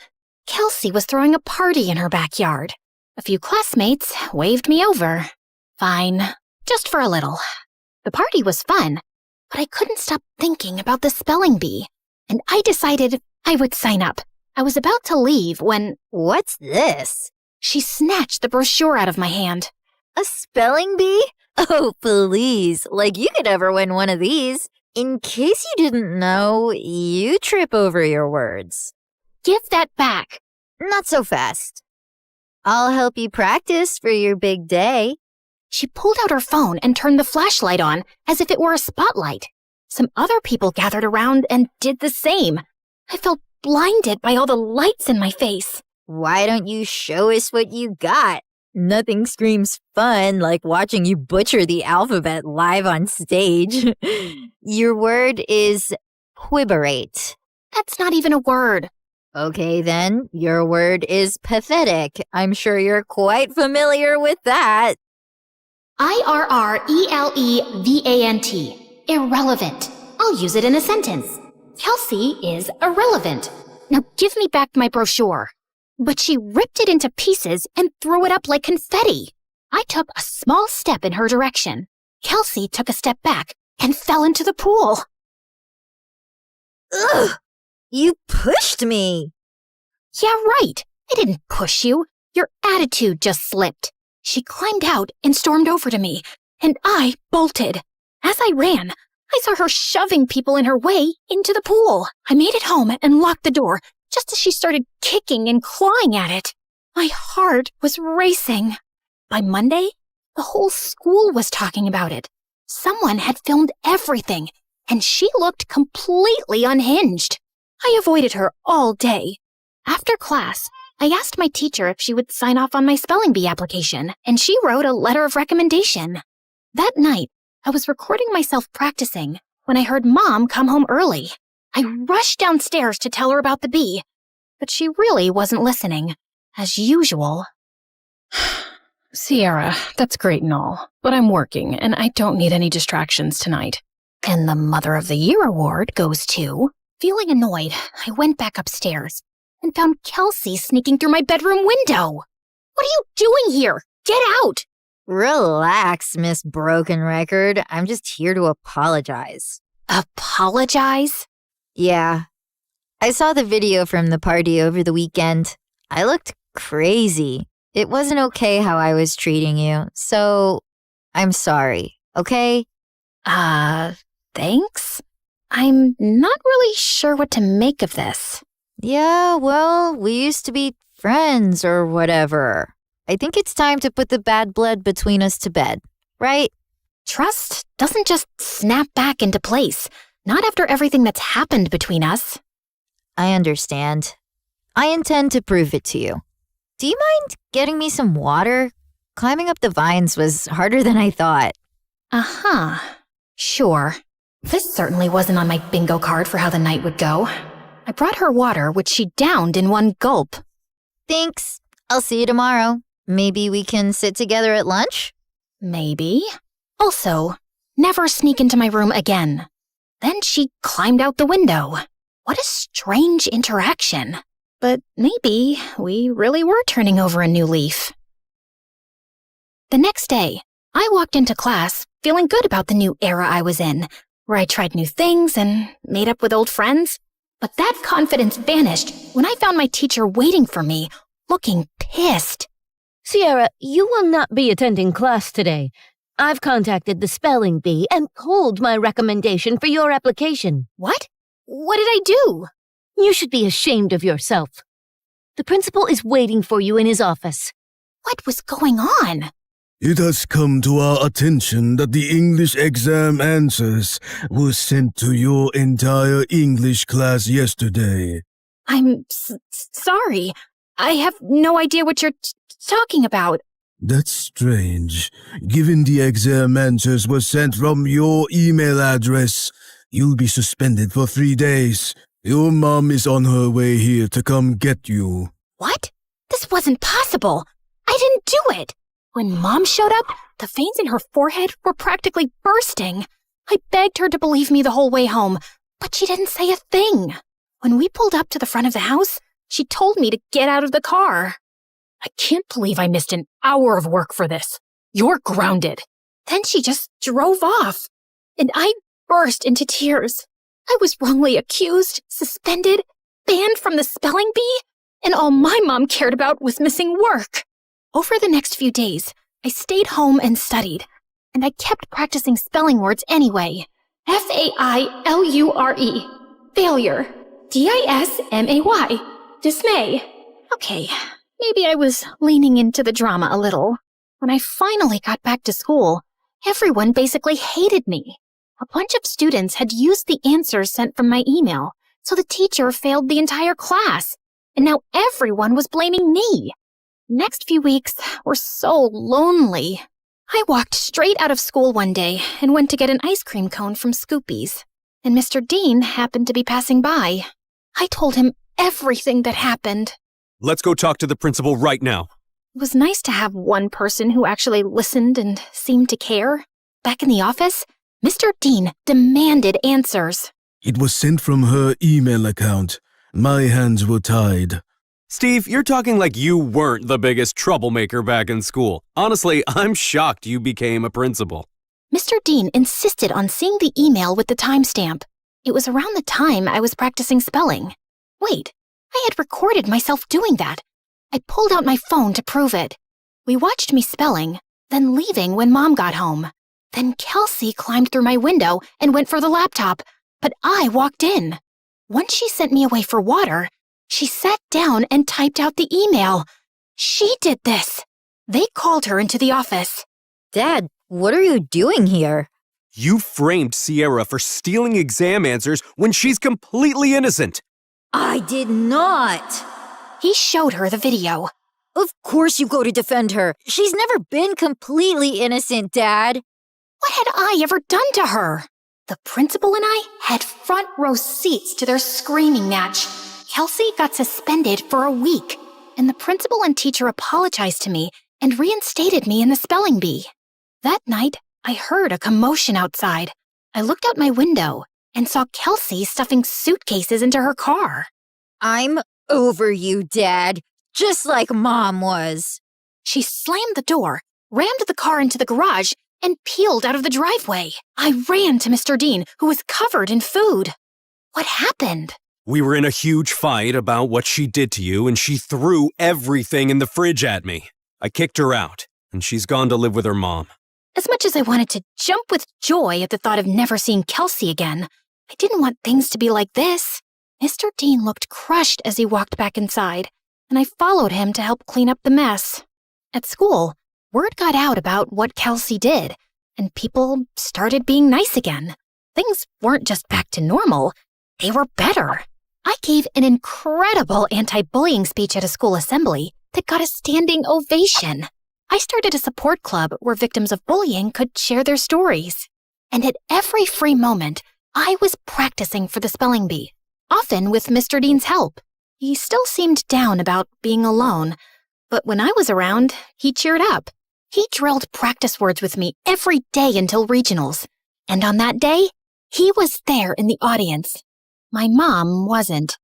Kelsey was throwing a party in her backyard. A few classmates waved me over. Fine, just for a little. The party was fun, but I couldn't stop thinking about the spelling bee, and I decided I would sign up. I was about to leave when... What's this? She snatched the brochure out of my hand. A spelling bee? Oh, please. Like you could ever win one of these. In case you didn't know, you trip over your words. Give that back. Not so fast. I'll help you practice for your big day. She pulled out her phone and turned the flashlight on as if it were a spotlight. Some other people gathered around and did the same. I felt blinded by all the lights in my face. Why don't you show us what you got? Nothing screams fun like watching you butcher the alphabet live on stage. Your word is quiberate. That's not even a word. Okay then, your word is pathetic. I'm sure you're quite familiar with that. IRRELEVANT. Irrelevant. I'll use it in a sentence. Kelsey is irrelevant. Now give me back my brochure. But she ripped it into pieces and threw it up like confetti. I took a small step in her direction. Kelsey took a step back and fell into the pool. Ugh! You pushed me! Yeah, right. I didn't push you. Your attitude just slipped. She climbed out and stormed over to me, and I bolted. As I ran, I saw her shoving people in her way into the pool. I made it home and locked the door just as she started kicking and clawing at it. My heart was racing. By Monday, the whole school was talking about it. Someone had filmed everything, and she looked completely unhinged. I avoided her all day. After class, I asked my teacher if she would sign off on my spelling bee application, and she wrote a letter of recommendation. That night, I was recording myself practicing when I heard Mom come home early. I rushed downstairs to tell her about the bee, but she really wasn't listening, as usual. Sierra, that's great and all, but I'm working and I don't need any distractions tonight. And the Mother of the Year award goes to... Feeling annoyed, I went back upstairs and found Kelsey sneaking through my bedroom window. What are you doing here? Get out! Relax, Miss Broken Record. I'm just here to apologize. Apologize? Yeah. I saw the video from the party over the weekend. I looked crazy. It wasn't okay how I was treating you, so I'm sorry, okay? Thanks? I'm not really sure what to make of this. Yeah, well, we used to be friends or whatever. I think it's time to put the bad blood between us to bed, right? Trust doesn't just snap back into place, not after everything that's happened between us. I understand. I intend to prove it to you. Do you mind getting me some water? Climbing up the vines was harder than I thought. Uh-huh. Sure. This certainly wasn't on my bingo card for how the night would go. I brought her water, which she downed in one gulp. Thanks. I'll see you tomorrow. Maybe we can sit together at lunch? Maybe. Also, never sneak into my room again. Then she climbed out the window. What a strange interaction. But maybe we really were turning over a new leaf. The next day, I walked into class feeling good about the new era I was in, where I tried new things and made up with old friends. But that confidence vanished when I found my teacher waiting for me, looking pissed. Sierra, you will not be attending class today. I've contacted the spelling bee and pulled my recommendation for your application. What? What did I do? You should be ashamed of yourself. The principal is waiting for you in his office. What was going on? It has come to our attention that the English exam answers were sent to your entire English class yesterday. I'm sorry. I have no idea what you're talking about. That's strange. Given the exam answers were sent from your email address, you'll be suspended for 3 days. Your mom is on her way here to come get you. What? This wasn't possible. I didn't do it. When Mom showed up, the veins in her forehead were practically bursting. I begged her to believe me the whole way home, but she didn't say a thing. When we pulled up to the front of the house, she told me to get out of the car. I can't believe I missed an hour of work for this. You're grounded. Then she just drove off, and I burst into tears. I was wrongly accused, suspended, banned from the spelling bee, and all my mom cared about was missing work. Over the next few days, I stayed home and studied, and I kept practicing spelling words anyway. Failure. Failure. Dismay. Dismay. Okay, maybe I was leaning into the drama a little. When I finally got back to school, everyone basically hated me. A bunch of students had used the answers sent from my email, so the teacher failed the entire class, and now everyone was blaming me. Next few weeks were so lonely. I walked straight out of school one day and went to get an ice cream cone from Scoopy's, and Mr. Dean happened to be passing by. I told him everything that happened. Let's go talk to the principal right now. It was nice to have one person who actually listened and seemed to care. Back in the office, Mr. Dean demanded answers. It was sent from her email account. My hands were tied. Steve, you're talking like you weren't the biggest troublemaker back in school. Honestly, I'm shocked you became a principal. Mr. Dean insisted on seeing the email with the timestamp. It was around the time I was practicing spelling. Wait, I had recorded myself doing that. I pulled out my phone to prove it. We watched me spelling, then leaving when Mom got home. Then Kelsey climbed through my window and went for the laptop, but I walked in. Once she sent me away for water, she sat down and typed out the email. She did this. They called her into the office. Dad, what are you doing here? You framed Sierra for stealing exam answers when she's completely innocent. I did not. He showed her the video. Of course you go to defend her. She's never been completely innocent, Dad. What had I ever done to her? The principal and I had front row seats to their screaming match. Kelsey got suspended for a week, and the principal and teacher apologized to me and reinstated me in the spelling bee. That night, I heard a commotion outside. I looked out my window and saw Kelsey stuffing suitcases into her car. I'm over you, Dad, just like Mom was. She slammed the door, rammed the car into the garage, and peeled out of the driveway. I ran to Mr. Dean, who was covered in food. What happened? We were in a huge fight about what she did to you, and she threw everything in the fridge at me. I kicked her out, and she's gone to live with her mom. As much as I wanted to jump with joy at the thought of never seeing Kelsey again, I didn't want things to be like this. Mr. Dean looked crushed as he walked back inside, and I followed him to help clean up the mess. At school, word got out about what Kelsey did, and people started being nice again. Things weren't just back to normal, they were better. I gave an incredible anti-bullying speech at a school assembly that got a standing ovation. I started a support club where victims of bullying could share their stories. And at every free moment, I was practicing for the spelling bee, often with Mr. Dean's help. He still seemed down about being alone, but when I was around, he cheered up. He drilled practice words with me every day until regionals. And on that day, he was there in the audience. My mom wasn't.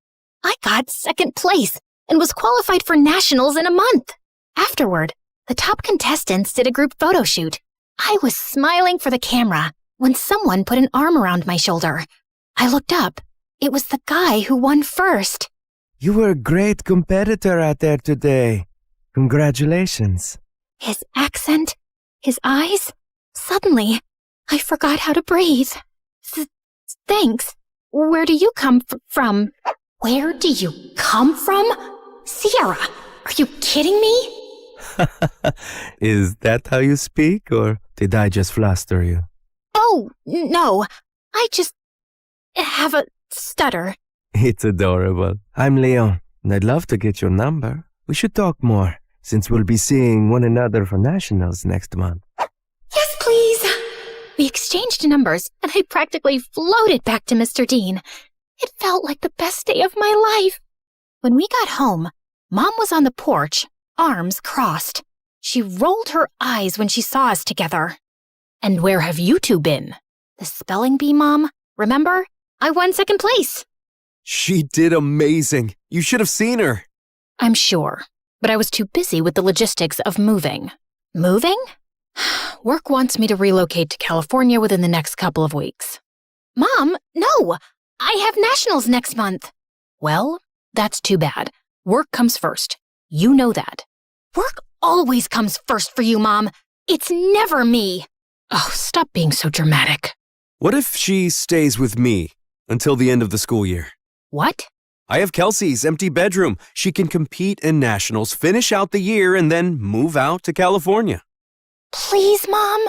I got second place and was qualified for nationals in a month. Afterward, the top contestants did a group photo shoot. I was smiling for the camera when someone put an arm around my shoulder. I looked up. It was the guy who won first. You were a great competitor out there today. Congratulations. His accent, his eyes. Suddenly, I forgot how to breathe. Thanks. Where do you come from? Where do you come from? Sierra, are you kidding me? Is that how you speak, or did I just fluster you? Oh, no. I just have a stutter. It's adorable. I'm Leon, and I'd love to get your number. We should talk more, since we'll be seeing one another for nationals next month. Yes, please. We exchanged numbers, and I practically floated back to Mr. Dean. It felt like the best day of my life. When we got home, Mom was on the porch, arms crossed. She rolled her eyes when she saw us together. And where have you two been? The spelling bee, Mom. Remember? I won second place. She did amazing. You should have seen her. I'm sure, but I was too busy with the logistics of moving. Moving? Work wants me to relocate to California within the next couple of weeks. Mom, no! I have nationals next month. Well, that's too bad. Work comes first. You know that. Work always comes first for you, Mom. It's never me. Oh, stop being so dramatic. What if she stays with me until the end of the school year? What? I have Kelsey's empty bedroom. She can compete in nationals, finish out the year, and then move out to California. Please, Mom.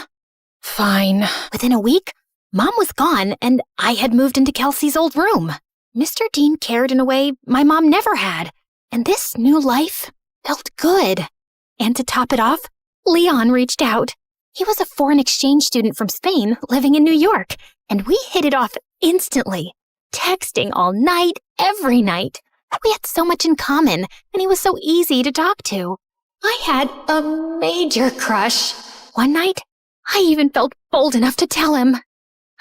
Fine. Within a week, Mom was gone, and I had moved into Kelsey's old room. Mr. Dean cared in a way my mom never had, and this new life felt good. And to top it off, Leon reached out. He was a foreign exchange student from Spain living in New York, and we hit it off instantly, texting all night, every night. We had so much in common, and he was so easy to talk to. I had a major crush. One night, I even felt bold enough to tell him.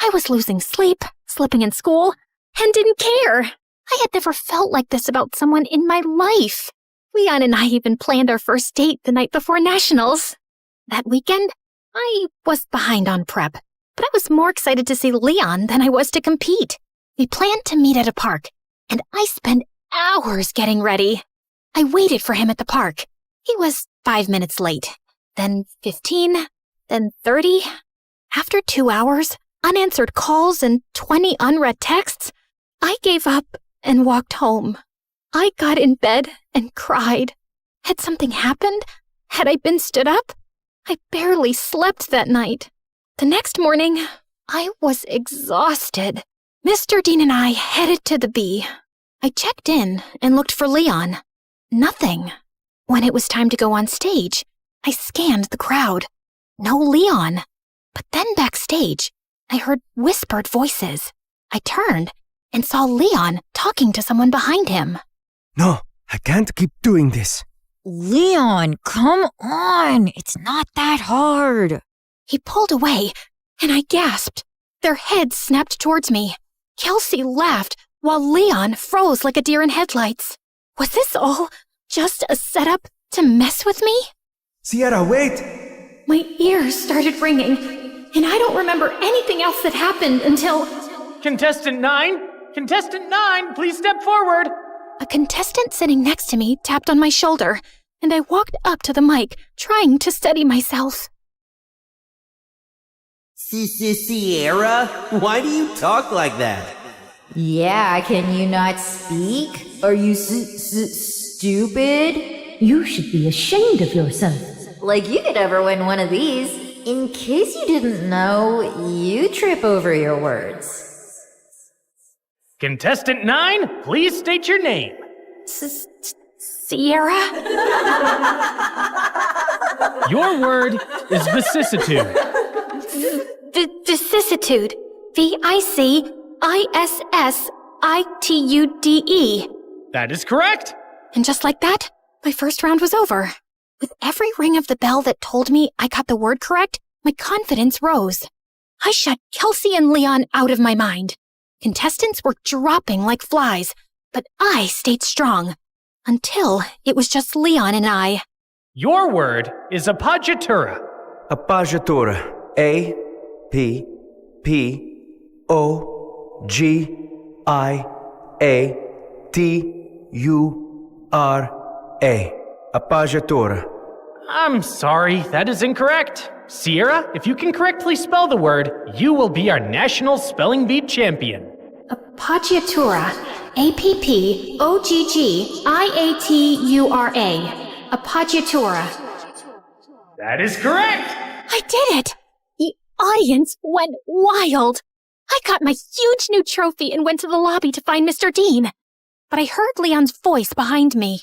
I was losing sleep, slipping in school, and didn't care. I had never felt like this about someone in my life. Leon and I even planned our first date the night before nationals. That weekend, I was behind on prep, but I was more excited to see Leon than I was to compete. We planned to meet at a park, and I spent hours getting ready. I waited for him at the park. He was 5 minutes late, then 15, then 30. After 2 hours, unanswered calls, and 20 unread texts, I gave up and walked home. I got in bed and cried. Had something happened? Had I been stood up? I barely slept that night. The next morning, I was exhausted. Mr. Dean and I headed to the bee. I checked in and looked for Leon. Nothing. When it was time to go on stage, I scanned the crowd. No Leon. But then backstage, I heard whispered voices. I turned and saw Leon talking to someone behind him. No, I can't keep doing this. Leon, come on. It's not that hard. He pulled away, and I gasped. Their heads snapped towards me. Kelsey laughed, while Leon froze like a deer in headlights. Was this all just a setup to mess with me? Sierra, wait! My ears started ringing, and I don't remember anything else that happened until... Contestant 9? Contestant 9, please step forward. A contestant sitting next to me tapped on my shoulder, and I walked up to the mic, trying to steady myself. Sierra, why do you talk like that? Yeah, can you not speak? Are you stupid? You should be ashamed of yourself. Like you could ever win one of these. In case you didn't know, you trip over your words. Contestant 9, please state your name. Sierra? Your word is vicissitude. Vicissitude. Vicissitude. That is correct. And just like that, my first round was over. With every ring of the bell that told me I got the word correct, my confidence rose. I shut Kelsey and Leon out of my mind. Contestants were dropping like flies, but I stayed strong. Until it was just Leon and I. Your word is appoggiatura. Appoggiatura. A-P-P-O-G-I-A-T-U-R-A. Appoggiatura. I'm sorry, that is incorrect. Sierra, if you can correctly spell the word, you will be our national spelling bee champion. Appoggiatura. A-P-P-O-G-G-I-A-T-U-R-A. Appoggiatura. That is correct! I did it! The audience went wild. I got my huge new trophy and went to the lobby to find Mr. Dean. But I heard Leon's voice behind me.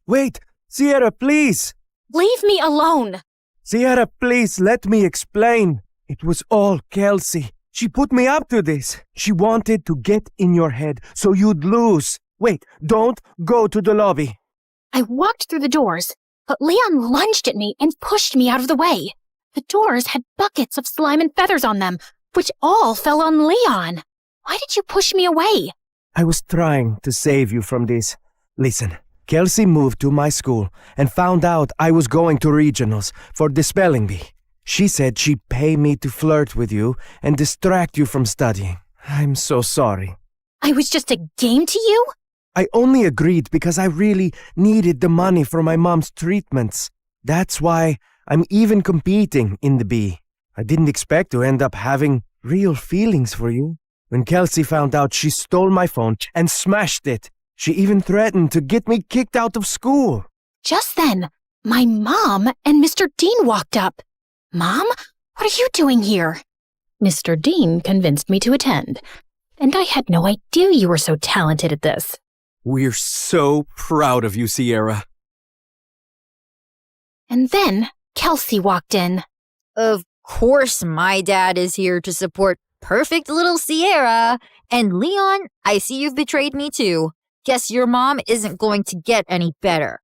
Wait, Sierra, please! Leave me alone! Sierra, please, let me explain. It was all Kelsey. She put me up to this. She wanted to get in your head so you'd lose. Wait, don't go to the lobby. I walked through the doors, but Leon lunged at me and pushed me out of the way. The doors had buckets of slime and feathers on them, which all fell on Leon. Why did you push me away? I was trying to save you from this. Listen, Kelsey moved to my school and found out I was going to regionals for the spelling bee. She said she'd pay me to flirt with you and distract you from studying. I'm so sorry. I was just a game to you? I only agreed because I really needed the money for my mom's treatments. That's why I'm even competing in the bee. I didn't expect to end up having real feelings for you. When Kelsey found out, she stole my phone and smashed it. She even threatened to get me kicked out of school. Just then, my mom and Mr. Dean walked up. Mom, what are you doing here? Mr. Dean convinced me to attend, and I had no idea you were so talented at this. We're so proud of you, Sierra. And then Kelsey walked in. Of course my dad is here to support perfect little Sierra. And Leon, I see you've betrayed me too. Guess your mom isn't going to get any better.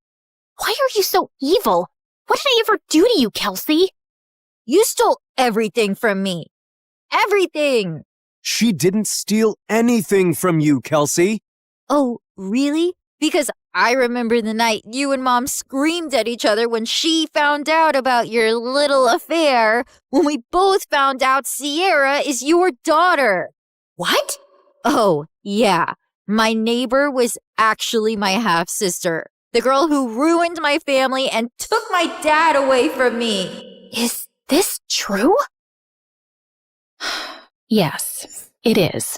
Why are you so evil? What did I ever do to you, Kelsey? You stole everything from me. Everything! She didn't steal anything from you, Kelsey. Oh, really? Because I remember the night you and Mom screamed at each other when she found out about your little affair, when we both found out Sierra is your daughter. What? Oh, yeah. My neighbor was actually my half-sister. The girl who ruined my family and took my dad away from me. Is this true? Yes, it is.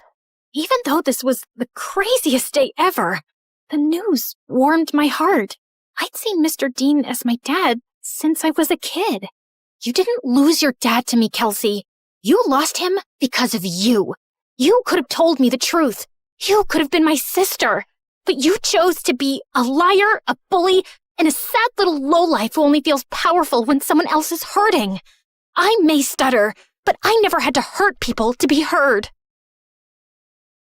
Even though this was the craziest day ever, the news warmed my heart. I'd seen Mr. Dean as my dad since I was a kid. You didn't lose your dad to me, Kelsey. You lost him because of you. You could have told me the truth. You could have been my sister. But you chose to be a liar, a bully, and a sad little lowlife who only feels powerful when someone else is hurting. I may stutter, but I never had to hurt people to be heard.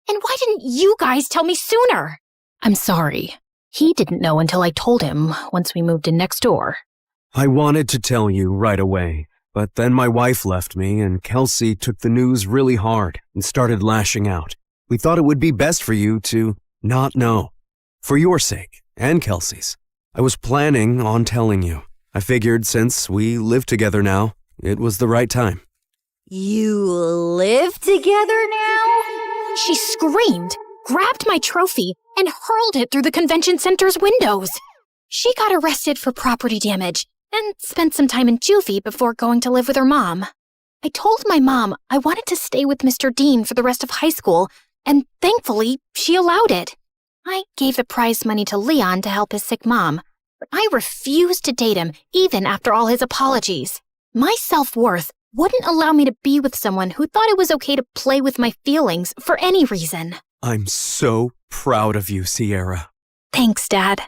And why didn't you guys tell me sooner? I'm sorry. He didn't know until I told him once we moved in next door. I wanted to tell you right away, but then my wife left me and Kelsey took the news really hard and started lashing out. We thought it would be best for you to not know. For your sake, and Kelsey's. I was planning on telling you. I figured since we live together now, it was the right time. You live together now? She screamed, grabbed my trophy, and hurled it through the convention center's windows. She got arrested for property damage and spent some time in juvie before going to live with her mom. I told my mom I wanted to stay with Mr. Dean for the rest of high school, and thankfully, she allowed it. I gave the prize money to Leon to help his sick mom, but I refused to date him even after all his apologies. My self-worth wouldn't allow me to be with someone who thought it was okay to play with my feelings for any reason. I'm so proud of you, Sierra. Thanks, Dad.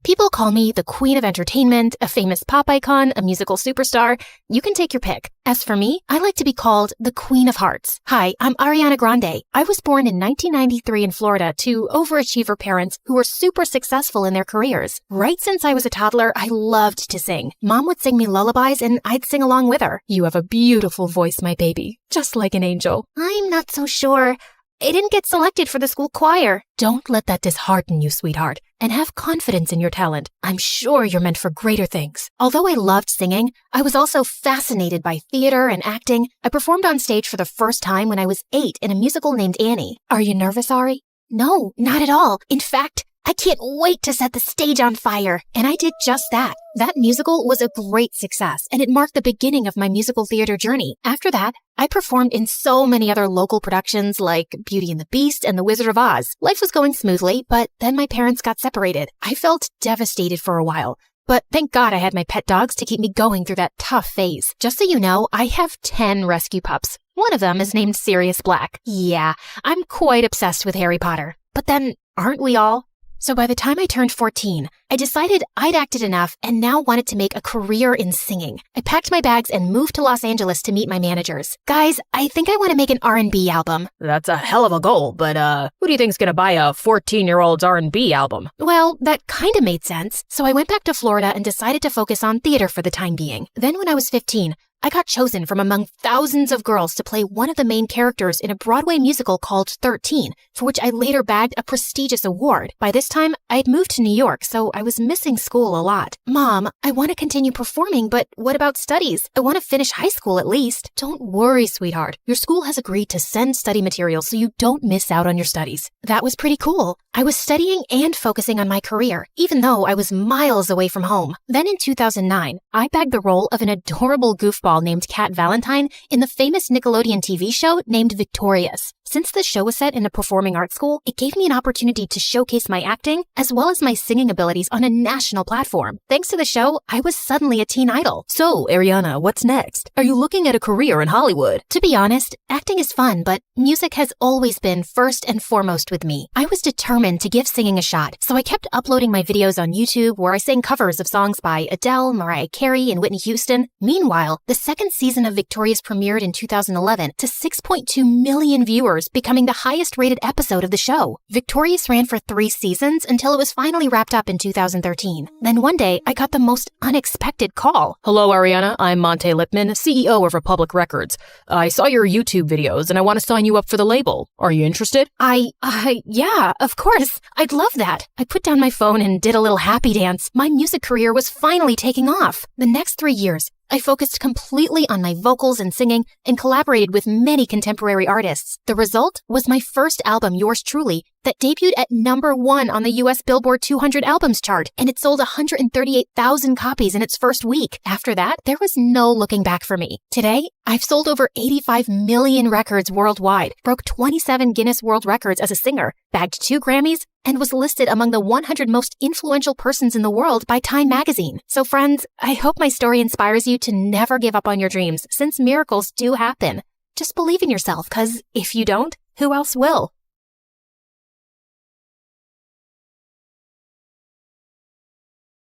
People call me the Queen of Entertainment, a famous pop icon, a musical superstar. You can take your pick. As for me, I like to be called the Queen of Hearts. Hi, I'm Ariana Grande. I was born in 1993 in Florida to overachiever parents who were super successful in their careers. Right since I was a toddler, I loved to sing. Mom would sing me lullabies and I'd sing along with her. You have a beautiful voice, my baby. Just like an angel. I'm not so sure. I didn't get selected for the school choir. Don't let that dishearten you, sweetheart, and have confidence in your talent. I'm sure you're meant for greater things. Although I loved singing, I was also fascinated by theater and acting. I performed on stage for the first time when I was 8 in a musical named Annie. Are you nervous, Ari? No, not at all. In fact, I can't wait to set the stage on fire. And I did just that. That musical was a great success, and it marked the beginning of my musical theater journey. After that, I performed in so many other local productions like Beauty and the Beast and The Wizard of Oz. Life was going smoothly, but then my parents got separated. I felt devastated for a while. But thank God I had my pet dogs to keep me going through that tough phase. Just so you know, I have 10 rescue pups. One of them is named Sirius Black. Yeah, I'm quite obsessed with Harry Potter. But then, aren't we all? So by the time I turned 14, I decided I'd acted enough and now wanted to make a career in singing. I packed my bags and moved to Los Angeles to meet my managers. Guys, I think I want to make an R&B album. That's a hell of a goal, but who do you think's gonna buy a 14-year-old's R&B album? Well, that kind of made sense. So I went back to Florida and decided to focus on theater for the time being. Then when I was 15, I got chosen from among thousands of girls to play one of the main characters in a Broadway musical called 13, for which I later bagged a prestigious award. By this time, I had moved to New York, so I was missing school a lot. Mom, I want to continue performing, but what about studies? I want to finish high school at least. Don't worry, sweetheart. Your school has agreed to send study materials so you don't miss out on your studies. That was pretty cool. I was studying and focusing on my career, even though I was miles away from home. Then in 2009, I bagged the role of an adorable goofball named Kat Valentine in the famous Nickelodeon TV show named Victorious. Since the show was set in a performing arts school, it gave me an opportunity to showcase my acting as well as my singing abilities on a national platform. Thanks to the show, I was suddenly a teen idol. So, Ariana, what's next? Are you looking at a career in Hollywood? To be honest, acting is fun, but music has always been first and foremost with me. I was determined to give singing a shot, so I kept uploading my videos on YouTube where I sang covers of songs by Adele, Mariah Carey, and Whitney Houston. Meanwhile, the second season of Victorious premiered in 2011 to 6.2 million viewers, becoming the highest-rated episode of the show. Victorious ran for 3 seasons until it was finally wrapped up in 2013. Then one day, I got the most unexpected call. Hello, Ariana. I'm Monte Lipman, CEO of Republic Records. I saw your YouTube videos and I want to sign you up for the label. Are you interested? Yeah, of course. I'd love that. I put down my phone and did a little happy dance. My music career was finally taking off. The next 3 years, I focused completely on my vocals and singing and collaborated with many contemporary artists. The result was my first album, Yours Truly, that debuted at #1 on the US Billboard 200 albums chart, and it sold 138,000 copies in its first week. After that, there was no looking back for me. Today, I've sold over 85 million records worldwide, broke 27 Guinness World Records as a singer, bagged 2 Grammys, and was listed among the 100 most influential persons in the world by Time magazine. So friends, I hope my story inspires you to never give up on your dreams, since miracles do happen. Just believe in yourself, because if you don't, who else will?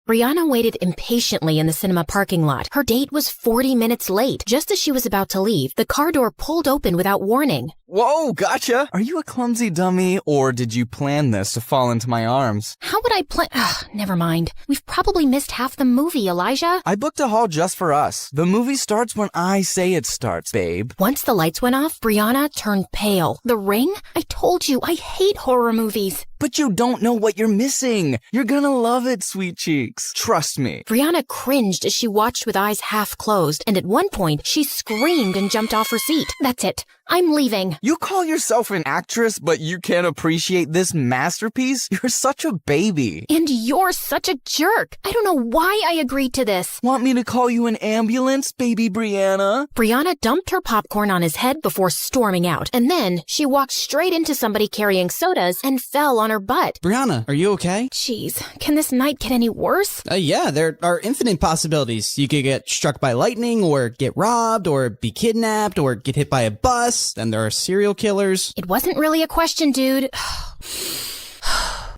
Brianna waited impatiently in the cinema parking lot. Her date was 40 minutes late. Just as she was about to leave, the car door pulled open without warning. Whoa, gotcha! Are you a clumsy dummy, or did you plan this to fall into my arms? How would I plan? Never mind. We've probably missed half the movie, Elijah. I booked a hall just for us. The movie starts when I say it starts, babe. Once the lights went off, Brianna turned pale. The Ring? I told you, I hate horror movies. But you don't know what you're missing. You're gonna love it, sweet cheeks. Trust me. Brianna cringed as she watched with eyes half closed, and at one point, she screamed and jumped off her seat. That's it. I'm leaving. You call yourself an actress, but you can't appreciate this masterpiece? You're such a baby. And you're such a jerk. I don't know why I agreed to this. Want me to call you an ambulance, baby Brianna? Brianna dumped her popcorn on his head before storming out, and then she walked straight into somebody carrying sodas and fell on her butt. Brianna, are you okay? Jeez, can this night get any worse? Yeah, there are infinite possibilities. You could get struck by lightning, or get robbed, or be kidnapped, or get hit by a bus. Then there are serial killers. It wasn't really a question, dude.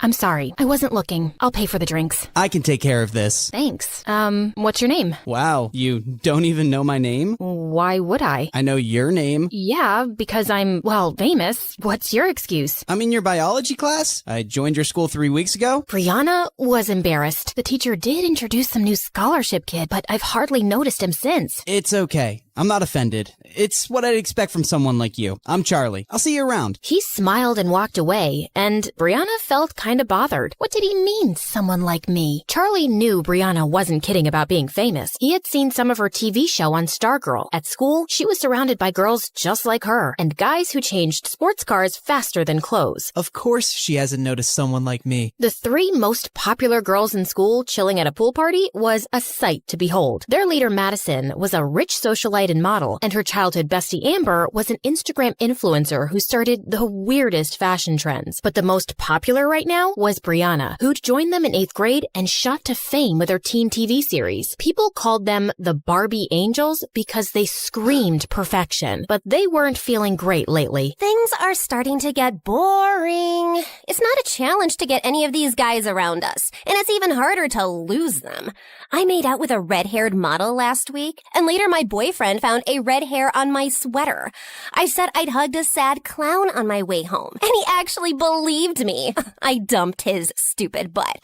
I'm sorry. I wasn't looking. I'll pay for the drinks. I can take care of this. Thanks. What's your name? Wow, you don't even know my name? Why would I? I know your name. Yeah, because I'm, famous. What's your excuse? I'm in your biology class. I joined your school 3 weeks ago. Brianna was embarrassed. The teacher did introduce some new scholarship kid, but I've hardly noticed him since. It's okay. I'm not offended. It's what I'd expect from someone like you. I'm Charlie. I'll see you around. He smiled and walked away, and Brianna felt kind of bothered. What did he mean, someone like me? Charlie knew Brianna wasn't kidding about being famous. He had seen some of her TV show on Stargirl. At school, she was surrounded by girls just like her, and guys who changed sports cars faster than clothes. Of course she hasn't noticed someone like me. The 3 most popular girls in school chilling at a pool party was a sight to behold. Their leader, Madison, was a rich socialite and model, and her childhood bestie Amber was an Instagram influencer who started the weirdest fashion trends. But the most popular right now was Brianna, who'd joined them in 8th grade and shot to fame with her teen TV series. People called them the Barbie Angels because they screamed perfection, but they weren't feeling great lately. Things are starting to get boring. It's not a challenge to get any of these guys around us, and it's even harder to lose them. I made out with a red-haired model last week, and later my boyfriend found a red hair on my sweater. I said I'd hugged a sad clown on my way home, and he actually believed me. I dumped his stupid butt.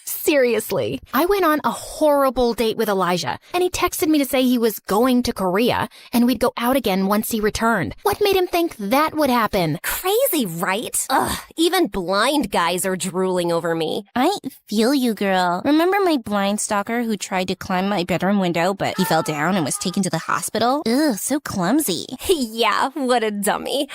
Seriously. I went on a horrible date with Elijah, and he texted me to say he was going to Korea, and we'd go out again once he returned. What made him think that would happen? Crazy, right? Ugh, even blind guys are drooling over me. I feel you, girl. Remember my blind stalker who tried to climb my bedroom window, but he fell down and was taken to the hospital? Ugh, so clumsy. Yeah, what a dummy.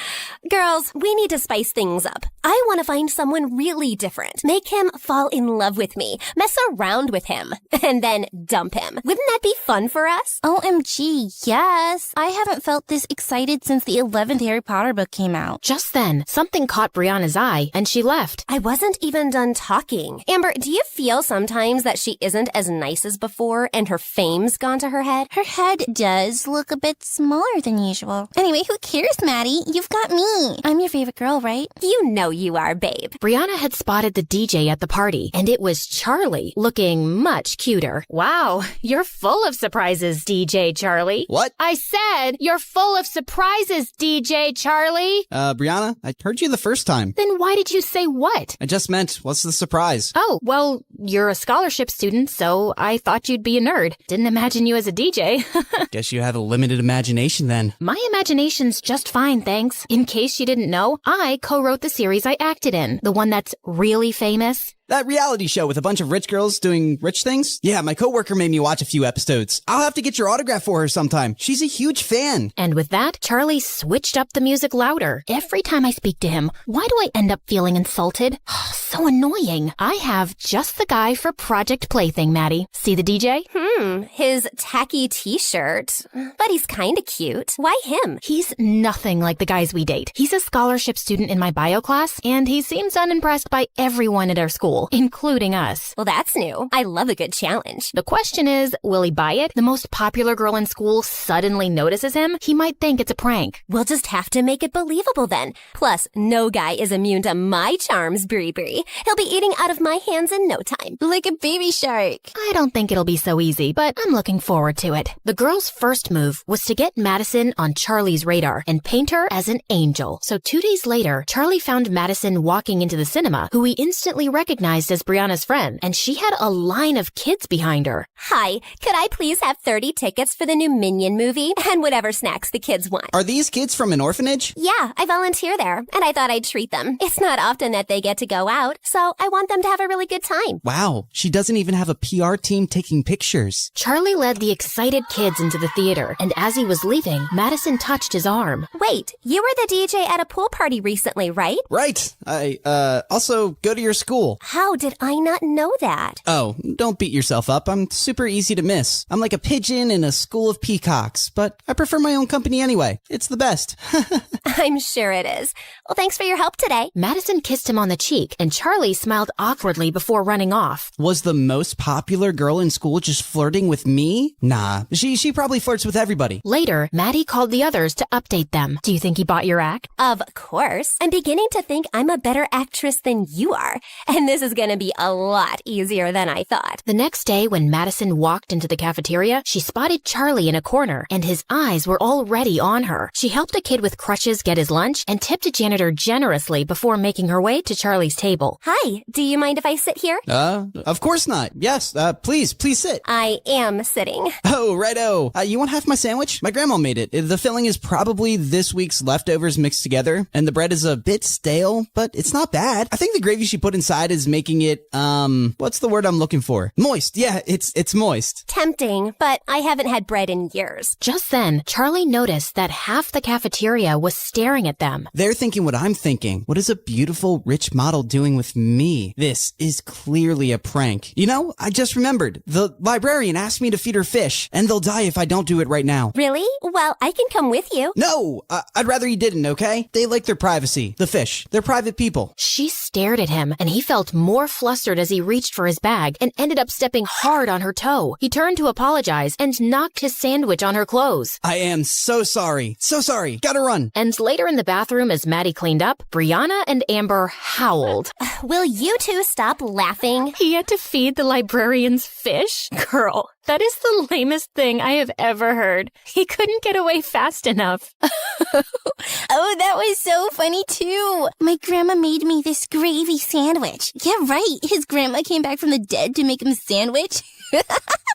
Girls, we need to spice things up. I want to find someone really different. Make him fall in love with me. Mess around with him. And then dump him. Wouldn't that be fun for us? OMG, yes. I haven't felt this excited since the 11th Harry Potter book came out. Just then, something caught Brianna's eye, and she left. I wasn't even done talking. Amber, do you feel sometimes that she isn't as nice as before and her fame's gone to her head? Her head does look a bit smaller than usual. Anyway, who cares, Maddie? You've got me. I'm your favorite girl, right? You know you are, babe. Brianna had spotted the DJ at the party, and it was Charlie, looking much cuter. Wow, you're full of surprises, DJ Charlie. What? I said, you're full of surprises, DJ Charlie. Brianna, I heard you the first time. Then why did you say what? I just meant, what's the surprise? Oh, well, you're a scholarship student, so I thought you'd be a nerd. Didn't imagine you as a DJ. Guess you have a limited imagination then. My imagination's just fine, thanks. In case you didn't know, I co-wrote the series I acted in, the one that's really famous. That reality show with a bunch of rich girls doing rich things? Yeah, my coworker made me watch a few episodes. I'll have to get your autograph for her sometime. She's a huge fan. And with that, Charlie switched up the music louder. Every time I speak to him, why do I end up feeling insulted? So annoying. I have just the guy for Project Plaything, Maddie. See the DJ? His tacky t-shirt. But he's kinda cute. Why him? He's nothing like the guys we date. He's a scholarship student in my bio class, and he seems unimpressed by everyone at our school. school, including us. Well, that's new. I love a good challenge. The question is, will he buy it? The most popular girl in school suddenly notices him? He might think it's a prank. We'll just have to make it believable then. Plus, no guy is immune to my charms, Brie Brie. He'll be eating out of my hands in no time. Like a baby shark. I don't think it'll be so easy, but I'm looking forward to it. The girl's first move was to get Madison on Charlie's radar and paint her as an angel. So 2 days later, Charlie found Madison walking into the cinema, who he instantly recognized as Brianna's friend, and she had a line of kids behind her. Hi, could I please have 30 tickets for the new Minion movie and whatever snacks the kids want? Are these kids from an orphanage? Yeah, I volunteer there, and I thought I'd treat them. It's not often that they get to go out, so I want them to have a really good time. Wow, she doesn't even have a PR team taking pictures. Charlie led the excited kids into the theater, and as he was leaving, Madison touched his arm. Wait, you were the DJ at a pool party recently, right? Right. I also go to your school. How did I not know that? Oh, don't beat yourself up. I'm super easy to miss. I'm like a pigeon in a school of peacocks, but I prefer my own company anyway. It's the best. I'm sure it is. Well, thanks for your help today. Madison kissed him on the cheek, and Charlie smiled awkwardly before running off. Was the most popular girl in school just flirting with me? Nah, she probably flirts with everybody. Later, Maddie called the others to update them. Do you think he bought your act? Of course. I'm beginning to think I'm a better actress than you are, and this is going to be a lot easier than I thought. The next day, when Madison walked into the cafeteria, she spotted Charlie in a corner, and his eyes were already on her. She helped a kid with crutches get his lunch and tipped a janitor generously before making her way to Charlie's table. Hi, do you mind if I sit here? Of course not. Yes, please sit. I am sitting. Oh, righto. You want half my sandwich? My grandma made it. The filling is probably this week's leftovers mixed together, and the bread is a bit stale, but it's not bad. I think the gravy she put inside is making it, what's the word I'm looking for? Moist. Yeah, it's moist. Tempting, but I haven't had bread in years. Just then, Charlie noticed that half the cafeteria was staring at them. They're thinking what I'm thinking. What is a beautiful, rich model doing with me? This is clearly a prank. You know, I just remembered. The librarian asked me to feed her fish, and they'll die if I don't do it right now. Really? Well, I can come with you. No! I'd rather you didn't, okay? They like their privacy. The fish. They're private people. She stared at him, and he felt more flustered as he reached for his bag and ended up stepping hard on her toe. He turned to apologize and knocked his sandwich on her clothes. I am so sorry. So sorry. Gotta run. And later in the bathroom, as Maddie cleaned up, Brianna and Amber howled. Will you two stop laughing? He had to feed the librarian's fish? Girl, that is the lamest thing I have ever heard. He couldn't get away fast enough. Oh, that was so funny too. My grandma made me this gravy sandwich. Yeah, right. His grandma came back from the dead to make him a sandwich.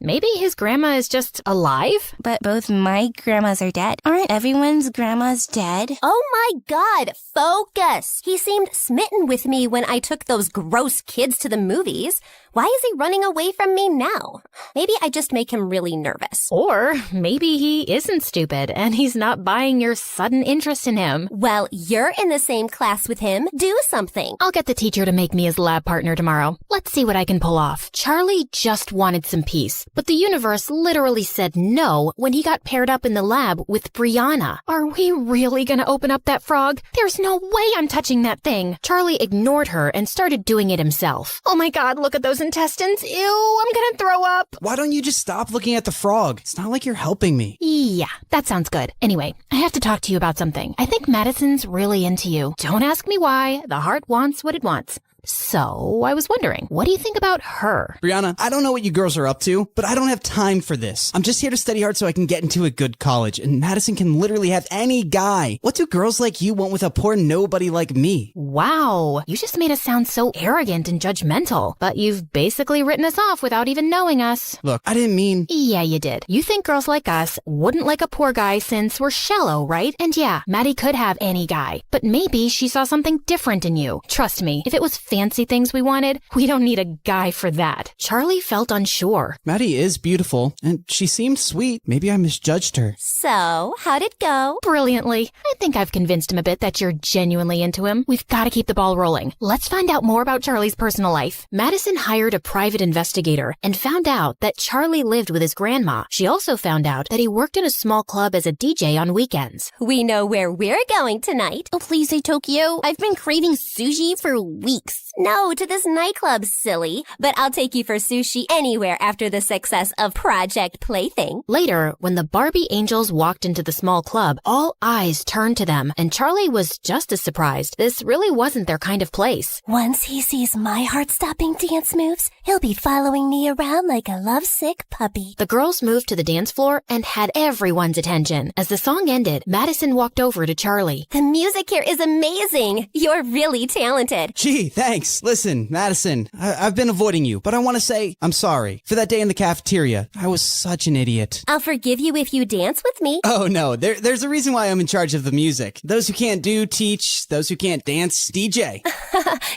Maybe his grandma is just alive? But both my grandmas are dead. Aren't everyone's grandmas dead? Oh my God, focus. He seemed smitten with me when I took those gross kids to the movies. Why is he running away from me now? Maybe I just make him really nervous. Or maybe he isn't stupid and he's not buying your sudden interest in him. Well, you're in the same class with him. Do something. I'll get the teacher to make me his lab partner tomorrow. Let's see what I can pull off. Charlie just wanted some peace, but the universe literally said no when he got paired up in the lab with Brianna. Are we really gonna open up that frog? There's no way I'm touching that thing. Charlie ignored her and started doing it himself. Oh my God, look at those intestines. Ew, I'm gonna throw up. Why don't you just stop looking at the frog? It's not like you're helping me. Yeah, that sounds good. Anyway, I have to talk to you about something. I think Madison's really into you. Don't ask me why. The heart wants what it wants. So, I was wondering, what do you think about her? Brianna, I don't know what you girls are up to, but I don't have time for this. I'm just here to study hard so I can get into a good college, and Madison can literally have any guy. What do girls like you want with a poor nobody like me? Wow, you just made us sound so arrogant and judgmental, but you've basically written us off without even knowing us. Look, I didn't mean... Yeah, you did. You think girls like us wouldn't like a poor guy since we're shallow, right? And yeah, Maddie could have any guy, but maybe she saw something different in you. Trust me, if it was fancy things we wanted, we don't need a guy for that. Charlie felt unsure. Maddie is beautiful, and she seemed sweet. Maybe I misjudged her. So, how'd it go? Brilliantly. I think I've convinced him a bit that you're genuinely into him. We've got to keep the ball rolling. Let's find out more about Charlie's personal life. Madison hired a private investigator and found out that Charlie lived with his grandma. She also found out that he worked in a small club as a DJ on weekends. We know where we're going tonight. Oh, please say Tokyo. I've been craving sushi for weeks. Thanks. No, to this nightclub, silly. But I'll take you for sushi anywhere after the success of Project Plaything. Later, when the Barbie angels walked into the small club, all eyes turned to them, and Charlie was just as surprised. This really wasn't their kind of place. Once he sees my heart-stopping dance moves, he'll be following me around like a lovesick puppy. The girls moved to the dance floor and had everyone's attention. As the song ended, Madison walked over to Charlie. The music here is amazing. You're really talented. Gee, thanks. Listen, Madison, I've been avoiding you, but I want to say I'm sorry. For that day in the cafeteria, I was such an idiot. I'll forgive you if you dance with me. Oh no, there's a reason why I'm in charge of the music. Those who can't do, teach. Those who can't dance, DJ.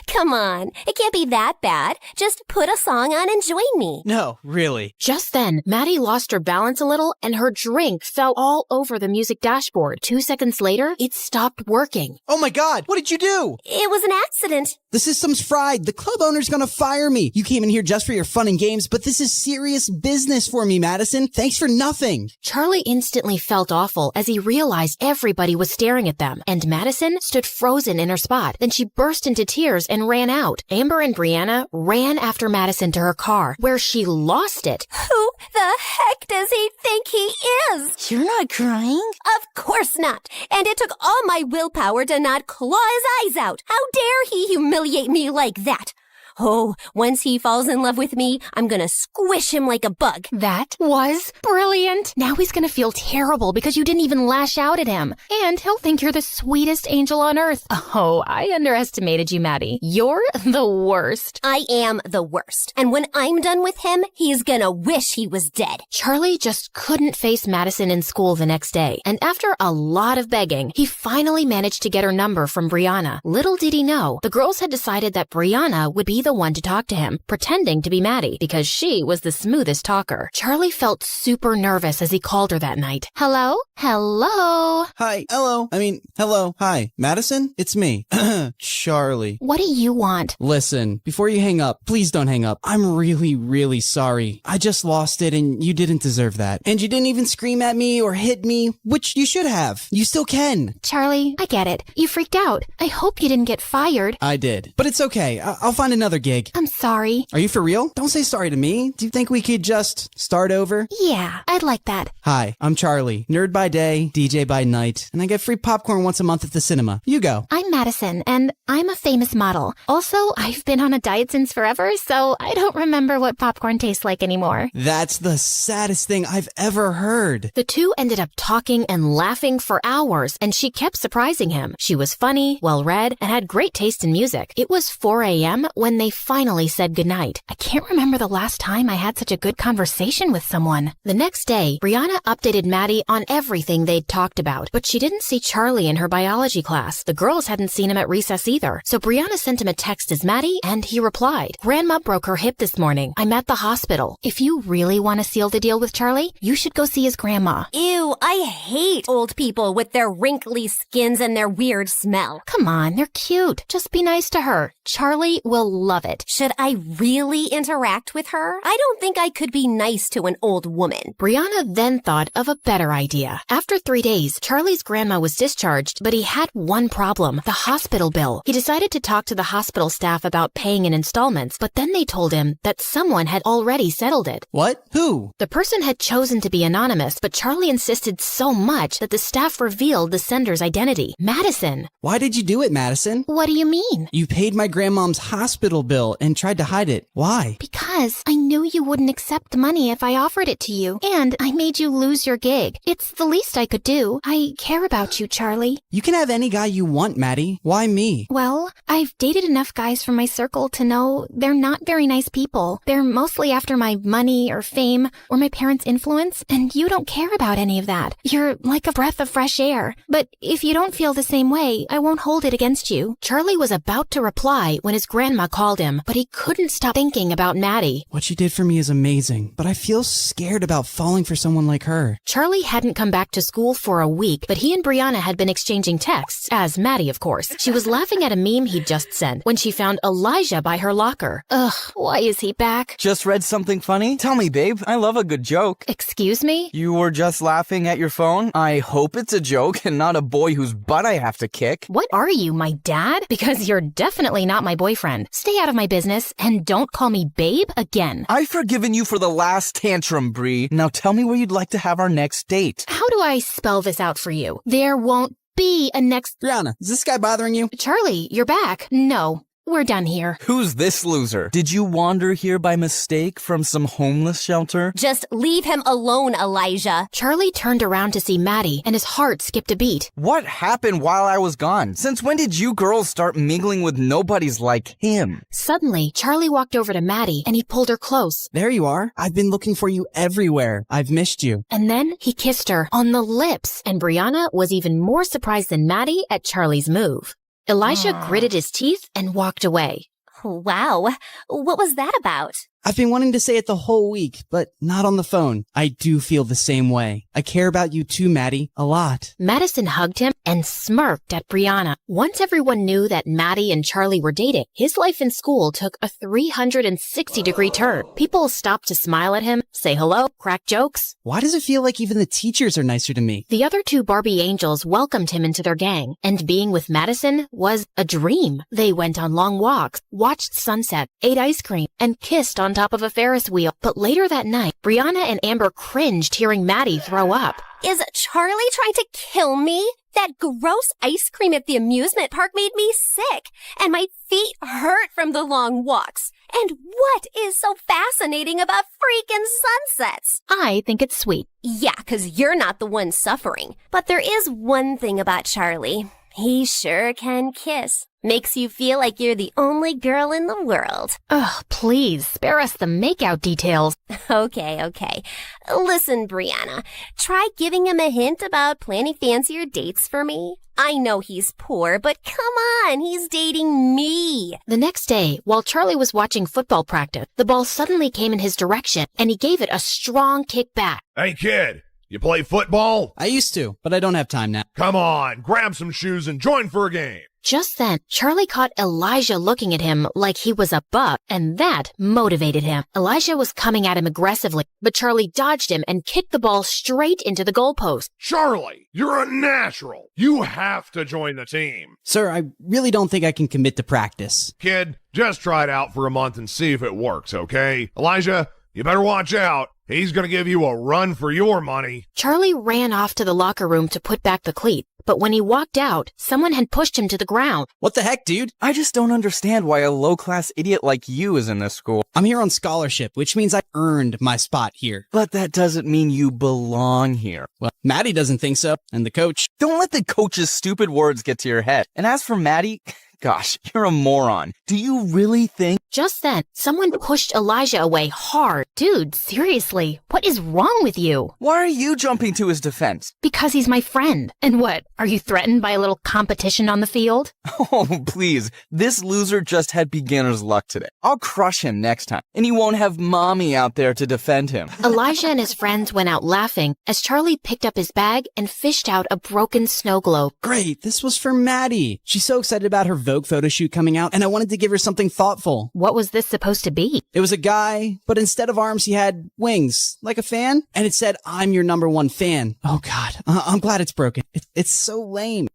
Come on. It can't be that bad. Just put a song on and join me. No, really. Just then, Maddie lost her balance a little and her drink fell all over the music dashboard. 2 seconds later, it stopped working. Oh my God, what did you do? It was an accident. The system's fried. The club owner's gonna fire me. You came in here just for your fun and games, but this is serious business for me, Madison. Thanks for nothing. Charlie instantly felt awful as he realized everybody was staring at them, and Madison stood frozen in her spot. Then she burst into tears and ran out. Amber and Brianna ran after Madison to her car, where she lost it. Who the heck does he think he is? You're not crying? Of course not. And it took all my willpower to not claw his eyes out. How dare he humiliate me like that? Oh, once he falls in love with me, I'm gonna squish him like a bug. That was brilliant. Now he's gonna feel terrible because you didn't even lash out at him. And he'll think you're the sweetest angel on earth. Oh, I underestimated you, Maddie. You're the worst. I am the worst. And when I'm done with him, he's gonna wish he was dead. Charlie just couldn't face Madison in school the next day. And after a lot of begging, he finally managed to get her number from Brianna. Little did he know, the girls had decided that Brianna would be the one to talk to him, pretending to be Maddie, because she was the smoothest talker. Charlie felt super nervous as he called her that night. Hello? Hello? Hi. Hello. Hello. Hi. Madison? It's me. Charlie. What do you want? Listen, before you hang up, please don't hang up. I'm really, really sorry. I just lost it and you didn't deserve that. And you didn't even scream at me or hit me, which you should have. You still can. Charlie, I get it. You freaked out. I hope you didn't get fired. I did. But it's okay. I'll find another gig. I'm sorry. Are you for real? Don't say sorry to me. Do you think we could just start over? Yeah, I'd like that. Hi, I'm Charlie. Nerd by day, DJ by night, and I get free popcorn once a month at the cinema. You go. I'm Madison, and I'm a famous model. Also, I've been on a diet since forever, so I don't remember what popcorn tastes like anymore. That's the saddest thing I've ever heard. The two ended up talking and laughing for hours, and she kept surprising him. She was funny, well-read, and had great taste in music. It was 4 a.m. when they finally said goodnight. I can't remember the last time I had such a good conversation with someone. The next day, Brianna updated Maddie on everything they'd talked about, but she didn't see Charlie in her biology class. The girls hadn't seen him at recess either. So Brianna sent him a text as Maddie, and he replied, Grandma broke her hip this morning. I'm at the hospital. If you really want to seal the deal with Charlie, you should go see his grandma. Ew, I hate old people with their wrinkly skins and their weird smell. Come on, they're cute. Just be nice to her. Charlie will love it. Should I really interact with her? I don't think I could be nice to an old woman. Brianna then thought of a better idea. After 3 days, Charlie's grandma was discharged, but he had one problem, the hospital bill. He decided to talk to the hospital staff about paying in installments, but then they told him that someone had already settled it. What? Who? The person had chosen to be anonymous, but Charlie insisted so much that the staff revealed the sender's identity, Madison. Why did you do it, Madison? What do you mean? You paid my grandmom's hospital bill and tried to hide it. Why? Because I knew you wouldn't accept money if I offered it to you, and I made you lose your gig. It's the least I could do. I care about you, Charlie. You can have any guy you want, Maddie. Why me? Well, I've dated enough guys from my circle to know they're not very nice people. They're mostly after my money or fame or my parents' influence, and you don't care about any of that. You're like a breath of fresh air. But if you don't feel the same way, I won't hold it against you. Charlie was about to reply when his grandma called called him, but he couldn't stop thinking about Maddie. What she did for me is amazing, but I feel scared about falling for someone like her. Charlie hadn't come back to school for a week, but he and Brianna had been exchanging texts, as Maddie, of course. She was laughing at a meme he'd just sent when she found Elijah by her locker. Ugh, why is he back? Just read something funny? Tell me, babe. I love a good joke. Excuse me? You were just laughing at your phone? I hope it's a joke and not a boy whose butt I have to kick. What are you, my dad? Because you're definitely not my boyfriend. Stay out of my business and don't call me babe again. I've forgiven you for the last tantrum, Bree. Now tell me where you'd like to have our next date. How do I spell this out for you? There won't be a next... Brianna, is this guy bothering you? Charlie, you're back. No. We're done here. Who's this loser? Did you wander here by mistake from some homeless shelter? Just leave him alone, Elijah. Charlie turned around to see Maddie, and his heart skipped a beat. What happened while I was gone? Since when did you girls start mingling with nobodies like him? Suddenly, Charlie walked over to Maddie, and he pulled her close. There you are. I've been looking for you everywhere. I've missed you. And then he kissed her on the lips, and Brianna was even more surprised than Maddie at Charlie's move. Elijah gritted his teeth and walked away. Wow. What was that about? I've been wanting to say it the whole week, but not on the phone. I do feel the same way. I care about you too, Maddie, a lot. Madison hugged him and smirked at Brianna. Once everyone knew that Maddie and Charlie were dating, his life in school took a 360-degree turn. People stopped to smile at him, say hello, crack jokes. Why does it feel like even the teachers are nicer to me? The other two Barbie angels welcomed him into their gang, and being with Madison was a dream. They went on long walks, watched sunset, ate ice cream, and kissed on top of a Ferris wheel. But later that night, Brianna and Amber cringed hearing Maddie throw up. Is Charlie trying to kill me? That gross ice cream at the amusement park made me sick, and my feet hurt from the long walks. And what is so fascinating about freaking sunsets? I think it's sweet. Yeah, 'cause you're not the one suffering. But there is one thing about Charlie. He sure can kiss. Makes you feel like you're the only girl in the world. Ugh, please, spare us the makeout details. Okay. Listen, Brianna, try giving him a hint about planning fancier dates for me. I know he's poor, but come on, he's dating me. The next day, while Charlie was watching football practice, the ball suddenly came in his direction, and he gave it a strong kick back. Hey, kid. You play football? I used to, but I don't have time now. Come on, grab some shoes and join for a game. Just then, Charlie caught Elijah looking at him like he was a buck, and that motivated him. Elijah was coming at him aggressively, but Charlie dodged him and kicked the ball straight into the goalpost. Charlie, you're a natural. You have to join the team. Sir, I really don't think I can commit to practice. Kid, just try it out for a month and see if it works, okay? Elijah, you better watch out. He's going to give you a run for your money. Charlie ran off to the locker room to put back the cleat, but when he walked out, someone had pushed him to the ground. What the heck, dude? I just don't understand why a low-class idiot like you is in this school. I'm here on scholarship, which means I earned my spot here. But that doesn't mean you belong here. Well, Maddie doesn't think so, and the coach. Don't let the coach's stupid words get to your head. And as for Maddie, gosh, you're a moron. Do you really think? Just then, someone pushed Elijah away hard. Dude, seriously, what is wrong with you? Why are you jumping to his defense? Because he's my friend. And what, are you threatened by a little competition on the field? Oh, please. This loser just had beginner's luck today. I'll crush him next time, and he won't have mommy out there to defend him. Elijah and his friends went out laughing as Charlie picked up his bag and fished out a broken snow globe. Great, this was for Maddie. She's so excited about her Vogue photo shoot coming out, and I wanted to give her something thoughtful. What was this supposed to be? It was a guy, but instead of arms, he had wings, like a fan. And it said, "I'm your #1 fan." Oh God, I'm glad it's broken. It's so lame.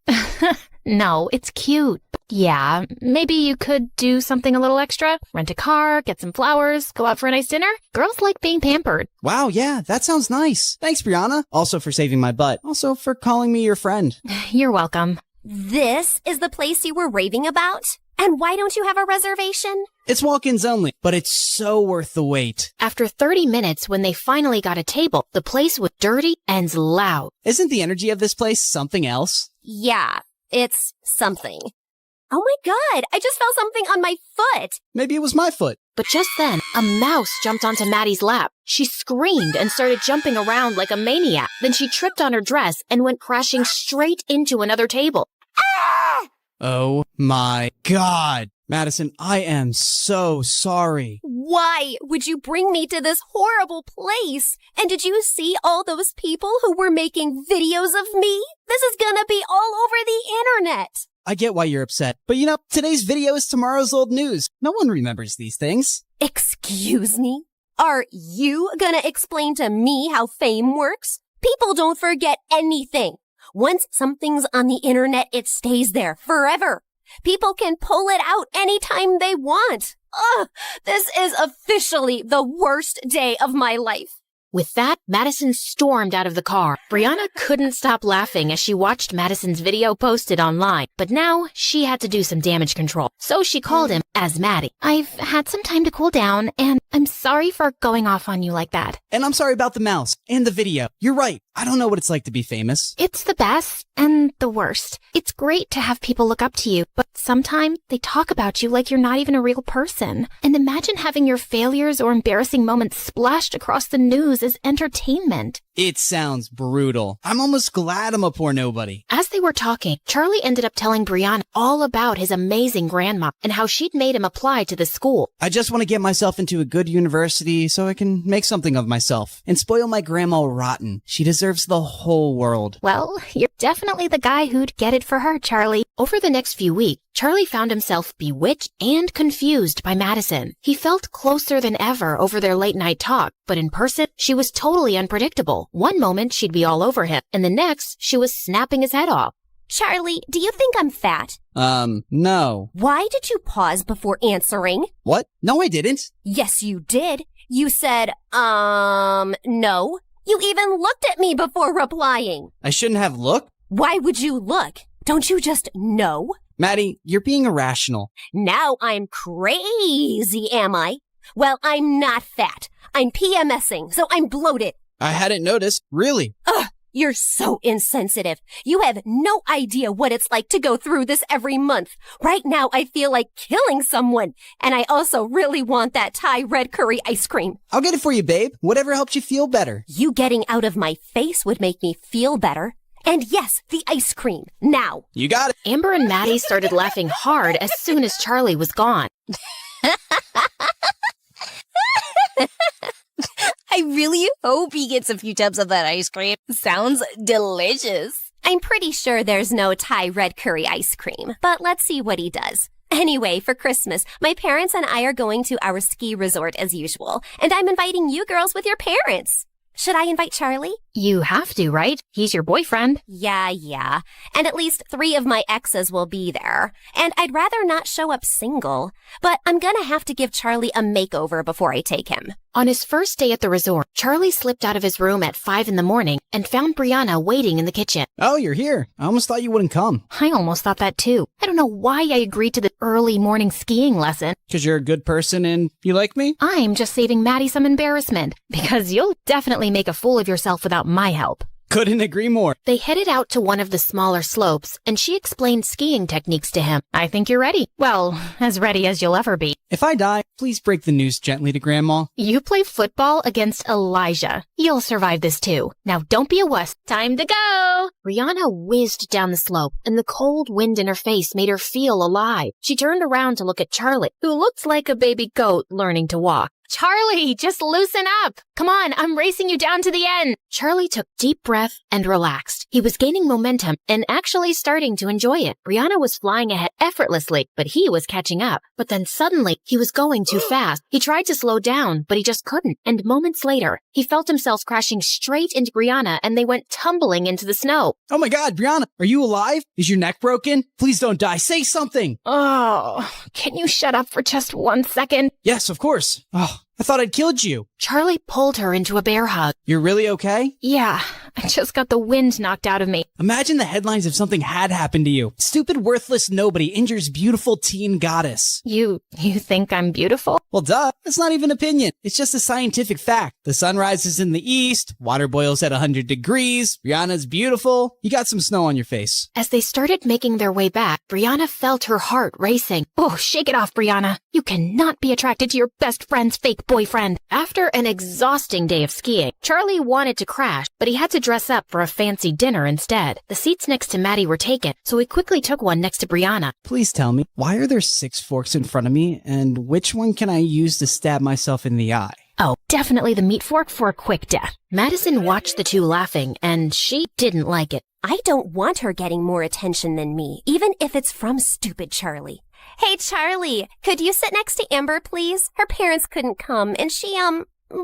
No, it's cute. Yeah, maybe you could do something a little extra. Rent a car, get some flowers, go out for a nice dinner. Girls like being pampered. Wow, yeah, that sounds nice. Thanks, Brianna. Also for saving my butt. Also for calling me your friend. You're welcome. This is the place you were raving about? And why don't you have a reservation? It's walk-ins only, but it's so worth the wait. After 30 minutes, when they finally got a table, the place was dirty and loud. Isn't the energy of this place something else? Yeah, it's something. Oh my God, I just felt something on my foot. Maybe it was my foot. But just then, a mouse jumped onto Maddie's lap. She screamed and started jumping around like a maniac. Then she tripped on her dress and went crashing straight into another table. Oh my God. Madison, I am so sorry. Why would you bring me to this horrible place? And did you see all those people who were making videos of me? This is gonna be all over the internet. I get why you're upset, but today's video is tomorrow's old news. No one remembers these things. Excuse me? Are you gonna explain to me how fame works? People don't forget anything. Once something's on the internet, it stays there forever. People can pull it out anytime they want. Ugh, this is officially the worst day of my life. With that, Madison stormed out of the car. Brianna couldn't stop laughing as she watched Madison's video posted online, but now she had to do some damage control. So she called him as Maddie. I've had some time to cool down, and I'm sorry for going off on you like that. And I'm sorry about the mouse and the video. You're right. I don't know what it's like to be famous. It's the best and the worst. It's great to have people look up to you, but sometimes they talk about you like you're not even a real person. And imagine having your failures or embarrassing moments splashed across the news as entertainment. It sounds brutal. I'm almost glad I'm a poor nobody. As they were talking, Charlie ended up telling Brianna all about his amazing grandma and how she'd made him apply to the school. I just want to get myself into a good university so I can make something of myself and spoil my grandma rotten. She deserves the whole world. Well, you're definitely the guy who'd get it for her, Charlie. Over the next few weeks, Charlie found himself bewitched and confused by Madison. He felt closer than ever over their late-night talk, but in person, she was totally unpredictable. One moment, she'd be all over him, and the next, she was snapping his head off. Charlie, do you think I'm fat? No. Why did you pause before answering? What? No, I didn't. Yes, you did. You said, no. You even looked at me before replying. I shouldn't have looked? Why would you look? Don't you just know? Maddie, you're being irrational. Now I'm crazy, am I? Well, I'm not fat. I'm PMSing, so I'm bloated. I hadn't noticed. Really? Ugh, you're so insensitive. You have no idea what it's like to go through this every month. Right now, I feel like killing someone. And I also really want that Thai red curry ice cream. I'll get it for you, babe. Whatever helps you feel better. You getting out of my face would make me feel better. And yes, the ice cream. Now. You got it. Amber and Maddie started laughing hard as soon as Charlie was gone. I really hope he gets a few tubs of that ice cream. Sounds delicious. I'm pretty sure there's no Thai red curry ice cream, but let's see what he does. Anyway, for Christmas, my parents and I are going to our ski resort as usual, and I'm inviting you girls with your parents. Should I invite Charlie? You have to, right? He's your boyfriend. Yeah. And at least 3 of my exes will be there. And I'd rather not show up single. But I'm gonna have to give Charlie a makeover before I take him. On his first day at the resort, Charlie slipped out of his room at 5 in the morning and found Brianna waiting in the kitchen. Oh, you're here. I almost thought you wouldn't come. I almost thought that too. I don't know why I agreed to the early morning skiing lesson. 'Cause you're a good person and you like me? I'm just saving Maddie some embarrassment, because you'll definitely make a fool of yourself without my help. Couldn't agree more. They headed out to one of the smaller slopes, and she explained skiing techniques to him. I think you're ready. Well, as ready as you'll ever be. If I die, please break the news gently to Grandma. You play football against Elijah. You'll survive this too. Now don't be a wuss. Time to go! Brianna whizzed down the slope, and the cold wind in her face made her feel alive. She turned around to look at Charlie, who looked like a baby goat learning to walk. Charlie, just loosen up. Come on, I'm racing you down to the end. Charlie took deep breath and relaxed. He was gaining momentum and actually starting to enjoy it. Brianna was flying ahead effortlessly, but he was catching up. But then suddenly, he was going too fast. He tried to slow down, but he just couldn't. And moments later, he felt himself crashing straight into Brianna, and they went tumbling into the snow. Oh my God, Brianna, are you alive? Is your neck broken? Please don't die. Say something. Oh, can you shut up for just 1 second? Yes, of course. Oh, I thought I'd killed you. Charlie pulled her into a bear hug. You're really okay? Yeah, I just got the wind knocked out of me. Imagine the headlines if something had happened to you. Stupid, worthless nobody injures beautiful teen goddess. You think I'm beautiful? Well, duh. That's not even opinion. It's just a scientific fact. The sun rises in the east, water boils at 100 degrees, Brianna's beautiful. You got some snow on your face. As they started making their way back, Brianna felt her heart racing. Oh, shake it off, Brianna. You cannot be attracted to your best friend's fake boyfriend. After an exhausting day of skiing, Charlie wanted to crash, but he had to dress up for a fancy dinner instead. The seats next to Maddie were taken, so we quickly took one next to Brianna. Please tell me, why are there 6 forks in front of me, and which one can I use to stab myself in the eye? Oh, definitely the meat fork for a quick death. Madison watched the two laughing, and she didn't like it. I don't want her getting more attention than me, even if it's from stupid Charlie. Hey, Charlie, could you sit next to Amber, please? Her parents couldn't come, and she,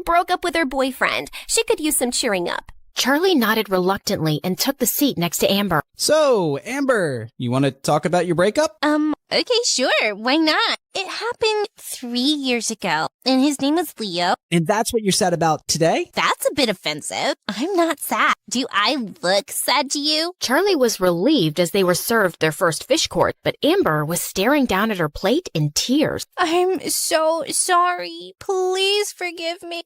broke up with her boyfriend. She could use some cheering up. Charlie nodded reluctantly and took the seat next to Amber. So, Amber, you want to talk about your breakup? Okay, sure. Why not? It happened 3 years ago, and his name was Leo. And that's what you're sad about today? That's a bit offensive. I'm not sad. Do I look sad to you? Charlie was relieved as they were served their first fish course, but Amber was staring down at her plate in tears. I'm so sorry. Please forgive me.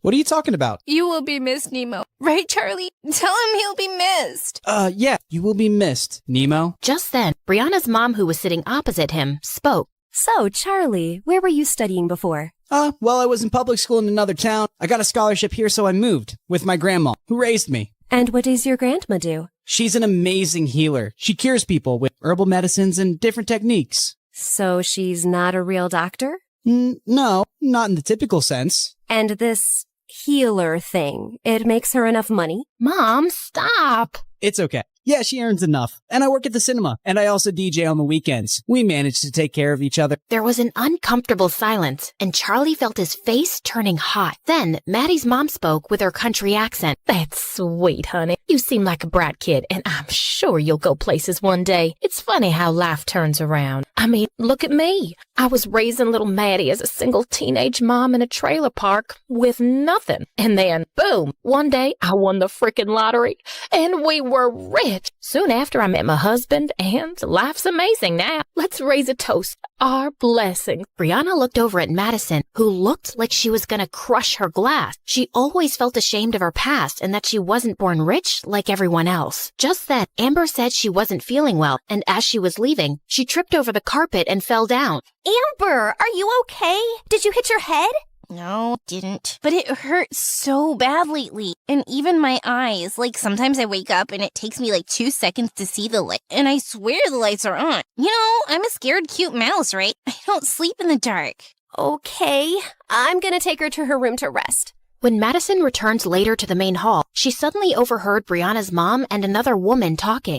What are you talking about? You will be missed, Nemo. Right, Charlie? Tell him he'll be missed. Yeah, you will be missed, Nemo. Just then, Brianna's mom, who was sitting opposite him, spoke. So, Charlie, where were you studying before? Well, I was in public school in another town. I got a scholarship here, so I moved with my grandma, who raised me. And what does your grandma do? She's an amazing healer. She cures people with herbal medicines and different techniques. So she's not a real doctor? No, not in the typical sense. And this healer thing, it makes her enough money? Mom, stop! It's okay. Yeah, she earns enough. And I work at the cinema. And I also DJ on the weekends. We manage to take care of each other. There was an uncomfortable silence, and Charlie felt his face turning hot. Then, Maddie's mom spoke with her country accent. That's sweet, honey. You seem like a brat kid, and I'm sure you'll go places one day. It's funny how life turns around. I mean, look at me. I was raising little Maddie as a single teenage mom in a trailer park with nothing. And then, boom, one day I won the frickin' lottery, and we were rich. Soon after, I met my husband, and life's amazing now. Let's raise a toast. Our blessings. Brianna looked over at Madison, who looked like she was gonna crush her glass. She always felt ashamed of her past and that she wasn't born rich like everyone else. Just then, Amber said she wasn't feeling well, and as she was leaving, she tripped over the carpet and fell down. Amber, are you okay? Did you hit your head? No, didn't. But it hurts so bad lately. And even my eyes. Like, sometimes I wake up and it takes me like 2 seconds to see the light. And I swear the lights are on. You know, I'm a scared cute mouse, right? I don't sleep in the dark. Okay, I'm gonna take her to her room to rest. When Madison returned later to the main hall, she suddenly overheard Brianna's mom and another woman talking.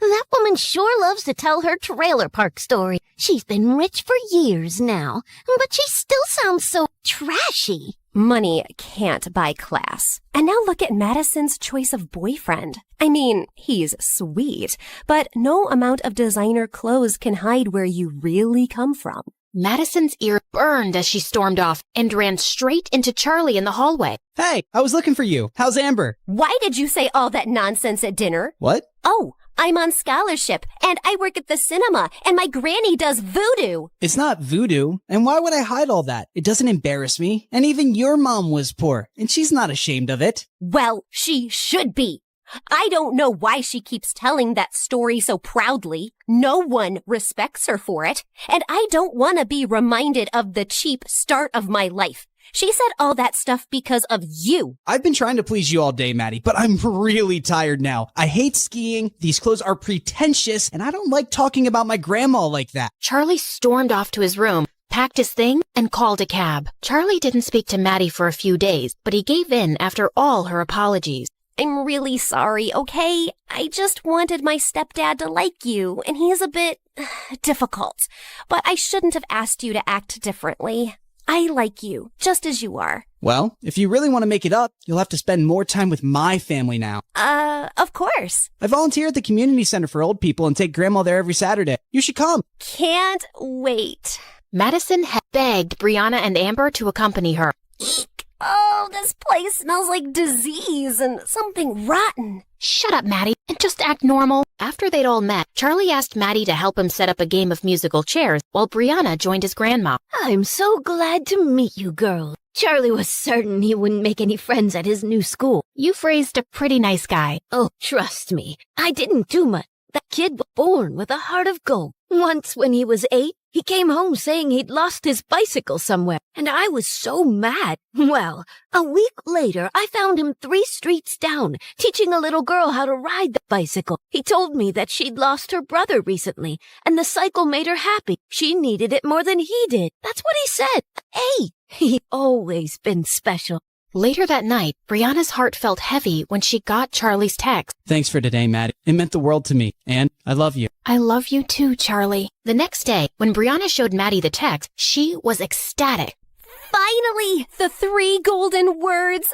That woman sure loves to tell her trailer park story. She's been rich for years now, but she still sounds so trashy. Money can't buy class. And now look at Madison's choice of boyfriend. I mean, he's sweet, but no amount of designer clothes can hide where you really come from. Madison's ear burned as she stormed off and ran straight into Charlie in the hallway. Hey, I was looking for you. How's Amber? Why did you say all that nonsense at dinner? What? Oh, I'm on scholarship, and I work at the cinema, and my granny does voodoo. It's not voodoo. And why would I hide all that? It doesn't embarrass me. And even your mom was poor, and she's not ashamed of it. Well, she should be. I don't know why she keeps telling that story so proudly. No one respects her for it, and I don't want to be reminded of the cheap start of my life. She said all that stuff because of you. I've been trying to please you all day, Maddie, but I'm really tired now. I hate skiing, these clothes are pretentious, and I don't like talking about my grandma like that. Charlie stormed off to his room, packed his thing, and called a cab. Charlie didn't speak to Maddie for a few days, but he gave in after all her apologies. I'm really sorry, okay? I just wanted my stepdad to like you, and he's a bit difficult. But I shouldn't have asked you to act differently. I like you, just as you are. Well, if you really want to make it up, you'll have to spend more time with my family now. Of course. I volunteer at the community center for old people and take Grandma there every Saturday. You should come. Can't wait. Madison had begged Brianna and Amber to accompany her. Eek. Oh, this place smells like disease and something rotten. Shut up, Maddie, and just act normal. After they'd all met, Charlie asked Maddie to help him set up a game of musical chairs while Brianna joined his grandma. I'm so glad to meet you, girl. Charlie was certain he wouldn't make any friends at his new school. You've raised a pretty nice guy. Oh, trust me, I didn't do much. That kid was born with a heart of gold. Once when he was 8, he came home saying he'd lost his bicycle somewhere, and I was so mad. Well, a week later, I found him 3 streets down, teaching a little girl how to ride the bicycle. He told me that she'd lost her brother recently, and the cycle made her happy. She needed it more than he did. That's what he said. Hey, he's always been special. Later that night, Brianna's heart felt heavy when she got Charlie's text. Thanks for today, Maddie. It meant the world to me, and I love you. I love you too, Charlie. The next day, when Brianna showed Maddie the text, she was ecstatic. Finally, the 3 golden words.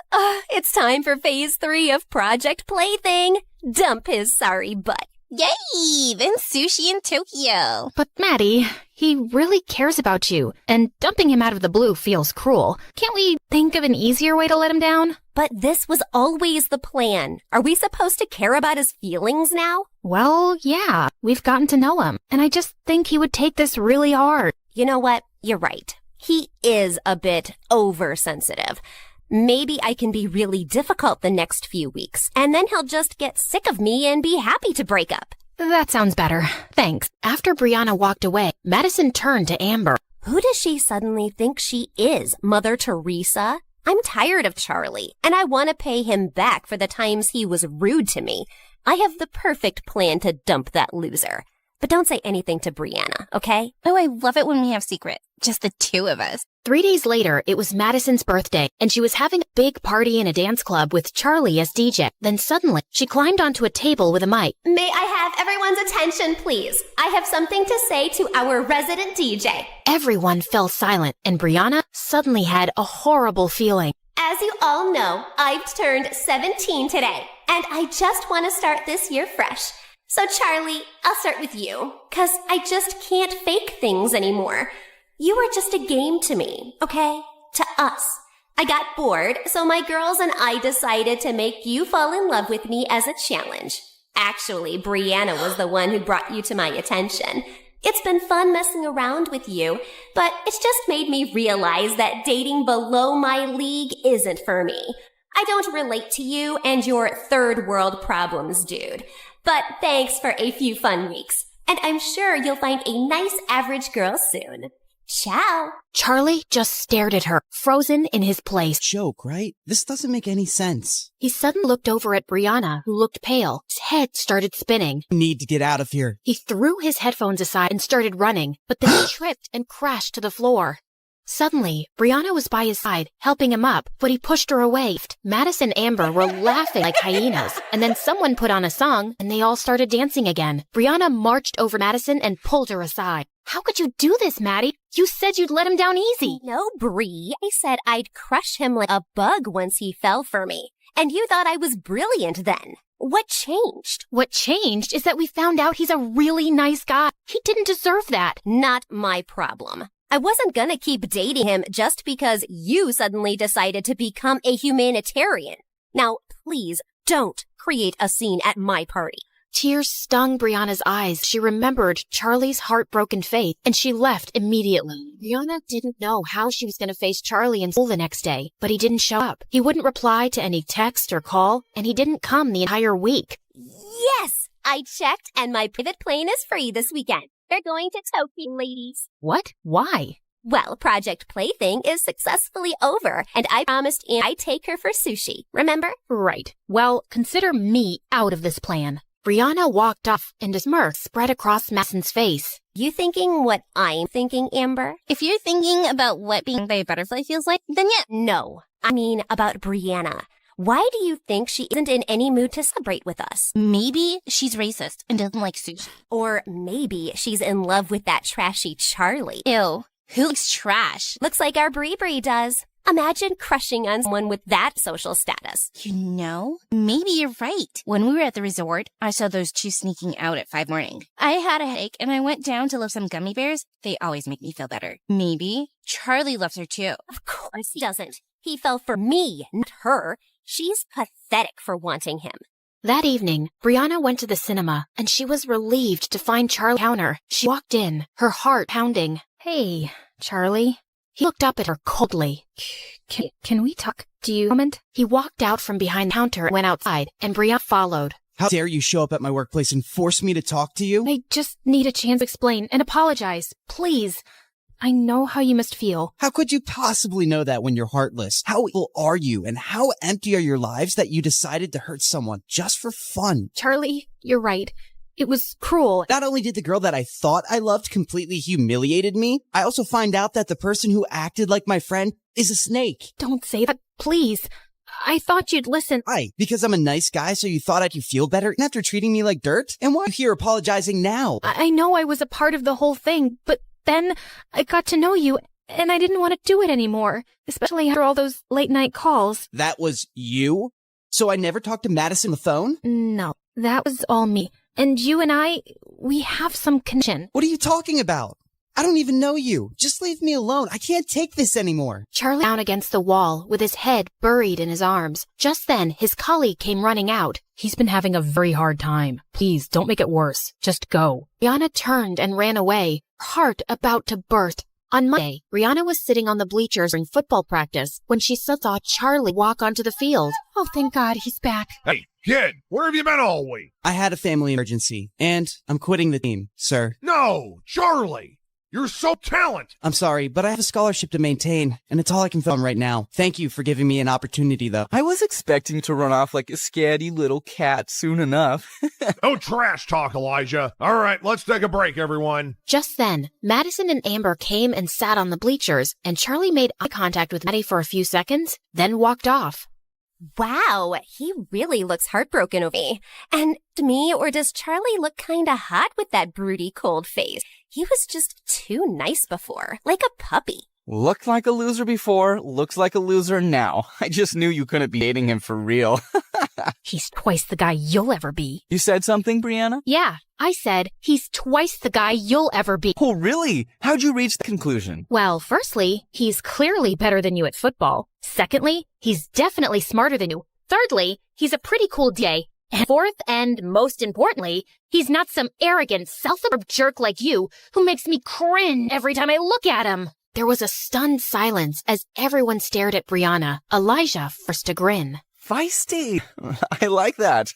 It's time for phase 3 of Project Plaything. Dump his sorry butt. Yay! Then sushi in Tokyo. But Maddie, he really cares about you, and dumping him out of the blue feels cruel. Can't we think of an easier way to let him down? But this was always the plan. Are we supposed to care about his feelings now? Well, yeah, we've gotten to know him, and I just think he would take this really hard. You know what? You're right. He is a bit oversensitive. Maybe I can be really difficult the next few weeks, and then he'll just get sick of me and be happy to break up. That sounds better. Thanks. After Brianna walked away, Madison turned to Amber. Who does she suddenly think she is, Mother Teresa? I'm tired of Charlie, and I want to pay him back for the times he was rude to me. I have the perfect plan to dump that loser. But don't say anything to Brianna, okay? Oh, I love it when we have secrets. Just the 2 of us. 3 days later, it was Madison's birthday, and she was having a big party in a dance club with Charlie as DJ. Then suddenly, she climbed onto a table with a mic. May I have everyone's attention, please? I have something to say to our resident DJ. Everyone fell silent, and Brianna suddenly had a horrible feeling. As you all know, I've turned 17 today, and I just want to start this year fresh. So Charlie, I'll start with you, 'cause I just can't fake things anymore. You are just a game to me, okay? To us. I got bored, so my girls and I decided to make you fall in love with me as a challenge. Actually, Brianna was the one who brought you to my attention. It's been fun messing around with you, but it's just made me realize that dating below my league isn't for me. I don't relate to you and your third world problems, dude. But thanks for a few fun weeks, and I'm sure you'll find a nice average girl soon. Ciao. Charlie just stared at her, frozen in his place. Joke, right? This doesn't make any sense. He suddenly looked over at Brianna, who looked pale. His head started spinning. Need to get out of here. He threw his headphones aside and started running, but then he tripped and crashed to the floor. Suddenly, Brianna was by his side, helping him up, but he pushed her away. Madison and Amber were laughing like hyenas, and then someone put on a song, and they all started dancing again. Brianna marched over Madison and pulled her aside. How could you do this, Maddie? You said you'd let him down easy. No, Brie. I said I'd crush him like a bug once he fell for me. And you thought I was brilliant then. What changed? What changed is that we found out he's a really nice guy. He didn't deserve that. Not my problem. I wasn't gonna keep dating him just because you suddenly decided to become a humanitarian. Now, please don't create a scene at my party. Tears stung Brianna's eyes. She remembered Charlie's heartbroken faith, and she left immediately. Brianna didn't know how she was going to face Charlie in school the next day, but he didn't show up. He wouldn't reply to any text or call, and he didn't come the entire week. Yes! I checked, and my private plane is free this weekend. They're going to Tokyo, ladies. What? Why? Well, Project Plaything is successfully over, and I promised I'd take her for sushi. Remember? Right. Well, consider me out of this plan. Brianna walked off, and a smirk spread across Madison's face. You thinking what I'm thinking, Amber? If you're thinking about what being by a butterfly feels like, then yeah. No, I mean about Brianna. Why do you think she isn't in any mood to celebrate with us? Maybe she's racist and doesn't like sushi. Or maybe she's in love with that trashy Charlie. Ew, who likes trash? Looks like our Brie does. Imagine crushing on someone with that social status. You know, maybe you're right. When we were at the resort, I saw those 2 sneaking out at 5 morning. I had a headache and I went down to lift some gummy bears. They always make me feel better. Maybe Charlie loves her too. Of course he doesn't. He fell for me, not her. She's pathetic for wanting him. That evening, Brianna went to the cinema, and she was relieved to find Charlie counter. She walked in, her heart pounding. Hey, Charlie. He looked up at her coldly. Can we talk? Do you comment? He walked out from behind the counter and went outside, and Brianna followed. How dare you show up at my workplace and force me to talk to you? I just need a chance to explain and apologize. Please. I know how you must feel. How could you possibly know that when you're heartless? How evil are you, and how empty are your lives that you decided to hurt someone just for fun? Charlie, you're right. It was cruel. Not only did the girl that I thought I loved completely humiliated me, I also find out that the person who acted like my friend is a snake. Don't say that, please. I thought you'd listen. Why? Because I'm a nice guy, so you thought I'd feel better after treating me like dirt? And why are you here apologizing now? I know I was a part of the whole thing, but then I got to know you, and I didn't want to do it anymore, especially after all those late-night calls. That was you? So I never talked to Madison on the phone? No, that was all me. And you and I, we have some connection. What are you talking about? I don't even know you. Just leave me alone. I can't take this anymore. Charlie down against the wall with his head buried in his arms. Just then, his colleague came running out. He's been having a very hard time. Please, don't make it worse. Just go. Rihanna turned and ran away, her heart about to burst. On Monday, Rihanna was sitting on the bleachers during football practice when she saw Charlie walk onto the field. Oh, thank God, he's back. Hey, kid, where have you been all week? I had a family emergency, and I'm quitting the team, sir. No, Charlie! You're so talented! I'm sorry, but I have a scholarship to maintain, and it's all I can film right now. Thank you for giving me an opportunity, though. I was expecting to run off like a scatty little cat soon enough. No trash talk, Elijah. All right, let's take a break, everyone. Just then, Madison and Amber came and sat on the bleachers, and Charlie made eye contact with Maddie for a few seconds, then walked off. Wow, he really looks heartbroken over me. And to me, or does Charlie look kinda hot with that broody cold face? He was just too nice before, like a puppy. Looked like a loser before, looks like a loser now. I just knew you couldn't be dating him for real. He's twice the guy you'll ever be. You said something, Brianna? Yeah, I said he's twice the guy you'll ever be. Oh, really? How'd you reach the conclusion? Well, firstly, he's clearly better than you at football. Secondly, he's definitely smarter than you. Thirdly, he's a pretty cool DA. And fourth, and most importantly, he's not some arrogant, self-absorbed jerk like you who makes me cringe every time I look at him. There was a stunned silence as everyone stared at Brianna. Elijah forced to grin. Feisty. I like that.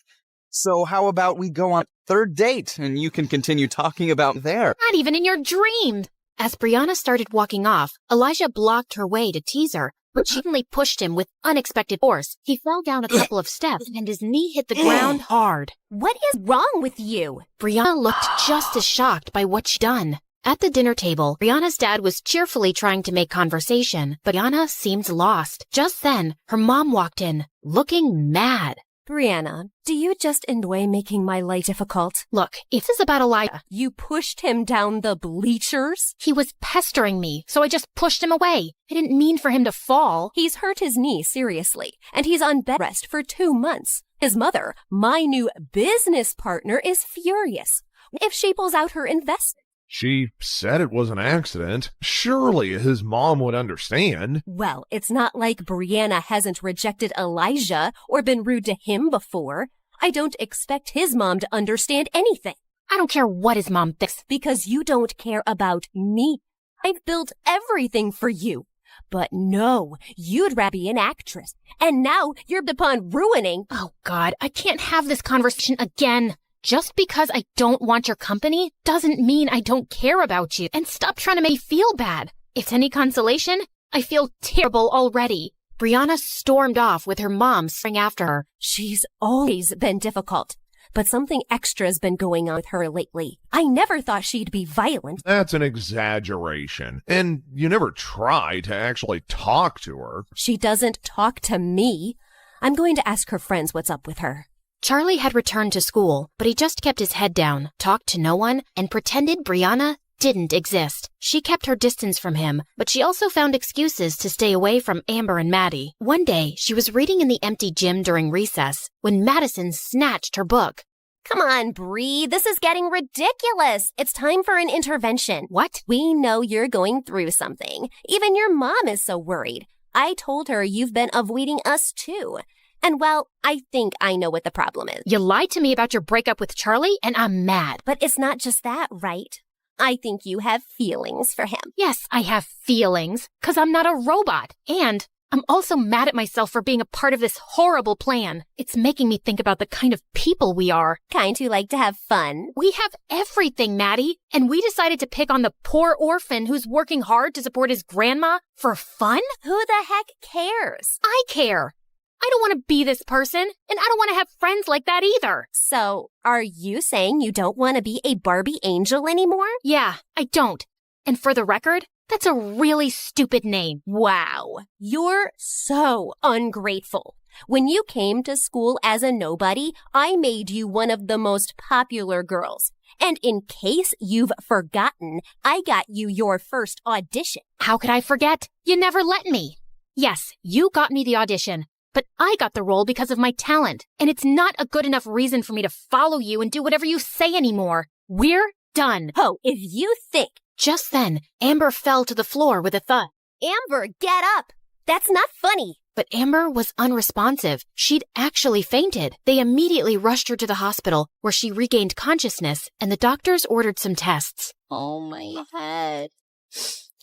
So how about we go on third date and you can continue talking about there? Not even in your dreams. As Brianna started walking off, Elijah blocked her way to tease her, but she suddenly pushed him with unexpected force. He fell down a couple of steps and his knee hit the ground hard. What is wrong with you? Brianna looked just as shocked by what she'd done. At the dinner table, Brianna's dad was cheerfully trying to make conversation, but Brianna seemed lost. Just then, her mom walked in, looking mad. Brianna, do you just enjoy making my life difficult? Look, if this is about Elijah, you pushed him down the bleachers? He was pestering me, so I just pushed him away. I didn't mean for him to fall. He's hurt his knee seriously, and he's on bed rest for 2 months. His mother, my new business partner, is furious. If she pulls out her investment, She said it was an accident. Surely his mom would understand. well, it's not like Brianna hasn't rejected Elijah or been rude to him before. I don't expect his mom to understand anything. I don't care what his mom thinks. Because you don't care about me. I've built everything for you. But no, you'd rather be an actress. And now you're bent upon ruining. Oh, God, I can't have this conversation again. Just because I don't want your company doesn't mean I don't care about you. And stop trying to make me feel bad. If it's any consolation, I feel terrible already. Brianna stormed off with her mom spring after her. She's always been difficult. But something extra's been going on with her lately. I never thought she'd be violent. That's an exaggeration. And you never try to actually talk to her. She doesn't talk to me. I'm going to ask her friends what's up with her. Charlie had returned to school, but he just kept his head down, talked to no one, and pretended Brianna didn't exist. She kept her distance from him, but she also found excuses to stay away from Amber and Maddie. One day, she was reading in the empty gym during recess when Madison snatched her book. Come on, Bree. This is getting ridiculous. It's time for an intervention. What? We know you're going through something. Even your mom is so worried. I told her you've been avoiding us too. And well, I think I know what the problem is. You lied to me about your breakup with Charlie, and I'm mad. But it's not just that, right? I think you have feelings for him. Yes, I have feelings, 'cause I'm not a robot. And I'm also mad at myself for being a part of this horrible plan. It's making me think about the kind of people we are. Kind who like to have fun. We have everything, Maddie. And we decided to pick on the poor orphan who's working hard to support his grandma for fun? Who the heck cares? I care. I don't want to be this person, and I don't want to have friends like that either. So, are you saying you don't want to be a Barbie angel anymore? Yeah, I don't. And for the record, that's a really stupid name. Wow, you're so ungrateful. When you came to school as a nobody, I made you one of the most popular girls. And in case you've forgotten, I got you your first audition. How could I forget? You never let me. Yes, you got me the audition, but I got the role because of my talent. And it's not a good enough reason for me to follow you and do whatever you say anymore. We're done. Oh, if you think. Just then, Amber fell to the floor with a thud. Amber, get up! That's not funny. But Amber was unresponsive. She'd actually fainted. They immediately rushed her to the hospital, where she regained consciousness, and the doctors ordered some tests. Oh, my head.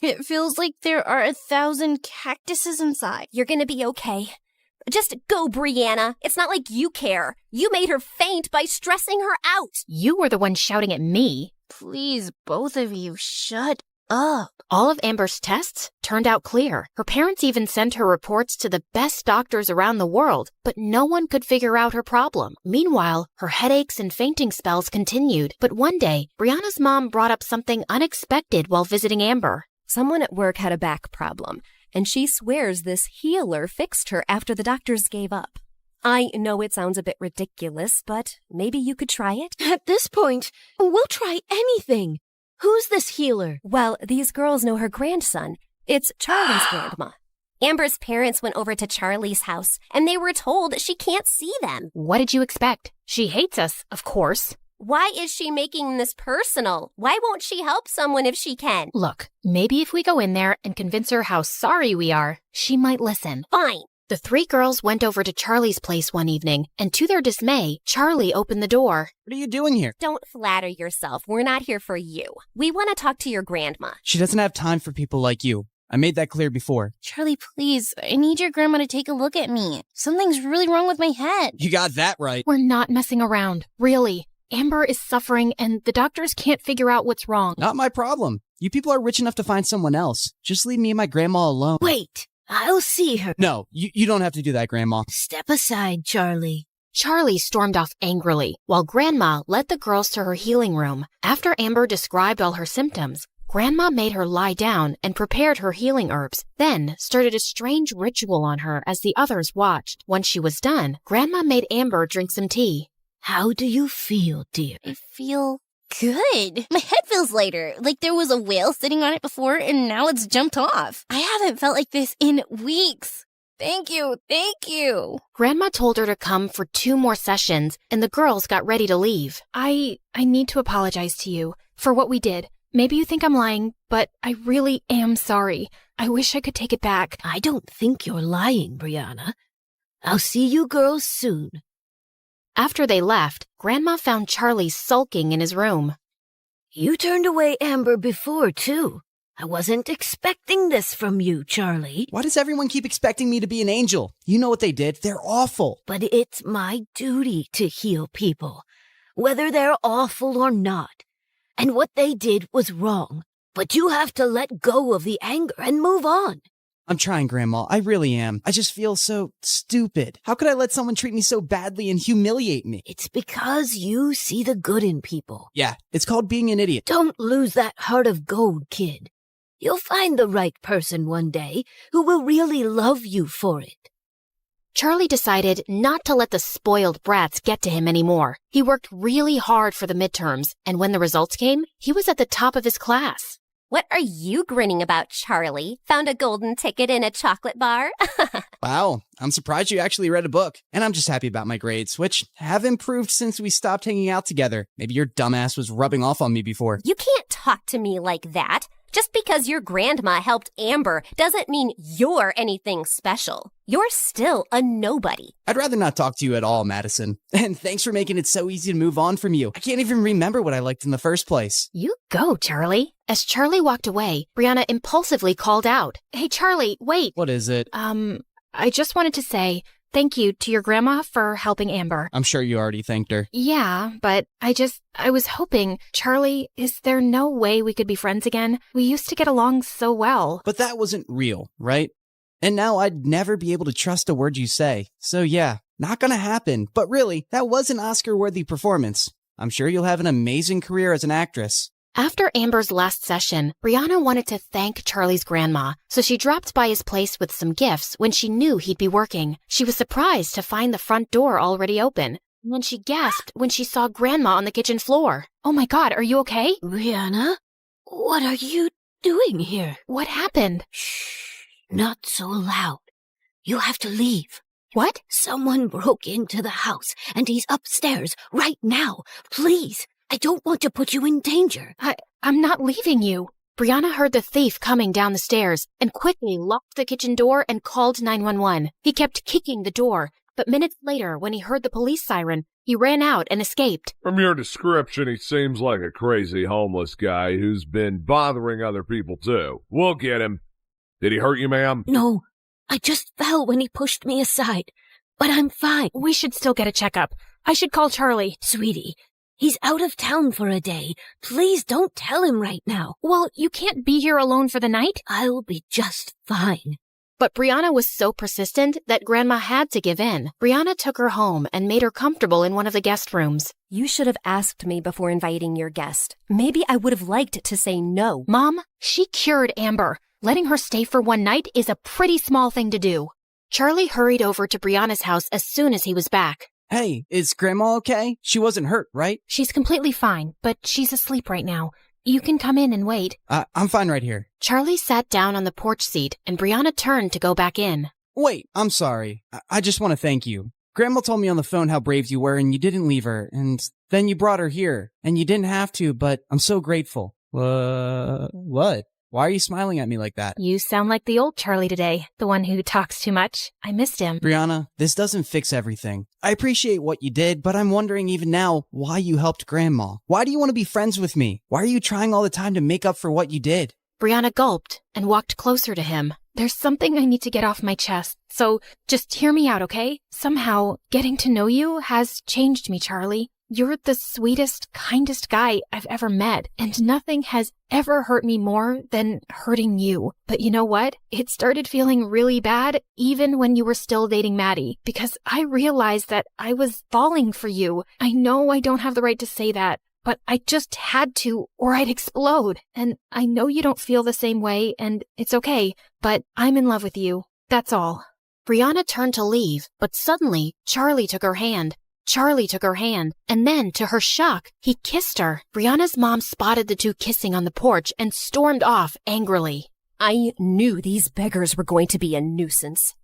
It feels like there are 1,000 cactuses inside. You're gonna be okay. Just go, Brianna. It's not like you care. You made her faint by stressing her out. You were the one shouting at me. Please, both of you, shut up. All of Amber's tests turned out clear. Her parents even sent her reports to the best doctors around the world, but no one could figure out her problem. Meanwhile, her headaches and fainting spells continued. But one day, Brianna's mom brought up something unexpected while visiting Amber. Someone at work had a back problem, and she swears this healer fixed her after the doctors gave up. I know it sounds a bit ridiculous, but maybe you could try it? At this point, we'll try anything. Who's this healer? Well, these girls know her grandson. It's Charlie's grandma. Amber's parents went over to Charlie's house, and they were told she can't see them. What did you expect? She hates us, of course. Why is she making this personal? Why won't she help someone if she can? Look, maybe if we go in there and convince her how sorry we are, she might listen. Fine. The three girls went over to Charlie's place one evening, and to their dismay, Charlie opened the door. What are you doing here? Don't flatter yourself. We're not here for you. We want to talk to your grandma. She doesn't have time for people like you. I made that clear before. Charlie, please, I need your grandma to take a look at me. Something's really wrong with my head. You got that right. We're not messing around. Really. Amber is suffering, and the doctors can't figure out what's wrong. Not my problem. You people are rich enough to find someone else. Just leave me and my grandma alone. Wait. I'll see her. No, you don't have to do that, Grandma. Step aside, Charlie. Charlie stormed off angrily, while Grandma led the girls to her healing room. After Amber described all her symptoms, Grandma made her lie down and prepared her healing herbs, then started a strange ritual on her as the others watched. Once she was done, Grandma made Amber drink some tea. How do you feel, dear? I feel good. My head feels lighter, like there was a whale sitting on it before and now it's jumped off. I haven't felt like this in weeks. Thank you. Thank you. Grandma told her to come for 2 more sessions, and the girls got ready to leave. I need to apologize to you for what we did. Maybe you think I'm lying, but I really am sorry. I wish I could take it back. I don't think you're lying, Brianna. I'll see you girls soon. After they left, Grandma found Charlie sulking in his room. You turned away Amber before, too. I wasn't expecting this from you, Charlie. Why does everyone keep expecting me to be an angel? You know what they did. They're awful. But it's my duty to heal people, whether they're awful or not. And what they did was wrong. But you have to let go of the anger and move on. I'm trying, Grandma. I really am. I just feel so stupid. How could I let someone treat me so badly and humiliate me? It's because you see the good in people. Yeah, it's called being an idiot. Don't lose that heart of gold, kid. You'll find the right person one day who will really love you for it. Charlie decided not to let the spoiled brats get to him anymore. He worked really hard for the midterms, and when the results came, he was at the top of his class. What are you grinning about, Charlie? Found a golden ticket in a chocolate bar? Wow, I'm surprised you actually read a book. And I'm just happy about my grades, which have improved since we stopped hanging out together. Maybe your dumbass was rubbing off on me before. You can't talk to me like that. Just because your grandma helped Amber doesn't mean you're anything special. You're still a nobody. I'd rather not talk to you at all, Madison. And thanks for making it so easy to move on from you. I can't even remember what I liked in the first place. You go, Charlie. As Charlie walked away, Brianna impulsively called out, "Hey, Charlie, wait." What is it? I just wanted to say thank you to your grandma for helping Amber. I'm sure you already thanked her. Yeah, but I was hoping, Charlie, is there no way we could be friends again? We used to get along so well. But that wasn't real, right? And now I'd never be able to trust a word you say. So yeah, not gonna happen. But really, that was an Oscar-worthy performance. I'm sure you'll have an amazing career as an actress. After Amber's last session, Brianna wanted to thank Charlie's grandma, so she dropped by his place with some gifts when she knew he'd be working. She was surprised to find the front door already open. And then she gasped when she saw Grandma on the kitchen floor. Oh my God, are you okay? Brianna, what are you doing here? What happened? Shh, not so loud. You have to leave. What? Someone broke into the house, and he's upstairs right now. Please, I don't want to put you in danger. I'm not leaving you. Brianna heard the thief coming down the stairs and quickly locked the kitchen door and called 911. He kept kicking the door, but minutes later, when he heard the police siren, he ran out and escaped. From your description, he seems like a crazy homeless guy who's been bothering other people too. We'll get him. Did he hurt you, ma'am? No, I just fell when he pushed me aside, but I'm fine. We should still get a checkup. I should call Charlie. Sweetie, he's out of town for a day. Please don't tell him right now. Well, you can't be here alone for the night. I'll be just fine. But Brianna was so persistent that Grandma had to give in. Brianna took her home and made her comfortable in one of the guest rooms. You should have asked me before inviting your guest. Maybe I would have liked to say no. Mom, she cured Amber. Letting her stay for one night is a pretty small thing to do. Charlie hurried over to Brianna's house as soon as he was back. Hey, is Grandma okay? She wasn't hurt, right? She's completely fine, but she's asleep right now. You can come in and wait. I'm fine right here. Charlie sat down on the porch seat, and Brianna turned to go back in. Wait, I'm sorry. I just want to thank you. Grandma told me on the phone how brave you were, and you didn't leave her, and then you brought her here, and you didn't have to, but I'm so grateful. What? Why are you smiling at me like that? You sound like the old Charlie today, the one who talks too much. I missed him. Brianna, this doesn't fix everything. I appreciate what you did, but I'm wondering even now why you helped Grandma. Why do you want to be friends with me? Why are you trying all the time to make up for what you did? Brianna gulped and walked closer to him. There's something I need to get off my chest, so just hear me out, okay? Somehow, getting to know you has changed me, Charlie. You're the sweetest, kindest guy I've ever met, and nothing has ever hurt me more than hurting you. But you know what? It started feeling really bad even when you were still dating Maddie, because I realized that I was falling for you. I know I don't have the right to say that, but I just had to, or I'd explode. And I know you don't feel the same way, and it's okay, but I'm in love with you. That's all. Brianna turned to leave, but suddenly, Charlie took her hand, and then, to her shock, he kissed her. Brianna's mom spotted the two kissing on the porch and stormed off angrily. I knew these beggars were going to be a nuisance.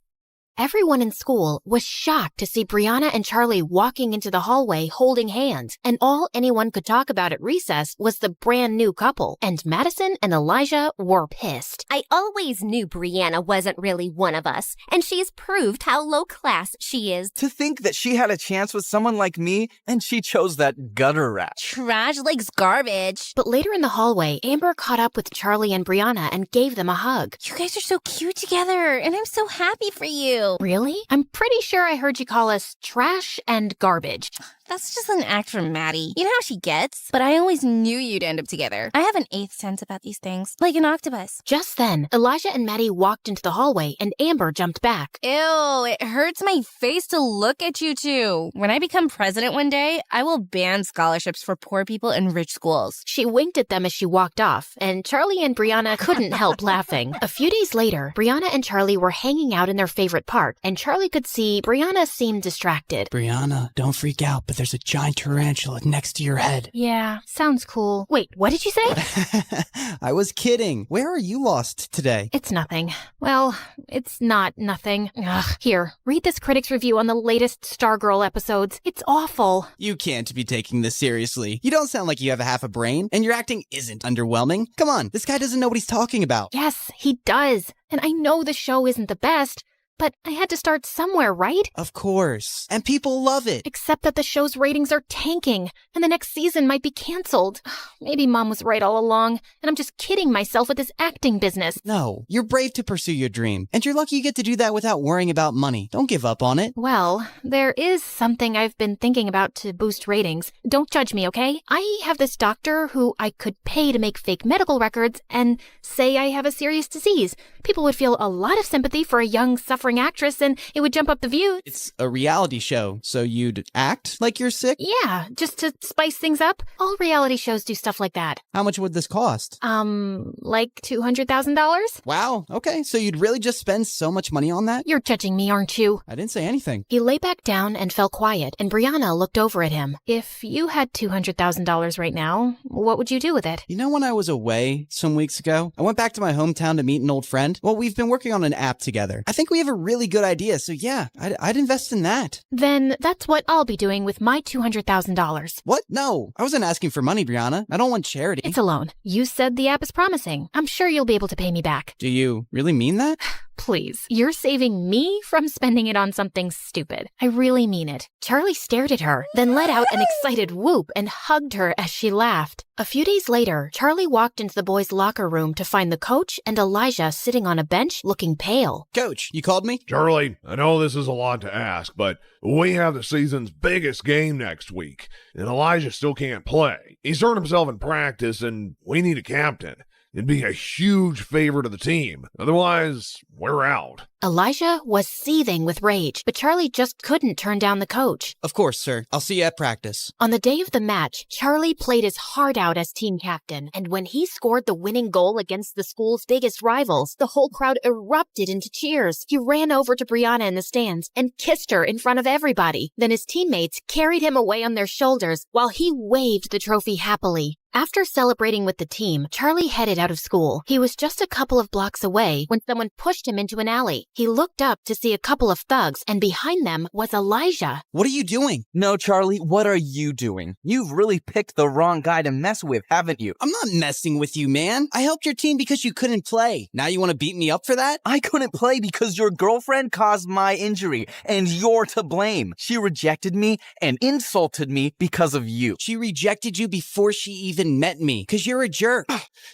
Everyone in school was shocked to see Brianna and Charlie walking into the hallway holding hands, and all anyone could talk about at recess was the brand new couple, and Madison and Elijah were pissed. I always knew Brianna wasn't really one of us, and she's proved how low class she is. To think that she had a chance with someone like me, and she chose that gutter rat. Trash likes garbage. But later in the hallway, Amber caught up with Charlie and Brianna and gave them a hug. You guys are so cute together, and I'm so happy for you. Really? I'm pretty sure I heard you call us trash and garbage. That's just an act from Maddie. You know how she gets? But I always knew you'd end up together. I have an eighth sense about these things, like an octopus. Just then, Elijah and Maddie walked into the hallway, and Amber jumped back. Ew, it hurts my face to look at you two. When I become president one day, I will ban scholarships for poor people in rich schools. She winked at them as she walked off, and Charlie and Brianna couldn't help laughing. A few days later, Brianna and Charlie were hanging out in their favorite park, and Charlie could see Brianna seemed distracted. Brianna, don't freak out, but but there's a giant tarantula next to your head. Yeah, sounds cool. Wait, what did you say? I was kidding. Where are you lost today? It's nothing. Well, it's not nothing. Ugh. Here, read this critic's review on the latest Stargirl episodes. It's awful. You can't be taking this seriously. You don't sound like you have a half a brain, and your acting isn't underwhelming. Come on, this guy doesn't know what he's talking about. Yes, he does. And I know the show isn't the best, but I had to start somewhere, right? Of course. And people love it. Except that the show's ratings are tanking, and the next season might be canceled. Maybe Mom was right all along, and I'm just kidding myself with this acting business. No, you're brave to pursue your dream, and you're lucky you get to do that without worrying about money. Don't give up on it. Well, there is something I've been thinking about to boost ratings. Don't judge me, okay? I have this doctor who I could pay to make fake medical records and say I have a serious disease. People would feel a lot of sympathy for a young, suffering actress, and it would jump up the views. It's a reality show, so you'd act like you're sick? Yeah, just to spice things up. All reality shows do stuff like that. How much would this cost? Like $200,000? Wow, okay, so you'd really just spend so much money on that? You're judging me, aren't you? I didn't say anything. He lay back down and fell quiet, and Brianna looked over at him. If you had $200,000 right now, what would you do with it? You know, when I was away some weeks ago, I went back to my hometown to meet an old friend. Well, we've been working on an app together. I think we have a really good idea, so yeah, I'd invest in that. Then that's what I'll be doing with my $200,000. What? No, I wasn't asking for money, Brianna. I don't want charity. It's a loan. You said the app is promising. I'm sure you'll be able to pay me back. Do you really mean that? Please, you're saving me from spending it on something stupid. I really mean it. Charlie stared at her, then let out an excited whoop and hugged her as she laughed. A few days later, Charlie walked into the boys' locker room to find the coach and Elijah sitting on a bench looking pale. Coach, you called me? Charlie, I know this is a lot to ask, but we have the season's biggest game next week, and Elijah still can't play. He's hurt himself in practice, and we need a captain. It'd be a huge favor to the team. Otherwise, we're out. Elijah was seething with rage, but Charlie just couldn't turn down the coach. Of course, sir. I'll see you at practice. On the day of the match, Charlie played his heart out as team captain, and when he scored the winning goal against the school's biggest rivals, the whole crowd erupted into cheers. He ran over to Brianna in the stands and kissed her in front of everybody. Then his teammates carried him away on their shoulders while he waved the trophy happily. After celebrating with the team, Charlie headed out of school. He was just a couple of blocks away when someone pushed him into an alley. He looked up to see a couple of thugs, and behind them was Elijah. What are you doing? No, Charlie, what are you doing? You've really picked the wrong guy to mess with, haven't you? I'm not messing with you, man. I helped your team because you couldn't play. Now you want to beat me up for that? I couldn't play because your girlfriend caused my injury, and you're to blame. She rejected me and insulted me because of you. She rejected you before she even met me, because you're a jerk.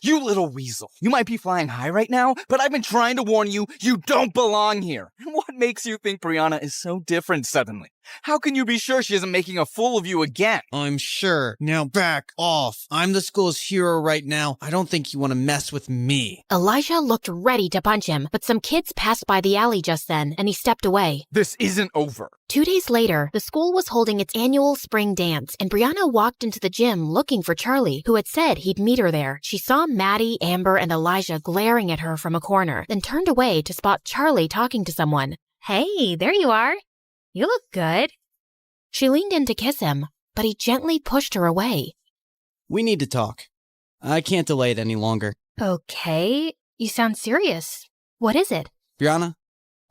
You little weasel. You might be flying high right now, but I've been trying to warn you, you don't belong here. What makes you think Brianna is so different suddenly? How can you be sure she isn't making a fool of you again? I'm sure. Now back off. I'm the school's hero right now. I don't think you want to mess with me. Elijah looked ready to punch him, but some kids passed by the alley just then, and he stepped away. This isn't over. 2 days later, the school was holding its annual spring dance, and Brianna walked into the gym looking for Charlie, who had said he'd meet her there. She saw Maddie, Amber, and Elijah glaring at her from a corner, then turned away to spot Charlie talking to someone. Hey, there you are. You look good. She leaned in to kiss him, but he gently pushed her away. We need to talk. I can't delay it any longer. Okay, you sound serious. What is it? Brianna,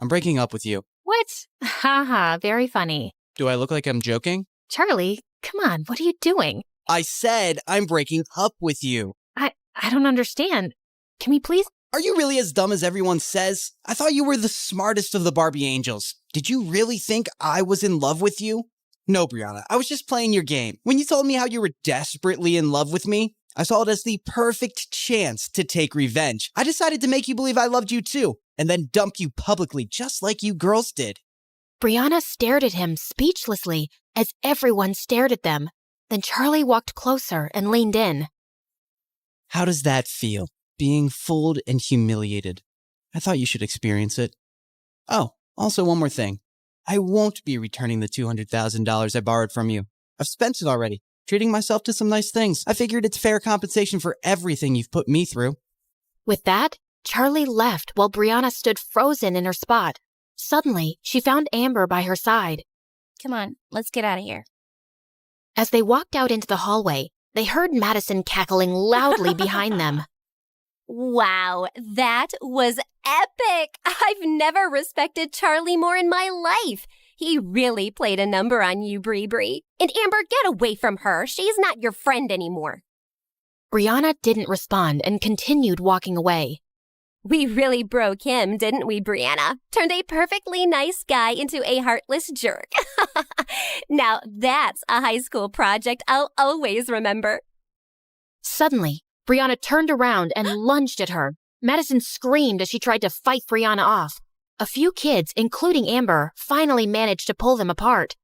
I'm breaking up with you. What? Haha, very funny. Do I look like I'm joking? Charlie, come on, what are you doing? I said I'm breaking up with you. I don't understand. Can we please? Are you really as dumb as everyone says? I thought you were the smartest of the Barbie angels. Did you really think I was in love with you? No, Brianna, I was just playing your game. When you told me how you were desperately in love with me, I saw it as the perfect chance to take revenge. I decided to make you believe I loved you too, and then dump you publicly just like you girls did. Brianna stared at him speechlessly as everyone stared at them. Then Charlie walked closer and leaned in. How does that feel? Being fooled and humiliated. I thought you should experience it. Oh, also one more thing. I won't be returning the $200,000 I borrowed from you. I've spent it already, treating myself to some nice things. I figured it's fair compensation for everything you've put me through. With that, Charlie left while Brianna stood frozen in her spot. Suddenly, she found Amber by her side. Come on, let's get out of here. As they walked out into the hallway, they heard Madison cackling loudly behind them. Wow, that was epic! I've never respected Charlie more in my life. He really played a number on you, Bree. And Amber, get away from her. She's not your friend anymore. Brianna didn't respond and continued walking away. We really broke him, didn't we, Brianna? Turned a perfectly nice guy into a heartless jerk. Now that's a high school project I'll always remember. Suddenly, Brianna turned around and lunged at her. Madison screamed as she tried to fight Brianna off. A few kids, including Amber, finally managed to pull them apart.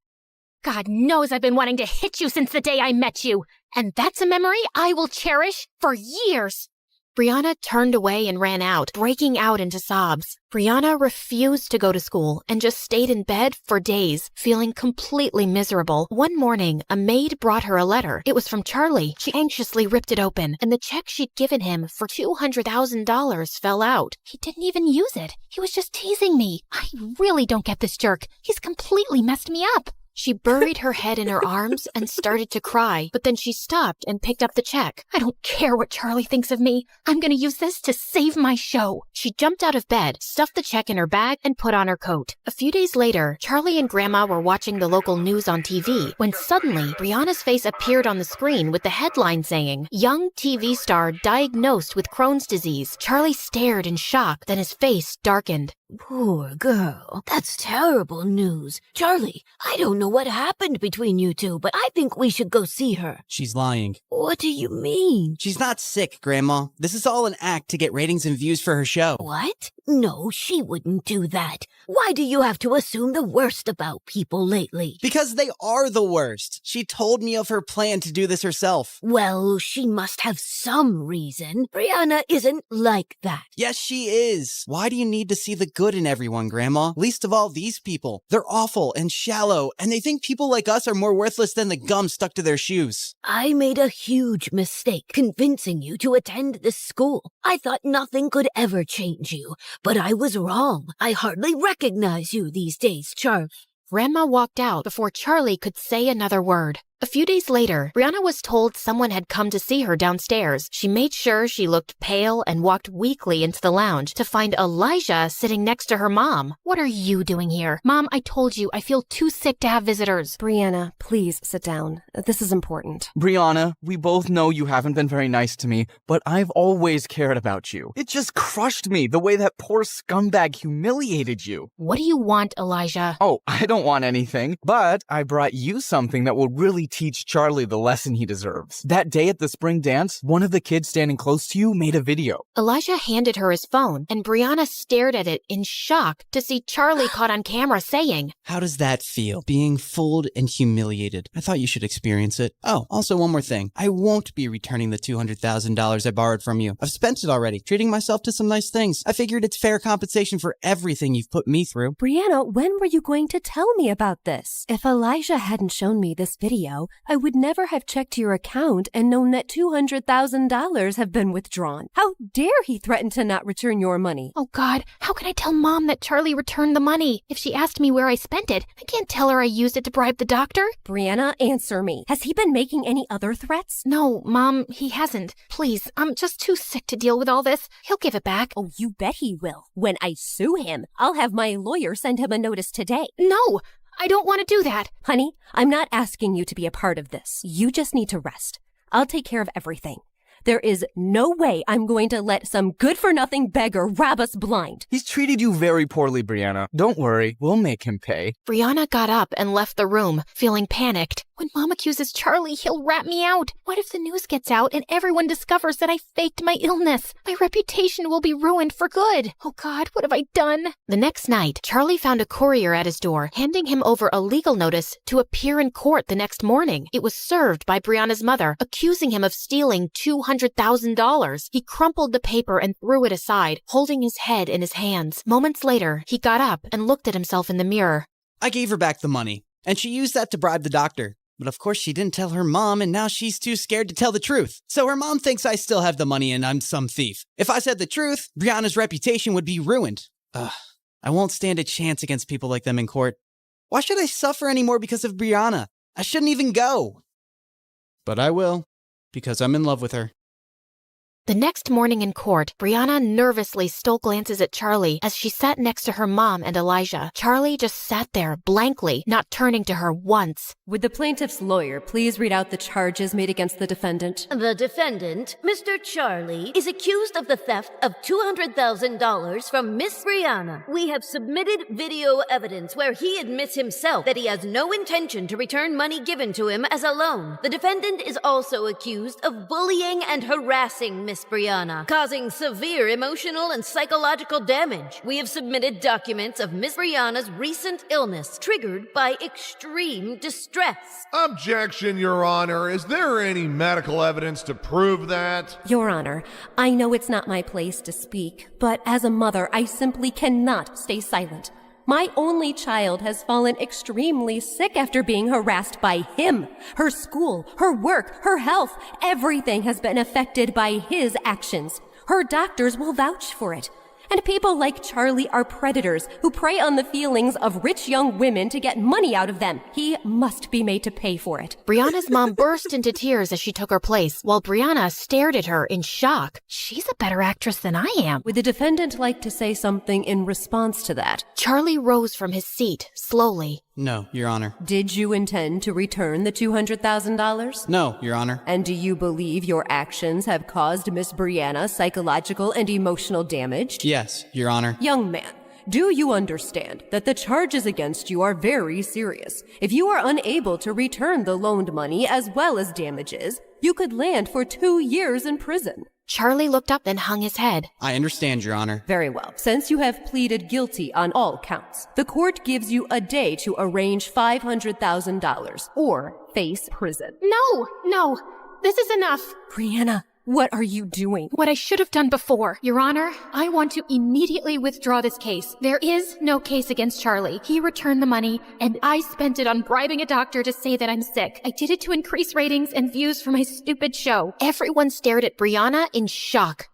God knows I've been wanting to hit you since the day I met you, and that's a memory I will cherish for years. Brianna turned away and ran out, breaking out into sobs. Brianna refused to go to school and just stayed in bed for days, feeling completely miserable. One morning, a maid brought her a letter. It was from Charlie. She anxiously ripped it open, and the check she'd given him for $200,000 fell out. He didn't even use it. He was just teasing me. I really don't get this jerk. He's completely messed me up. She buried her head in her arms and started to cry, but then she stopped and picked up the check. I don't care what Charlie thinks of me. I'm going to use this to save my show. She jumped out of bed, stuffed the check in her bag, and put on her coat. A few days later, Charlie and Grandma were watching the local news on TV when suddenly Brianna's face appeared on the screen with the headline saying, "Young TV star diagnosed with Crohn's disease." Charlie stared in shock, then his face darkened. Poor girl. That's terrible news. Charlie, I don't know what happened between you two, but I think we should go see her. She's lying. What do you mean? She's not sick, Grandma. This is all an act to get ratings and views for her show. What? No, she wouldn't do that. Why do you have to assume the worst about people lately? Because they are the worst. She told me of her plan to do this herself. Well, she must have some reason. Brianna isn't like that. Yes, she is. Why do you need to see the good in everyone, Grandma? Least of all these people. They're awful and shallow, and they think people like us are more worthless than the gum stuck to their shoes. I made a huge mistake convincing you to attend this school. I thought nothing could ever change you, but I was wrong. I hardly recognize you these days, Charlie. Grandma walked out before Charlie could say another word. A few days later, Brianna was told someone had come to see her downstairs. She made sure she looked pale and walked weakly into the lounge to find Elijah sitting next to her mom. What are you doing here? Mom, I told you I feel too sick to have visitors. Brianna, please sit down. This is important. Brianna, we both know you haven't been very nice to me, but I've always cared about you. It just crushed me the way that poor scumbag humiliated you. What do you want, Elijah? Oh, I don't want anything, but I brought you something that will really teach Charlie the lesson he deserves. That day at the spring dance, one of the kids standing close to you made a video. Elijah handed her his phone, and Brianna stared at it in shock to see Charlie caught on camera saying, "How does that feel? Being fooled and humiliated. I thought you should experience it. Oh, also one more thing. I won't be returning the $200,000 I borrowed from you. I've spent it already, treating myself to some nice things. I figured it's fair compensation for everything you've put me through." Brianna, when were you going to tell me about this? If Elijah hadn't shown me this video, I would never have checked your account and known that $200,000 have been withdrawn. How dare he threaten to not return your money? Oh God, how can I tell Mom that Charlie returned the money? If she asked me where I spent it, I can't tell her I used it to bribe the doctor. Brianna, answer me. Has he been making any other threats? No, Mom, he hasn't. Please, I'm just too sick to deal with all this. He'll give it back. Oh, you bet he will. When I sue him, I'll have my lawyer send him a notice today. No! I don't want to do that. Honey, I'm not asking you to be a part of this. You just need to rest. I'll take care of everything. There is no way I'm going to let some good-for-nothing beggar rob us blind. He's treated you very poorly, Brianna. Don't worry, we'll make him pay. Brianna got up and left the room, feeling panicked. When Mom accuses Charlie, he'll rat me out. What if the news gets out and everyone discovers that I faked my illness? My reputation will be ruined for good. Oh God, what have I done? The next night, Charlie found a courier at his door, handing him over a legal notice to appear in court the next morning. It was served by Brianna's mother, accusing him of stealing $200,000. He crumpled the paper and threw it aside, holding his head in his hands. Moments later, he got up and looked at himself in the mirror. I gave her back the money, and she used that to bribe the doctor. But of course she didn't tell her mom, and now she's too scared to tell the truth. So her mom thinks I still have the money and I'm some thief. If I said the truth, Brianna's reputation would be ruined. I won't stand a chance against people like them in court. Why should I suffer anymore because of Brianna? I shouldn't even go. But I will, because I'm in love with her. The next morning in court, Brianna nervously stole glances at Charlie as she sat next to her mom and Elijah. Charlie just sat there blankly, not turning to her once. Would the plaintiff's lawyer please read out the charges made against the defendant? The defendant, Mr. Charlie, is accused of the theft of $200,000 from Miss Brianna. We have submitted video evidence where he admits himself that he has no intention to return money given to him as a loan. The defendant is also accused of bullying and harassing Miss Brianna, causing severe emotional and psychological damage. We have submitted documents of Miss Brianna's recent illness triggered by extreme distress. Objection, Your Honor. Is there any medical evidence to prove that? Your Honor, I know it's not my place to speak, but as a mother, I simply cannot stay silent. My only child has fallen extremely sick after being harassed by him. Her school, her work, her health, everything has been affected by his actions. Her doctors will vouch for it. And people like Charlie are predators who prey on the feelings of rich young women to get money out of them. He must be made to pay for it. Brianna's mom burst into tears as she took her place, while Brianna stared at her in shock. She's a better actress than I am. Would the defendant like to say something in response to that? Charlie rose from his seat, slowly. No, Your Honor. Did you intend to return the $200,000? No, Your Honor. And do you believe your actions have caused Miss Brianna psychological and emotional damage? Yes, Your Honor. Young man, do you understand that the charges against you are very serious? If you are unable to return the loaned money as well as damages, you could land for 2 years in prison. Charlie looked up and hung his head. I understand, Your Honor. Very well. Since you have pleaded guilty on all counts, the court gives you a day to arrange $500,000 or face prison. No, this is enough. Brianna, what are you doing? What I should have done before. Your Honor, I want to immediately withdraw this case. There is no case against Charlie. He returned the money, and I spent it on bribing a doctor to say that I'm sick. I did it to increase ratings and views for my stupid show. Everyone stared at Brianna in shock.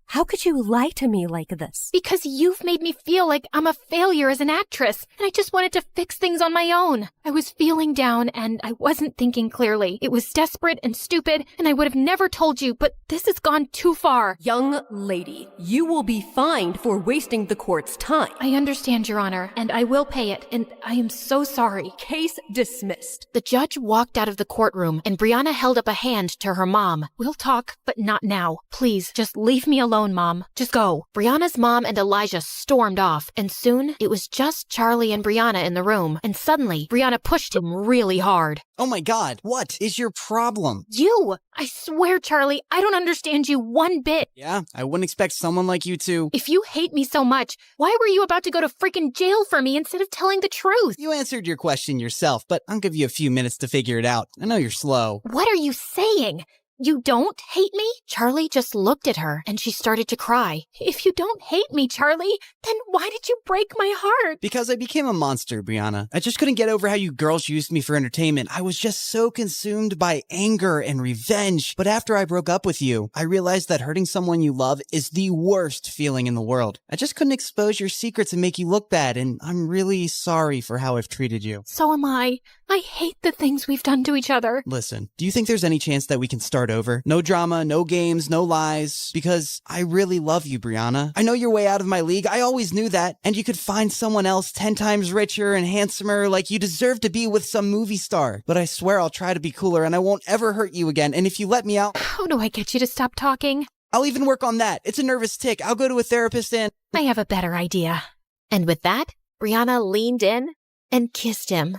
How could you lie to me like this? Because you've made me feel like I'm a failure as an actress, and I just wanted to fix things on my own. I was feeling down, and I wasn't thinking clearly. It was desperate and stupid, and I would have never told you, but this has gone too far. Young lady, you will be fined for wasting the court's time. I understand, Your Honor, and I will pay it, and I am so sorry. Case dismissed. The judge walked out of the courtroom, and Brianna held up a hand to her mom. We'll talk, but not now. Please, just leave me alone, Mom. Just go. Brianna's mom and Elijah stormed off, and soon it was just Charlie and Brianna in the room, and suddenly Brianna pushed him really hard. Oh my God, what is your problem? You! I swear, Charlie, I don't understand you one bit. Yeah, I wouldn't expect someone like you to. If you hate me so much, why were you about to go to freaking jail for me instead of telling the truth? You answered your question yourself, but I'll give you a few minutes to figure it out. I know you're slow. What are you saying? You don't hate me? Charlie just looked at her, and she started to cry. If you don't hate me, Charlie, then why did you break my heart? Because I became a monster, Brianna. I just couldn't get over how you girls used me for entertainment. I was just so consumed by anger and revenge. But after I broke up with you, I realized that hurting someone you love is the worst feeling in the world. I just couldn't expose your secrets and make you look bad, and I'm really sorry for how I've treated you. So am I. I hate the things we've done to each other. Listen, do you think there's any chance that we can start over? No drama, no games, no lies. Because I really love you, Brianna. I know you're way out of my league. I always knew that. And you could find someone else 10 times richer and handsomer, like you deserve to be with some movie star. But I swear I'll try to be cooler and I won't ever hurt you again. And if you let me out... How do I get you to stop talking? I'll even work on that. It's a nervous tic. I'll go to a therapist and... I have a better idea. And with that, Brianna leaned in and kissed him.